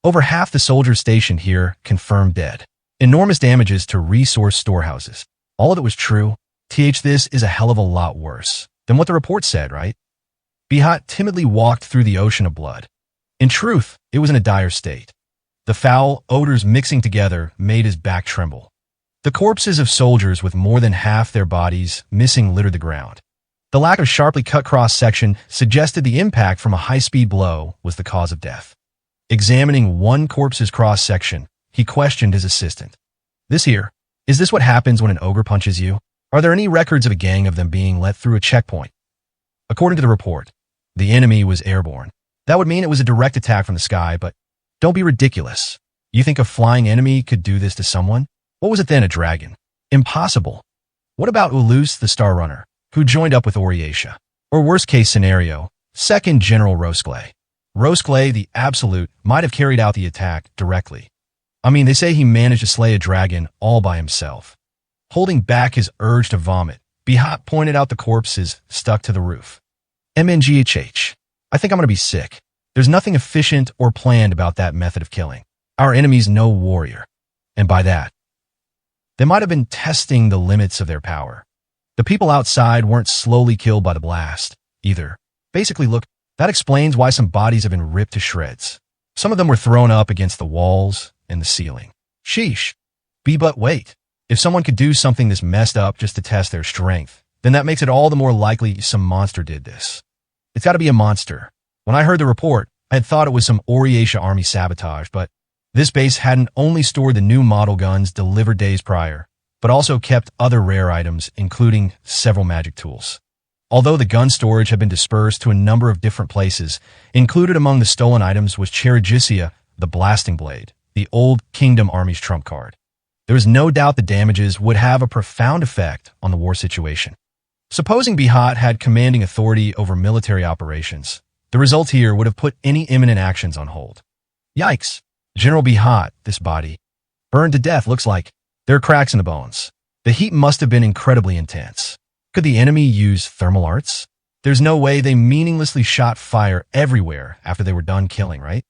Over half the soldiers stationed here confirmed dead. Enormous damages to resource storehouses. All of it was true. This is a hell of a lot worse than what the report said, right? Bihat timidly walked through the ocean of blood. In truth, it was in a dire state. The foul odors mixing together made his back tremble. The corpses of soldiers with more than half their bodies missing littered the ground. The lack of sharply cut cross-section suggested the impact from a high-speed blow was the cause of death. Examining one corpse's cross-section, he questioned his assistant. Is this what happens when an ogre punches you? Are there any records of a gang of them being let through a checkpoint? According to the report, the enemy was airborne. That would mean it was a direct attack from the sky, but don't be ridiculous. You think a flying enemy could do this to someone? What was it then, a dragon? Impossible. What about Ulus the Star Runner, who joined up with Oriatia? Or worst case scenario, Second General Roskle. Roskle, the Absolute, might have carried out the attack directly. They say he managed to slay a dragon all by himself. Holding back his urge to vomit, Bihat pointed out the corpses stuck to the roof. MNGHH. I think I'm going to be sick. There's nothing efficient or planned about that method of killing. Our enemy's no warrior. And by that, they might have been testing the limits of their power. The people outside weren't slowly killed by the blast, either. Basically, look, that explains why some bodies have been ripped to shreds. Some of them were thrown up against the walls and the ceiling. Sheesh. But wait. If someone could do something this messed up just to test their strength, then that makes it all the more likely some monster did this. It's got to be a monster. When I heard the report, I had thought it was some Oriatia army sabotage, but this base hadn't only stored the new model guns delivered days prior, but also kept other rare items, including several magic tools. Although the gun storage had been dispersed to a number of different places, included among the stolen items was Cherigicia, the blasting blade, the Old Kingdom Army's trump card. There was no doubt the damages would have a profound effect on the war situation. Supposing Bihat had commanding authority over military operations, the result here would have put any imminent actions on hold. Yikes. General Bihat, this body, burned to death, looks like. There are cracks in the bones. The heat must have been incredibly intense. Could the enemy use thermal arts? There's no way they meaninglessly shot fire everywhere after they were done killing, right?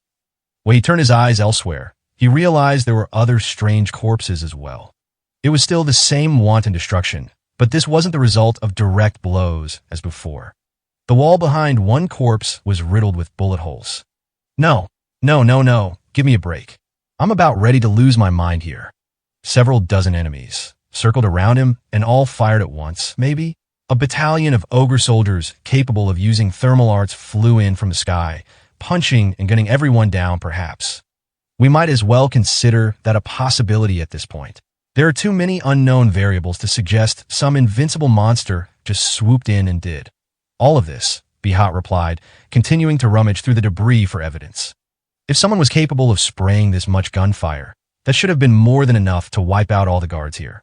When he turned his eyes elsewhere, he realized there were other strange corpses as well. It was still the same wanton destruction, but this wasn't the result of direct blows as before. The wall behind one corpse was riddled with bullet holes. No, give me a break. I'm about ready to lose my mind here. Several dozen enemies circled around him and all fired at once, maybe. A battalion of ogre soldiers capable of using thermal arts flew in from the sky, punching and gunning everyone down, perhaps. We might as well consider that a possibility at this point. There are too many unknown variables to suggest some invincible monster just swooped in and did all of this, Bihat replied, continuing to rummage through the debris for evidence. If someone was capable of spraying this much gunfire, that should have been more than enough to wipe out all the guards here.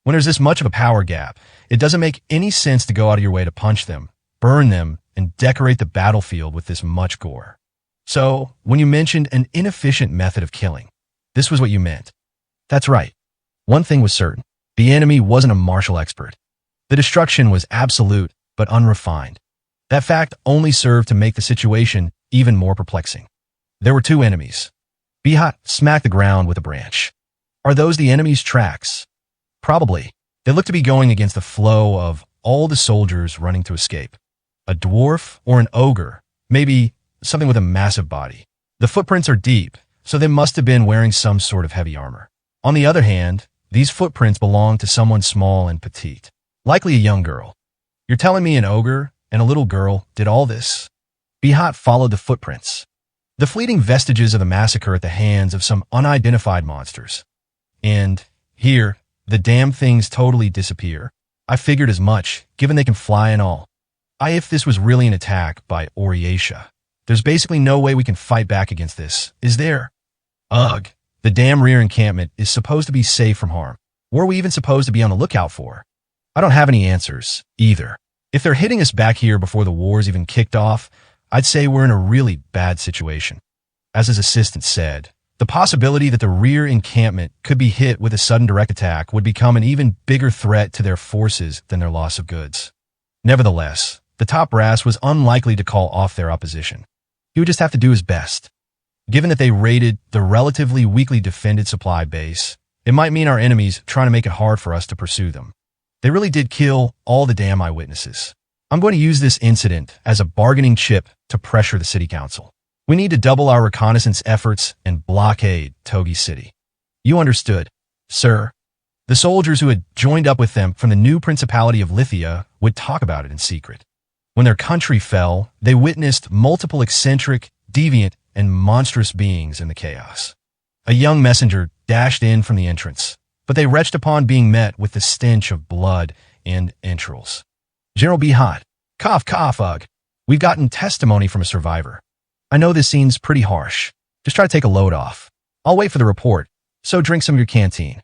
When there's this much of a power gap, it doesn't make any sense to go out of your way to punch them, burn them, and decorate the battlefield with this much gore. So, when you mentioned an inefficient method of killing, this was what you meant. That's right. One thing was certain. The enemy wasn't a martial expert. The destruction was absolute but unrefined. That fact only served to make the situation even more perplexing. There were two enemies. Behat smacked the ground with a branch. Are those the enemy's tracks? Probably. They look to be going against the flow of all the soldiers running to escape. A dwarf or an ogre, maybe something with a massive body. The footprints are deep, so they must have been wearing some sort of heavy armor. On the other hand, these footprints belong to someone small and petite, likely a young girl. You're telling me an ogre and a little girl did all this? Behat followed the footprints, the fleeting vestiges of the massacre at the hands of some unidentified monsters. And here, the damn things totally disappear. I figured as much, given they can fly and all. If this was really an attack by Oriatia, there's basically no way we can fight back against this, is there? Ugh, the damn rear encampment is supposed to be safe from harm. What are we even supposed to be on the lookout for? I don't have any answers, either. If they're hitting us back here before the war's even kicked off, I'd say we're in a really bad situation. As his assistant said, the possibility that the rear encampment could be hit with a sudden direct attack would become an even bigger threat to their forces than their loss of goods. Nevertheless, the top brass was unlikely to call off their opposition. He would just have to do his best. Given that they raided the relatively weakly defended supply base, it might mean our enemies trying to make it hard for us to pursue them. They really did kill all the damn eyewitnesses. I'm going to use this incident as a bargaining chip to pressure the city council. We need to double our reconnaissance efforts and blockade Togi City. You understood, sir. The soldiers who had joined up with them from the new Principality of Lithia would talk about it in secret. When their country fell, they witnessed multiple eccentric, deviant, and monstrous beings in the chaos. A young messenger dashed in from the entrance, but they retched upon being met with the stench of blood and entrails. General Behat, cough, ugh. We've gotten testimony from a survivor. I know this seems pretty harsh. Just try to take a load off. I'll wait for the report, so drink some of your canteen.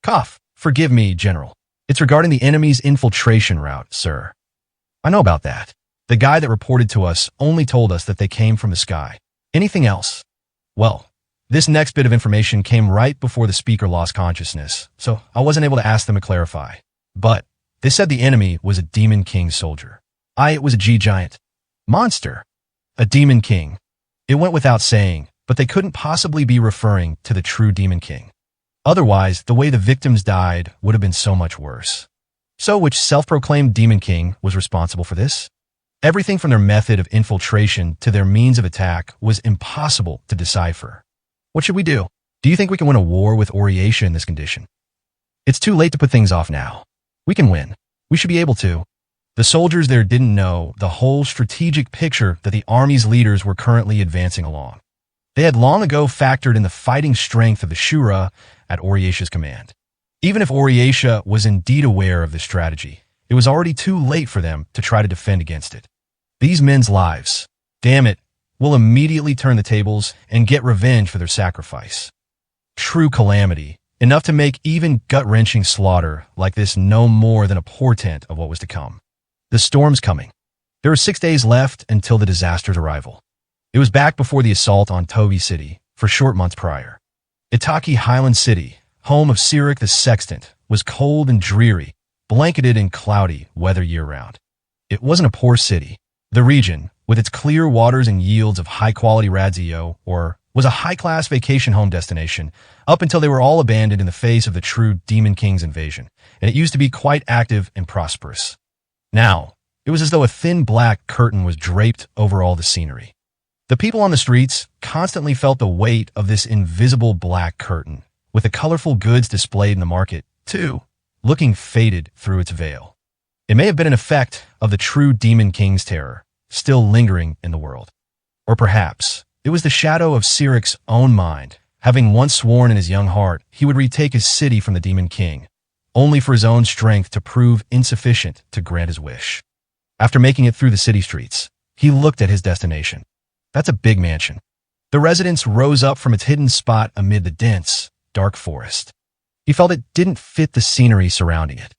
Cough, forgive me, General. It's regarding the enemy's infiltration route, sir. I know about that. The guy that reported to us only told us that they came from the sky. Anything else? Well, this next bit of information came right before the speaker lost consciousness, so I wasn't able to ask them to clarify. But they said the enemy was a Demon King soldier. It was a G-Giant. Monster. A Demon King. It went without saying, but they couldn't possibly be referring to the true Demon King. Otherwise, the way the victims died would have been so much worse. So which self-proclaimed Demon King was responsible for this? Everything from their method of infiltration to their means of attack was impossible to decipher. What should we do? Do you think we can win a war with Oriatia in this condition? It's too late to put things off now. We can win. We should be able to. The soldiers there didn't know the whole strategic picture that the army's leaders were currently advancing along. They had long ago factored in the fighting strength of the Shura at Oriatia's command. Even if Oriatia was indeed aware of this strategy, it was already too late for them to try to defend against it. These men's lives, damn it, will immediately turn the tables and get revenge for their sacrifice. True calamity, enough to make even gut-wrenching slaughter like this no more than a portent of what was to come. The storm's coming. There were 6 days left until the disaster's arrival. It was back before the assault on Togi City, for short months prior. Itaki Highland City, home of Sirik the Sextant, was cold and dreary, blanketed in cloudy weather year-round. It wasn't a poor city. The region, with its clear waters and yields of high-quality Radzio, was a high-class vacation home destination, up until they were all abandoned in the face of the true Demon King's invasion, and it used to be quite active and prosperous. Now, it was as though a thin black curtain was draped over all the scenery. The people on the streets constantly felt the weight of this invisible black curtain, with the colorful goods displayed in the market, too, looking faded through its veil. It may have been an effect of the true Demon King's terror, still lingering in the world. Or perhaps it was the shadow of Sirik's own mind, having once sworn in his young heart he would retake his city from the Demon King, only for his own strength to prove insufficient to grant his wish. After making it through the city streets, he looked at his destination. That's a big mansion. The residence rose up from its hidden spot amid the dense, dark forest. He felt it didn't fit the scenery surrounding it.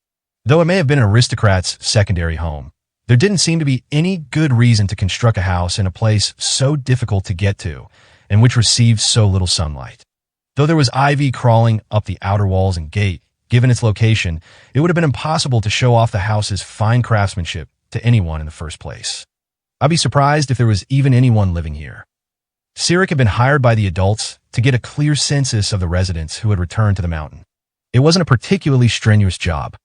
Though it may have been an aristocrat's secondary home, there didn't seem to be any good reason to construct a house in a place so difficult to get to and which received so little sunlight. Though there was ivy crawling up the outer walls and gate, given its location, it would have been impossible to show off the house's fine craftsmanship to anyone in the first place. I'd be surprised if there was even anyone living here. Sirik had been hired by the adults to get a clear census of the residents who had returned to the mountain. It wasn't a particularly strenuous job.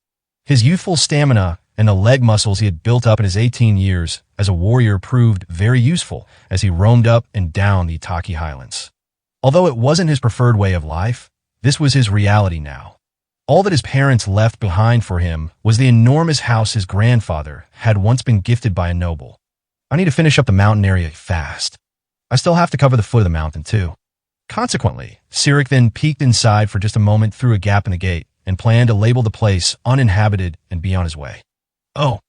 His youthful stamina and the leg muscles he had built up in his 18 years as a warrior proved very useful as he roamed up and down the Itaki Highlands. Although it wasn't his preferred way of life, this was his reality now. All that his parents left behind for him was the enormous house his grandfather had once been gifted by a noble. I need to finish up the mountain area fast. I still have to cover the foot of the mountain too. Consequently, Sirik then peeked inside for just a moment through a gap in the gate and planned to label the place uninhabited and be on his way. Oh,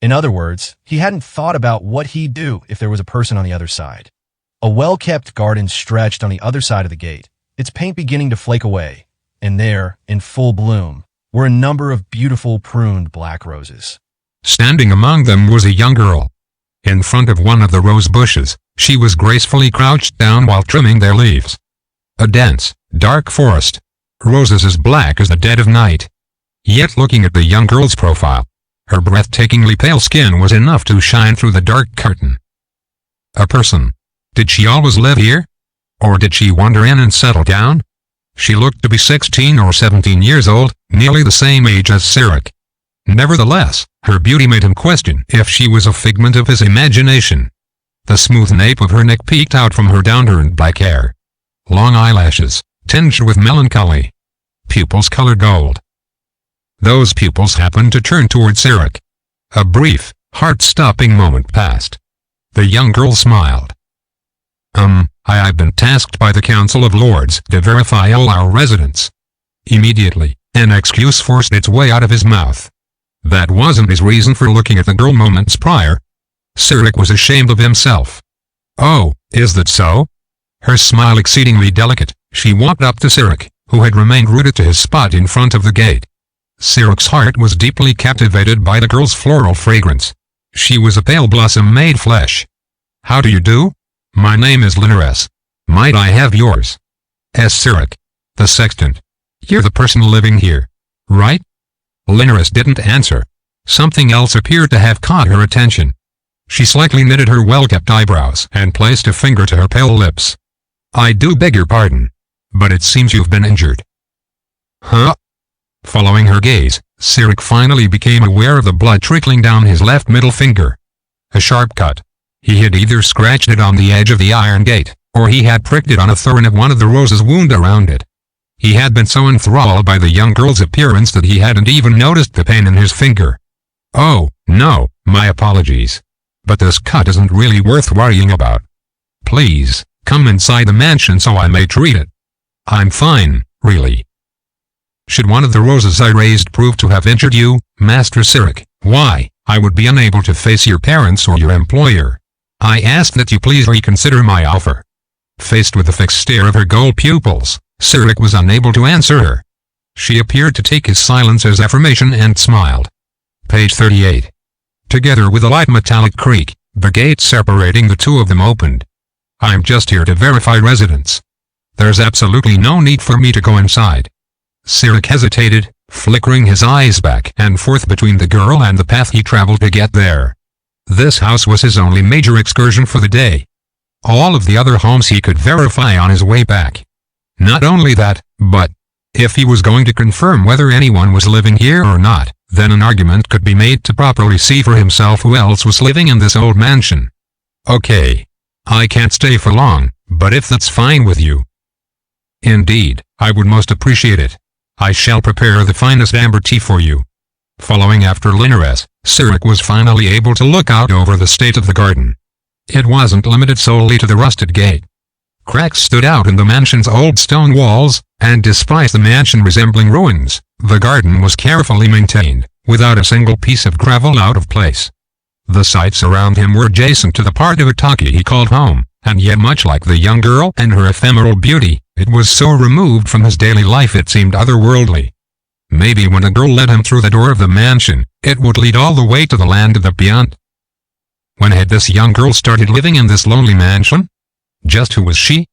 in other words, he hadn't thought about what he'd do if there was a person on the other side. A well-kept garden stretched on the other side of the gate, its paint beginning to flake away, and there, in full bloom, were a number of beautiful pruned black roses. Standing among them was a young girl. In front of one of the rose bushes, she was gracefully crouched down while trimming their leaves. A dense, dark forest. Roses as black as the dead of night. Yet looking at the young girl's profile, her breathtakingly pale skin was enough to shine through the dark curtain. A person. Did she always live here? Or did she wander in and settle down? She looked to be 16 or 17 years old, nearly the same age as Sirik. Nevertheless, her beauty made him question if she was a figment of his imagination. The smooth nape of her neck peeked out from her down-turned black hair. Long eyelashes, tinged with melancholy. Pupils colored gold. Those pupils happened to turn toward Sirik. A brief, heart-stopping moment passed. The young girl smiled. I've been tasked by the Council of Lords to verify all our residents. Immediately, an excuse forced its way out of his mouth. That wasn't his reason for looking at the girl moments prior. Sirik was ashamed of himself. Oh, is that so? Her smile exceedingly delicate, she walked up to Sirik, who had remained rooted to his spot in front of the gate. Sirik's heart was deeply captivated by the girl's floral fragrance. She was a pale blossom made flesh. How do you do? My name is Linares. Might I have yours? Asked Sirik, the sextant. You're the person living here, right? Linares didn't answer. Something else appeared to have caught her attention. She slightly knitted her well-kept eyebrows and placed a finger to her pale lips. I do beg your pardon, but it seems you've been injured. Huh? Following her gaze, Sirik finally became aware of the blood trickling down his left middle finger. A sharp cut. He had either scratched it on the edge of the iron gate, or he had pricked it on a thorn of one of the roses wound around it. He had been so enthralled by the young girl's appearance that he hadn't even noticed the pain in his finger. Oh, no, my apologies. But this cut isn't really worth worrying about. Please, come inside the mansion so I may treat it. I'm fine, really. Should one of the roses I raised prove to have injured you, Master Sirik, why, I would be unable to face your parents or your employer. I ask that you please reconsider my offer. Faced with the fixed stare of her gold pupils, Sirik was unable to answer her. She appeared to take his silence as affirmation and smiled. Page 38. Together with a light metallic creak, the gate separating the two of them opened. I'm just here to verify residence. There's absolutely no need for me to go inside. Sirik hesitated, flickering his eyes back and forth between the girl and the path he traveled to get there. This house was his only major excursion for the day. All of the other homes he could verify on his way back. Not only that, but if he was going to confirm whether anyone was living here or not, then an argument could be made to properly see for himself who else was living in this old mansion. Okay. I can't stay for long, but if that's fine with you. Indeed, I would most appreciate it. I shall prepare the finest amber tea for you. Following after Linares, Sirik was finally able to look out over the state of the garden. It wasn't limited solely to the rusted gate. Cracks stood out in the mansion's old stone walls, and despite the mansion resembling ruins, the garden was carefully maintained, without a single piece of gravel out of place. The sites around him were adjacent to the part of Itaki he called home, and yet much like the young girl and her ephemeral beauty, it was so removed from his daily life it seemed otherworldly. Maybe when a girl led him through the door of the mansion, it would lead all the way to the land of the beyond. When had this young girl started living in this lonely mansion? Just who was she?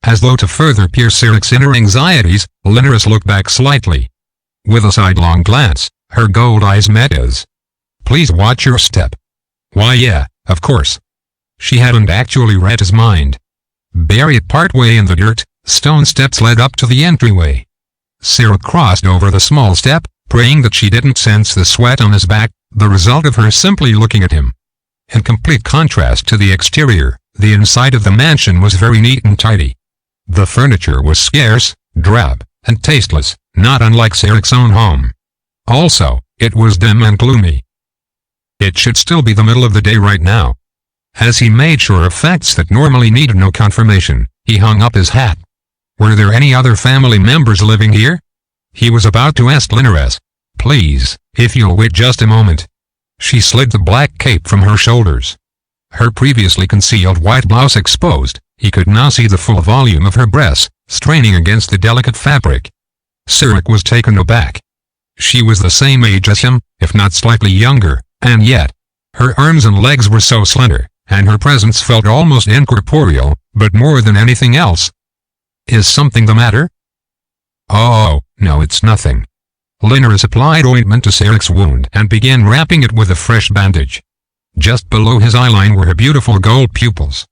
As though to further pierce Sirik's inner anxieties, Linares looked back slightly. With a sidelong glance, her gold eyes met his. Please watch your step. Why yeah, of course. She hadn't actually read his mind. Buried partway in the dirt, stone steps led up to the entryway. Sirik crossed over the small step, praying that she didn't sense the sweat on his back, the result of her simply looking at him. In complete contrast to the exterior, the inside of the mansion was very neat and tidy. The furniture was scarce, drab, and tasteless, not unlike Sirik's own home. Also, it was dim and gloomy. It should still be the middle of the day right now. As he made sure of facts that normally needed no confirmation, he hung up his hat. Were there any other family members living here? He was about to ask Linares. Please, if you'll wait just a moment. She slid the black cape from her shoulders. Her previously concealed white blouse exposed, he could now see the full volume of her breasts, straining against the delicate fabric. Sirik was taken aback. She was the same age as him, if not slightly younger, and yet, her arms and legs were so slender, and her presence felt almost incorporeal, but more than anything else. Is something the matter? Oh, no, it's nothing. Linares applied ointment to Sirik's wound and began wrapping it with a fresh bandage. Just below his eyeline were her beautiful gold pupils.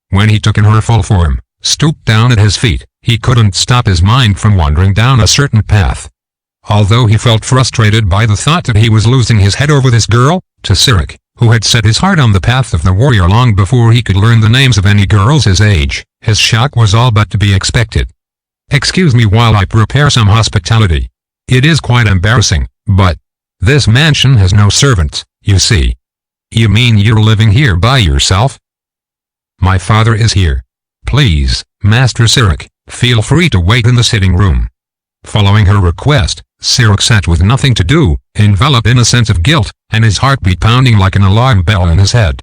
When he took in her full form, stooped down at his feet, he couldn't stop his mind from wandering down a certain path. Although he felt frustrated by the thought that he was losing his head over this girl, to Sirik, who had set his heart on the path of the warrior long before he could learn the names of any girls his age, his shock was all but to be expected. Excuse me while I prepare some hospitality. It is quite embarrassing, but this mansion has no servants, you see. You mean you're living here by yourself? My father is here. Please, Master Sirik, feel free to wait in the sitting room. Following her request, Sirik sat with nothing to do, enveloped in a sense of guilt, and his heartbeat pounding like an alarm bell in his head.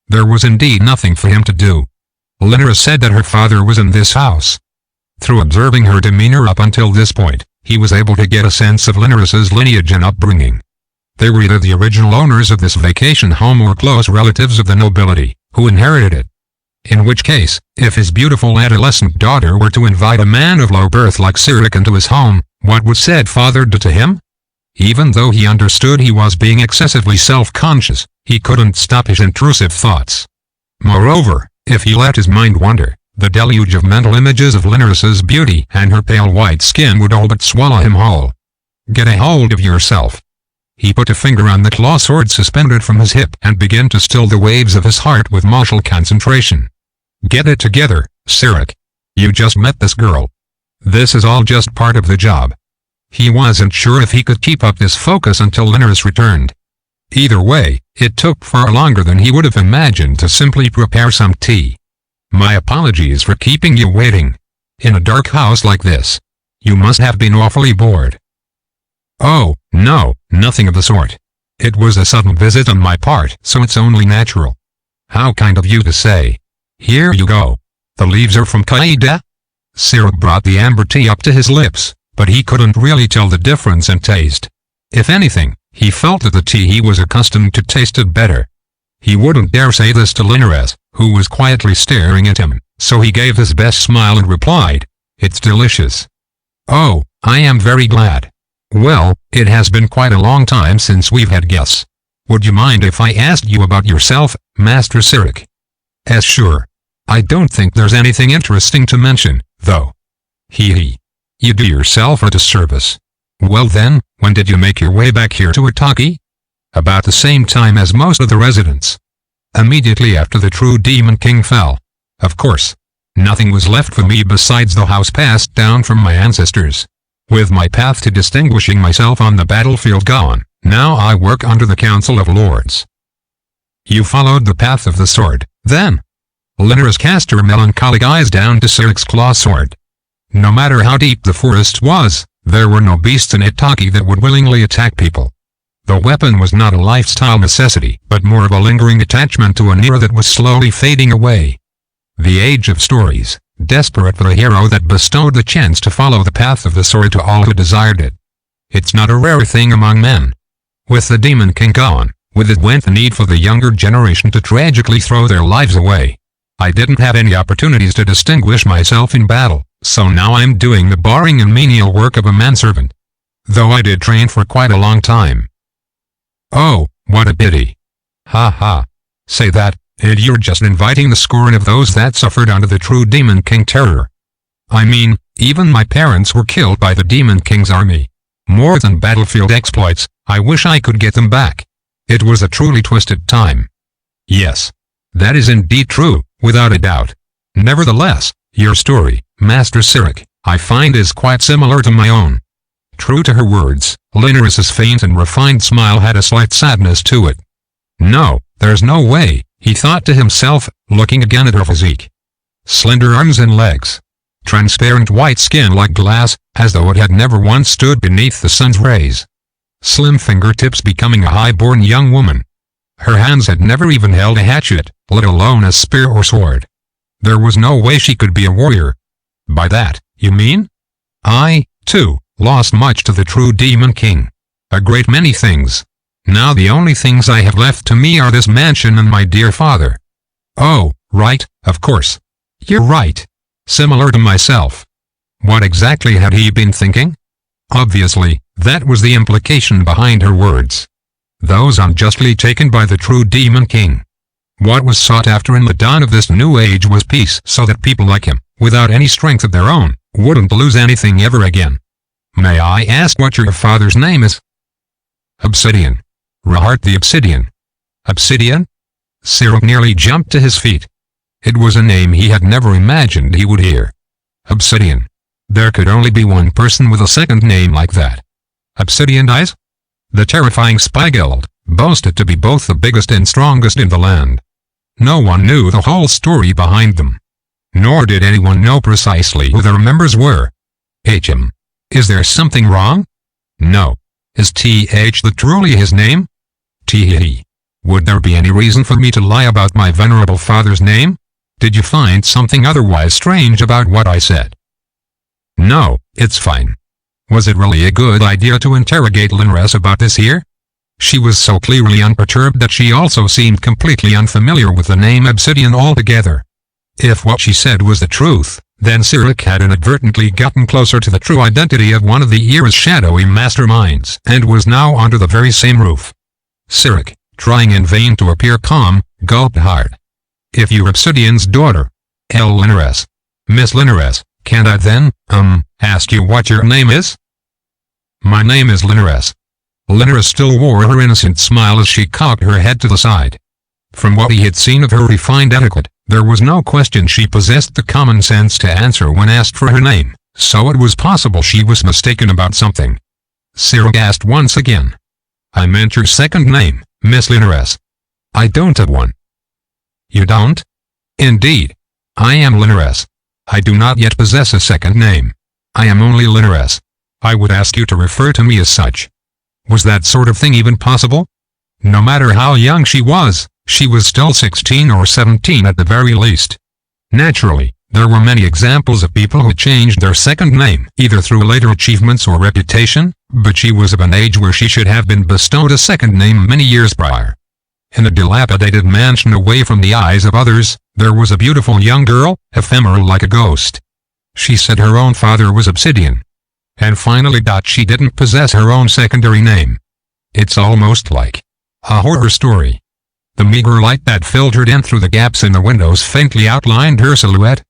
There was indeed nothing for him to do. Linares said that her father was in this house. Through observing her demeanor up until this point, he was able to get a sense of Linares's lineage and upbringing. They were either the original owners of this vacation home or close relatives of the nobility, who inherited it. In which case, if his beautiful adolescent daughter were to invite a man of low birth like Sirik into his home, what would said father do to him? Even though he understood he was being excessively self-conscious, he couldn't stop his intrusive thoughts. Moreover, if he let his mind wander, the deluge of mental images of Linares's beauty and her pale white skin would all but swallow him whole. Get a hold of yourself. He put a finger on the claw sword suspended from his hip and began to still the waves of his heart with martial concentration. Get it together, Sirik. You just met this girl. This is all just part of the job. He wasn't sure if he could keep up this focus until Linares returned. Either way, it took far longer than he would have imagined to simply prepare some tea. My apologies for keeping you waiting. In a dark house like this, you must have been awfully bored. Oh, no, nothing of the sort. It was a sudden visit on my part, so it's only natural. How kind of you to say. Here you go. The leaves are from Qaeda? Sirik brought the amber tea up to his lips, but he couldn't really tell the difference in taste. If anything, he felt that the tea he was accustomed to tasted better. He wouldn't dare say this to Linares, who was quietly staring at him, so he gave his best smile and replied, It's delicious. Oh, I am very glad. Well, it has been quite a long time since we've had guests. Would you mind if I asked you about yourself, Master Sirik? Sure. I don't think there's anything interesting to mention, though. Hee. You do yourself a disservice. Well then, when did you make your way back here to Itaki? About the same time as most of the residents. Immediately after the true Demon King fell. Of course. Nothing was left for me besides the house passed down from my ancestors. With my path to distinguishing myself on the battlefield gone, now I work under the Council of Lords. You followed the path of the sword, then? Linares cast her melancholic eyes down to Sirik's claw sword. No matter how deep the forest was, there were no beasts in Itaki that would willingly attack people. The weapon was not a lifestyle necessity, but more of a lingering attachment to an era that was slowly fading away. The age of stories, desperate for a hero that bestowed the chance to follow the path of the sword to all who desired it. It's not a rare thing among men. With the Demon King gone, with it went the need for the younger generation to tragically throw their lives away. I didn't have any opportunities to distinguish myself in battle, so now I'm doing the boring and menial work of a manservant. Though I did train for quite a long time. Oh, what a pity. Ha ha. Say that, And you're just inviting the scorn of those that suffered under the true Demon King terror. I mean, even my parents were killed by the Demon King's army. More than battlefield exploits, I wish I could get them back. It was a truly twisted time. Yes. That is indeed true, without a doubt. Nevertheless, your story, Master Sirik, I find is quite similar to my own. True to her words, Linnaris's faint and refined smile had a slight sadness to it. No, there's no way, he thought to himself, looking again at her physique. Slender arms and legs. Transparent white skin like glass, as though it had never once stood beneath the sun's rays. Slim fingertips becoming a high-born young woman. Her hands had never even held a hatchet, let alone a spear or sword. There was no way she could be a warrior. By that, you mean? I, too, lost much to the true Demon King. A great many things. Now the only things I have left to me are this mansion and my dear father. Oh, right, of course. You're right. Similar to myself. What exactly had he been thinking? Obviously, that was the implication behind her words. Those unjustly taken by the true Demon King. What was sought after in the dawn of this new age was peace so that people like him, without any strength of their own, wouldn't lose anything ever again. May I ask what your father's name is? Obsidian. Rahart the Obsidian. Obsidian? Sirik nearly jumped to his feet. It was a name he had never imagined he would hear. Obsidian. There could only be one person with a second name like that. Obsidian Eyes? The terrifying spy guild boasted to be both the biggest and strongest in the land. No one knew the whole story behind them. Nor did anyone know precisely who their members were. Is there something wrong? No. Is TH the truly his name? Tee. Would there be any reason for me to lie about my venerable father's name? Did you find something otherwise strange about what I said? No, it's fine. Was it really a good idea to interrogate Linnaris about this here? She was so clearly unperturbed that she also seemed completely unfamiliar with the name Obsidian altogether. If what she said was the truth, then Sirik had inadvertently gotten closer to the true identity of one of the era's shadowy masterminds and was now under the very same roof. Sirik, trying in vain to appear calm, gulped hard. If you're Obsidian's daughter, Linnaris, Miss Linnaris, can't I then, ask you what your name is? My name is Linnaris. Linnaris still wore her innocent smile as she cocked her head to the side. From what he had seen of her refined etiquette, there was no question she possessed the common sense to answer when asked for her name, so it was possible she was mistaken about something. Sirik asked once again. I meant your second name, Miss Linnaris. I don't have one. You don't? Indeed. I am Linnaris. I do not yet possess a second name. I am only Linnaris. I would ask you to refer to me as such. Was that sort of thing even possible? No matter how young she was still 16 or 17 at the very least. Naturally, there were many examples of people who changed their second name, either through later achievements or reputation, but she was of an age where she should have been bestowed a second name many years prior. In a dilapidated mansion away from the eyes of others, there was a beautiful young girl, ephemeral like a ghost. She said her own father was Obsidian. And finally she didn't possess her own secondary name. It's almost like a horror story. The meager light that filtered in through the gaps in the windows faintly outlined her silhouette.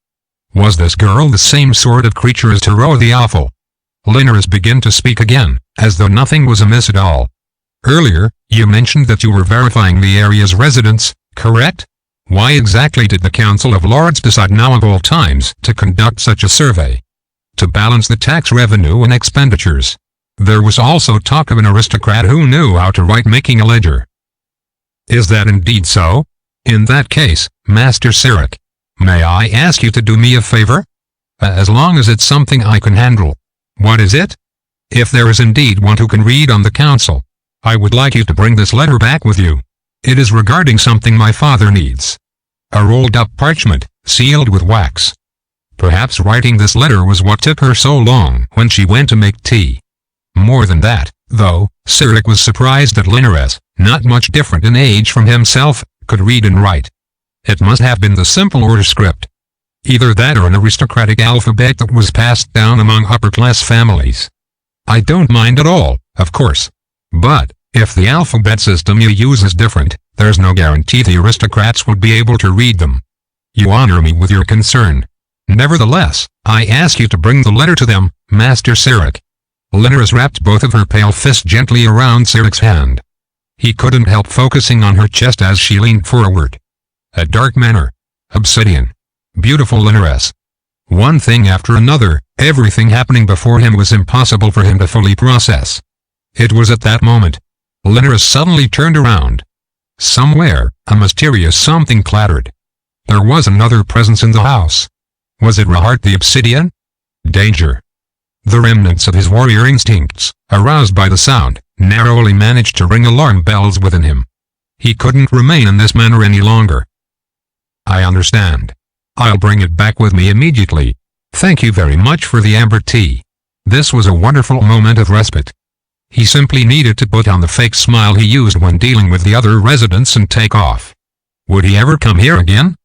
Was this girl the same sort of creature as Taro the Awful? Linnaris began to speak again, as though nothing was amiss at all. Earlier, you mentioned that you were verifying the area's residents, correct? Why exactly did the Council of Lords decide now of all times to conduct such a survey? To balance the tax revenue and expenditures. There was also talk of an aristocrat who knew how to write making a ledger. Is that indeed so? In that case, Master Sirik, may I ask you to do me a favor? As long as it's something I can handle. What is it? If there is indeed one who can read on the council, I would like you to bring this letter back with you. It is regarding something my father needs. A rolled-up parchment, sealed with wax. Perhaps writing this letter was what took her so long when she went to make tea. More than that, though, Sirik was surprised that Linnaris, not much different in age from himself, could read and write. It must have been the simple order script. Either that or an aristocratic alphabet that was passed down among upper-class families. I don't mind at all, of course. But, If the alphabet system you use is different, there's no guarantee the aristocrats would be able to read them. You honor me with your concern. Nevertheless, I ask you to bring the letter to them, Master Sirik. Linares wrapped both of her pale fists gently around Sirik's hand. He couldn't help focusing on her chest as she leaned forward. A dark manner. Obsidian. Beautiful Linares. One thing after another, everything happening before him was impossible for him to fully process. It was at that moment. Linares suddenly turned around. Somewhere, a mysterious something clattered. There was another presence in the house. Was it Rahart the Obsidian? Danger. The remnants of his warrior instincts, aroused by the sound, narrowly managed to ring alarm bells within him. He couldn't remain in this manner any longer. I understand. I'll bring it back with me immediately. Thank you very much for the amber tea. This was a wonderful moment of respite. He simply needed to put on the fake smile he used when dealing with the other residents and take off. Would he ever come here again?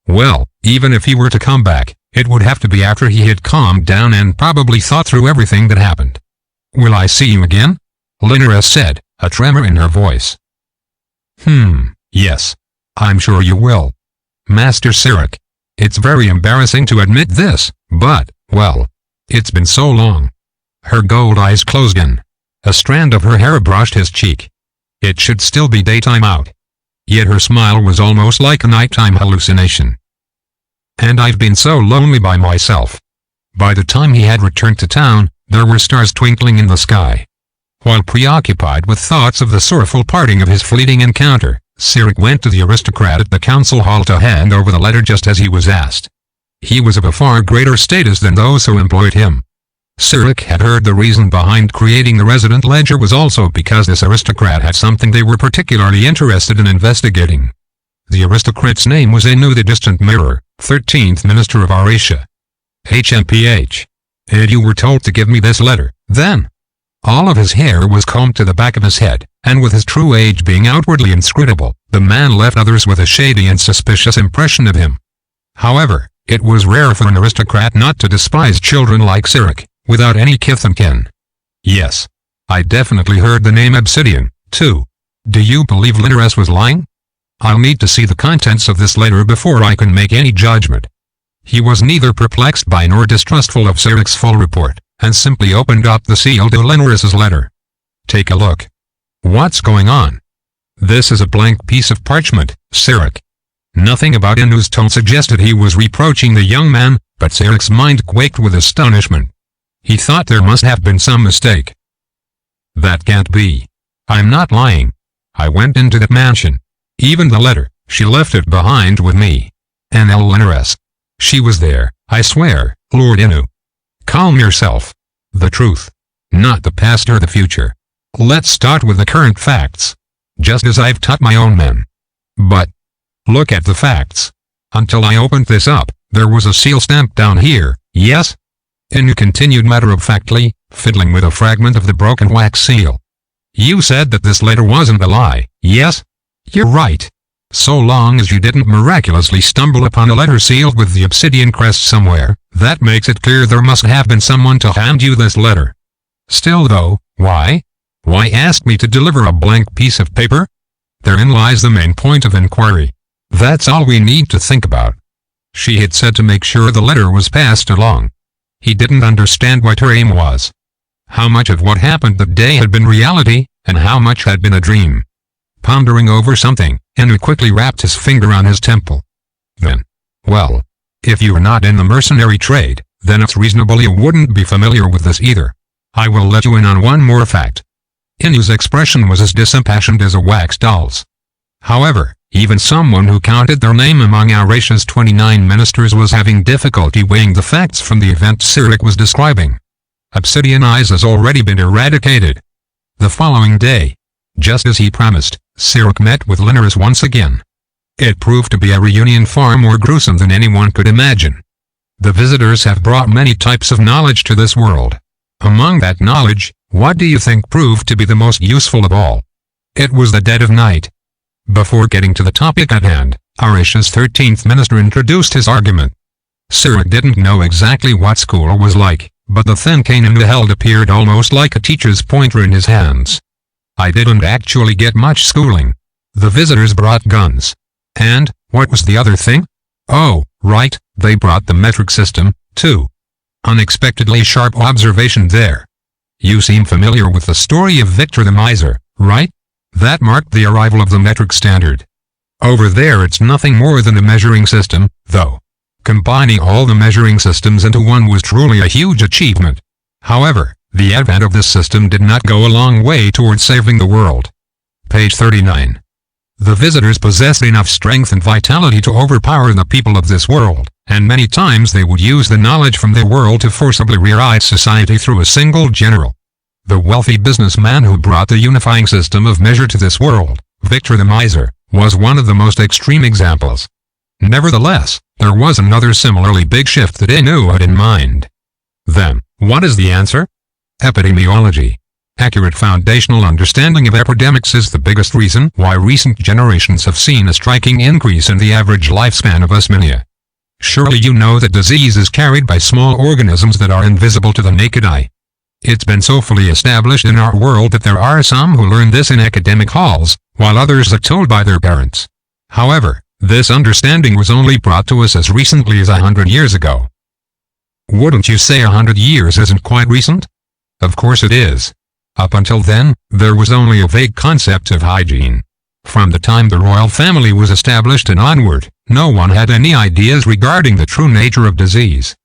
Well, even if he were to come back, it would have to be after he had calmed down and probably thought through everything that happened. Will I see you again? Linares said, a tremor in her voice. Yes. I'm sure you will. Master Sirik. It's very embarrassing to admit this, but, well, it's been so long. Her gold eyes closed in. A strand of her hair brushed his cheek. It should still be daytime out. Yet her smile was almost like a nighttime hallucination. And I've been so lonely by myself. By the time he had returned to town, there were stars twinkling in the sky. While preoccupied with thoughts of the sorrowful parting of his fleeting encounter, Sirik went to the aristocrat at the council hall to hand over the letter just as he was asked. He was of a far greater status than those who employed him. Sirik had heard the reason behind creating the resident ledger was also because this aristocrat had something they were particularly interested in investigating. The aristocrat's name was Inu the Distant Mirror, 13th Minister of Aurasia. HMPH. And you were told to give me this letter, then. All of his hair was combed to the back of his head, and with his true age being outwardly inscrutable, the man left others with a shady and suspicious impression of him. However, it was rare for an aristocrat not to despise children like Sirik, without any kith and kin. Yes. I definitely heard the name Obsidian, too. Do you believe Linares was lying? I'll need to see the contents of this letter before I can make any judgment. He was neither perplexed by nor distrustful of Sirik's full report, and simply opened up the seal to Linares' letter. Take a look. What's going on? This is a blank piece of parchment, Sirik. Nothing about Inu's tone suggested he was reproaching the young man, but Sirik's mind quaked with astonishment. He thought there must have been some mistake. That can't be. I'm not lying. I went into that mansion. Even the letter, she left it behind with me. N.L. Linares. She was there, I swear, Lord Inu. Calm yourself. The truth. Not the past or the future. Let's start with the current facts. Just as I've taught my own men. But, look at the facts. Until I opened this up, there was a seal stamped down here, yes? Inu continued matter-of-factly, fiddling with a fragment of the broken wax seal. You said that this letter wasn't a lie, yes? You're right. So long as you didn't miraculously stumble upon a letter sealed with the obsidian crest somewhere, that makes it clear there must have been someone to hand you this letter. Still though, why? Why ask me to deliver a blank piece of paper? Therein lies the main point of inquiry. That's all we need to think about. She had said to make sure the letter was passed along. He didn't understand what her aim was. How much of what happened that day had been reality, and how much had been a dream. Pondering over something, Inu quickly wrapped his finger on his temple. Then, well, if you are not in the mercenary trade, then it's reasonable you wouldn't be familiar with this either. I will let you in on one more fact. Inu's expression was as disimpassioned as a wax doll's. However, even someone who counted their name among Aurasia's 29 ministers was having difficulty weighing the facts from the event Sirik was describing. Obsidian eyes has already been eradicated. The following day, just as he promised, Sirik met with Linares once again. It proved to be a reunion far more gruesome than anyone could imagine. The visitors have brought many types of knowledge to this world. Among that knowledge, what do you think proved to be the most useful of all? It was the dead of night. Before getting to the topic at hand, Aurasia's 13th minister introduced his argument. Sirik didn't know exactly what school was like, but the thin cane Inu held appeared almost like a teacher's pointer in his hands. I didn't actually get much schooling. The visitors brought guns. And, what was the other thing? Oh, right, they brought the metric system, too. Unexpectedly sharp observation there. You seem familiar with the story of Victor the Miser, right? That marked the arrival of the metric standard. Over there it's nothing more than a measuring system, though. Combining all the measuring systems into one was truly a huge achievement. However, the advent of this system did not go a long way towards saving the world. Page 39. The visitors possessed enough strength and vitality to overpower the people of this world, and many times they would use the knowledge from their world to forcibly rewrite society through a single general. The wealthy businessman who brought the unifying system of measure to this world, Victor the Miser, was one of the most extreme examples. Nevertheless, there was another similarly big shift that Inu had in mind. Then, what is the answer? Epidemiology. Accurate foundational understanding of epidemics is the biggest reason why recent generations have seen a striking increase in the average lifespan of us minia. Surely you know that disease is carried by small organisms that are invisible to the naked eye. It's been so fully established in our world that there are some who learn this in academic halls, while others are told by their parents. However, this understanding was only brought to us as recently as 100 years ago. Wouldn't you say 100 years isn't quite recent? Of course it is. Up until then, there was only a vague concept of hygiene. From the time the royal family was established and onward, no one had any ideas regarding the true nature of disease.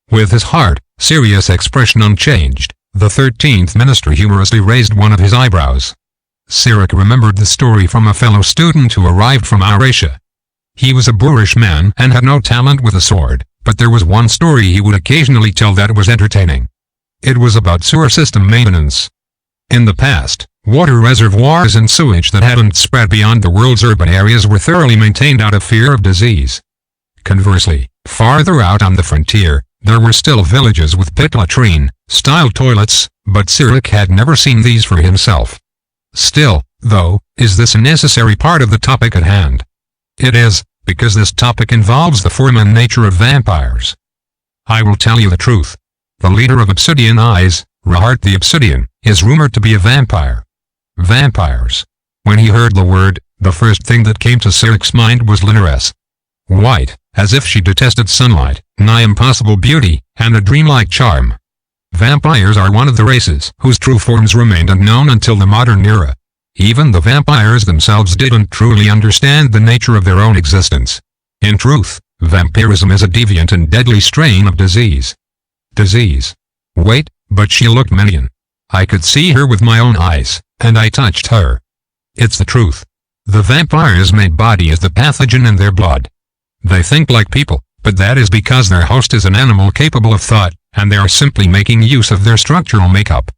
With his hard, serious expression unchanged, the 13th minister humorously raised one of his eyebrows. Sirik remembered the story from a fellow student who arrived from Eurasia. He was a boorish man and had no talent with a sword, but there was one story he would occasionally tell that was entertaining. It was about sewer system maintenance. In the past, water reservoirs and sewage that hadn't spread beyond the world's urban areas were thoroughly maintained out of fear of disease. Conversely, farther out on the frontier, there were still villages with pit latrine-style toilets, but Sirik had never seen these for himself. Still, though, is this a necessary part of the topic at hand? It is, because this topic involves the form and nature of vampires. I will tell you the truth. The leader of Obsidian Eyes, Rahart the Obsidian, is rumored to be a vampire. Vampires. When he heard the word, the first thing that came to Sirik's mind was Linaress. White, as if she detested sunlight, nigh impossible beauty, and a dreamlike charm. Vampires are one of the races whose true forms remained unknown until the modern era. Even the vampires themselves didn't truly understand the nature of their own existence. In truth, vampirism is a deviant and deadly strain of disease. Disease. Wait, but she looked minion. I could see her with my own eyes, and I touched her. It's the truth. The vampire's main body is the pathogen in their blood. They think like people, but that is because their host is an animal capable of thought, and they are simply making use of their structural makeup.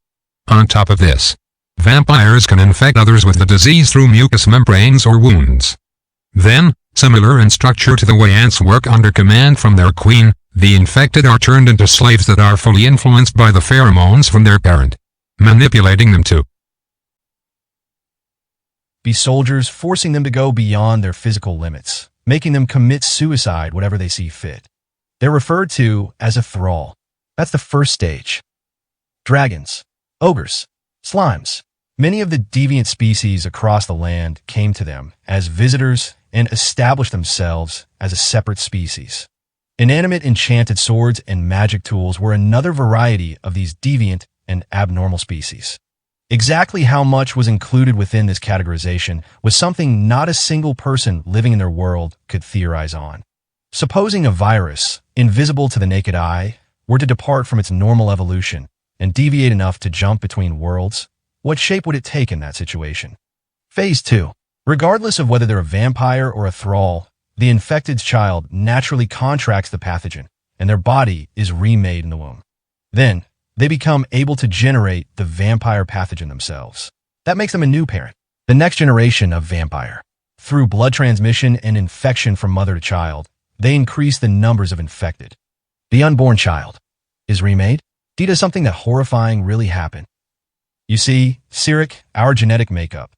On top of this, vampires can infect others with the disease through mucous membranes or wounds. Then, similar in structure to the way ants work under command from their queen, the infected are turned into slaves that are fully influenced by the pheromones from their parent, manipulating them to be soldiers, forcing them to go beyond their physical limits, making them commit suicide whatever they see fit. They're referred to as a thrall. That's the first stage. Dragons, ogres, slimes. Many of the deviant species across the land came to them as visitors and established themselves as a separate species. Inanimate enchanted swords and magic tools were another variety of these deviant and abnormal species. Exactly how much was included within this categorization was something not a single person living in their world could theorize on. Supposing a virus, invisible to the naked eye, were to depart from its normal evolution and deviate enough to jump between worlds, what shape would it take in that situation? Phase 2. Regardless of whether they're a vampire or a thrall, the infected child naturally contracts the pathogen, and their body is remade in the womb. Then, they become able to generate the vampire pathogen themselves. That makes them a new parent, the next generation of vampire. Through blood transmission and infection from mother to child, they increase the numbers of infected. The unborn child is remade. Does something that horrifying really happen? You see, Sirik, our genetic makeup,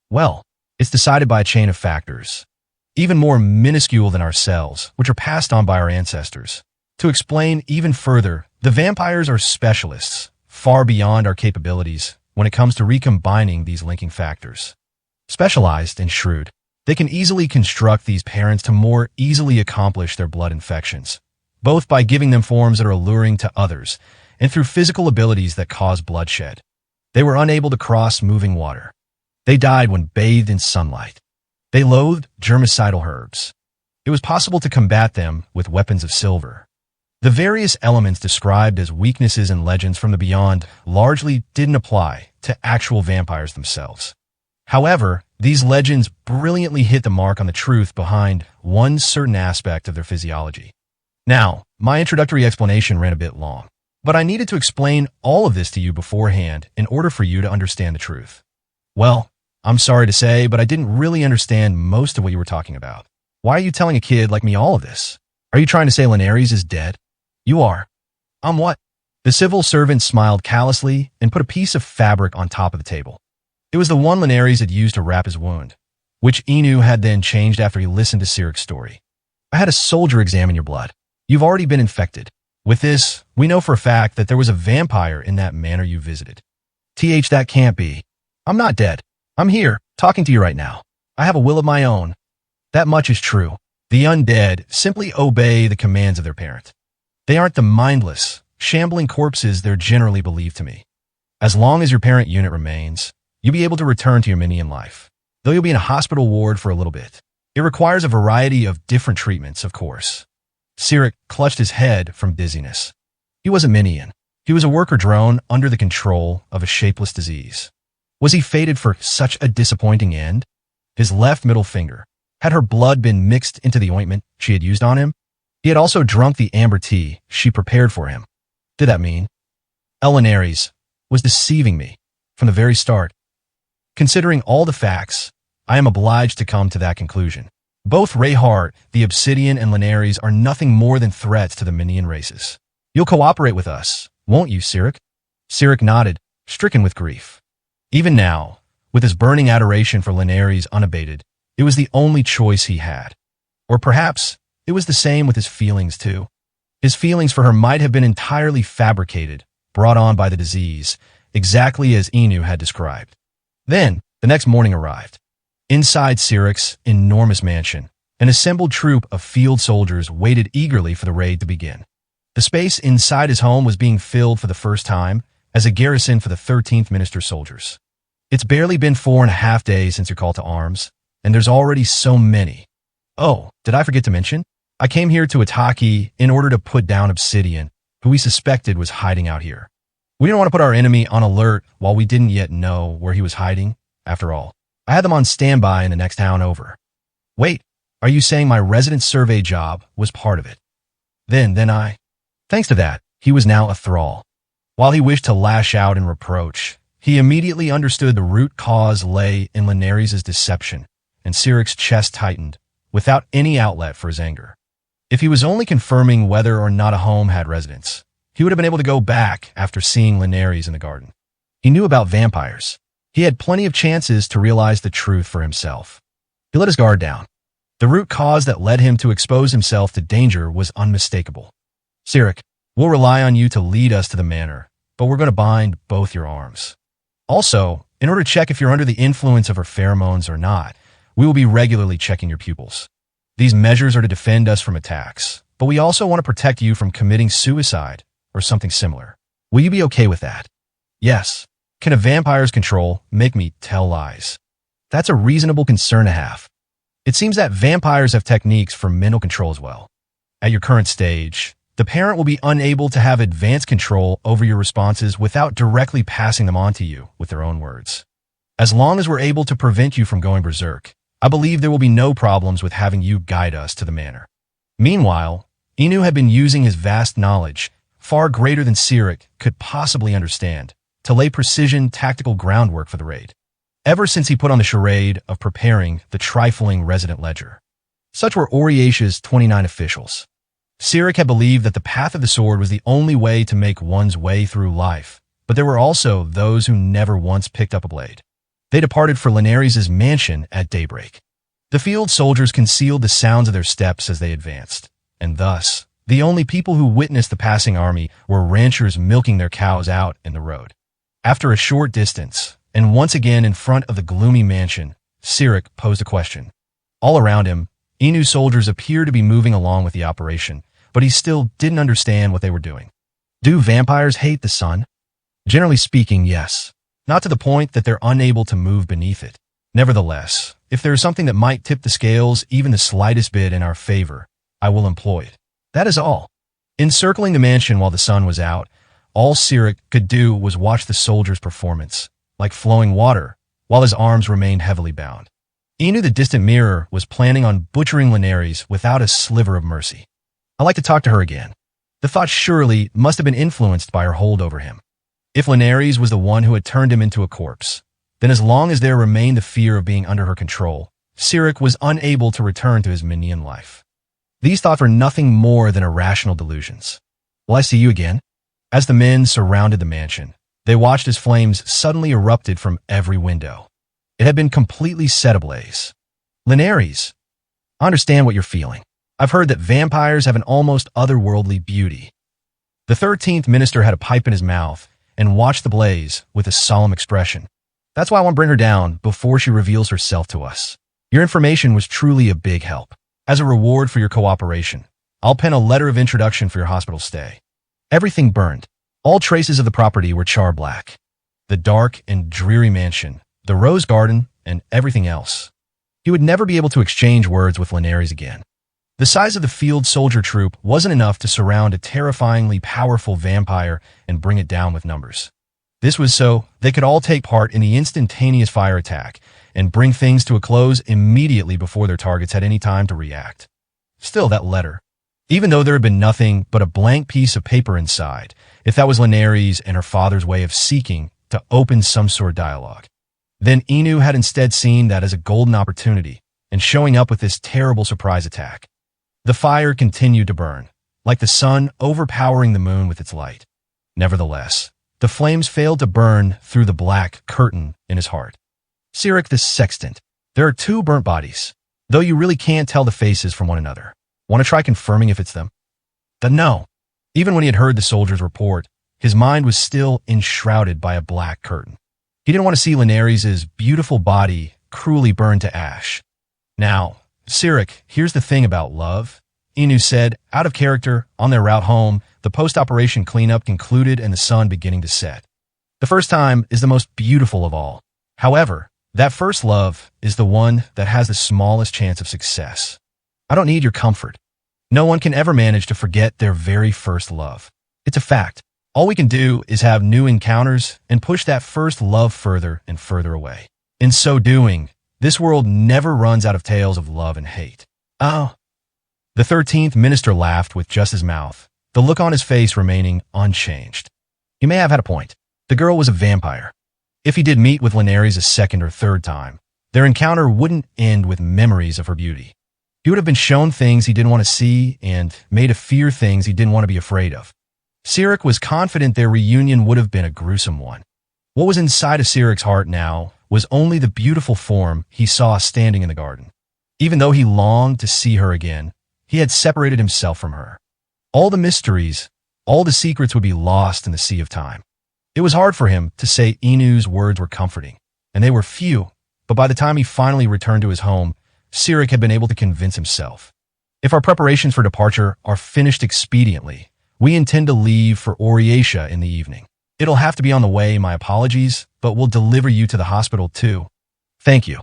well, it's decided by a chain of factors, even more minuscule than our cells, which are passed on by our ancestors. To explain even further, the vampires are specialists, far beyond our capabilities, when it comes to recombining these linking factors. Specialized and shrewd, they can easily construct these parents to more easily accomplish their blood infections, both by giving them forms that are alluring to others and through physical abilities that cause bloodshed. They were unable to cross moving water. They died when bathed in sunlight. They loathed germicidal herbs. It was possible to combat them with weapons of silver. The various elements described as weaknesses in legends from the beyond largely didn't apply to actual vampires themselves. However, these legends brilliantly hit the mark on the truth behind one certain aspect of their physiology. Now, my introductory explanation ran a bit long, but I needed to explain all of this to you beforehand in order for you to understand the truth. Well, I'm sorry to say, but I didn't really understand most of what you were talking about. Why are you telling a kid like me all of this? Are you trying to say Linares is dead? You are. What? The civil servant smiled callously and put a piece of fabric on top of the table. It was the one Linares had used to wrap his wound, which Inu had then changed after he listened to Sirik's story. I had a soldier examine your blood. You've already been infected. With this, we know for a fact that there was a vampire in that manor you visited. That can't be. I'm not dead. I'm here, talking to you right now. I have a will of my own. That much is true. The undead simply obey the commands of their parent. They aren't the mindless, shambling corpses they're generally believed to be. As long as your parent unit remains, you'll be able to return to your minion life, though you'll be in a hospital ward for a little bit. It requires a variety of different treatments, of course. Sirik clutched his head from dizziness. He was a minion. He was a worker drone under the control of a shapeless disease. Was he fated for such a disappointing end? His left middle finger. Had her blood been mixed into the ointment she had used on him? He had also drunk the amber tea she prepared for him. Did that mean Linares was deceiving me from the very start? Considering all the facts, I am obliged to come to that conclusion. Both Rayhart, the Obsidian, and Linares are nothing more than threats to the minion races. You'll cooperate with us, won't you, Sirik? Sirik nodded, stricken with grief. Even now, with his burning adoration for Linares unabated, it was the only choice he had. Or perhaps it was the same with his feelings, too. His feelings for her might have been entirely fabricated, brought on by the disease, exactly as Inu had described. Then, the next morning arrived. Inside Sirik's enormous mansion, an assembled troop of field soldiers waited eagerly for the raid to begin. The space inside his home was being filled for the first time as a garrison for the 13th Minister soldiers. It's barely been 4.5 days since your call to arms, and there's already so many. Oh, did I forget to mention? I came here to Itaki in order to put down Obsidian, who we suspected was hiding out here. We didn't want to put our enemy on alert while we didn't yet know where he was hiding, after all. I had them on standby in the next town over. Wait, are you saying my resident survey job was part of it? Then I... Thanks to that, he was now a thrall. While he wished to lash out in reproach, he immediately understood the root cause lay in Linares' deception, and Sirik's chest tightened, without any outlet for his anger. If he was only confirming whether or not a home had residents, he would have been able to go back after seeing Linares in the garden. He knew about vampires. He had plenty of chances to realize the truth for himself. He let his guard down. The root cause that led him to expose himself to danger was unmistakable. Sirik, we'll rely on you to lead us to the manor, but we're going to bind both your arms. Also, in order to check if you're under the influence of her pheromones or not, we will be regularly checking your pupils. These measures are to defend us from attacks, but we also want to protect you from committing suicide or something similar. Will you be okay with that? Yes. Can a vampire's control make me tell lies? That's a reasonable concern to have. It seems that vampires have techniques for mental control as well. At your current stage, the parent will be unable to have advanced control over your responses without directly passing them on to you with their own words. As long as we're able to prevent you from going berserk, I believe there will be no problems with having you guide us to the manor. Meanwhile, Inu had been using his vast knowledge, far greater than Sirik could possibly understand, to lay precision tactical groundwork for the raid, ever since he put on the charade of preparing the trifling resident ledger. Such were Oriatia's 29 officials. Sirik had believed that the path of the sword was the only way to make one's way through life, but there were also those who never once picked up a blade. They departed for Linares' mansion at daybreak. The field soldiers concealed the sounds of their steps as they advanced, and thus, the only people who witnessed the passing army were ranchers milking their cows out in the road. After a short distance, and once again in front of the gloomy mansion, Sirik posed a question. All around him, Inu's soldiers appeared to be moving along with the operation, but he still didn't understand what they were doing. Do vampires hate the sun? Generally speaking, yes. Not to the point that they're unable to move beneath it. Nevertheless, if there is something that might tip the scales even the slightest bit in our favor, I will employ it. That is all. Encircling the mansion while the sun was out, all Sirik could do was watch the soldiers' performance, like flowing water, while his arms remained heavily bound. Inu the distant mirror was planning on butchering Linares without a sliver of mercy. I'd like to talk to her again. The thought surely must have been influenced by her hold over him. If Linares was the one who had turned him into a corpse, then as long as there remained the fear of being under her control, Sirik was unable to return to his minion life. These thoughts were nothing more than irrational delusions. Will I see you again? As the men surrounded the mansion, they watched as flames suddenly erupted from every window. It had been completely set ablaze. Linares, I understand what you're feeling. I've heard that vampires have an almost otherworldly beauty. The 13th minister had a pipe in his mouth and watched the blaze with a solemn expression. That's why I want to bring her down before she reveals herself to us. Your information was truly a big help. As a reward for your cooperation, I'll pen a letter of introduction for your hospital stay. Everything burned. All traces of the property were char black. The dark and dreary mansion, the rose garden, and everything else. He would never be able to exchange words with Linares again. The size of the field soldier troop wasn't enough to surround a terrifyingly powerful vampire and bring it down with numbers. This was so they could all take part in the instantaneous fire attack and bring things to a close immediately before their targets had any time to react. Still, that letter, even though there had been nothing but a blank piece of paper inside, if that was Linares and her father's way of seeking to open some sort of dialogue, then Inu had instead seen that as a golden opportunity and showing up with this terrible surprise attack. The fire continued to burn, like the sun overpowering the moon with its light. Nevertheless, the flames failed to burn through the black curtain in his heart. Sirik the Sextant, there are 2 burnt bodies, though you really can't tell the faces from one another. Want to try confirming if it's them? No. Even when he had heard the soldier's report, his mind was still enshrouded by a black curtain. He didn't want to see Linares' beautiful body cruelly burned to ash. Now, Sirik, here's the thing about love, Inu said, out of character, on their route home, the post-operation cleanup concluded and the sun beginning to set. The first time is the most beautiful of all. However, that first love is the one that has the smallest chance of success. I don't need your comfort. No one can ever manage to forget their very first love. It's a fact. All we can do is have new encounters and push that first love further and further away. In so doing, this world never runs out of tales of love and hate. Oh. The 13th minister laughed with just his mouth, the look on his face remaining unchanged. He may have had a point. The girl was a vampire. If he did meet with Linares a second or third time, their encounter wouldn't end with memories of her beauty. He would have been shown things he didn't want to see and made to fear things he didn't want to be afraid of. Sirik was confident their reunion would have been a gruesome one. What was inside of Sirik's heart now was only the beautiful form he saw standing in the garden. Even though he longed to see her again, he had separated himself from her. All the mysteries, all the secrets would be lost in the sea of time. It was hard for him to say Inu's words were comforting, and they were few, but by the time he finally returned to his home, Sirik had been able to convince himself. If our preparations for departure are finished expediently, we intend to leave for Oriatia in the evening. It'll have to be on the way, my apologies, but we'll deliver you to the hospital too. Thank you.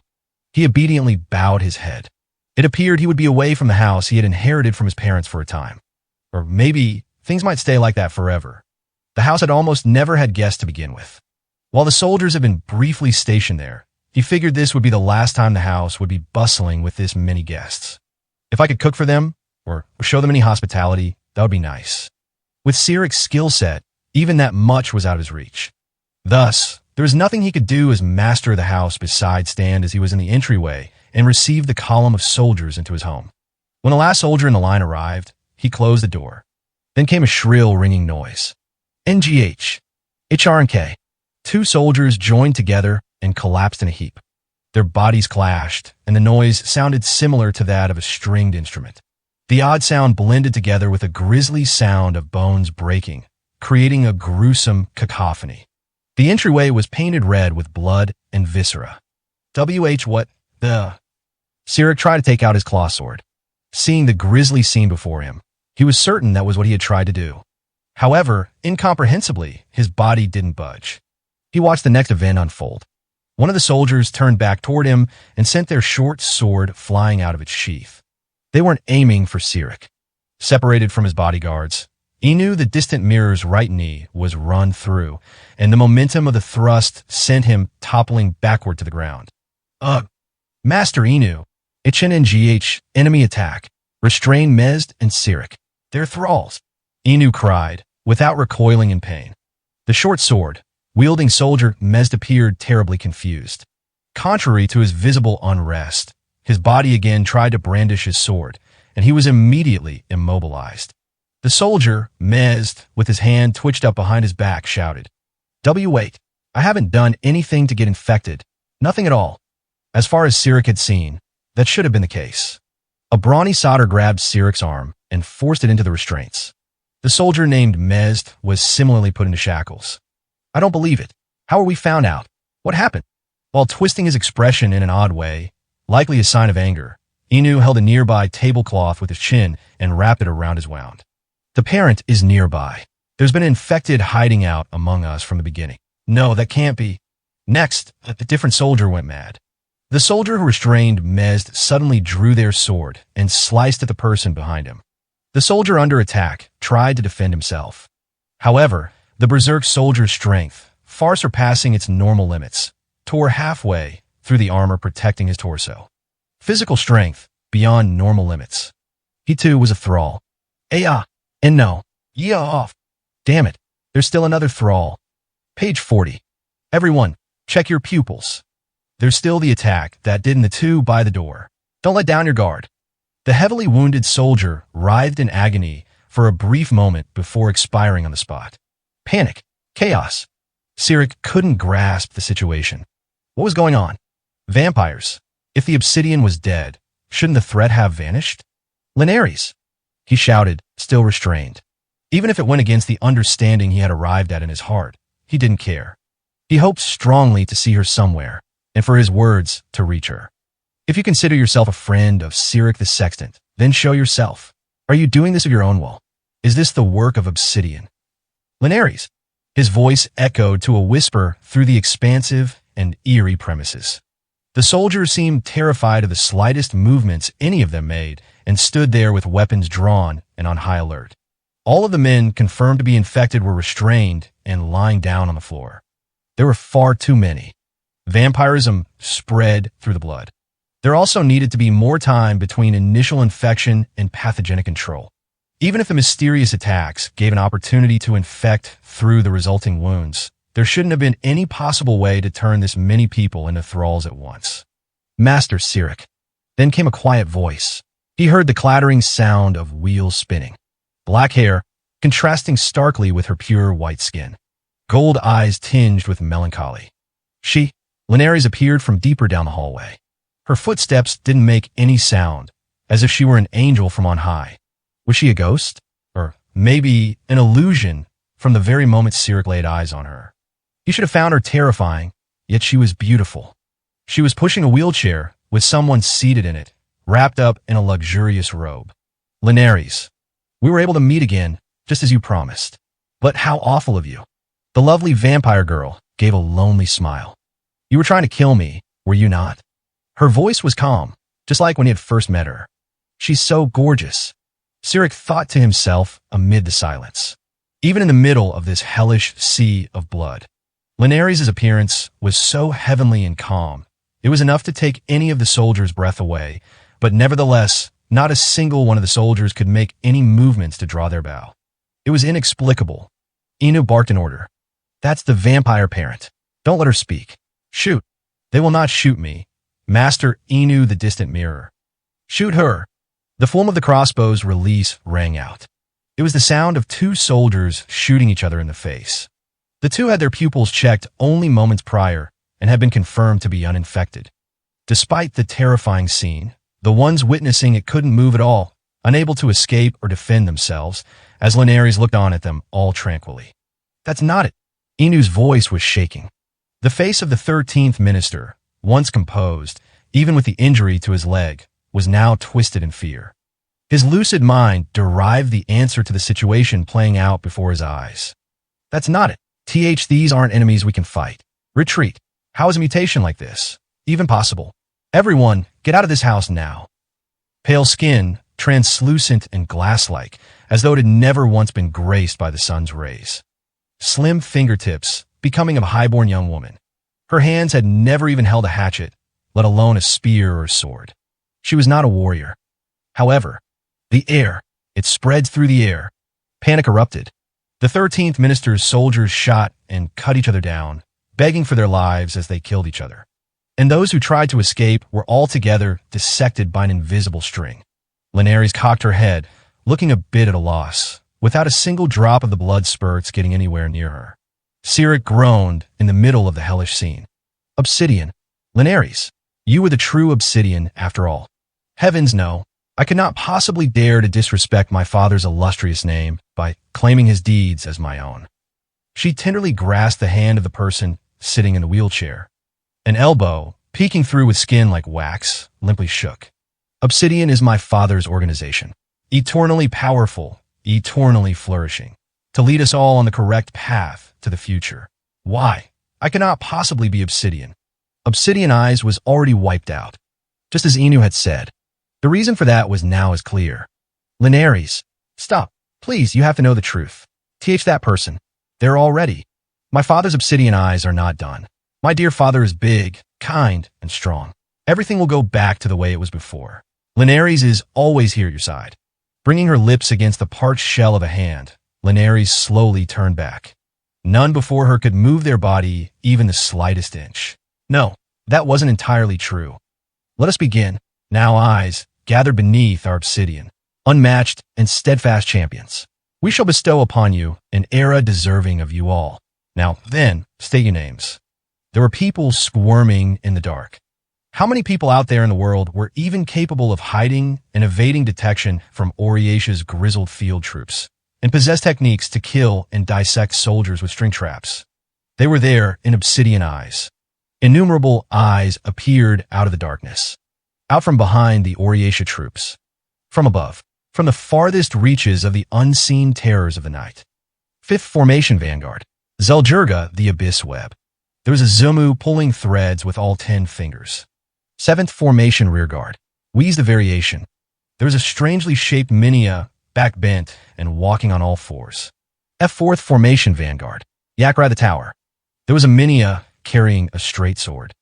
He obediently bowed his head. It appeared he would be away from the house he had inherited from his parents for a time. Or maybe things might stay like that forever. The house had almost never had guests to begin with. While the soldiers had been briefly stationed there, he figured this would be the last time the house would be bustling with this many guests. If I could cook for them, or show them any hospitality, that would be nice. With Sirik's skill set, even that much was out of his reach. Thus, there was nothing he could do as master of the house besides stand as he was in the entryway and receive the column of soldiers into his home. When the last soldier in the line arrived, he closed the door. Then came a shrill ringing noise. NGH. HRNK. 2 soldiers joined together and collapsed in a heap. Their bodies clashed, and the noise sounded similar to that of a stringed instrument. The odd sound blended together with a grisly sound of bones breaking, creating a gruesome cacophony. The entryway was painted red with blood and viscera. What the? Sirik tried to take out his claw sword. Seeing the grisly scene before him, he was certain that was what he had tried to do. However, incomprehensibly, his body didn't budge. He watched the next event unfold. One of the soldiers turned back toward him and sent their short sword flying out of its sheath. They weren't aiming for Sirik. Separated from his bodyguards, he knew the distant mirror's right knee was run through, and the momentum of the thrust sent him toppling backward to the ground. Ugh! Master Inu! HNNGH, enemy attack. Restrain Mezd and Sirik. They're thralls. Inu cried, without recoiling in pain. The short sword, wielding soldier Mezd appeared terribly confused. Contrary to his visible unrest, his body again tried to brandish his sword, and he was immediately immobilized. The soldier, Mezd, with his hand twitched up behind his back, shouted, Wait, I haven't done anything to get infected. Nothing at all. As far as Sirik had seen, that should have been the case. A brawny soldier grabbed Sirik's arm and forced it into the restraints. The soldier named Mezd was similarly put into shackles. I don't believe it. How are we found out? What happened? While twisting his expression in an odd way, likely a sign of anger, Inu held a nearby tablecloth with his chin and wrapped it around his wound. The parent is nearby. There's been an infected hiding out among us from the beginning. No, that can't be. Next, a different soldier went mad. The soldier who restrained Mezd suddenly drew their sword and sliced at the person behind him. The soldier under attack tried to defend himself. However, the berserk soldier's strength, far surpassing its normal limits, tore halfway through the armor protecting his torso. Physical strength beyond normal limits. He too was a thrall. And no. Yeah off. Damn it. There's still another thrall. Page 40. Everyone, check your pupils. There's still the attack that did in the two by the door. Don't let down your guard. The heavily wounded soldier writhed in agony for a brief moment before expiring on the spot. Panic. Chaos. Sirik couldn't grasp the situation. What was going on? Vampires. If the obsidian was dead, shouldn't the threat have vanished? Linares. He shouted, still restrained. Even if it went against the understanding he had arrived at in his heart, he didn't care. He hoped strongly to see her somewhere, and for his words to reach her. If you consider yourself a friend of Sirik the Sextant, then show yourself. Are you doing this of your own will? Is this the work of obsidian? Linares. His voice echoed to a whisper through the expansive and eerie premises. The soldiers seemed terrified of the slightest movements any of them made and stood there with weapons drawn and on high alert. All of the men confirmed to be infected were restrained and lying down on the floor. There were far too many. Vampirism spread through the blood. There also needed to be more time between initial infection and pathogenic control. Even if the mysterious attacks gave an opportunity to infect through the resulting wounds, there shouldn't have been any possible way to turn this many people into thralls at once. Master Sirik. Then came a quiet voice. He heard the clattering sound of wheels spinning. Black hair, contrasting starkly with her pure white skin. Gold eyes tinged with melancholy. Linares appeared from deeper down the hallway. Her footsteps didn't make any sound, as if she were an angel from on high. Was she a ghost? Or maybe an illusion from the very moment Sirik laid eyes on her? He should have found her terrifying, yet she was beautiful. She was pushing a wheelchair with someone seated in it, wrapped up in a luxurious robe. Linares, we were able to meet again, just as you promised. But how awful of you. The lovely vampire girl gave a lonely smile. You were trying to kill me, were you not? Her voice was calm, just like when he had first met her. She's so gorgeous. Sirik thought to himself amid the silence. Even in the middle of this hellish sea of blood, Linares' appearance was so heavenly and calm, it was enough to take any of the soldiers' breath away, but nevertheless, not a single one of the soldiers could make any movements to draw their bow. It was inexplicable. Inu barked an order. That's the vampire parent. Don't let her speak. Shoot. They will not shoot me. Master Inu the distant mirror. Shoot her. The flame of the crossbow's release rang out. It was the sound of two soldiers shooting each other in the face. The two had their pupils checked only moments prior and had been confirmed to be uninfected. Despite the terrifying scene, the ones witnessing it couldn't move at all, unable to escape or defend themselves, as Linares looked on at them all tranquilly. That's not it. Inu's voice was shaking. The face of the 13th minister, once composed, even with the injury to his leg, was now twisted in fear. His lucid mind derived the answer to the situation playing out before his eyes. That's not it. These aren't enemies we can fight. Retreat. How is a mutation like this even possible? Everyone, get out of this house now. Pale skin, translucent and glass-like, as though it had never once been graced by the sun's rays. Slim fingertips, becoming of a high-born young woman. Her hands had never even held a hatchet, let alone a spear or a sword. She was not a warrior. However, the air, it spread through the air. Panic erupted. The 13th minister's soldiers shot and cut each other down, begging for their lives as they killed each other. And those who tried to escape were altogether dissected by an invisible string. Linares cocked her head, looking a bit at a loss, without a single drop of the blood spurts getting anywhere near her. Sirik groaned in the middle of the hellish scene. Obsidian. Linares, you were the true Obsidian after all. Heavens no, I could not possibly dare to disrespect my father's illustrious name by claiming his deeds as my own. She tenderly grasped the hand of the person sitting in the wheelchair. An elbow, peeking through with skin like wax, limply shook. Obsidian is my father's organization. Eternally powerful, eternally flourishing. To lead us all on the correct path to the future. Why? I cannot possibly be Obsidian. Obsidian Eyes was already wiped out. Just as Inu had said. The reason for that was now as clear. Linares, stop. Please, you have to know the truth. That person. They're all ready. My father's Obsidian Eyes are not done. My dear father is big, kind, and strong. Everything will go back to the way it was before. Linares is always here at your side. Bringing her lips against the parched shell of a hand, Linares slowly turned back. None before her could move their body even the slightest inch. No, that wasn't entirely true. Let us begin. Now eyes, gathered beneath our obsidian, unmatched and steadfast champions. We shall bestow upon you an era deserving of you all. Now then, state your names. There were people squirming in the dark. How many people out there in the world were even capable of hiding and evading detection from Oriasha's grizzled field troops, and possessed techniques to kill and dissect soldiers with string traps? They were there in Obsidian Eyes. Innumerable eyes appeared out of the darkness, out from behind the Oriasha troops, from above, from the farthest reaches of the unseen terrors of the night. 5th Formation Vanguard, Zeljurga the Abyss Web. There was a Zumu pulling threads with all 10 fingers. 7th Formation Rearguard, Wheeze the Variation. There was a strangely shaped Minia, back bent and walking on all fours. F4th Formation Vanguard, Yakra the Tower. There was a Minia carrying a straight sword.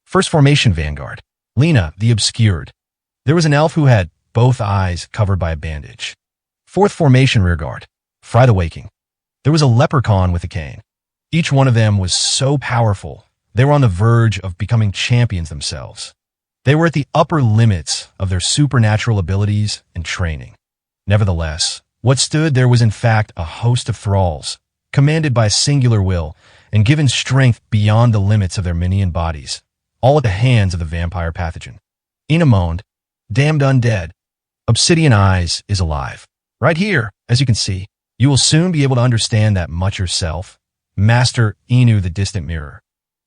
1st Formation Vanguard, Lena the Obscured. There was an elf who had both eyes covered by a bandage. 4th Formation Rearguard, Fry the Waking. There was a leprechaun with a cane. Each one of them was so powerful, they were on the verge of becoming champions themselves. They were at the upper limits of their supernatural abilities and training. Nevertheless, what stood there was in fact a host of thralls, commanded by a singular will and given strength beyond the limits of their minion bodies, all at the hands of the vampire pathogen. Ina moaned, damned undead. Obsidian Eyes is alive. Right here, as you can see, you will soon be able to understand that much yourself. Master Inu the Distant Mirror.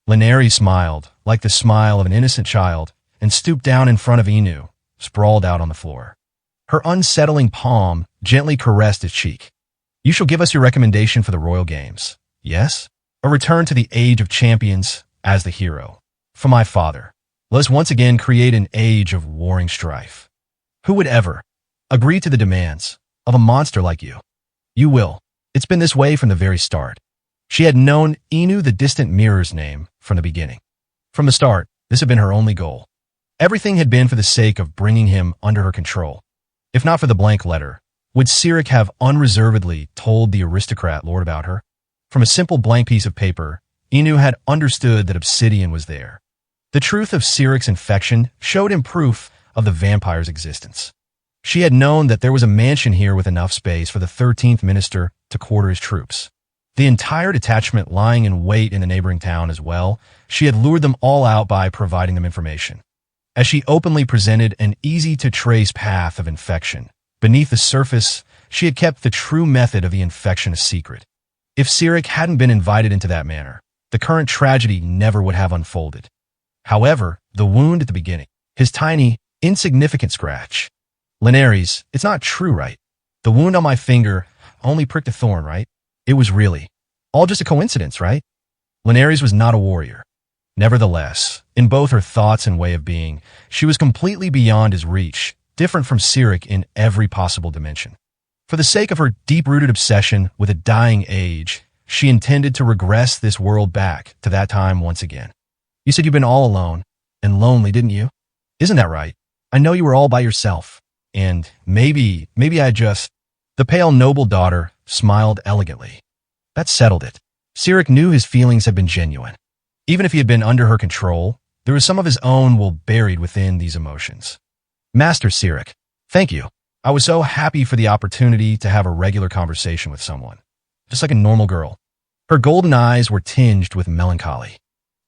Linares smiled, like the smile of an innocent child, and stooped down in front of Inu, sprawled out on the floor. Her unsettling palm gently caressed his cheek. You shall give us your recommendation for the Royal Games. Yes? A return to the Age of Champions as the hero. For my father, let us once again create an age of warring strife. Who would ever agree to the demands of a monster like you? You will. It's been this way from the very start. She had known Inu the Distant Mirror's name from the beginning. From the start, this had been her only goal. Everything had been for the sake of bringing him under her control. If not for the blank letter, would Sirik have unreservedly told the aristocrat lord about her? From a simple blank piece of paper, Inu had understood that Obsidian was there. The truth of Sirik's infection showed him proof of the vampire's existence. She had known that there was a mansion here with enough space for the 13th minister to quarter his troops. The entire detachment lying in wait in the neighboring town as well, she had lured them all out by providing them information. As she openly presented an easy-to-trace path of infection, beneath the surface, she had kept the true method of the infection a secret. If Sirik hadn't been invited into that manor, the current tragedy never would have unfolded. However, the wound at the beginning, his tiny, insignificant scratch. Linares, it's not true, right? The wound on my finger only pricked a thorn, right? It was really all just a coincidence, right? Linares was not a warrior. Nevertheless, in both her thoughts and way of being, she was completely beyond his reach, different from Sirik in every possible dimension. For the sake of her deep-rooted obsession with a dying age, she intended to regress this world back to that time once again. You said you've been all alone and lonely, didn't you? Isn't that right? I know you were all by yourself. And maybe I just... The pale noble daughter smiled elegantly. That settled it. Sirik knew his feelings had been genuine. Even if he had been under her control, there was some of his own will buried within these emotions. Master Sirik, thank you. I was so happy for the opportunity to have a regular conversation with someone, just like a normal girl. Her golden eyes were tinged with melancholy.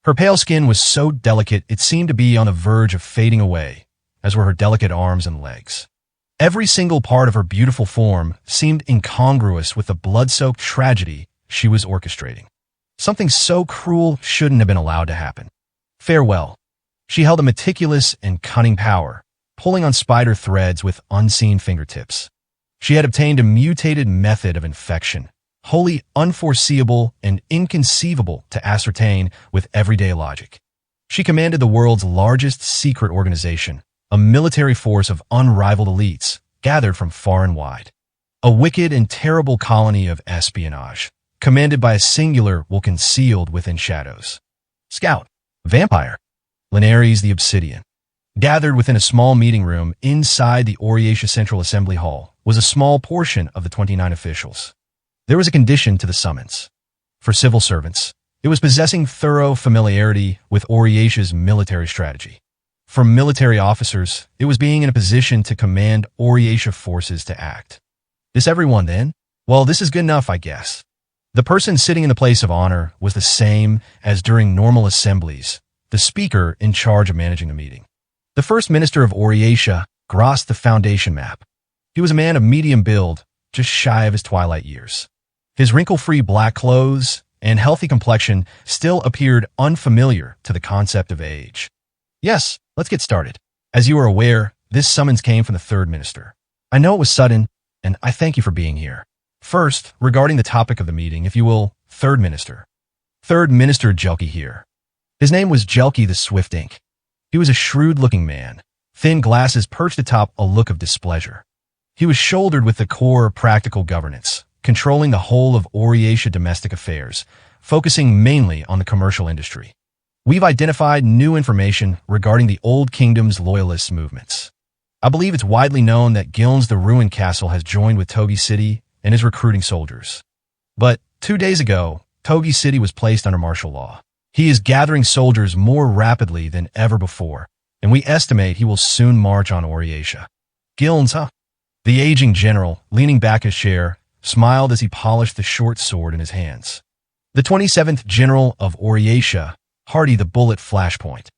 Her pale skin was so delicate it seemed to be on the verge of fading away, as were her delicate arms and legs. Every single part of her beautiful form seemed incongruous with the blood-soaked tragedy she was orchestrating. Something so cruel shouldn't have been allowed to happen. Farewell. She held a meticulous and cunning power, pulling on spider threads with unseen fingertips. She had obtained a mutated method of infection, wholly unforeseeable and inconceivable to ascertain with everyday logic. She commanded the world's largest secret organization, a military force of unrivaled elites gathered from far and wide. A wicked and terrible colony of espionage, commanded by a singular will concealed within shadows. Scout, vampire, Linares the Obsidian. Gathered within a small meeting room inside the Oriatia Central Assembly Hall was a small portion of the 29 officials. There was a condition to the summons. For civil servants, it was possessing thorough familiarity with Oriatia's military strategy. For military officers, it was being in a position to command Oriatia forces to act. This everyone then? Well, this is good enough, I guess. The person sitting in the place of honor was the same as during normal assemblies, the speaker in charge of managing the meeting. The first minister of Oriatia grasped the foundation map. He was a man of medium build, just shy of his twilight years. His wrinkle-free black clothes and healthy complexion still appeared unfamiliar to the concept of age. Yes, let's get started. As you are aware, this summons came from the third minister. I know it was sudden, and I thank you for being here. First, regarding the topic of the meeting, if you will, third minister. Third minister Jelki here. His name was Jelki the Swift Ink. He was a shrewd-looking man, thin glasses perched atop a look of displeasure. He was shouldered with the core practical governance, controlling the whole of Oriatia domestic affairs, focusing mainly on the commercial industry. We've identified new information regarding the Old Kingdom's loyalist movements. I believe it's widely known that Gilnes the Ruined Castle has joined with Togi City and is recruiting soldiers. But 2 days ago, Togi City was placed under martial law. He is gathering soldiers more rapidly than ever before, and we estimate he will soon march on Oriatia. Gilnes, huh? The aging general, leaning back his chair, smiled as he polished the short sword in his hands. The 27th general of Oriatia, Hardy the Bullet Flashpoint,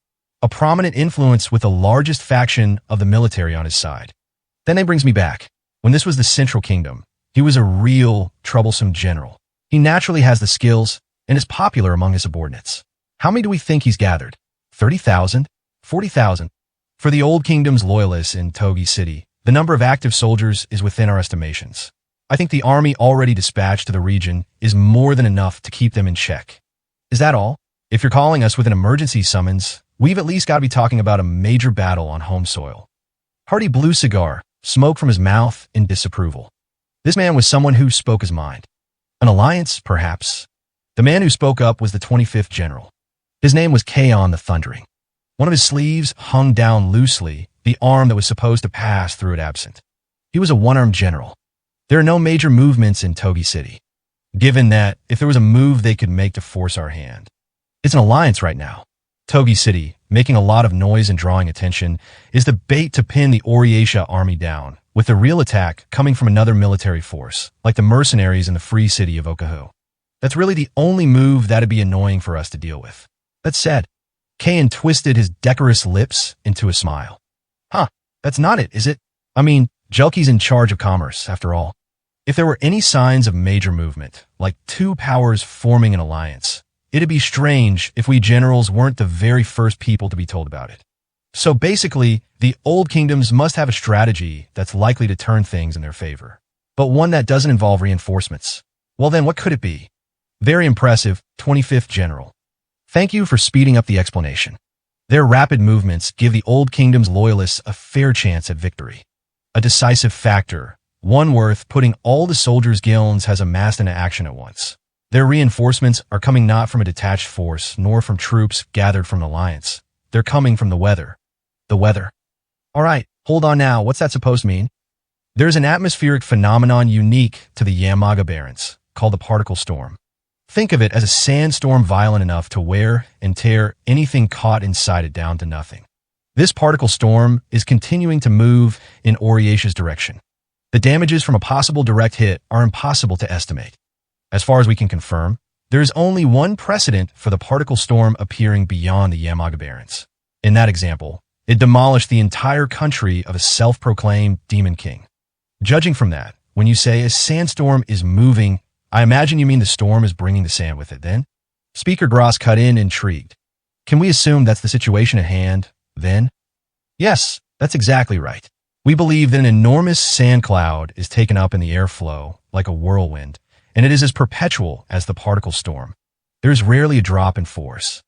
a prominent influence with the largest faction of the military on his side. Then that brings me back. When this was the Central Kingdom, he was a real troublesome general. He naturally has the skills and is popular among his subordinates. How many do we think he's gathered? 30,000? 40,000? For the Old Kingdom's loyalists in Togi City, the number of active soldiers is within our estimations. I think the army already dispatched to the region is more than enough to keep them in check. Is that all? If you're calling us with an emergency summons, we've at least got to be talking about a major battle on home soil. Hardy blew cigar, smoke from his mouth in disapproval. This man was someone who spoke his mind. An alliance, perhaps. The man who spoke up was the 25th general. His name was Kaon the Thundering. One of his sleeves hung down loosely, the arm that was supposed to pass through it absent. He was a one-armed general. There are no major movements in Togi City, given that if there was a move they could make to force our hand. It's an alliance right now. Togi City, making a lot of noise and drawing attention, is the bait to pin the Oriatia army down, with the real attack coming from another military force, like the mercenaries in the free city of Okahu. That's really the only move that'd be annoying for us to deal with. That said, Kaon twisted his decorous lips into a smile. Huh, that's not it, is it? I mean, Jelki's in charge of commerce, after all. If there were any signs of major movement, like two powers forming an alliance, it'd be strange if we generals weren't the very first people to be told about it. So basically, the old kingdoms must have a strategy that's likely to turn things in their favor, but one that doesn't involve reinforcements. Well then, what could it be? Very impressive, 25th General. Thank you for speeding up the explanation. Their rapid movements give the old kingdom's loyalists a fair chance at victory. A decisive factor, one worth putting all the soldiers Gilnes has amassed into action at once. Their reinforcements are coming not from a detached force, nor from troops gathered from an alliance. They're coming from the weather. The weather. All right, hold on now. What's that supposed to mean? There's an atmospheric phenomenon unique to the Yamaga Barrens, called the particle storm. Think of it as a sandstorm violent enough to wear and tear anything caught inside it down to nothing. This particle storm is continuing to move in Oriesha's direction. The damages from a possible direct hit are impossible to estimate. As far as we can confirm, there is only one precedent for the particle storm appearing beyond the Yamaga Barrens. In that example, it demolished the entire country of a self-proclaimed demon king. Judging from that, when you say a sandstorm is moving, I imagine you mean the storm is bringing the sand with it then? Speaker Gross cut in, intrigued. Can we assume that's the situation at hand, then? Yes, that's exactly right. We believe that an enormous sand cloud is taken up in the airflow like a whirlwind, and it is as perpetual as the particle storm. There is rarely a drop in force.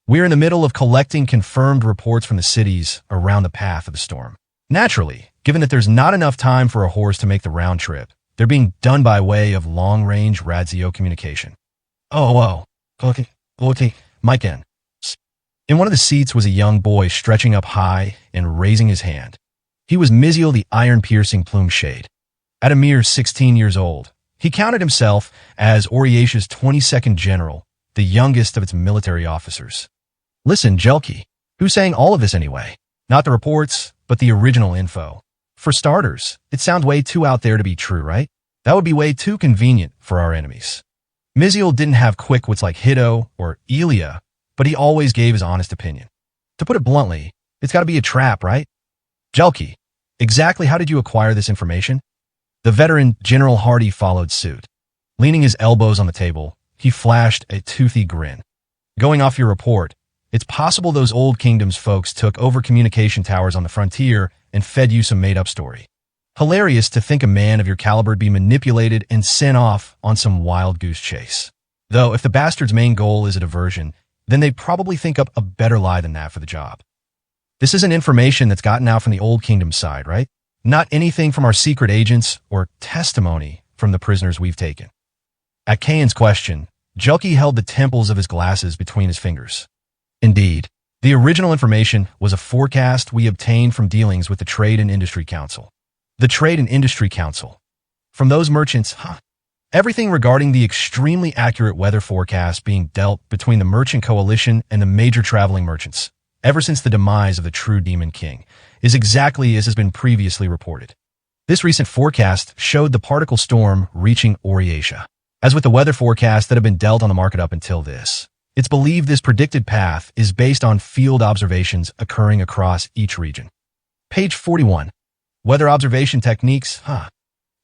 We are in the middle of collecting confirmed reports from the cities around the path of the storm. Naturally, given that there's not enough time for a horse to make the round trip, they're being done by way of long-range radio communication. Mike in. In one of the seats was a young boy stretching up high and raising his hand. He was Miziel the iron-piercing plume shade. At a mere 16 years old, he counted himself as Oriesha's 22nd general, the youngest of its military officers. Listen, Jelki, who's saying all of this anyway? Not the reports, but the original info. For starters, it sounds way too out there to be true, right? That would be way too convenient for our enemies. Miziel didn't have quick wits like Hito or Elia, but he always gave his honest opinion. To put it bluntly, it's got to be a trap, right? Jelki, exactly how did you acquire this information? The veteran General Hardy followed suit. Leaning his elbows on the table, he flashed a toothy grin. Going off your report, it's possible those old kingdoms folks took over communication towers on the frontier and fed you some made-up story. Hilarious to think a man of your caliber would be manipulated and sent off on some wild goose chase. Though if the bastard's main goal is a diversion, then they'd probably think up a better lie than that for the job. This isn't information that's gotten out from the old kingdom side, right? Not anything from our secret agents or testimony from the prisoners we've taken. At Kayan's question, Jelki held the temples of his glasses between his fingers. Indeed, the original information was a forecast we obtained from dealings with the Trade and Industry Council. The Trade and Industry Council. From those merchants, everything regarding the extremely accurate weather forecast being dealt between the merchant coalition and the major traveling merchants, ever since the demise of the true Demon King, is exactly as has been previously reported. This recent forecast showed the particle storm reaching Oriesha. As with the weather forecast that have been dealt on the market up until this, it's believed this predicted path is based on field observations occurring across each region. Page 41. Weather observation techniques,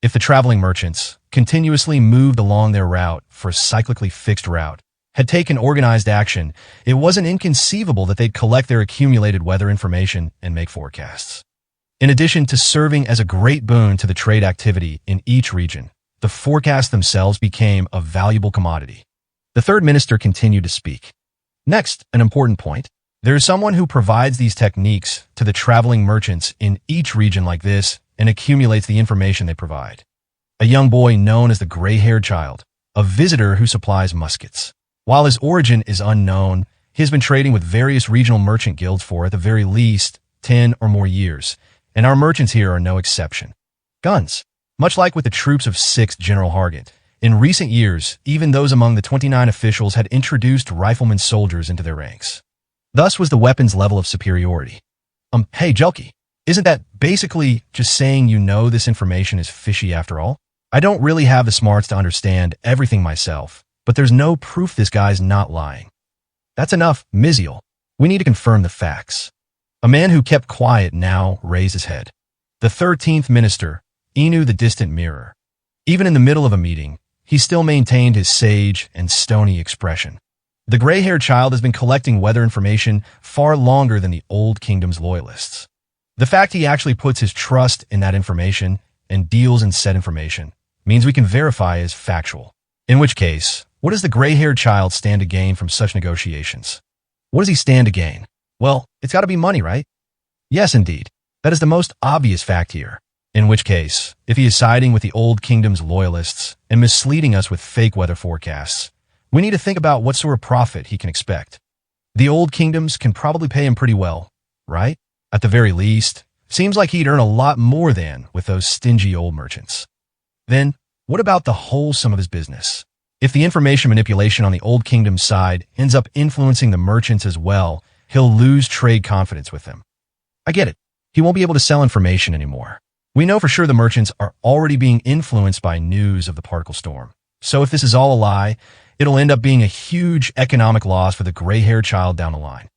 If the traveling merchants, continuously moved along their route for a cyclically fixed route, had taken organized action, it wasn't inconceivable that they'd collect their accumulated weather information and make forecasts. In addition to serving as a great boon to the trade activity in each region, the forecasts themselves became a valuable commodity. The third minister continued to speak. Next, an important point. There is someone who provides these techniques to the traveling merchants in each region like this and accumulates the information they provide. A young boy known as the gray-haired child, a visitor who supplies muskets. While his origin is unknown, he has been trading with various regional merchant guilds for, at the very least, 10 or more years, and our merchants here are no exception. Guns. Much like with the troops of 6th General Hargant, in recent years, even those among the 29 officials had introduced rifleman soldiers into their ranks. Thus was the weapon's level of superiority. Hey, Jelki, isn't that basically just saying you know this information is fishy after all? I don't really have the smarts to understand everything myself, but there's no proof this guy's not lying. That's enough, Miziel. We need to confirm the facts. A man who kept quiet now raised his head. The 13th minister, Inu the distant mirror. Even in the middle of a meeting, he still maintained his sage and stony expression. The gray-haired child has been collecting weather information far longer than the Old Kingdom's loyalists. The fact he actually puts his trust in that information and deals in said information means we can verify as factual. In which case, what does the gray-haired child stand to gain from such negotiations? What does he stand to gain? Well, it's got to be money, right? Yes, indeed. That is the most obvious fact here. In which case, if he is siding with the Old Kingdom's loyalists and misleading us with fake weather forecasts, we need to think about what sort of profit he can expect. The Old Kingdoms can probably pay him pretty well, right? At the very least, seems like he'd earn a lot more than with those stingy old merchants. Then, what about the wholesome of his business? If the information manipulation on the Old Kingdom's side ends up influencing the merchants as well, he'll lose trade confidence with them. I get it. He won't be able to sell information anymore. We know for sure the merchants are already being influenced by news of the particle storm. So if this is all a lie, it'll end up being a huge economic loss for the gray-haired child down the line.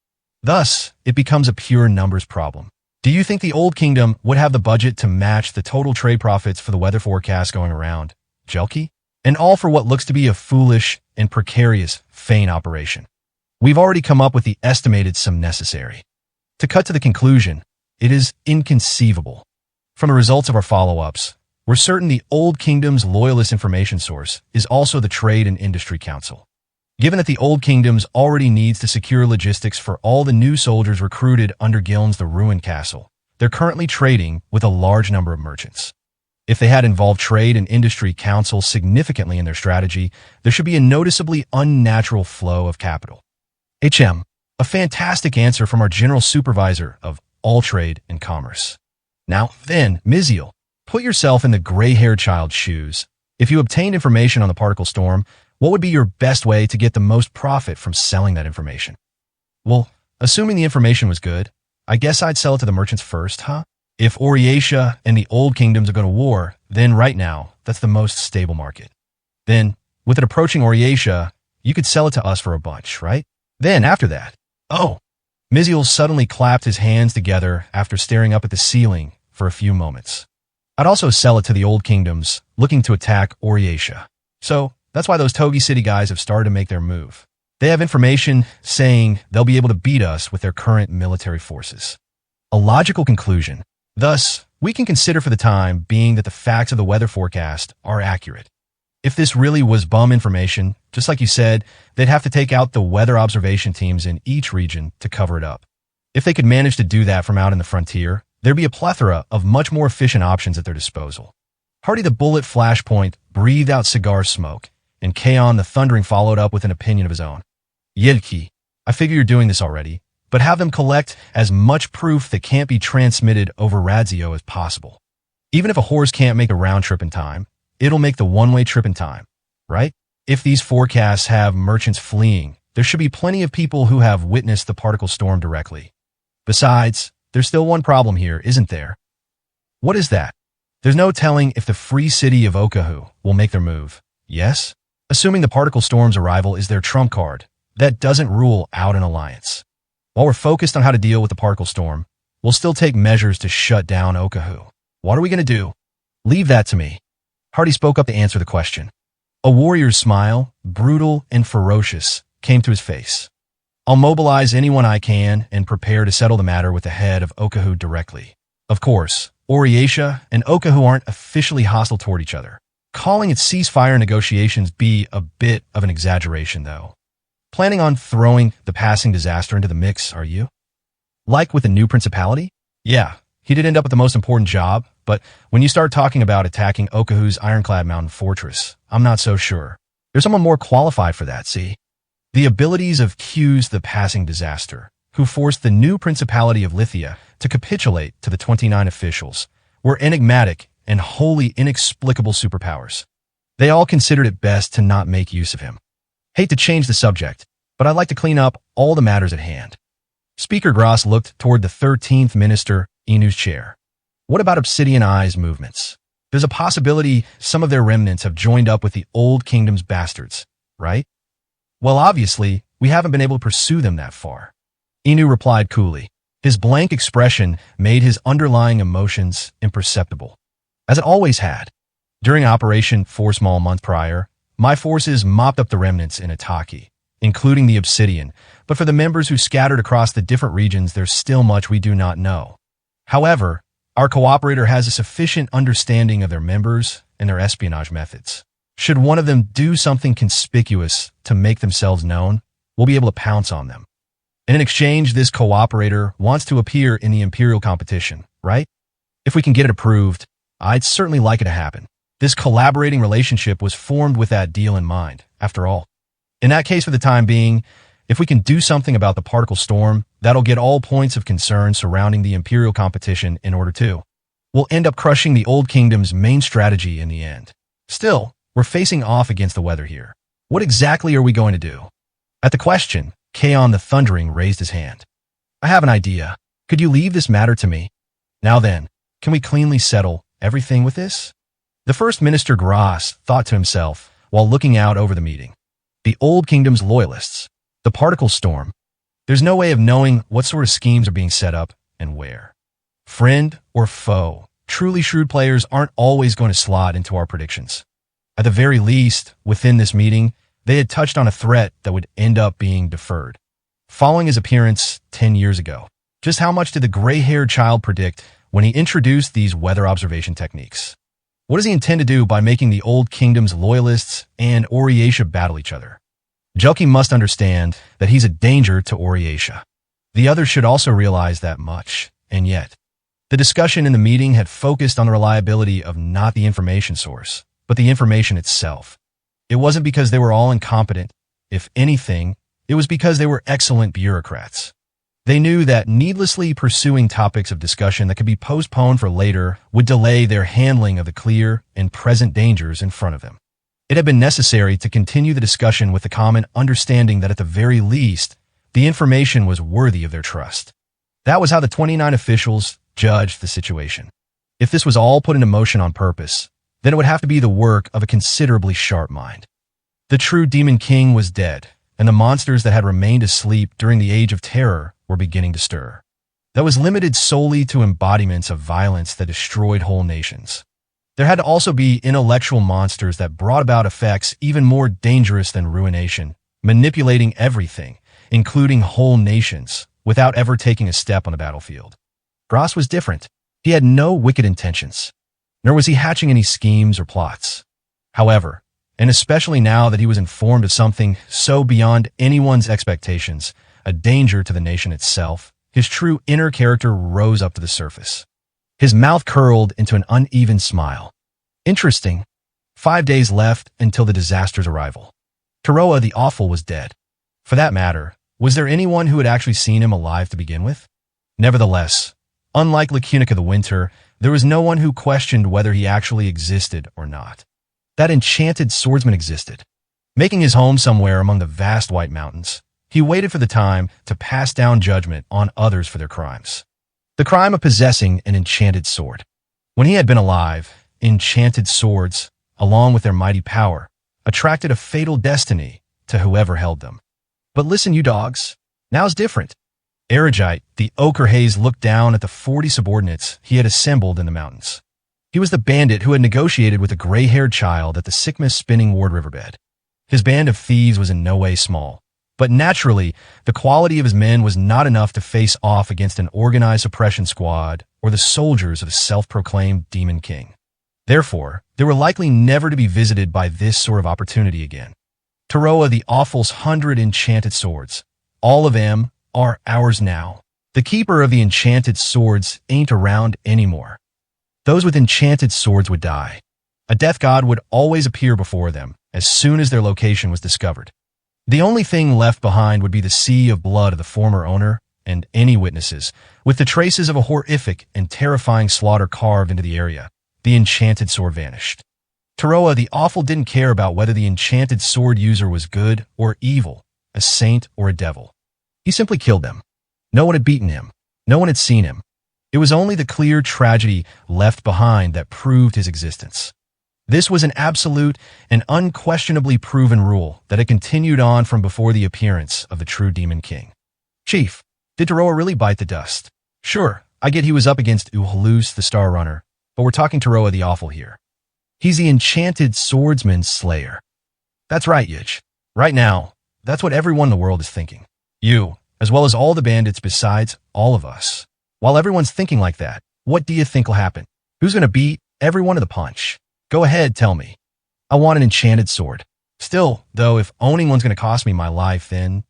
Thus, it becomes a pure numbers problem. Do you think the Old Kingdom would have the budget to match the total trade profits for the weather forecast going around, Jelki? And all for what looks to be a foolish and precarious feign operation. We've already come up with the estimated sum necessary. To cut to the conclusion, it is inconceivable. From the results of our follow-ups, we're certain the Old Kingdom's loyalist information source is also the Trade and Industry Council. Given that the Old Kingdoms already needs to secure logistics for all the new soldiers recruited under Giln's the Ruined Castle, they're currently trading with a large number of merchants. If they had involved Trade and Industry Council significantly in their strategy, there should be a noticeably unnatural flow of capital. HM, a fantastic answer from our General Supervisor of all Trade and Commerce. Now then, Miziel, put yourself in the gray-haired child's shoes. If you obtained information on the particle storm, what would be your best way to get the most profit from selling that information? Well, assuming the information was good, I guess I'd sell it to the merchants first, huh? If Oryatia and the Old Kingdoms are going to war, then right now, that's the most stable market. Then, with it approaching Oryatia, you could sell it to us for a bunch, right? Then, after that, Miziel suddenly clapped his hands together after staring up at the ceiling for a few moments. I'd also sell it to the Old Kingdoms, looking to attack Oryatia. So, that's why those Togi City guys have started to make their move. They have information saying they'll be able to beat us with their current military forces. A logical conclusion. Thus, we can consider for the time being that the facts of the weather forecast are accurate. If this really was bum information, just like you said, they'd have to take out the weather observation teams in each region to cover it up. If they could manage to do that from out in the frontier, there'd be a plethora of much more efficient options at their disposal. Hardy the Bullet Flashpoint breathed out cigar smoke, and Kaon the Thundering followed up with an opinion of his own. Yilki, I figure you're doing this already, but have them collect as much proof that can't be transmitted over Radzio as possible. Even if a horse can't make a round trip in time, it'll make the one-way trip in time, right? If these forecasts have merchants fleeing, there should be plenty of people who have witnessed the particle storm directly. Besides, there's still one problem here, isn't there? What is that? There's no telling if the free city of Okahu will make their move. Yes? Assuming the particle storm's arrival is their trump card, that doesn't rule out an alliance. While we're focused on how to deal with the particle storm, we'll still take measures to shut down Okahu. What are we going to do? Leave that to me. Hardy spoke up to answer the question. A warrior's smile, brutal and ferocious, came to his face. I'll mobilize anyone I can and prepare to settle the matter with the head of Okahu directly. Of course, Oryatia and Okahu aren't officially hostile toward each other. Calling it ceasefire negotiations be a bit of an exaggeration, though. Planning on throwing the passing disaster into the mix, are you? Like with the new principality? Yeah, he did end up with the most important job, but when you start talking about attacking Okahu's ironclad mountain fortress, I'm not so sure. There's someone more qualified for that, see? The abilities of Q's the passing disaster, who forced the new principality of Lithia to capitulate to the 29 officials, were enigmatic and wholly inexplicable superpowers. They all considered it best to not make use of him. Hate to change the subject, but I'd like to clean up all the matters at hand. Speaker Gross looked toward the 13th Minister, Inu's chair. What about Obsidian Eye's movements? There's a possibility some of their remnants have joined up with the Old Kingdom's bastards, right? Well, obviously, we haven't been able to pursue them that far. Inu replied coolly. His blank expression made his underlying emotions imperceptible, as it always had. During Operation 4 Small month prior, my forces mopped up the remnants in Ataki, including the Obsidian, but for the members who scattered across the different regions, there's still much we do not know. However, our cooperator has a sufficient understanding of their members and their espionage methods. Should one of them do something conspicuous to make themselves known, we'll be able to pounce on them. And in exchange, this cooperator wants to appear in the Imperial competition, right? If we can get it approved, I'd certainly like it to happen. This collaborating relationship was formed with that deal in mind, after all. In that case, for the time being, if we can do something about the particle storm, that'll get all points of concern surrounding the Imperial competition in order to. We'll end up crushing the Old Kingdom's main strategy in the end. Still, we're facing off against the weather here. What exactly are we going to do? At the question, Kaon the Thundering raised his hand. I have an idea. Could you leave this matter to me? Now then, can we cleanly settle everything with this? The First Minister Gras thought to himself while looking out over the meeting. The Old Kingdom's loyalists. The particle storm. There's no way of knowing what sort of schemes are being set up and where. Friend or foe, truly shrewd players aren't always going to slot into our predictions. At the very least, within this meeting, they had touched on a threat that would end up being deferred. Following his appearance 10 years ago, just how much did the gray-haired child predict when he introduced these weather observation techniques? What does he intend to do by making the Old Kingdom's loyalists and Oriatia battle each other? Jelki must understand that he's a danger to Oriatia. The others should also realize that much, and yet, the discussion in the meeting had focused on the reliability of not the information source, but the information itself. It wasn't because they were all incompetent. If anything, it was because they were excellent bureaucrats. They knew that needlessly pursuing topics of discussion that could be postponed for later would delay their handling of the clear and present dangers in front of them. It had been necessary to continue the discussion with the common understanding that at the very least, the information was worthy of their trust. That was how the 29 officials judged the situation. If this was all put into motion on purpose, then it would have to be the work of a considerably sharp mind. The true Demon King was dead, and the monsters that had remained asleep during the Age of Terror were beginning to stir. That was limited solely to embodiments of violence that destroyed whole nations. There had to also be intellectual monsters that brought about effects even more dangerous than ruination, manipulating everything, including whole nations, without ever taking a step on the battlefield. Gras was different. He had no wicked intentions, nor was he hatching any schemes or plots. However, and especially now that he was informed of something so beyond anyone's expectations, a danger to the nation itself, his true inner character rose up to the surface. His mouth curled into an uneven smile. Interesting. 5 days left until the disaster's arrival. Taroa the Awful was dead. For that matter, was there anyone who had actually seen him alive to begin with? Nevertheless, unlike Lacunica the Winter, there was no one who questioned whether he actually existed or not. That enchanted swordsman existed. Making his home somewhere among the vast White Mountains, he waited for the time to pass down judgment on others for their crimes. The crime of possessing an enchanted sword. When he had been alive, enchanted swords, along with their mighty power, attracted a fatal destiny to whoever held them. But listen, you dogs, now's different. Erigite, the ochre haze, looked down at the 40 subordinates he had assembled in the mountains. He was the bandit who had negotiated with a gray-haired child at the Sickmas Spinning Ward riverbed. His band of thieves was in no way small, but naturally, the quality of his men was not enough to face off against an organized suppression squad or the soldiers of a self-proclaimed Demon King. Therefore, they were likely never to be visited by this sort of opportunity again. Taroa the Awful's 100 enchanted swords, all of them, are ours now. The keeper of the enchanted swords ain't around anymore. Those with enchanted swords would die. A death god would always appear before them as soon as their location was discovered. The only thing left behind would be the sea of blood of the former owner and any witnesses, with the traces of a horrific and terrifying slaughter carved into the area. The enchanted sword vanished. Taroa the Awful didn't care about whether the enchanted sword user was good or evil, a saint or a devil. He simply killed them. No one had beaten him. No one had seen him. It was only the clear tragedy left behind that proved his existence. This was an absolute and unquestionably proven rule that had continued on from before the appearance of the true Demon King. Chief, did Taroa really bite the dust? Sure, I get he was up against Uhalus the Star Runner, but we're talking Taroa the Awful here. He's the enchanted swordsman slayer. That's right, Yitch. Right now, that's what everyone in the world is thinking. You, as well as all the bandits besides all of us. While everyone's thinking like that, what do you think will happen? Who's going to beat everyone to the punch? Go ahead, tell me. I want an enchanted sword. Still, though, if owning one's going to cost me my life, then...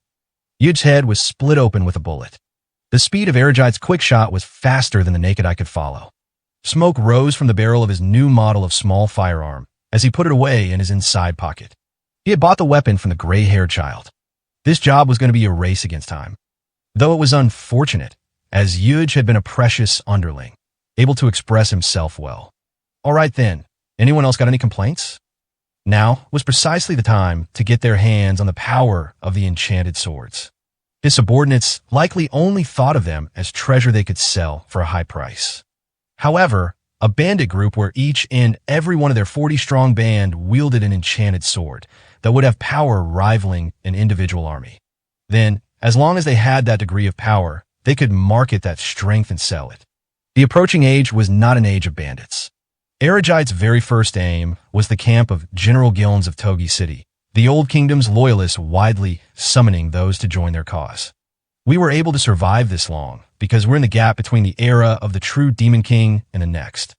Yid's head was split open with a bullet. The speed of Erigite's quick shot was faster than the naked eye could follow. Smoke rose from the barrel of his new model of small firearm as he put it away in his inside pocket. He had bought the weapon from the gray-haired child. This job was going to be a race against time. Though it was unfortunate, as Yuj had been a precious underling, able to express himself well. All right then, anyone else got any complaints? Now was precisely the time to get their hands on the power of the enchanted swords. His subordinates likely only thought of them as treasure they could sell for a high price. However, a bandit group where each and every one of their 40-strong band wielded an enchanted sword that would have power rivaling an individual army. Then, as long as they had that degree of power, they could market that strength and sell it. The approaching age was not an age of bandits. Erigite's very first aim was the camp of General Gilnes of Togi City, the Old Kingdom's loyalists widely summoning those to join their cause. We were able to survive this long because we're in the gap between the era of the true Demon King and the next.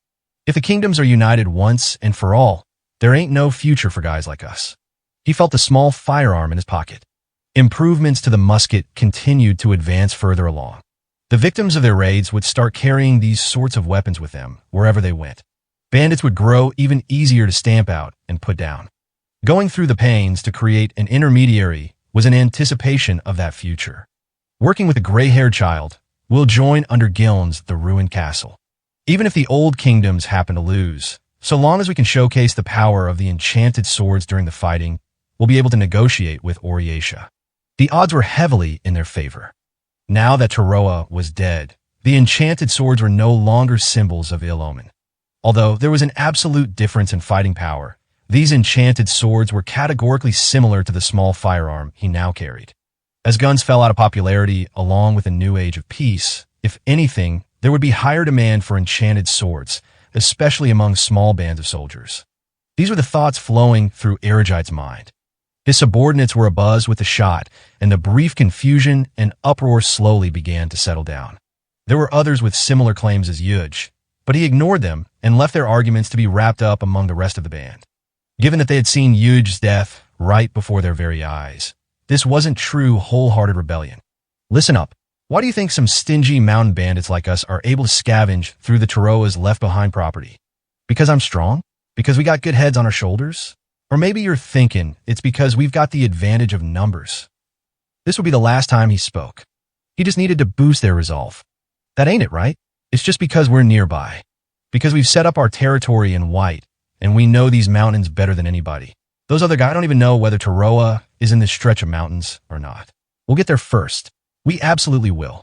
If the kingdoms are united once and for all, there ain't no future for guys like us. He felt a small firearm in his pocket. Improvements to the musket continued to advance further along. The victims of their raids would start carrying these sorts of weapons with them wherever they went. Bandits would grow even easier to stamp out and put down. Going through the pains to create an intermediary was an anticipation of that future. Working with a gray-haired child, we'll join under Gilnes the ruined castle. Even if the old kingdoms happen to lose, so long as we can showcase the power of the enchanted swords during the fighting, we'll be able to negotiate with Oriatia. The odds were heavily in their favor. Now that Taroa was dead, the enchanted swords were no longer symbols of ill omen. Although there was an absolute difference in fighting power, these enchanted swords were categorically similar to the small firearm he now carried. As guns fell out of popularity along with a new age of peace, if anything, there would be higher demand for enchanted swords, especially among small bands of soldiers. These were the thoughts flowing through Erigite's mind. His subordinates were abuzz with the shot, and the brief confusion and uproar slowly began to settle down. There were others with similar claims as Yuj, but he ignored them and left their arguments to be wrapped up among the rest of the band. Given that they had seen Yuj's death right before their very eyes, this wasn't true wholehearted rebellion. Listen up. Why do you think some stingy mountain bandits like us are able to scavenge through the Taroa's left-behind property? Because I'm strong? Because we got good heads on our shoulders? Or maybe you're thinking it's because we've got the advantage of numbers. This would be the last time he spoke. He just needed to boost their resolve. That ain't it, right? It's just because we're nearby. Because we've set up our territory in white, and we know these mountains better than anybody. Those other guys don't even know whether Taroa is in this stretch of mountains or not. We'll get there first. We absolutely will.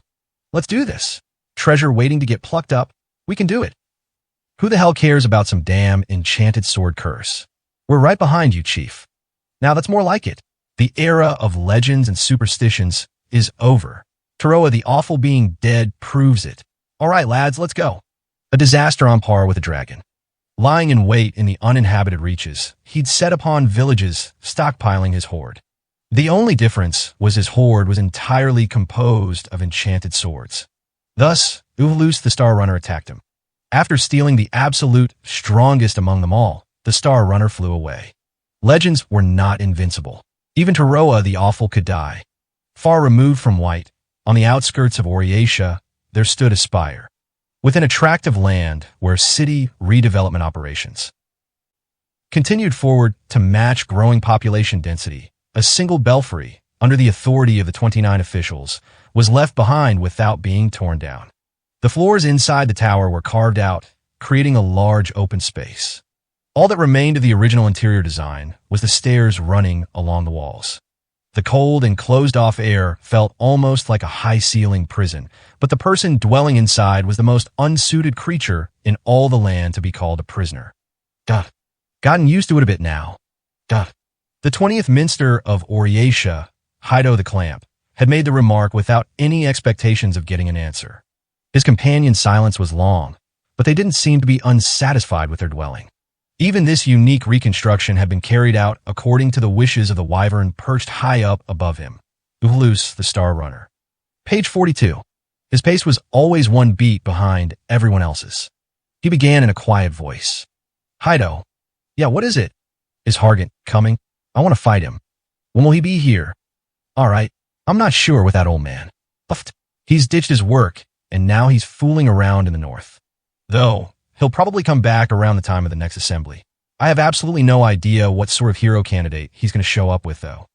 Let's do this. Treasure waiting to get plucked up. We can do it. Who the hell cares about some damn enchanted sword curse? We're right behind you, Chief. Now that's more like it. The era of legends and superstitions is over. Taroa, the awful being dead, proves it. All right, lads, let's go. A disaster on par with a dragon. Lying in wait in the uninhabited reaches, he'd set upon villages, stockpiling his hoard. The only difference was his hoard was entirely composed of enchanted swords. Thus, Uvalus the Star Runner attacked him. After stealing the absolute strongest among them all, the Star Runner flew away. Legends were not invincible. Even Taroa the Awful could die. Far removed from White, on the outskirts of Oriatia, there stood a spire, with an attractive land where city redevelopment operations continued forward to match growing population density. A single belfry, under the authority of the 29 officials, was left behind without being torn down. The floors inside the tower were carved out, creating a large open space. All that remained of the original interior design was the stairs running along the walls. The cold and closed-off air felt almost like a high-ceiling prison, but the person dwelling inside was the most unsuited creature in all the land to be called a prisoner. Duh. Gotten used to it a bit now. Duh. The 20th Minster of Oriatia, Hido the Clamp, had made the remark without any expectations of getting an answer. His companion's silence was long, but they didn't seem to be unsatisfied with their dwelling. Even this unique reconstruction had been carried out according to the wishes of the wyvern perched high up above him, Uhulus, the Star Runner. Page 42. His pace was always one beat behind everyone else's. He began in a quiet voice. Hido. Yeah, what is it? Is Hargant coming? I want to fight him. When will he be here? All right, I'm not sure with that old man. He's ditched his work, and now he's fooling around in the north. Though, he'll probably come back around the time of the next assembly. I have absolutely no idea what sort of hero candidate he's going to show up with, though.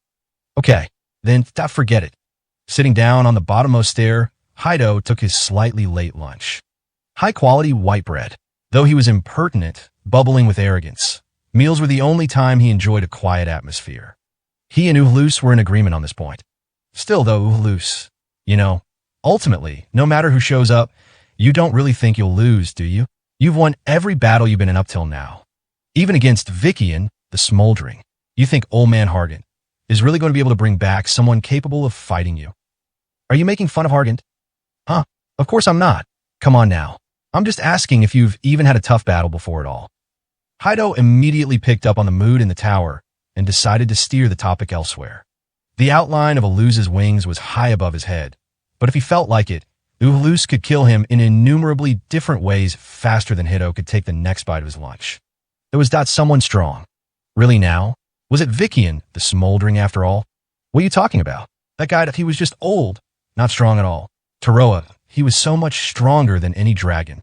Okay, then forget it. Sitting down on the bottommost stair, Hido took his slightly late lunch. High-quality white bread. Though he was impertinent, bubbling with arrogance, meals were the only time he enjoyed a quiet atmosphere. He and Uhulus were in agreement on this point. Still, though, Uhulus, ultimately, no matter who shows up, you don't really think you'll lose, do you? You've won every battle you've been in up till now. Even against Vikian, the Smoldering. You think old man Hargant is really going to be able to bring back someone capable of fighting you? Are you making fun of Hargant? Huh? Of course I'm not. Come on now. I'm just asking if you've even had a tough battle before at all. Hido immediately picked up on the mood in the tower and decided to steer the topic elsewhere. The outline of Aluza's wings was high above his head, but if he felt like it, Uhulus could kill him in innumerably different ways faster than Hido could take the next bite of his lunch. There was someone strong. Really now? Was it Vikian, the Smoldering after all? What are you talking about? That guy, he was just old, not strong at all. Taroa, he was so much stronger than any dragon.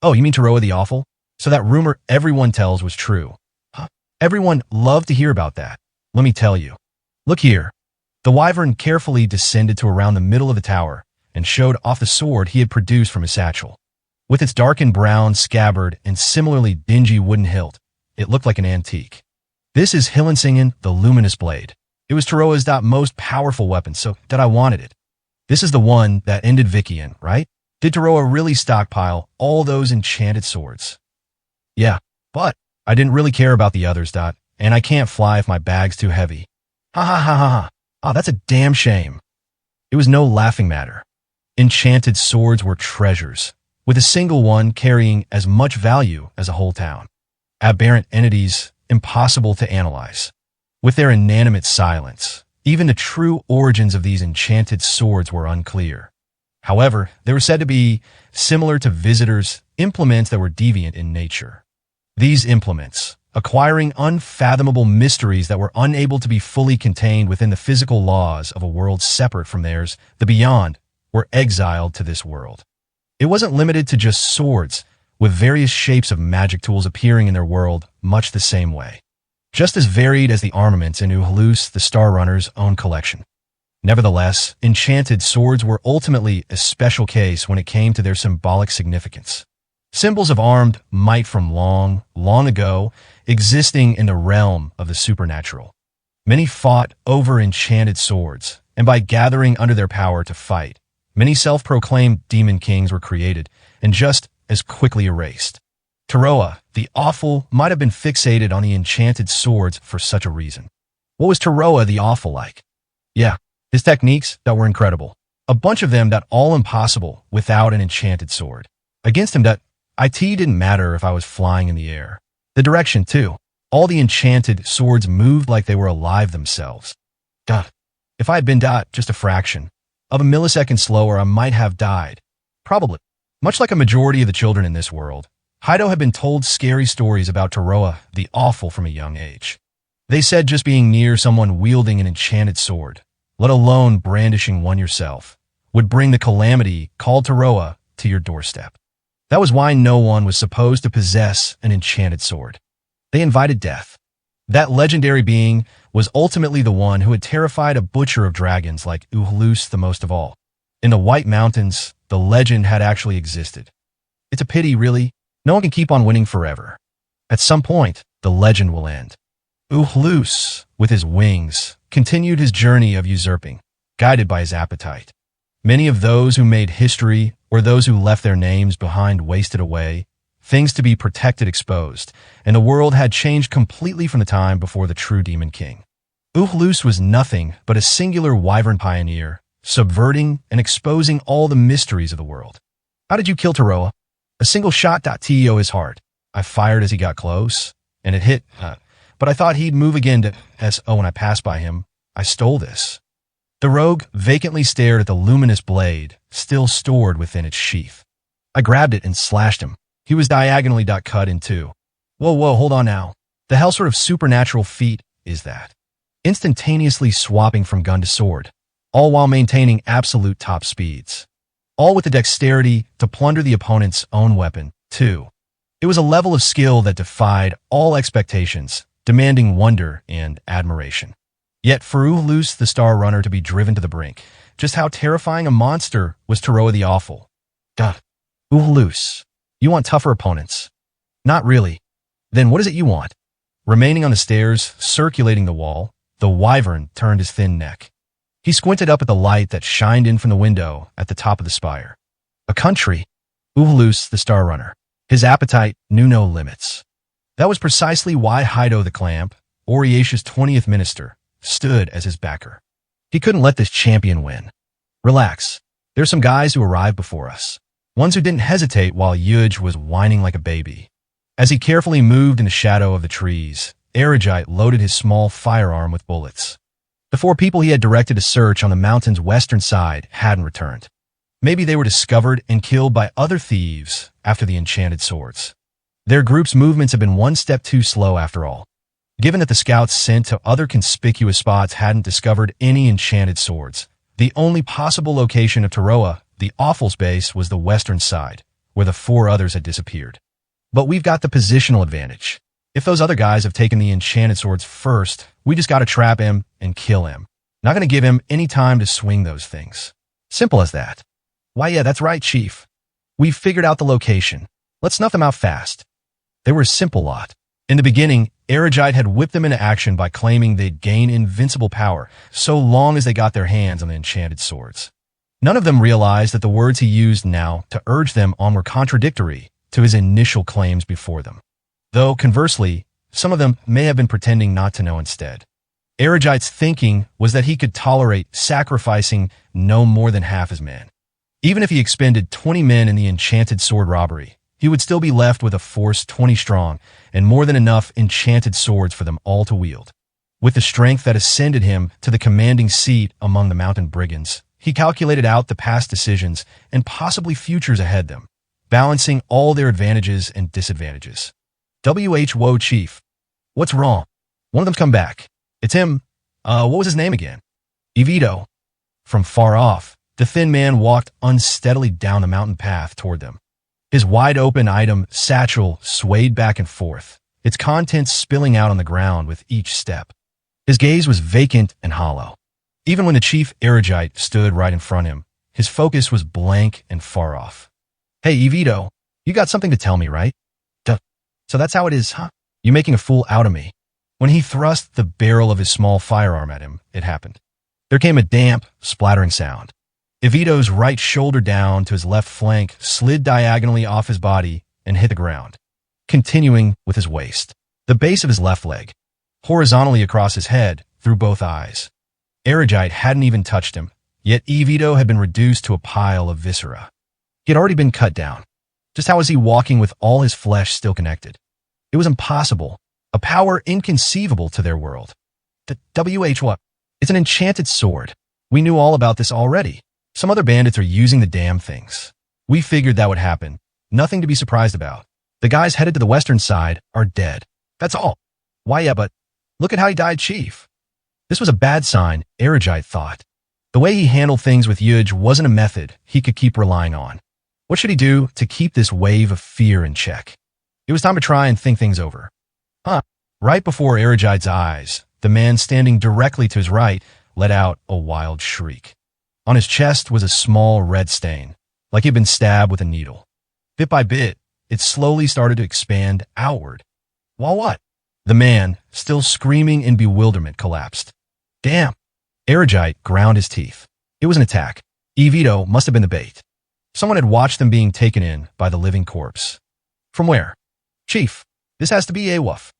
Oh, you mean Taroa the Awful? So that rumor everyone tells was true. Huh? Everyone loved to hear about that. Let me tell you. Look here. The wyvern carefully descended to around the middle of the tower and showed off the sword he had produced from his satchel. With its darkened brown scabbard and similarly dingy wooden hilt, it looked like an antique. This is Hilensingen, the Luminous Blade. It was Taroa's most powerful weapon, so I wanted it. This is the one that ended Vikian, right? Did Taroa really stockpile all those enchanted swords? Yeah, but I didn't really care about the others, and I can't fly if my bag's too heavy. Ha ha ha ha ha. Oh, that's a damn shame. It was no laughing matter. Enchanted swords were treasures, with a single one carrying as much value as a whole town. Aberrant entities, impossible to analyze. With their inanimate silence, even the true origins of these enchanted swords were unclear. However, they were said to be similar to visitors' implements that were deviant in nature. These implements, acquiring unfathomable mysteries that were unable to be fully contained within the physical laws of a world separate from theirs, the beyond, were exiled to this world. It wasn't limited to just swords, with various shapes of magic tools appearing in their world much the same way. Just as varied as the armaments in Uhulus, the Star Runner's own collection. Nevertheless, enchanted swords were ultimately a special case when it came to their symbolic significance. Symbols of armed might from long, long ago, existing in the realm of the supernatural. Many fought over enchanted swords, and by gathering under their power to fight, many self-proclaimed demon kings were created and just as quickly erased. Taroa, the Awful, might have been fixated on the enchanted swords for such a reason. What was Taroa the Awful like? Yeah, his techniques that were incredible. A bunch of them all impossible without an enchanted sword. Against him it didn't matter if I was flying in the air. The direction, too. All the enchanted swords moved like they were alive themselves. If I had been just a fraction of a millisecond slower, I might have died. Probably. Much like a majority of the children in this world, Hido had been told scary stories about Taroa, the Awful, from a young age. They said just being near someone wielding an enchanted sword, let alone brandishing one yourself, would bring the calamity called Taroa to your doorstep. That was why no one was supposed to possess an enchanted sword. They invited death. That legendary being was ultimately the one who had terrified a butcher of dragons like Uhulus the most of all. In the White Mountains, the legend had actually existed. It's a pity, really. No one can keep on winning forever. At some point, the legend will end. Uhulus, with his wings, continued his journey of usurping, guided by his appetite. Many of those who made history or those who left their names behind wasted away, things to be protected exposed, and the world had changed completely from the time before the true Demon King. Uhulus was nothing but a singular wyvern pioneer, subverting and exposing all the mysteries of the world. How did you kill Taroa? A single shot to his heart. I fired as he got close, and it hit, but I thought he'd move again to S.O. When I passed by him, I stole this. The rogue vacantly stared at the luminous blade, still stored within its sheath. I grabbed it and slashed him. He was diagonally cut in two. Whoa, hold on now. The hell sort of supernatural feat is that? Instantaneously swapping from gun to sword, all while maintaining absolute top speeds. All with the dexterity to plunder the opponent's own weapon, too. It was a level of skill that defied all expectations, demanding wonder and admiration. Yet for Uhlus, the Star Runner, to be driven to the brink, just how terrifying a monster was Taroa the Awful. Duh. Uhlus, you want tougher opponents? Not really. Then what is it you want? Remaining on the stairs, circulating the wall, the wyvern turned his thin neck. He squinted up at the light that shined in from the window at the top of the spire. A country? Uhlus, the Star Runner. His appetite knew no limits. That was precisely why Hydo the Clamp, Oriatia's 20th minister, stood as his backer. He couldn't let this champion win. Relax. There's some guys who arrived before us. Ones who didn't hesitate while Yuj was whining like a baby. As he carefully moved in the shadow of the trees, Erigite loaded his small firearm with bullets. The 4 people he had directed to search on the mountain's western side hadn't returned. Maybe they were discovered and killed by other thieves after the enchanted swords. Their group's movements had been one step too slow after all. Given that the scouts sent to other conspicuous spots hadn't discovered any enchanted swords, the only possible location of Taroa, the Awful's base, was the western side, where the 4 others had disappeared. But we've got the positional advantage. If those other guys have taken the enchanted swords first, we just gotta trap him and kill him. Not gonna give him any time to swing those things. Simple as that. Why, yeah, that's right, Chief. We've figured out the location. Let's snuff them out fast. They were a simple lot. In the beginning, Erigite had whipped them into action by claiming they'd gain invincible power so long as they got their hands on the enchanted swords. None of them realized that the words he used now to urge them on were contradictory to his initial claims before them. Though, conversely, some of them may have been pretending not to know instead. Erigite's thinking was that he could tolerate sacrificing no more than half his men. Even if he expended 20 men in the enchanted sword robbery, he would still be left with a force 20 strong and more than enough enchanted swords for them all to wield. With the strength that ascended him to the commanding seat among the mountain brigands, he calculated out the past decisions and possibly futures ahead them, balancing all their advantages and disadvantages. Whoa, Chief. What's wrong? One of them's come back. It's him. What was his name again? Evito. From far off, the thin man walked unsteadily down the mountain path toward them. His wide-open item satchel swayed back and forth, its contents spilling out on the ground with each step. His gaze was vacant and hollow. Even when the Chief Erigite stood right in front of him, his focus was blank and far off. Hey, Evito, you got something to tell me, right? Duh. So that's how it is, huh? You making a fool out of me. When he thrust the barrel of his small firearm at him, it happened. There came a damp, splattering sound. Evito's right shoulder down to his left flank slid diagonally off his body and hit the ground, continuing with his waist, the base of his left leg, horizontally across his head through both eyes. Erigite hadn't even touched him, yet Evito had been reduced to a pile of viscera. He had already been cut down. Just how was he walking with all his flesh still connected? It was impossible, a power inconceivable to their world. What? It's an enchanted sword. We knew all about this already. Some other bandits are using the damn things. We figured that would happen. Nothing to be surprised about. The guys headed to the western side are dead. That's all. Why, yeah, but look at how he died, Chief. This was a bad sign, Erigite thought. The way he handled things with Yuj wasn't a method he could keep relying on. What should he do to keep this wave of fear in check? It was time to try and think things over. Right before Erigite's eyes, the man standing directly to his right let out a wild shriek. On his chest was a small red stain, like he'd been stabbed with a needle. Bit by bit, it slowly started to expand outward. While what? The man, still screaming in bewilderment, collapsed. Damn! Erigite ground his teeth. It was an attack. Evito must have been the bait. Someone had watched them being taken in by the living corpse. From where? Chief, this has to be Awuf.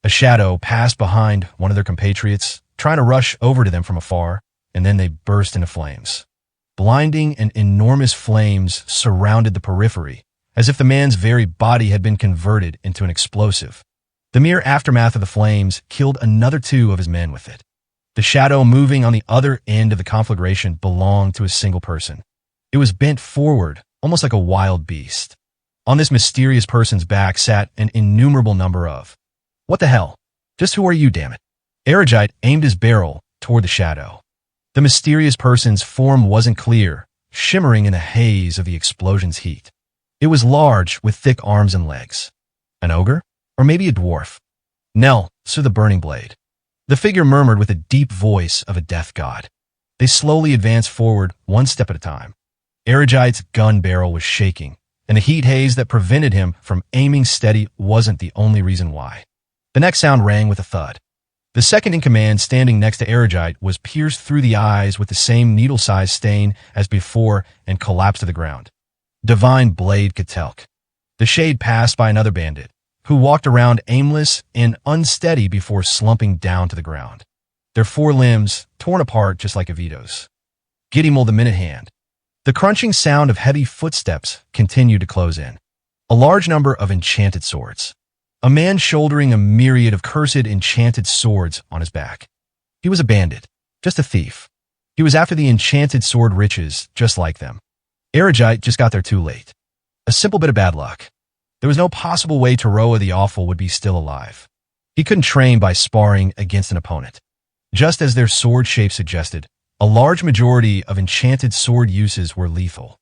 A shadow passed behind one of their compatriots, trying to rush over to them from afar, and then they burst into flames. Blinding and enormous flames surrounded the periphery, as if the man's very body had been converted into an explosive. The mere aftermath of the flames killed another 2 of his men with it. The shadow moving on the other end of the conflagration belonged to a single person. It was bent forward, almost like a wild beast. On this mysterious person's back sat an innumerable number of... What the hell? Just who are you, damn it? Erigite aimed his barrel toward the shadow. The mysterious person's form wasn't clear, shimmering in a haze of the explosion's heat. It was large, with thick arms and legs. An ogre? Or maybe a dwarf? Nell saw the burning blade. The figure murmured with the deep voice of a death god. They slowly advanced forward, one step at a time. Erigite's gun barrel was shaking, and the heat haze that prevented him from aiming steady wasn't the only reason why. The next sound rang with a thud. The second-in-command standing next to Erigite was pierced through the eyes with the same needle-sized stain as before and collapsed to the ground. Divine Blade Ketelk. The shade passed by another bandit, who walked around aimless and unsteady before slumping down to the ground. Their 4 limbs torn apart just like Evito's. Gidimul the Minute Hand. The crunching sound of heavy footsteps continued to close in. A large number of enchanted swords. A man shouldering a myriad of cursed enchanted swords on his back. He was a bandit, just a thief. He was after the enchanted sword riches, just like them. Erigite just got there too late. A simple bit of bad luck. There was no possible way Taroa the Awful would be still alive. He couldn't train by sparring against an opponent. Just as their sword shape suggested, a large majority of enchanted sword uses were lethal.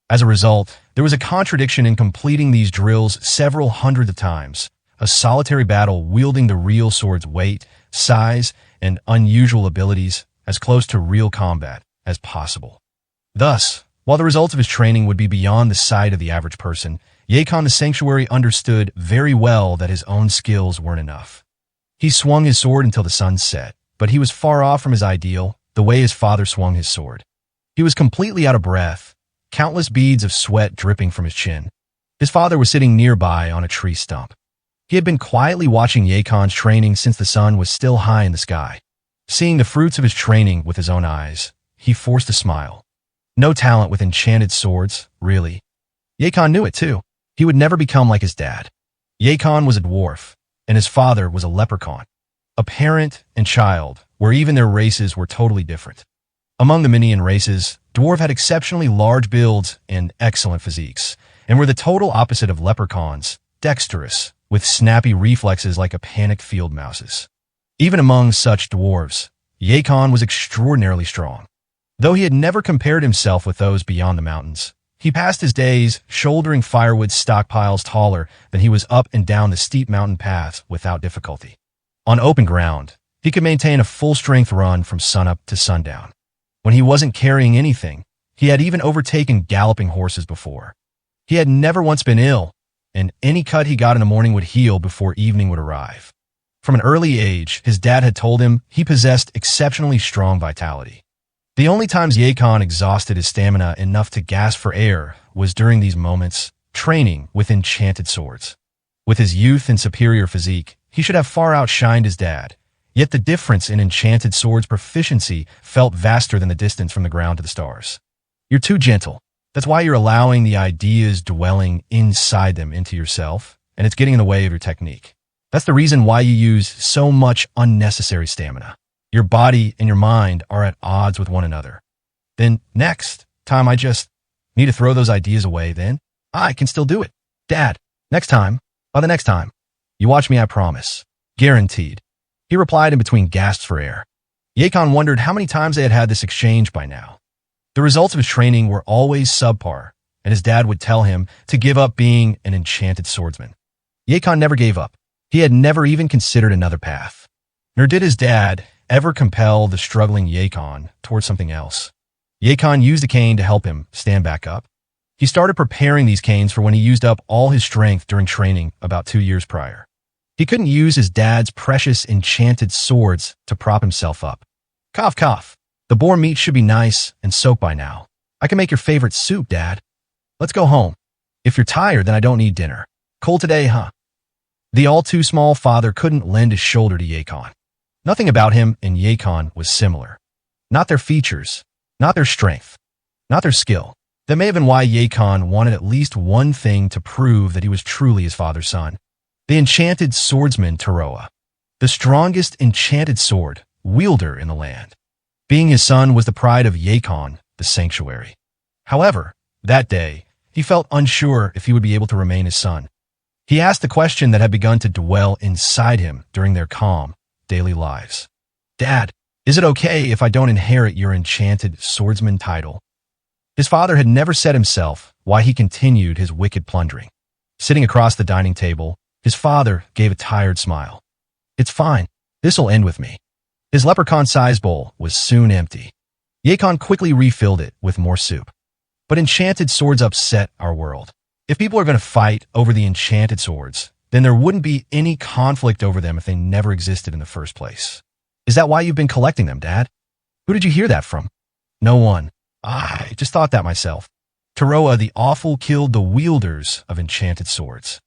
As a result, there was a contradiction in completing these drills several hundreds of times, a solitary battle wielding the real sword's weight, size, and unusual abilities as close to real combat as possible. Thus, while the results of his training would be beyond the sight of the average person, Yakon the Sanctuary understood very well that his own skills weren't enough. He swung his sword until the sun set, but he was far off from his ideal, the way his father swung his sword. He was completely out of breath, countless beads of sweat dripping from his chin. His father was sitting nearby on a tree stump. He had been quietly watching Yakon's training since the sun was still high in the sky. Seeing the fruits of his training with his own eyes, he forced a smile. No talent with enchanted swords, really. Yakon knew it too. He would never become like his dad. Yakon was a dwarf, and his father was a leprechaun. A parent and child, where even their races were totally different. Among the Minion races, dwarf had exceptionally large builds and excellent physiques, and were the total opposite of leprechauns, dexterous, with snappy reflexes like a panicked field mouse's. Even among such dwarves, Yakon was extraordinarily strong. Though he had never compared himself with those beyond the mountains, he passed his days shouldering firewood stockpiles taller than he was up and down the steep mountain paths without difficulty. On open ground, he could maintain a full-strength run from sunup to sundown. When he wasn't carrying anything, he had even overtaken galloping horses before. He had never once been ill, and any cut he got in the morning would heal before evening would arrive. From an early age, his dad had told him he possessed exceptionally strong vitality. The only times Yakon exhausted his stamina enough to gasp for air was during these moments, training with enchanted swords. With his youth and superior physique, he should have far outshined his dad, yet the difference in enchanted swords proficiency felt vaster than the distance from the ground to the stars. You're too gentle. That's why you're allowing the ideas dwelling inside them into yourself, and it's getting in the way of your technique. That's the reason why you use so much unnecessary stamina. Your body and your mind are at odds with one another. Then next time I just need to throw those ideas away, then I can still do it. Dad, next time, by the next time. You watch me, I promise. Guaranteed. He replied in between gasps for air. Yakon wondered how many times they had had this exchange by now. The results of his training were always subpar, and his dad would tell him to give up being an enchanted swordsman. Yakon never gave up. He had never even considered another path. Nor did his dad ever compel the struggling Yakon towards something else. Yakon used a cane to help him stand back up. He started preparing these canes for when he used up all his strength during training about 2 years prior. He couldn't use his dad's precious enchanted swords to prop himself up. Cough, cough. The boar meat should be nice and soaked by now. I can make your favorite soup, Dad. Let's go home. If you're tired, then I don't need dinner. Cold today, huh? The all-too-small father couldn't lend his shoulder to Yakon. Nothing about him and Yakon was similar. Not their features, not their strength, not their skill. That may have been why Yakon wanted at least one thing to prove that he was truly his father's son. The enchanted swordsman Taroa, the strongest enchanted sword wielder in the land. Being his son was the pride of Yakon, the sanctuary. However, that day, he felt unsure if he would be able to remain his son. He asked the question that had begun to dwell inside him during their calm, daily lives. Dad, is it okay if I don't inherit your enchanted swordsman title? His father had never said himself why he continued his wicked plundering. Sitting across the dining table, his father gave a tired smile. It's fine. This'll end with me. His leprechaun-sized bowl was soon empty. Yakon quickly refilled it with more soup. But enchanted swords upset our world. If people are going to fight over the enchanted swords, then there wouldn't be any conflict over them if they never existed in the first place. Is that why you've been collecting them, Dad? Who did you hear that from? No one. I just thought that myself. Taroa the Awful killed the wielders of enchanted swords.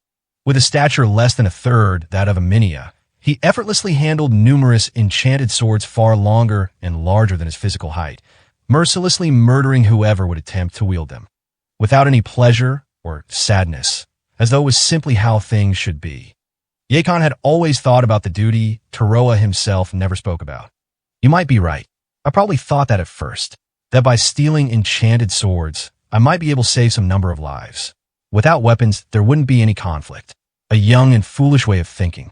With a stature less than a third that of a Minia, he effortlessly handled numerous enchanted swords far longer and larger than his physical height, mercilessly murdering whoever would attempt to wield them, without any pleasure or sadness, as though it was simply how things should be. Yakon had always thought about the duty Taroa himself never spoke about. You might be right. I probably thought that at first, that by stealing enchanted swords, I might be able to save some number of lives. Without weapons, there wouldn't be any conflict. A young and foolish way of thinking.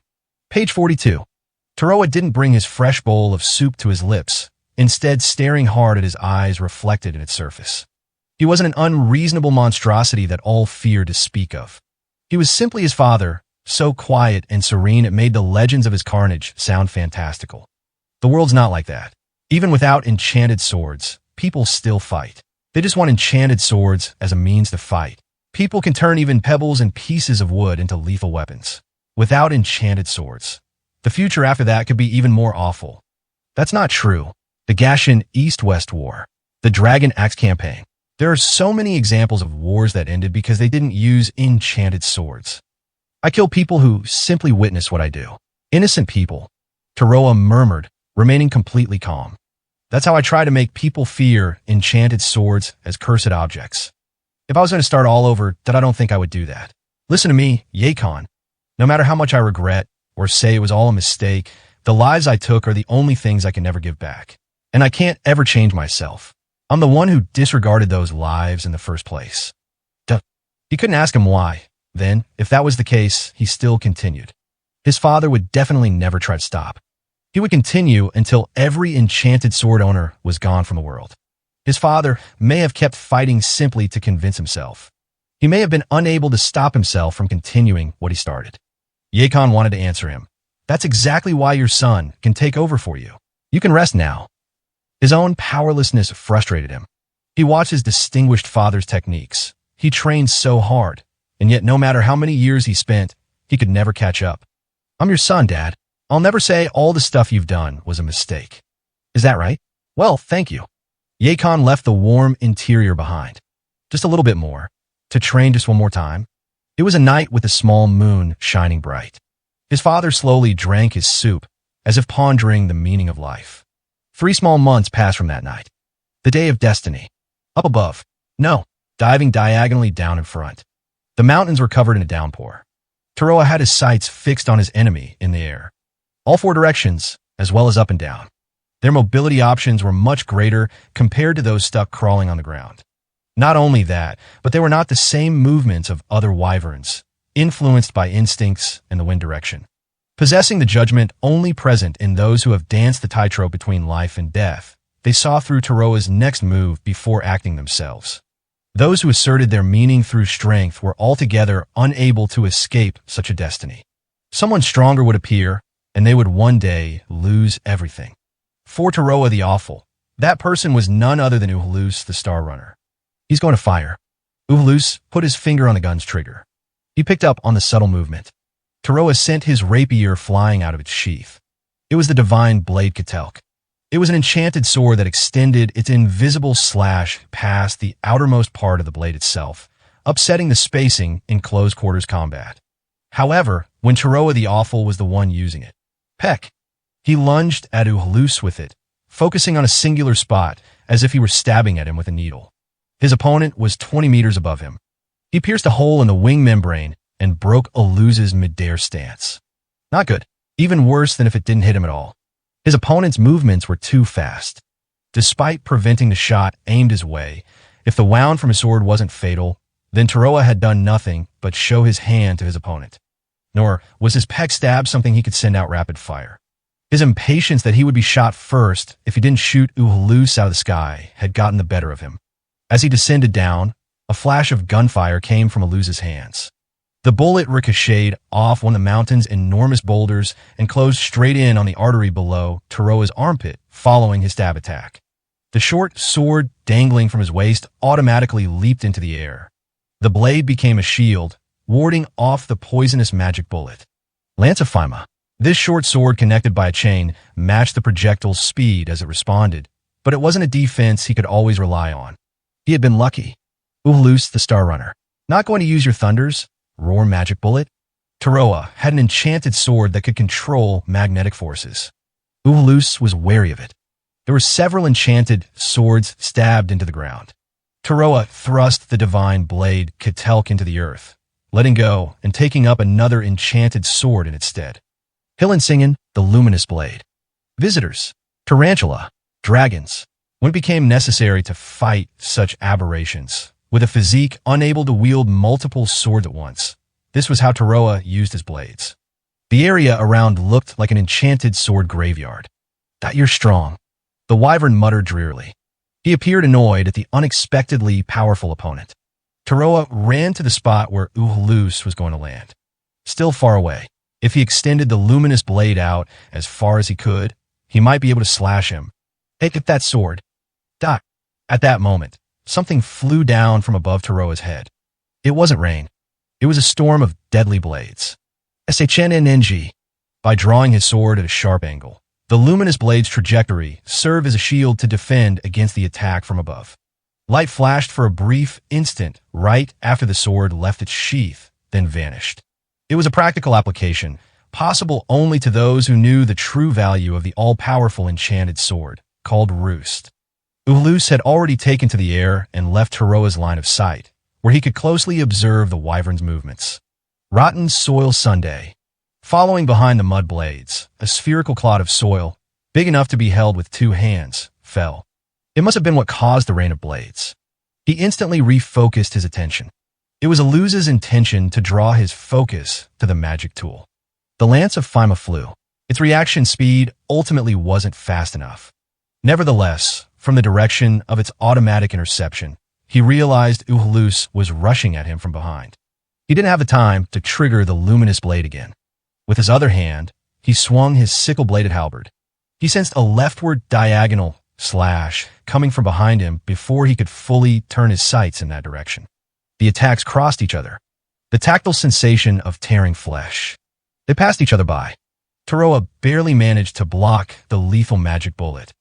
Page 42. Taroa didn't bring his fresh bowl of soup to his lips, instead staring hard at his eyes reflected in its surface. He wasn't an unreasonable monstrosity that all feared to speak of. He was simply his father, so quiet and serene it made the legends of his carnage sound fantastical. The world's not like that. Even without enchanted swords, people still fight. They just want enchanted swords as a means to fight. People can turn even pebbles and pieces of wood into lethal weapons. Without enchanted swords, the future after that could be even more awful. That's not true. The Gashan East-West War, the Dragon Axe Campaign. There are so many examples of wars that ended because they didn't use enchanted swords. I kill people who simply witness what I do. Innocent people. Taroa murmured, remaining completely calm. That's how I try to make people fear enchanted swords as cursed objects. If I was going to start all over, then I don't think I would do that. Listen to me, Yakon. No matter how much I regret or say it was all a mistake, the lives I took are the only things I can never give back. And I can't ever change myself. I'm the one who disregarded those lives in the first place. Duh. He couldn't ask him why. Then, if that was the case, he still continued. His father would definitely never try to stop. He would continue until every enchanted sword owner was gone from the world. His father may have kept fighting simply to convince himself. He may have been unable to stop himself from continuing what he started. Yakon wanted to answer him. That's exactly why your son can take over for you. You can rest now. His own powerlessness frustrated him. He watched his distinguished father's techniques. He trained so hard, and yet no matter how many years he spent, he could never catch up. I'm your son, Dad. I'll never say all the stuff you've done was a mistake. Is that right? Well, thank you. Yakon left the warm interior behind. Just a little bit more. To train just one more time. It was a night with a small moon shining bright. His father slowly drank his soup, as if pondering the meaning of life. 3 small months passed from that night. The day of destiny. Up above. No, diving diagonally down in front. The mountains were covered in a downpour. Taroa had his sights fixed on his enemy in the air. All 4 directions, as well as up and down. Their mobility options were much greater compared to those stuck crawling on the ground. Not only that, but they were not the same movements of other wyverns, influenced by instincts and the wind direction. Possessing the judgment only present in those who have danced the tightrope between life and death, they saw through Taroa's next move before acting themselves. Those who asserted their meaning through strength were altogether unable to escape such a destiny. Someone stronger would appear, and they would one day lose everything. For Taroa the Awful, that person was none other than Uhulus the Star Runner. He's going to fire. Uhulus put his finger on the gun's trigger. He picked up on the subtle movement. Taroa sent his rapier flying out of its sheath. It was the divine blade Ketelk. It was an enchanted sword that extended its invisible slash past the outermost part of the blade itself, upsetting the spacing in close-quarters combat. However, when Taroa the Awful was the one using it, peck, he lunged at Uhulus with it, focusing on a singular spot as if he were stabbing at him with a needle. His opponent was 20 meters above him. He pierced a hole in the wing membrane and broke Uluz's midair stance. Not good. Even worse than if it didn't hit him at all. His opponent's movements were too fast. Despite preventing the shot aimed his way, if the wound from his sword wasn't fatal, then Taroa had done nothing but show his hand to his opponent. Nor was his pec stab something he could send out rapid fire. His impatience that he would be shot first if he didn't shoot Uluz out of the sky had gotten the better of him. As he descended down, a flash of gunfire came from Uluz's hands. The bullet ricocheted off one of the mountain's enormous boulders and closed straight in on the artery below Taroa's armpit, following his stab attack. The short sword dangling from his waist automatically leaped into the air. The blade became a shield, warding off the poisonous magic bullet. Lance of Phima. This short sword connected by a chain matched the projectile's speed as it responded, but it wasn't a defense he could always rely on. He had been lucky. Uluz, the Star Runner. Not going to use your thunders? Roar magic bullet? Taroa had an enchanted sword that could control magnetic forces. Uluz was wary of it. There were several enchanted swords stabbed into the ground. Taroa thrust the divine blade Ketelk into the earth, letting go and taking up another enchanted sword in its stead. Hillensingan, the luminous blade. Visitors, tarantula, dragons. When it became necessary to fight such aberrations, with a physique unable to wield multiple swords at once, this was how Taroa used his blades. The area around looked like an enchanted sword graveyard. That you're strong, the wyvern muttered drearily. He appeared annoyed at the unexpectedly powerful opponent. Taroa ran to the spot where Uluz was going to land. Still far away, if he extended the luminous blade out as far as he could, he might be able to slash him. Hey, get that sword. Doc. At that moment, something flew down from above Taroa's head. It wasn't rain. It was a storm of deadly blades. SHNNG. By drawing his sword at a sharp angle, the luminous blade's trajectory served as a shield to defend against the attack from above. Light flashed for a brief instant right after the sword left its sheath, then vanished. It was a practical application, possible only to those who knew the true value of the all-powerful enchanted sword, called Roost. Uluz had already taken to the air and left Taroa's line of sight, where he could closely observe the wyvern's movements. Rotten Soil Sunday. Following behind the mud blades, a spherical clod of soil, big enough to be held with two hands, fell. It must have been what caused the rain of blades. He instantly refocused his attention. It was Uluz's intention to draw his focus to the magic tool. The Lance of Phima flew. Its reaction speed ultimately wasn't fast enough. Nevertheless, from the direction of its automatic interception, he realized Uluz was rushing at him from behind. He didn't have the time to trigger the luminous blade again. With his other hand, he swung his sickle-bladed halberd. He sensed a leftward diagonal slash coming from behind him before he could fully turn his sights in that direction. The attacks crossed each other. The tactile sensation of tearing flesh. They passed each other by. Taroa barely managed to block the lethal magic bullet.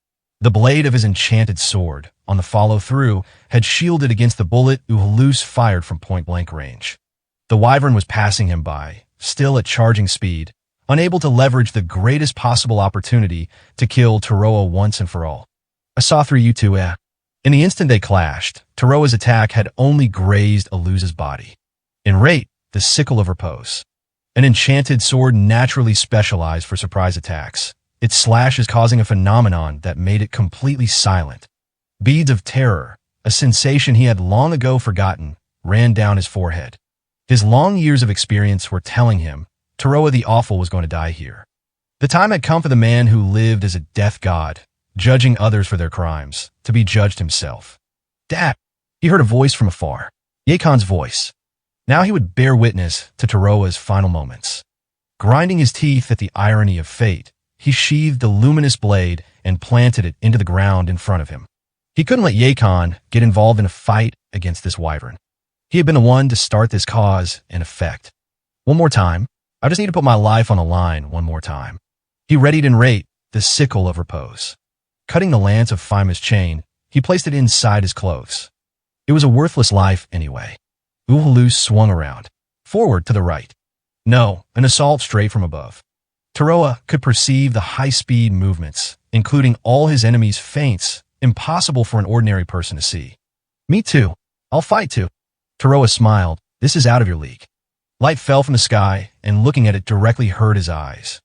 The blade of his enchanted sword, on the follow-through, had shielded against the bullet Uluz fired from point-blank range. The wyvern was passing him by, still at charging speed, unable to leverage the greatest possible opportunity to kill Taroa once and for all. I saw through you two, eh? In the instant they clashed, Taroa's attack had only grazed Uluz's body. In rate, the sickle of repose. An enchanted sword naturally specialized for surprise attacks, its slashes causing a phenomenon that made it completely silent. Beads of terror, a sensation he had long ago forgotten, ran down his forehead. His long years of experience were telling him Taroa the Awful was going to die here. The time had come for the man who lived as a death god, judging others for their crimes, to be judged himself. Dad! He heard a voice from afar. Yakon's voice. Now he would bear witness to Taroa's final moments. Grinding his teeth at the irony of fate, he sheathed the luminous blade and planted it into the ground in front of him. He couldn't let Yakon get involved in a fight against this wyvern. He had been the one to start this cause in effect. One more time. I just need to put my life on the line one more time. He readied in rate the sickle of repose. Cutting the lance of Phima's chain, he placed it inside his clothes. It was a worthless life anyway. Uluz swung around, forward to the right. No, an assault straight from above. Taroa could perceive the high-speed movements, including all his enemies' feints, impossible for an ordinary person to see. Me too. I'll fight too. Taroa smiled. This is out of your league. Light fell from the sky, and looking at it directly hurt his eyes.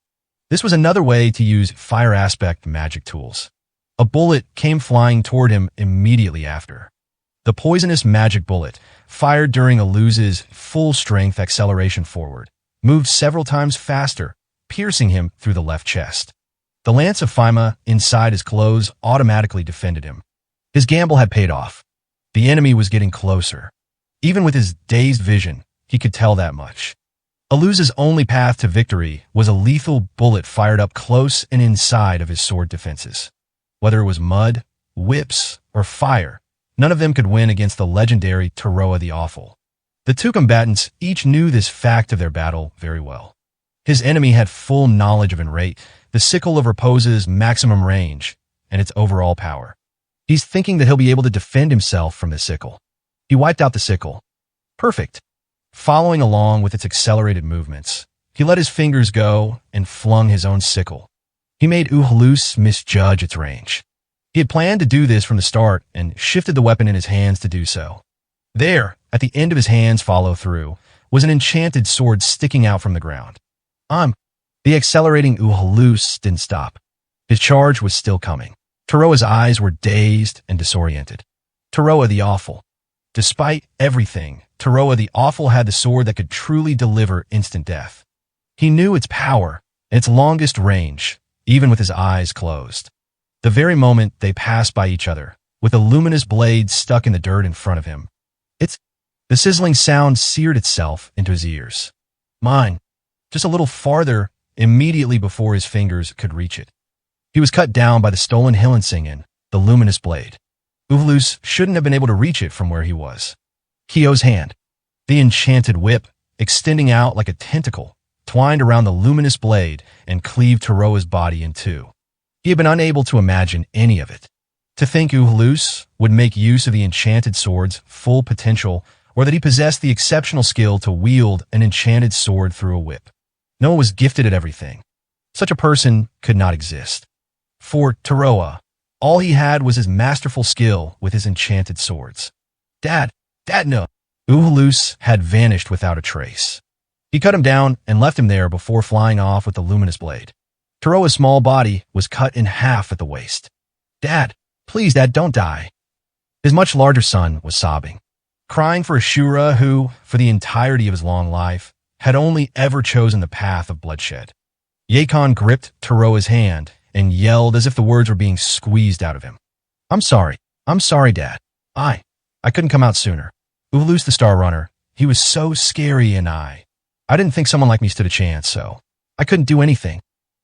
This was another way to use fire aspect magic tools. A bullet came flying toward him immediately after. The poisonous magic bullet, fired during Aluz's full-strength acceleration forward, moved several times faster, piercing him through the left chest. The lance of Fima inside his clothes automatically defended him. His gamble had paid off. The enemy was getting closer. Even with his dazed vision, he could tell that much. Aluz's only path to victory was a lethal bullet fired up close and inside of his sword defenses. Whether it was mud, whips, or fire, none of them could win against the legendary Taroa the Awful. The two combatants each knew this fact of their battle very well. His enemy had full knowledge of Enrate, the Sickle of Repose's maximum range, and its overall power. He's thinking that he'll be able to defend himself from the sickle. He wiped out the sickle. Perfect. Following along with its accelerated movements, he let his fingers go and flung his own sickle. He made Uhalus misjudge its range. He had planned to do this from the start and shifted the weapon in his hands to do so. There, at the end of his hand's follow-through, was an enchanted sword sticking out from the ground. The accelerating Uhalus didn't stop. His charge was still coming. Taroa's eyes were dazed and disoriented. Taroa the Awful. Despite everything, Taroa the Awful had the sword that could truly deliver instant death. He knew its power, its longest range, even with his eyes closed. The very moment they passed by each other, with a luminous blade stuck in the dirt in front of him, the sizzling sound seared itself into his ears. Mine. Just a little farther, immediately before his fingers could reach it. He was cut down by the stolen Hillinsingen, the luminous blade. Uhalus shouldn't have been able to reach it from where he was. Kyo's hand, the enchanted whip, extending out like a tentacle, twined around the luminous blade and cleaved Taroa's body in two. He had been unable to imagine any of it. To think Uhalus would make use of the enchanted sword's full potential, or that he possessed the exceptional skill to wield an enchanted sword through a whip. No one was gifted at everything. Such a person could not exist. For Taroa, all he had was his masterful skill with his enchanted swords. Dad, no. Uhalus had vanished without a trace. He cut him down and left him there before flying off with the luminous blade. Taroa's small body was cut in half at the waist. Dad, please, Dad, don't die. His much larger son was sobbing, crying for Ashura who, for the entirety of his long life, had only ever chosen the path of bloodshed. Yakon gripped Taroa's hand and yelled as if the words were being squeezed out of him. I'm sorry, Dad. I couldn't come out sooner. Uhalus the Star Runner, he was so scary and I didn't think someone like me stood a chance, so I couldn't do anything.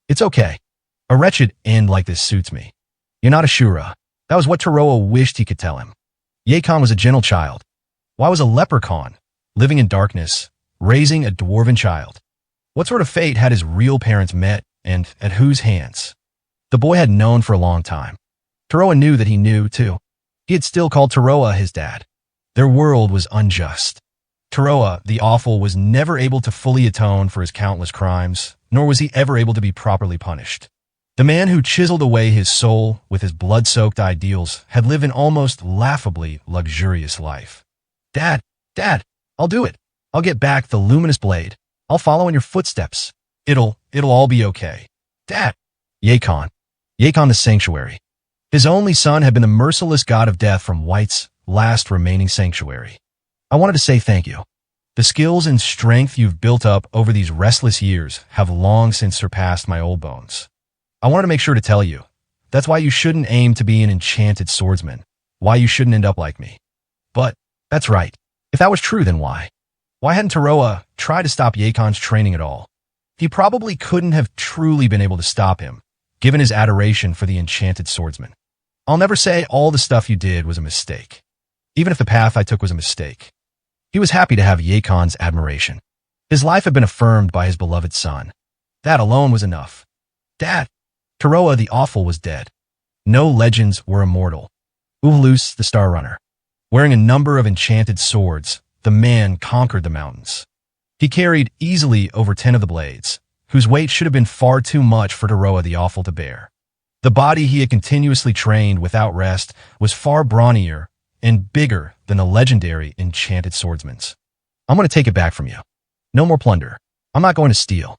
It's okay. A wretched end like this suits me. You're not Ashura. That was what Taroa wished he could tell him. Yakon was a gentle child. Why was a leprechaun, living in darkness, raising a dwarven child? What sort of fate had his real parents met, and at whose hands? The boy had known for a long time. Taroa knew that he knew, too. He had still called Taroa his dad. Their world was unjust. Taroa, the Awful, was never able to fully atone for his countless crimes, nor was he ever able to be properly punished. The man who chiseled away his soul with his blood-soaked ideals had lived an almost laughably luxurious life. Dad, I'll do it. I'll get back the luminous blade. I'll follow in your footsteps. It'll all be okay. Dad. Yakon the Sanctuary. His only son had been the merciless god of death from White's last remaining sanctuary. I wanted to say thank you. The skills and strength you've built up over these restless years have long since surpassed my old bones. I wanted to make sure to tell you. That's why you shouldn't aim to be an enchanted swordsman. Why you shouldn't end up like me. But, that's right. If that was true, then why? Why hadn't Taroa tried to stop Yakon's training at all? He probably couldn't have truly been able to stop him, given his adoration for the enchanted swordsman. I'll never say all the stuff you did was a mistake, even if the path I took was a mistake. He was happy to have Yakon's admiration. His life had been affirmed by his beloved son. That alone was enough. Dad, Taroa the Awful was dead. No legends were immortal. Uhalus the Star Runner. Wearing a number of enchanted swords, the man conquered the mountains. He carried easily over 10 of the blades, whose weight should have been far too much for Taroa the Awful to bear. The body he had continuously trained without rest was far brawnier and bigger than the legendary enchanted swordsman's. I'm going to take it back from you. No more plunder. I'm not going to steal.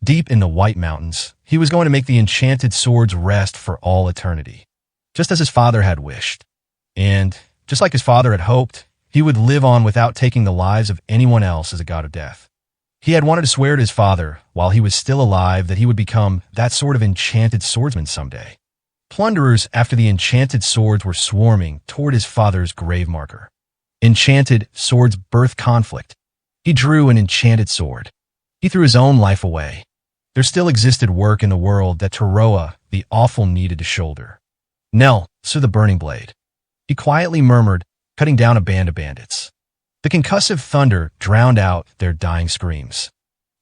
Deep in the White Mountains, he was going to make the enchanted swords rest for all eternity, just as his father had wished. And, just like his father had hoped, he would live on without taking the lives of anyone else as a god of death. He had wanted to swear to his father, while he was still alive, that he would become that sort of enchanted swordsman someday. Plunderers after the enchanted swords were swarming toward his father's grave marker. Enchanted swords birth conflict. He drew an enchanted sword. He threw his own life away. There still existed work in the world that Teroa, the awful, needed to shoulder. Nell saw the burning blade. He quietly murmured, cutting down a band of bandits. The concussive thunder drowned out their dying screams.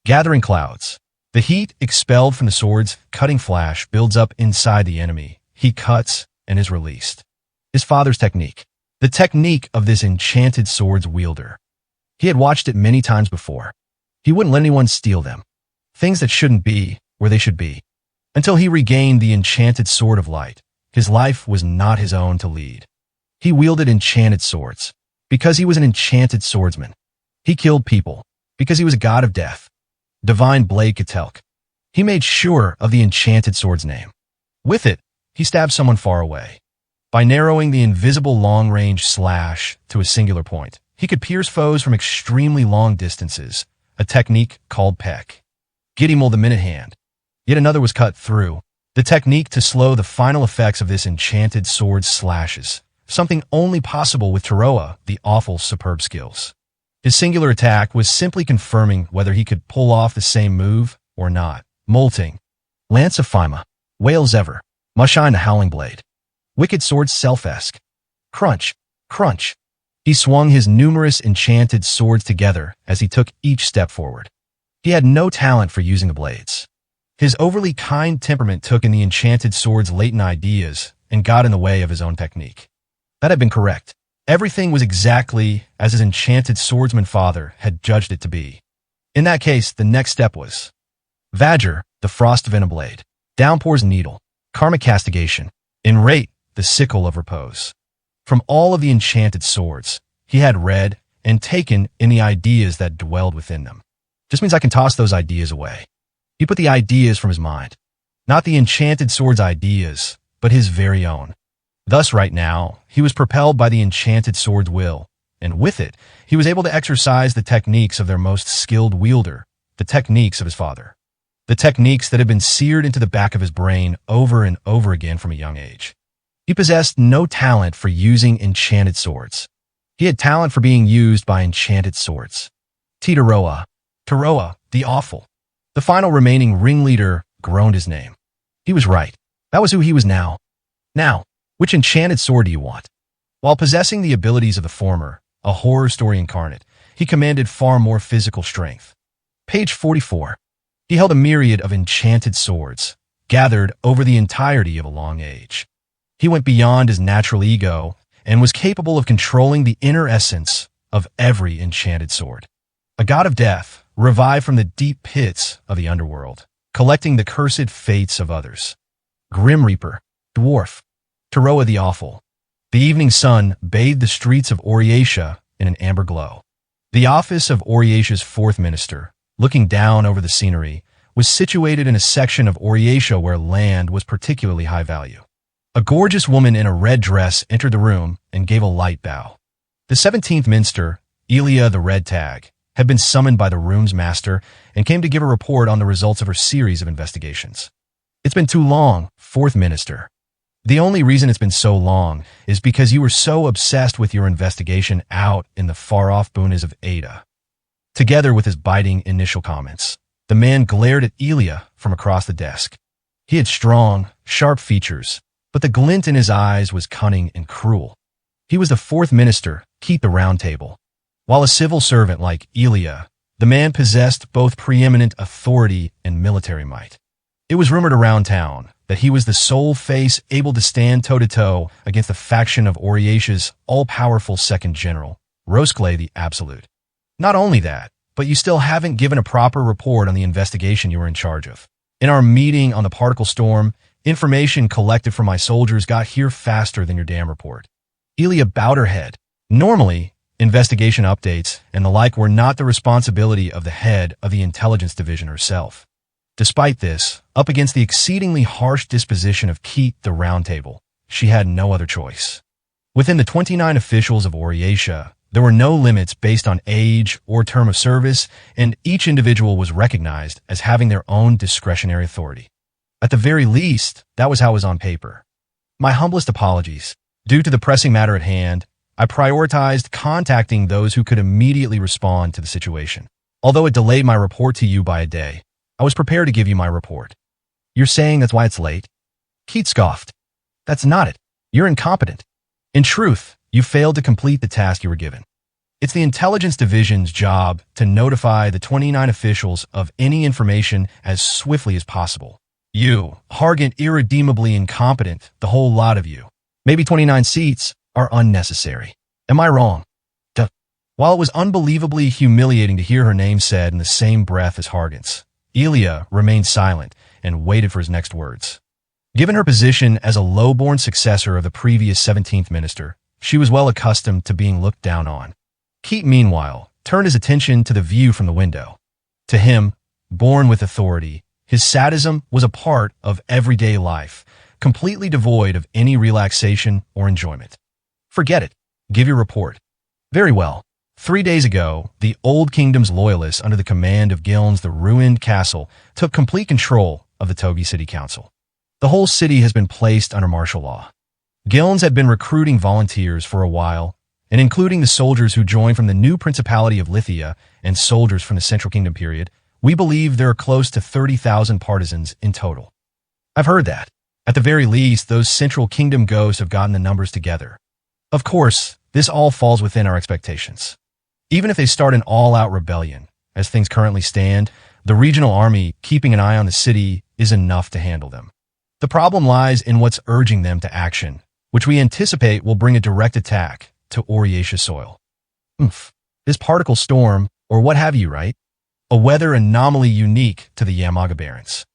Gathering clouds. The heat expelled from the sword's cutting flash builds up inside the enemy. He cuts and is released. His father's technique. The technique of this enchanted sword's wielder. He had watched it many times before. He wouldn't let anyone steal them. Things that shouldn't be where they should be. Until he regained the enchanted sword of light, his life was not his own to lead. He wielded enchanted swords because he was an enchanted swordsman. He killed people because he was a god of death. Divine Blade Ketelk. He made sure of the enchanted sword's name. With it, he stabbed someone far away. By narrowing the invisible long-range slash to a singular point, he could pierce foes from extremely long distances, a technique called Peck. Gidimul the Minute Hand. Yet another was cut through. The technique to slow the final effects of this enchanted sword's slashes. Something only possible with Teroa, the awful superb skills. His singular attack was simply confirming whether he could pull off the same move or not. Molting. Lance of Fima. Whales ever. Mushine the Howling Blade. Wicked Sword Self-esque. Crunch. Crunch. He swung his numerous enchanted swords together as he took each step forward. He had no talent for using the blades. His overly kind temperament took in the enchanted sword's latent ideas and got in the way of his own technique. That had been correct. Everything was exactly as his enchanted swordsman father had judged it to be. In that case, the next step was Vajr, the Frost Venom Blade. Downpour's Needle. Karmic Castigation. Enrate, the Sickle of Repose. From all of the enchanted swords, he had read and taken in the ideas that dwelled within them. Just means I can toss those ideas away. He put the ideas from his mind. Not the enchanted sword's ideas, but his very own. Thus, right now, he was propelled by the enchanted sword's will, and with it, he was able to exercise the techniques of their most skilled wielder, the techniques of his father. The techniques that had been seared into the back of his brain over and over again from a young age. He possessed no talent for using enchanted swords. He had talent for being used by enchanted swords. Teroa, the awful. The final remaining ringleader groaned his name. He was right. That was who he was now. Now, which enchanted sword do you want? While possessing the abilities of the former, a horror story incarnate, he commanded far more physical strength. Page 44. He held a myriad of enchanted swords, gathered over the entirety of a long age. He went beyond his natural ego and was capable of controlling the inner essence of every enchanted sword. A god of death, revived from the deep pits of the underworld, collecting the cursed fates of others. Grim Reaper, Dwarf, Teroa the Awful. The evening sun bathed the streets of Oriatia in an amber glow. The office of Oriatia's fourth minister, looking down over the scenery, was situated in a section of Oriatia where land was particularly high value. A gorgeous woman in a red dress entered the room and gave a light bow. The 17th Minster, Elia the Red Tag, had been summoned by the room's master and came to give a report on the results of her series of investigations. It's been too long, fourth minister. The only reason it's been so long is because you were so obsessed with your investigation out in the far-off boonies of Ada. Together with his biting initial comments, the man glared at Elia from across the desk. He had strong, sharp features, but the glint in his eyes was cunning and cruel. He was the fourth minister, keep the round table. While a civil servant like Elia, the man possessed both preeminent authority and military might. It was rumored around town that he was the sole face able to stand toe-to-toe against the faction of Oriatia's all-powerful second general, Rosclay the Absolute. Not only that, but you still haven't given a proper report on the investigation you were in charge of. In our meeting on the particle storm, information collected from my soldiers got here faster than your damn report. Elia bowed her head. Normally, investigation updates, and the like were not the responsibility of the head of the intelligence division herself. Despite this, up against the exceedingly harsh disposition of Keat the Round Table, she had no other choice. Within the 29 officials of Oryatia, there were no limits based on age or term of service, and each individual was recognized as having their own discretionary authority. At the very least, that was how it was on paper. My humblest apologies. Due to the pressing matter at hand, I prioritized contacting those who could immediately respond to the situation. Although it delayed my report to you by a day, I was prepared to give you my report. You're saying that's why it's late? Keat scoffed. That's not it. You're incompetent. In truth, you failed to complete the task you were given. It's the intelligence division's job to notify the 29 officials of any information as swiftly as possible. You, arrogant, irredeemably incompetent, the whole lot of you. Maybe 29 seats are unnecessary. Am I wrong? Duh. While it was unbelievably humiliating to hear her name said in the same breath as Hargan's, Elia remained silent and waited for his next words. Given her position as a low-born successor of the previous 17th minister, she was well accustomed to being looked down on. Keat, meanwhile, turned his attention to the view from the window. To him, born with authority, his sadism was a part of everyday life, completely devoid of any relaxation or enjoyment. Forget it. Give your report. Very well. 3 days ago, the Old Kingdom's loyalists under the command of Gilnes the ruined castle took complete control of the Togi City Council. The whole city has been placed under martial law. Gilnes had been recruiting volunteers for a while, and including the soldiers who joined from the new Principality of Lithia and soldiers from the Central Kingdom period, we believe there are close to 30,000 partisans in total. I've heard that. At the very least, those Central Kingdom ghosts have gotten the numbers together. Of course, this all falls within our expectations. Even if they start an all-out rebellion, as things currently stand, the regional army keeping an eye on the city is enough to handle them. The problem lies in what's urging them to action, which we anticipate will bring a direct attack to Oryatia soil. This particle storm, or what have you, right? A weather anomaly unique to the Yamaga Barrens.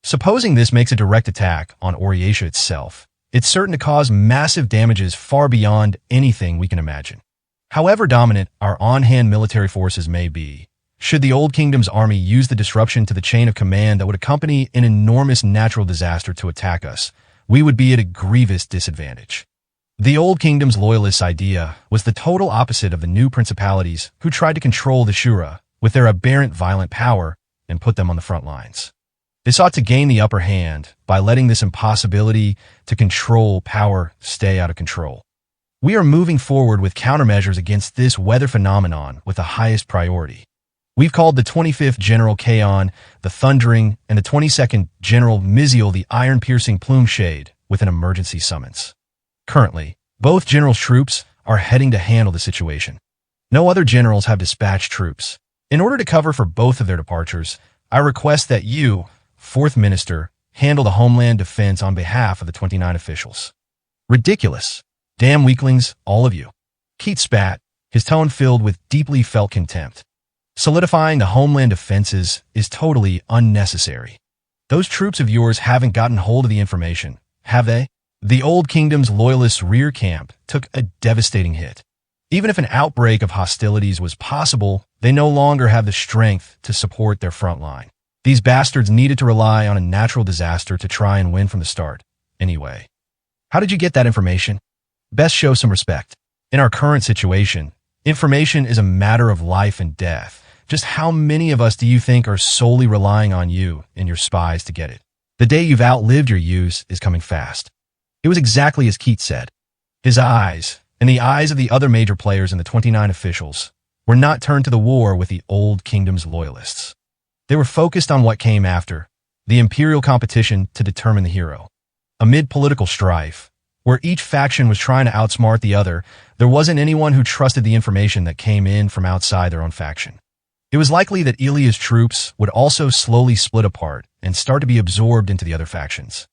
Supposing this makes a direct attack on Oryatia itself, it's certain to cause massive damages far beyond anything we can imagine. However dominant our on-hand military forces may be, should the Old Kingdom's army use the disruption to the chain of command that would accompany an enormous natural disaster to attack us, we would be at a grievous disadvantage. The Old Kingdom's loyalists' idea was the total opposite of the new principalities who tried to control the Shura with their aberrant violent power and put them on the front lines. They sought to gain the upper hand by letting this impossibility to control power stay out of control. We are moving forward with countermeasures against this weather phenomenon with the highest priority. We've called the 25th General Kaon the Thundering and the 22nd General Miziel the Iron-Piercing Plume Shade with an emergency summons. Currently, both generals' troops are heading to handle the situation. No other generals have dispatched troops. In order to cover for both of their departures, I request that you, 4th Minister, handle the Homeland Defense on behalf of the 29 officials. Ridiculous. Damn weaklings, all of you. Keat spat, his tone filled with deeply felt contempt. Solidifying the Homeland Defenses is totally unnecessary. Those troops of yours haven't gotten hold of the information, have they? The Old Kingdom's loyalists' rear camp took a devastating hit. Even if an outbreak of hostilities was possible, they no longer have the strength to support their front line. These bastards needed to rely on a natural disaster to try and win from the start. Anyway, how did you get that information? Best show some respect. In our current situation, information is a matter of life and death. Just how many of us do you think are solely relying on you and your spies to get it? The day you've outlived your use is coming fast. It was exactly as Keat said. His eyes, and the eyes of the other major players in the 29 officials, were not turned to the war with the Old Kingdom's loyalists. They were focused on what came after, the imperial competition to determine the hero. Amid political strife, where each faction was trying to outsmart the other, there wasn't anyone who trusted the information that came in from outside their own faction. It was likely that Elia's troops would also slowly split apart and start to be absorbed into the other factions.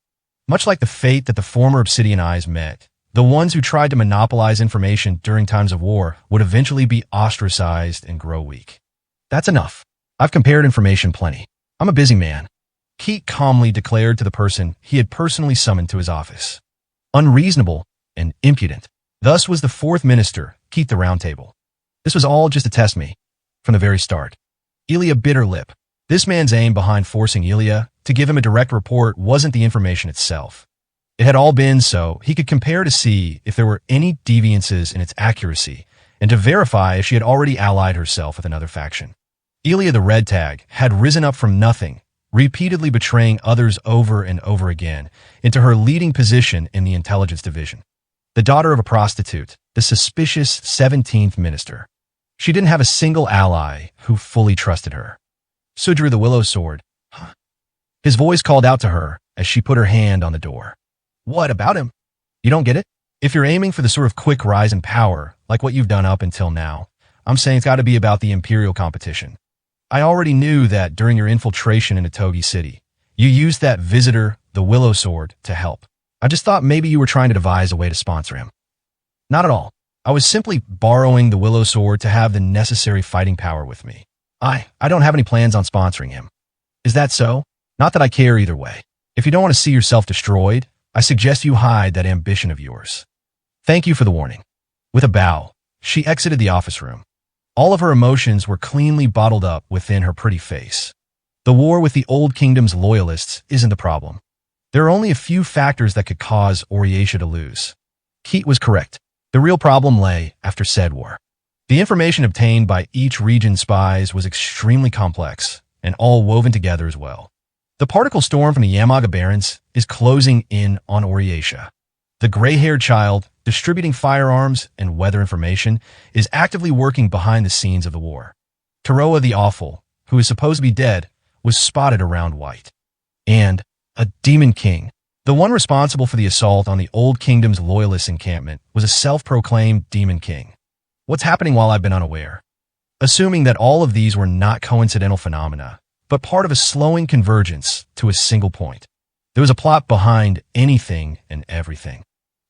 Much like the fate that the former Obsidian Eyes met, the ones who tried to monopolize information during times of war would eventually be ostracized and grow weak. That's enough. I've compared information plenty. I'm a busy man. Keat calmly declared to the person he had personally summoned to his office. Unreasonable and impudent. Thus was the 4th Minister, Keat the Round Table. This was all just to test me, from the very start. Ilya bit her lip. This man's aim behind forcing Ilya to give him a direct report wasn't the information itself. It had all been so he could compare to see if there were any deviances in its accuracy, and to verify if she had already allied herself with another faction. Ilya the Red Tag had risen up from nothing, repeatedly betraying others over and over again, into her leading position in the intelligence division. The daughter of a prostitute, the suspicious 17th minister. She didn't have a single ally who fully trusted her. Sudra the Willow Sword. His voice called out to her as she put her hand on the door. What about him? You don't get it? If you're aiming for the sort of quick rise in power, like what you've done up until now, I'm saying it's got to be about the Imperial competition. I already knew that during your infiltration into Togi City, you used that visitor, the Willow Sword, to help. I just thought maybe you were trying to devise a way to sponsor him. Not at all. I was simply borrowing the Willow Sword to have the necessary fighting power with me. I don't have any plans on sponsoring him. Is that so? Not that I care either way. If you don't want to see yourself destroyed, I suggest you hide that ambition of yours. Thank you for the warning. With a bow, she exited the office room. All of her emotions were cleanly bottled up within her pretty face. The war with the Old Kingdom's loyalists isn't the problem. There are only a few factors that could cause Oriatia to lose. Keat was correct. The real problem lay after said war. The information obtained by each region's spies was extremely complex, and all woven together as well. The particle storm from the Yamaga Barons is closing in on Oriatia. The gray-haired child, distributing firearms and weather information, is actively working behind the scenes of the war. Taroa the Awful, who is supposed to be dead, was spotted around White. And a Demon King, the one responsible for the assault on the Old Kingdom's loyalist encampment, was a self-proclaimed Demon King. What's happening while I've been unaware? Assuming that all of these were not coincidental phenomena, but part of a slowing convergence to a single point. There was a plot behind anything and everything.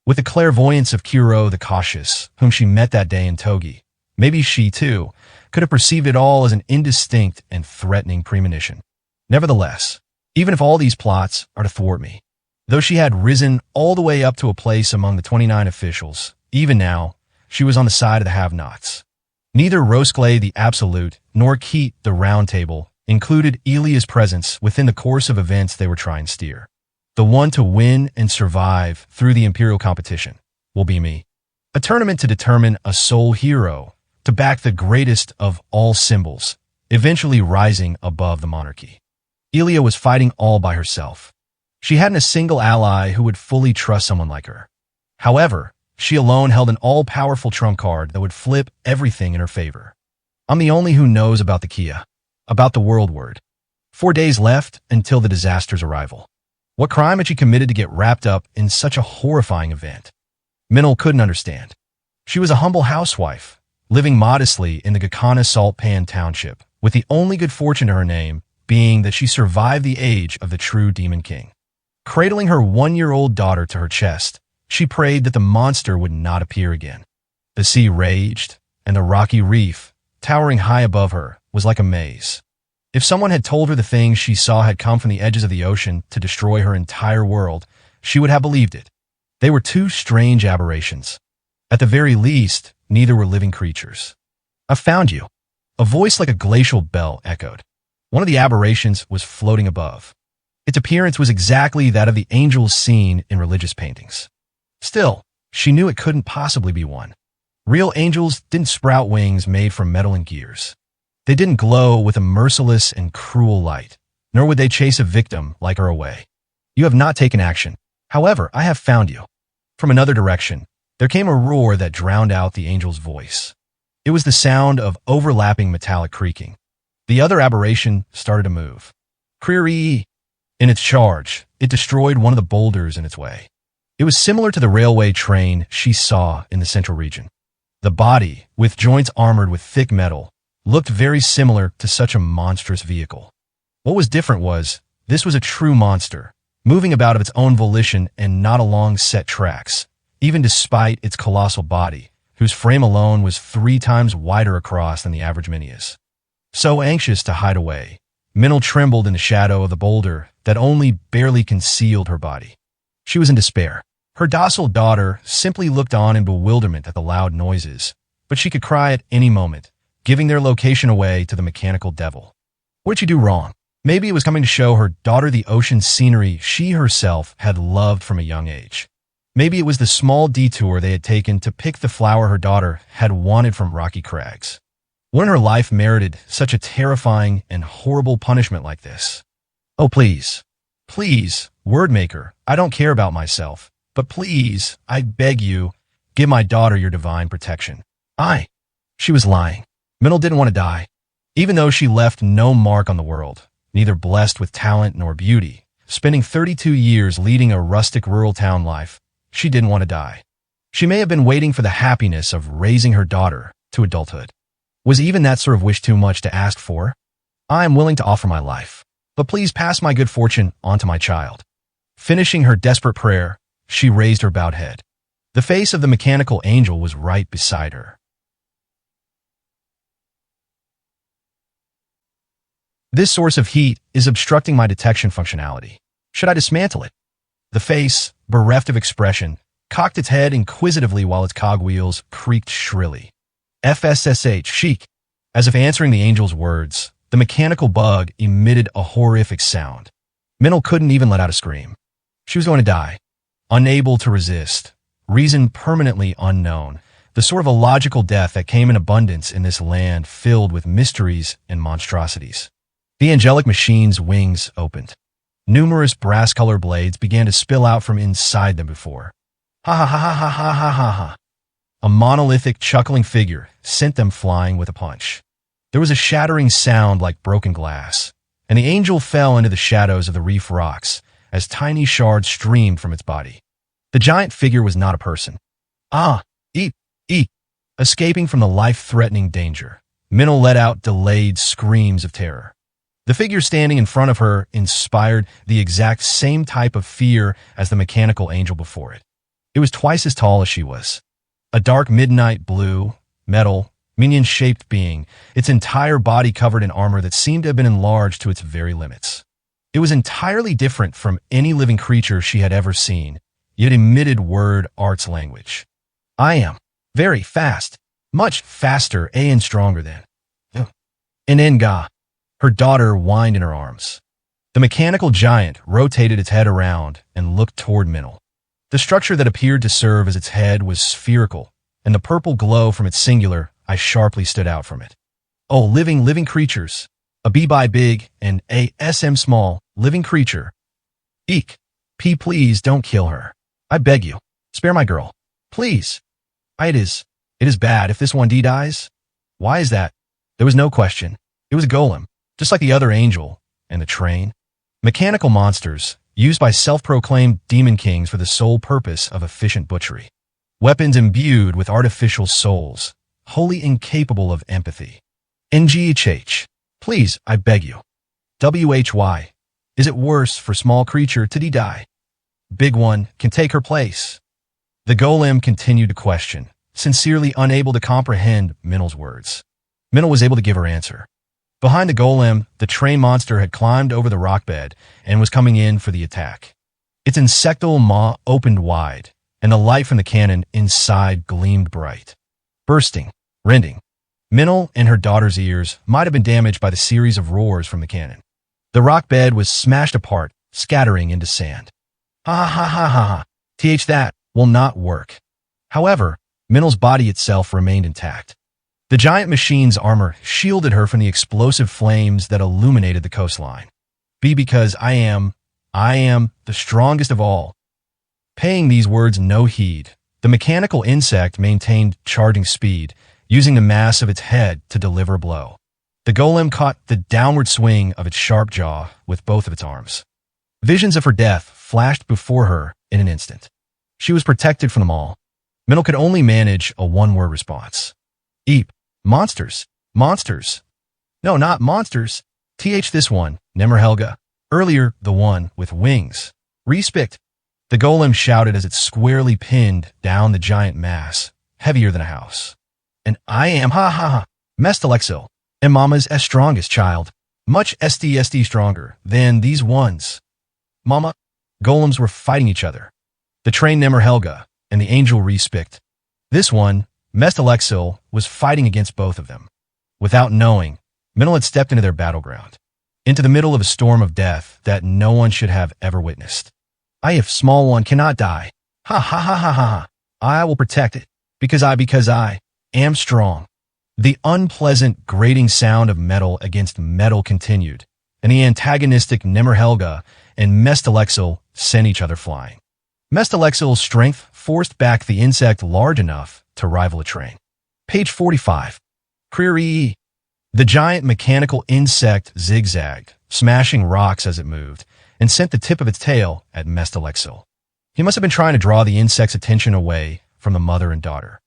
With the clairvoyance of Kuro the Cautious, whom she met that day in Togi, maybe she, too, could have perceived it all as an indistinct and threatening premonition. Nevertheless, even if all these plots are to thwart me, though she had risen all the way up to a place among the 29 officials, even now, she was on the side of the have-nots. Neither Roskle the Absolute nor Keat the Round Table included Ilya's presence within the course of events they were trying to steer. The one to win and survive through the Imperial competition will be me. A tournament to determine a sole hero, to back the greatest of all symbols, eventually rising above the monarchy. Ilya was fighting all by herself. She hadn't a single ally who would fully trust someone like her. However, she alone held an all-powerful trump card that would flip everything in her favor. I'm the only who knows about the Kia, about the World Word. 4 days left until the disaster's arrival. What crime had she committed to get wrapped up in such a horrifying event? Mantle couldn't understand. She was a humble housewife, living modestly in the Gakana Salt Pan Township, with the only good fortune to her name being that she survived the age of the true Demon King. Cradling her 1-year-old daughter to her chest, she prayed that the monster would not appear again. The sea raged, and the rocky reef, towering high above her, was like a maze. If someone had told her the things she saw had come from the edges of the ocean to destroy her entire world, she would have believed it. They were two strange aberrations. At the very least, neither were living creatures. I found you. A voice like a glacial bell echoed. One of the aberrations was floating above. Its appearance was exactly that of the angels seen in religious paintings. Still, she knew it couldn't possibly be one. Real angels didn't sprout wings made from metal and gears. They didn't glow with a merciless and cruel light, nor would they chase a victim like her away. You have not taken action. However, I have found you. From another direction, there came a roar that drowned out the angel's voice. It was the sound of overlapping metallic creaking. The other aberration started to move. Creary! In its charge, it destroyed one of the boulders in its way. It was similar to the railway train she saw in the central region. The body, with joints armored with thick metal, looked very similar to such a monstrous vehicle. What was different was, this was a true monster, moving about of its own volition and not along set tracks, even despite its colossal body, whose frame alone was 3 times wider across than the average Minius. So anxious to hide away, Mantle trembled in the shadow of the boulder that only barely concealed her body. She was in despair. Her docile daughter simply looked on in bewilderment at the loud noises, but she could cry at any moment, giving their location away to the mechanical devil. What did she do wrong? Maybe it was coming to show her daughter the ocean scenery she herself had loved from a young age. Maybe it was the small detour they had taken to pick the flower her daughter had wanted from rocky crags. When her life merited such a terrifying and horrible punishment like this? Oh, please, please, word maker, I don't care about myself, but please, I beg you, give my daughter your divine protection. She was lying. Mantle didn't want to die. Even though she left no mark on the world, neither blessed with talent nor beauty, spending 32 years leading a rustic rural town life, she didn't want to die. She may have been waiting for the happiness of raising her daughter to adulthood. Was even that sort of wish too much to ask for? I am willing to offer my life, but please pass my good fortune on to my child. Finishing her desperate prayer, she raised her bowed head. The face of the mechanical angel was right beside her. This source of heat is obstructing my detection functionality. Should I dismantle it? The face, bereft of expression, cocked its head inquisitively while its cogwheels creaked shrilly. FSSH, chic. As if answering the angel's words, the mechanical bug emitted a horrific sound. Mantle couldn't even let out a scream. She was going to die. Unable to resist. Reason permanently unknown. The sort of illogical death that came in abundance in this land filled with mysteries and monstrosities. The angelic machine's wings opened. Numerous brass-colored blades began to spill out from inside them before. Ha ha ha ha ha ha ha ha. A monolithic, chuckling figure sent them flying with a punch. There was a shattering sound like broken glass, and the angel fell into the shadows of the reef rocks as tiny shards streamed from its body. The giant figure was not a person. Eep. Escaping from the life-threatening danger, Mantle let out delayed screams of terror. The figure standing in front of her inspired the exact same type of fear as the mechanical angel before it. It was twice as tall as she was. A dark midnight blue, metal, minion-shaped being, its entire body covered in armor that seemed to have been enlarged to its very limits. It was entirely different from any living creature she had ever seen, yet emitted word art's language. I am very fast, much faster and stronger than. Enga. Her daughter whined in her arms. The mechanical giant rotated its head around and looked toward Mantle. The structure that appeared to serve as its head was spherical, and the purple glow from its singular eye sharply stood out from it. Oh, living creatures. A B by big and a SM small, living creature. Eek. Please don't kill her. I beg you. Spare my girl. Please. It is bad if this 1D dies. Why is that? There was no question. It was a golem. Just like the other angel and the train. Mechanical monsters, used by self-proclaimed demon kings for the sole purpose of efficient butchery. Weapons imbued with artificial souls, wholly incapable of empathy. NGHH. Please, I beg you. WHY. Is it worse for small creature to die? Big one can take her place. The golem continued to question, sincerely unable to comprehend Mantle's words. Mantle was able to give her answer. Behind the golem, the train monster had climbed over the rock bed and was coming in for the attack. Its insectal maw opened wide, and the light from the cannon inside gleamed bright. Bursting, rending. Mantle and her daughter's ears might have been damaged by the series of roars from the cannon. The rock bed was smashed apart, scattering into sand. Ha ha ha ha ha. That will not work. However, Mantle's body itself remained intact. The giant machine's armor shielded her from the explosive flames that illuminated the coastline. Because I am the strongest of all. Paying these words no heed, the mechanical insect maintained charging speed, using the mass of its head to deliver a blow. The golem caught the downward swing of its sharp jaw with both of its arms. Visions of her death flashed before her in an instant. She was protected from them all. Mantle could only manage a one-word response. Eep. Monsters. Monsters. No, not monsters. This one, Nemmer Helga. Earlier, the one with wings. Respect. The golem shouted as it squarely pinned down the giant mass, heavier than a house. And I am Mestalexil, and Mama's strongest child. Much SD stronger than these ones. Mama. Golems were fighting each other. The train Nemmer Helga and the angel Respect. This one, Mestalexil was fighting against both of them. Without knowing, Mantle had stepped into their battleground, into the middle of a storm of death that no one should have ever witnessed. If small one cannot die. Ha ha ha ha ha. I will protect it, because I am strong. The unpleasant, grating sound of metal against metal continued, and the antagonistic Nimmerhelga and Mestalexil sent each other flying. Mestalexil's strength forced back the insect large enough to rival a train. Page 45. Creary. The giant mechanical insect zigzagged, smashing rocks as it moved, and sent the tip of its tail at Mestalexil. He must have been trying to draw the insect's attention away from the mother and daughter.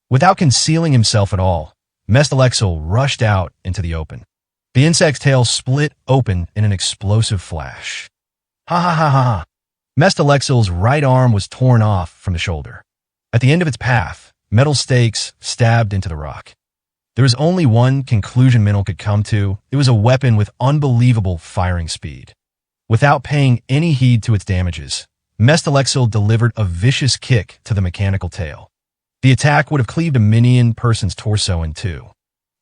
Without concealing himself at all, Mestalexil rushed out into the open. The insect's tail split open in an explosive flash. Ha ha ha ha ha. Mestalexil's right arm was torn off from the shoulder. At the end of its path, metal stakes stabbed into the rock. There was only one conclusion Mantle could come to. It was a weapon with unbelievable firing speed. Without paying any heed to its damages, Mestalexil delivered a vicious kick to the mechanical tail. The attack would have cleaved a minion person's torso in two.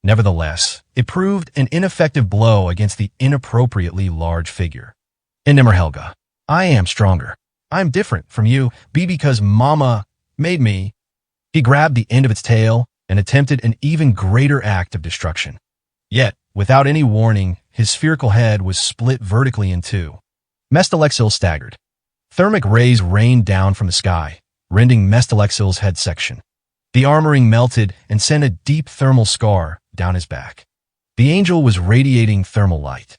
Nevertheless, it proved an ineffective blow against the inappropriately large figure. In Nimmerhelga, I am stronger. I'm different from you, because Mama made me. He grabbed the end of its tail and attempted an even greater act of destruction. Yet, without any warning, his spherical head was split vertically in two. Mestalexil staggered. Thermic rays rained down from the sky, rending Mestalexil's head section. The armoring melted and sent a deep thermal scar down his back. The angel was radiating thermal light.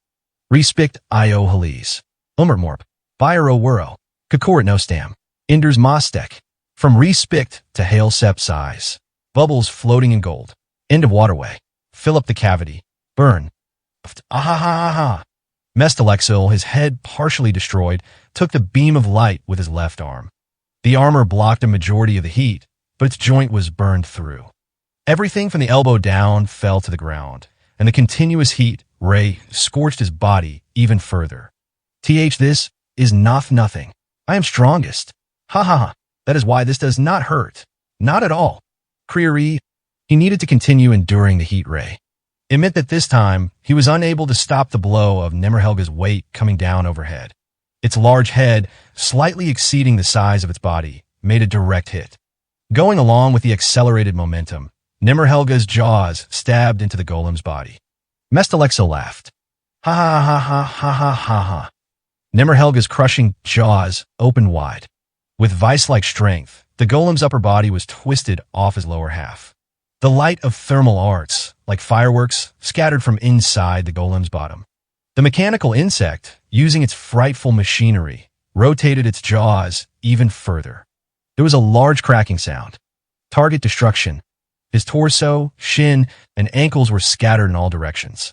Respict io Halise. Ummermorp. Byro Wuro. Kakorit no stam. Inders Mostek. From Respict to Hail Sep size. Bubbles floating in gold. End of waterway. Fill up the cavity. Burn. Ah-ha-ha-ha-ha. Mestalexil, his head partially destroyed, took the beam of light with his left arm. The armor blocked a majority of the heat, but its joint was burned through. Everything from the elbow down fell to the ground, and the continuous heat ray scorched his body even further. This is nothing. I am strongest. Ha ha ha. That is why this does not hurt. Not at all. Creary. He needed to continue enduring the heat ray. It meant that this time, he was unable to stop the blow of Nimmerhelga's weight coming down overhead. Its large head, slightly exceeding the size of its body, made a direct hit. Going along with the accelerated momentum, Nimmerhelga's jaws stabbed into the golem's body. Mestalexil laughed. Ha ha ha ha ha ha ha ha. Nimmerhelga's crushing jaws opened wide. With vice-like strength, the golem's upper body was twisted off his lower half. The light of thermal arts, like fireworks, scattered from inside the golem's bottom. The mechanical insect, using its frightful machinery, rotated its jaws even further. There was a large cracking sound. Target destruction. His torso, shin, and ankles were scattered in all directions.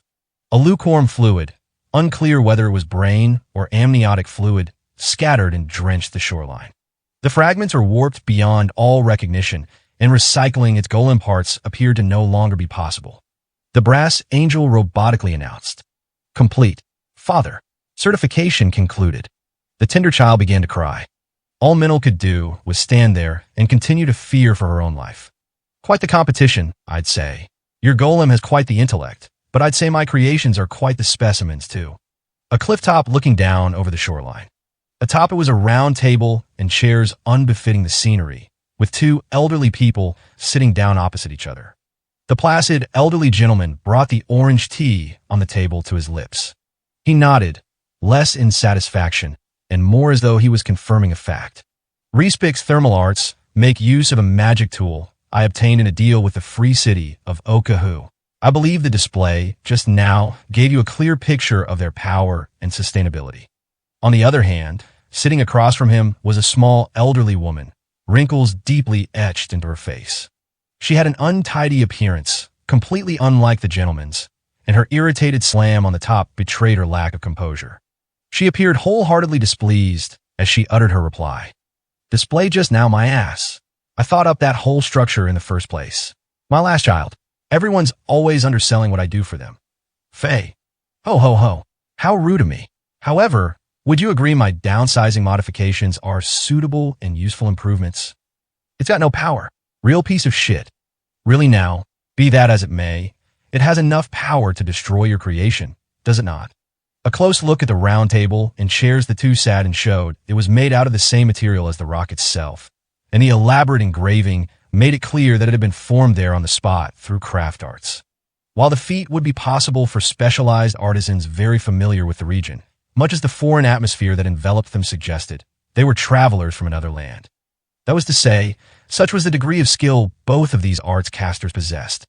A lukewarm fluid, unclear whether it was brain or amniotic fluid, scattered and drenched the shoreline. The fragments were warped beyond all recognition, and recycling its golem parts appeared to no longer be possible. The brass angel robotically announced, "Complete. Father." Certification concluded. The tender child began to cry. All Mantle could do was stand there and continue to fear for her own life. Quite the competition, I'd say. Your golem has quite the intellect, but I'd say my creations are quite the specimens, too. A clifftop looking down over the shoreline. Atop it was a round table and chairs unbefitting the scenery, with two elderly people sitting down opposite each other. The placid, elderly gentleman brought the orange tea on the table to his lips. He nodded, less in satisfaction, and more as though he was confirming a fact. Respic's thermal arts make use of a magic tool I obtained in a deal with the free city of Okahu. I believe the display, just now, gave you a clear picture of their power and sustainability. On the other hand, sitting across from him was a small, elderly woman, wrinkles deeply etched into her face. She had an untidy appearance, completely unlike the gentleman's, and her irritated slam on the top betrayed her lack of composure. She appeared wholeheartedly displeased as she uttered her reply. Display just now my ass. I thought up that whole structure in the first place. My last child. Everyone's always underselling what I do for them. Faye. Ho ho ho. How rude of me. However, would you agree my downsizing modifications are suitable and useful improvements? It's got no power. Real piece of shit. Really now, be that as it may, it has enough power to destroy your creation, does it not? A close look at the round table and chairs the two sat and showed it was made out of the same material as the rock itself, and the elaborate engraving made it clear that it had been formed there on the spot through craft arts. While the feat would be possible for specialized artisans very familiar with the region, much as the foreign atmosphere that enveloped them suggested, they were travelers from another land. That was to say, such was the degree of skill both of these arts casters possessed.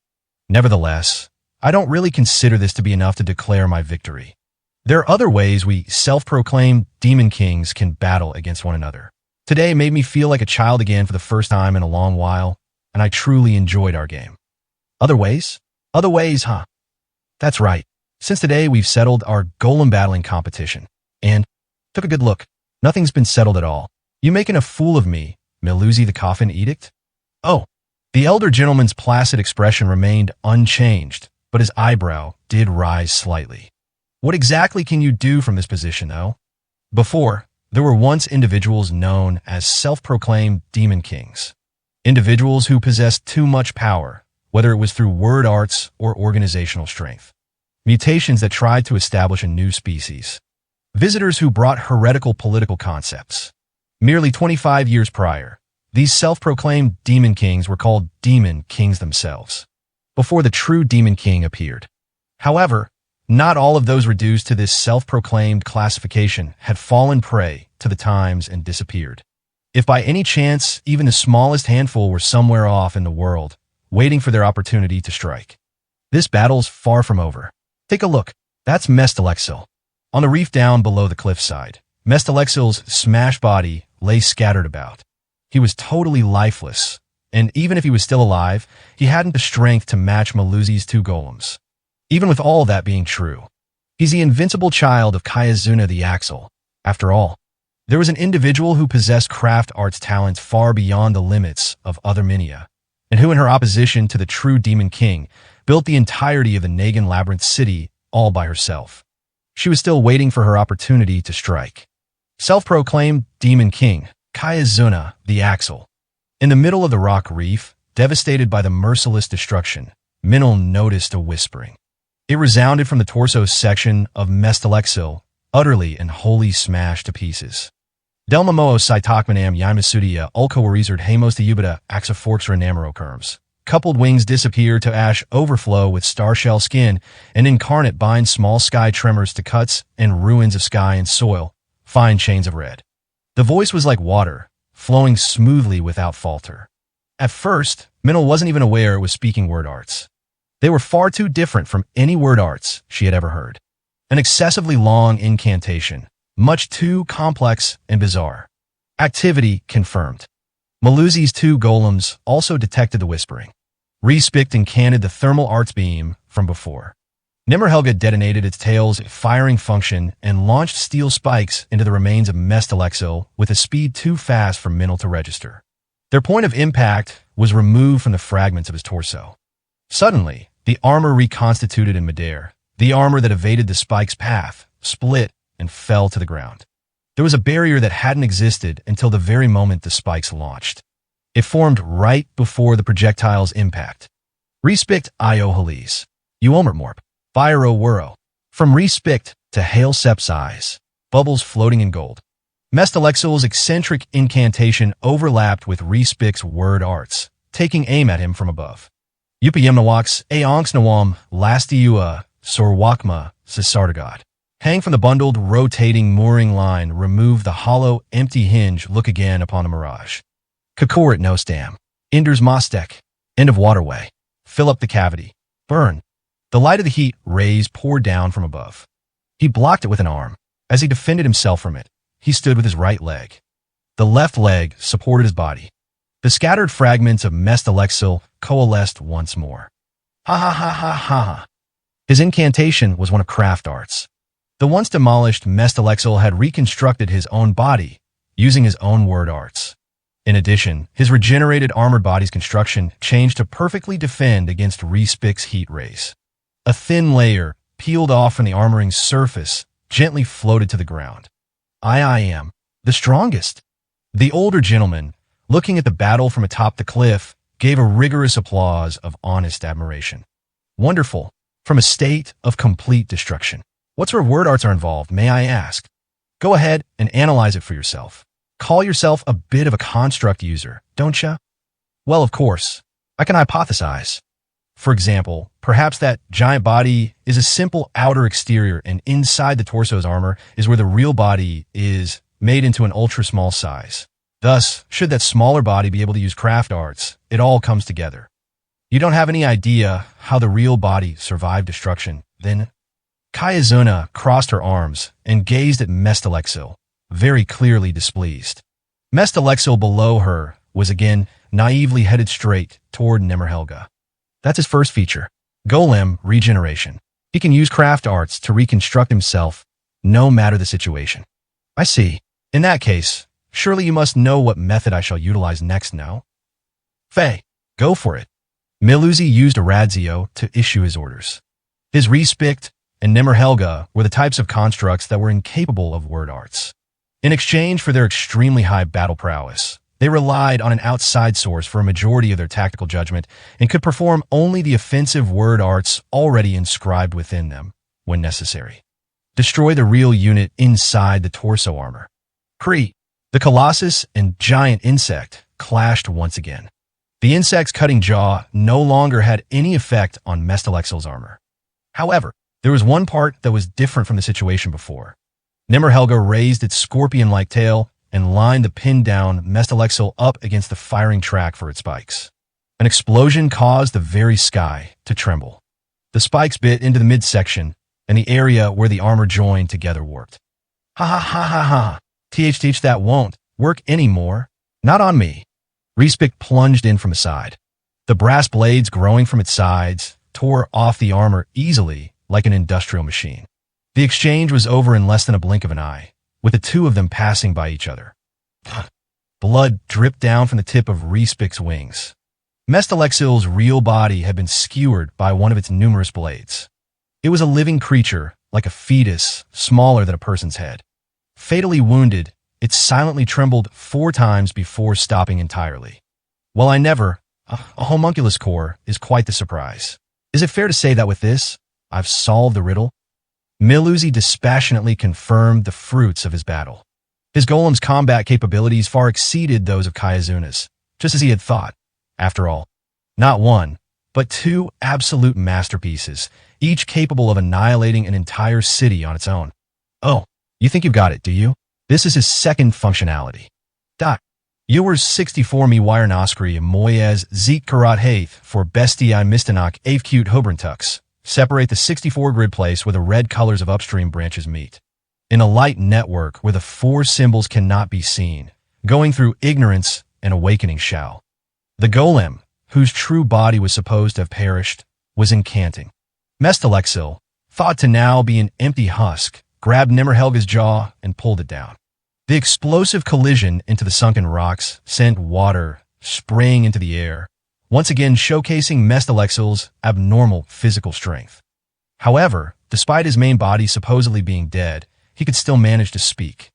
Nevertheless, I don't really consider this to be enough to declare my victory. There are other ways we self-proclaimed demon kings can battle against one another. Today made me feel like a child again for the first time in a long while, and I truly enjoyed our game. Other ways? Other ways, huh? That's right. Since today we've settled our golem battling competition. And, took a good look, nothing's been settled at all. You making a fool of me, Melusi the Coffin Edict? Oh, the elder gentleman's placid expression remained unchanged, but his eyebrow did rise slightly. What exactly can you do from this position, though? Before, there were once individuals known as self-proclaimed demon kings. Individuals who possessed too much power, whether it was through word arts or organizational strength. Mutations that tried to establish a new species. Visitors who brought heretical political concepts. Merely 25 years prior, these self-proclaimed demon kings were called demon kings themselves, before the true demon king appeared. However, not all of those reduced to this self-proclaimed classification had fallen prey to the times and disappeared. If by any chance even the smallest handful were somewhere off in the world, waiting for their opportunity to strike. This battle's far from over. Take a look. That's Mestalexil. On the reef down below the cliffside, Mestalexil's smashed body lay scattered about. He was totally lifeless, and even if he was still alive, he hadn't the strength to match Melusi's two golems. Even with all that being true, he's the invincible child of Kayazuna the Axle. After all, there was an individual who possessed craft arts talents far beyond the limits of other Minia, and who in her opposition to the true Demon King, built the entirety of the Nagan Labyrinth city all by herself. She was still waiting for her opportunity to strike. Self-proclaimed Demon King, Kayazuna the Axle. In the middle of the rock reef, devastated by the merciless destruction, Mantle noticed a whispering. It resounded from the torso section of Mestalexil, utterly and wholly smashed to pieces. Delmamoo Cytokmanam Yimasudia Ulkowarizard Hamos the Ubida Axaforxra Namerokerms. Coupled wings disappear to ash overflow with starshell skin, and incarnate bind small sky tremors to cuts and ruins of sky and soil, fine chains of red. The voice was like water, flowing smoothly without falter. At first, Mantle wasn't even aware it was speaking word arts. They were far too different from any word arts she had ever heard. An excessively long incantation, much too complex and bizarre. Activity confirmed. Melusi's two golems also detected the whispering. Respicked and canted the thermal arts beam from before. Nimmerhelga detonated its tail's firing function and launched steel spikes into the remains of Mestalexil with a speed too fast for Mantle to register. Their point of impact was removed from the fragments of his torso. Suddenly, the armor reconstituted in midair. The armor that evaded the spike's path split and fell to the ground. There was a barrier that hadn't existed until the very moment the spikes launched. It formed right before the projectile's impact. Respicked Io Halise. Uomertmorp. Fire-o Wuro. From Respicked to Hail Sep's eyes. Bubbles floating in gold. Mestalexil's eccentric incantation overlapped with Respict's word arts, taking aim at him from above. Upayemnawax Aonksnawam Lastiua Sorwakma Sisardagad. Hang from the bundled, rotating mooring line, remove the hollow, empty hinge, look again upon the mirage. Kakorit Nostam. Inders Mostek. End of waterway. Fill up the cavity. Burn. The light of the heat rays poured down from above. He blocked it with an arm. As he defended himself from it, he stood with his right leg. The left leg supported his body. The scattered fragments of Mestalexil coalesced once more. Ha ha ha ha ha. His incantation was one of craft arts. The once demolished Mestalexil had reconstructed his own body, using his own word arts. In addition, his regenerated armored body's construction changed to perfectly defend against Respick's heat rays. A thin layer, peeled off from the armoring's surface, gently floated to the ground. I am the strongest. The older gentleman, looking at the battle from atop the cliff, gave a rigorous applause of honest admiration. Wonderful. From a state of complete destruction. What sort of word arts are involved, may I ask? Go ahead and analyze it for yourself. Call yourself a bit of a construct user, don't ya? Well, of course, I can hypothesize. For example, perhaps that giant body is a simple outer exterior, and inside the torso's armor is where the real body is made into an ultra-small size. Thus, should that smaller body be able to use craft arts, it all comes together. You don't have any idea how the real body survived destruction, then? Kayazuna crossed her arms and gazed at Mestalexil, very clearly displeased. Mestalexil below her was again naively headed straight toward Nimmerhelga. That's his first feature, Golem regeneration. He can use craft arts to reconstruct himself, no matter the situation. I see. In that case, surely you must know what method I shall utilize next, no? Faye, go for it. Miluzi used a Radzio to issue his orders. His Respict and Nimmerhelga were the types of constructs that were incapable of word arts. In exchange for their extremely high battle prowess, they relied on an outside source for a majority of their tactical judgment and could perform only the offensive word arts already inscribed within them, when necessary. Destroy the real unit inside the torso armor. Kree, the Colossus and giant insect clashed once again. The insect's cutting jaw no longer had any effect on Mestalexil's armor. However, there was one part that was different from the situation before. Nimmerhelga raised its scorpion-like tail and lined the pinned-down Mestalexil up against the firing track for its spikes. An explosion caused the very sky to tremble. The spikes bit into the midsection, and the area where the armor joined together warped. Ha ha ha ha ha! THTH, that won't work anymore. Not on me. Respic plunged in from the side. The brass blades growing from its sides tore off the armor easily like an industrial machine. The exchange was over in less than a blink of an eye, with the two of them passing by each other. Blood dripped down from the tip of Respic's wings. Mestalexil's real body had been skewered by one of its numerous blades. It was a living creature, like a fetus, smaller than a person's head. Fatally wounded, it silently trembled 4 times before stopping entirely. Well, a homunculus core is quite the surprise. Is it fair to say that with this, I've solved the riddle? Miluzi dispassionately confirmed the fruits of his battle. His golem's combat capabilities far exceeded those of Kayazuna's, just as he had thought. After all, not one, but 2 absolute masterpieces, each capable of annihilating an entire city on its own. Oh, you think you've got it, do you? This is his second functionality. Ewers 64 mi wire noskri moyes zeek karat haith for bestii mistanak avecute hobrentux. Separate the 64 grid place where the red colors of upstream branches meet. In a light network where the 4 symbols cannot be seen, going through ignorance and awakening shall. The golem, whose true body was supposed to have perished, was incanting. Mestalexil, thought to now be an empty husk, grabbed Nimmerhelga's jaw and pulled it down. The explosive collision into the sunken rocks sent water spraying into the air, once again showcasing Mestalexil's abnormal physical strength. However, despite his main body supposedly being dead, he could still manage to speak.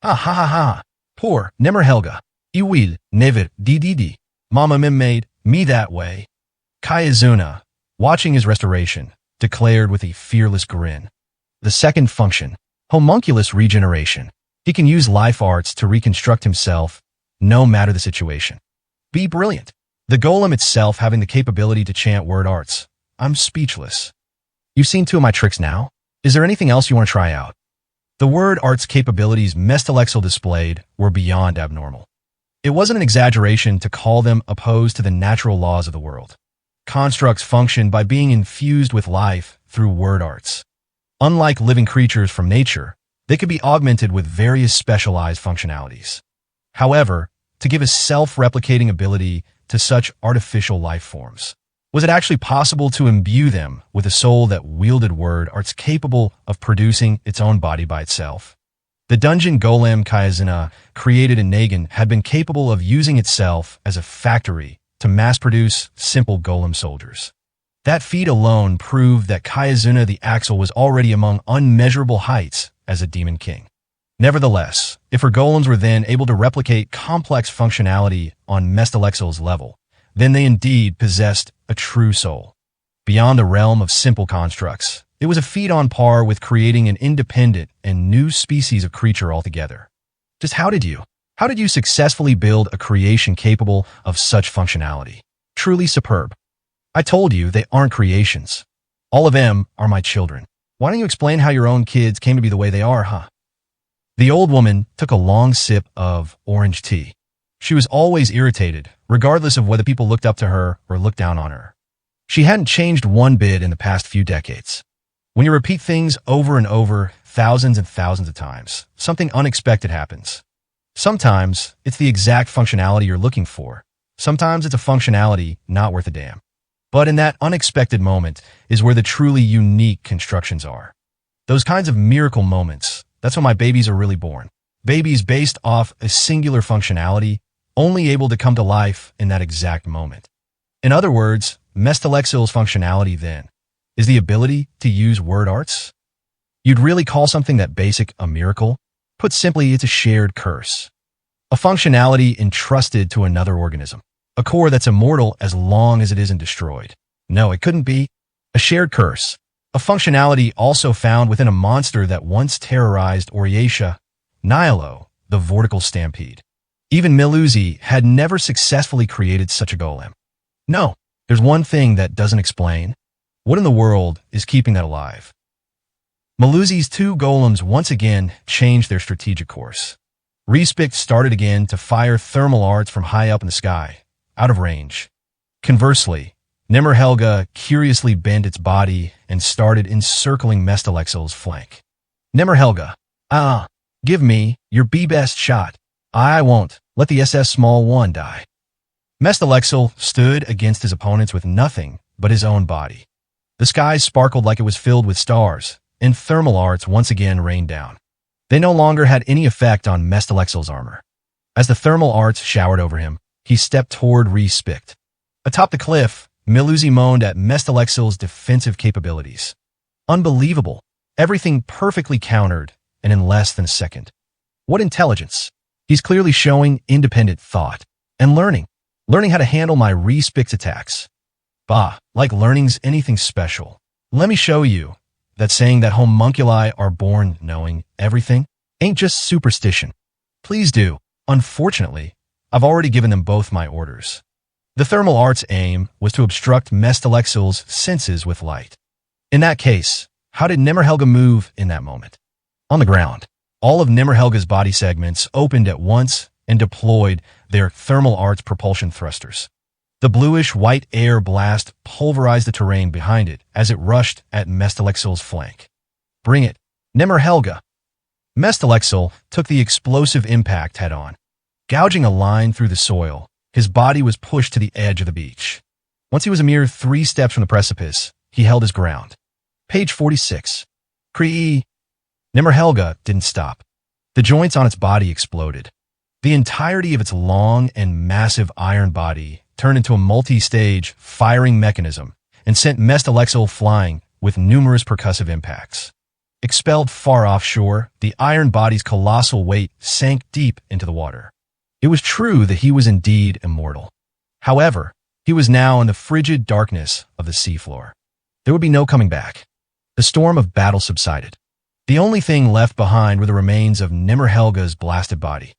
Ah ha ha ha! Poor Nimmerhelga! Iwil, never, ddd. Mama made me that way. Kayazuna, watching his restoration, declared with a fearless grin. The second function, homunculus regeneration. He can use life arts to reconstruct himself, no matter the situation. Be brilliant. The golem itself having the capability to chant word arts. I'm speechless. You've seen 2 of my tricks now? Is there anything else you want to try out? The word arts capabilities Mestalexil displayed were beyond abnormal. It wasn't an exaggeration to call them opposed to the natural laws of the world. Constructs function by being infused with life through word arts. Unlike living creatures from nature, they could be augmented with various specialized functionalities. However, to give a self-replicating ability to such artificial life forms, was it actually possible to imbue them with a soul that wielded word arts capable of producing its own body by itself? The dungeon golem Kayazuna created in Nagin had been capable of using itself as a factory to mass-produce simple golem soldiers. That feat alone proved that Kayazuna the Axle was already among unmeasurable heights as a demon king. Nevertheless, if her golems were then able to replicate complex functionality on Mestalexil's level, then they indeed possessed a true soul. Beyond the realm of simple constructs, it was a feat on par with creating an independent and new species of creature altogether. Just how did you successfully build a creation capable of such functionality? Truly superb. I told you they aren't creations. All of them are my children. Why don't you explain how your own kids came to be the way they are, huh? The old woman took a long sip of orange tea. She was always irritated, regardless of whether people looked up to her or looked down on her. She hadn't changed one bit in the past few decades. When you repeat things over and over, thousands and thousands of times, something unexpected happens. Sometimes it's the exact functionality you're looking for. Sometimes it's a functionality not worth a damn. But in that unexpected moment is where the truly unique constructions are. Those kinds of miracle moments, that's when my babies are really born. Babies based off a singular functionality, only able to come to life in that exact moment. In other words, Mestalexil's functionality then is the ability to use word arts. You'd really call something that basic a miracle? Put simply, it's a shared curse. A functionality entrusted to another organism. A core that's immortal as long as it isn't destroyed. No, it couldn't be. A shared curse. A functionality also found within a monster that once terrorized Oriatia, Nihilo, the vortical stampede. Even Miluzi had never successfully created such a golem. No, there's one thing that doesn't explain. What in the world is keeping that alive? Miluzi's two golems once again changed their strategic course. Respik started again to fire thermal arts from high up in the sky, out of range. Conversely, Nimmerhelga curiously bent its body and started encircling Mestalexil's flank. Nimmerhelga, give me your best shot. I won't let the SS Small One die. Mestalexil stood against his opponents with nothing but his own body. The sky sparkled like it was filled with stars, and thermal arts once again rained down. They no longer had any effect on Mestalexil's armor. As the thermal arts showered over him, he stepped toward Respik. Atop the cliff, Miluzi moaned at Mestalexil's defensive capabilities. Unbelievable. Everything perfectly countered, and in less than a second. What intelligence. He's clearly showing independent thought and learning how to handle my Respik's attacks. Bah, like learning's anything special. Let me show you that saying that homunculi are born knowing everything ain't just superstition. Please do. Unfortunately, I've already given them both my orders. The thermal art's aim was to obstruct Mestalexil's senses with light. In that case, how did Nimmerhelga move in that moment? On the ground. All of Nimmerhelga's body segments opened at once and deployed their thermal arts propulsion thrusters. The bluish-white air blast pulverized the terrain behind it as it rushed at Mestalexil's flank. Bring it, Nimmerhelga! Mestalexil took the explosive impact head-on. Gouging a line through the soil, his body was pushed to the edge of the beach. Once he was a mere 3 steps from the precipice, he held his ground. Page 46. Kree. Nimmerhelga didn't stop. The joints on its body exploded. The entirety of its long and massive iron body turned into a multi-stage firing mechanism and sent Mestalexil flying with numerous percussive impacts. Expelled far offshore, the iron body's colossal weight sank deep into the water. It was true that he was indeed immortal. However, he was now in the frigid darkness of the seafloor. There would be no coming back. The storm of battle subsided. The only thing left behind were the remains of Nimmerhelga's blasted body.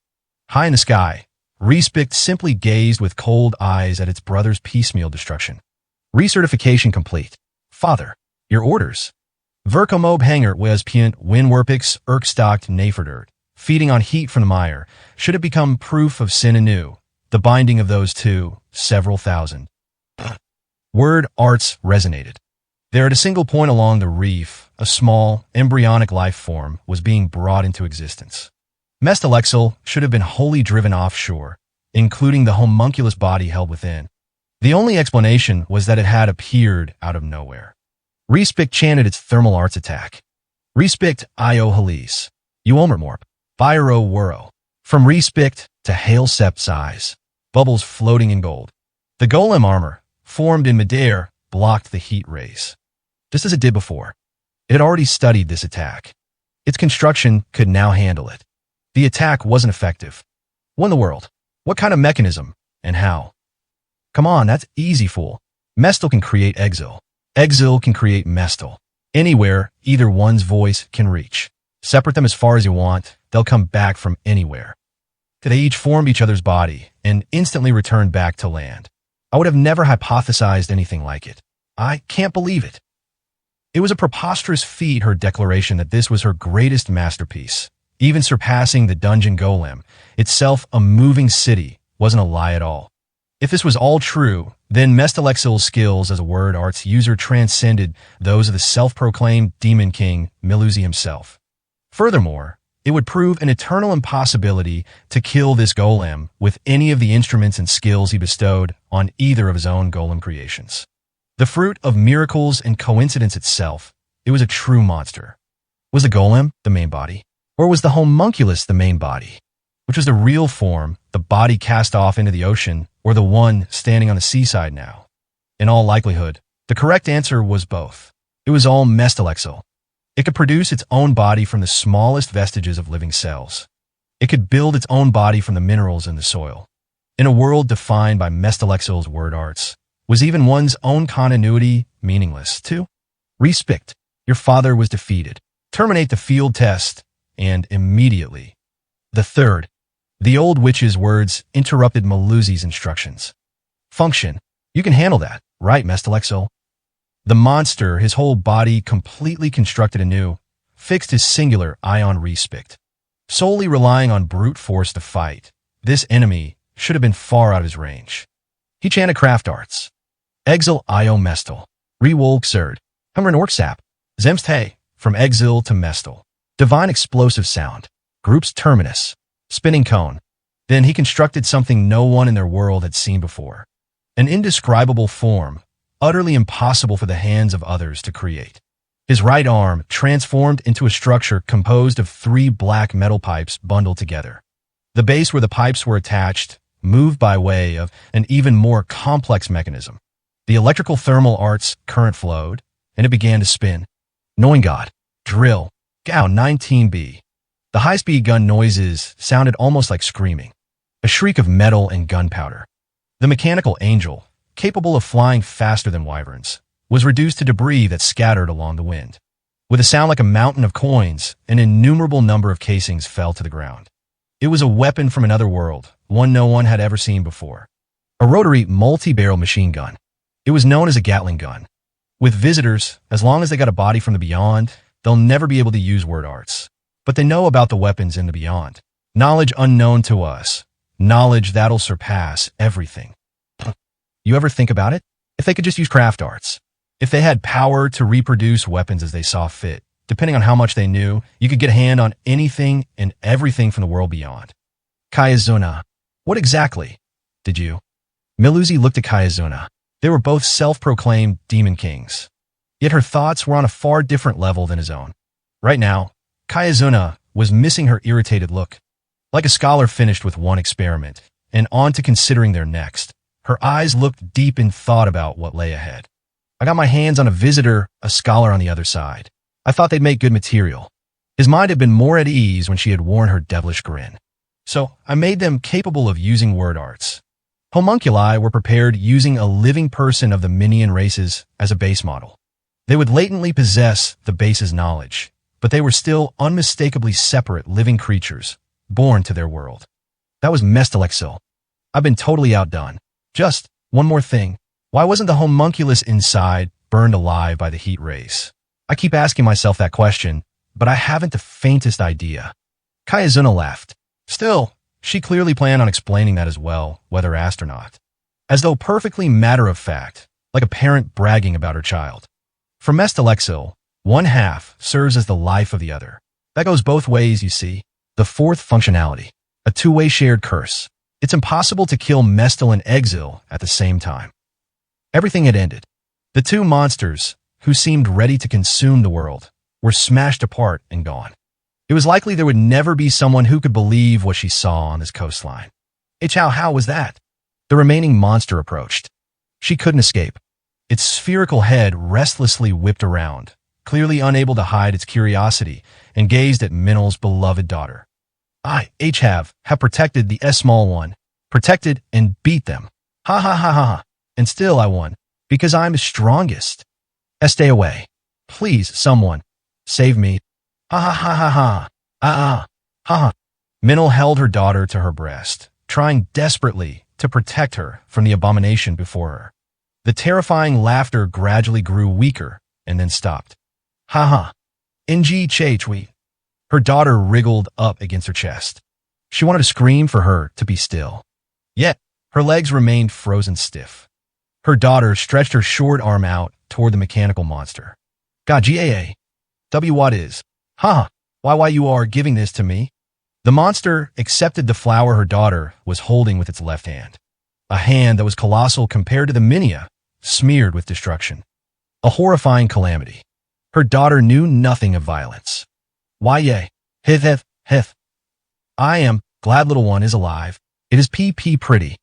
High in the sky, Respik simply gazed with cold eyes at its brother's piecemeal destruction. Recertification complete. Father, your orders. Verkomob hanger was pient winwerpix erkstocked naferdert, feeding on heat from the mire. Should it become proof of sin anew, the binding of those two, several thousand. Word arts resonated. There at a single point along the reef, a small, embryonic life form was being brought into existence. Mestalexil should have been wholly driven offshore, including the homunculus body held within. The only explanation was that it had appeared out of nowhere. Respik chanted its thermal arts attack. Respikt io halise. Uomermorp. Byro wuro. From Respikt to Hail Sept's eyes. Bubbles floating in gold. The golem armor, formed in midair, blocked the heat rays. Just as it did before. It had already studied this attack. Its construction could now handle it. The attack wasn't effective. What in the world? What kind of mechanism? And how? Come on, that's easy, fool. Mestle can create Exil. Exil can create Mestle. Anywhere, either one's voice can reach. Separate them as far as you want, they'll come back from anywhere. They each formed each other's body and instantly returned back to land. I would have never hypothesized anything like it. I can't believe it. It was a preposterous feat, her declaration that this was her greatest masterpiece. Even surpassing the dungeon golem, itself a moving city, wasn't a lie at all. If this was all true, then Mestelexil's skills as a word arts user transcended those of the self-proclaimed Demon King, Melusi himself. Furthermore, it would prove an eternal impossibility to kill this golem with any of the instruments and skills he bestowed on either of his own golem creations. The fruit of miracles and coincidence itself, it was a true monster. Was the golem the main body? Or was the homunculus the main body? Which was the real form, the body cast off into the ocean, or the one standing on the seaside now? In all likelihood, the correct answer was both. It was all Mestelexil. It could produce its own body from the smallest vestiges of living cells. It could build its own body from the minerals in the soil. In a world defined by Mestelexil's word arts, was even one's own continuity meaningless, too? Respect. Your father was defeated. Terminate the field test, and immediately. The third. The old witch's words interrupted Melusi's instructions. Function. You can handle that, right, Mestelexil? The monster, his whole body completely constructed anew, fixed his singular ion respect. Solely relying on brute force to fight, this enemy should have been far out of his range. He chanted craft arts. Exil io Mestel. Rewolk Serd. Humrin Orksap. Zemst from Exil to Mestel. Divine explosive sound. Group's terminus. Spinning cone. Then he constructed something no one in their world had seen before. An indescribable form, utterly impossible for the hands of others to create. His right arm transformed into a structure composed of 3 black metal pipes bundled together. The base where the pipes were attached moved by way of an even more complex mechanism. The electrical thermal arts current flowed, and it began to spin. Knowing God. Drill. Gao 19B. The high-speed gun noises sounded almost like screaming. A shriek of metal and gunpowder. The mechanical angel, capable of flying faster than wyverns, was reduced to debris that scattered along the wind. With a sound like a mountain of coins, an innumerable number of casings fell to the ground. It was a weapon from another world, one no one had ever seen before. A rotary multi-barrel machine gun. It was known as a Gatling gun. With visitors, as long as they got a body from the beyond, they'll never be able to use word arts. But they know about the weapons in the beyond. Knowledge unknown to us. Knowledge that'll surpass everything. You ever think about it? If they could just use craft arts. If they had power to reproduce weapons as they saw fit, depending on how much they knew, you could get a hand on anything and everything from the world beyond. Kayazuna. What exactly did you? Melusi looked at Kayazuna. They were both self-proclaimed demon kings. Yet her thoughts were on a far different level than his own. Right now, Kayazuna was missing her irritated look. Like a scholar finished with one experiment, and on to considering their next, her eyes looked deep in thought about what lay ahead. I got my hands on a visitor, a scholar on the other side. I thought they'd make good material. His mind had been more at ease when she had worn her devilish grin. So I made them capable of using word arts. Homunculi were prepared using a living person of the minion races as a base model. They would latently possess the base's knowledge, but they were still unmistakably separate living creatures, born to their world. That was Mestelexil. I've been totally outdone. Just one more thing. Why wasn't the homunculus inside burned alive by the heat rays? I keep asking myself that question, but I haven't the faintest idea. Kayazuna laughed. Still, she clearly planned on explaining that as well, whether asked or not. As though perfectly matter-of-fact, like a parent bragging about her child. For Mestelexil, one half serves as the life of the other. That goes both ways, you see. The fourth functionality, a two-way shared curse. It's impossible to kill Mestel and Exil at the same time. Everything had ended. The two monsters, who seemed ready to consume the world, were smashed apart and gone. It was likely there would never be someone who could believe what she saw on this coastline. How was that? The remaining monster approached. She couldn't escape. Its spherical head restlessly whipped around, clearly unable to hide its curiosity, and gazed at Minel's beloved daughter. I have protected the S-small one, protected and beat them. Ha ha ha ha ha. And still I won, because I'm strongest. Stay away. Please, someone. Save me. Ha ha ha ha ha. Ah ah. Ha ha. Mantle held her daughter to her breast, trying desperately to protect her from the abomination before her. The terrifying laughter gradually grew weaker and then stopped. Ha ha. Ng Chwe. Her daughter wriggled up against her chest. She wanted to scream for her to be still. Yet, her legs remained frozen stiff. Her daughter stretched her short arm out toward the mechanical monster. God, GAA. W what is? Ha! Why you are giving this to me? The monster accepted the flower her daughter was holding with its left hand. A hand that was colossal compared to the Minia, smeared with destruction. A horrifying calamity. Her daughter knew nothing of violence. Why yea? Hith. I am glad little one is alive. It is PP pretty.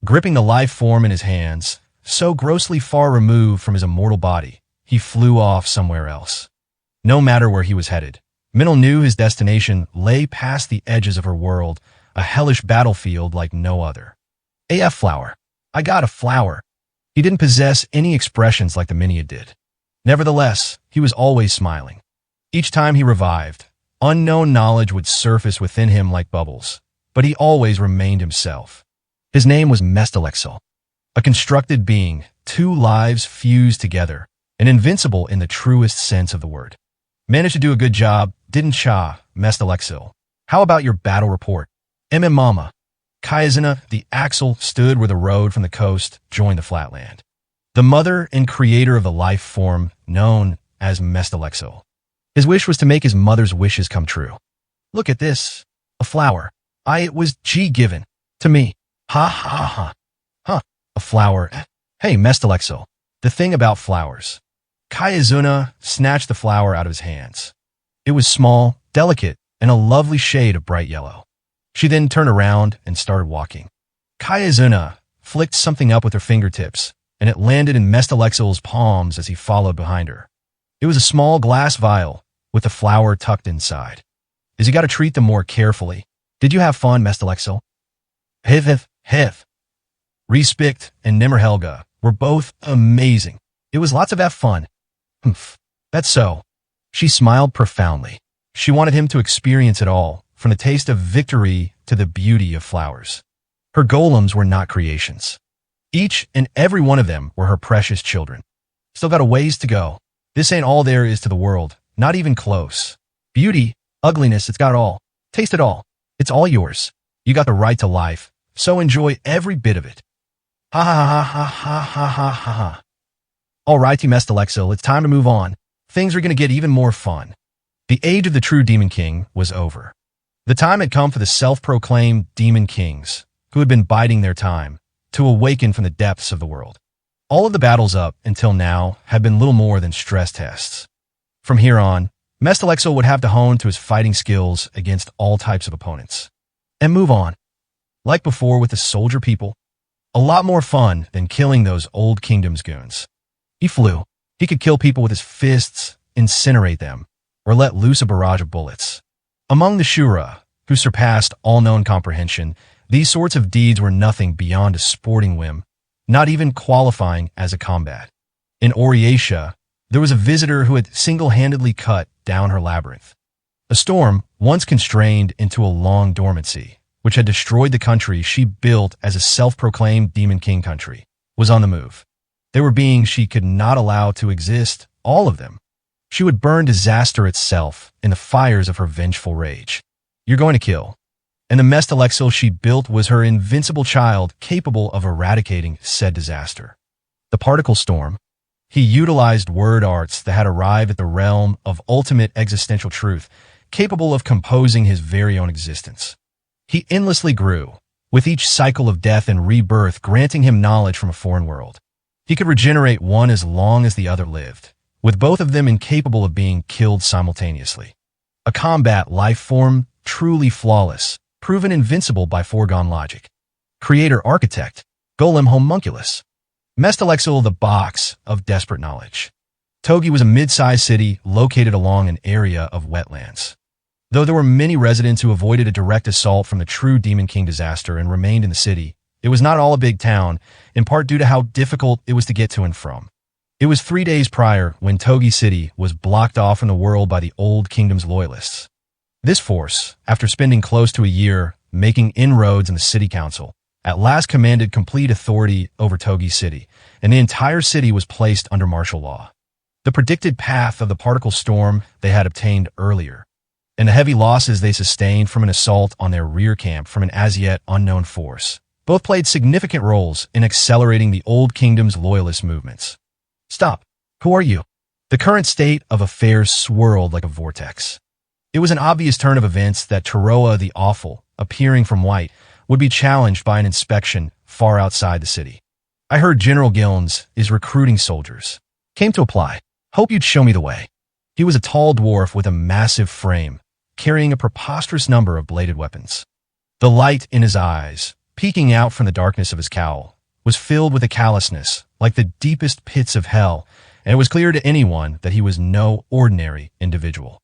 Gripping the life form in his hands, so grossly far removed from his immortal body, he flew off somewhere else. No matter where he was headed, Mantle knew his destination lay past the edges of her world, a hellish battlefield like no other. AF flower. I got a flower. He didn't possess any expressions like the Minia did. Nevertheless, he was always smiling. Each time he revived, unknown knowledge would surface within him like bubbles, but he always remained himself. His name was Mestalexel, a constructed being, two lives fused together, and invincible in the truest sense of the word. Managed to do a good job, didn't cha, Mestalexel? How about your battle report? Mama. Kayazina, the axle, stood where the road from the coast joined the flatland. The mother and creator of the life form known as Mestalexel. His wish was to make his mother's wishes come true. Look at this. A flower. It was given to me. Ha ha ha. Huh. A flower. Hey, Mestalexel. The thing about flowers. Kayazuna snatched the flower out of his hands. It was small, delicate, and a lovely shade of bright yellow. She then turned around and started walking. Kayazuna flicked something up with her fingertips, and it landed in Mestalexel's palms as he followed behind her. It was a small glass vial with the flower tucked inside. As you got to treat them more carefully. Did you have fun, Mestalexel? Hith. Respect and Nimmerhelga were both amazing. It was lots of F fun. Humph. That's so. She smiled profoundly. She wanted him to experience it all, from the taste of victory to the beauty of flowers. Her golems were not creations. Each and every one of them were her precious children. Still got a ways to go. This ain't all there is to the world, not even close. Beauty, ugliness, it's got it all. Taste it all. It's all yours. You got the right to life, so enjoy every bit of it. Ha ha ha ha ha ha ha ha ha. Alrighty, Mestalexel, it's time to move on. Things are gonna get even more fun. The age of the true Demon King was over. The time had come for the self-proclaimed Demon Kings, who had been biding their time, to awaken from the depths of the world. All of the battles up until now had been little more than stress tests. From here on, Mestalexel would have to hone to his fighting skills against all types of opponents. And move on. Like before with the soldier people, a lot more fun than killing those old kingdom's goons. He flew. He could kill people with his fists, incinerate them, or let loose a barrage of bullets. Among the Shura, who surpassed all known comprehension, these sorts of deeds were nothing beyond a sporting whim, not even qualifying as a combat. In Oriatia, there was a visitor who had single-handedly cut down her labyrinth. A storm, once constrained into a long dormancy, which had destroyed the country she built as a self-proclaimed Demon King country, was on the move. They were beings she could not allow to exist, all of them. She would burn disaster itself in the fires of her vengeful rage. You're going to kill. And the Mestalexel she built was her invincible child capable of eradicating said disaster. The particle storm. He utilized word arts that had arrived at the realm of ultimate existential truth, capable of composing his very own existence. He endlessly grew, with each cycle of death and rebirth granting him knowledge from a foreign world. He could regenerate one as long as the other lived, with both of them incapable of being killed simultaneously. A combat life form truly flawless, proven invincible by foregone logic. Creator architect, golem homunculus. Mestalexel, the box of desperate knowledge. Togi was a mid-sized city located along an area of wetlands. Though there were many residents who avoided a direct assault from the true Demon King disaster and remained in the city, it was not all a big town, in part due to how difficult it was to get to and from. It was 3 days prior when Togi City was blocked off from the world by the Old Kingdom's loyalists. This force, after spending close to a year making inroads in the city council, at last commanded complete authority over Togi City, and the entire city was placed under martial law. The predicted path of the particle storm they had obtained earlier, and the heavy losses they sustained from an assault on their rear camp from an as-yet unknown force, both played significant roles in accelerating the Old Kingdom's loyalist movements. Stop. Who are you? The current state of affairs swirled like a vortex. It was an obvious turn of events that Taroa the Awful, appearing from white, would be challenged by an inspection far outside the city. I heard General Gilnes is recruiting soldiers. Came to apply. Hope you'd show me the way. He was a tall dwarf with a massive frame, carrying a preposterous number of bladed weapons. The light in his eyes, peeking out from the darkness of his cowl, was filled with a callousness like the deepest pits of hell, and it was clear to anyone that he was no ordinary individual.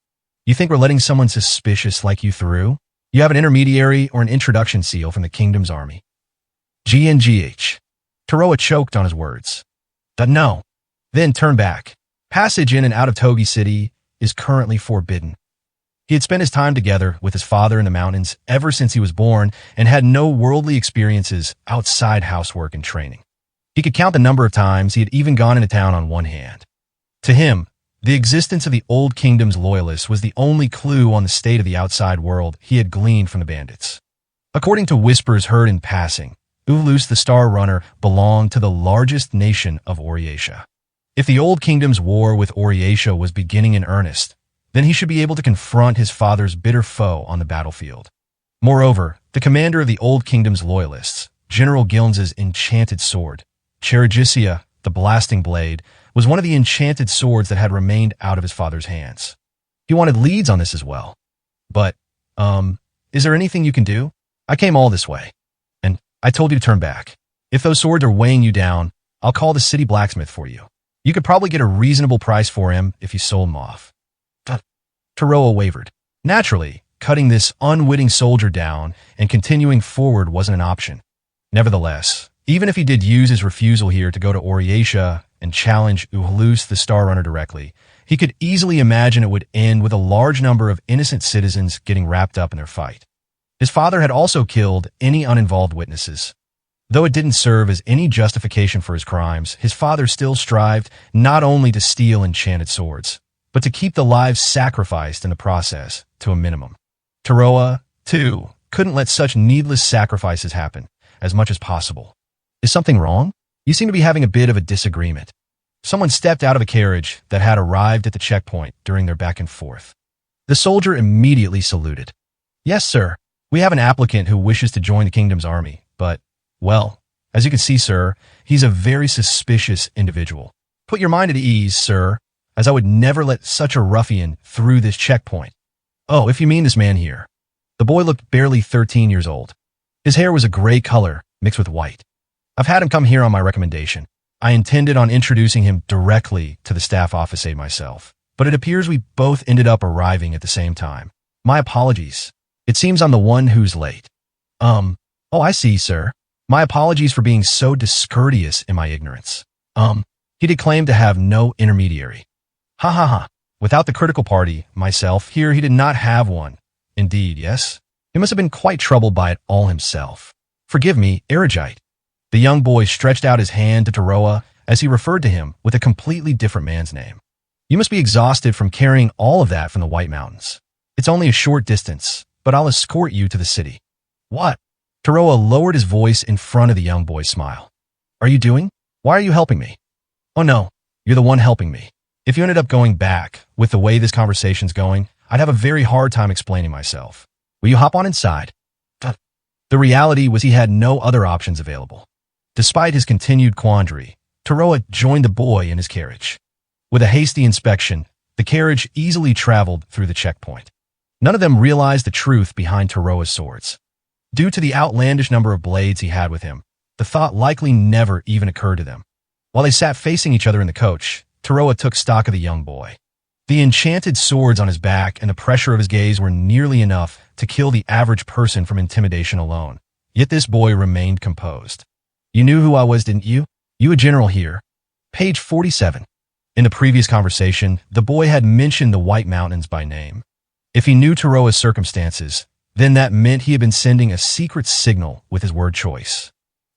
You think we're letting someone suspicious like you through? You have an intermediary or an introduction seal from the Kingdom's army. GNGH. Taroa choked on his words. No. Then turn back. Passage in and out of Togi City is currently forbidden. He had spent his time together with his father in the mountains ever since he was born and had no worldly experiences outside housework and training. He could count the number of times he had even gone into town on one hand. To him, the existence of the Old Kingdom's loyalists was the only clue on the state of the outside world he had gleaned from the bandits. According to whispers heard in passing, Ulus the Star Runner belonged to the largest nation of Oriatia. If the Old Kingdom's war with Oriatia was beginning in earnest, then he should be able to confront his father's bitter foe on the battlefield. Moreover, the commander of the Old Kingdom's loyalists, General Gilnes's enchanted sword, Charagisia, the Blasting Blade, was one of the enchanted swords that had remained out of his father's hands. He wanted leads on this as well. But, is there anything you can do? I came all this way. And I told you to turn back. If those swords are weighing you down, I'll call the city blacksmith for you. You could probably get a reasonable price for him if you sold him off. Taroa wavered. Naturally, cutting this unwitting soldier down and continuing forward wasn't an option. Nevertheless, even if he did use his refusal here to go to Oriatia and challenge Ulus the Star Runner directly, he could easily imagine it would end with a large number of innocent citizens getting wrapped up in their fight. His father had also killed any uninvolved witnesses. Though it didn't serve as any justification for his crimes, his father still strived not only to steal enchanted swords, but to keep the lives sacrificed in the process to a minimum. Taroa, too, couldn't let such needless sacrifices happen, as much as possible. Is something wrong? You seem to be having a bit of a disagreement. Someone stepped out of a carriage that had arrived at the checkpoint during their back and forth. The soldier immediately saluted. Yes, sir. We have an applicant who wishes to join the Kingdom's army, but, well, as you can see, sir, he's a very suspicious individual. Put your mind at ease, sir, as I would never let such a ruffian through this checkpoint. Oh, if you mean this man here. The boy looked barely 13 years old. His hair was a gray color mixed with white. I've had him come here on my recommendation. I intended on introducing him directly to the staff officer myself, but it appears we both ended up arriving at the same time. My apologies. It seems I'm the one who's late. Oh, I see, sir. My apologies for being so discourteous in my ignorance. He did claim to have no intermediary. Ha ha ha. Without the critical party, myself, here he did not have one. Indeed, yes. He must have been quite troubled by it all himself. Forgive me, Erigite. The young boy stretched out his hand to Taroa as he referred to him with a completely different man's name. You must be exhausted from carrying all of that from the White Mountains. It's only a short distance, but I'll escort you to the city. What? Taroa lowered his voice in front of the young boy's smile. Are you doing? Why are you helping me? Oh no, you're the one helping me. If you ended up going back, with the way this conversation's going, I'd have a very hard time explaining myself. Will you hop on inside? The reality was he had no other options available. Despite his continued quandary, Taroa joined the boy in his carriage. With a hasty inspection, the carriage easily traveled through the checkpoint. None of them realized the truth behind Taroa's swords. Due to the outlandish number of blades he had with him, the thought likely never even occurred to them. While they sat facing each other in the coach, Taroa took stock of the young boy. The enchanted swords on his back and the pressure of his gaze were nearly enough to kill the average person from intimidation alone. Yet this boy remained composed. You knew who I was, didn't you? You a general here. Page 47. In the previous conversation, the boy had mentioned the White Mountains by name. If he knew Taroa's circumstances, then that meant he had been sending a secret signal with his word choice.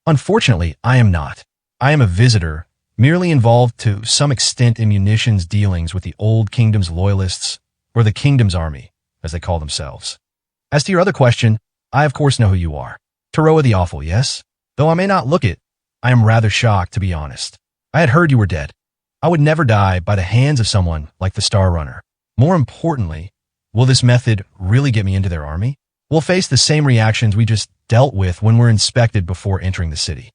Unfortunately, I am not. I am a visitor, merely involved to some extent in munitions dealings with the Old Kingdom's loyalists, or the Kingdom's army, as they call themselves. As to your other question, I of course know who you are. Taroa the Awful, yes? Though I may not look it, I am rather shocked, to be honest. I had heard you were dead. I would never die by the hands of someone like the Star Runner. More importantly, will this method really get me into their army? We'll face the same reactions we just dealt with when we're inspected before entering the city.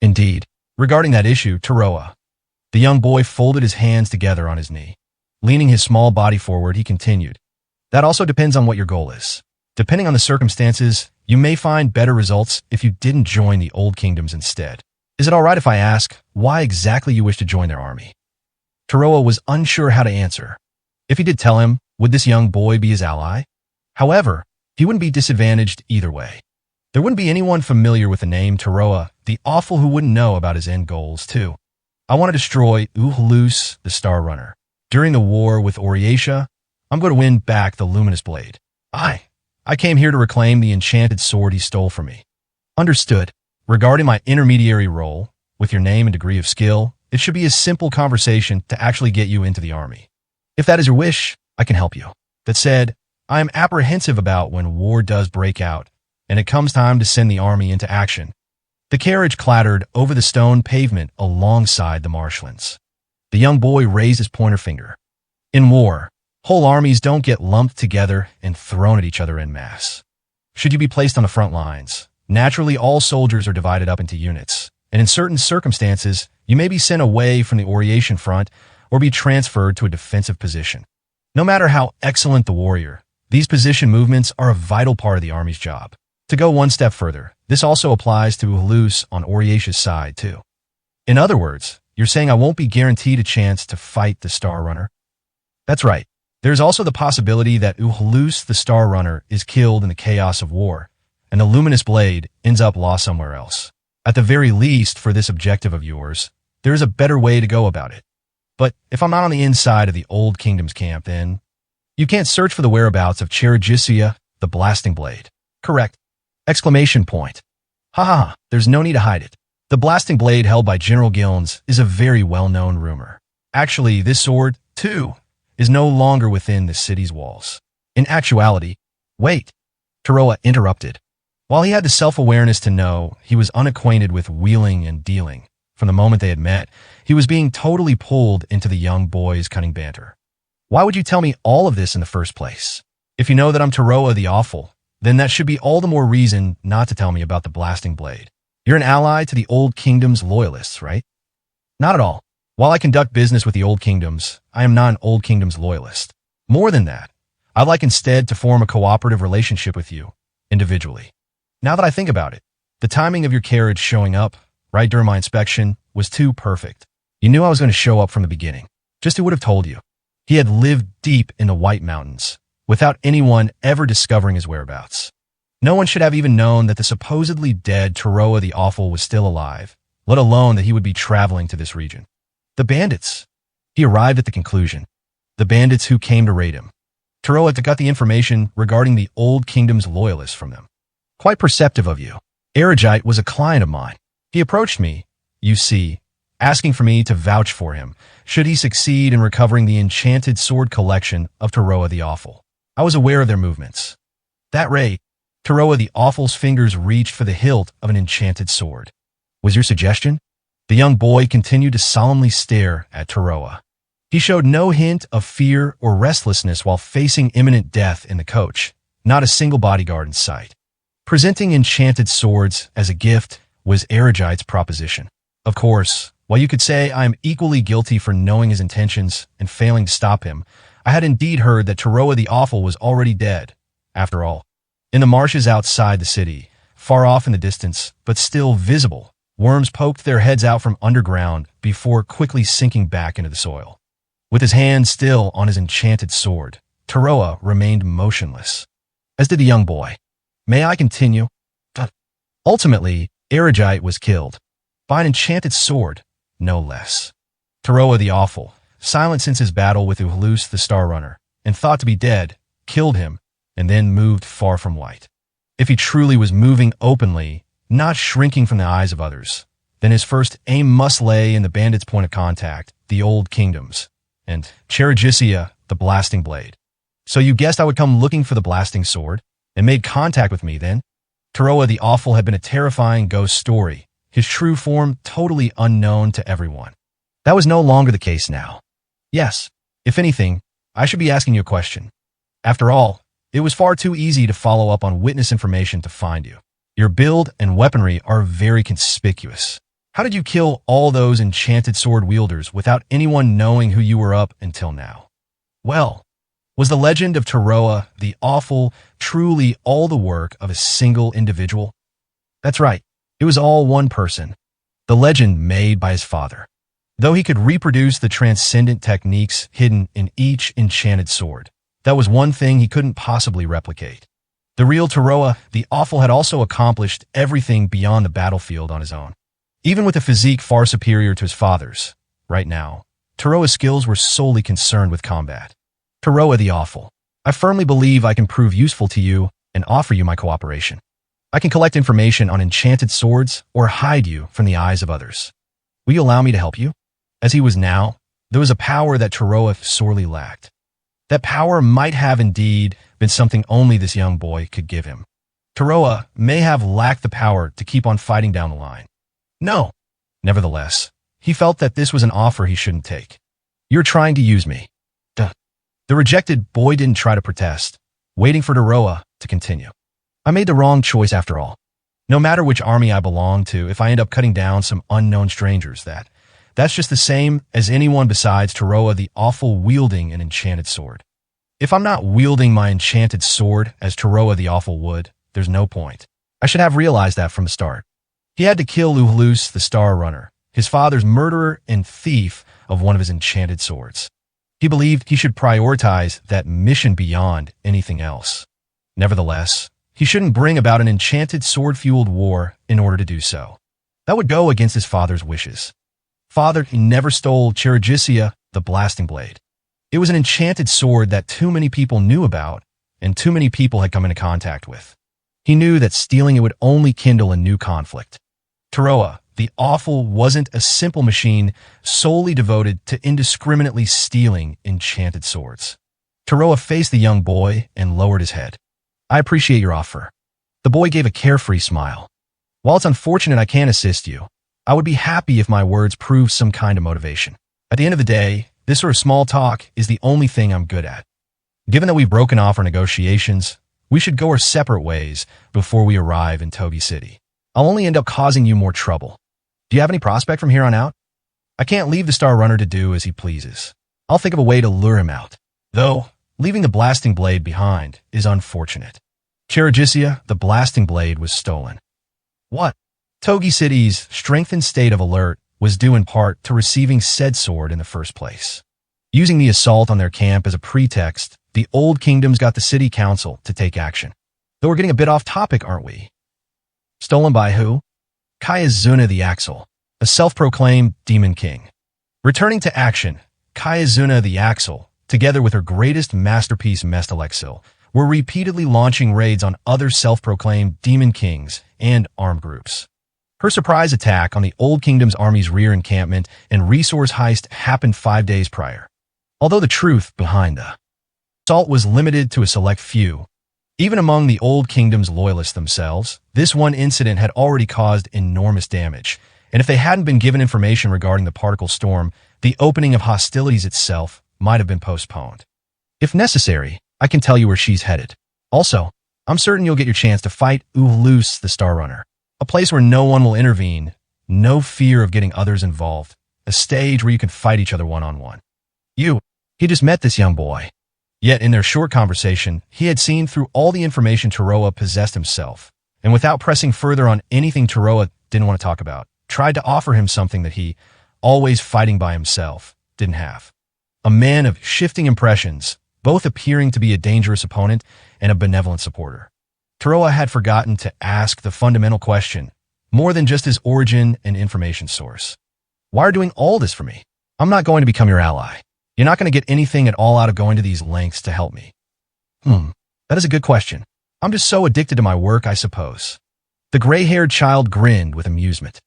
Indeed, regarding that issue, Taroa. The young boy folded his hands together on his knee. Leaning his small body forward, he continued. That also depends on what your goal is. Depending on the circumstances, you may find better results if you didn't join the Old Kingdoms instead. Is it all right if I ask why exactly you wish to join their army? Taroa was unsure how to answer. If he did tell him, would this young boy be his ally? However, he wouldn't be disadvantaged either way. There wouldn't be anyone familiar with the name Taroa the Awful who wouldn't know about his end goals, too. I want to destroy Uhulus, the Star Runner. During the war with Oriatia, I'm going to win back the Luminous Blade. I came here to reclaim the enchanted sword he stole from me. Understood. Regarding my intermediary role, with your name and degree of skill, it should be a simple conversation to actually get you into the army. If that is your wish, I can help you. That said, I am apprehensive about when war does break out, and it comes time to send the army into action. The carriage clattered over the stone pavement alongside the marshlands. The young boy raised his pointer finger. In war, whole armies don't get lumped together and thrown at each other en masse. Should you be placed on the front lines, naturally all soldiers are divided up into units, and in certain circumstances, you may be sent away from the Oriation front or be transferred to a defensive position. No matter how excellent the warrior, these position movements are a vital part of the army's job. To go one step further, this also applies to Uhulus on Oriatia's side, too. In other words, you're saying I won't be guaranteed a chance to fight the Star Runner? That's right. There's also the possibility that Uhulus the Star Runner is killed in the chaos of war, and the Luminous Blade ends up lost somewhere else. At the very least, for this objective of yours, there is a better way to go about it. But if I'm not on the inside of the Old Kingdom's camp, then you can't search for the whereabouts of Charagisia, the Blasting Blade. Correct. Exclamation point. Ha ha ha, there's no need to hide it. The Blasting Blade held by General Gilnes is a very well-known rumor. Actually, this sword, too, is no longer within the city's walls. In actuality, wait, Taroa interrupted. While he had the self-awareness to know he was unacquainted with wheeling and dealing, from the moment they had met, he was being totally pulled into the young boy's cunning banter. Why would you tell me all of this in the first place? If you know that I'm Taroa the Awful, then that should be all the more reason not to tell me about the Blasting Blade. You're an ally to the Old Kingdom's loyalists, right? Not at all. While I conduct business with the Old Kingdoms, I am not an Old Kingdom's loyalist. More than that, I'd like instead to form a cooperative relationship with you, individually. Now that I think about it, the timing of your carriage showing up, right during my inspection, was too perfect. You knew I was going to show up from the beginning. Just who would have told you? He had lived deep in the White Mountains, without anyone ever discovering his whereabouts. No one should have even known that the supposedly dead Taroa the Awful was still alive, let alone that he would be traveling to this region. The bandits. He arrived at the conclusion. The bandits who came to raid him. Taroa got the information regarding the Old Kingdom's loyalists from them. Quite perceptive of you. Erigite was a client of mine. He approached me, you see, asking for me to vouch for him, should he succeed in recovering the enchanted sword collection of Taroa the Awful. I was aware of their movements. That raid, Taroa the Awful's fingers reached for the hilt of an enchanted sword. Was your suggestion? The young boy continued to solemnly stare at Taroa. He showed no hint of fear or restlessness while facing imminent death in the coach, not a single bodyguard in sight. Presenting enchanted swords as a gift was Erigite's proposition. Of course, while you could say I am equally guilty for knowing his intentions and failing to stop him, I had indeed heard that Taroa the Awful was already dead, after all. In the marshes outside the city, far off in the distance, but still visible, worms poked their heads out from underground before quickly sinking back into the soil. With his hand still on his enchanted sword, Taroa remained motionless, as did the young boy. May I continue? Ultimately, Erigite was killed by an enchanted sword, no less. Taroa the Awful, silent since his battle with Uhlus the Star Runner, and thought to be dead, killed him, and then moved far from light. If he truly was moving openly, not shrinking from the eyes of others, then his first aim must lay in the bandit's point of contact, the Old Kingdoms, and Charagisia, the Blasting Blade. So you guessed I would come looking for the blasting sword, and made contact with me then? Taroa the Awful had been a terrifying ghost story, his true form totally unknown to everyone. That was no longer the case now. Yes, if anything, I should be asking you a question. After all, it was far too easy to follow up on witness information to find you. Your build and weaponry are very conspicuous. How did you kill all those enchanted sword wielders without anyone knowing who you were up until now? Well, was the legend of Taroa the Awful truly all the work of a single individual? That's right, it was all one person, the legend made by his father. Though he could reproduce the transcendent techniques hidden in each enchanted sword, that was one thing he couldn't possibly replicate. The real Taroa the Awful had also accomplished everything beyond the battlefield on his own. Even with a physique far superior to his father's, right now, Taroa's skills were solely concerned with combat. Taroa the Awful, I firmly believe I can prove useful to you and offer you my cooperation. I can collect information on enchanted swords or hide you from the eyes of others. Will you allow me to help you? As he was now, there was a power that Taroa sorely lacked. That power might have indeed been something only this young boy could give him. Taroa may have lacked the power to keep on fighting down the line. No. Nevertheless, he felt that this was an offer he shouldn't take. You're trying to use me. Duh. The rejected boy didn't try to protest, waiting for Taroa to continue. I made the wrong choice after all. No matter which army I belong to, if I end up cutting down some unknown strangers, that's just the same as anyone besides Taroa the Awful wielding an enchanted sword. If I'm not wielding my enchanted sword as Taroa the Awful would, there's no point. I should have realized that from the start. He had to kill Uhlus the Star Runner, his father's murderer and thief of one of his enchanted swords. He believed he should prioritize that mission beyond anything else. Nevertheless, he shouldn't bring about an enchanted sword-fueled war in order to do so. That would go against his father's wishes. Father, he never stole Charagisia, the Blasting Blade. It was an enchanted sword that too many people knew about and too many people had come into contact with. He knew that stealing it would only kindle a new conflict. Taroa the Awful wasn't a simple machine solely devoted to indiscriminately stealing enchanted swords. Taroa faced the young boy and lowered his head. I appreciate your offer. The boy gave a carefree smile. While it's unfortunate I can't assist you, I would be happy if my words proved some kind of motivation. At the end of the day, this sort of small talk is the only thing I'm good at. Given that we've broken off our negotiations, we should go our separate ways before we arrive in Togi City. I'll only end up causing you more trouble. Do you have any prospect from here on out? I can't leave the Star Runner to do as he pleases. I'll think of a way to lure him out. Though, leaving the Blasting Blade behind is unfortunate. Charagisia, the Blasting Blade, was stolen. What? Togi City's strengthened state of alert was due in part to receiving said sword in the first place. Using the assault on their camp as a pretext, the Old Kingdoms got the city council to take action. Though we're getting a bit off topic, aren't we? Stolen by who? Kayazuna the Axle, a self-proclaimed demon king. Returning to action, Kayazuna the Axle, together with her greatest masterpiece Mestalexil, were repeatedly launching raids on other self-proclaimed demon kings and armed groups. Her surprise attack on the Old Kingdom's army's rear encampment and resource heist happened 5 days prior. Although the truth behind the assault was limited to a select few, even among the Old Kingdom's loyalists themselves, this one incident had already caused enormous damage, and if they hadn't been given information regarding the particle storm, the opening of hostilities itself might have been postponed. If necessary, I can tell you where she's headed. Also, I'm certain you'll get your chance to fight Uhlus the Star Runner. A place where no one will intervene, no fear of getting others involved, a stage where you can fight each other one-on-one. He just met this young boy. Yet in their short conversation, he had seen through all the information Taroa possessed himself, and without pressing further on anything Taroa didn't want to talk about, tried to offer him something that he, always fighting by himself, didn't have. A man of shifting impressions, both appearing to be a dangerous opponent and a benevolent supporter. Taroa had forgotten to ask the fundamental question, more than just his origin and information source. Why are you doing all this for me? I'm not going to become your ally. You're not going to get anything at all out of going to these lengths to help me. That is a good question. I'm just so addicted to my work, I suppose. The gray-haired child grinned with amusement.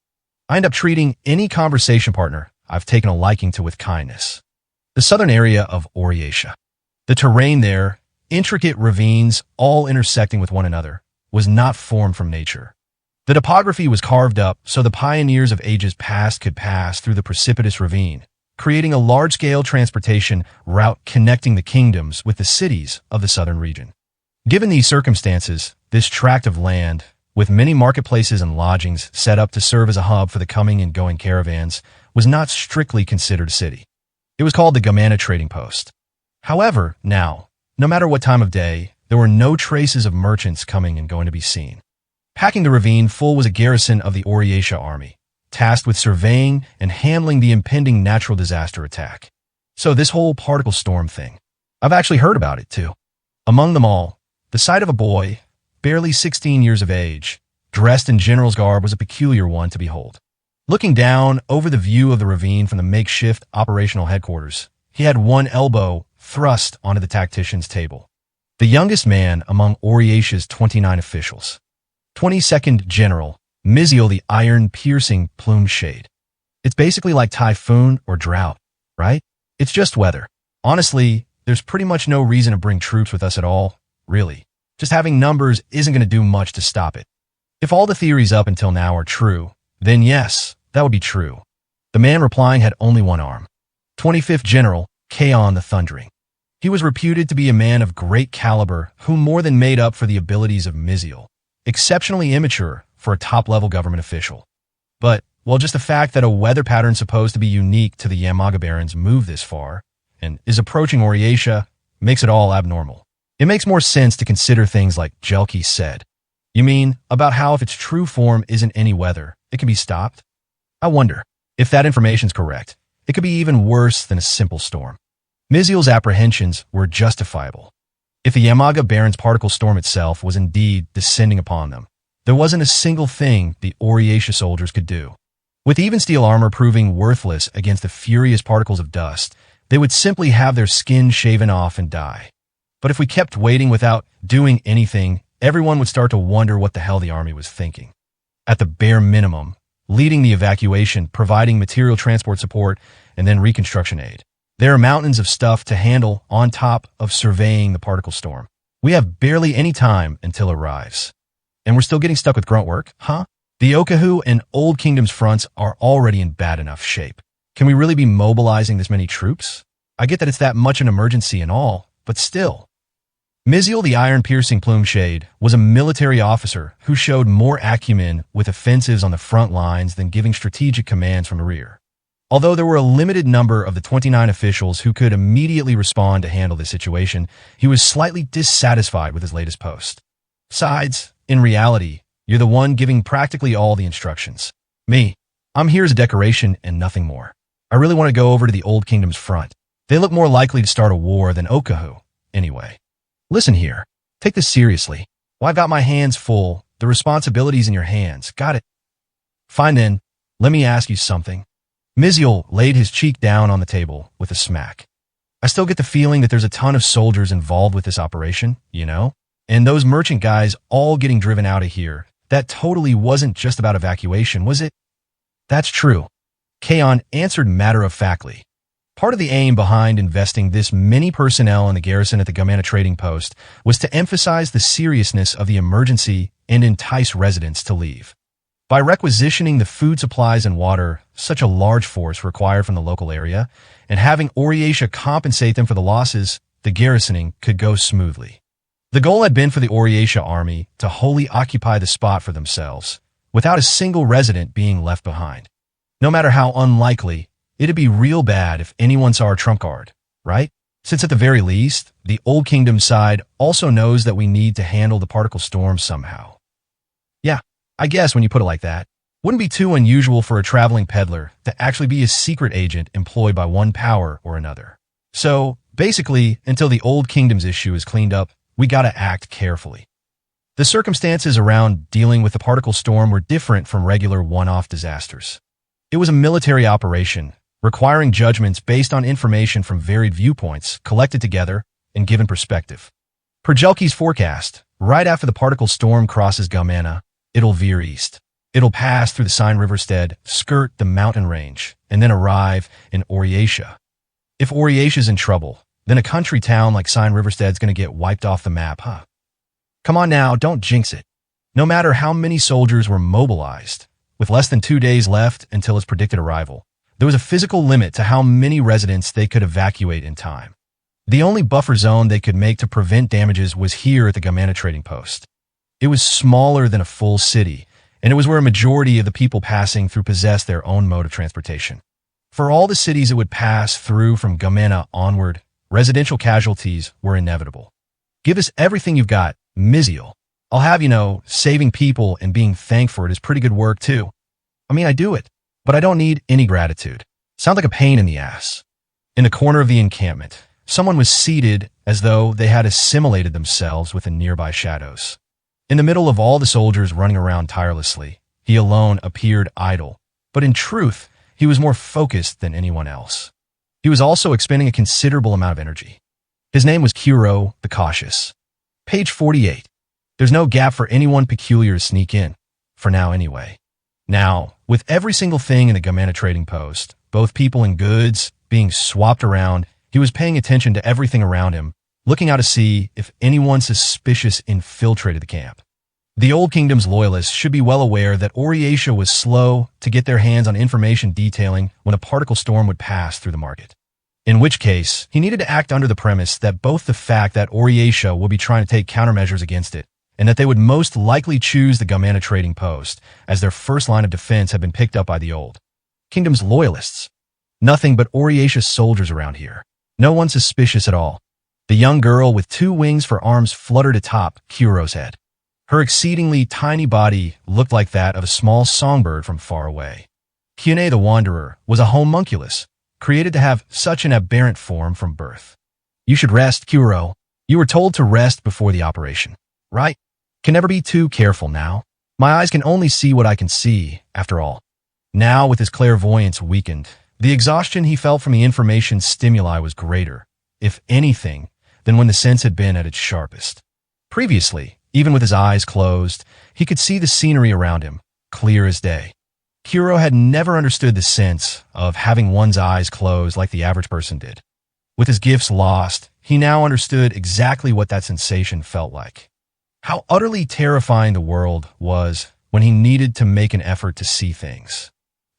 I end up treating any conversation partner I've taken a liking to with kindness. The southern area of Oryatia. The terrain there, intricate ravines all intersecting with one another, was not formed from nature. The topography was carved up so the pioneers of ages past could pass through the precipitous ravine, creating a large-scale transportation route connecting the kingdoms with the cities of the southern region. Given these circumstances, this tract of land, with many marketplaces and lodgings set up to serve as a hub for the coming and going caravans, was not strictly considered a city. It was called the Gamana Trading Post. However, now, no matter what time of day, there were no traces of merchants coming and going to be seen. Packing the ravine full was a garrison of the Oryatia army, tasked with surveying and handling the impending natural disaster attack. So this whole particle storm thing, I've actually heard about it too. Among them all, the sight of a boy, barely 16 years of age, dressed in general's garb was a peculiar one to behold. Looking down over the view of the ravine from the makeshift operational headquarters, he had one elbow thrust onto the tactician's table. The youngest man among Oryatia's 29 officials. 22nd General, Miziel the iron-piercing plume shade. It's basically like typhoon or drought, right? It's just weather. Honestly, there's pretty much no reason to bring troops with us at all, really. Just having numbers isn't going to do much to stop it. If all the theories up until now are true, then yes, that would be true. The man replying had only one arm. 25th General, Kaon the Thundering. He was reputed to be a man of great caliber who more than made up for the abilities of Miziel, exceptionally immature for a top-level government official. But, well, just the fact that a weather pattern supposed to be unique to the Yamaga Barons moved this far, and is approaching Oryatia, makes it all abnormal. It makes more sense to consider things like Jelki said. You mean, about how if its true form isn't any weather, it can be stopped? I wonder, if that information's correct, it could be even worse than a simple storm. Miziel's apprehensions were justifiable. If the Yamaga Baron's particle storm itself was indeed descending upon them, there wasn't a single thing the Oryatia soldiers could do. With even steel armor proving worthless against the furious particles of dust, they would simply have their skin shaven off and die. But if we kept waiting without doing anything, everyone would start to wonder what the hell the army was thinking. At the bare minimum, leading the evacuation, providing material transport support, and then reconstruction aid. There are mountains of stuff to handle on top of surveying the particle storm. We have barely any time until it arrives. And we're still getting stuck with grunt work, huh? The Okahu and Old Kingdom's fronts are already in bad enough shape. Can we really be mobilizing this many troops? I get that it's that much an emergency and all, but still. Miziel the iron-piercing plume shade was a military officer who showed more acumen with offensives on the front lines than giving strategic commands from the rear. Although there were a limited number of the 29 officials who could immediately respond to handle this situation, he was slightly dissatisfied with his latest post. Besides, in reality, you're the one giving practically all the instructions. Me, I'm here as a decoration and nothing more. I really want to go over to the Old Kingdom's front. They look more likely to start a war than Okahu, anyway. Listen here, take this seriously. Well, I've got my hands full, the responsibility's in your hands, got it? Fine then, let me ask you something. Miziel laid his cheek down on the table with a smack. I still get the feeling that there's a ton of soldiers involved with this operation, you know? And those merchant guys all getting driven out of here. That totally wasn't just about evacuation, was it? That's true. Kaon answered matter-of-factly. Part of the aim behind investing this many personnel in the garrison at the Gamana Trading Post was to emphasize the seriousness of the emergency and entice residents to leave. By requisitioning the food supplies and water such a large force required from the local area, and having Oryatia compensate them for the losses, the garrisoning could go smoothly. The goal had been for the Oryatia army to wholly occupy the spot for themselves, without a single resident being left behind. No matter how unlikely, it'd be real bad if anyone saw our trump card, right? Since at the very least, the Old Kingdom side also knows that we need to handle the particle storm somehow. Yeah, I guess when you put it like that, wouldn't be too unusual for a traveling peddler to actually be a secret agent employed by one power or another. So, basically, until the Old Kingdom's issue is cleaned up, we gotta act carefully. The circumstances around dealing with the particle storm were different from regular one-off disasters. It was a military operation, requiring judgments based on information from varied viewpoints collected together and given perspective. Per Jelke's forecast, right after the particle storm crosses Gumana, it'll veer east. It'll pass through the Seine Riverstead, skirt the mountain range, and then arrive in Oryasha. If Oryasha's in trouble, then a country town like Seine Riverstead's gonna get wiped off the map, huh? Come on now, don't jinx it. No matter how many soldiers were mobilized, with less than 2 days left until its predicted arrival, there was a physical limit to how many residents they could evacuate in time. The only buffer zone they could make to prevent damages was here at the Gumana trading post. It was smaller than a full city, and it was where a majority of the people passing through possessed their own mode of transportation. For all the cities it would pass through from Gumana onward, residential casualties were inevitable. Give us everything you've got, Miziel. I'll have you know, saving people and being thanked for it is pretty good work too. I mean, I do it, but I don't need any gratitude. Sounds like a pain in the ass. In the corner of the encampment, someone was seated as though they had assimilated themselves with the nearby shadows. In the middle of all the soldiers running around tirelessly, he alone appeared idle, but in truth, he was more focused than anyone else. He was also expending a considerable amount of energy. His name was Kuro the Cautious. Page 48. There's no gap for anyone peculiar to sneak in, for now anyway. Now, with every single thing in the Gumana trading post, both people and goods, being swapped around, he was paying attention to everything around him, looking out to see if anyone suspicious infiltrated the camp. The Old Kingdom's loyalists should be well aware that Oryasha was slow to get their hands on information detailing when a particle storm would pass through the market. In which case, he needed to act under the premise that both the fact that Oryasha would be trying to take countermeasures against it, and that they would most likely choose the Gumana trading post as their first line of defense had been picked up by the Old Kingdom's loyalists. Nothing but Oryasha soldiers around here. No one suspicious at all. The young girl with 2 wings for arms fluttered atop Kuro's head. Her exceedingly tiny body looked like that of a small songbird from far away. Kyune the Wanderer was a homunculus, created to have such an aberrant form from birth. You should rest, Kuro. You were told to rest before the operation, right? Can never be too careful now. My eyes can only see what I can see, after all. Now, with his clairvoyance weakened, the exhaustion he felt from the information stimuli was greater, if anything, than when the sense had been at its sharpest. Previously, even with his eyes closed, he could see the scenery around him, clear as day. Kuro had never understood the sense of having one's eyes closed like the average person did. With his gifts lost, he now understood exactly what that sensation felt like. How utterly terrifying the world was when he needed to make an effort to see things.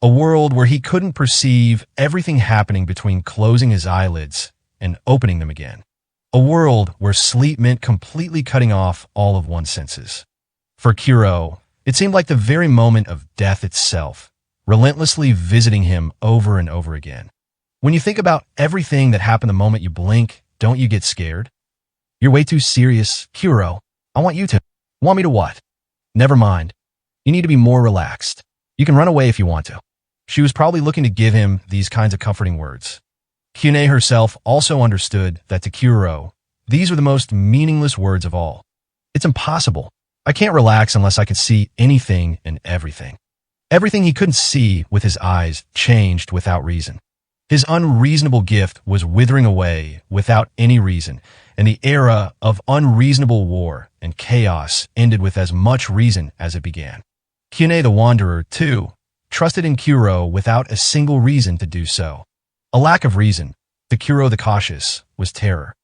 A world where he couldn't perceive everything happening between closing his eyelids and opening them again. A world where sleep meant completely cutting off all of one's senses. For Kuro, it seemed like the very moment of death itself, relentlessly visiting him over and over again. When you think about everything that happened the moment you blink, don't you get scared? You're way too serious, Kuro. I want you to. Want me to what? Never mind. You need to be more relaxed. You can run away if you want to. She was probably looking to give him these kinds of comforting words. Kyune herself also understood that to Kuro, these were the most meaningless words of all. It's impossible. I can't relax unless I can see anything and everything. Everything he couldn't see with his eyes changed without reason. His unreasonable gift was withering away without any reason, and the era of unreasonable war and chaos ended with as much reason as it began. Kyune the Wanderer, too, trusted in Kuro without a single reason to do so. A lack of reason, to Kuro the Cautious, was terror.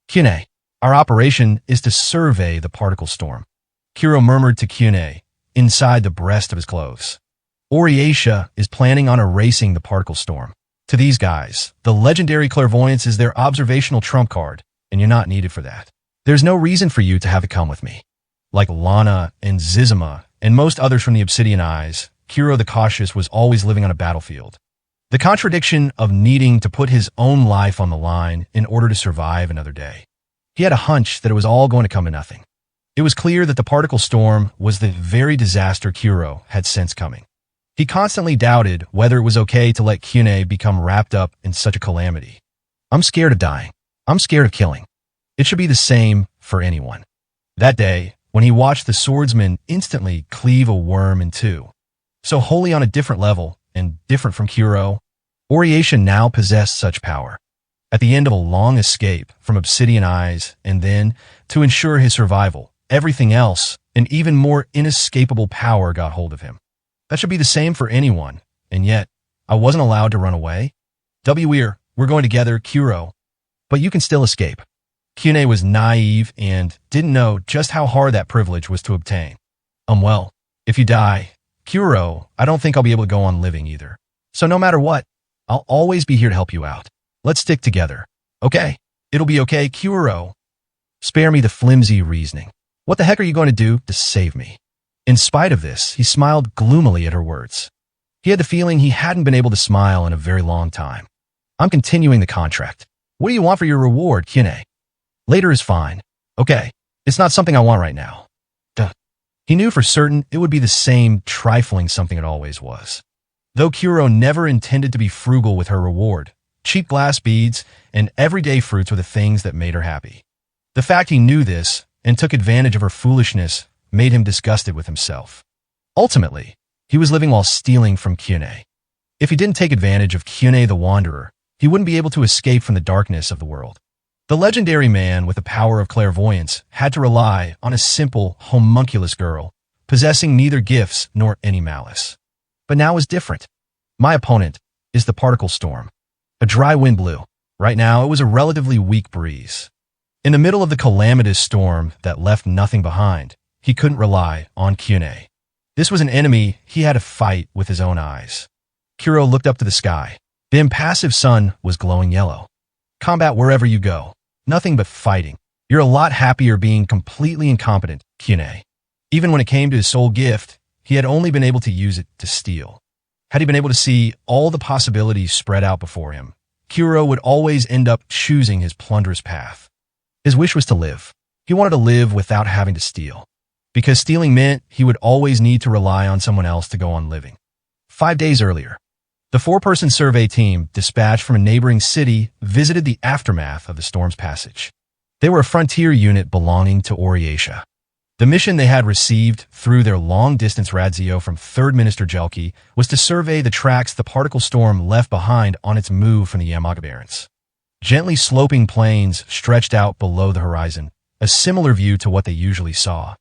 Kyune, our operation is to survey the particle storm. Kuro murmured to Kyune, inside the breast of his clothes. Oryasha is planning on erasing the particle storm. To these guys, the legendary clairvoyance is their observational trump card, and you're not needed for that. There's no reason for you to have to come with me. Like Lana and Zizima and most others from the Obsidian Eyes, Kuro the Cautious was always living on a battlefield. The contradiction of needing to put his own life on the line in order to survive another day. He had a hunch that it was all going to come to nothing. It was clear that the particle storm was the very disaster Kuro had sensed coming. He constantly doubted whether it was okay to let Kyune become wrapped up in such a calamity. I'm scared of dying. I'm scared of killing. It should be the same for anyone. That day, when when he watched the swordsman instantly cleave a worm in two. So wholly on a different level and different from Kuro, Oriesha now possessed such power. At the end of a long escape from Obsidian Eyes, and then, to ensure his survival, everything else, an even more inescapable power got hold of him. That should be the same for anyone, and yet, I wasn't allowed to run away. We're going together, Kuro. But you can still escape. Kyune was naive and didn't know just how hard that privilege was to obtain. Well, if you die, Kuro, I don't think I'll be able to go on living either. So no matter what, I'll always be here to help you out. Let's stick together. Okay, it'll be okay, Kuro. Spare me the flimsy reasoning. What the heck are you going to do to save me? In spite of this, he smiled gloomily at her words. He had the feeling he hadn't been able to smile in a very long time. I'm continuing the contract. What do you want for your reward, Kyune? Later is fine. Okay, it's not something I want right now. Duh. He knew for certain it would be the same trifling something it always was. Though Kuro never intended to be frugal with her reward, cheap glass beads and everyday fruits were the things that made her happy. The fact he knew this and took advantage of her foolishness made him disgusted with himself. Ultimately, he was living while stealing from Kyune. If he didn't take advantage of Kyune the Wanderer, he wouldn't be able to escape from the darkness of the world. The legendary man with the power of clairvoyance had to rely on a simple, homunculus girl, possessing neither gifts nor any malice. But now is different. My opponent is the particle storm. A dry wind blew. Right now, it was a relatively weak breeze. In the middle of the calamitous storm that left nothing behind, he couldn't rely on Kyune. This was an enemy he had to fight with his own eyes. Kuro looked up to the sky. The impassive sun was glowing yellow. Combat wherever you go. Nothing but fighting. You're a lot happier being completely incompetent, Kyune. Even when it came to his soul gift, he had only been able to use it to steal. Had he been able to see all the possibilities spread out before him, Kuro would always end up choosing his plunderous path. His wish was to live. He wanted to live without having to steal. Because stealing meant he would always need to rely on someone else to go on living. 5 days earlier, the 4-person survey team, dispatched from a neighboring city, visited the aftermath of the storm's passage. They were a frontier unit belonging to Oriesha. The mission they had received through their long-distance radio from 3rd Minister Jelki was to survey the tracks the particle storm left behind on its move from the Yamaga Barrens. Gently sloping plains stretched out below the horizon, a similar view to what they usually saw.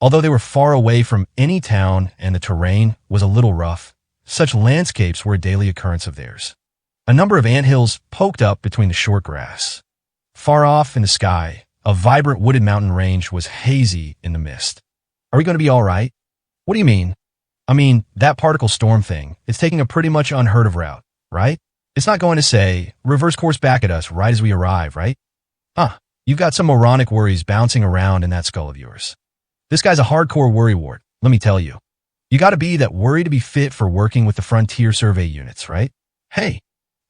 Although they were far away from any town and the terrain was a little rough, such landscapes were a daily occurrence of theirs. A number of anthills poked up between the short grass. Far off in the sky, a vibrant wooded mountain range was hazy in the mist. Are we going to be all right? What do you mean? I mean, that particle storm thing, it's taking a pretty much unheard of route, right? It's not going to say, reverse course back at us right as we arrive, right? You've got some moronic worries bouncing around in that skull of yours. This guy's a hardcore worrywart, let me tell you. You gotta be that worry to be fit for working with the frontier survey units, right? Hey,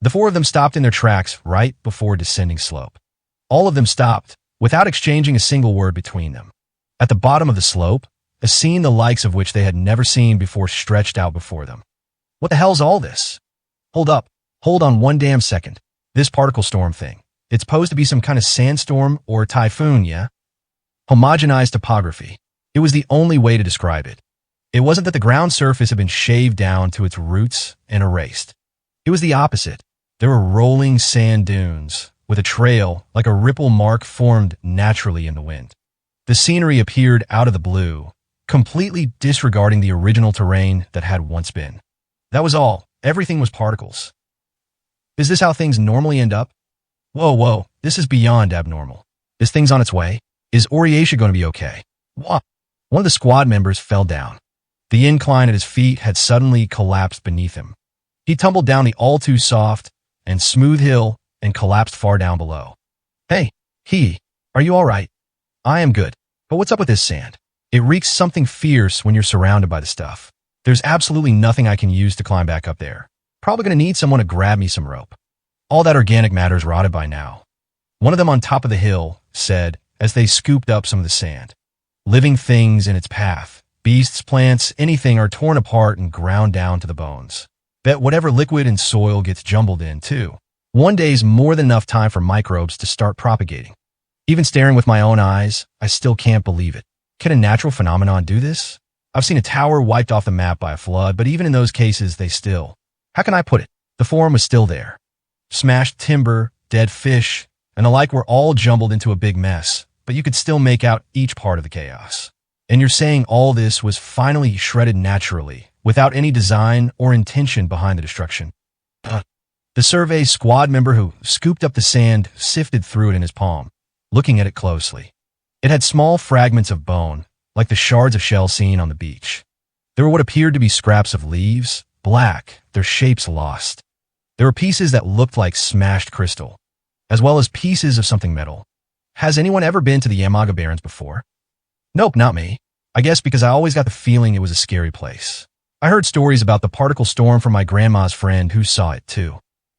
the 4 of them stopped in their tracks right before descending slope. All of them stopped, without exchanging a single word between them. At the bottom of the slope, a scene the likes of which they had never seen before stretched out before them. What the hell's all this? Hold up. Hold on one damn second. This particle storm thing. It's supposed to be some kind of sandstorm or typhoon, yeah? Homogenized topography. It was the only way to describe it. It wasn't that the ground surface had been shaved down to its roots and erased. It was the opposite. There were rolling sand dunes, with a trail like a ripple mark formed naturally in the wind. The scenery appeared out of the blue, completely disregarding the original terrain that had once been. That was all. Everything was particles. Is this how things normally end up? Whoa, this is beyond abnormal. This thing's on its way. Is Oriesha going to be okay? What? One of the squad members fell down. The incline at his feet had suddenly collapsed beneath him. He tumbled down the all-too-soft and smooth hill and collapsed far down below. Hey, are you all right? I am good. But what's up with this sand? It reeks something fierce when you're surrounded by the stuff. There's absolutely nothing I can use to climb back up there. Probably going to need someone to grab me some rope. All that organic matter's rotted by now. One of them on top of the hill said as they scooped up some of the sand. Living things in its path, beasts, plants, anything are torn apart and ground down to the bones. Bet whatever liquid and soil gets jumbled in, too. One day's more than enough time for microbes to start propagating. Even staring with my own eyes, I still can't believe it. Can a natural phenomenon do this? I've seen a tower wiped off the map by a flood, but even in those cases, how can I put it? The forum was still there. Smashed timber, dead fish, and the like were all jumbled into a big mess, but you could still make out each part of the chaos. And you're saying all this was finally shredded naturally, without any design or intention behind the destruction. The survey squad member who scooped up the sand sifted through it in his palm, looking at it closely. It had small fragments of bone, like the shards of shell seen on the beach. There were what appeared to be scraps of leaves, black, their shapes lost. There were pieces that looked like smashed crystal, as well as pieces of something metal. Has anyone ever been to the Yamaga Barrens before? Nope, not me. I guess because I always got the feeling it was a scary place. I heard stories about the particle storm from my grandma's friend who saw it too.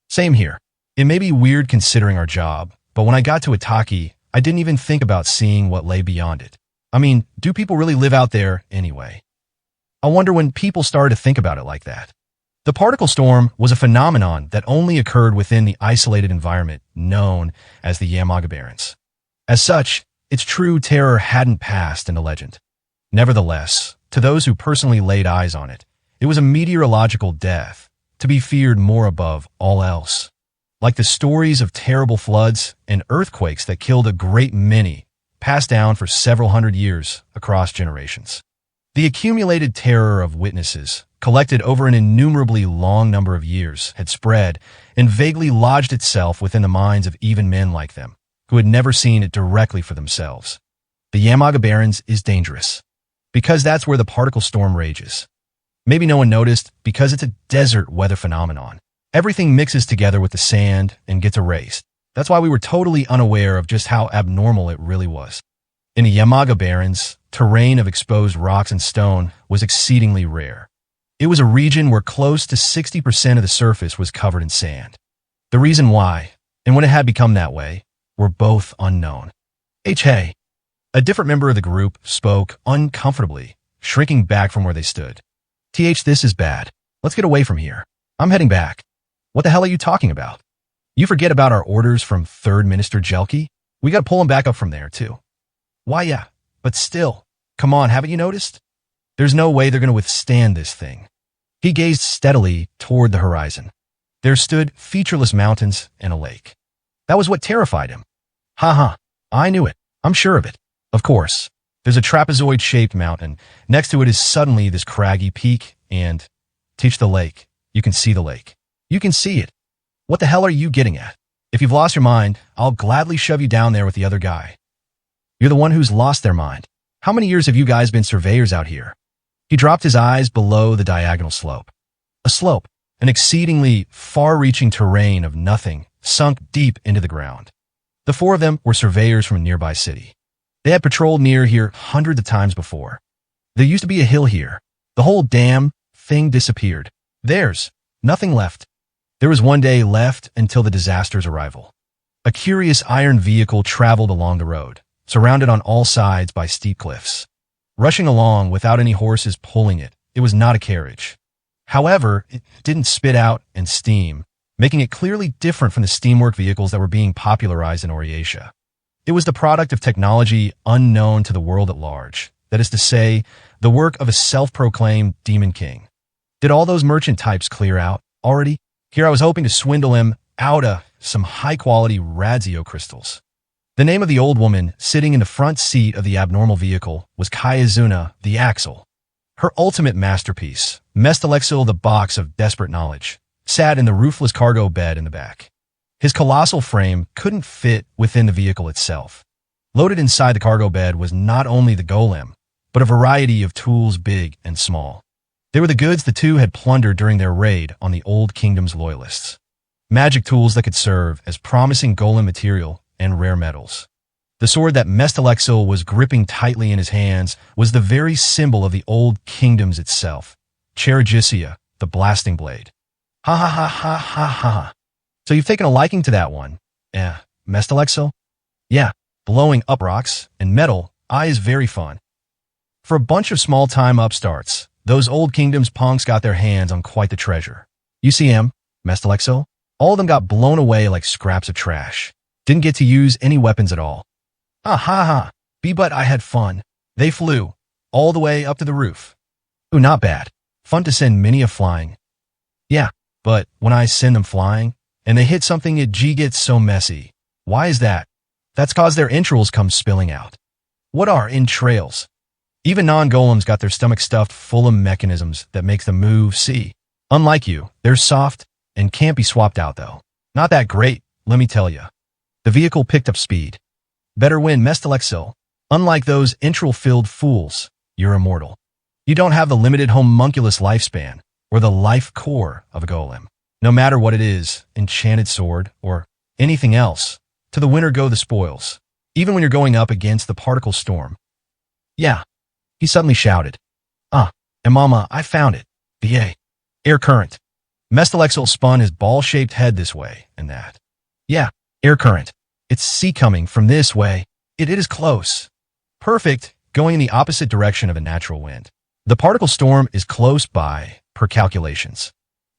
Same here. It may be weird considering our job, but when I got to Itaki, I didn't even think about seeing what lay beyond it. I mean, do people really live out there anyway? I wonder when people started to think about it like that. The particle storm was a phenomenon that only occurred within the isolated environment known as the Yamaga Barrens. As such, its true terror hadn't passed into legend. Nevertheless, to those who personally laid eyes on it, it was a meteorological death, to be feared more above all else. Like the stories of terrible floods and earthquakes that killed a great many, passed down for several hundred years across generations. The accumulated terror of witnesses, collected over an innumerably long number of years, had spread and vaguely lodged itself within the minds of even men like them, who had never seen it directly for themselves. The Yamaga Barrens is dangerous, because that's where the particle storm rages. Maybe no one noticed because it's a desert weather phenomenon. Everything mixes together with the sand and gets erased. That's why we were totally unaware of just how abnormal it really was. In the Yamaga Barrens, terrain of exposed rocks and stone was exceedingly rare. It was a region where close to 60% of the surface was covered in sand. The reason why, and when it had become that way, were both unknown. Hey. A different member of the group spoke uncomfortably, shrinking back from where they stood. This is bad. Let's get away from here. I'm heading back. What the hell are you talking about? You forget about our orders from 3rd Minister Jelke? We gotta pull him back up from there, too. Why, yeah, but still. Come on, haven't you noticed? There's no way they're gonna withstand this thing. He gazed steadily toward the horizon. There stood featureless mountains and a lake. That was what terrified him. I knew it. I'm sure of it. Of course. There's a trapezoid-shaped mountain. Next to it is suddenly this craggy peak, and teach the lake. You can see the lake. You can see it. What the hell are you getting at? If you've lost your mind, I'll gladly shove you down there with the other guy. You're the one who's lost their mind. How many years have you guys been surveyors out here? He dropped his eyes below the diagonal slope. A slope, an exceedingly far-reaching terrain of nothing, sunk deep into the ground. The 4 of them were surveyors from a nearby city. They had patrolled near here hundreds of times before. There used to be a hill here. The whole damn thing disappeared. There's nothing left. There was one day left until the disaster's arrival. A curious iron vehicle traveled along the road, surrounded on all sides by steep cliffs. Rushing along without any horses pulling it, it was not a carriage. However, it didn't spit out and steam, making it clearly different from the steamwork vehicles that were being popularized in Orietia. It was the product of technology unknown to the world at large, that is to say, the work of a self-proclaimed demon king. Did all those merchant types clear out already? Here I was hoping to swindle him out of some high-quality Radzio crystals. The name of the old woman sitting in the front seat of the abnormal vehicle was Kayazuna the Axle. Her ultimate masterpiece, Mestalexil the Box of Desperate Knowledge, sat in the roofless cargo bed in the back. His colossal frame couldn't fit within the vehicle itself. Loaded inside the cargo bed was not only the golem, but a variety of tools big and small. They were the goods the two had plundered during their raid on the Old Kingdom's loyalists. Magic tools that could serve as promising golem material and rare metals. The sword that Mestalexil was gripping tightly in his hands was the very symbol of the Old Kingdom's itself, Cherigicia, the blasting blade. Ha. So you've taken a liking to that one, Mestalexil? Yeah, blowing up rocks and metal is very fun. For a bunch of small-time upstarts, those Old Kingdom's punks got their hands on quite the treasure. You see him, Mestalexil? All of them got blown away like scraps of trash. Didn't get to use any weapons at all. But I had fun. They flew all the way up to the roof. Ooh, not bad. Fun to send Minnie flying. Yeah, but when I send them flying and they hit something, it gets so messy. Why is that? That's cause their entrails come spilling out. What are entrails? Even non-golems got their stomach stuffed full of mechanisms that make them move. See, unlike you, they're soft and can't be swapped out though. Not that great, let me tell you. The vehicle picked up speed. Better win, Mestalexil. Unlike those entrail-filled fools, you're immortal. You don't have the limited homunculus lifespan or the life core of a golem. No matter what it is, enchanted sword or anything else, to the winner go the spoils, even when you're going up against the particle storm. Yeah, he suddenly shouted. And Mama, I found it. The air current. Mestalexil spun his ball-shaped head this way and that. Yeah, air current. It's C coming from this way. It is close. Perfect, going in the opposite direction of a natural wind. The particle storm is close by, per calculations.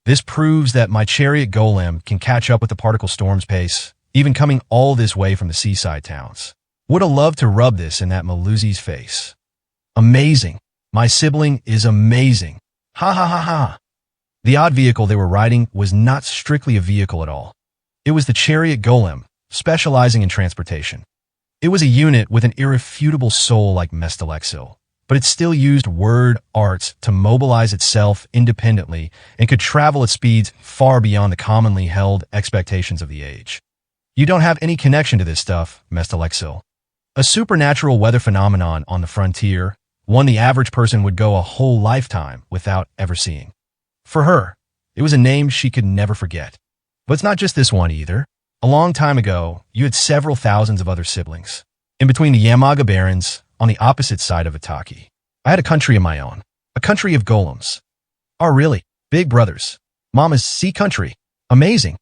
This proves that my chariot golem can catch up with the particle storm's pace, even coming all this way from the seaside towns. Woulda loved to rub this in that Maluzi's face. Amazing. My sibling is amazing. Ha ha ha ha. The odd vehicle they were riding was not strictly a vehicle at all. It was the chariot golem, specializing in transportation. It was a unit with an irrefutable soul like Mestalexil, but it still used word arts to mobilize itself independently and could travel at speeds far beyond the commonly held expectations of the age. You don't have any connection to this stuff, Mestalexil. A supernatural weather phenomenon on the frontier, one the average person would go a whole lifetime without ever seeing. For her, it was a name she could never forget. But it's not just this one either. A long time ago, you had several thousands of other siblings. In between the Yamaga Barrens, on the opposite side of Itaki, I had a country of my own, a country of golems. Oh, really? Big brothers. Mama's sea country. Amazing.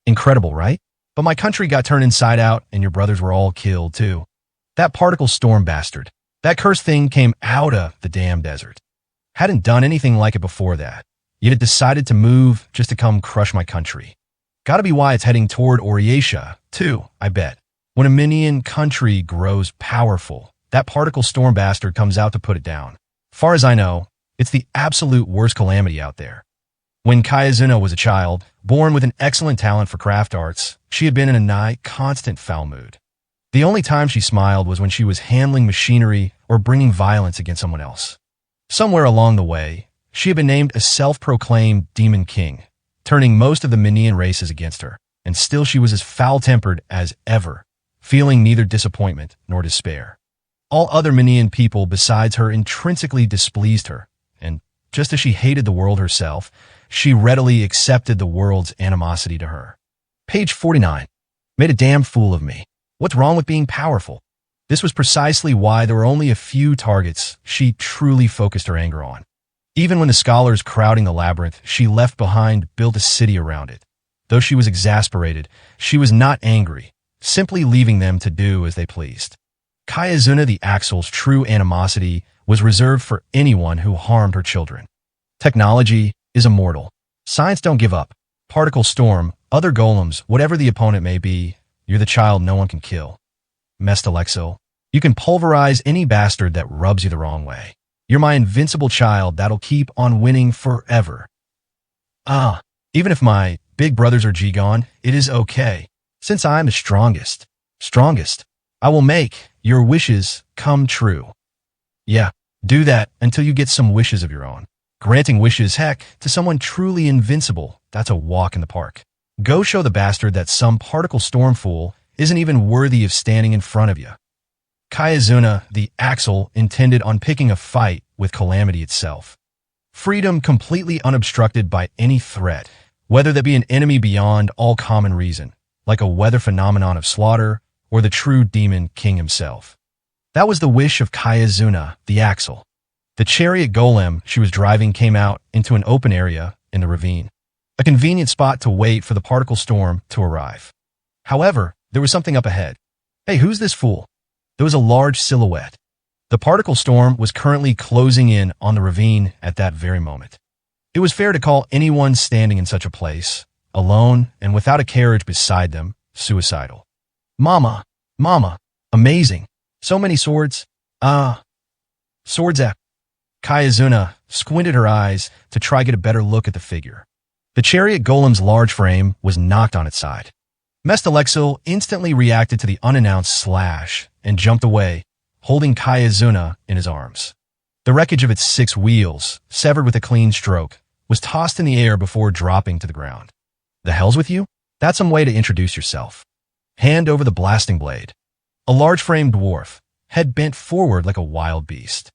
Incredible, right? But my country got turned inside out, and your brothers were all killed, too. That particle storm bastard. That cursed thing came out of the damn desert. Hadn't done anything like it before that. Yet it decided to move just to come crush my country. Gotta be why it's heading toward Oriatia, too, I bet. When a minion country grows powerful, that particle storm bastard comes out to put it down. Far as I know, it's the absolute worst calamity out there. When Kayazuna was a child, born with an excellent talent for craft arts, she had been in a nigh constant foul mood. The only time she smiled was when she was handling machinery or bringing violence against someone else. Somewhere along the way, she had been named a self-proclaimed demon king, turning most of the minion races against her, and still she was as foul-tempered as ever, feeling neither disappointment nor despair. All other minion people besides her intrinsically displeased her, and just as she hated the world herself, she readily accepted the world's animosity to her. Page 49. Made a damn fool of me. What's wrong with being powerful? This was precisely why there were only a few targets she truly focused her anger on. Even when the scholars crowding the labyrinth she left behind built a city around it. Though she was exasperated, she was not angry, simply leaving them to do as they pleased. Kayazuna the Axle's true animosity was reserved for anyone who harmed her children. Technology is immortal. Science don't give up. Particle storm, other golems, whatever the opponent may be, you're the child no one can kill. Mestalexil, you can pulverize any bastard that rubs you the wrong way. You're my invincible child that'll keep on winning forever. Even if my big brothers are gone, it is okay. Since I'm the strongest, I will make your wishes come true. Yeah, do that until you get some wishes of your own. Granting wishes, heck, to someone truly invincible, that's a walk in the park. Go show the bastard that some particle storm fool isn't even worthy of standing in front of you. Kayazuna, the Axle, intended on picking a fight with calamity itself. Freedom completely unobstructed by any threat, whether that be an enemy beyond all common reason, like a weather phenomenon of slaughter, or the true demon king himself. That was the wish of Kayazuna, the Axle. The chariot golem she was driving came out into an open area in the ravine, a convenient spot to wait for the particle storm to arrive. However, there was something up ahead. Hey, who's this fool? There was a large silhouette. The particle storm was currently closing in on the ravine at that very moment. It was fair to call anyone standing in such a place, alone and without a carriage beside them, suicidal. Mama, amazing. So many swords. Ah, swords at. Kayazuna squinted her eyes to try to get a better look at the figure. The chariot golem's large frame was knocked on its side. Mestalexil instantly reacted to the unannounced slash and jumped away, holding Kayazuna in his arms. The wreckage of its 6 wheels, severed with a clean stroke, was tossed in the air before dropping to the ground. The hell's with you? That's some way to introduce yourself. Hand over the blasting blade. A large-framed dwarf, head bent forward like a wild beast.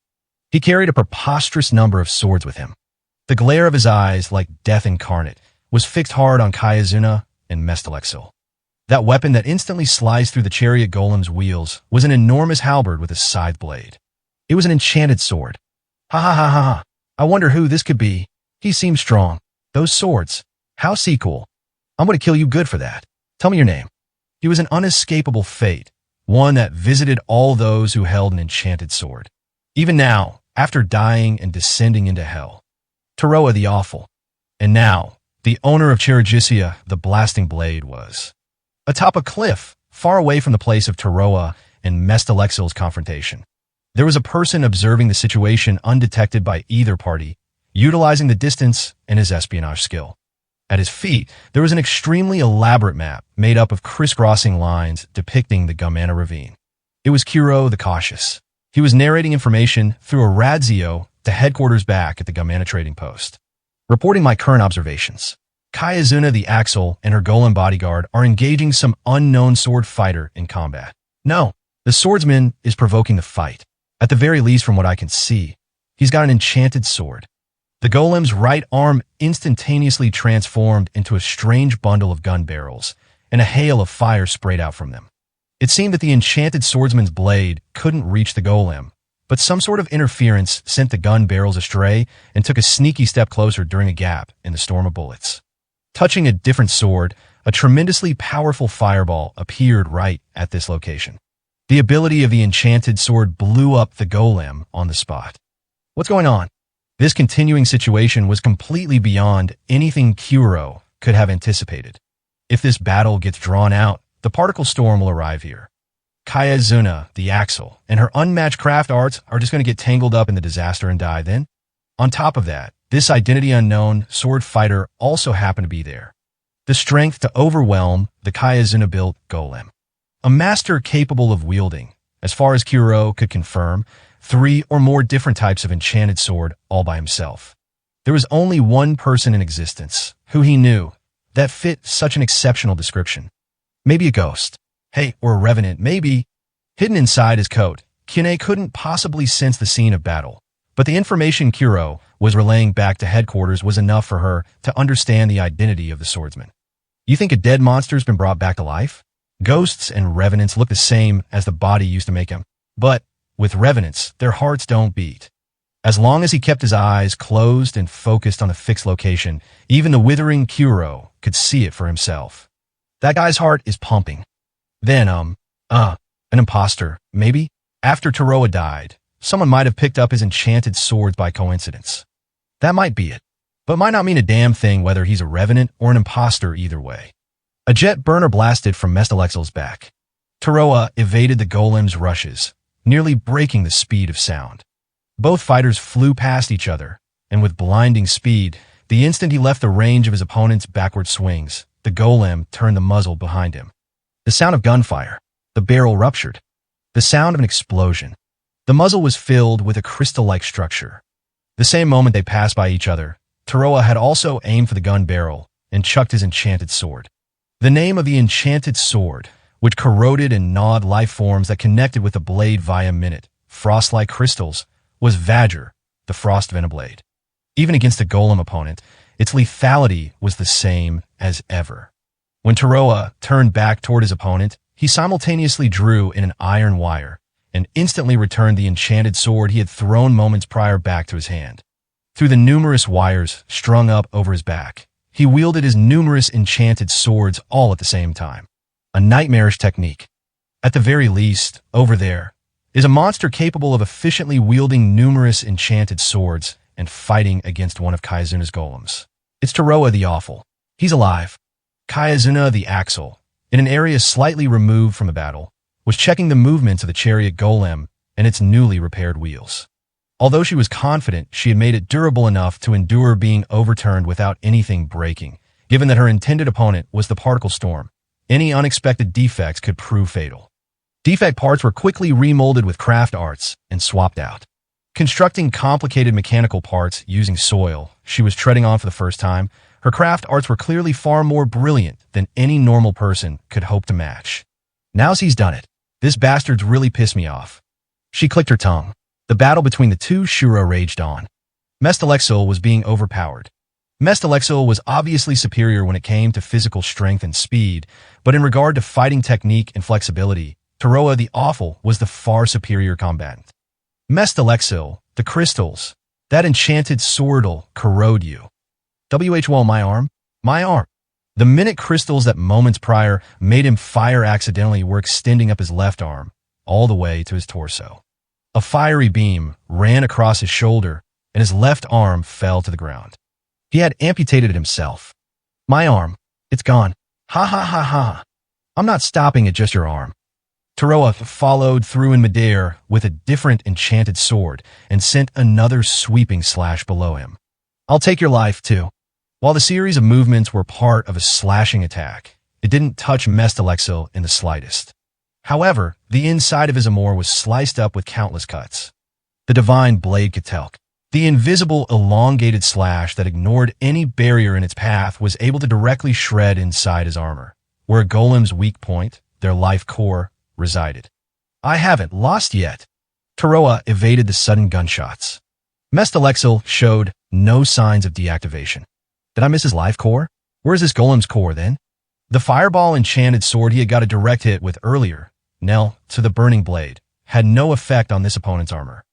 He carried a preposterous number of swords with him. The glare of his eyes, like death incarnate, was fixed hard on Kayazuna and Mestalexil. That weapon that instantly sliced through the chariot golem's wheels was an enormous halberd with a scythe blade. It was an enchanted sword. Ha ha ha ha ha. I wonder who this could be. He seems strong. Those swords. How cool. I'm going to kill you good for that. Tell me your name. He was an unescapable fate, one that visited all those who held an enchanted sword. Even now, after dying and descending into hell. Taroa the Awful. And now, the owner of Chirigisia, the blasting blade, was atop a cliff, far away from the place of Taroa and Mestalexil's confrontation. There was a person observing the situation undetected by either party, utilizing the distance and his espionage skill. At his feet, there was an extremely elaborate map made up of crisscrossing lines depicting the Gumana ravine. It was Kuro the Cautious. He was narrating information through a radio to headquarters back at the Gumana trading post. Reporting my current observations. Kayazuna the Axle and her golem bodyguard are engaging some unknown sword fighter in combat. No, the swordsman is provoking the fight. At the very least, from what I can see, he's got an enchanted sword. The golem's right arm instantaneously transformed into a strange bundle of gun barrels, and a hail of fire sprayed out from them. It seemed that the enchanted swordsman's blade couldn't reach the golem, but some sort of interference sent the gun barrels astray and took a sneaky step closer during a gap in the storm of bullets. Touching a different sword, a tremendously powerful fireball appeared right at this location. The ability of the enchanted sword blew up the golem on the spot. What's going on? This continuing situation was completely beyond anything Kuro could have anticipated. If this battle gets drawn out, the particle storm will arrive here. Kayazuna, the Axle, and her unmatched craft arts are just going to get tangled up in the disaster and die then. On top of that, this identity unknown sword fighter also happened to be there. The strength to overwhelm the Kayazuna-built golem. A master capable of wielding, as far as Kuro could confirm, 3 or more different types of enchanted sword all by himself. There was only one person in existence, who he knew, that fit such an exceptional description. Maybe a ghost. Hey, or a revenant, maybe. Hidden inside his coat, Kine couldn't possibly sense the scene of battle, but the information Kuro was relaying back to headquarters was enough for her to understand the identity of the swordsman. You think a dead monster's been brought back to life? Ghosts and revenants look the same as the body used to make him, but with revenants, their hearts don't beat. As long as he kept his eyes closed and focused on a fixed location, even the withering Kuro could see it for himself. That guy's heart is pumping. Then, an imposter, maybe? After Taroa died, someone might have picked up his enchanted swords by coincidence. That might be it, but might not mean a damn thing whether he's a revenant or an imposter either way. A jet burner blasted from Mestalexil's back. Taroa evaded the golem's rushes, nearly breaking the speed of sound. Both fighters flew past each other, and with blinding speed, the instant he left the range of his opponent's backward swings, the golem turned the muzzle behind him. The sound of gunfire. The barrel ruptured. The sound of an explosion. The muzzle was filled with a crystal-like structure. The same moment they passed by each other, Taroa had also aimed for the gun barrel and chucked his enchanted sword. The name of the enchanted sword, which corroded and gnawed life forms that connected with the blade via minute, frost-like crystals, was Vajr, the Frost Venoblade. Even against a golem opponent, its lethality was the same as ever. When Taroa turned back toward his opponent, he simultaneously drew in an iron wire and instantly returned the enchanted sword he had thrown moments prior back to his hand. Through the numerous wires strung up over his back, he wielded his numerous enchanted swords all at the same time. A nightmarish technique. At the very least, over there, is a monster capable of efficiently wielding numerous enchanted swords and fighting against one of Kayazuna's golems. It's Taroa the Awful. He's alive. Kayazuna the Axle, in an area slightly removed from the battle, was checking the movements of the chariot golem and its newly repaired wheels. Although she was confident she had made it durable enough to endure being overturned without anything breaking, given that her intended opponent was the particle storm, any unexpected defects could prove fatal. Defect parts were quickly remolded with craft arts and swapped out. Constructing complicated mechanical parts using soil she was treading on for the first time, her craft arts were clearly far more brilliant than any normal person could hope to match. Now he's done it. This bastard's really pissed me off. She clicked her tongue. The battle between the two Shura raged on. Mestalexil was being overpowered. Mestalexil was obviously superior when it came to physical strength and speed, but in regard to fighting technique and flexibility, Taroa the Awful was the far superior combatant. Mestalexil, the crystals, that enchanted sword'll corrode you. Well, my arm. The minute crystals that moments prior made him fire accidentally were extending up his left arm, all the way to his torso. A fiery beam ran across his shoulder, and his left arm fell to the ground. He had amputated it himself. My arm. It's gone. Ha ha ha ha. I'm not stopping at just your arm. Taroa followed through in midair with a different enchanted sword and sent another sweeping slash below him. I'll take your life, too. While the series of movements were part of a slashing attack, it didn't touch Mestalexil in the slightest. However, the inside of his armor was sliced up with countless cuts. The divine blade Ketelk, the invisible elongated slash that ignored any barrier in its path, was able to directly shred inside his armor, where a golem's weak point, their life core, resided. I haven't lost yet. Taroa evaded the sudden gunshots. Mestalexil showed no signs of deactivation. Did I miss his life core? Where's this golem's core, then? The fireball enchanted sword he had got a direct hit with earlier, Nell, to the burning blade, had no effect on this opponent's armor.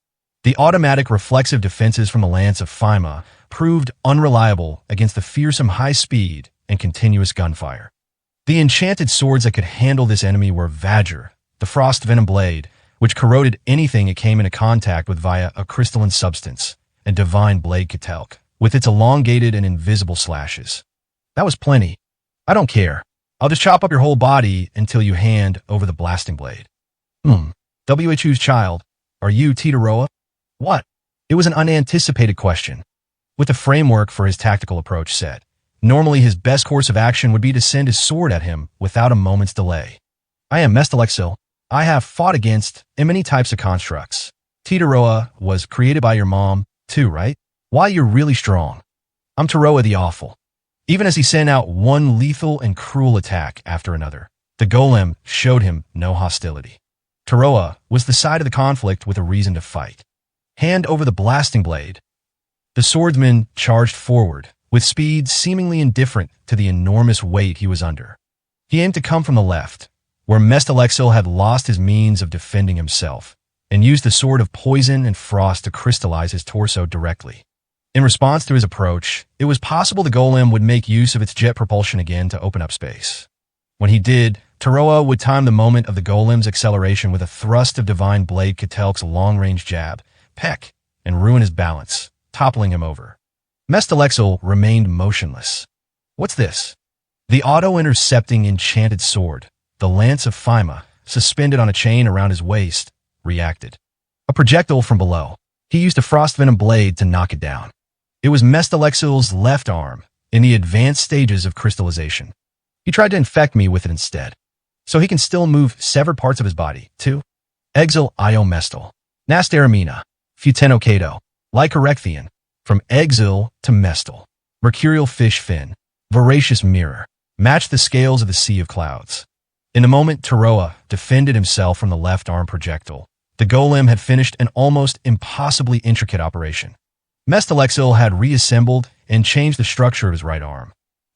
The automatic reflexive defenses from the Lance of Phima proved unreliable against the fearsome high speed and continuous gunfire. The enchanted swords that could handle this enemy were Vajr, the frost venom blade, which corroded anything it came into contact with via a crystalline substance, and divine blade Ketelk, with its elongated and invisible slashes. That was plenty. I don't care. I'll just chop up your whole body until you hand over the blasting blade. WHU's child, are you Taroa? What? It was an unanticipated question. With the framework for his tactical approach set, normally his best course of action would be to send his sword at him without a moment's delay. I am Mestalexil. I have fought against many types of constructs. Taroa was created by your mom, too, right? Why, you're really strong. I'm Taroa the Awful. Even as he sent out one lethal and cruel attack after another, the golem showed him no hostility. Taroa was the side of the conflict with a reason to fight. Hand over the blasting blade. The swordsman charged forward, with speed seemingly indifferent to the enormous weight he was under. He aimed to come from the left, where Mestalexil had lost his means of defending himself, and used the sword of poison and frost to crystallize his torso directly. In response to his approach, it was possible the golem would make use of its jet propulsion again to open up space. When he did, Taroa would time the moment of the golem's acceleration with a thrust of divine blade Ketelk's long-range jab, peck, and ruin his balance, toppling him over. Mestalexil remained motionless. What's this? The auto-intercepting enchanted sword, the Lance of Phima, suspended on a chain around his waist, reacted. A projectile from below. He used a frost venom blade to knock it down. It was Mestalexil's left arm, in the advanced stages of crystallization. He tried to infect me with it instead, so he can still move severed parts of his body, too. Exil Io Mestal. Nastaramina. Futeno Kato. Lycorechthian. From Exil to Mestal. Mercurial fish fin. Voracious mirror. Matched the scales of the sea of clouds. In the moment Taroa defended himself from the left arm projectile, the golem had finished an almost impossibly intricate operation. Mestalexil had reassembled and changed the structure of his right arm.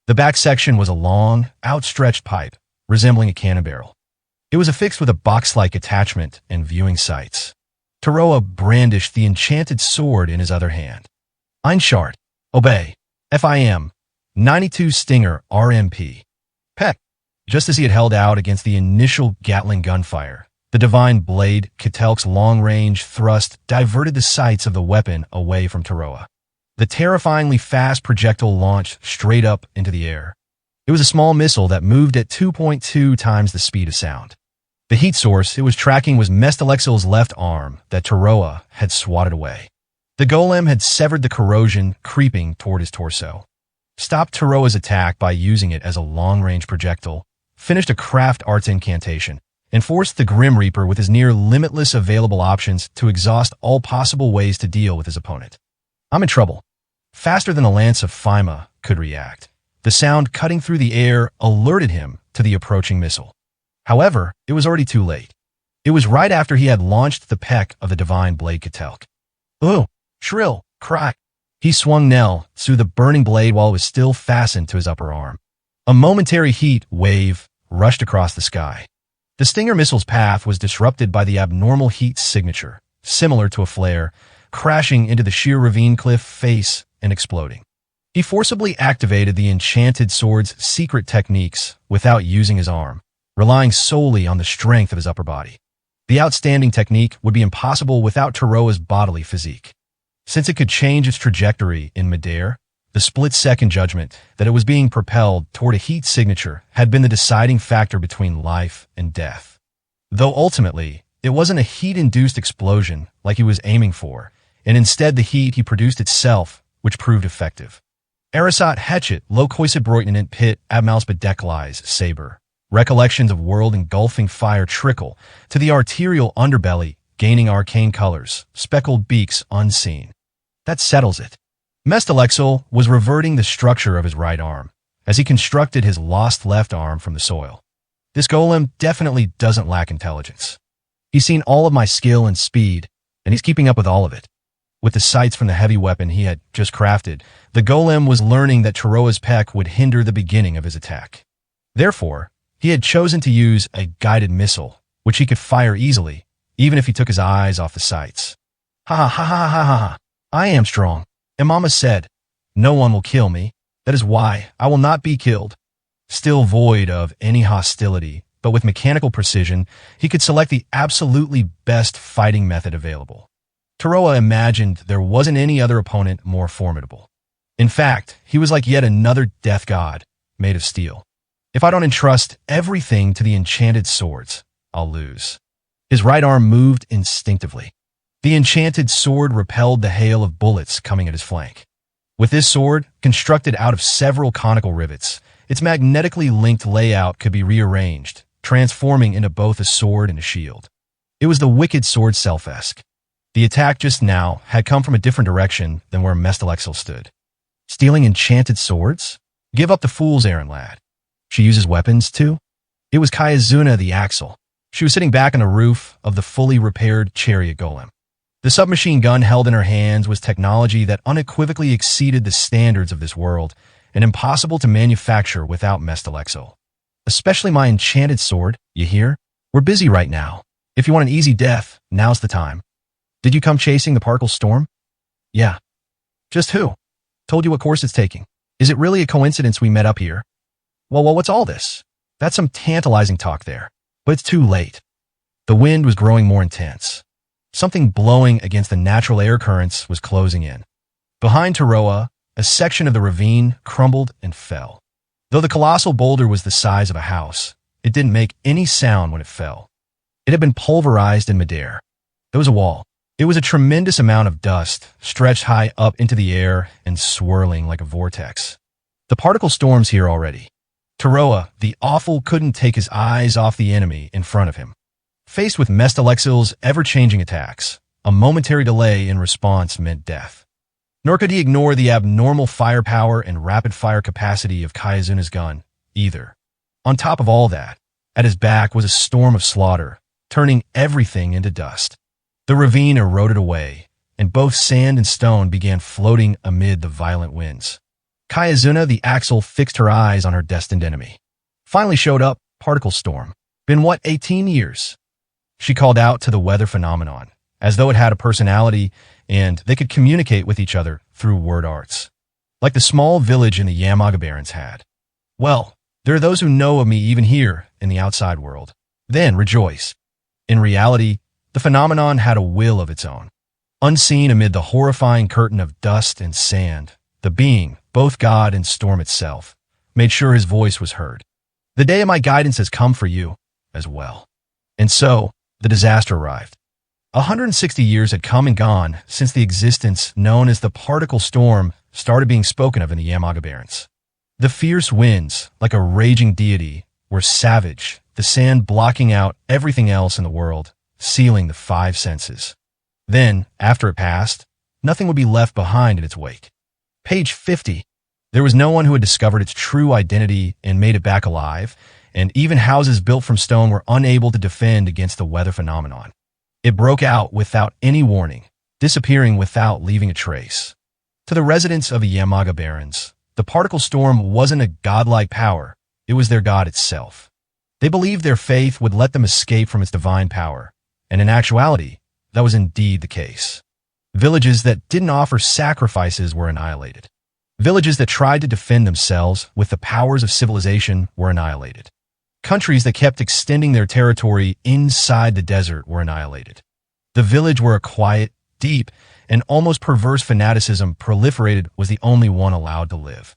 The back section was a long, outstretched pipe, resembling a cannon barrel. It was affixed with a box-like attachment and viewing sights. Taroa brandished the enchanted sword in his other hand. Einschart. Obey. FIM. 92 Stinger RMP. Peck. Just as he had held out against the initial Gatling gunfire, the divine blade Ketelk's long-range thrust diverted the sights of the weapon away from Taroa. The terrifyingly fast projectile launched straight up into the air. It was a small missile that moved at 2.2 times the speed of sound. The heat source it was tracking was Mestalexil's left arm that Taroa had swatted away. The golem had severed the corrosion, creeping toward his torso. Stopped Taroa's attack by using it as a long-range projectile, finished a craft arts incantation, and forced the Grim Reaper with his near-limitless available options to exhaust all possible ways to deal with his opponent. I'm in trouble. Faster than the lance of Phima could react, the sound cutting through the air alerted him to the approaching missile. However, it was already too late. It was right after he had launched the peck of the divine blade Catelk. Ooh! Shrill! Cry! He swung Nell through the burning blade while it was still fastened to his upper arm. A momentary heat wave rushed across the sky. The Stinger missile's path was disrupted by the abnormal heat signature, similar to a flare, crashing into the sheer ravine cliff face and exploding. He forcibly activated the enchanted sword's secret techniques without using his arm, relying solely on the strength of his upper body. The outstanding technique would be impossible without Taroa's bodily physique. Since it could change its trajectory in midair, the split-second judgment that it was being propelled toward a heat signature had been the deciding factor between life and death. Though ultimately, it wasn't a heat-induced explosion like he was aiming for, and instead the heat he produced itself, which proved effective. Arasat Hetchet, Lokoisid Broitnant Pit Abmaus Bedekli's saber. Recollections of world-engulfing fire trickle to the arterial underbelly, gaining arcane colors, speckled beaks unseen. That settles it. Mestalexil was reverting the structure of his right arm, as he constructed his lost left arm from the soil. This golem definitely doesn't lack intelligence. He's seen all of my skill and speed, and he's keeping up with all of it. With the sights from the heavy weapon he had just crafted, the golem was learning that Taroa's peck would hinder the beginning of his attack. Therefore, he had chosen to use a guided missile, which he could fire easily, even if he took his eyes off the sights. Ha ha ha ha ha ha! I am strong. Imama said, "No one will kill me. That is why I will not be killed." Still void of any hostility, but with mechanical precision, he could select the absolutely best fighting method available. Taroa imagined there wasn't any other opponent more formidable. In fact, he was like yet another death god, made of steel. If I don't entrust everything to the enchanted swords, I'll lose. His right arm moved instinctively. The enchanted sword repelled the hail of bullets coming at his flank. With this sword, constructed out of several conical rivets, its magnetically linked layout could be rearranged, transforming into both a sword and a shield. It was the wicked sword Self-esque. The attack just now had come from a different direction than where Mestalexil stood. Stealing enchanted swords? Give up the fool's errand, lad. She uses weapons, too? It was Kayazuna the Axle. She was sitting back on the roof of the fully repaired chariot golem. The submachine gun held in her hands was technology that unequivocally exceeded the standards of this world and impossible to manufacture without Mestalexil. Especially my enchanted sword, you hear? We're busy right now. If you want an easy death, now's the time. Did you come chasing the particle storm? Yeah. Just who? Told you what course it's taking. Is it really a coincidence we met up here? Well, what's all this? That's some tantalizing talk there. But it's too late. The wind was growing more intense. Something blowing against the natural air currents was closing in. Behind Taroa, a section of the ravine crumbled and fell. Though the colossal boulder was the size of a house, it didn't make any sound when it fell. It had been pulverized in midair. There was a wall. It was a tremendous amount of dust, stretched high up into the air and swirling like a vortex. The particle storm's here already. Taroa, the awful, couldn't take his eyes off the enemy in front of him. Faced with Mestalexil's ever-changing attacks, a momentary delay in response meant death. Nor could he ignore the abnormal firepower and rapid-fire capacity of Kayazuna's gun, either. On top of all that, at his back was a storm of slaughter, turning everything into dust. The ravine eroded away, and both sand and stone began floating amid the violent winds. Kayazuna the Axle fixed her eyes on her destined enemy. Finally showed up, particle storm. Been what, 18 years? She called out to the weather phenomenon, as though it had a personality and they could communicate with each other through word arts. Like the small village in the Yamaga Barrens had. Well, there are those who know of me even here in the outside world. Then rejoice. In reality, the phenomenon had a will of its own. Unseen amid the horrifying curtain of dust and sand, the being, both God and storm itself, made sure his voice was heard. The day of my guidance has come for you as well. And so, the disaster arrived. 160 years had come and gone since the existence known as the particle storm started being spoken of in the Yamaga Barrens. The fierce winds, like a raging deity, were savage, the sand blocking out everything else in the world, sealing the five senses. Then, after it passed, nothing would be left behind in its wake. Page 50. There was no one who had discovered its true identity and made it back alive, and even houses built from stone were unable to defend against the weather phenomenon. It broke out without any warning, disappearing without leaving a trace. To the residents of the Yamaga Barrens, the particle storm wasn't a godlike power, it was their god itself. They believed their faith would let them escape from its divine power, and in actuality, that was indeed the case. Villages that didn't offer sacrifices were annihilated. Villages that tried to defend themselves with the powers of civilization were annihilated. Countries that kept extending their territory inside the desert were annihilated. The village where a quiet, deep, and almost perverse fanaticism proliferated was the only one allowed to live.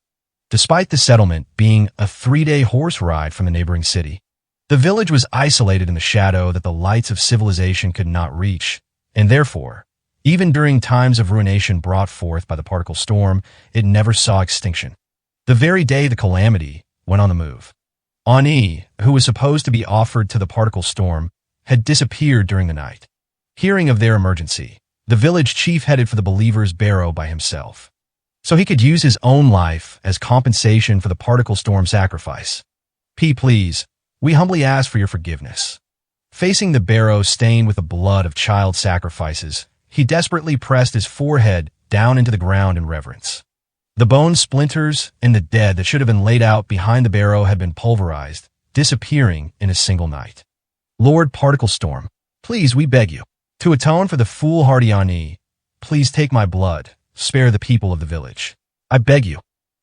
Despite the settlement being a 3-day horse ride from the neighboring city, the village was isolated in the shadow that the lights of civilization could not reach, and therefore, even during times of ruination brought forth by the particle storm, it never saw extinction. The very day the calamity went on the move, Ani, who was supposed to be offered to the particle storm, had disappeared during the night. Hearing of their emergency, the village chief headed for the believer's barrow by himself, so he could use his own life as compensation for the particle storm sacrifice. Please, we humbly ask for your forgiveness. Facing the barrow stained with the blood of child sacrifices, he desperately pressed his forehead down into the ground in reverence. The bone splinters and the dead that should have been laid out behind the barrow had been pulverized, disappearing in a single night. Lord Particle Storm, please, we beg you, to atone for the foolhardy Ani, please take my blood, spare the people of the village. I beg you.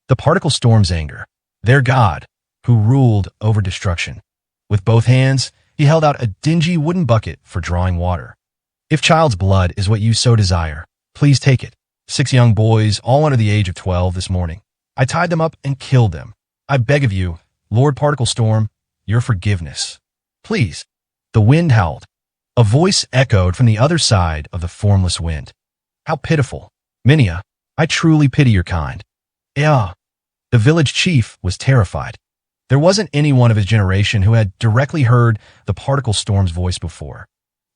The Particle Storm's anger, their god, who ruled over destruction. With both hands, he held out a dingy wooden bucket for drawing water. If child's blood is what you so desire, please take it. 6 young boys, all under the age of 12 this morning. I tied them up and killed them. I beg of you, Lord Particle Storm, your forgiveness. Please. The wind howled. A voice echoed from the other side of the formless wind. How pitiful. Minia, I truly pity your kind. Yeah. The village chief was terrified. There wasn't anyone of his generation who had directly heard the particle storm's voice before.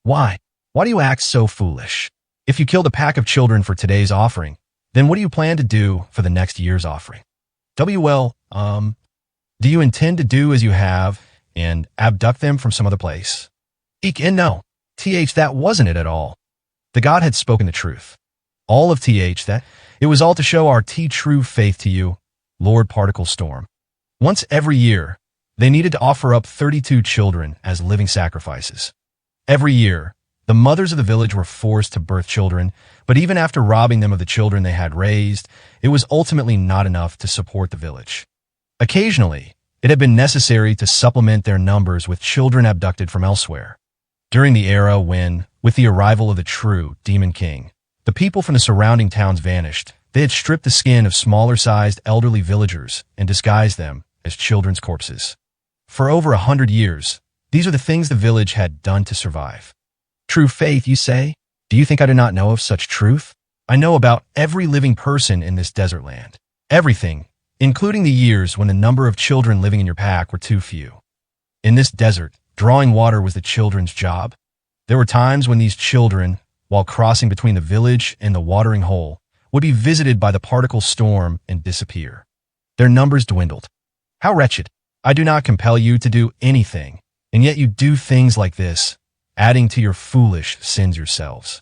Why? Why do you act so foolish? If you killed a pack of children for today's offering, then what do you plan to do for the next year's offering? Do you intend to do as you have and abduct them from some other place? And no. That wasn't it at all. The god had spoken the truth. All of that. It was all to show our true faith to you, Lord Particle Storm. Once every year, they needed to offer up 32 children as living sacrifices. Every year, the mothers of the village were forced to birth children, but even after robbing them of the children they had raised, it was ultimately not enough to support the village. Occasionally, it had been necessary to supplement their numbers with children abducted from elsewhere. During the era when, with the arrival of the true Demon King, the people from the surrounding towns vanished, they had stripped the skin of smaller-sized elderly villagers and disguised them as children's corpses. For over 100 years, these are the things the village had done to survive. True faith, you say? Do you think I do not know of such truth? I know about every living person in this desert land. Everything, including the years when the number of children living in your pack were too few. In this desert, drawing water was the children's job. There were times when these children, while crossing between the village and the watering hole, would be visited by the particle storm and disappear. Their numbers dwindled. How wretched. I do not compel you to do anything, and yet you do things like this, adding to your foolish sins yourselves.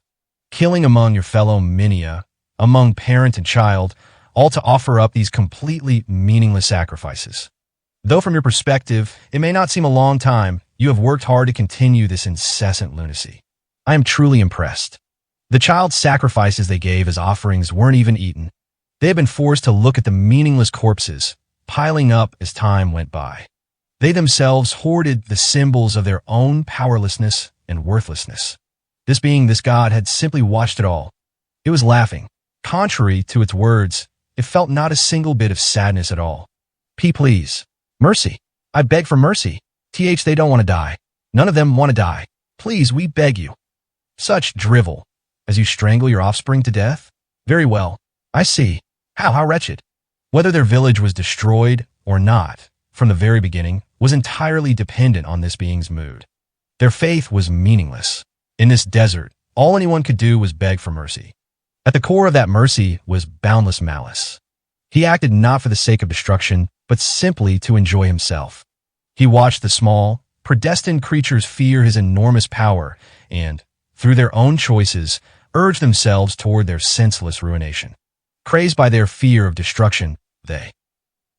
Killing among your fellow Minia, among parent and child, all to offer up these completely meaningless sacrifices. Though from your perspective, it may not seem a long time, you have worked hard to continue this incessant lunacy. I am truly impressed. The child sacrifices they gave as offerings weren't even eaten. They had been forced to look at the meaningless corpses, piling up as time went by. They themselves hoarded the symbols of their own powerlessness and worthlessness. This god had simply watched it all. It was laughing. Contrary to its words, it felt not a single bit of sadness at all. Please. Mercy. I beg for mercy. They don't want to die. None of them want to die. Please, we beg you. Such drivel, as you strangle your offspring to death? Very well. I see. How wretched. Whether their village was destroyed or not, from the very beginning, was entirely dependent on this being's mood. Their faith was meaningless. In this desert, all anyone could do was beg for mercy. At the core of that mercy was boundless malice. He acted not for the sake of destruction, but simply to enjoy himself. He watched the small, predestined creatures fear his enormous power and, through their own choices, urge themselves toward their senseless ruination. Crazed by their fear of destruction, they